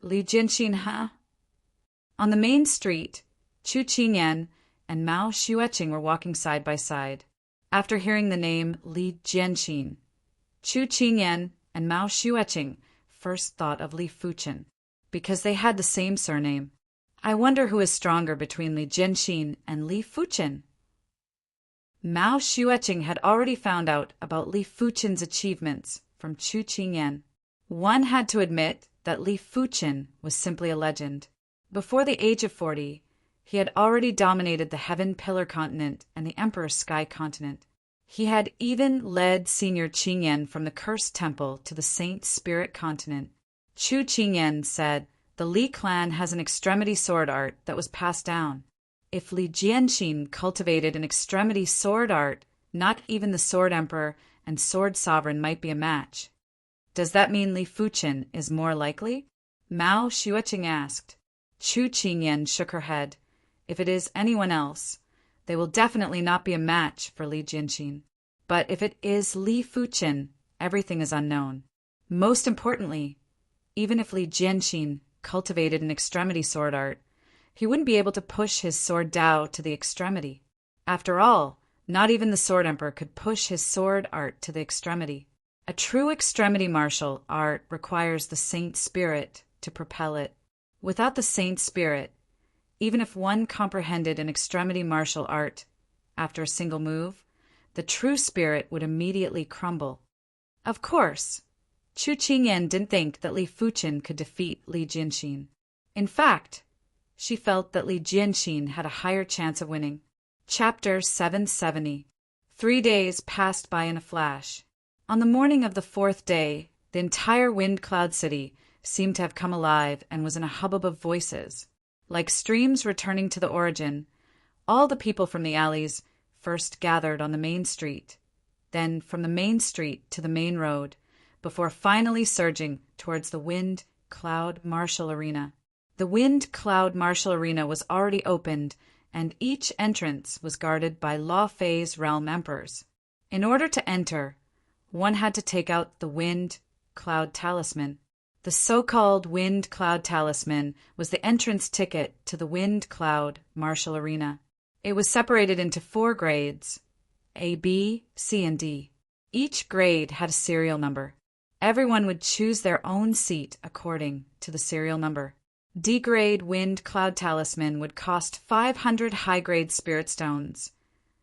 Speaker 1: Li Jianxin, huh? On the main street, Chu Qingyan and Mao Xueqing were walking side by side. After hearing the name Li Jianxin, Chu Qingyan and Mao Xueqing first thought of Li Fuchen, because they had the same surname. I wonder who is stronger between Li Jianxin and Li Fuchen. Mao Xueqing had already found out about Li Fuchen's achievements from Chu Qingyan. One had to admit that Li Fuchen was simply a legend. Before the age of 40, he had already dominated the Heaven Pillar continent and the Emperor Sky continent. He had even led Senior Qingyan from the Cursed Temple to the Saint Spirit continent. Chu Qingyan said, "The Li clan has an extremity sword art that was passed down. If Li Jianxin cultivated an extremity sword art, not even the Sword Emperor and Sword Sovereign might be a match. Does that mean Li Fuchen is more likely?" Mao Xueqing asked. Chu Qingyan shook her head. If it is anyone else, they will definitely not be a match for Li Jianxin. But if it is Li Fuchen, everything is unknown. Most importantly, even if Li Jianxin cultivated an extremity sword art, he wouldn't be able to push his sword Dao to the extremity. After all, not even the Sword Emperor could push his sword art to the extremity. A true extremity martial art requires the Saint Spirit to propel it. Without the Saint Spirit, even if one comprehended an extremity martial art after a single move, the true spirit would immediately crumble. Of course, Chu Qingyan didn't think that Li Fuchen could defeat Li Jianxin. In fact, she felt that Li Jianxin had a higher chance of winning. Chapter 770. 3 days passed by in a flash. On the morning of the 4th day, the entire Wind Cloud City seemed to have come alive and was in a hubbub of voices. Like streams returning to the origin, all the people from the alleys first gathered on the main street, then from the main street to the main road, before finally surging towards the Wind Cloud Martial Arena. The Wind Cloud Martial Arena was already opened, and each entrance was guarded by Law Fei's realm emperors. In order to enter, one had to take out the Wind Cloud Talisman. The so-called Wind Cloud Talisman was the entrance ticket to the Wind Cloud Martial Arena. It was separated into 4 grades, A, B, C, and D. Each grade had a serial number. Everyone would choose their own seat according to the serial number. D-grade Wind Cloud Talisman would cost 500 high-grade Spirit Stones.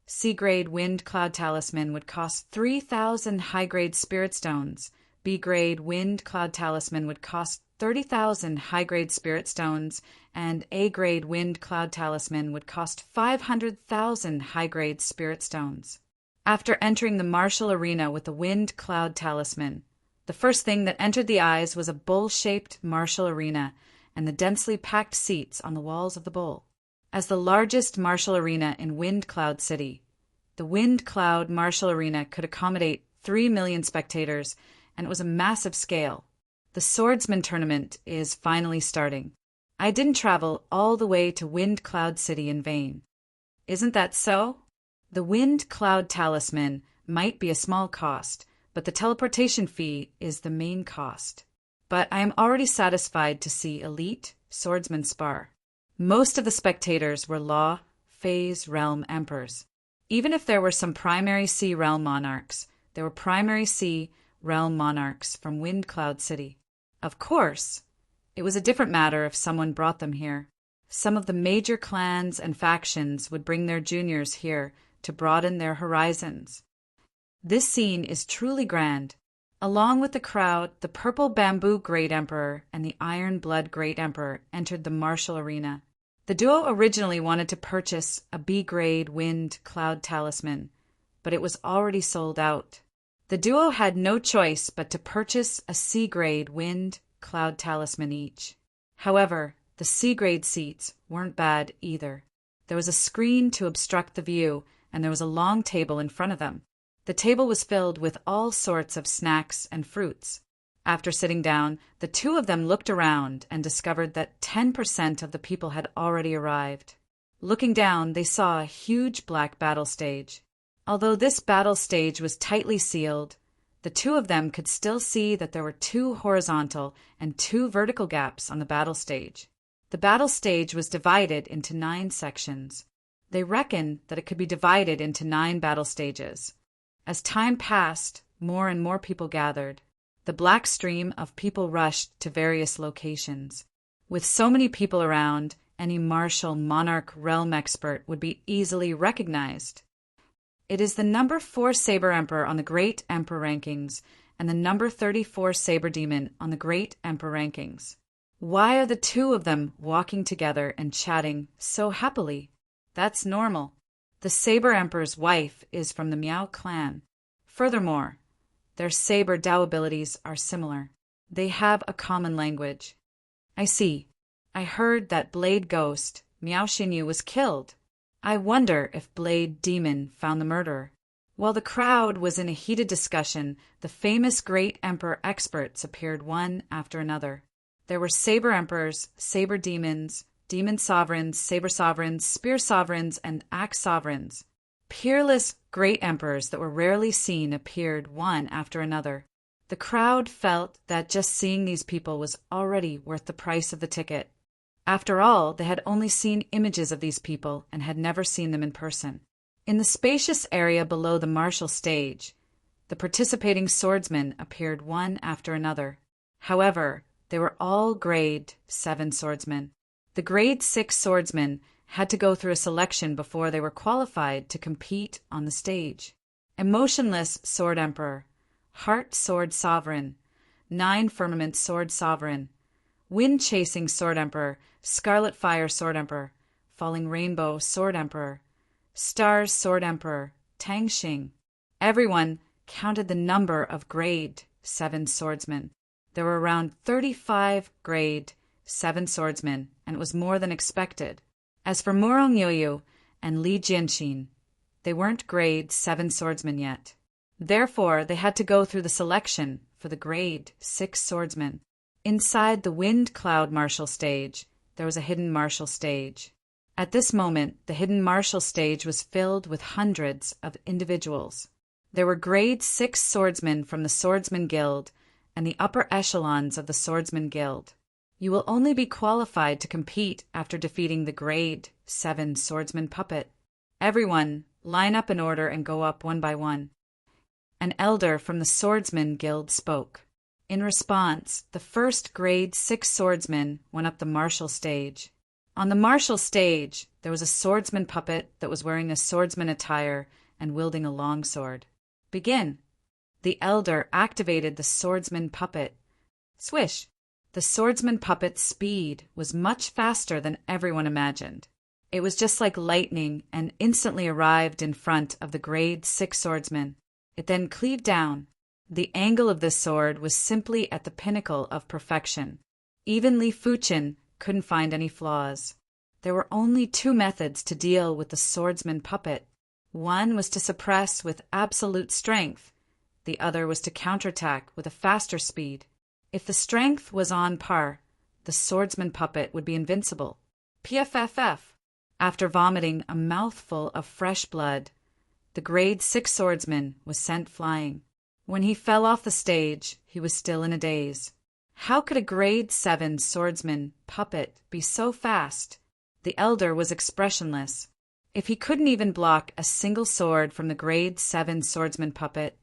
Speaker 1: C-grade Wind Cloud Talisman would cost 3,000 high-grade Spirit Stones. B-grade Wind Cloud Talisman would cost 30,000 high-grade Spirit Stones, and A-grade Wind Cloud Talisman would cost 500,000 high-grade Spirit Stones. After entering the martial arena with the Wind Cloud Talisman, the first thing that entered the eyes was a bowl-shaped martial arena and the densely packed seats on the walls of the bowl. As the largest martial arena in Wind Cloud City, the Wind Cloud Martial Arena could accommodate 3 million spectators, and it was a massive scale. The Swordsman Tournament is finally starting. I didn't travel all the way to Wind Cloud City in vain. Isn't that so? The Wind Cloud Talisman might be a small cost, but the teleportation fee is the main cost. But I am already satisfied to see elite swordsmen spar. Most of the spectators were Law, Phase, Realm Emperors. Even if there were some Primary Sea Realm Monarchs, there were Primary Sea Realm Monarchs from Wind Cloud City. Of course, it was a different matter if someone brought them here. Some of the major clans and factions would bring their juniors here to broaden their horizons. This scene is truly grand. Along with the crowd, the Purple Bamboo Great Emperor and the Iron Blood Great Emperor entered the martial arena. The duo originally wanted to purchase a B-grade Wind Cloud Talisman, but it was already sold out. The duo had no choice but to purchase a C-grade Wind Cloud Talisman each. However, the C-grade seats weren't bad either. There was a screen to obstruct the view, and there was a long table in front of them. The table was filled with all sorts of snacks and fruits. After sitting down, the two of them looked around and discovered that 10% of the people had already arrived. Looking down, they saw a huge black battle stage. Although this battle stage was tightly sealed, the two of them could still see that there were 2 horizontal and 2 vertical gaps on the battle stage. The battle stage was divided into 9 sections. They reckoned that it could be divided into 9 battle stages. As time passed, more and more people gathered. The black stream of people rushed to various locations. With so many people around, any martial monarch realm expert would be easily recognized. It is the number 4 Saber Emperor on the Great Emperor rankings and the number 34 Saber Demon on the Great Emperor rankings. Why are the two of them walking together and chatting so happily? That's normal. The Saber Emperor's wife is from the Miao clan. Furthermore, their Saber Dao abilities are similar. They have a common language. I see. I heard that Blade Ghost, Miao Xinyu, was killed. I wonder if Blade Demon found the murderer. While the crowd was in a heated discussion, the famous Great Emperor experts appeared one after another. There were Saber Emperors, Saber Demons, Demon Sovereigns, Saber Sovereigns, Spear Sovereigns, and Axe Sovereigns. Peerless Great Emperors that were rarely seen appeared one after another. The crowd felt that just seeing these people was already worth the price of the ticket. After all, they had only seen images of these people and had never seen them in person. In the spacious area below the martial stage, the participating swordsmen appeared one after another. However, they were all grade 7 swordsmen. The grade 6 swordsmen had to go through a selection before they were qualified to compete on the stage. Emotionless Sword Emperor, Heart Sword Sovereign, 9 Firmament Sword Sovereign, Wind Chasing Sword Emperor, Scarlet Fire Sword Emperor, Falling Rainbow Sword Emperor, Stars Sword Emperor, Tang Xing. Everyone counted the number of grade 7 swordsmen. There were around 35 grade 7 swordsmen, and it was more than expected. As for Murong Yoyu and Li Jianxin, they weren't grade 7 swordsmen yet. Therefore, they had to go through the selection for the grade 6 swordsmen. Inside the Wind Cloud martial stage, there was a hidden martial stage. At this moment, the hidden martial stage was filled with hundreds of individuals. There were grade 6 swordsmen from the Swordsman Guild and the upper echelons of the Swordsman Guild. You will only be qualified to compete after defeating the grade 7 swordsman puppet. Everyone, line up in order and go up one by one. An elder from the Swordsman Guild spoke. In response, the first grade 6 swordsman went up the martial stage. On the martial stage, there was a swordsman puppet that was wearing a swordsman attire and wielding a longsword. Begin. The elder activated the swordsman puppet. Swish! The swordsman puppet's speed was much faster than everyone imagined. It was just like lightning and instantly arrived in front of the grade 6 swordsman. It then cleaved down. The angle of this sword was simply at the pinnacle of perfection. Even Li Fuchen couldn't find any flaws. There were only 2 methods to deal with the swordsman puppet. One was to suppress with absolute strength. The other was to counterattack with a faster speed. If the strength was on par, the swordsman puppet would be invincible. PFFF. After vomiting a mouthful of fresh blood, the grade 6 swordsman was sent flying. When he fell off the stage, he was still in a daze. How could a grade 7 swordsman puppet be so fast? The elder was expressionless. If he couldn't even block a single sword from the grade 7 swordsman puppet,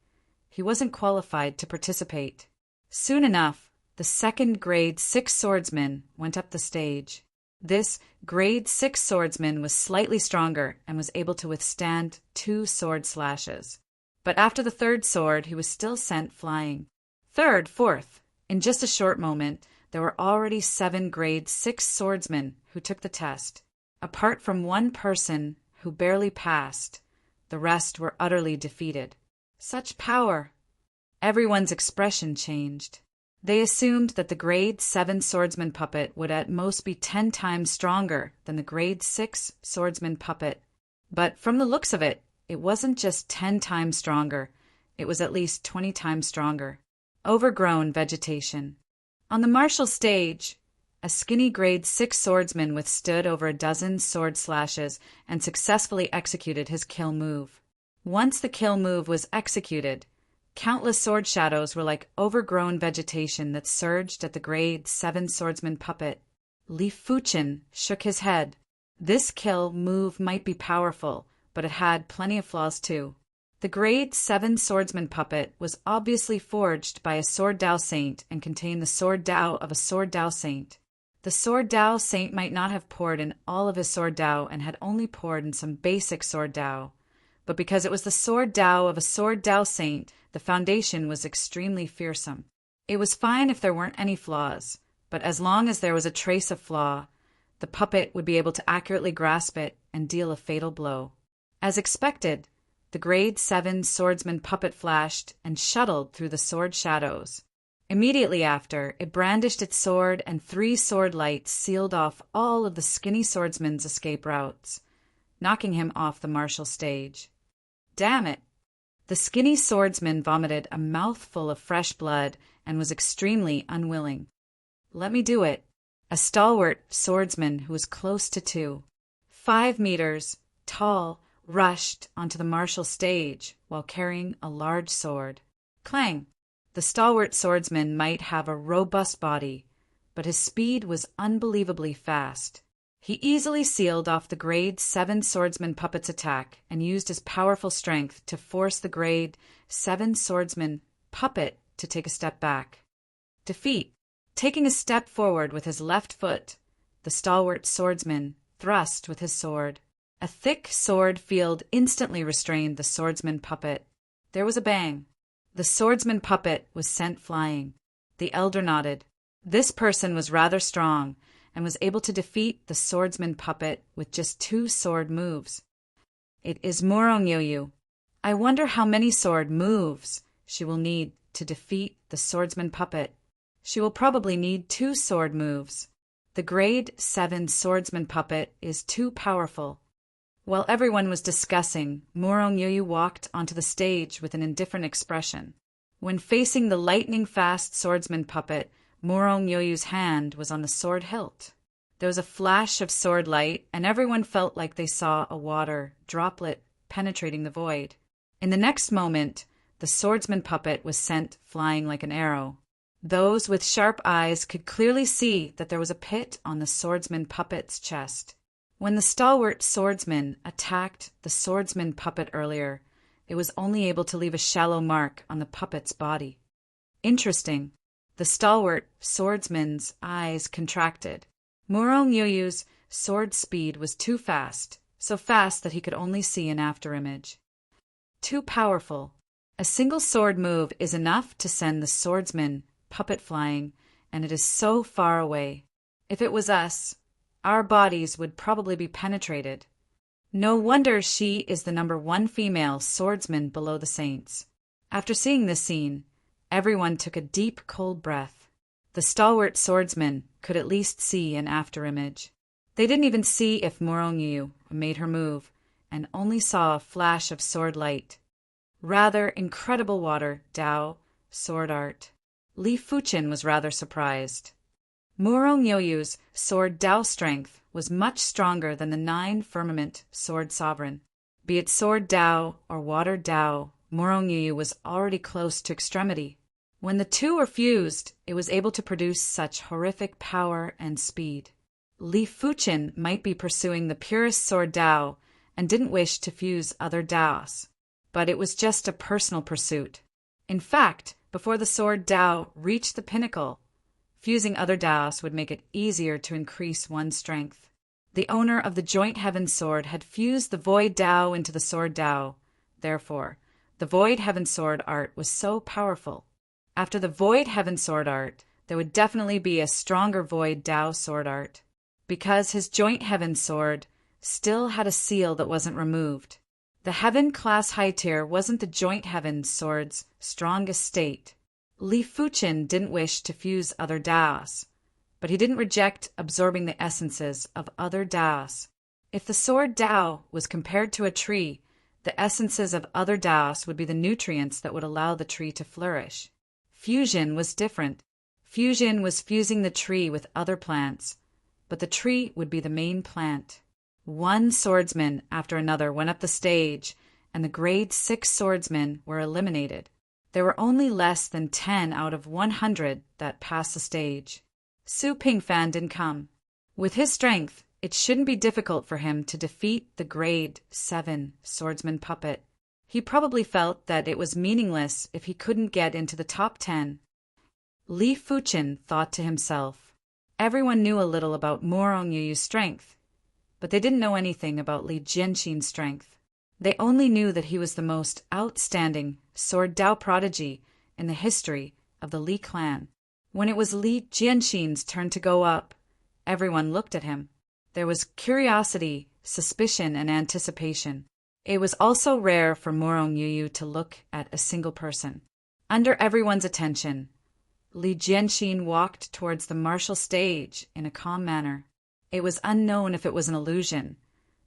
Speaker 1: he wasn't qualified to participate. Soon enough, the second grade 6 swordsman went up the stage. This grade 6 swordsman was slightly stronger and was able to withstand 2 sword slashes. But after the third sword, he was still sent flying. Third, fourth. In just a short moment, there were already 7 grade 6 swordsmen who took the test. Apart from one person who barely passed, the rest were utterly defeated. Such power! Everyone's expression changed. They assumed that the grade 7 swordsman puppet would at most be 10 times stronger than the grade 6 swordsman puppet. But from the looks of it, it wasn't just 10 times stronger, it was at least 20 times stronger. Overgrown vegetation. On the martial stage, a skinny grade 6 swordsman withstood over a dozen sword slashes and successfully executed his kill move. Once the kill move was executed, countless sword shadows were like overgrown vegetation that surged at the grade 7 swordsman puppet. Li Fuchen shook his head. This kill move might be powerful, but it had plenty of flaws too. The grade 7 swordsman puppet was obviously forged by a sword Dao saint and contained the sword Dao of a sword Dao saint. The sword Dao saint might not have poured in all of his sword Dao and had only poured in some basic sword Dao. But because it was the sword Dao of a sword Dao saint, the foundation was extremely fearsome. It was fine if there weren't any flaws, but as long as there was a trace of flaw, the puppet would be able to accurately grasp it and deal a fatal blow. As expected, the grade 7 swordsman puppet flashed and shuttled through the sword shadows. Immediately after, it brandished its sword and 3 sword lights sealed off all of the skinny swordsman's escape routes, knocking him off the martial stage. Damn it! The skinny swordsman vomited a mouthful of fresh blood and was extremely unwilling. Let me do it. A stalwart swordsman who was close to 5 meters tall, rushed onto the martial stage while carrying a large sword. Clang! The stalwart swordsman might have a robust body, but his speed was unbelievably fast. He easily sealed off the grade 7 swordsman puppet's attack and used his powerful strength to force the grade 7 swordsman puppet to take a step back. Defeat! Taking a step forward with his left foot, the stalwart swordsman thrust with his sword. A thick sword field instantly restrained the swordsman puppet. There was a bang. The swordsman puppet was sent flying. The elder nodded. This person was rather strong and was able to defeat the swordsman puppet with just 2 sword moves. It is Morongyoyu. I wonder how many sword moves she will need to defeat the swordsman puppet. She will probably need 2 sword moves. The grade 7 swordsman puppet is too powerful. While everyone was discussing, Morongyoyu walked onto the stage with an indifferent expression. When facing the lightning-fast swordsman puppet, Morongyoyu's hand was on the sword hilt. There was a flash of sword light, and everyone felt like they saw a water droplet penetrating the void. In the next moment, the swordsman puppet was sent flying like an arrow. Those with sharp eyes could clearly see that there was a pit on the swordsman puppet's chest. When the stalwart swordsman attacked the swordsman puppet earlier, it was only able to leave a shallow mark on the puppet's body. Interesting. The stalwart swordsman's eyes contracted. Murong Yuyu's sword speed was too fast, so fast that he could only see an afterimage. Too powerful. A single sword move is enough to send the swordsman puppet flying, and it is so far away. If it was us, our bodies would probably be penetrated. No wonder she is the #1 female swordsman below the saints. After seeing this scene, everyone took a deep, cold breath. The stalwart swordsman could at least see an afterimage. They didn't even see if Murong Yuyu made her move, and only saw a flash of sword light. Rather incredible water, Dao, sword art. Li Fuchen was rather surprised. Murong Yoyu's sword Dao strength was much stronger than the 9 firmament sword sovereign. Be it sword Dao or water Dao, Murong Yuyu was already close to extremity. When the two were fused, it was able to produce such horrific power and speed. Li Fuchen might be pursuing the purest sword Dao and didn't wish to fuse other Daos, but it was just a personal pursuit. In fact, before the sword Dao reached the pinnacle, fusing other Daos would make it easier to increase one's strength. The owner of the Joint Heaven Sword had fused the Void Dao into the Sword Dao. Therefore, the Void Heaven Sword art was so powerful. After the Void Heaven Sword art, there would definitely be a stronger Void Dao sword art, because his Joint Heaven Sword still had a seal that wasn't removed. The Heaven class high tier wasn't the Joint Heaven Sword's strongest state. Li Fuchen didn't wish to fuse other Daos, but he didn't reject absorbing the essences of other Daos. If the sword Dao was compared to a tree, the essences of other Daos would be the nutrients that would allow the tree to flourish. Fusion was different. Fusion was fusing the tree with other plants, but the tree would be the main plant. One swordsman after another went up the stage, and the grade 6 swordsmen were eliminated. There were only less than 10 out of 100 that passed the stage. Su Pingfan didn't come. With his strength, it shouldn't be difficult for him to defeat the grade 7 swordsman puppet. He probably felt that it was meaningless if he couldn't get into the top 10. Li Fuchen thought to himself. Everyone knew a little about Murong Yuyu's strength, but they didn't know anything about Li Jianxin's strength. They only knew that he was the most outstanding sword Dao prodigy in the history of the Li clan. When it was Li Jianxin's turn to go up, everyone looked at him. There was curiosity, suspicion, and anticipation. It was also rare for Murong Yuyu to look at a single person. Under everyone's attention, Li Jianxin walked towards the martial stage in a calm manner. It was unknown if it was an illusion,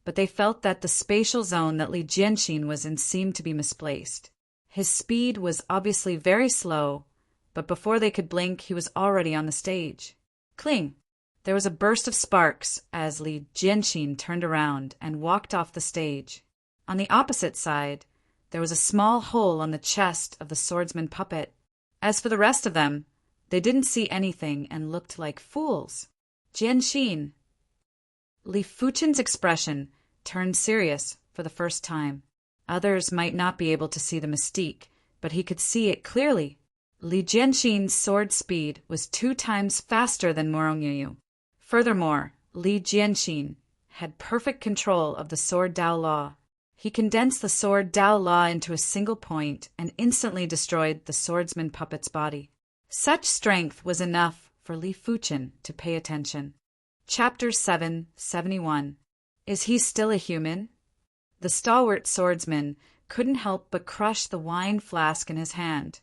Speaker 1: but they felt that the spatial zone that Li Jianxin was in seemed to be misplaced. His speed was obviously very slow, but before they could blink, he was already on the stage. Cling! There was a burst of sparks as Li Jianxin turned around and walked off the stage. On the opposite side, there was a small hole on the chest of the swordsman puppet. As for the rest of them, they didn't see anything and looked like fools. Jianxin. Li Fuchen's expression turned serious for the first time. Others might not be able to see the mystique, but he could see it clearly. Li Jianxin's sword speed was 2 times faster than Murong Yuyu. Furthermore, Li Jianxin had perfect control of the sword Dao law. He condensed the sword Dao law into a single point and instantly destroyed the swordsman puppet's body. Such strength was enough for Li Fuchen to pay attention. Chapter 771. Is he still a human? The stalwart swordsman couldn't help but crush the wine flask in his hand,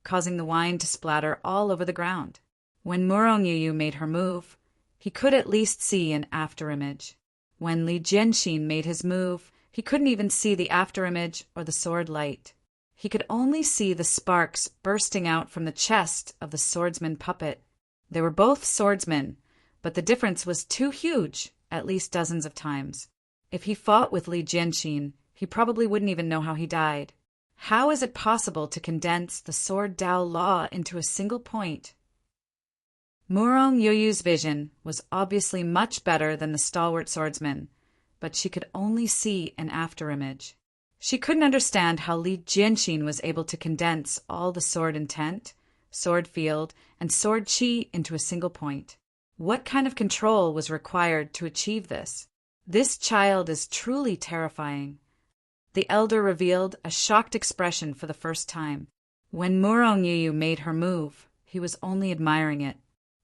Speaker 1: causing the wine to splatter all over the ground. When Murong Yuyu made her move, he could at least see an afterimage. When Li Jianxin made his move, he couldn't even see the afterimage or the sword light. He could only see the sparks bursting out from the chest of the swordsman puppet. They were both swordsmen, but the difference was too huge, at least dozens of times. If he fought with Li Jianxin, he probably wouldn't even know how he died. How is it possible to condense the sword Dao law into a single point? Murong Yuyu's vision was obviously much better than the stalwart swordsman, but she could only see an afterimage. She couldn't understand how Li Jianxin was able to condense all the sword intent, sword field, and sword chi into a single point. What kind of control was required to achieve this? This child is truly terrifying. The elder revealed a shocked expression for the first time. When Murong Yu made her move, he was only admiring it.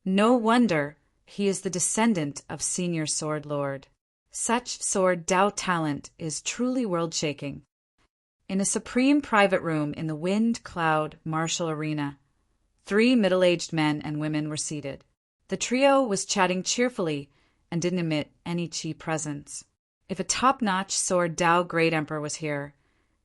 Speaker 1: No wonder he is the descendant of Senior Sword Lord. Such sword Dao talent is truly world-shaking. In a supreme private room in the Wind Cloud Martial Arena, 3 middle-aged men and women were seated. The trio was chatting cheerfully and didn't emit any chi presence. If a top-notch sword Dao Great Emperor was here,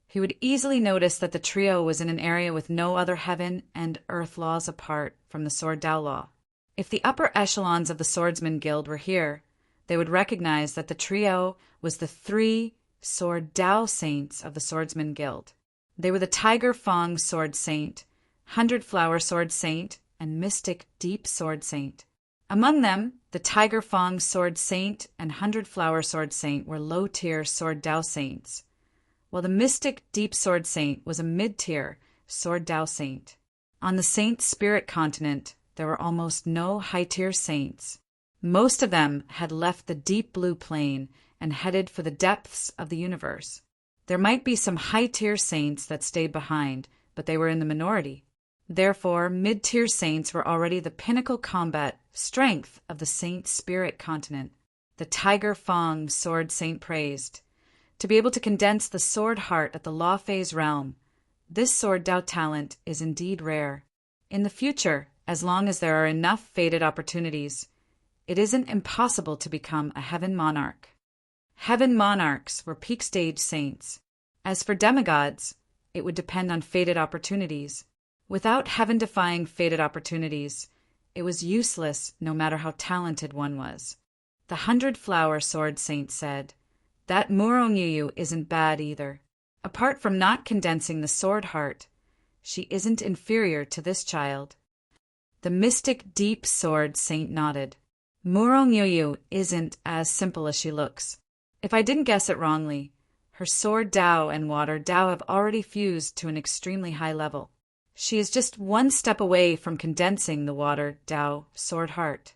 Speaker 1: he would easily notice that the trio was in an area with no other heaven and earth laws apart from the sword Dao law. If the upper echelons of the Swordsman Guild were here, they would recognize that the trio was the 3 sword Dao saints of the Swordsman Guild. They were the Tiger Fong Sword Saint, 100 Flower Sword Saint, and Mystic Deep Sword Saint. Among them, the Tiger Fong Sword Saint and 100 Flower Sword Saint were low-tier Sword Dao Saints, while the Mystic Deep Sword Saint was a mid-tier Sword Dao Saint. On the Saint Spirit continent, there were almost no high-tier saints. Most of them had left the deep blue plane and headed for the depths of the universe. There might be some high-tier saints that stayed behind, but they were in the minority. Therefore, mid-tier saints were already the pinnacle combat strength of the Saint Spirit continent. The Tiger Fong Sword Saint praised. To be able to condense the sword heart at the Law Phase realm, this sword Dao talent is indeed rare. In the future, as long as there are enough fated opportunities, it isn't impossible to become a heaven monarch. Heaven monarchs were peak stage saints. As for demigods, it would depend on fated opportunities. Without heaven-defying fated opportunities, it was useless no matter how talented one was. The 100 Flower Sword Saint said, "That Murong Yu isn't bad either. Apart from not condensing the sword heart, she isn't inferior to this child." The Mystic Deep Sword Saint nodded. Murong Yu isn't as simple as she looks. If I didn't guess it wrongly, her sword Dao and water Dao have already fused to an extremely high level. She is just one step away from condensing the water Dao sword heart.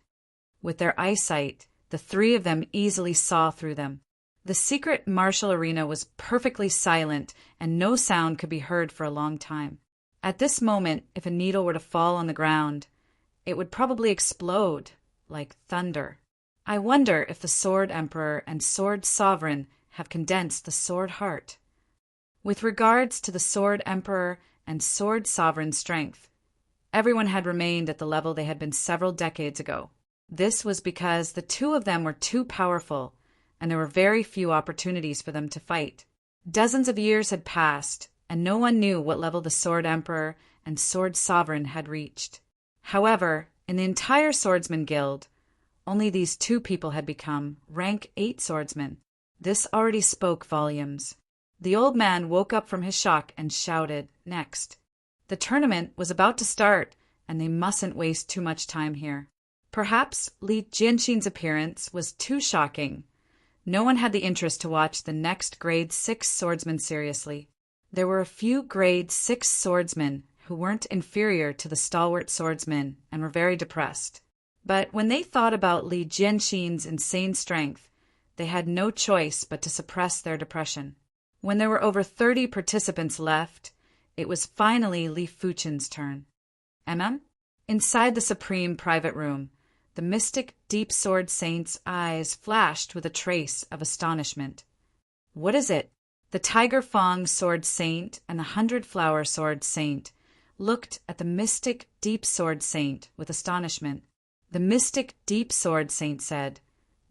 Speaker 1: With their eyesight, the 3 of them easily saw through them. The secret martial arena was perfectly silent, and no sound could be heard for a long time. At this moment, if a needle were to fall on the ground, it would probably explode like thunder. I wonder if the Sword Emperor and Sword Sovereign have condensed the sword heart. With regards to the Sword Emperor and Sword Sovereign strength, everyone had remained at the level they had been several decades ago. This was because the 2 of them were too powerful, and there were very few opportunities for them to fight. Dozens of years had passed, and no one knew what level the Sword Emperor and Sword Sovereign had reached. However, in the entire Swordsman Guild, only these 2 people had become rank 8 swordsmen. This already spoke volumes. The old man woke up from his shock and shouted, "Next." The tournament was about to start, and they mustn't waste too much time here. Perhaps Li Jianxin's appearance was too shocking. No one had the interest to watch the next grade 6 swordsman seriously. There were a few grade 6 swordsmen who weren't inferior to the stalwart swordsmen and were very depressed. But when they thought about Li Jianxin's insane strength, they had no choice but to suppress their depression. When there were over 30 participants left, it was finally Li Fuchen's turn. Inside the supreme private room, the Mystic Deep Sword Saint's eyes flashed with a trace of astonishment. "What is it?" The Tiger Fong Sword Saint and the 100 Flower Sword Saint looked at the Mystic Deep Sword Saint with astonishment. The Mystic Deep Sword Saint said,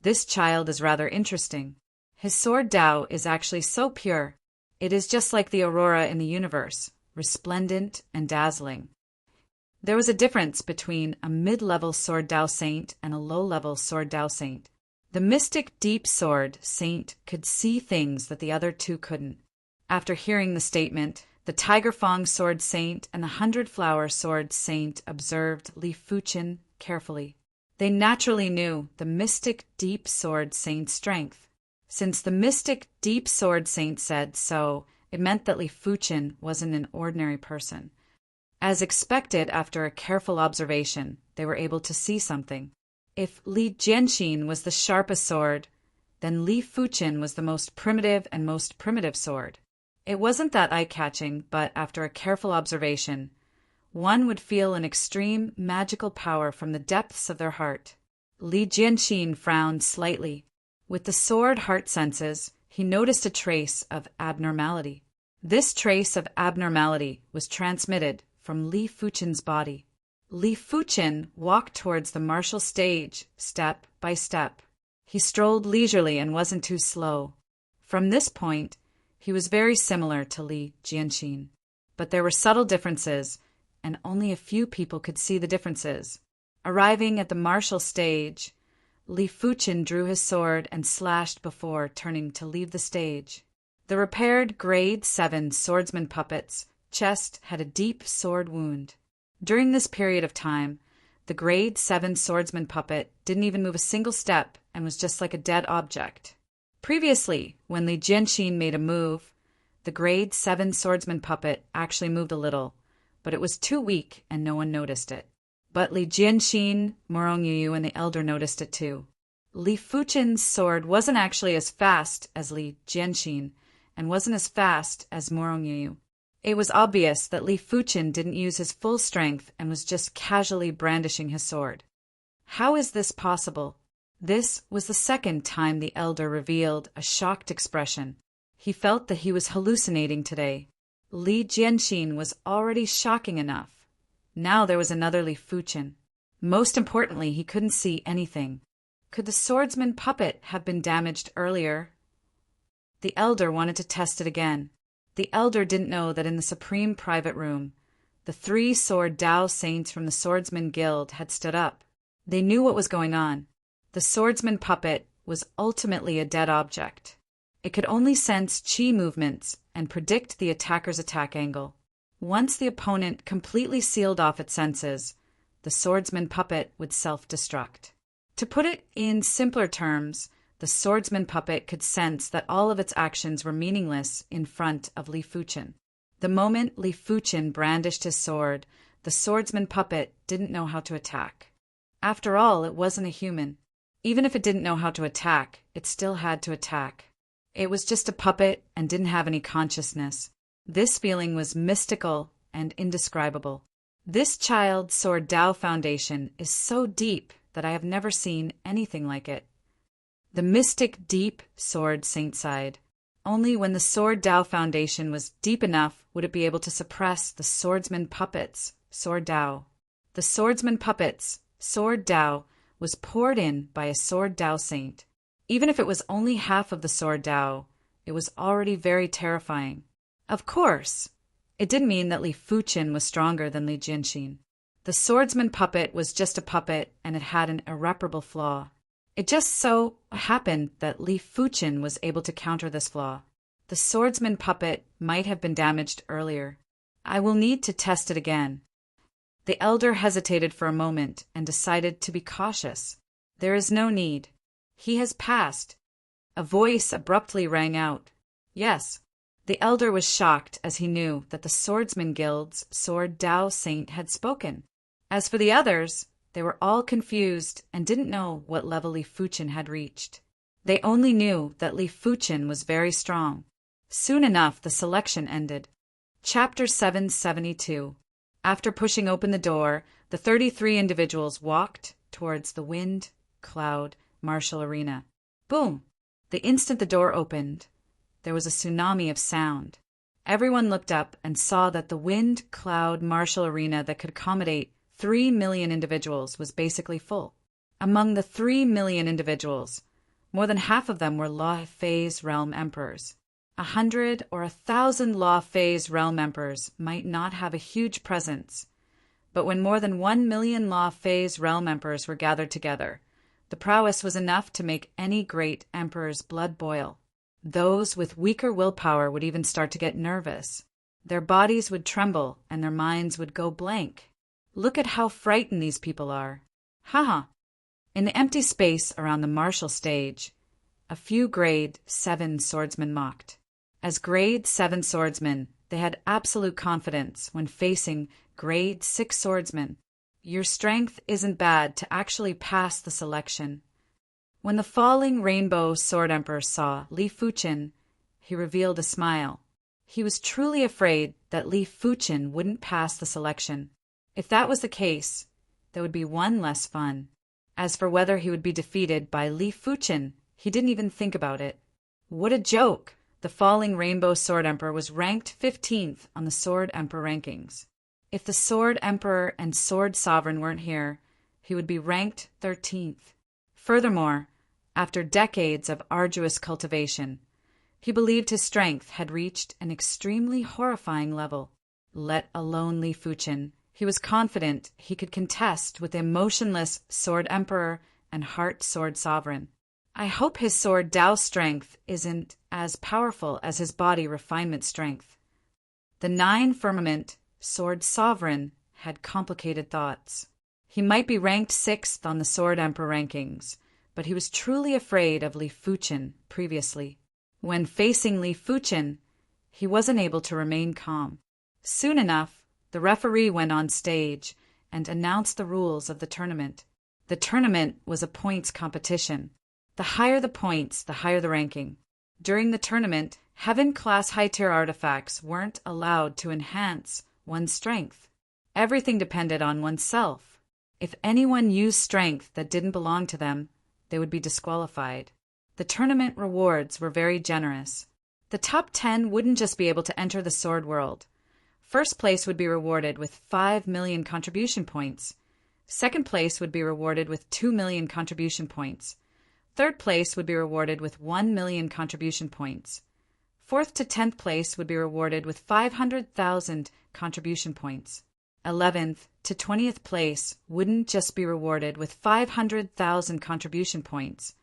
Speaker 1: "This child is rather interesting. His sword Dao is actually so pure. It is just like the aurora in the universe, resplendent and dazzling." There was a difference between a mid-level Sword Dao Saint and a low-level Sword Dao Saint. The Mystic Deep Sword Saint could see things that the other 2 couldn't. After hearing the statement, the Tiger Fong Sword Saint and the 100 Flower Sword Saint observed Li Fuchen carefully. They naturally knew the Mystic Deep Sword Saint's strength. Since the Mystic Deep Sword Saint said so, It meant that Li Fuqin wasn't an ordinary person. As expected, after a careful observation, they were able to see something. If Li Jianxin was the sharpest sword, then Li Fuqin was the most primitive sword. It wasn't that eye-catching, but after a careful observation, one would feel an extreme magical power from the depths of their heart. Li Jianxin frowned slightly. With the sword heart senses, he noticed a trace of abnormality. This trace of abnormality was transmitted from Li Fuqin's body. Li Fuqin walked towards the martial stage, step by step. He strolled leisurely and wasn't too slow. From this point, he was very similar to Li Jianxin. But there were subtle differences, and only a few people could see the differences. Arriving at the martial stage, Li Fuqin drew his sword and slashed before turning to leave the stage. The repaired Grade 7 swordsman puppet's chest had a deep sword wound. During this period of time, the Grade 7 swordsman puppet didn't even move a single step and was just like a dead object. Previously, when Li Jianxin made a move, the Grade 7 swordsman puppet actually moved a little, but it was too weak and no one noticed it. But Li Jianxin, Morongyu, and the elder noticed it too. Li Fuqin's sword wasn't actually as fast as Li Jianxin and wasn't as fast as Morongyu. It was obvious that Li Fuqin didn't use his full strength and was just casually brandishing his sword. How is this possible? This was the second time the elder revealed a shocked expression. He felt that he was hallucinating today. Li Jianxin was already shocking enough. Now there was another Li Fuqin. Most importantly, he couldn't see anything. Could the swordsman puppet have been damaged earlier? The elder wanted to test it again. The elder didn't know that in the supreme private room, the 3 sword Dao saints from the Swordsman Guild had stood up. They knew what was going on. The swordsman puppet was ultimately a dead object. It could only sense chi movements and predict the attacker's attack angle. Once the opponent completely sealed off its senses, the swordsman puppet would self-destruct. To put it in simpler terms, the swordsman puppet could sense that all of its actions were meaningless in front of Li Fuqin. The moment Li Fuqin brandished his sword, the swordsman puppet didn't know how to attack. After all, it wasn't a human. Even if it didn't know how to attack, it still had to attack. It was just a puppet and didn't have any consciousness. This feeling was mystical and indescribable. This Child Sword Dao foundation is so deep that I have never seen anything like it. The mystic deep sword saint side. Only when the Sword Dao foundation was deep enough would it be able to suppress the swordsman puppet's Sword Dao. The swordsman puppet's Sword Dao was poured in by a Sword Dao saint. Even if it was only half of the Sword Dao, it was already very terrifying. Of course, it didn't mean that Li Fuqin was stronger than Li Jianxin. The swordsman puppet was just a puppet and it had an irreparable flaw. It just so happened that Li Fuqin was able to counter this flaw. The swordsman puppet might have been damaged earlier. I will need to test it again. The elder hesitated for a moment and decided to be cautious. There is no need. He has passed. A voice abruptly rang out. Yes. The elder was shocked as he knew that the Swordsman Guild's Sword Dao Saint had spoken. As for the others, they were all confused and didn't know what level Li Fuqin had reached. They only knew that Li Fuqin was very strong. Soon enough, the selection ended. Chapter 772. After pushing open the door, the 33 individuals walked towards the Wind Cloud Martial Arena. Boom! The instant the door opened, there was a tsunami of sound. Everyone looked up and saw that the Wind Cloud Martial Arena that could accommodate 3 million individuals was basically full. Among the 3 million individuals, more than half of them were Law Phase Realm Emperors. 100 or 1,000 Law Phase Realm Emperors might not have a huge presence, but when more than 1 million Law Phase Realm Emperors were gathered together, the prowess was enough to make any great emperor's blood boil. Those with weaker willpower would even start to get nervous. Their bodies would tremble and their minds would go blank. Look at how frightened these people are. Haha. In the empty space around the martial stage, a few grade 7 swordsmen mocked. As grade 7 swordsmen, they had absolute confidence when facing grade 6 swordsmen. Your strength isn't bad to actually pass the selection. When the falling rainbow sword emperor saw Li Fuchen, he revealed a smile. He was truly afraid that Li Fuchen wouldn't pass the selection. If that was the case, there would be one less fun. As for whether he would be defeated by Li Fuchen, he didn't even think about it. What a joke! The falling rainbow sword emperor was ranked 15th on the sword emperor rankings. If the sword emperor and sword sovereign weren't here, he would be ranked 13th. Furthermore, after decades of arduous cultivation, he believed his strength had reached an extremely horrifying level. Let alone Li Fuchen, he was confident he could contest with the emotionless sword emperor and heart sword sovereign. I hope his sword Dao strength isn't as powerful as his body refinement strength. The 9 firmament sword sovereign had complicated thoughts. He might be ranked 6th on the sword emperor rankings, but he was truly afraid of Li Fuchen previously. When facing Li Fuchen, he wasn't able to remain calm. Soon enough, the referee went on stage and announced the rules of the tournament. The tournament was a points competition. The higher the points, the higher the ranking. During the tournament, heaven-class high-tier artifacts weren't allowed to enhance one's strength. Everything depended on oneself. If anyone used strength that didn't belong to them, they would be disqualified. The tournament rewards were very generous. The top 10 wouldn't just be able to enter the sword world. First place would be rewarded with 5 million contribution points. Second place would be rewarded with 2 million contribution points. Third place would be rewarded with 1 million contribution points. 4th to 10th place would be rewarded with 500,000 contribution points. 11th to 20th place wouldn't just be rewarded with 500,000 contribution points.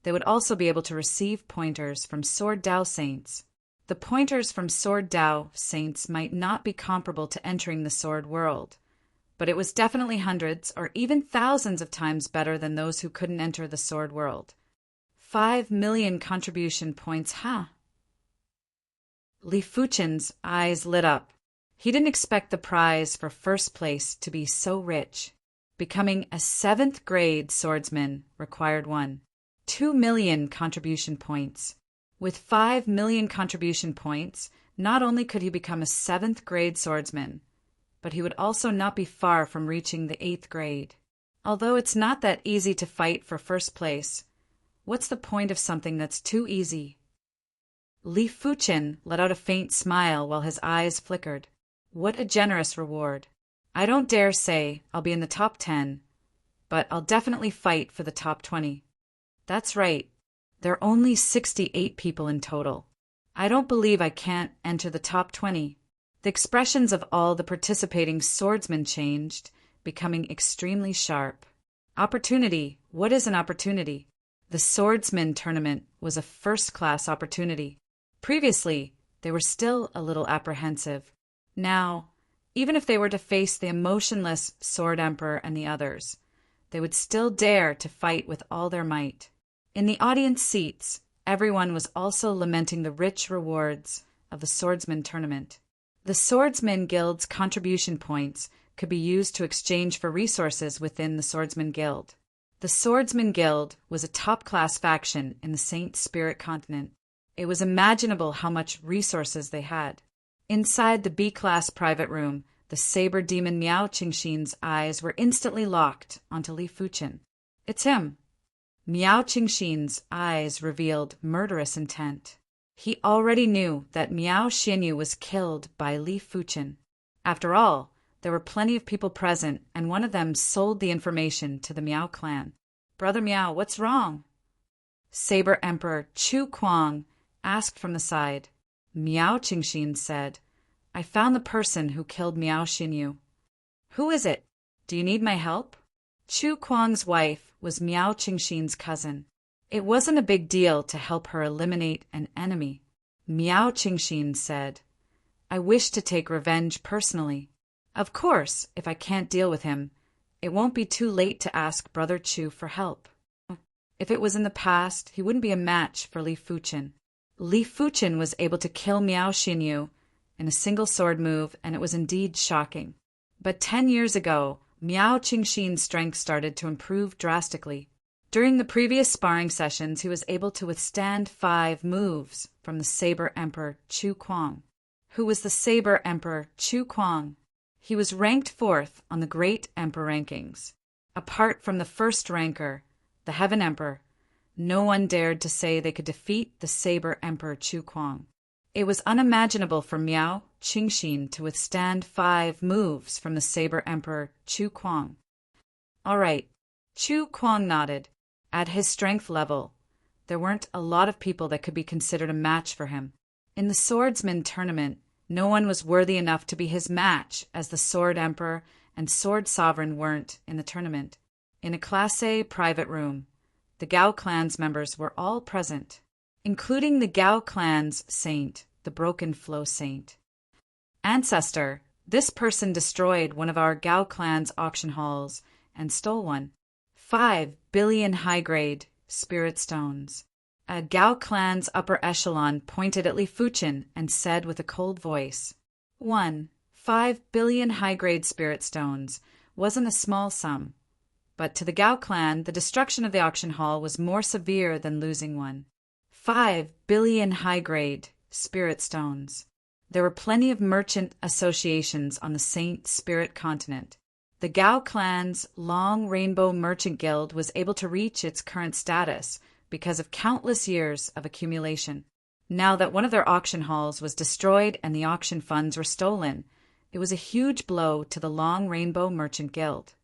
Speaker 1: They would also be able to receive pointers from Sword Dao Saints. The pointers from Sword Dao Saints might not be comparable to entering the sword world, but it was definitely hundreds or even thousands of times better than those who couldn't enter the sword world. 5 million contribution points, huh? Li Fuchen's eyes lit up. He didn't expect the prize for first place to be so rich. Becoming a 7th grade swordsman required 2 million contribution points. With 5 million contribution points, not only could he become a 7th grade swordsman, but he would also not be far from reaching the 8th grade. Although it's not that easy to fight for first place, what's the point of something that's too easy? Li Fuchen let out a faint smile while his eyes flickered. What a generous reward. I don't dare say I'll be in the top 10, but I'll definitely fight for the top 20. That's right. There are only 68 people in total. I don't believe I can't enter the top 20. The expressions of all the participating swordsmen changed, becoming extremely sharp. Opportunity. What is an opportunity? The swordsman tournament was a first-class opportunity. Previously, they were still a little apprehensive. Now, even if they were to face the emotionless Sword Emperor and the others, they would still dare to fight with all their might. In the audience seats, everyone was also lamenting the rich rewards of the swordsman tournament. The Swordsman Guild's contribution points could be used to exchange for resources within the Swordsman Guild. The Swordsman Guild was a top-class faction in the Saint Spirit continent. It was imaginable how much resources they had. Inside the B-class private room, the saber demon Miao Qingxin's eyes were instantly locked onto Li Fuchen. It's him. Miao Qingxin's eyes revealed murderous intent. He already knew that Miao Xianyu was killed by Li Fuchen. After all, there were plenty of people present, and one of them sold the information to the Miao clan. "Brother Miao, what's wrong?" Saber Emperor Chu Kuang asked from the side. Miao Qingxin said, "I found the person who killed Miao Xianyu." "Who is it? Do you need my help?" Chu Kuang's wife was Miao Qingxin's cousin. It wasn't a big deal to help her eliminate an enemy. Miao Qingxin said, "I wish to take revenge personally. Of course, if I can't deal with him, it won't be too late to ask Brother Chu for help." If it was in the past, he wouldn't be a match for Li Fuchen. Li Fuchen was able to kill Miao Xinyu in a single sword move, and it was indeed shocking. But 10 years ago, Miao Qingxin's strength started to improve drastically. During the previous sparring sessions, he was able to withstand 5 moves from the Saber Emperor Chu Kuang. Who was the Saber Emperor Chu Kuang? He was ranked 4th on the Great Emperor rankings. Apart from the first ranker, the Heaven Emperor, no one dared to say they could defeat the Saber Emperor Chu Kuang. It was unimaginable for Miao Qingxin to withstand 5 moves from the Saber Emperor Chu Kuang. All right, Chu Kuang nodded. At his strength level, there weren't a lot of people that could be considered a match for him. In the Swordsman tournament, no one was worthy enough to be his match, as the Sword Emperor and Sword Sovereign weren't in the tournament. In a Class A private room, the Gao clan's members were all present, including the Gao clan's saint, the Broken Flow Saint. Ancestor, this person destroyed one of our Gao clan's auction halls and stole one. 5 billion high-grade spirit stones. A Gao clan's upper echelon pointed at Li Fuchen and said with a cold voice, 5 billion high-grade spirit stones wasn't a small sum, but to the Gao clan, the destruction of the auction hall was more severe than losing one. 5 billion high-grade spirit stones. There were plenty of merchant associations on the Saint Spirit continent. The Gao clan's Long Rainbow Merchant Guild was able to reach its current status because of countless years of accumulation. Now that one of their auction halls was destroyed and the auction funds were stolen, it was a huge blow to the Long Rainbow Merchant Guild.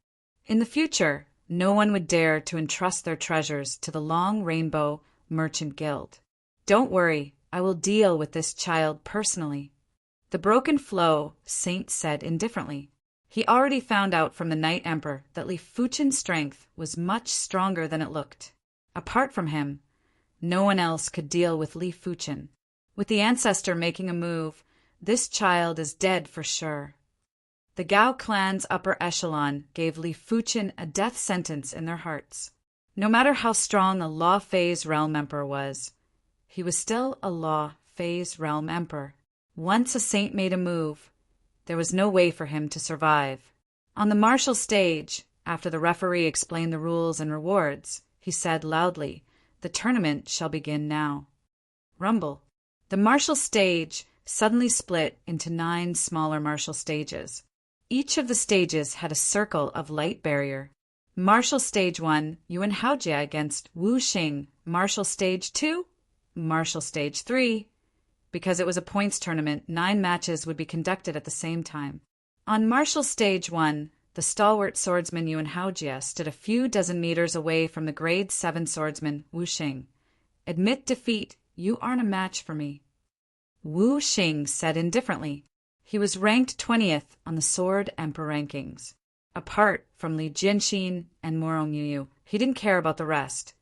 Speaker 1: In the future, no one would dare to entrust their treasures to the Long Rainbow Merchant Guild. Don't worry, I will deal with this child personally. The Broken Flow Saint said indifferently. He already found out from the Night Emperor that Li Fuchen's strength was much stronger than it looked. Apart from him, no one else could deal with Li Fuchen. With the ancestor making a move, this child is dead for sure. The Gao clan's upper echelon gave Li Fuchen a death sentence in their hearts. No matter how strong a Law Phase Realm Emperor was, he was still a Law Phase Realm Emperor. Once a saint made a move, there was no way for him to survive. On the martial stage, after the referee explained the rules and rewards, he said loudly, "The tournament shall begin now." Rumble. The martial stage suddenly split into 9 smaller martial stages. Each of the stages had a circle of light barrier. Martial Stage 1, Yuan Haojie against Wu Xing. Martial Stage 2, Martial Stage 3. Because it was a points tournament, 9 matches would be conducted at the same time. On Martial Stage 1, the stalwart swordsman Yuan Haojie stood a few dozen meters away from the Grade 7 swordsman Wu Xing. "Admit defeat, you aren't a match for me." Wu Xing said indifferently. He was ranked 20th on the Sword Emperor rankings. Apart from Li Jianxin and Moro Yu, he didn't care about the rest.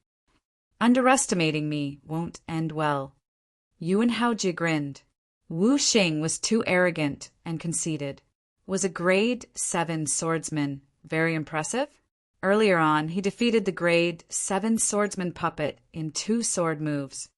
Speaker 1: "Underestimating me won't end well." Yuan Haojie grinned. Wu Xing was too arrogant and conceited. Was a Grade 7 swordsman very impressive? Earlier on, he defeated the Grade 7 swordsman puppet in 2 sword moves.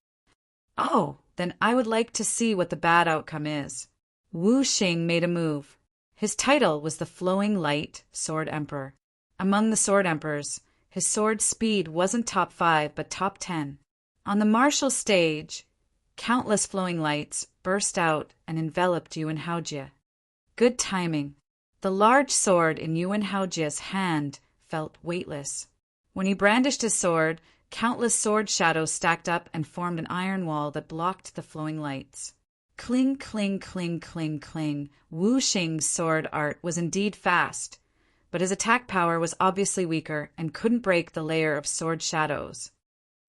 Speaker 1: Oh, then I would like to see what the bad outcome is. Wu Xing made a move. His title was the Flowing Light Sword Emperor. Among the Sword Emperors, his sword speed wasn't top 5 but top 10. On the martial stage, countless flowing lights burst out and enveloped Yuan Haojie. Good timing. The large sword in Yuan Haojie's hand felt weightless. When he brandished his sword, countless sword shadows stacked up and formed an iron wall that blocked the flowing lights. Cling, cling, cling, cling, cling. Wu Xing's sword art was indeed fast, but his attack power was obviously weaker and couldn't break the layer of sword shadows.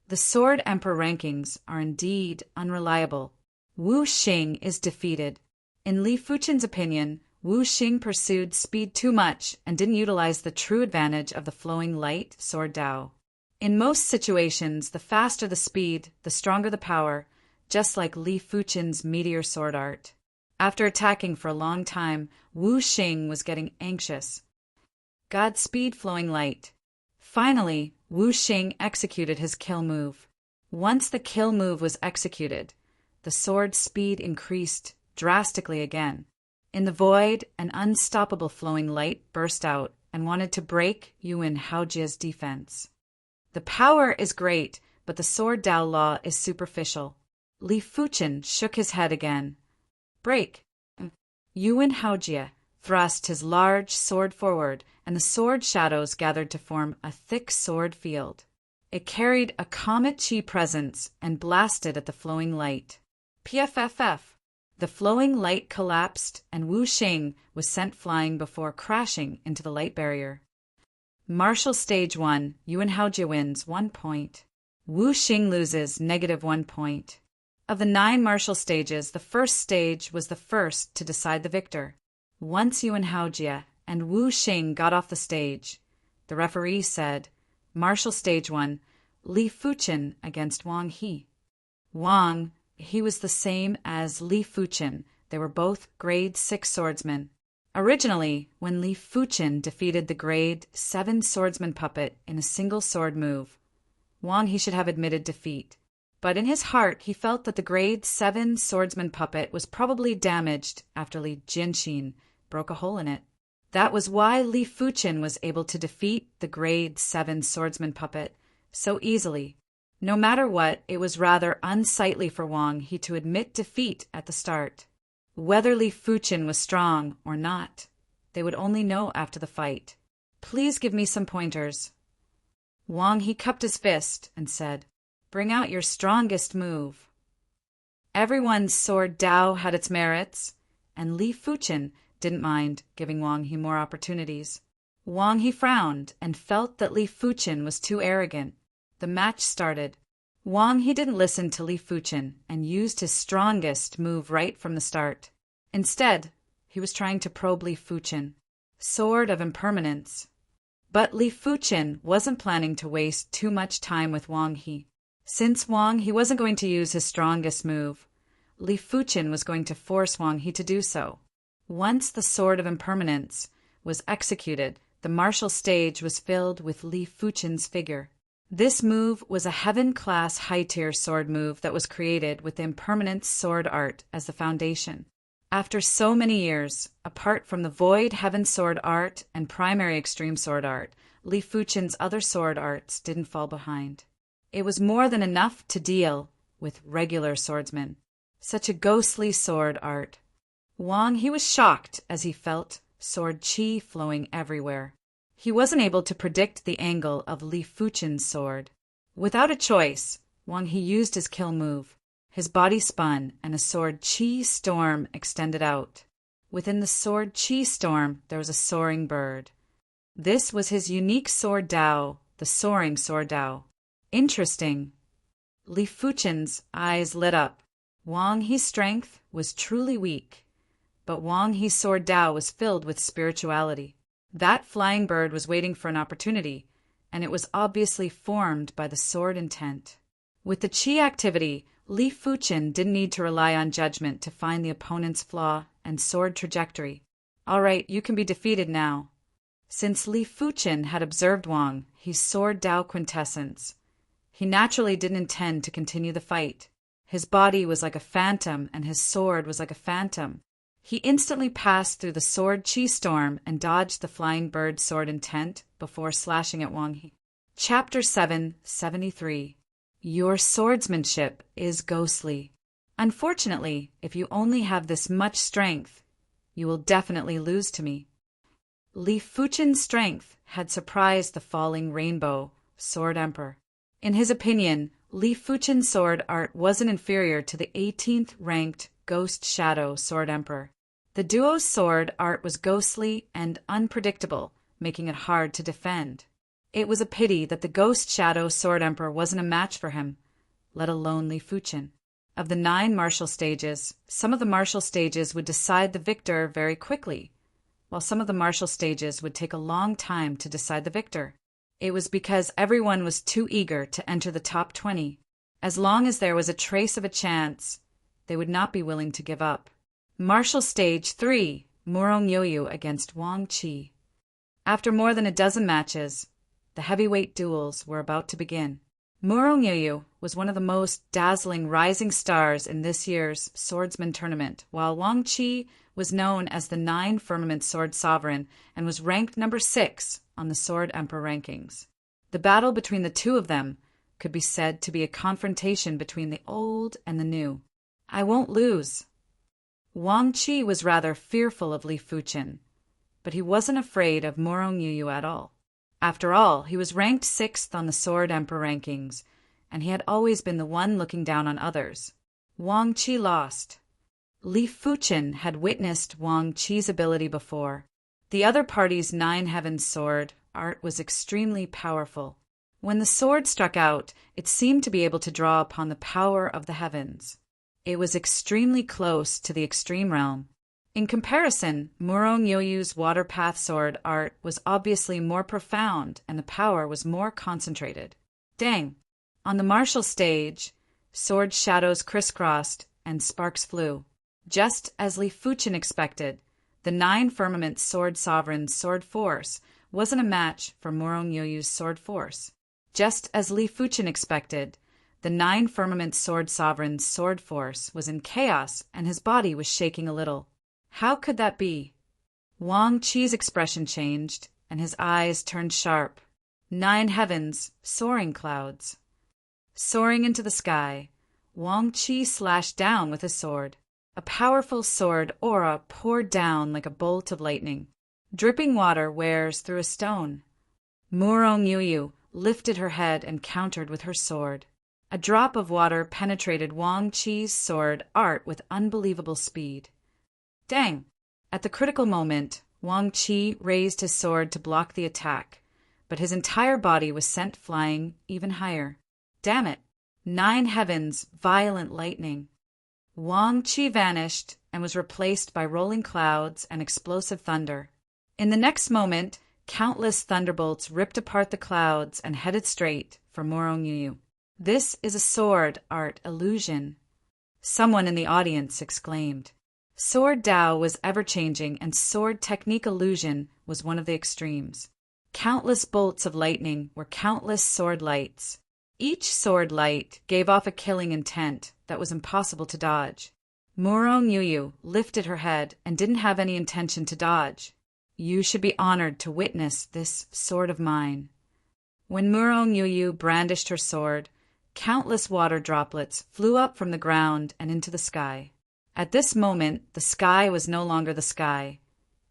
Speaker 1: The Sword Emperor rankings are indeed unreliable. Wu Xing is defeated. In Li Fuchen's opinion, Wu Xing pursued speed too much and didn't utilize the true advantage of the flowing light sword Dao. In most situations, the faster the speed, the stronger the power, just like Li Fuchen's meteor sword art. After attacking for a long time, Wu Xing was getting anxious. Godspeed, flowing light. Finally, Wu Xing executed his kill move. Once the kill move was executed, the sword's speed increased drastically again. In the void, an unstoppable flowing light burst out and wanted to break Yuan Haojia's defense. The power is great, but the sword Dao law is superficial. Li Fuchen shook his head again. Break. Yuan Haojia thrust his large sword forward, and the sword shadows gathered to form a thick sword field. It carried a comet chi presence and blasted at the flowing light. PFFF. The flowing light collapsed, and Wu Xing was sent flying before crashing into the light barrier. Martial Stage 1, Yuan Haojia wins 1 point. Wu Xing loses -1 point. Of the 9 martial stages, the first stage was the first to decide the victor. Once Yuan Haojia and Wu Xing got off the stage, the referee said, Martial Stage 1, Li Fuchen against Wang He. Wang, he was the same as Li Fuchen. They were both grade 6 swordsmen. Originally, when Li Fuchen defeated the grade 7 swordsman puppet in a single sword move, Wang He should have admitted defeat. But in his heart, he felt that the grade 7 swordsman puppet was probably damaged after Li Jianxin broke a hole in it. That was why Li Fuchen was able to defeat the grade 7 swordsman puppet so easily. No matter what, it was rather unsightly for Wang He to admit defeat at the start. Whether Li Fuchen was strong or not, they would only know after the fight. Please give me some pointers. Wang He cupped his fist and said, Bring out your strongest move. Everyone's sword Dao had its merits, and Li Fuchen didn't mind giving Wang He more opportunities. Wang He frowned and felt that Li Fuchen was too arrogant. The match started. Wang He didn't listen to Li Fuchen and used his strongest move right from the start. Instead, he was trying to probe Li Fuchen. Sword of Impermanence. But Li Fuchen wasn't planning to waste too much time with Wang He. Since Wang He wasn't going to use his strongest move, Li Fuchen was going to force Wang He to do so. Once the Sword of Impermanence was executed, the martial stage was filled with Li Fuchen's figure. This move was a heaven-class high-tier sword move that was created with the Impermanence sword art as the foundation. After so many years, apart from the Void Heaven sword art and primary extreme sword art, Li Fuchen's other sword arts didn't fall behind. It was more than enough to deal with regular swordsmen. Such a ghostly sword art. Wang He was shocked as he felt sword chi flowing everywhere. He wasn't able to predict the angle of Li Fuchen's sword. Without a choice, Wang He used his kill move. His body spun, and a sword chi storm extended out. Within the sword chi storm, there was a soaring bird. This was his unique sword Dao, the soaring sword Dao. Interesting. Li Fuchen's eyes lit up. Wang He's strength was truly weak, but Wang He's sword Dao was filled with spirituality. That flying bird was waiting for an opportunity, and it was obviously formed by the sword intent. With the chi activity, Li Fuchen didn't need to rely on judgment to find the opponent's flaw and sword trajectory. All right, you can be defeated now. Since Li Fuchen had observed Wang He's sword Dao quintessence, he naturally didn't intend to continue the fight. His body was like a phantom, and his sword was like a phantom. He instantly passed through the sword chi storm and dodged the flying bird sword intent before slashing at Wang He. Chapter 773. Your swordsmanship is ghostly. Unfortunately, if you only have this much strength, you will definitely lose to me. Li Fuchen's strength had surprised the falling rainbow sword emperor. In his opinion, Li Fuchen's sword art wasn't inferior to the 18th ranked Ghost Shadow sword emperor. The duo's sword art was ghostly and unpredictable, making it hard to defend. It was a pity that the Ghost Shadow sword emperor wasn't a match for him, let alone Li Fuchen. Of the 9 martial stages, some of the martial stages would decide the victor very quickly, while some of the martial stages would take a long time to decide the victor. It was because everyone was too eager to enter the top 20. As long as there was a trace of a chance, they would not be willing to give up. Martial Stage 3, Murong Yoyu against Wang Qi. After more than a dozen matches, the heavyweight duels were about to begin. Murong was one of the most dazzling rising stars in this year's swordsman tournament, while Wang Qi was known as the Nine-Firmament Sword Sovereign and was ranked number 6 on the Sword Emperor rankings. The battle between the two of them could be said to be a confrontation between the old and the new. I won't lose. Wang Qi was rather fearful of Li Fuchen, but he wasn't afraid of Murong at all. After all, he was ranked 6th on the Sword Emperor rankings, and he had always been the one looking down on others. Wang Qi lost. Li Fuchen had witnessed Wang Qi's ability before. The other party's Nine Heavens sword art was extremely powerful. When the sword struck out, it seemed to be able to draw upon the power of the heavens. It was extremely close to the extreme realm. In comparison, Murong water path sword art was obviously more profound and the power was more concentrated. Dang! On the martial stage, sword shadows crisscrossed and sparks flew. Just as Li Fuchen expected, the Nine-Firmament Sword Sovereign's sword force wasn't a match for Murong sword force. Just as Li Fuchen expected, the Nine-Firmament Sword Sovereign's sword force was in chaos and his body was shaking a little. How could that be? Wang Qi's expression changed, and his eyes turned sharp. 9 heavens, soaring clouds. Soaring into the sky, Wang Qi slashed down with his sword. A powerful sword aura poured down like a bolt of lightning. Dripping water wears through a stone. Murong lifted her head and countered with her sword. A drop of water penetrated Wang Qi's sword art with unbelievable speed. Dang! At the critical moment, Wang Qi raised his sword to block the attack, but his entire body was sent flying even higher. Damn it! 9 heavens, violent lightning. Wang Qi vanished and was replaced by rolling clouds and explosive thunder. In the next moment, countless thunderbolts ripped apart the clouds and headed straight for Murong. This is a sword art illusion. Someone in the audience exclaimed. Sword Dao was ever-changing and sword technique illusion was one of the extremes. Countless bolts of lightning were countless sword lights. Each sword light gave off a killing intent that was impossible to dodge. Murong lifted her head and didn't have any intention to dodge. You should be honored to witness this sword of mine. When Murong brandished her sword, countless water droplets flew up from the ground and into the sky. At this moment, the sky was no longer the sky,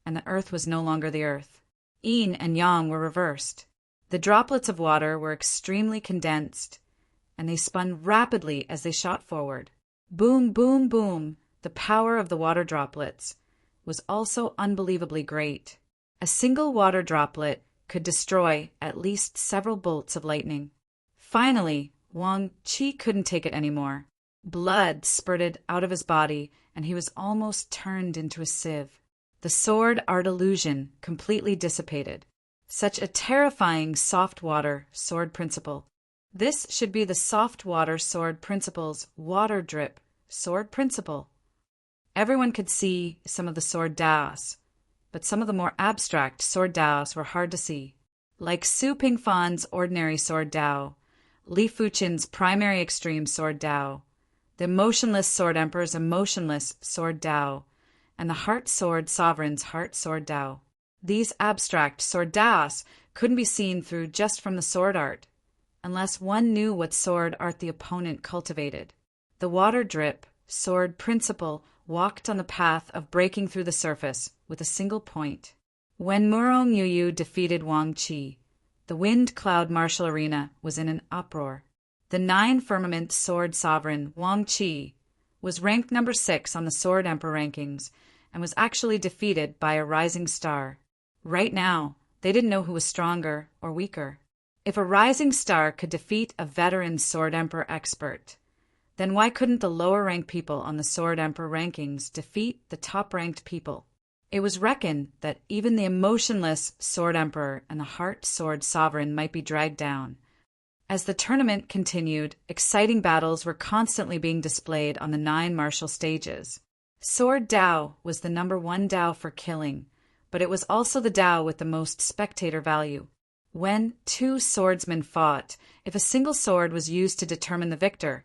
Speaker 1: and the earth was no longer the earth. Yin and yang were reversed. The droplets of water were extremely condensed, and they spun rapidly as they shot forward. Boom, boom, boom. The power of the water droplets was also unbelievably great. A single water droplet could destroy at least several bolts of lightning. Finally, Wang Qi couldn't take it anymore. Blood spurted out of his body, and he was almost turned into a sieve. The sword art illusion completely dissipated. Such a terrifying soft water sword principle. This should be the soft water sword principle's water drip sword principle. Everyone could see some of the sword daos, but some of the more abstract sword daos were hard to see. Like Su Pingfan's ordinary sword dao, Li Fuchen's primary extreme sword dao, the emotionless sword emperor's emotionless sword dao, and the heart sword sovereign's heart sword dao. These abstract sword daos couldn't be seen through just from the sword art, unless one knew what sword art the opponent cultivated. The water drip sword principle walked on the path of breaking through the surface with a single point. When Murong defeated Wang Qi, the wind cloud martial arena was in an uproar. The Nine-Firmament Sword Sovereign, Wang Qi, was ranked number 6 on the Sword Emperor rankings and was actually defeated by a rising star. Right now, they didn't know who was stronger or weaker. If a rising star could defeat a veteran Sword Emperor expert, then why couldn't the lower-ranked people on the Sword Emperor rankings defeat the top-ranked people? It was reckoned that even the emotionless Sword Emperor and the Heart Sword Sovereign might be dragged down. As the tournament continued, exciting battles were constantly being displayed on the 9 martial stages. Sword Dao was the number 1 Dao for killing, but it was also the Dao with the most spectator value. When two swordsmen fought, if a single sword was used to determine the victor,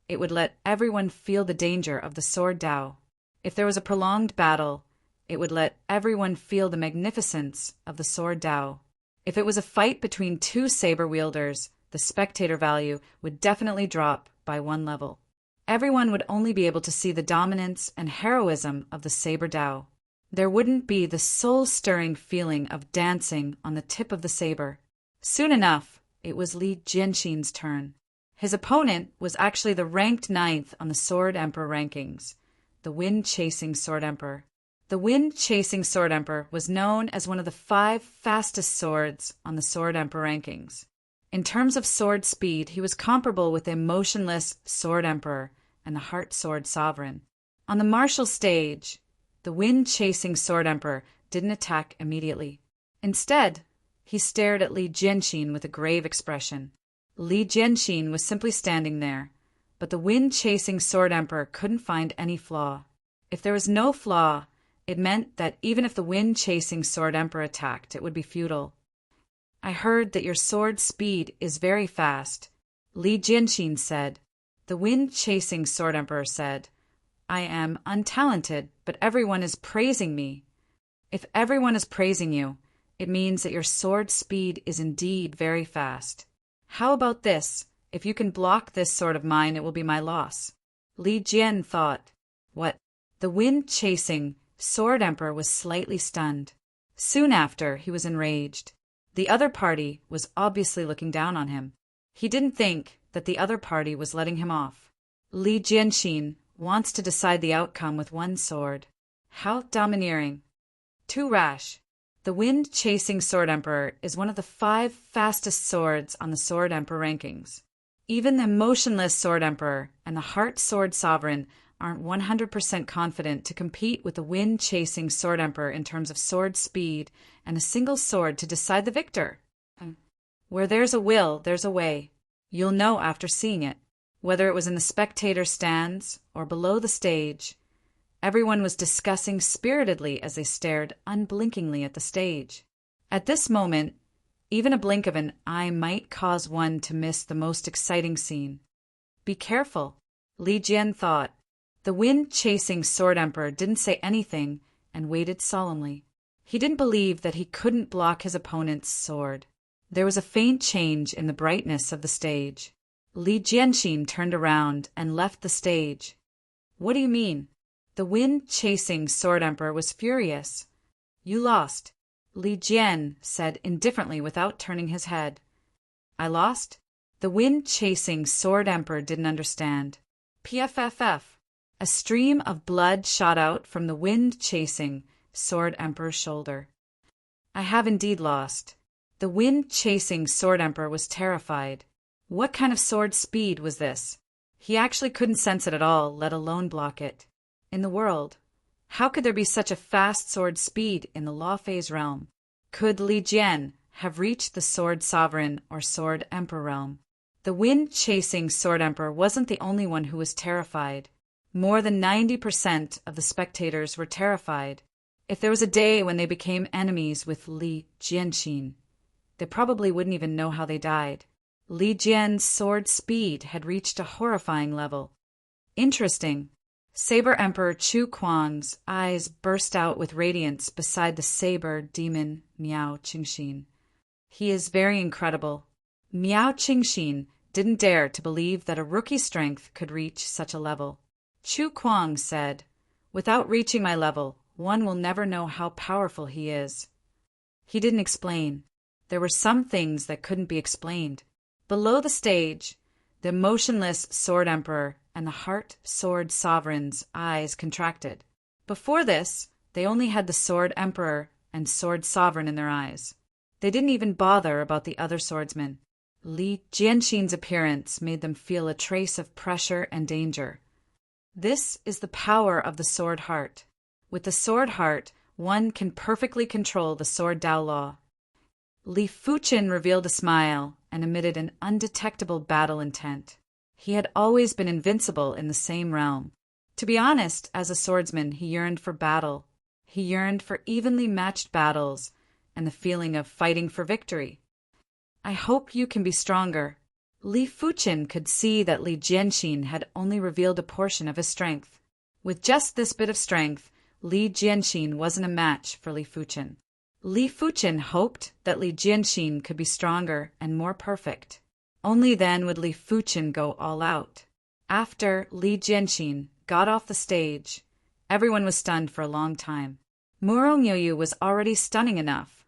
Speaker 1: it would let everyone feel the danger of the sword Dao. If there was a prolonged battle, it would let everyone feel the magnificence of the sword Dao. If it was a fight between two saber wielders, the spectator value would definitely drop by one level. Everyone would only be able to see the dominance and heroism of the saber Dao. There wouldn't be the soul-stirring feeling of dancing on the tip of the saber. Soon enough, it was Li Jianxin's turn. His opponent was actually the ranked 9th on the Sword Emperor rankings, the Wind-Chasing Sword Emperor. The Wind-Chasing Sword Emperor was known as one of the 5 fastest swords on the Sword Emperor rankings. In terms of sword speed, he was comparable with the Emotionless Sword Emperor and the Heart Sword Sovereign. On the martial stage, the Wind-Chasing Sword Emperor didn't attack immediately. Instead, he stared at Li Jianxin with a grave expression. Li Jianxin was simply standing there, but the Wind-Chasing Sword Emperor couldn't find any flaw. If there was no flaw, it meant that even if the Wind-Chasing Sword Emperor attacked, it would be futile. I heard that your sword speed is very fast, Li Jianxin said. The Wind-Chasing Sword Emperor said, I am untalented, but everyone is praising me. If everyone is praising you, it means that your sword speed is indeed very fast. How about this? If you can block this sword of mine, it will be my loss. Li Jian thought. What? The Wind-Chasing Sword Emperor was slightly stunned. Soon after, he was enraged. The other party was obviously looking down on him. He didn't think that the other party was letting him off. Li Jianxin wants to decide the outcome with one sword. How domineering. Too rash. The Wind-Chasing Sword Emperor is one of the 5 fastest swords on the Sword Emperor rankings. Even the Emotionless Sword Emperor and the Heart Sword Sovereign aren't 100% confident to compete with the Wind-Chasing Sword Emperor in terms of sword speed and a single sword to decide the victor. Where there's a will, there's a way. You'll know after seeing it. Whether it was in the spectator stands or below the stage, everyone was discussing spiritedly as they stared unblinkingly at the stage. At this moment, even a blink of an eye might cause one to miss the most exciting scene. Be careful, Li Jian thought. The Wind-Chasing Sword Emperor didn't say anything and waited solemnly. He didn't believe that he couldn't block his opponent's sword. There was a faint change in the brightness of the stage. Li Jianxin turned around and left the stage. What do you mean? The Wind-Chasing Sword Emperor was furious. You lost, Li Jian said indifferently without turning his head. I lost? The Wind-Chasing Sword Emperor didn't understand. PFFF. A stream of blood shot out from the Wind-Chasing Sword Emperor's shoulder. I have indeed lost. The Wind-Chasing Sword Emperor was terrified. What kind of sword speed was this? He actually couldn't sense it at all, let alone block it. In the world, how could there be such a fast sword speed in the Law Phase realm? Could Li Jian have reached the Sword Sovereign or Sword Emperor realm? The Wind-Chasing Sword Emperor wasn't the only one who was terrified. More than 90% of the spectators were terrified. If there was a day when they became enemies with Li Jianxin, they probably wouldn't even know how they died. Li Jian's sword speed had reached a horrifying level. Interesting. Saber Emperor Chu Kuang's eyes burst out with radiance beside the saber demon Miao Qingxin. He is very incredible. Miao Qingxin didn't dare to believe that a rookie's strength could reach such a level. Chu Kuang said, Without reaching my level, one will never know how powerful he is. He didn't explain. There were some things that couldn't be explained. Below the stage, the Emotionless Sword Emperor and the Heart Sword Sovereign's eyes contracted. Before this, they only had the Sword Emperor and Sword Sovereign in their eyes. They didn't even bother about the other swordsmen. Li Jianxin's appearance made them feel a trace of pressure and danger. This is the power of the Sword Heart. With the Sword Heart, one can perfectly control the Sword Dao Law. Li Fuqin revealed a smile and emitted an undetectable battle intent. He had always been invincible in the same realm. To be honest, as a swordsman, he yearned for battle. He yearned for evenly matched battles and the feeling of fighting for victory. I hope you can be stronger. Li Fuqin could see that Li Jianxin had only revealed a portion of his strength. With just this bit of strength, Li Jianxin wasn't a match for Li Fuqin. Li Fuqin hoped that Li Jianxin could be stronger and more perfect. Only then would Li Fuqin go all out. After Li Jianxin got off the stage, everyone was stunned for a long time. Murongyoyu was already stunning enough.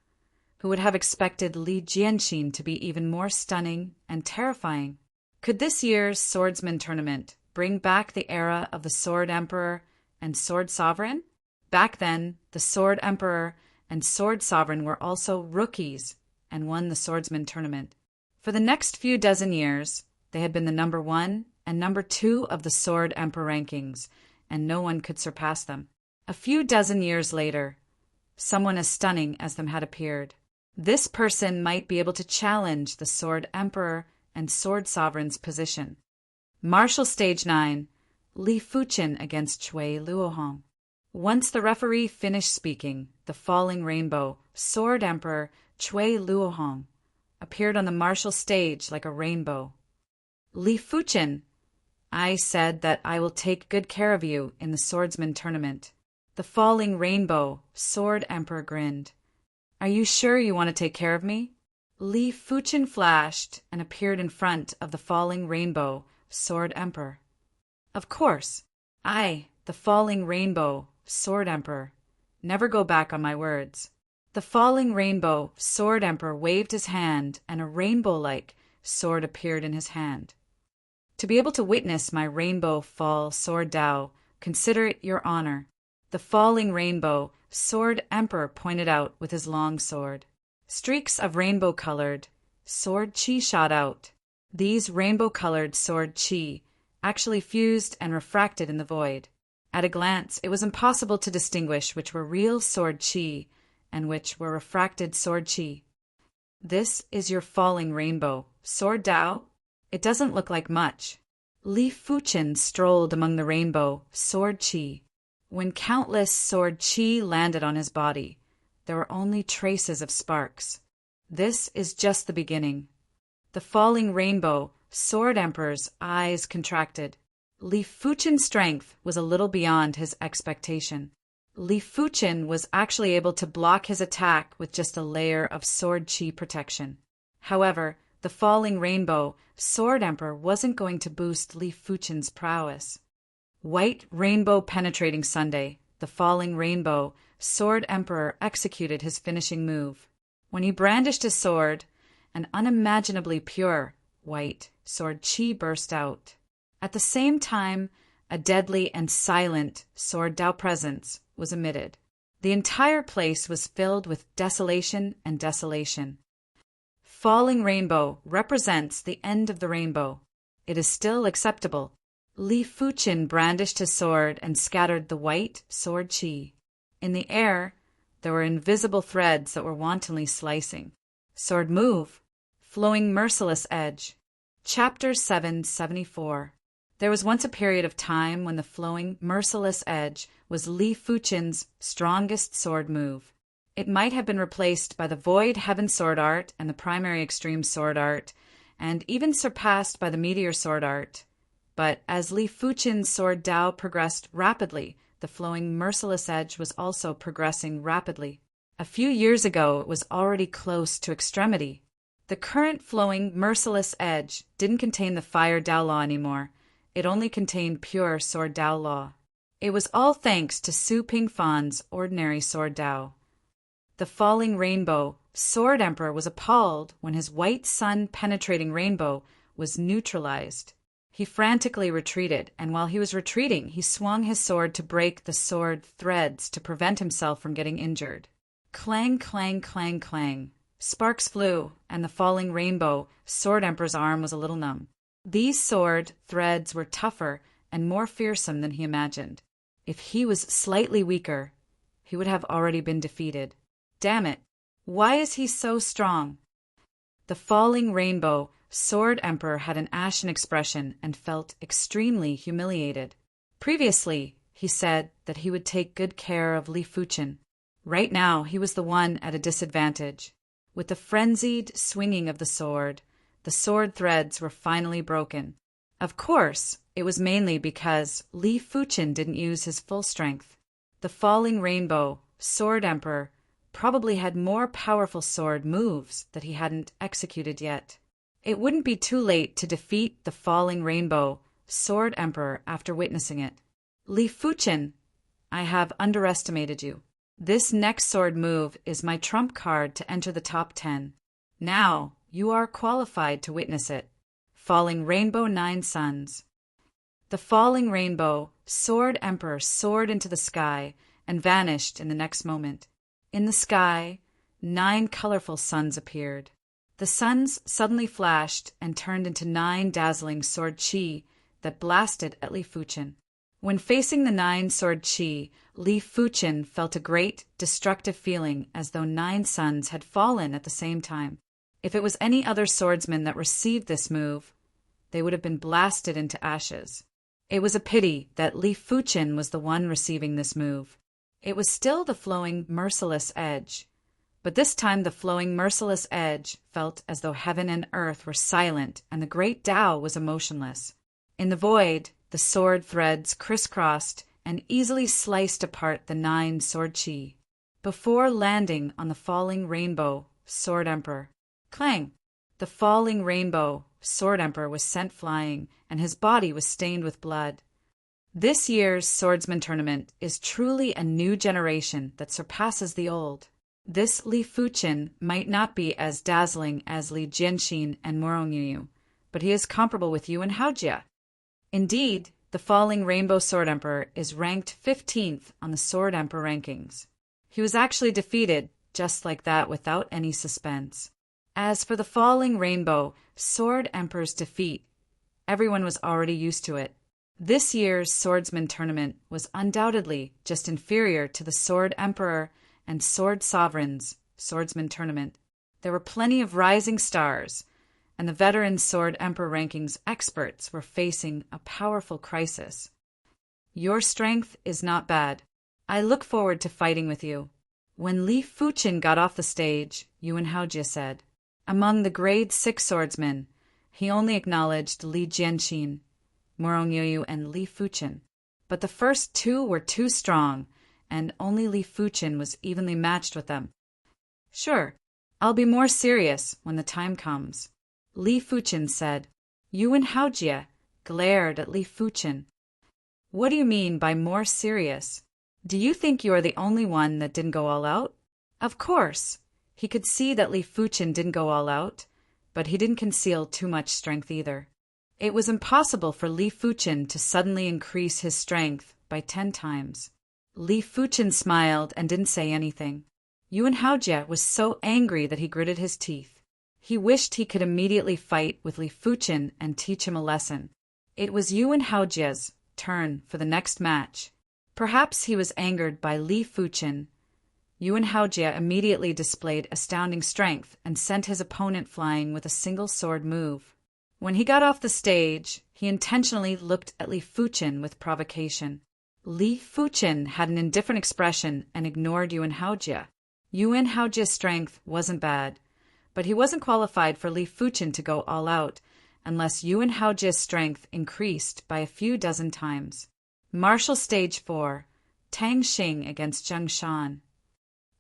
Speaker 1: Who would have expected Li Jianxin to be even more stunning and terrifying? Could this year's swordsman tournament bring back the era of the Sword Emperor and Sword Sovereign? Back then, the Sword Emperor and Sword Sovereign were also rookies and won the swordsman tournament. For the next few dozen years, they had been the number 1 and number 2 of the Sword Emperor rankings, and no one could surpass them. A few dozen years later, someone as stunning as them had appeared. This person might be able to challenge the Sword Emperor and Sword Sovereign's position. Martial Stage 9, Li Fuqin against Cui Luohong. Once the referee finished speaking, the falling rainbow, Sword Emperor Cui Luohong, appeared on the martial stage like a rainbow. Li Fuqin, I said that I will take good care of you in the swordsman tournament. The falling rainbow, Sword Emperor grinned. Are you sure you want to take care of me? Li Fuqin flashed and appeared in front of the falling rainbow, Sword Emperor. Of course. I, the falling rainbow, Sword Emperor, never go back on my words. The falling rainbow, Sword Emperor waved his hand and a rainbow-like sword appeared in his hand. To be able to witness my rainbow fall sword Dao, consider it your honor. The falling rainbow, Sword Emperor pointed out with his long sword. Streaks of rainbow-colored sword qi shot out. These rainbow-colored sword qi actually fused and refracted in the void. At a glance, it was impossible to distinguish which were real sword qi and which were refracted sword qi. This is your falling rainbow, sword Dao? It doesn't look like much. Li Fuqin strolled among the rainbow, sword qi. When countless sword qi landed on his body, there were only traces of sparks. This is just the beginning. The falling rainbow, Sword Emperor's eyes contracted. Li Fuqin's strength was a little beyond his expectation. Li Fuqin was actually able to block his attack with just a layer of sword qi protection. However, the falling rainbow, Sword Emperor wasn't going to boost Li Fuqin's prowess. White rainbow penetrating Sunday, the falling rainbow, Sword Emperor executed his finishing move. When he brandished his sword, an unimaginably pure, white sword qi burst out. At the same time, a deadly and silent sword Dao presence was emitted. The entire place was filled with desolation and desolation. Falling rainbow represents the end of the rainbow. It is still acceptable. Li Fuqin brandished his sword and scattered the white sword qi. In the air, there were invisible threads that were wantonly slicing. Sword move, flowing merciless edge. Chapter 774. There was once a period of time when the flowing merciless edge was Li Fuqin's strongest sword move. It might have been replaced by the Void Heaven Sword Art and the Primary Extreme Sword Art, and even surpassed by the Meteor Sword Art. But as Li Fuqin's sword Dao progressed rapidly, the flowing merciless edge was also progressing rapidly. A few years ago, it was already close to extremity. The current flowing merciless edge didn't contain the fire Dao law anymore. It only contained pure sword Dao law. It was all thanks to Su Pingfan's ordinary sword Dao. The falling rainbow, Sword Emperor was appalled when his white sun-penetrating rainbow was neutralized. He frantically retreated, and while he was retreating, he swung his sword to break the sword threads to prevent himself from getting injured. Clang, clang, clang, clang. Sparks flew, and the falling rainbow, Sword Emperor's arm was a little numb. These sword threads were tougher and more fearsome than he imagined. If he was slightly weaker, he would have already been defeated. Damn it! Why is he so strong? The falling rainbow, Sword Emperor had an ashen expression and felt extremely humiliated. Previously, he said that he would take good care of Li Fuqin. Right now, he was the one at a disadvantage. With the frenzied swinging of the sword threads were finally broken. Of course, it was mainly because Li Fuchen didn't use his full strength. The falling rainbow, Sword Emperor, probably had more powerful sword moves that he hadn't executed yet. It wouldn't be too late to defeat the falling rainbow, Sword Emperor, after witnessing it. Li Fuchen, I have underestimated you. This next sword move is my trump card to enter the top 10. Now, you are qualified to witness it. Falling Rainbow 9 Suns. The falling rainbow, Sword Emperor soared into the sky and vanished in the next moment. In the sky, 9 colorful suns appeared. The suns suddenly flashed and turned into 9 dazzling sword chi that blasted at Li Fuchen. When facing the 9 sword chi, Li Fuchen felt a great, destructive feeling as though 9 suns had fallen at the same time. If it was any other swordsman that received this move, they would have been blasted into ashes. It was a pity that Li Fuchen was the one receiving this move. It was still the flowing, merciless edge, but this time the flowing, merciless edge felt as though heaven and earth were silent and the great Tao was emotionless. In the void, the sword threads crisscrossed and easily sliced apart the 9 sword chi. Before landing on the falling rainbow, Sword Emperor. Clang! The falling rainbow, Sword Emperor, was sent flying, and his body was stained with blood. This year's swordsman tournament is truly a new generation that surpasses the old. This Li Fuchen might not be as dazzling as Li Jianxin and Morongyu, but he is comparable with Yuan Haojia. Indeed, the falling rainbow Sword Emperor is ranked 15th on the Sword Emperor rankings. He was actually defeated just like that without any suspense. As for the falling rainbow Sword Emperor's defeat, everyone was already used to it. This year's swordsman tournament was undoubtedly just inferior to the Sword Emperor and Sword Sovereign's swordsman tournament. There were plenty of rising stars, and the veteran Sword Emperor rankings experts were facing a powerful crisis. Your strength is not bad. I look forward to fighting with you. When Li Fuchen got off the stage, Yuan Haojia said. Among the grade 6 swordsmen, he only acknowledged Li Jianxin, Morongyu, and Li Fuchen. But the first 2 were too strong, and only Li Fuchen was evenly matched with them. Sure, I'll be more serious when the time comes, Li Fuchen said. Yuan Haojia glared at Li Fuchen. What do you mean by more serious? Do you think you are the only one that didn't go all out? Of course. He could see that Li Fuchen didn't go all out, but he didn't conceal too much strength either. It was impossible for Li Fuchen to suddenly increase his strength by 10 times. Li Fuchen smiled and didn't say anything. Yuan Haojia was so angry that he gritted his teeth. He wished he could immediately fight with Li Fuchen and teach him a lesson. It was Yuan Haojia's turn for the next match. Perhaps he was angered by Li Fuchen. Yuan Haojia immediately displayed astounding strength and sent his opponent flying with a single sword move. When he got off the stage, he intentionally looked at Li Fuchen with provocation. Li Fuchen had an indifferent expression and ignored Yuan Haojia. Yuan Haojia's strength wasn't bad, but he wasn't qualified for Li Fuchen to go all out unless Yuan Haojia's strength increased by a few dozen times. Martial Stage 4, Tang Xing against Zheng Shan.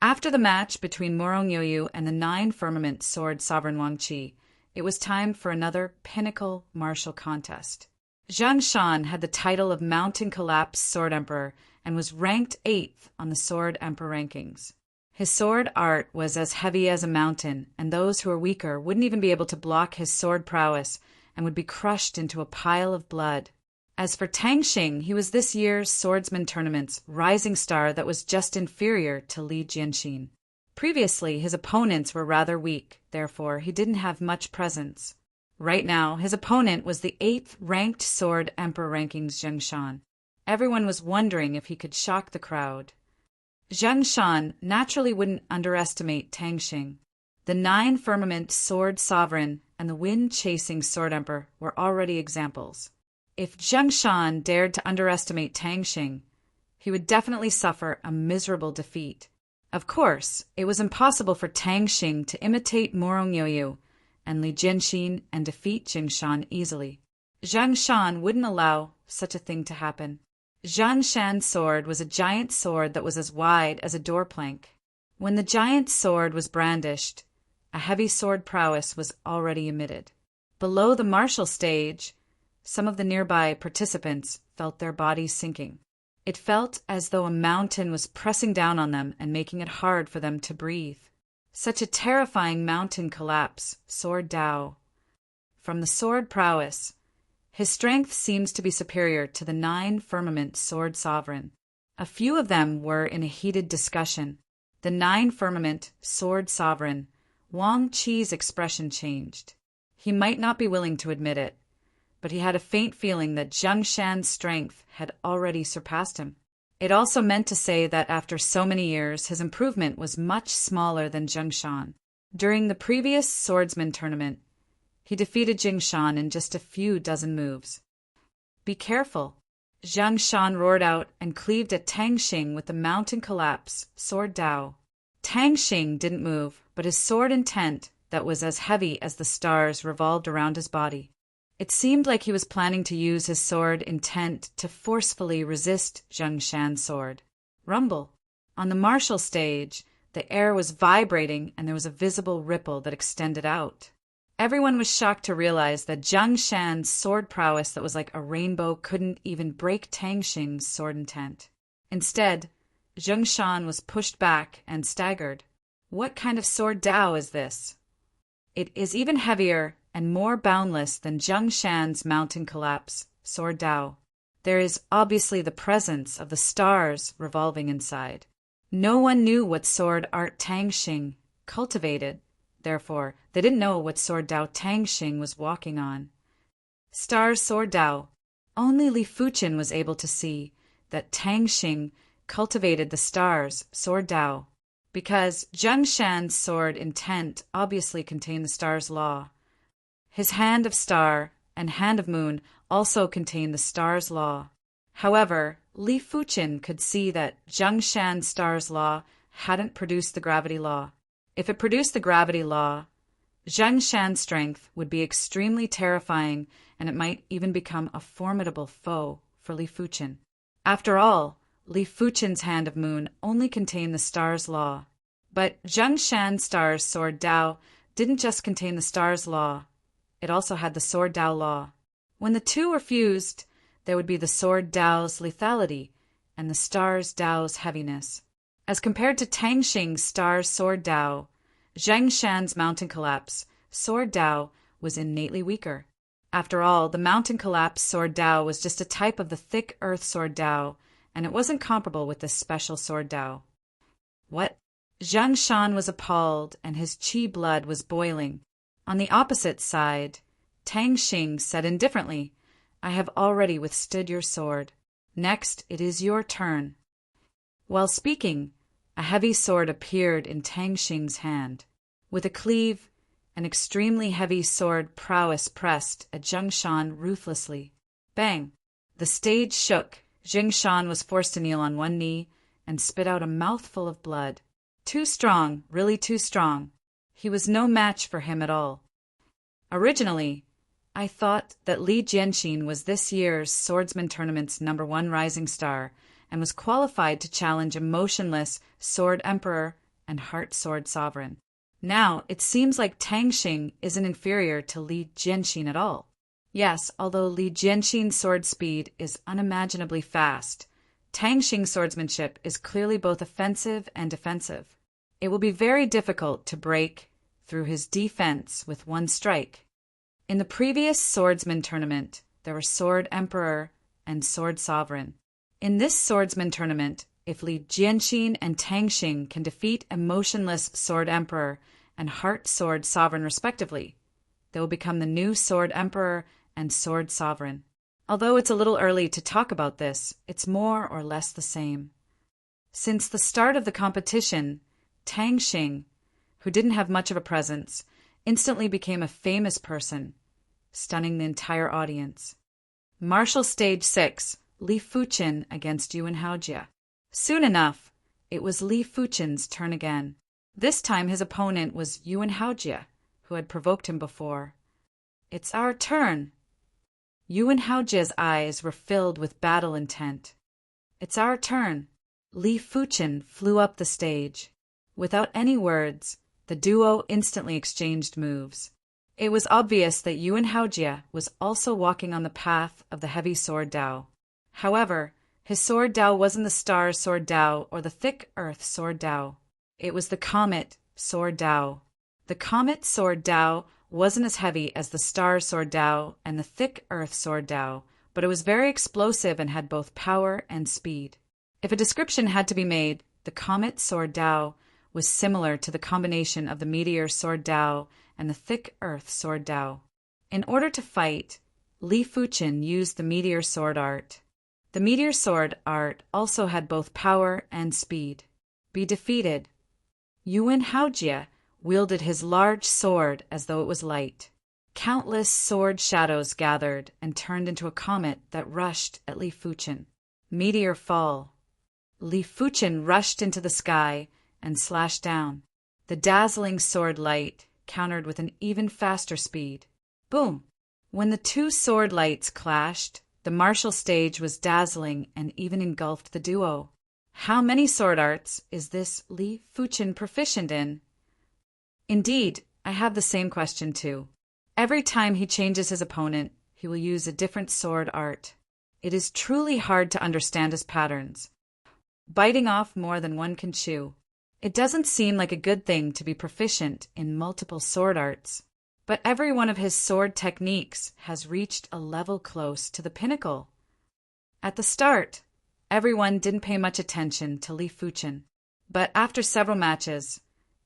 Speaker 1: After the match between Morongyu and the 9 Firmament Sword Sovereign Wang Qi, it was time for another pinnacle martial contest. Zheng Shan had the title of Mountain Collapse Sword Emperor and was ranked 8th on the Sword Emperor rankings. His sword art was as heavy as a mountain, and those who were weaker wouldn't even be able to block his sword prowess and would be crushed into a pile of blood. As for Tang Xing, he was this year's swordsman tournament's rising star that was just inferior to Li Jianxin. Previously, his opponents were rather weak, therefore he didn't have much presence. Right now, his opponent was the 8th ranked Sword Emperor rankings Zheng Shan. Everyone was wondering if he could shock the crowd. Zheng Shan naturally wouldn't underestimate Tang Xing. The 9 Firmament Sword Sovereign and the Wind-Chasing Sword Emperor were already examples. If Zheng Shan dared to underestimate Tang Xing, he would definitely suffer a miserable defeat. Of course, it was impossible for Tang Xing to imitate Morong Yoyu and Li Jianxin and defeat Jing Shan easily. Zhang Shan wouldn't allow such a thing to happen. Zhang Shan's sword was a giant sword that was as wide as a door plank. When the giant sword was brandished, a heavy sword prowess was already emitted. Below the martial stage, some of the nearby participants felt their bodies sinking. It felt as though a mountain was pressing down on them and making it hard for them to breathe. Such a terrifying mountain collapse soared Dao. From the sword prowess, his strength seems to be superior to the 9 firmament sword sovereign. A few of them were in a heated discussion. The 9 firmament sword sovereign, Wang Qi's expression changed. He might not be willing to admit it, but he had a faint feeling that Zhang Shan's strength had already surpassed him. It also meant to say that after so many years, his improvement was much smaller than Zhang Shan. During the previous swordsman tournament, he defeated Jing Shan in just a few dozen moves. Be careful! Zhang Shan roared out and cleaved at Tang Xing with the mountain collapse, sword Dao. Tang Xing didn't move, but his sword intent, that was as heavy as the stars, revolved around his body. It seemed like he was planning to use his sword intent to forcefully resist Zhang Shan's sword. Rumble! On the martial stage, the air was vibrating and there was a visible ripple that extended out. Everyone was shocked to realize that Zhang Shan's sword prowess that was like a rainbow couldn't even break Tang Xing's sword intent. Instead, Zhang Shan was pushed back and staggered. What kind of sword Dao is this? It is even heavier and more boundless than Zhang Shan's mountain collapse, sword Dao. There is obviously the presence of the stars revolving inside. No one knew what sword art Tang Xing cultivated. Therefore, they didn't know what sword Dao Tang Xing was walking on. Stars sword Dao. Only Li Fuqin was able to see that Tang Xing cultivated the stars sword Dao, because Zhang Shan's sword intent obviously contained the star's law. His hand of star and hand of moon also contained the star's law. However, Li Fuqin could see that Zhang Shan's star's law hadn't produced the gravity law. If it produced the gravity law, Zhang Shan's strength would be extremely terrifying, and it might even become a formidable foe for Li Fuqin. After all, Li Fuqin's hand of moon only contained the star's law. But Zhang Shan's star's sword Dao didn't just contain the star's law, it also had the sword Dao law. When the two were fused, there would be the sword Dao's lethality and the star's Dao's heaviness. As compared to Tang Xing's star's sword Dao, Zhang Shan's mountain collapse sword Dao was innately weaker. After all, the mountain collapse sword Dao was just a type of the thick earth sword Dao, and it wasn't comparable with this special sword Dao. What? Zhang Shan was appalled, and his qi blood was boiling. On the opposite side, Tang Xing said indifferently, I have already withstood your sword. Next, it is your turn. While speaking, a heavy sword appeared in Tang Xing's hand. With a cleave, an extremely heavy sword prowess pressed at Zhang Shan ruthlessly. Bang! The stage shook. Jing Shan was forced to kneel on one knee and spit out a mouthful of blood. Too strong, really too strong. He was no match for him at all. Originally, I thought that Li Jianxin was this year's swordsman tournament's #1 rising star and was qualified to challenge a motionless sword emperor and heart sword sovereign. Now, it seems like Tang Xing isn't inferior to Li Jianxin at all. Yes, although Li Jianxin's sword speed is unimaginably fast, Tang Xing's swordsmanship is clearly both offensive and defensive. It will be very difficult to break through his defense with one strike. In the previous swordsman tournament, there were sword emperor and sword sovereign. In this swordsman tournament, if Li Jianxin and Tang Xing can defeat a motionless sword emperor and heart sword sovereign respectively, they will become the new sword emperor and sword sovereign. Although it's a little early to talk about this, it's more or less the same. Since the start of the competition, Tang Xing, who didn't have much of a presence, instantly became a famous person, stunning the entire audience. Martial Stage 6, Li Fuqin against Yuan Haojia. Soon enough, It was Li Fuchen's turn again. This time his opponent was Yuan Haojie, who had provoked him before. "It's our turn." Yuan Haojie's eyes were filled with battle intent. "It's our turn." Li Fuchen flew up the stage. Without any words, the duo instantly exchanged moves. It was obvious that Yuan Haojie was also walking on the path of the heavy sword Dao. However, his sword Dao wasn't the star sword Dao or the thick earth sword Dao. It was the comet sword Dao. The comet sword Dao wasn't as heavy as the star sword Dao and the thick earth sword Dao, but it was very explosive and had both power and speed. If a description had to be made, the comet sword Dao was similar to the combination of the meteor sword Dao and the thick earth sword Dao. In order to fight, Li Fuchen used the meteor sword art. The meteor sword art also had both power and speed. Be defeated. Yuan Haojie wielded his large sword as though it was light. Countless sword shadows gathered and turned into a comet that rushed at Li Fuchen. Meteor fall. Li Fuchen rushed into the sky and slashed down. The dazzling sword light countered with an even faster speed. Boom! When the two sword lights clashed, the martial stage was dazzling and even engulfed the duo. How many sword arts is this Li Fuchen proficient in? Indeed, I have the same question too. Every time he changes his opponent, he will use a different sword art. It is truly hard to understand his patterns. Biting off more than one can chew. It doesn't seem like a good thing to be proficient in multiple sword arts. But every one of his sword techniques has reached a level close to the pinnacle. At the start, everyone didn't pay much attention to Li Fuchen. But after several matches,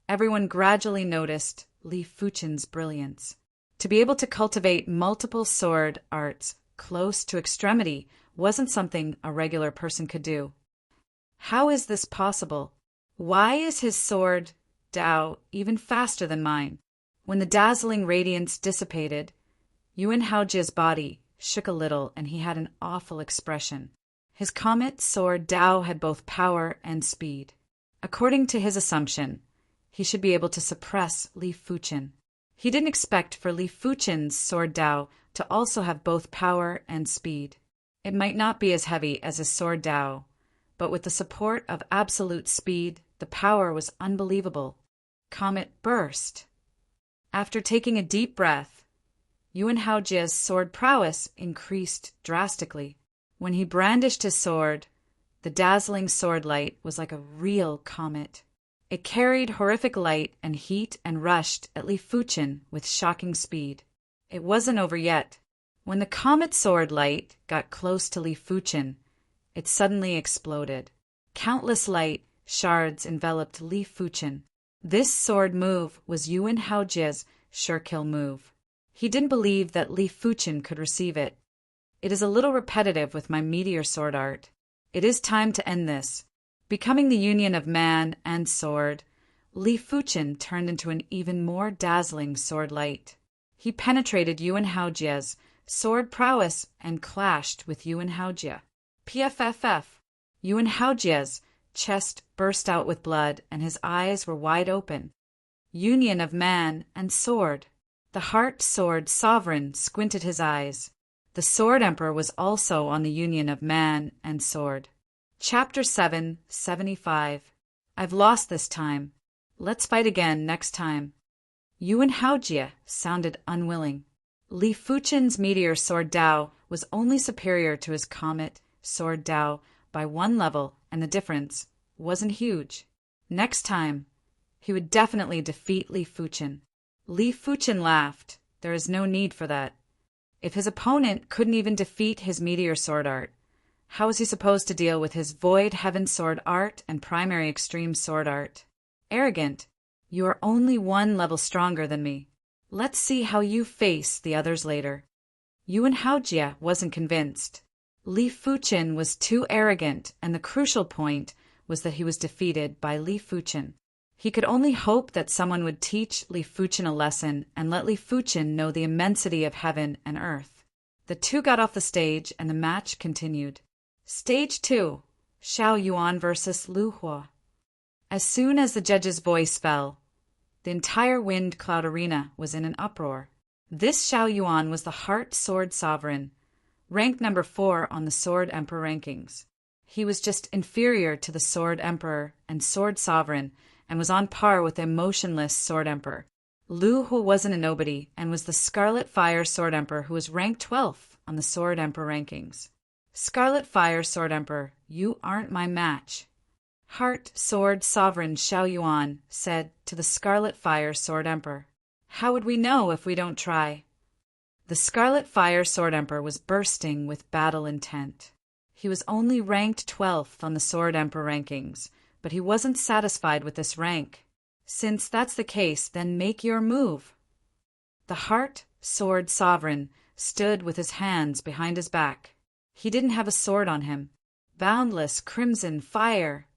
Speaker 1: everyone gradually noticed Li Fuchen's brilliance. To be able to cultivate multiple sword arts close to extremity wasn't something a regular person could do. How is this possible? Why is his sword Dao even faster than mine? When the dazzling radiance dissipated, Yuan Haojie's body shook a little and he had an awful expression. His comet sword Dao had both power and speed. According to his assumption, he should be able to suppress Li Fuchen. He didn't expect for Li Fuchen's sword Dao to also have both power and speed. It might not be as heavy as his sword Dao, but with the support of absolute speed, the power was unbelievable. Comet burst. After taking a deep breath, Yuan Haojie's sword prowess increased drastically. When he brandished his sword, the dazzling sword light was like a real comet. It carried horrific light and heat and rushed at Li Fuchen with shocking speed. It wasn't over yet. When the comet sword light got close to Li Fuchen, it suddenly exploded. Countless light shards enveloped Li Fuchen. This sword move was Yuan Haojie's sure kill move. He didn't believe that Li Fuchen could receive it. It is a little repetitive with my meteor sword art. It is time to end this. Becoming the union of man and sword, Li Fuchen turned into an even more dazzling sword light. He penetrated Yuan Haojie's sword prowess and clashed with Yuan Haojie. PFFF. Yuan Haojie's chest burst out with blood and his eyes were wide open. Union of man and sword. The heart sword sovereign squinted his eyes. The sword emperor was also on the union of man and sword. Chapter 7, 75. I've lost this time. Let's fight again next time. Yuan Haojie sounded unwilling. Li Fuchen's meteor sword Dao was only superior to his comet sword Dao by one level, and the difference wasn't huge. Next time, he would definitely defeat Li Fuchen. Li Fuchen laughed. There is no need for that. If his opponent couldn't even defeat his meteor sword art, how was he supposed to deal with his void heaven sword art and primary extreme sword art? Arrogant. You are only one level stronger than me. Let's see how you face the others later. Yuan Haojie wasn't convinced. Li Fuchen was too arrogant, and the crucial point was that he was defeated by Li Fuchen. He could only hope that someone would teach Li Fuchen a lesson and let Li Fuchen know the immensity of heaven and earth. The two got off the stage and the match continued. Stage 2. Xiao Yuan versus Lu Hua. As soon as the judge's voice fell, the entire Wind Cloud Arena was in an uproar. This Xiao Yuan was the Heart Sword Sovereign, ranked number 4 on the Sword Emperor rankings. He was just inferior to the Sword Emperor and Sword Sovereign and was on par with the emotionless Sword Emperor. Lu Hu wasn't a nobody and was the Scarlet Fire Sword Emperor who was ranked 12th on the Sword Emperor rankings. Scarlet Fire Sword Emperor, you aren't my match. Heart Sword Sovereign Xiao Yuan said to the Scarlet Fire Sword Emperor. How would we know if we don't try? The Scarlet Fire Sword Emperor was bursting with battle intent. He was only ranked 12th on the Sword Emperor rankings, but he wasn't satisfied with this rank. Since that's the case, then make your move. The Heart Sword Sovereign stood with his hands behind his back. He didn't have a sword on him. Boundless crimson fire.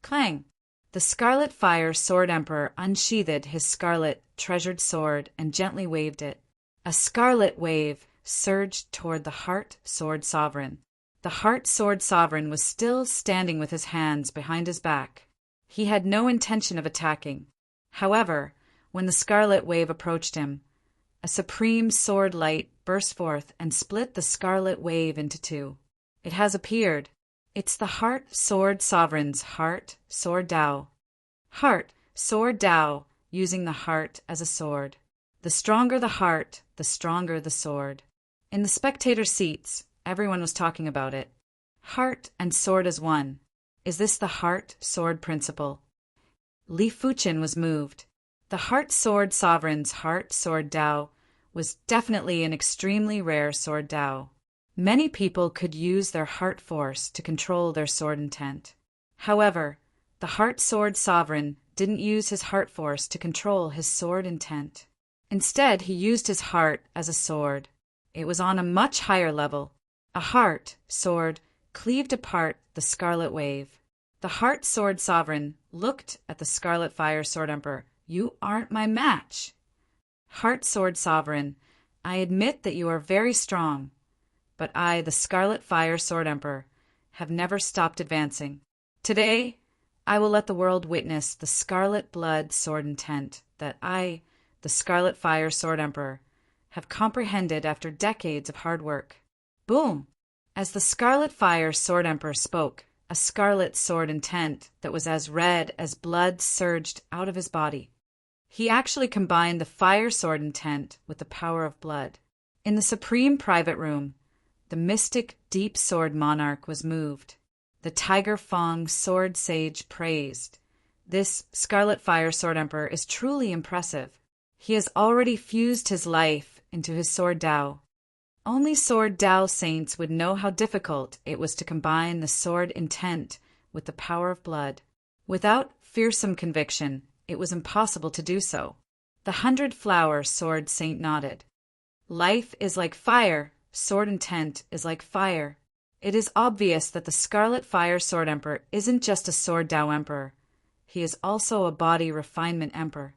Speaker 1: Clang! The Scarlet Fire Sword Emperor unsheathed his scarlet, treasured sword and gently waved it. A scarlet wave surged toward the Heart Sword Sovereign. The Heart Sword Sovereign was still standing with his hands behind his back. He had no intention of attacking. However, when the scarlet wave approached him, a supreme sword light burst forth and split the scarlet wave into two. It has appeared. It's the Heart Sword Sovereign's Heart Sword Dao. Heart Sword Dao, using the heart as a sword. The stronger the heart, the stronger the sword. In the spectator seats, everyone was talking about it. Heart and sword as one. Is this the Heart Sword principle? Li Fuchen was moved. The Heart Sword Sovereign's Heart Sword Dao was definitely an extremely rare sword Dao. Many people could use their heart force to control their sword intent. However, the Heart Sword Sovereign didn't use his heart force to control his sword intent. Instead, he used his heart as a sword. It was on a much higher level. A heart sword cleaved apart the scarlet wave. The Heart Sword Sovereign looked at the Scarlet Fire Sword Emperor. You aren't my match. Heart Sword Sovereign, I admit that you are very strong, but I, the Scarlet Fire Sword Emperor, have never stopped advancing. Today, I will let the world witness the scarlet blood sword intent that I, the Scarlet Fire Sword Emperor, have comprehended after decades of hard work. Boom! As the Scarlet Fire Sword Emperor spoke, a scarlet sword intent that was as red as blood surged out of his body. He actually combined the fire sword intent with the power of blood. In the supreme private room, the mystic deep sword monarch was moved. The Tiger Fong sword sage praised. This Scarlet Fire Sword Emperor is truly impressive. He has already fused his life into his sword Dao. Only sword Dao saints would know how difficult it was to combine the sword intent with the power of blood. Without fearsome conviction, it was impossible to do so. The 100-flower sword saint nodded. Life is like fire, sword intent is like fire. It is obvious that the Scarlet Fire Sword Emperor isn't just a sword Dao Emperor. He is also a body refinement Emperor.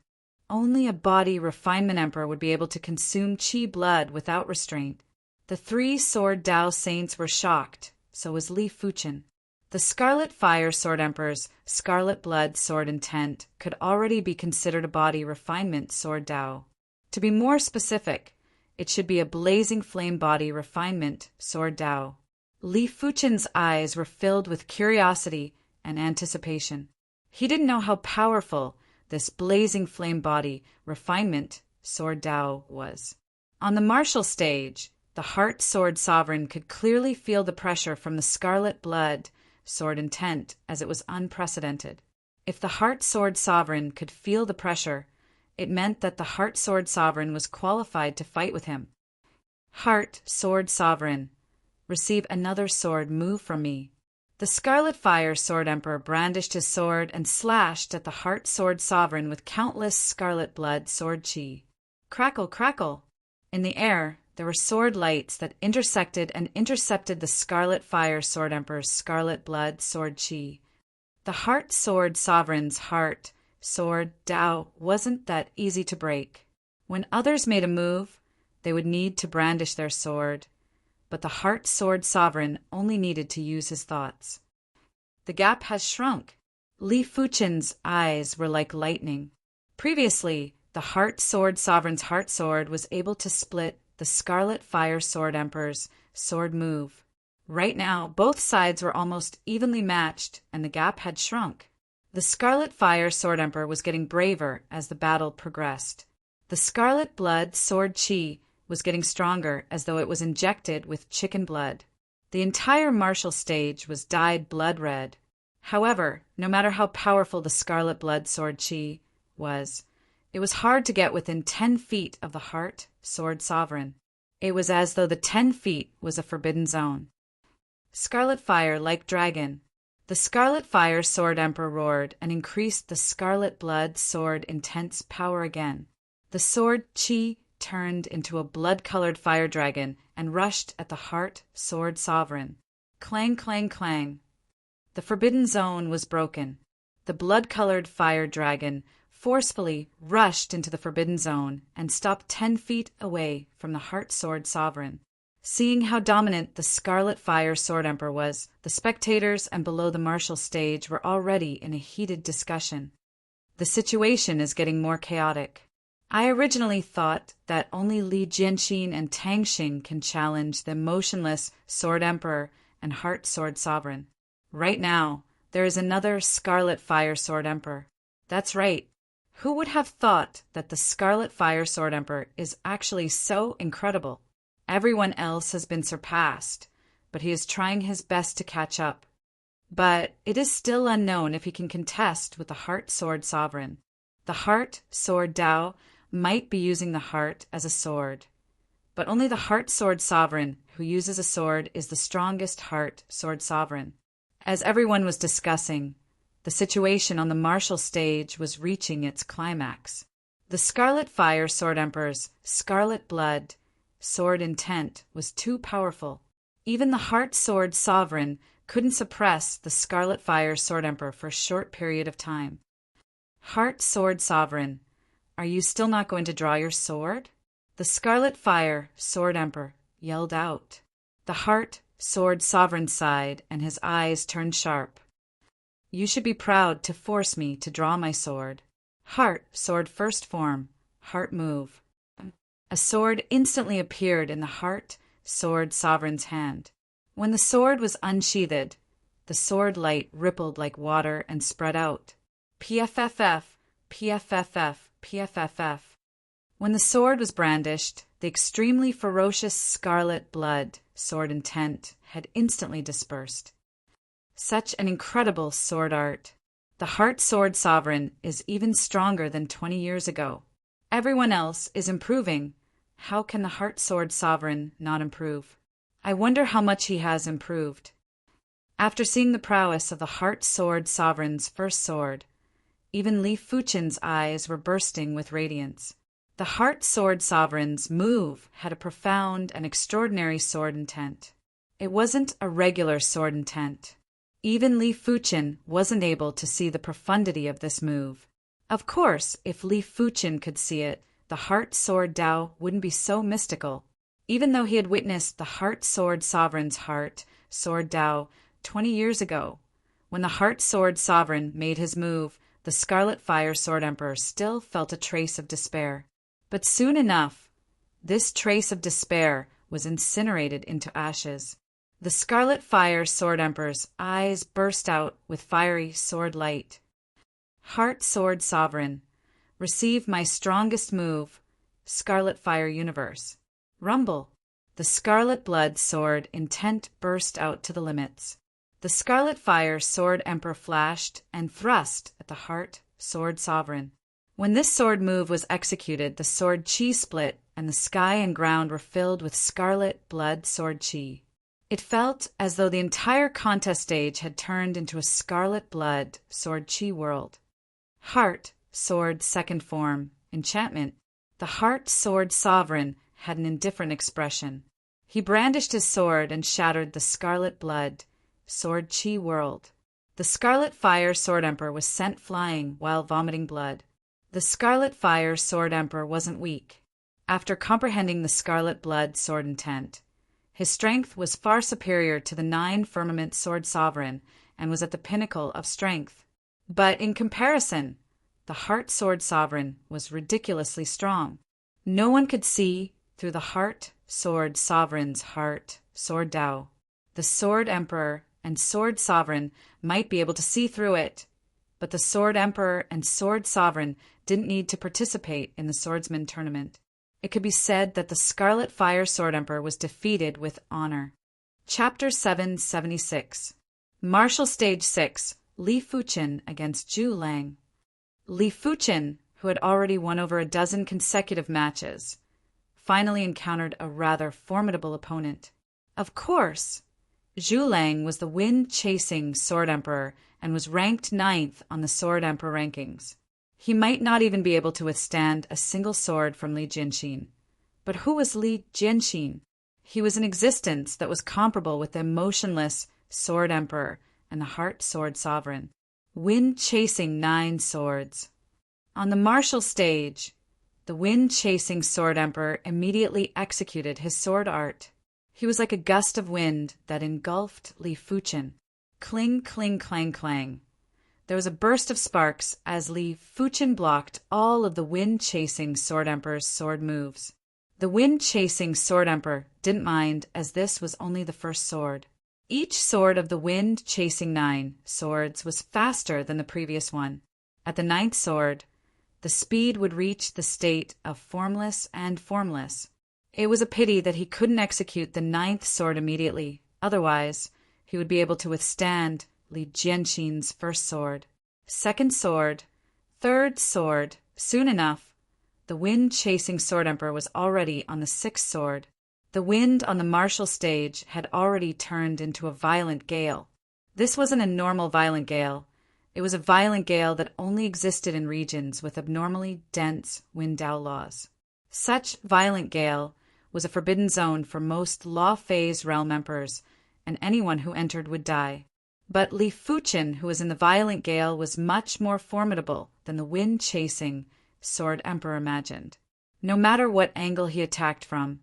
Speaker 1: Only a body refinement Emperor would be able to consume Qi blood without restraint. The 3 sword Dao saints were shocked, so was Li Fuchen. The Scarlet Fire Sword Emperor's scarlet blood sword intent could already be considered a body refinement sword Dao. To be more specific, it should be a blazing flame body refinement sword Dao. Li Fuchen's eyes were filled with curiosity and anticipation. He didn't know how powerful this blazing flame body refinement sword Dao was. On the martial stage, the Heart Sword Sovereign could clearly feel the pressure from the scarlet blood sword intent as it was unprecedented. If the Heart Sword Sovereign could feel the pressure, it meant that the Heart Sword Sovereign was qualified to fight with him. Heart Sword Sovereign, receive another sword move from me. The Scarlet Fire Sword Emperor brandished his sword and slashed at the Heart Sword Sovereign with countless scarlet blood sword chi. Crackle, crackle! In the air, there were sword lights that intersected and intercepted the Scarlet Fire Sword Emperor's scarlet blood sword chi. The Heart Sword Sovereign's heart sword Dao wasn't that easy to break. When others made a move, they would need to brandish their sword, but the Heart Sword Sovereign only needed to use his thoughts. The gap has shrunk. Li Fuchen's eyes were like lightning. Previously, the Heart Sword Sovereign's Heart Sword was able to split the Scarlet Fire Sword Emperor's sword move. Right now, both sides were almost evenly matched, and the gap had shrunk. The Scarlet Fire Sword Emperor was getting braver as the battle progressed. The Scarlet Blood Sword Chi was getting stronger, as though it was injected with chicken blood. The entire martial stage was dyed blood red. However, no matter how powerful the Scarlet Blood Sword Chi was, it was hard to get within 10 feet of the Heart Sword Sovereign. It was as though the 10 feet was a forbidden zone. Scarlet Fire like Dragon. The Scarlet Fire Sword Emperor roared and increased the Scarlet Blood Sword intense power again. The sword Chi turned into a blood-colored fire dragon and rushed at the Heart Sword Sovereign. Clang, clang, clang. The forbidden zone was broken. The blood-colored fire dragon forcefully rushed into the forbidden zone and stopped 10 feet away from the Heart Sword Sovereign. Seeing how dominant the Scarlet Fire Sword Emperor was, the spectators and below the martial stage were already in a heated discussion. The situation is getting more chaotic. I originally thought that only Li Jianxin and Tang Xing can challenge the motionless Sword Emperor and Heart Sword Sovereign. Right now, there is another Scarlet Fire Sword Emperor. That's right. Who would have thought that the Scarlet Fire Sword Emperor is actually so incredible? Everyone else has been surpassed, but he is trying his best to catch up. But it is still unknown if he can contest with the Heart Sword Sovereign. The Heart Sword Dao might be using the heart as a sword, but only the Heart Sword Sovereign who uses a sword is the strongest Heart Sword Sovereign. As everyone was discussing, the situation on the martial stage was reaching its climax. The Scarlet Fire Sword Emperor's Scarlet Blood Sword intent was too powerful. Even the Heart Sword Sovereign couldn't suppress the Scarlet Fire Sword Emperor for a short period of time. Heart Sword Sovereign, are you still not going to draw your sword? The Scarlet Fire Sword Emperor yelled out. The Heart Sword Sovereign sighed, and his eyes turned sharp. You should be proud to force me to draw my sword. Heart Sword First Form, Heart Move. A sword instantly appeared in the Heart Sword Sovereign's hand. When the sword was unsheathed, the sword light rippled like water and spread out. PFFF, PFFF, PFFF. When the sword was brandished, the extremely ferocious Scarlet Blood Sword intent had instantly dispersed. Such an incredible sword art. The Heart Sword Sovereign is even stronger than 20 years ago. Everyone else is improving. How can the Heart Sword Sovereign not improve? I wonder how much he has improved. After seeing the prowess of the Heart Sword Sovereign's first sword, even Li Fuchen's eyes were bursting with radiance. The Heart Sword Sovereign's move had a profound and extraordinary sword intent. It wasn't a regular sword intent. Even Li Fuchen wasn't able to see the profundity of this move. Of course, if Li Fuchen could see it, the Heart Sword Dao wouldn't be so mystical. Even though he had witnessed the Heart Sword Sovereign's Heart Sword Dao 20 years ago, when the Heart Sword Sovereign made his move, the Scarlet Fire Sword Emperor still felt a trace of despair. But soon enough, this trace of despair was incinerated into ashes. The Scarlet Fire Sword Emperor's eyes burst out with fiery sword light. Heart Sword Sovereign, receive my strongest move, Scarlet Fire Universe. Rumble. The Scarlet Blood Sword intent burst out to the limits. The Scarlet Fire Sword Emperor flashed and thrust at the Heart Sword Sovereign. When this sword move was executed, the sword Chi split, and the sky and ground were filled with Scarlet Blood Sword Chi. It felt as though the entire contest stage had turned into a Scarlet Blood Sword Chi world. Heart Sword Second Form, Enchantment. The Heart Sword Sovereign had an indifferent expression. He brandished his sword and shattered the Scarlet Blood Sword Chi world. The Scarlet Fire Sword Emperor was sent flying while vomiting blood. The Scarlet Fire Sword Emperor wasn't weak. After comprehending the Scarlet Blood Sword intent, his strength was far superior to the 9 Firmament Sword Sovereign and was at the pinnacle of strength. But in comparison, the Heart Sword Sovereign was ridiculously strong. No one could see through the Heart Sword Sovereign's heart, Sword Dao. The Sword Emperor and Sword Sovereign might be able to see through it, but the Sword Emperor and Sword Sovereign didn't need to participate in the Swordsman tournament. It could be said that the Scarlet Fire Sword Emperor was defeated with honor. Chapter 776. Martial Stage 6. Li Fuqin against Zhu Lang. Li Fuqin, who had already won over a dozen consecutive matches, finally encountered a rather formidable opponent. Of course, Zhu Lang was the wind-chasing Sword Emperor and was ranked 9th on the Sword Emperor rankings. He might not even be able to withstand a single sword from Li Jianxin. But who was Li Jianxin? He was an existence that was comparable with the emotionless Sword Emperor and the Heart Sword Sovereign. Wind-chasing 9 swords. On the martial stage, the wind-chasing Sword Emperor immediately executed his sword art. He was like a gust of wind that engulfed Li Fuqin. Cling, cling, clang, clang. There was a burst of sparks as Li Fuqin blocked all of the wind-chasing Sword Emperor's sword moves. The wind-chasing Sword Emperor didn't mind, as this was only the first sword. Each sword of the wind-chasing 9 swords was faster than the previous one. At the 9th sword, the speed would reach the state of formless and formless. It was a pity that he couldn't execute the 9th sword immediately, otherwise he would be able to withstand Li Jianxin's first sword, 2nd sword, 3rd sword. Soon enough, the wind-chasing Sword Emperor was already on the 6th sword. The wind on the martial stage had already turned into a violent gale. This wasn't a normal violent gale. It was a violent gale that only existed in regions with abnormally dense wind Dao laws. Such violent gale was a forbidden zone for most law-phase realm emperors, and anyone who entered would die. But Li Fuqin, who was in the violent gale, was much more formidable than the wind-chasing Sword Emperor imagined. No matter what angle he attacked from,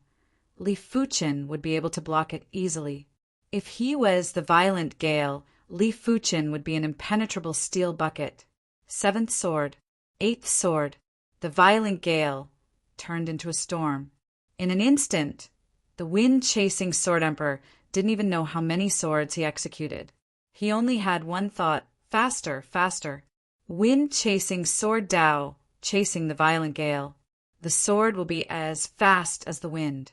Speaker 1: Li Fuqin would be able to block it easily. If he was the violent gale, Li Fuqin would be an impenetrable steel bucket. 7th sword, 8th sword, the violent gale turned into a storm. In an instant, the wind-chasing Sword Emperor didn't even know how many swords he executed. He only had one thought: faster, faster. Wind-chasing Sword Dao chasing the violent gale. The sword will be as fast as the wind.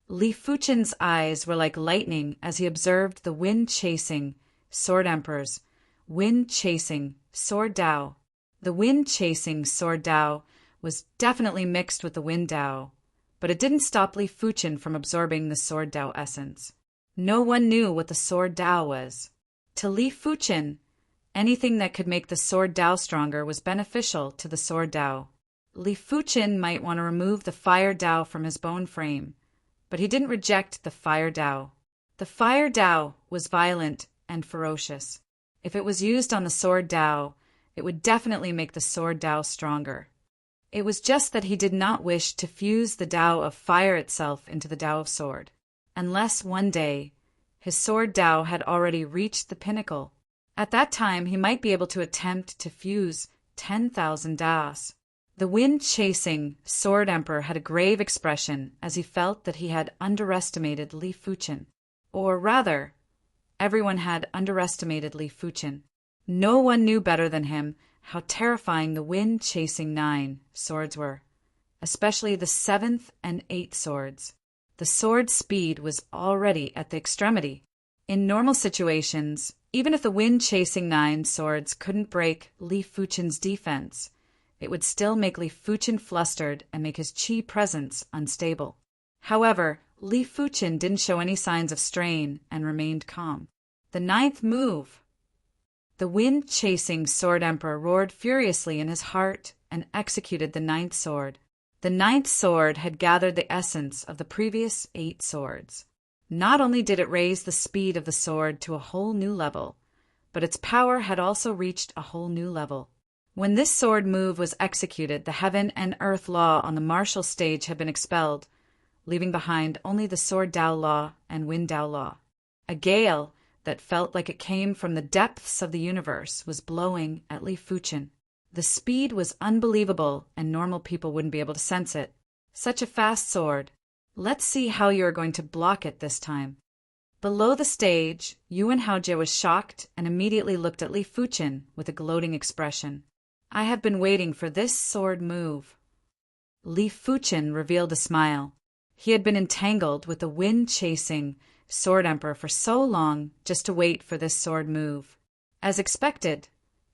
Speaker 1: Li Fuqin's eyes were like lightning as he observed the wind-chasing Sword Emperor's wind-chasing Sword Dao. The wind-chasing Sword Dao was definitely mixed with the wind Dao, but it didn't stop Li Fuqin from absorbing the Sword Dao essence. No one knew what the Sword Dao was. To Li Fuqin, anything that could make the Sword Dao stronger was beneficial to the Sword Dao. Li Fuqin might want to remove the Fire Dao from his bone frame, but he didn't reject the Fire Dao. The Fire Dao was violent and ferocious. If it was used on the Sword Dao, it would definitely make the Sword Dao stronger. It was just that he did not wish to fuse the Dao of Fire itself into the Dao of Sword, unless one day his Sword Dao had already reached the pinnacle. At that time, he might be able to attempt to fuse 10,000 Daos. The wind-chasing Sword Emperor had a grave expression as he felt that he had underestimated Li Fuqin. Or rather, everyone had underestimated Li Fuqin. No one knew better than him how terrifying the wind-chasing 9 swords were, especially the 7th and 8th swords. The sword's speed was already at the extremity. In normal situations, even if the wind-chasing 9 swords couldn't break Li Fuqin's defense, it would still make Li Fuqin flustered and make his qi presence unstable. However, Li Fuqin didn't show any signs of strain and remained calm. The 9th move. The wind-chasing Sword Emperor roared furiously in his heart and executed the 9th sword. The 9th sword had gathered the essence of the previous 8 swords. Not only did it raise the speed of the sword to a whole new level, but its power had also reached a whole new level. When this sword move was executed, the heaven and earth law on the martial stage had been expelled, leaving behind only the Sword Dao law and Wind Dao law. A gale, that felt like it came from the depths of the universe was blowing at Li Fuchen. The speed was unbelievable, and normal people wouldn't be able to sense it. Such a fast sword. Let's see how you are going to block it this time. Below the stage, Yuan Haojie was shocked and immediately looked at Li Fuchen with a gloating expression. I have been waiting for this sword move. Li Fuchen revealed a smile. He had been entangled with the wind-chasing Sword Emperor for so long just to wait for this sword move. As expected,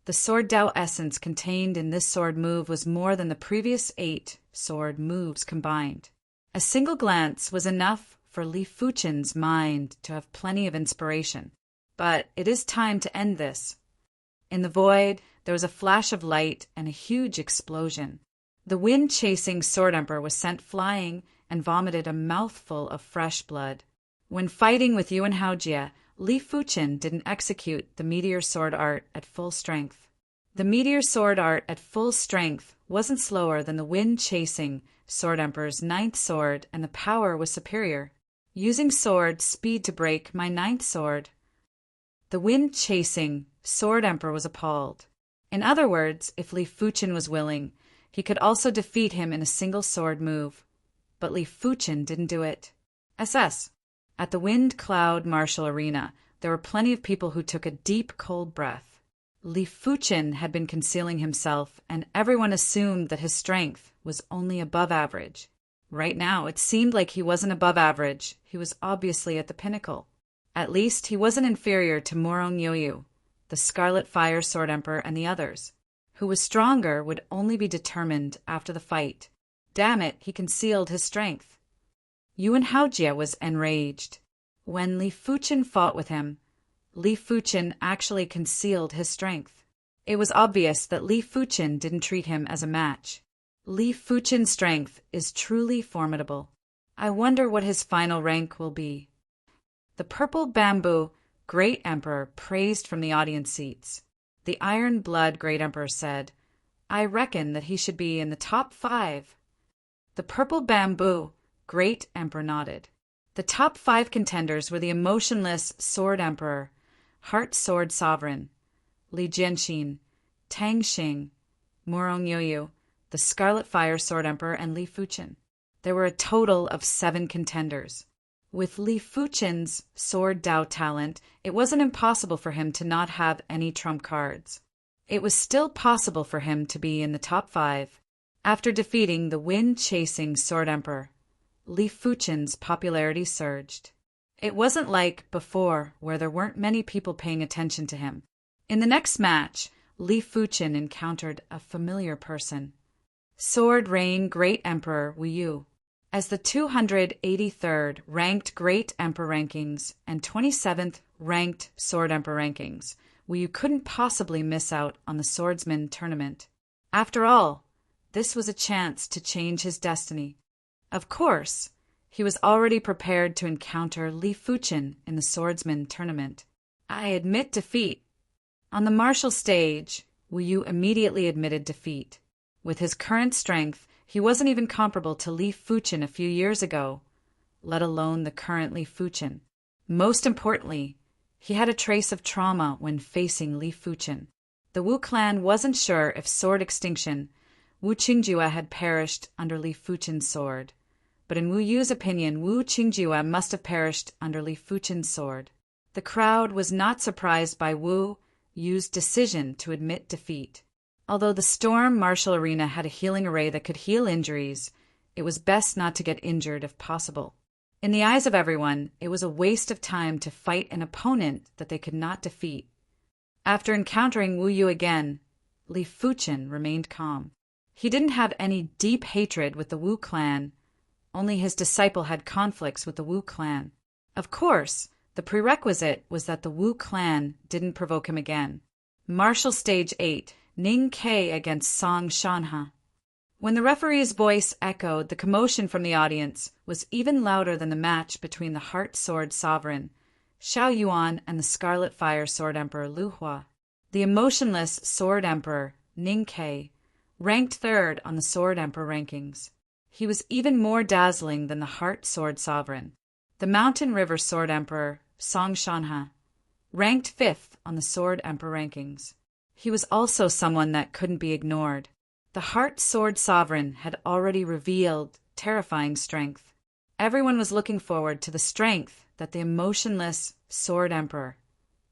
Speaker 1: the sword Dao essence contained in this sword move was more than the previous 8 sword moves combined. A single glance was enough for Li Fuchen's mind to have plenty of inspiration. But it is time to end this. In the void, there was a flash of light and a huge explosion. The wind-chasing Sword Emperor was sent flying and vomited a mouthful of fresh blood. When fighting with Yuan Haojie, Li Fuchen didn't execute the meteor sword art at full strength. The meteor sword art at full strength wasn't slower than the wind-chasing Sword Emperor's 9th sword, and the power was superior. Using sword speed to break my 9th sword. The wind-chasing Sword Emperor was appalled. In other words, if Li Fuchen was willing, he could also defeat him in a single sword move. But Li Fuchen didn't do it. SS. At the Wind Cloud Martial Arena, there were plenty of people who took a deep, cold breath. Li Fuchen had been concealing himself, and everyone assumed that his strength was only above average. Right now, it seemed like he wasn't above average. He was obviously at the pinnacle. At least, he wasn't inferior to Morong Yoyu, the Scarlet Fire Sword Emperor, and the others. Who was stronger would only be determined after the fight. Damn it, he concealed his strength. Yuan Haojie was enraged. When Li Fuchen fought with him, Li Fuchen actually concealed his strength. It was obvious that Li Fuchen didn't treat him as a match. Li Fuchen's strength is truly formidable. I wonder what his final rank will be. The Purple Bamboo Great Emperor praised from the audience seats. The Iron Blood Great Emperor said, I reckon that he should be in the top 5. The Purple Bamboo Great Emperor nodded. The top 5 contenders were the Emotionless Sword Emperor, Heart Sword Sovereign, Li Jianxin, Tang Xing, Morong Yoyu, the Scarlet Fire Sword Emperor, and Li Fuchen. There were a total of 7 contenders. With Li Fuchen's Sword Dao talent, it wasn't impossible for him to not have any trump cards. It was still possible for him to be in the top 5. After defeating the wind-chasing Sword Emperor, Li Fuchen's popularity surged. It wasn't like before, where there weren't many people paying attention to him. In the next match, Li Fuchen encountered a familiar person. Sword Rain Great Emperor Wu Yu. As the 283rd ranked Great Emperor rankings and 27th ranked Sword Emperor rankings, Wu Yu couldn't possibly miss out on the Swordsman tournament. After all, this was a chance to change his destiny. Of course, he was already prepared to encounter Li Fuchen in the Swordsman tournament. I admit defeat. On the martial stage, Wu Yu immediately admitted defeat. With his current strength, he wasn't even comparable to Li Fuchen a few years ago, let alone the current Li Fuchen. Most importantly, he had a trace of trauma when facing Li Fuchen. The Wu clan wasn't sure if sword extinction, Wu Qingjue had perished under Li Fuchen's sword. But in Wu Yu's opinion, Wu Qingjue must have perished under Li Fuchen's sword. The crowd was not surprised by Wu Yu's decision to admit defeat. Although the Storm Martial Arena had a healing array that could heal injuries, it was best not to get injured if possible. In the eyes of everyone, it was a waste of time to fight an opponent that they could not defeat. After encountering Wu Yu again, Li Fuchen remained calm. He didn't have any deep hatred with the Wu clan, only his disciple had conflicts with the Wu clan. Of course, the prerequisite was that the Wu clan didn't provoke him again. Martial Stage 8, Ning Ke against Song Shanha. When the referee's voice echoed, the commotion from the audience was even louder than the match between the Heart Sword Sovereign, Xiao Yuan, and the Scarlet Fire Sword Emperor Lu Hua. The emotionless Sword Emperor, Ning Ke, ranked 3rd on the Sword Emperor rankings. He was even more dazzling than the Heart Sword Sovereign. The Mountain River Sword Emperor, Song Shanha, ranked 5th on the Sword Emperor rankings. He was also someone that couldn't be ignored. The Heart Sword Sovereign had already revealed terrifying strength. Everyone was looking forward to the strength that the emotionless Sword Emperor,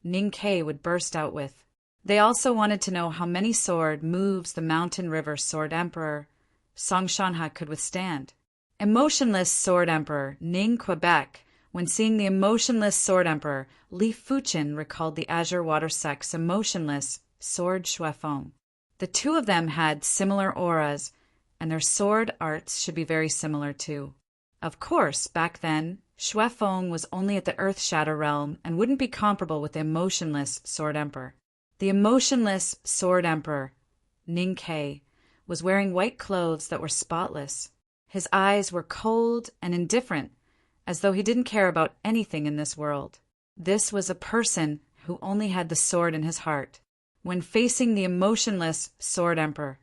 Speaker 1: Ning Ke, would burst out with. They also wanted to know how many sword moves the Mountain River Sword Emperor, Song Shanha, could withstand. Emotionless Sword Emperor Ning Quebec, when seeing the emotionless Sword Emperor, Li Fuchen recalled the Azure Water Sect's emotionless Sword Shuefeng. The two of them had similar auras, and their sword arts should be very similar too. Of course, back then, Shuefeng was only at the Earth Shadow realm and wouldn't be comparable with the emotionless Sword Emperor. The emotionless Sword Emperor, Ning Ke, was wearing white clothes that were spotless. His eyes were cold and indifferent, as though he didn't care about anything in this world. This was a person who only had the sword in his heart. When facing the emotionless Sword Emperor,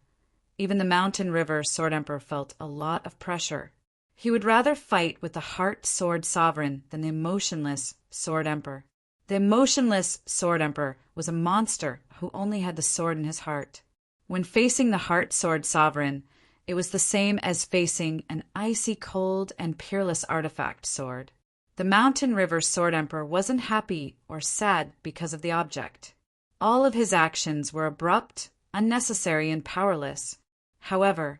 Speaker 1: even the Mountain River Sword Emperor felt a lot of pressure. He would rather fight with the Heart Sword Sovereign than the emotionless Sword Emperor. The emotionless Sword Emperor was a monster who only had the sword in his heart. When facing the Heart Sword Sovereign, it was the same as facing an icy cold and peerless artifact sword. The Mountain River Sword Emperor wasn't happy or sad because of the object. All of his actions were abrupt, unnecessary, and powerless. However,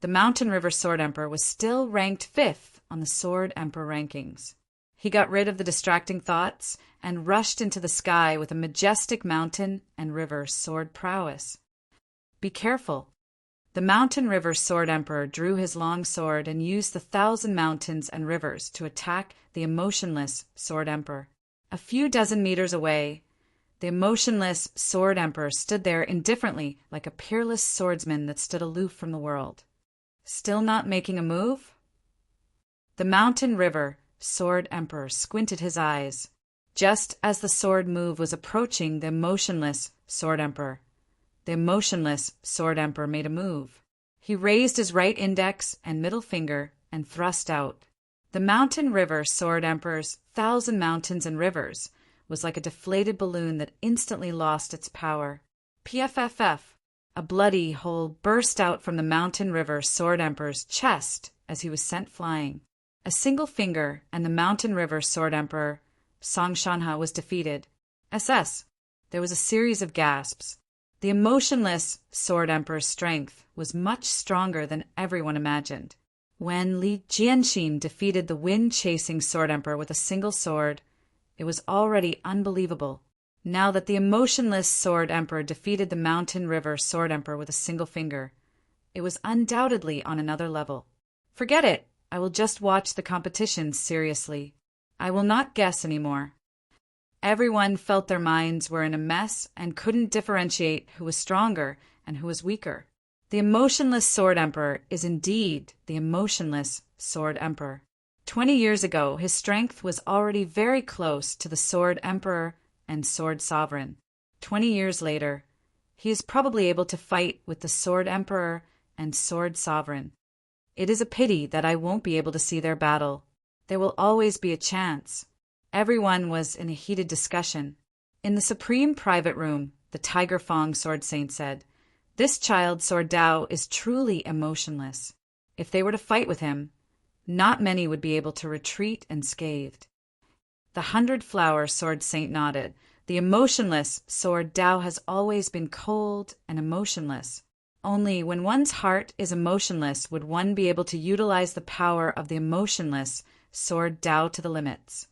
Speaker 1: the Mountain River Sword Emperor was still ranked 5th on the Sword Emperor rankings. He got rid of the distracting thoughts and rushed into the sky with a majestic mountain and river sword prowess. Be careful. The Mountain River Sword Emperor drew his long sword and used the 1,000 mountains and rivers to attack the emotionless Sword Emperor. A few dozen meters away, the emotionless Sword Emperor stood there indifferently, like a peerless swordsman that stood aloof from the world. Still not making a move? The Mountain River Sword Emperor squinted his eyes. Just as the sword move was approaching the emotionless Sword Emperor, the emotionless Sword Emperor made a move. He raised his right index and middle finger and thrust out. The Mountain River Sword Emperor's 1,000 mountains and rivers was like a deflated balloon that instantly lost its power. PFFF, a bloody hole burst out from the Mountain River Sword Emperor's chest as he was sent flying. A single finger, and the Mountain River Sword Emperor, Song Shanha, was defeated. SS. There was a series of gasps. The emotionless Sword Emperor's strength was much stronger than everyone imagined. When Li Jianxin defeated the wind-chasing Sword Emperor with a single sword, it was already unbelievable. Now that the emotionless Sword Emperor defeated the Mountain River Sword Emperor with a single finger, it was undoubtedly on another level. Forget it. I will just watch the competition seriously. I will not guess anymore. Everyone felt their minds were in a mess and couldn't differentiate who was stronger and who was weaker. The emotionless Sword Emperor is indeed the emotionless Sword Emperor. 20 years ago, his strength was already very close to the Sword Emperor and Sword Sovereign. 20 years later, he is probably able to fight with the Sword Emperor and Sword Sovereign. It is a pity that I won't be able to see their battle. There will always be a chance. Everyone was in a heated discussion. In the supreme private room, the Tiger Fong Sword Saint said, "This child Sword Dao is truly emotionless. If they were to fight with him, not many would be able to retreat unscathed." The 100-Flower Sword Saint nodded. The emotionless Sword Dao has always been cold and emotionless. Only when one's heart is emotionless would one be able to utilize the power of the emotionless Sword Dao to the limits.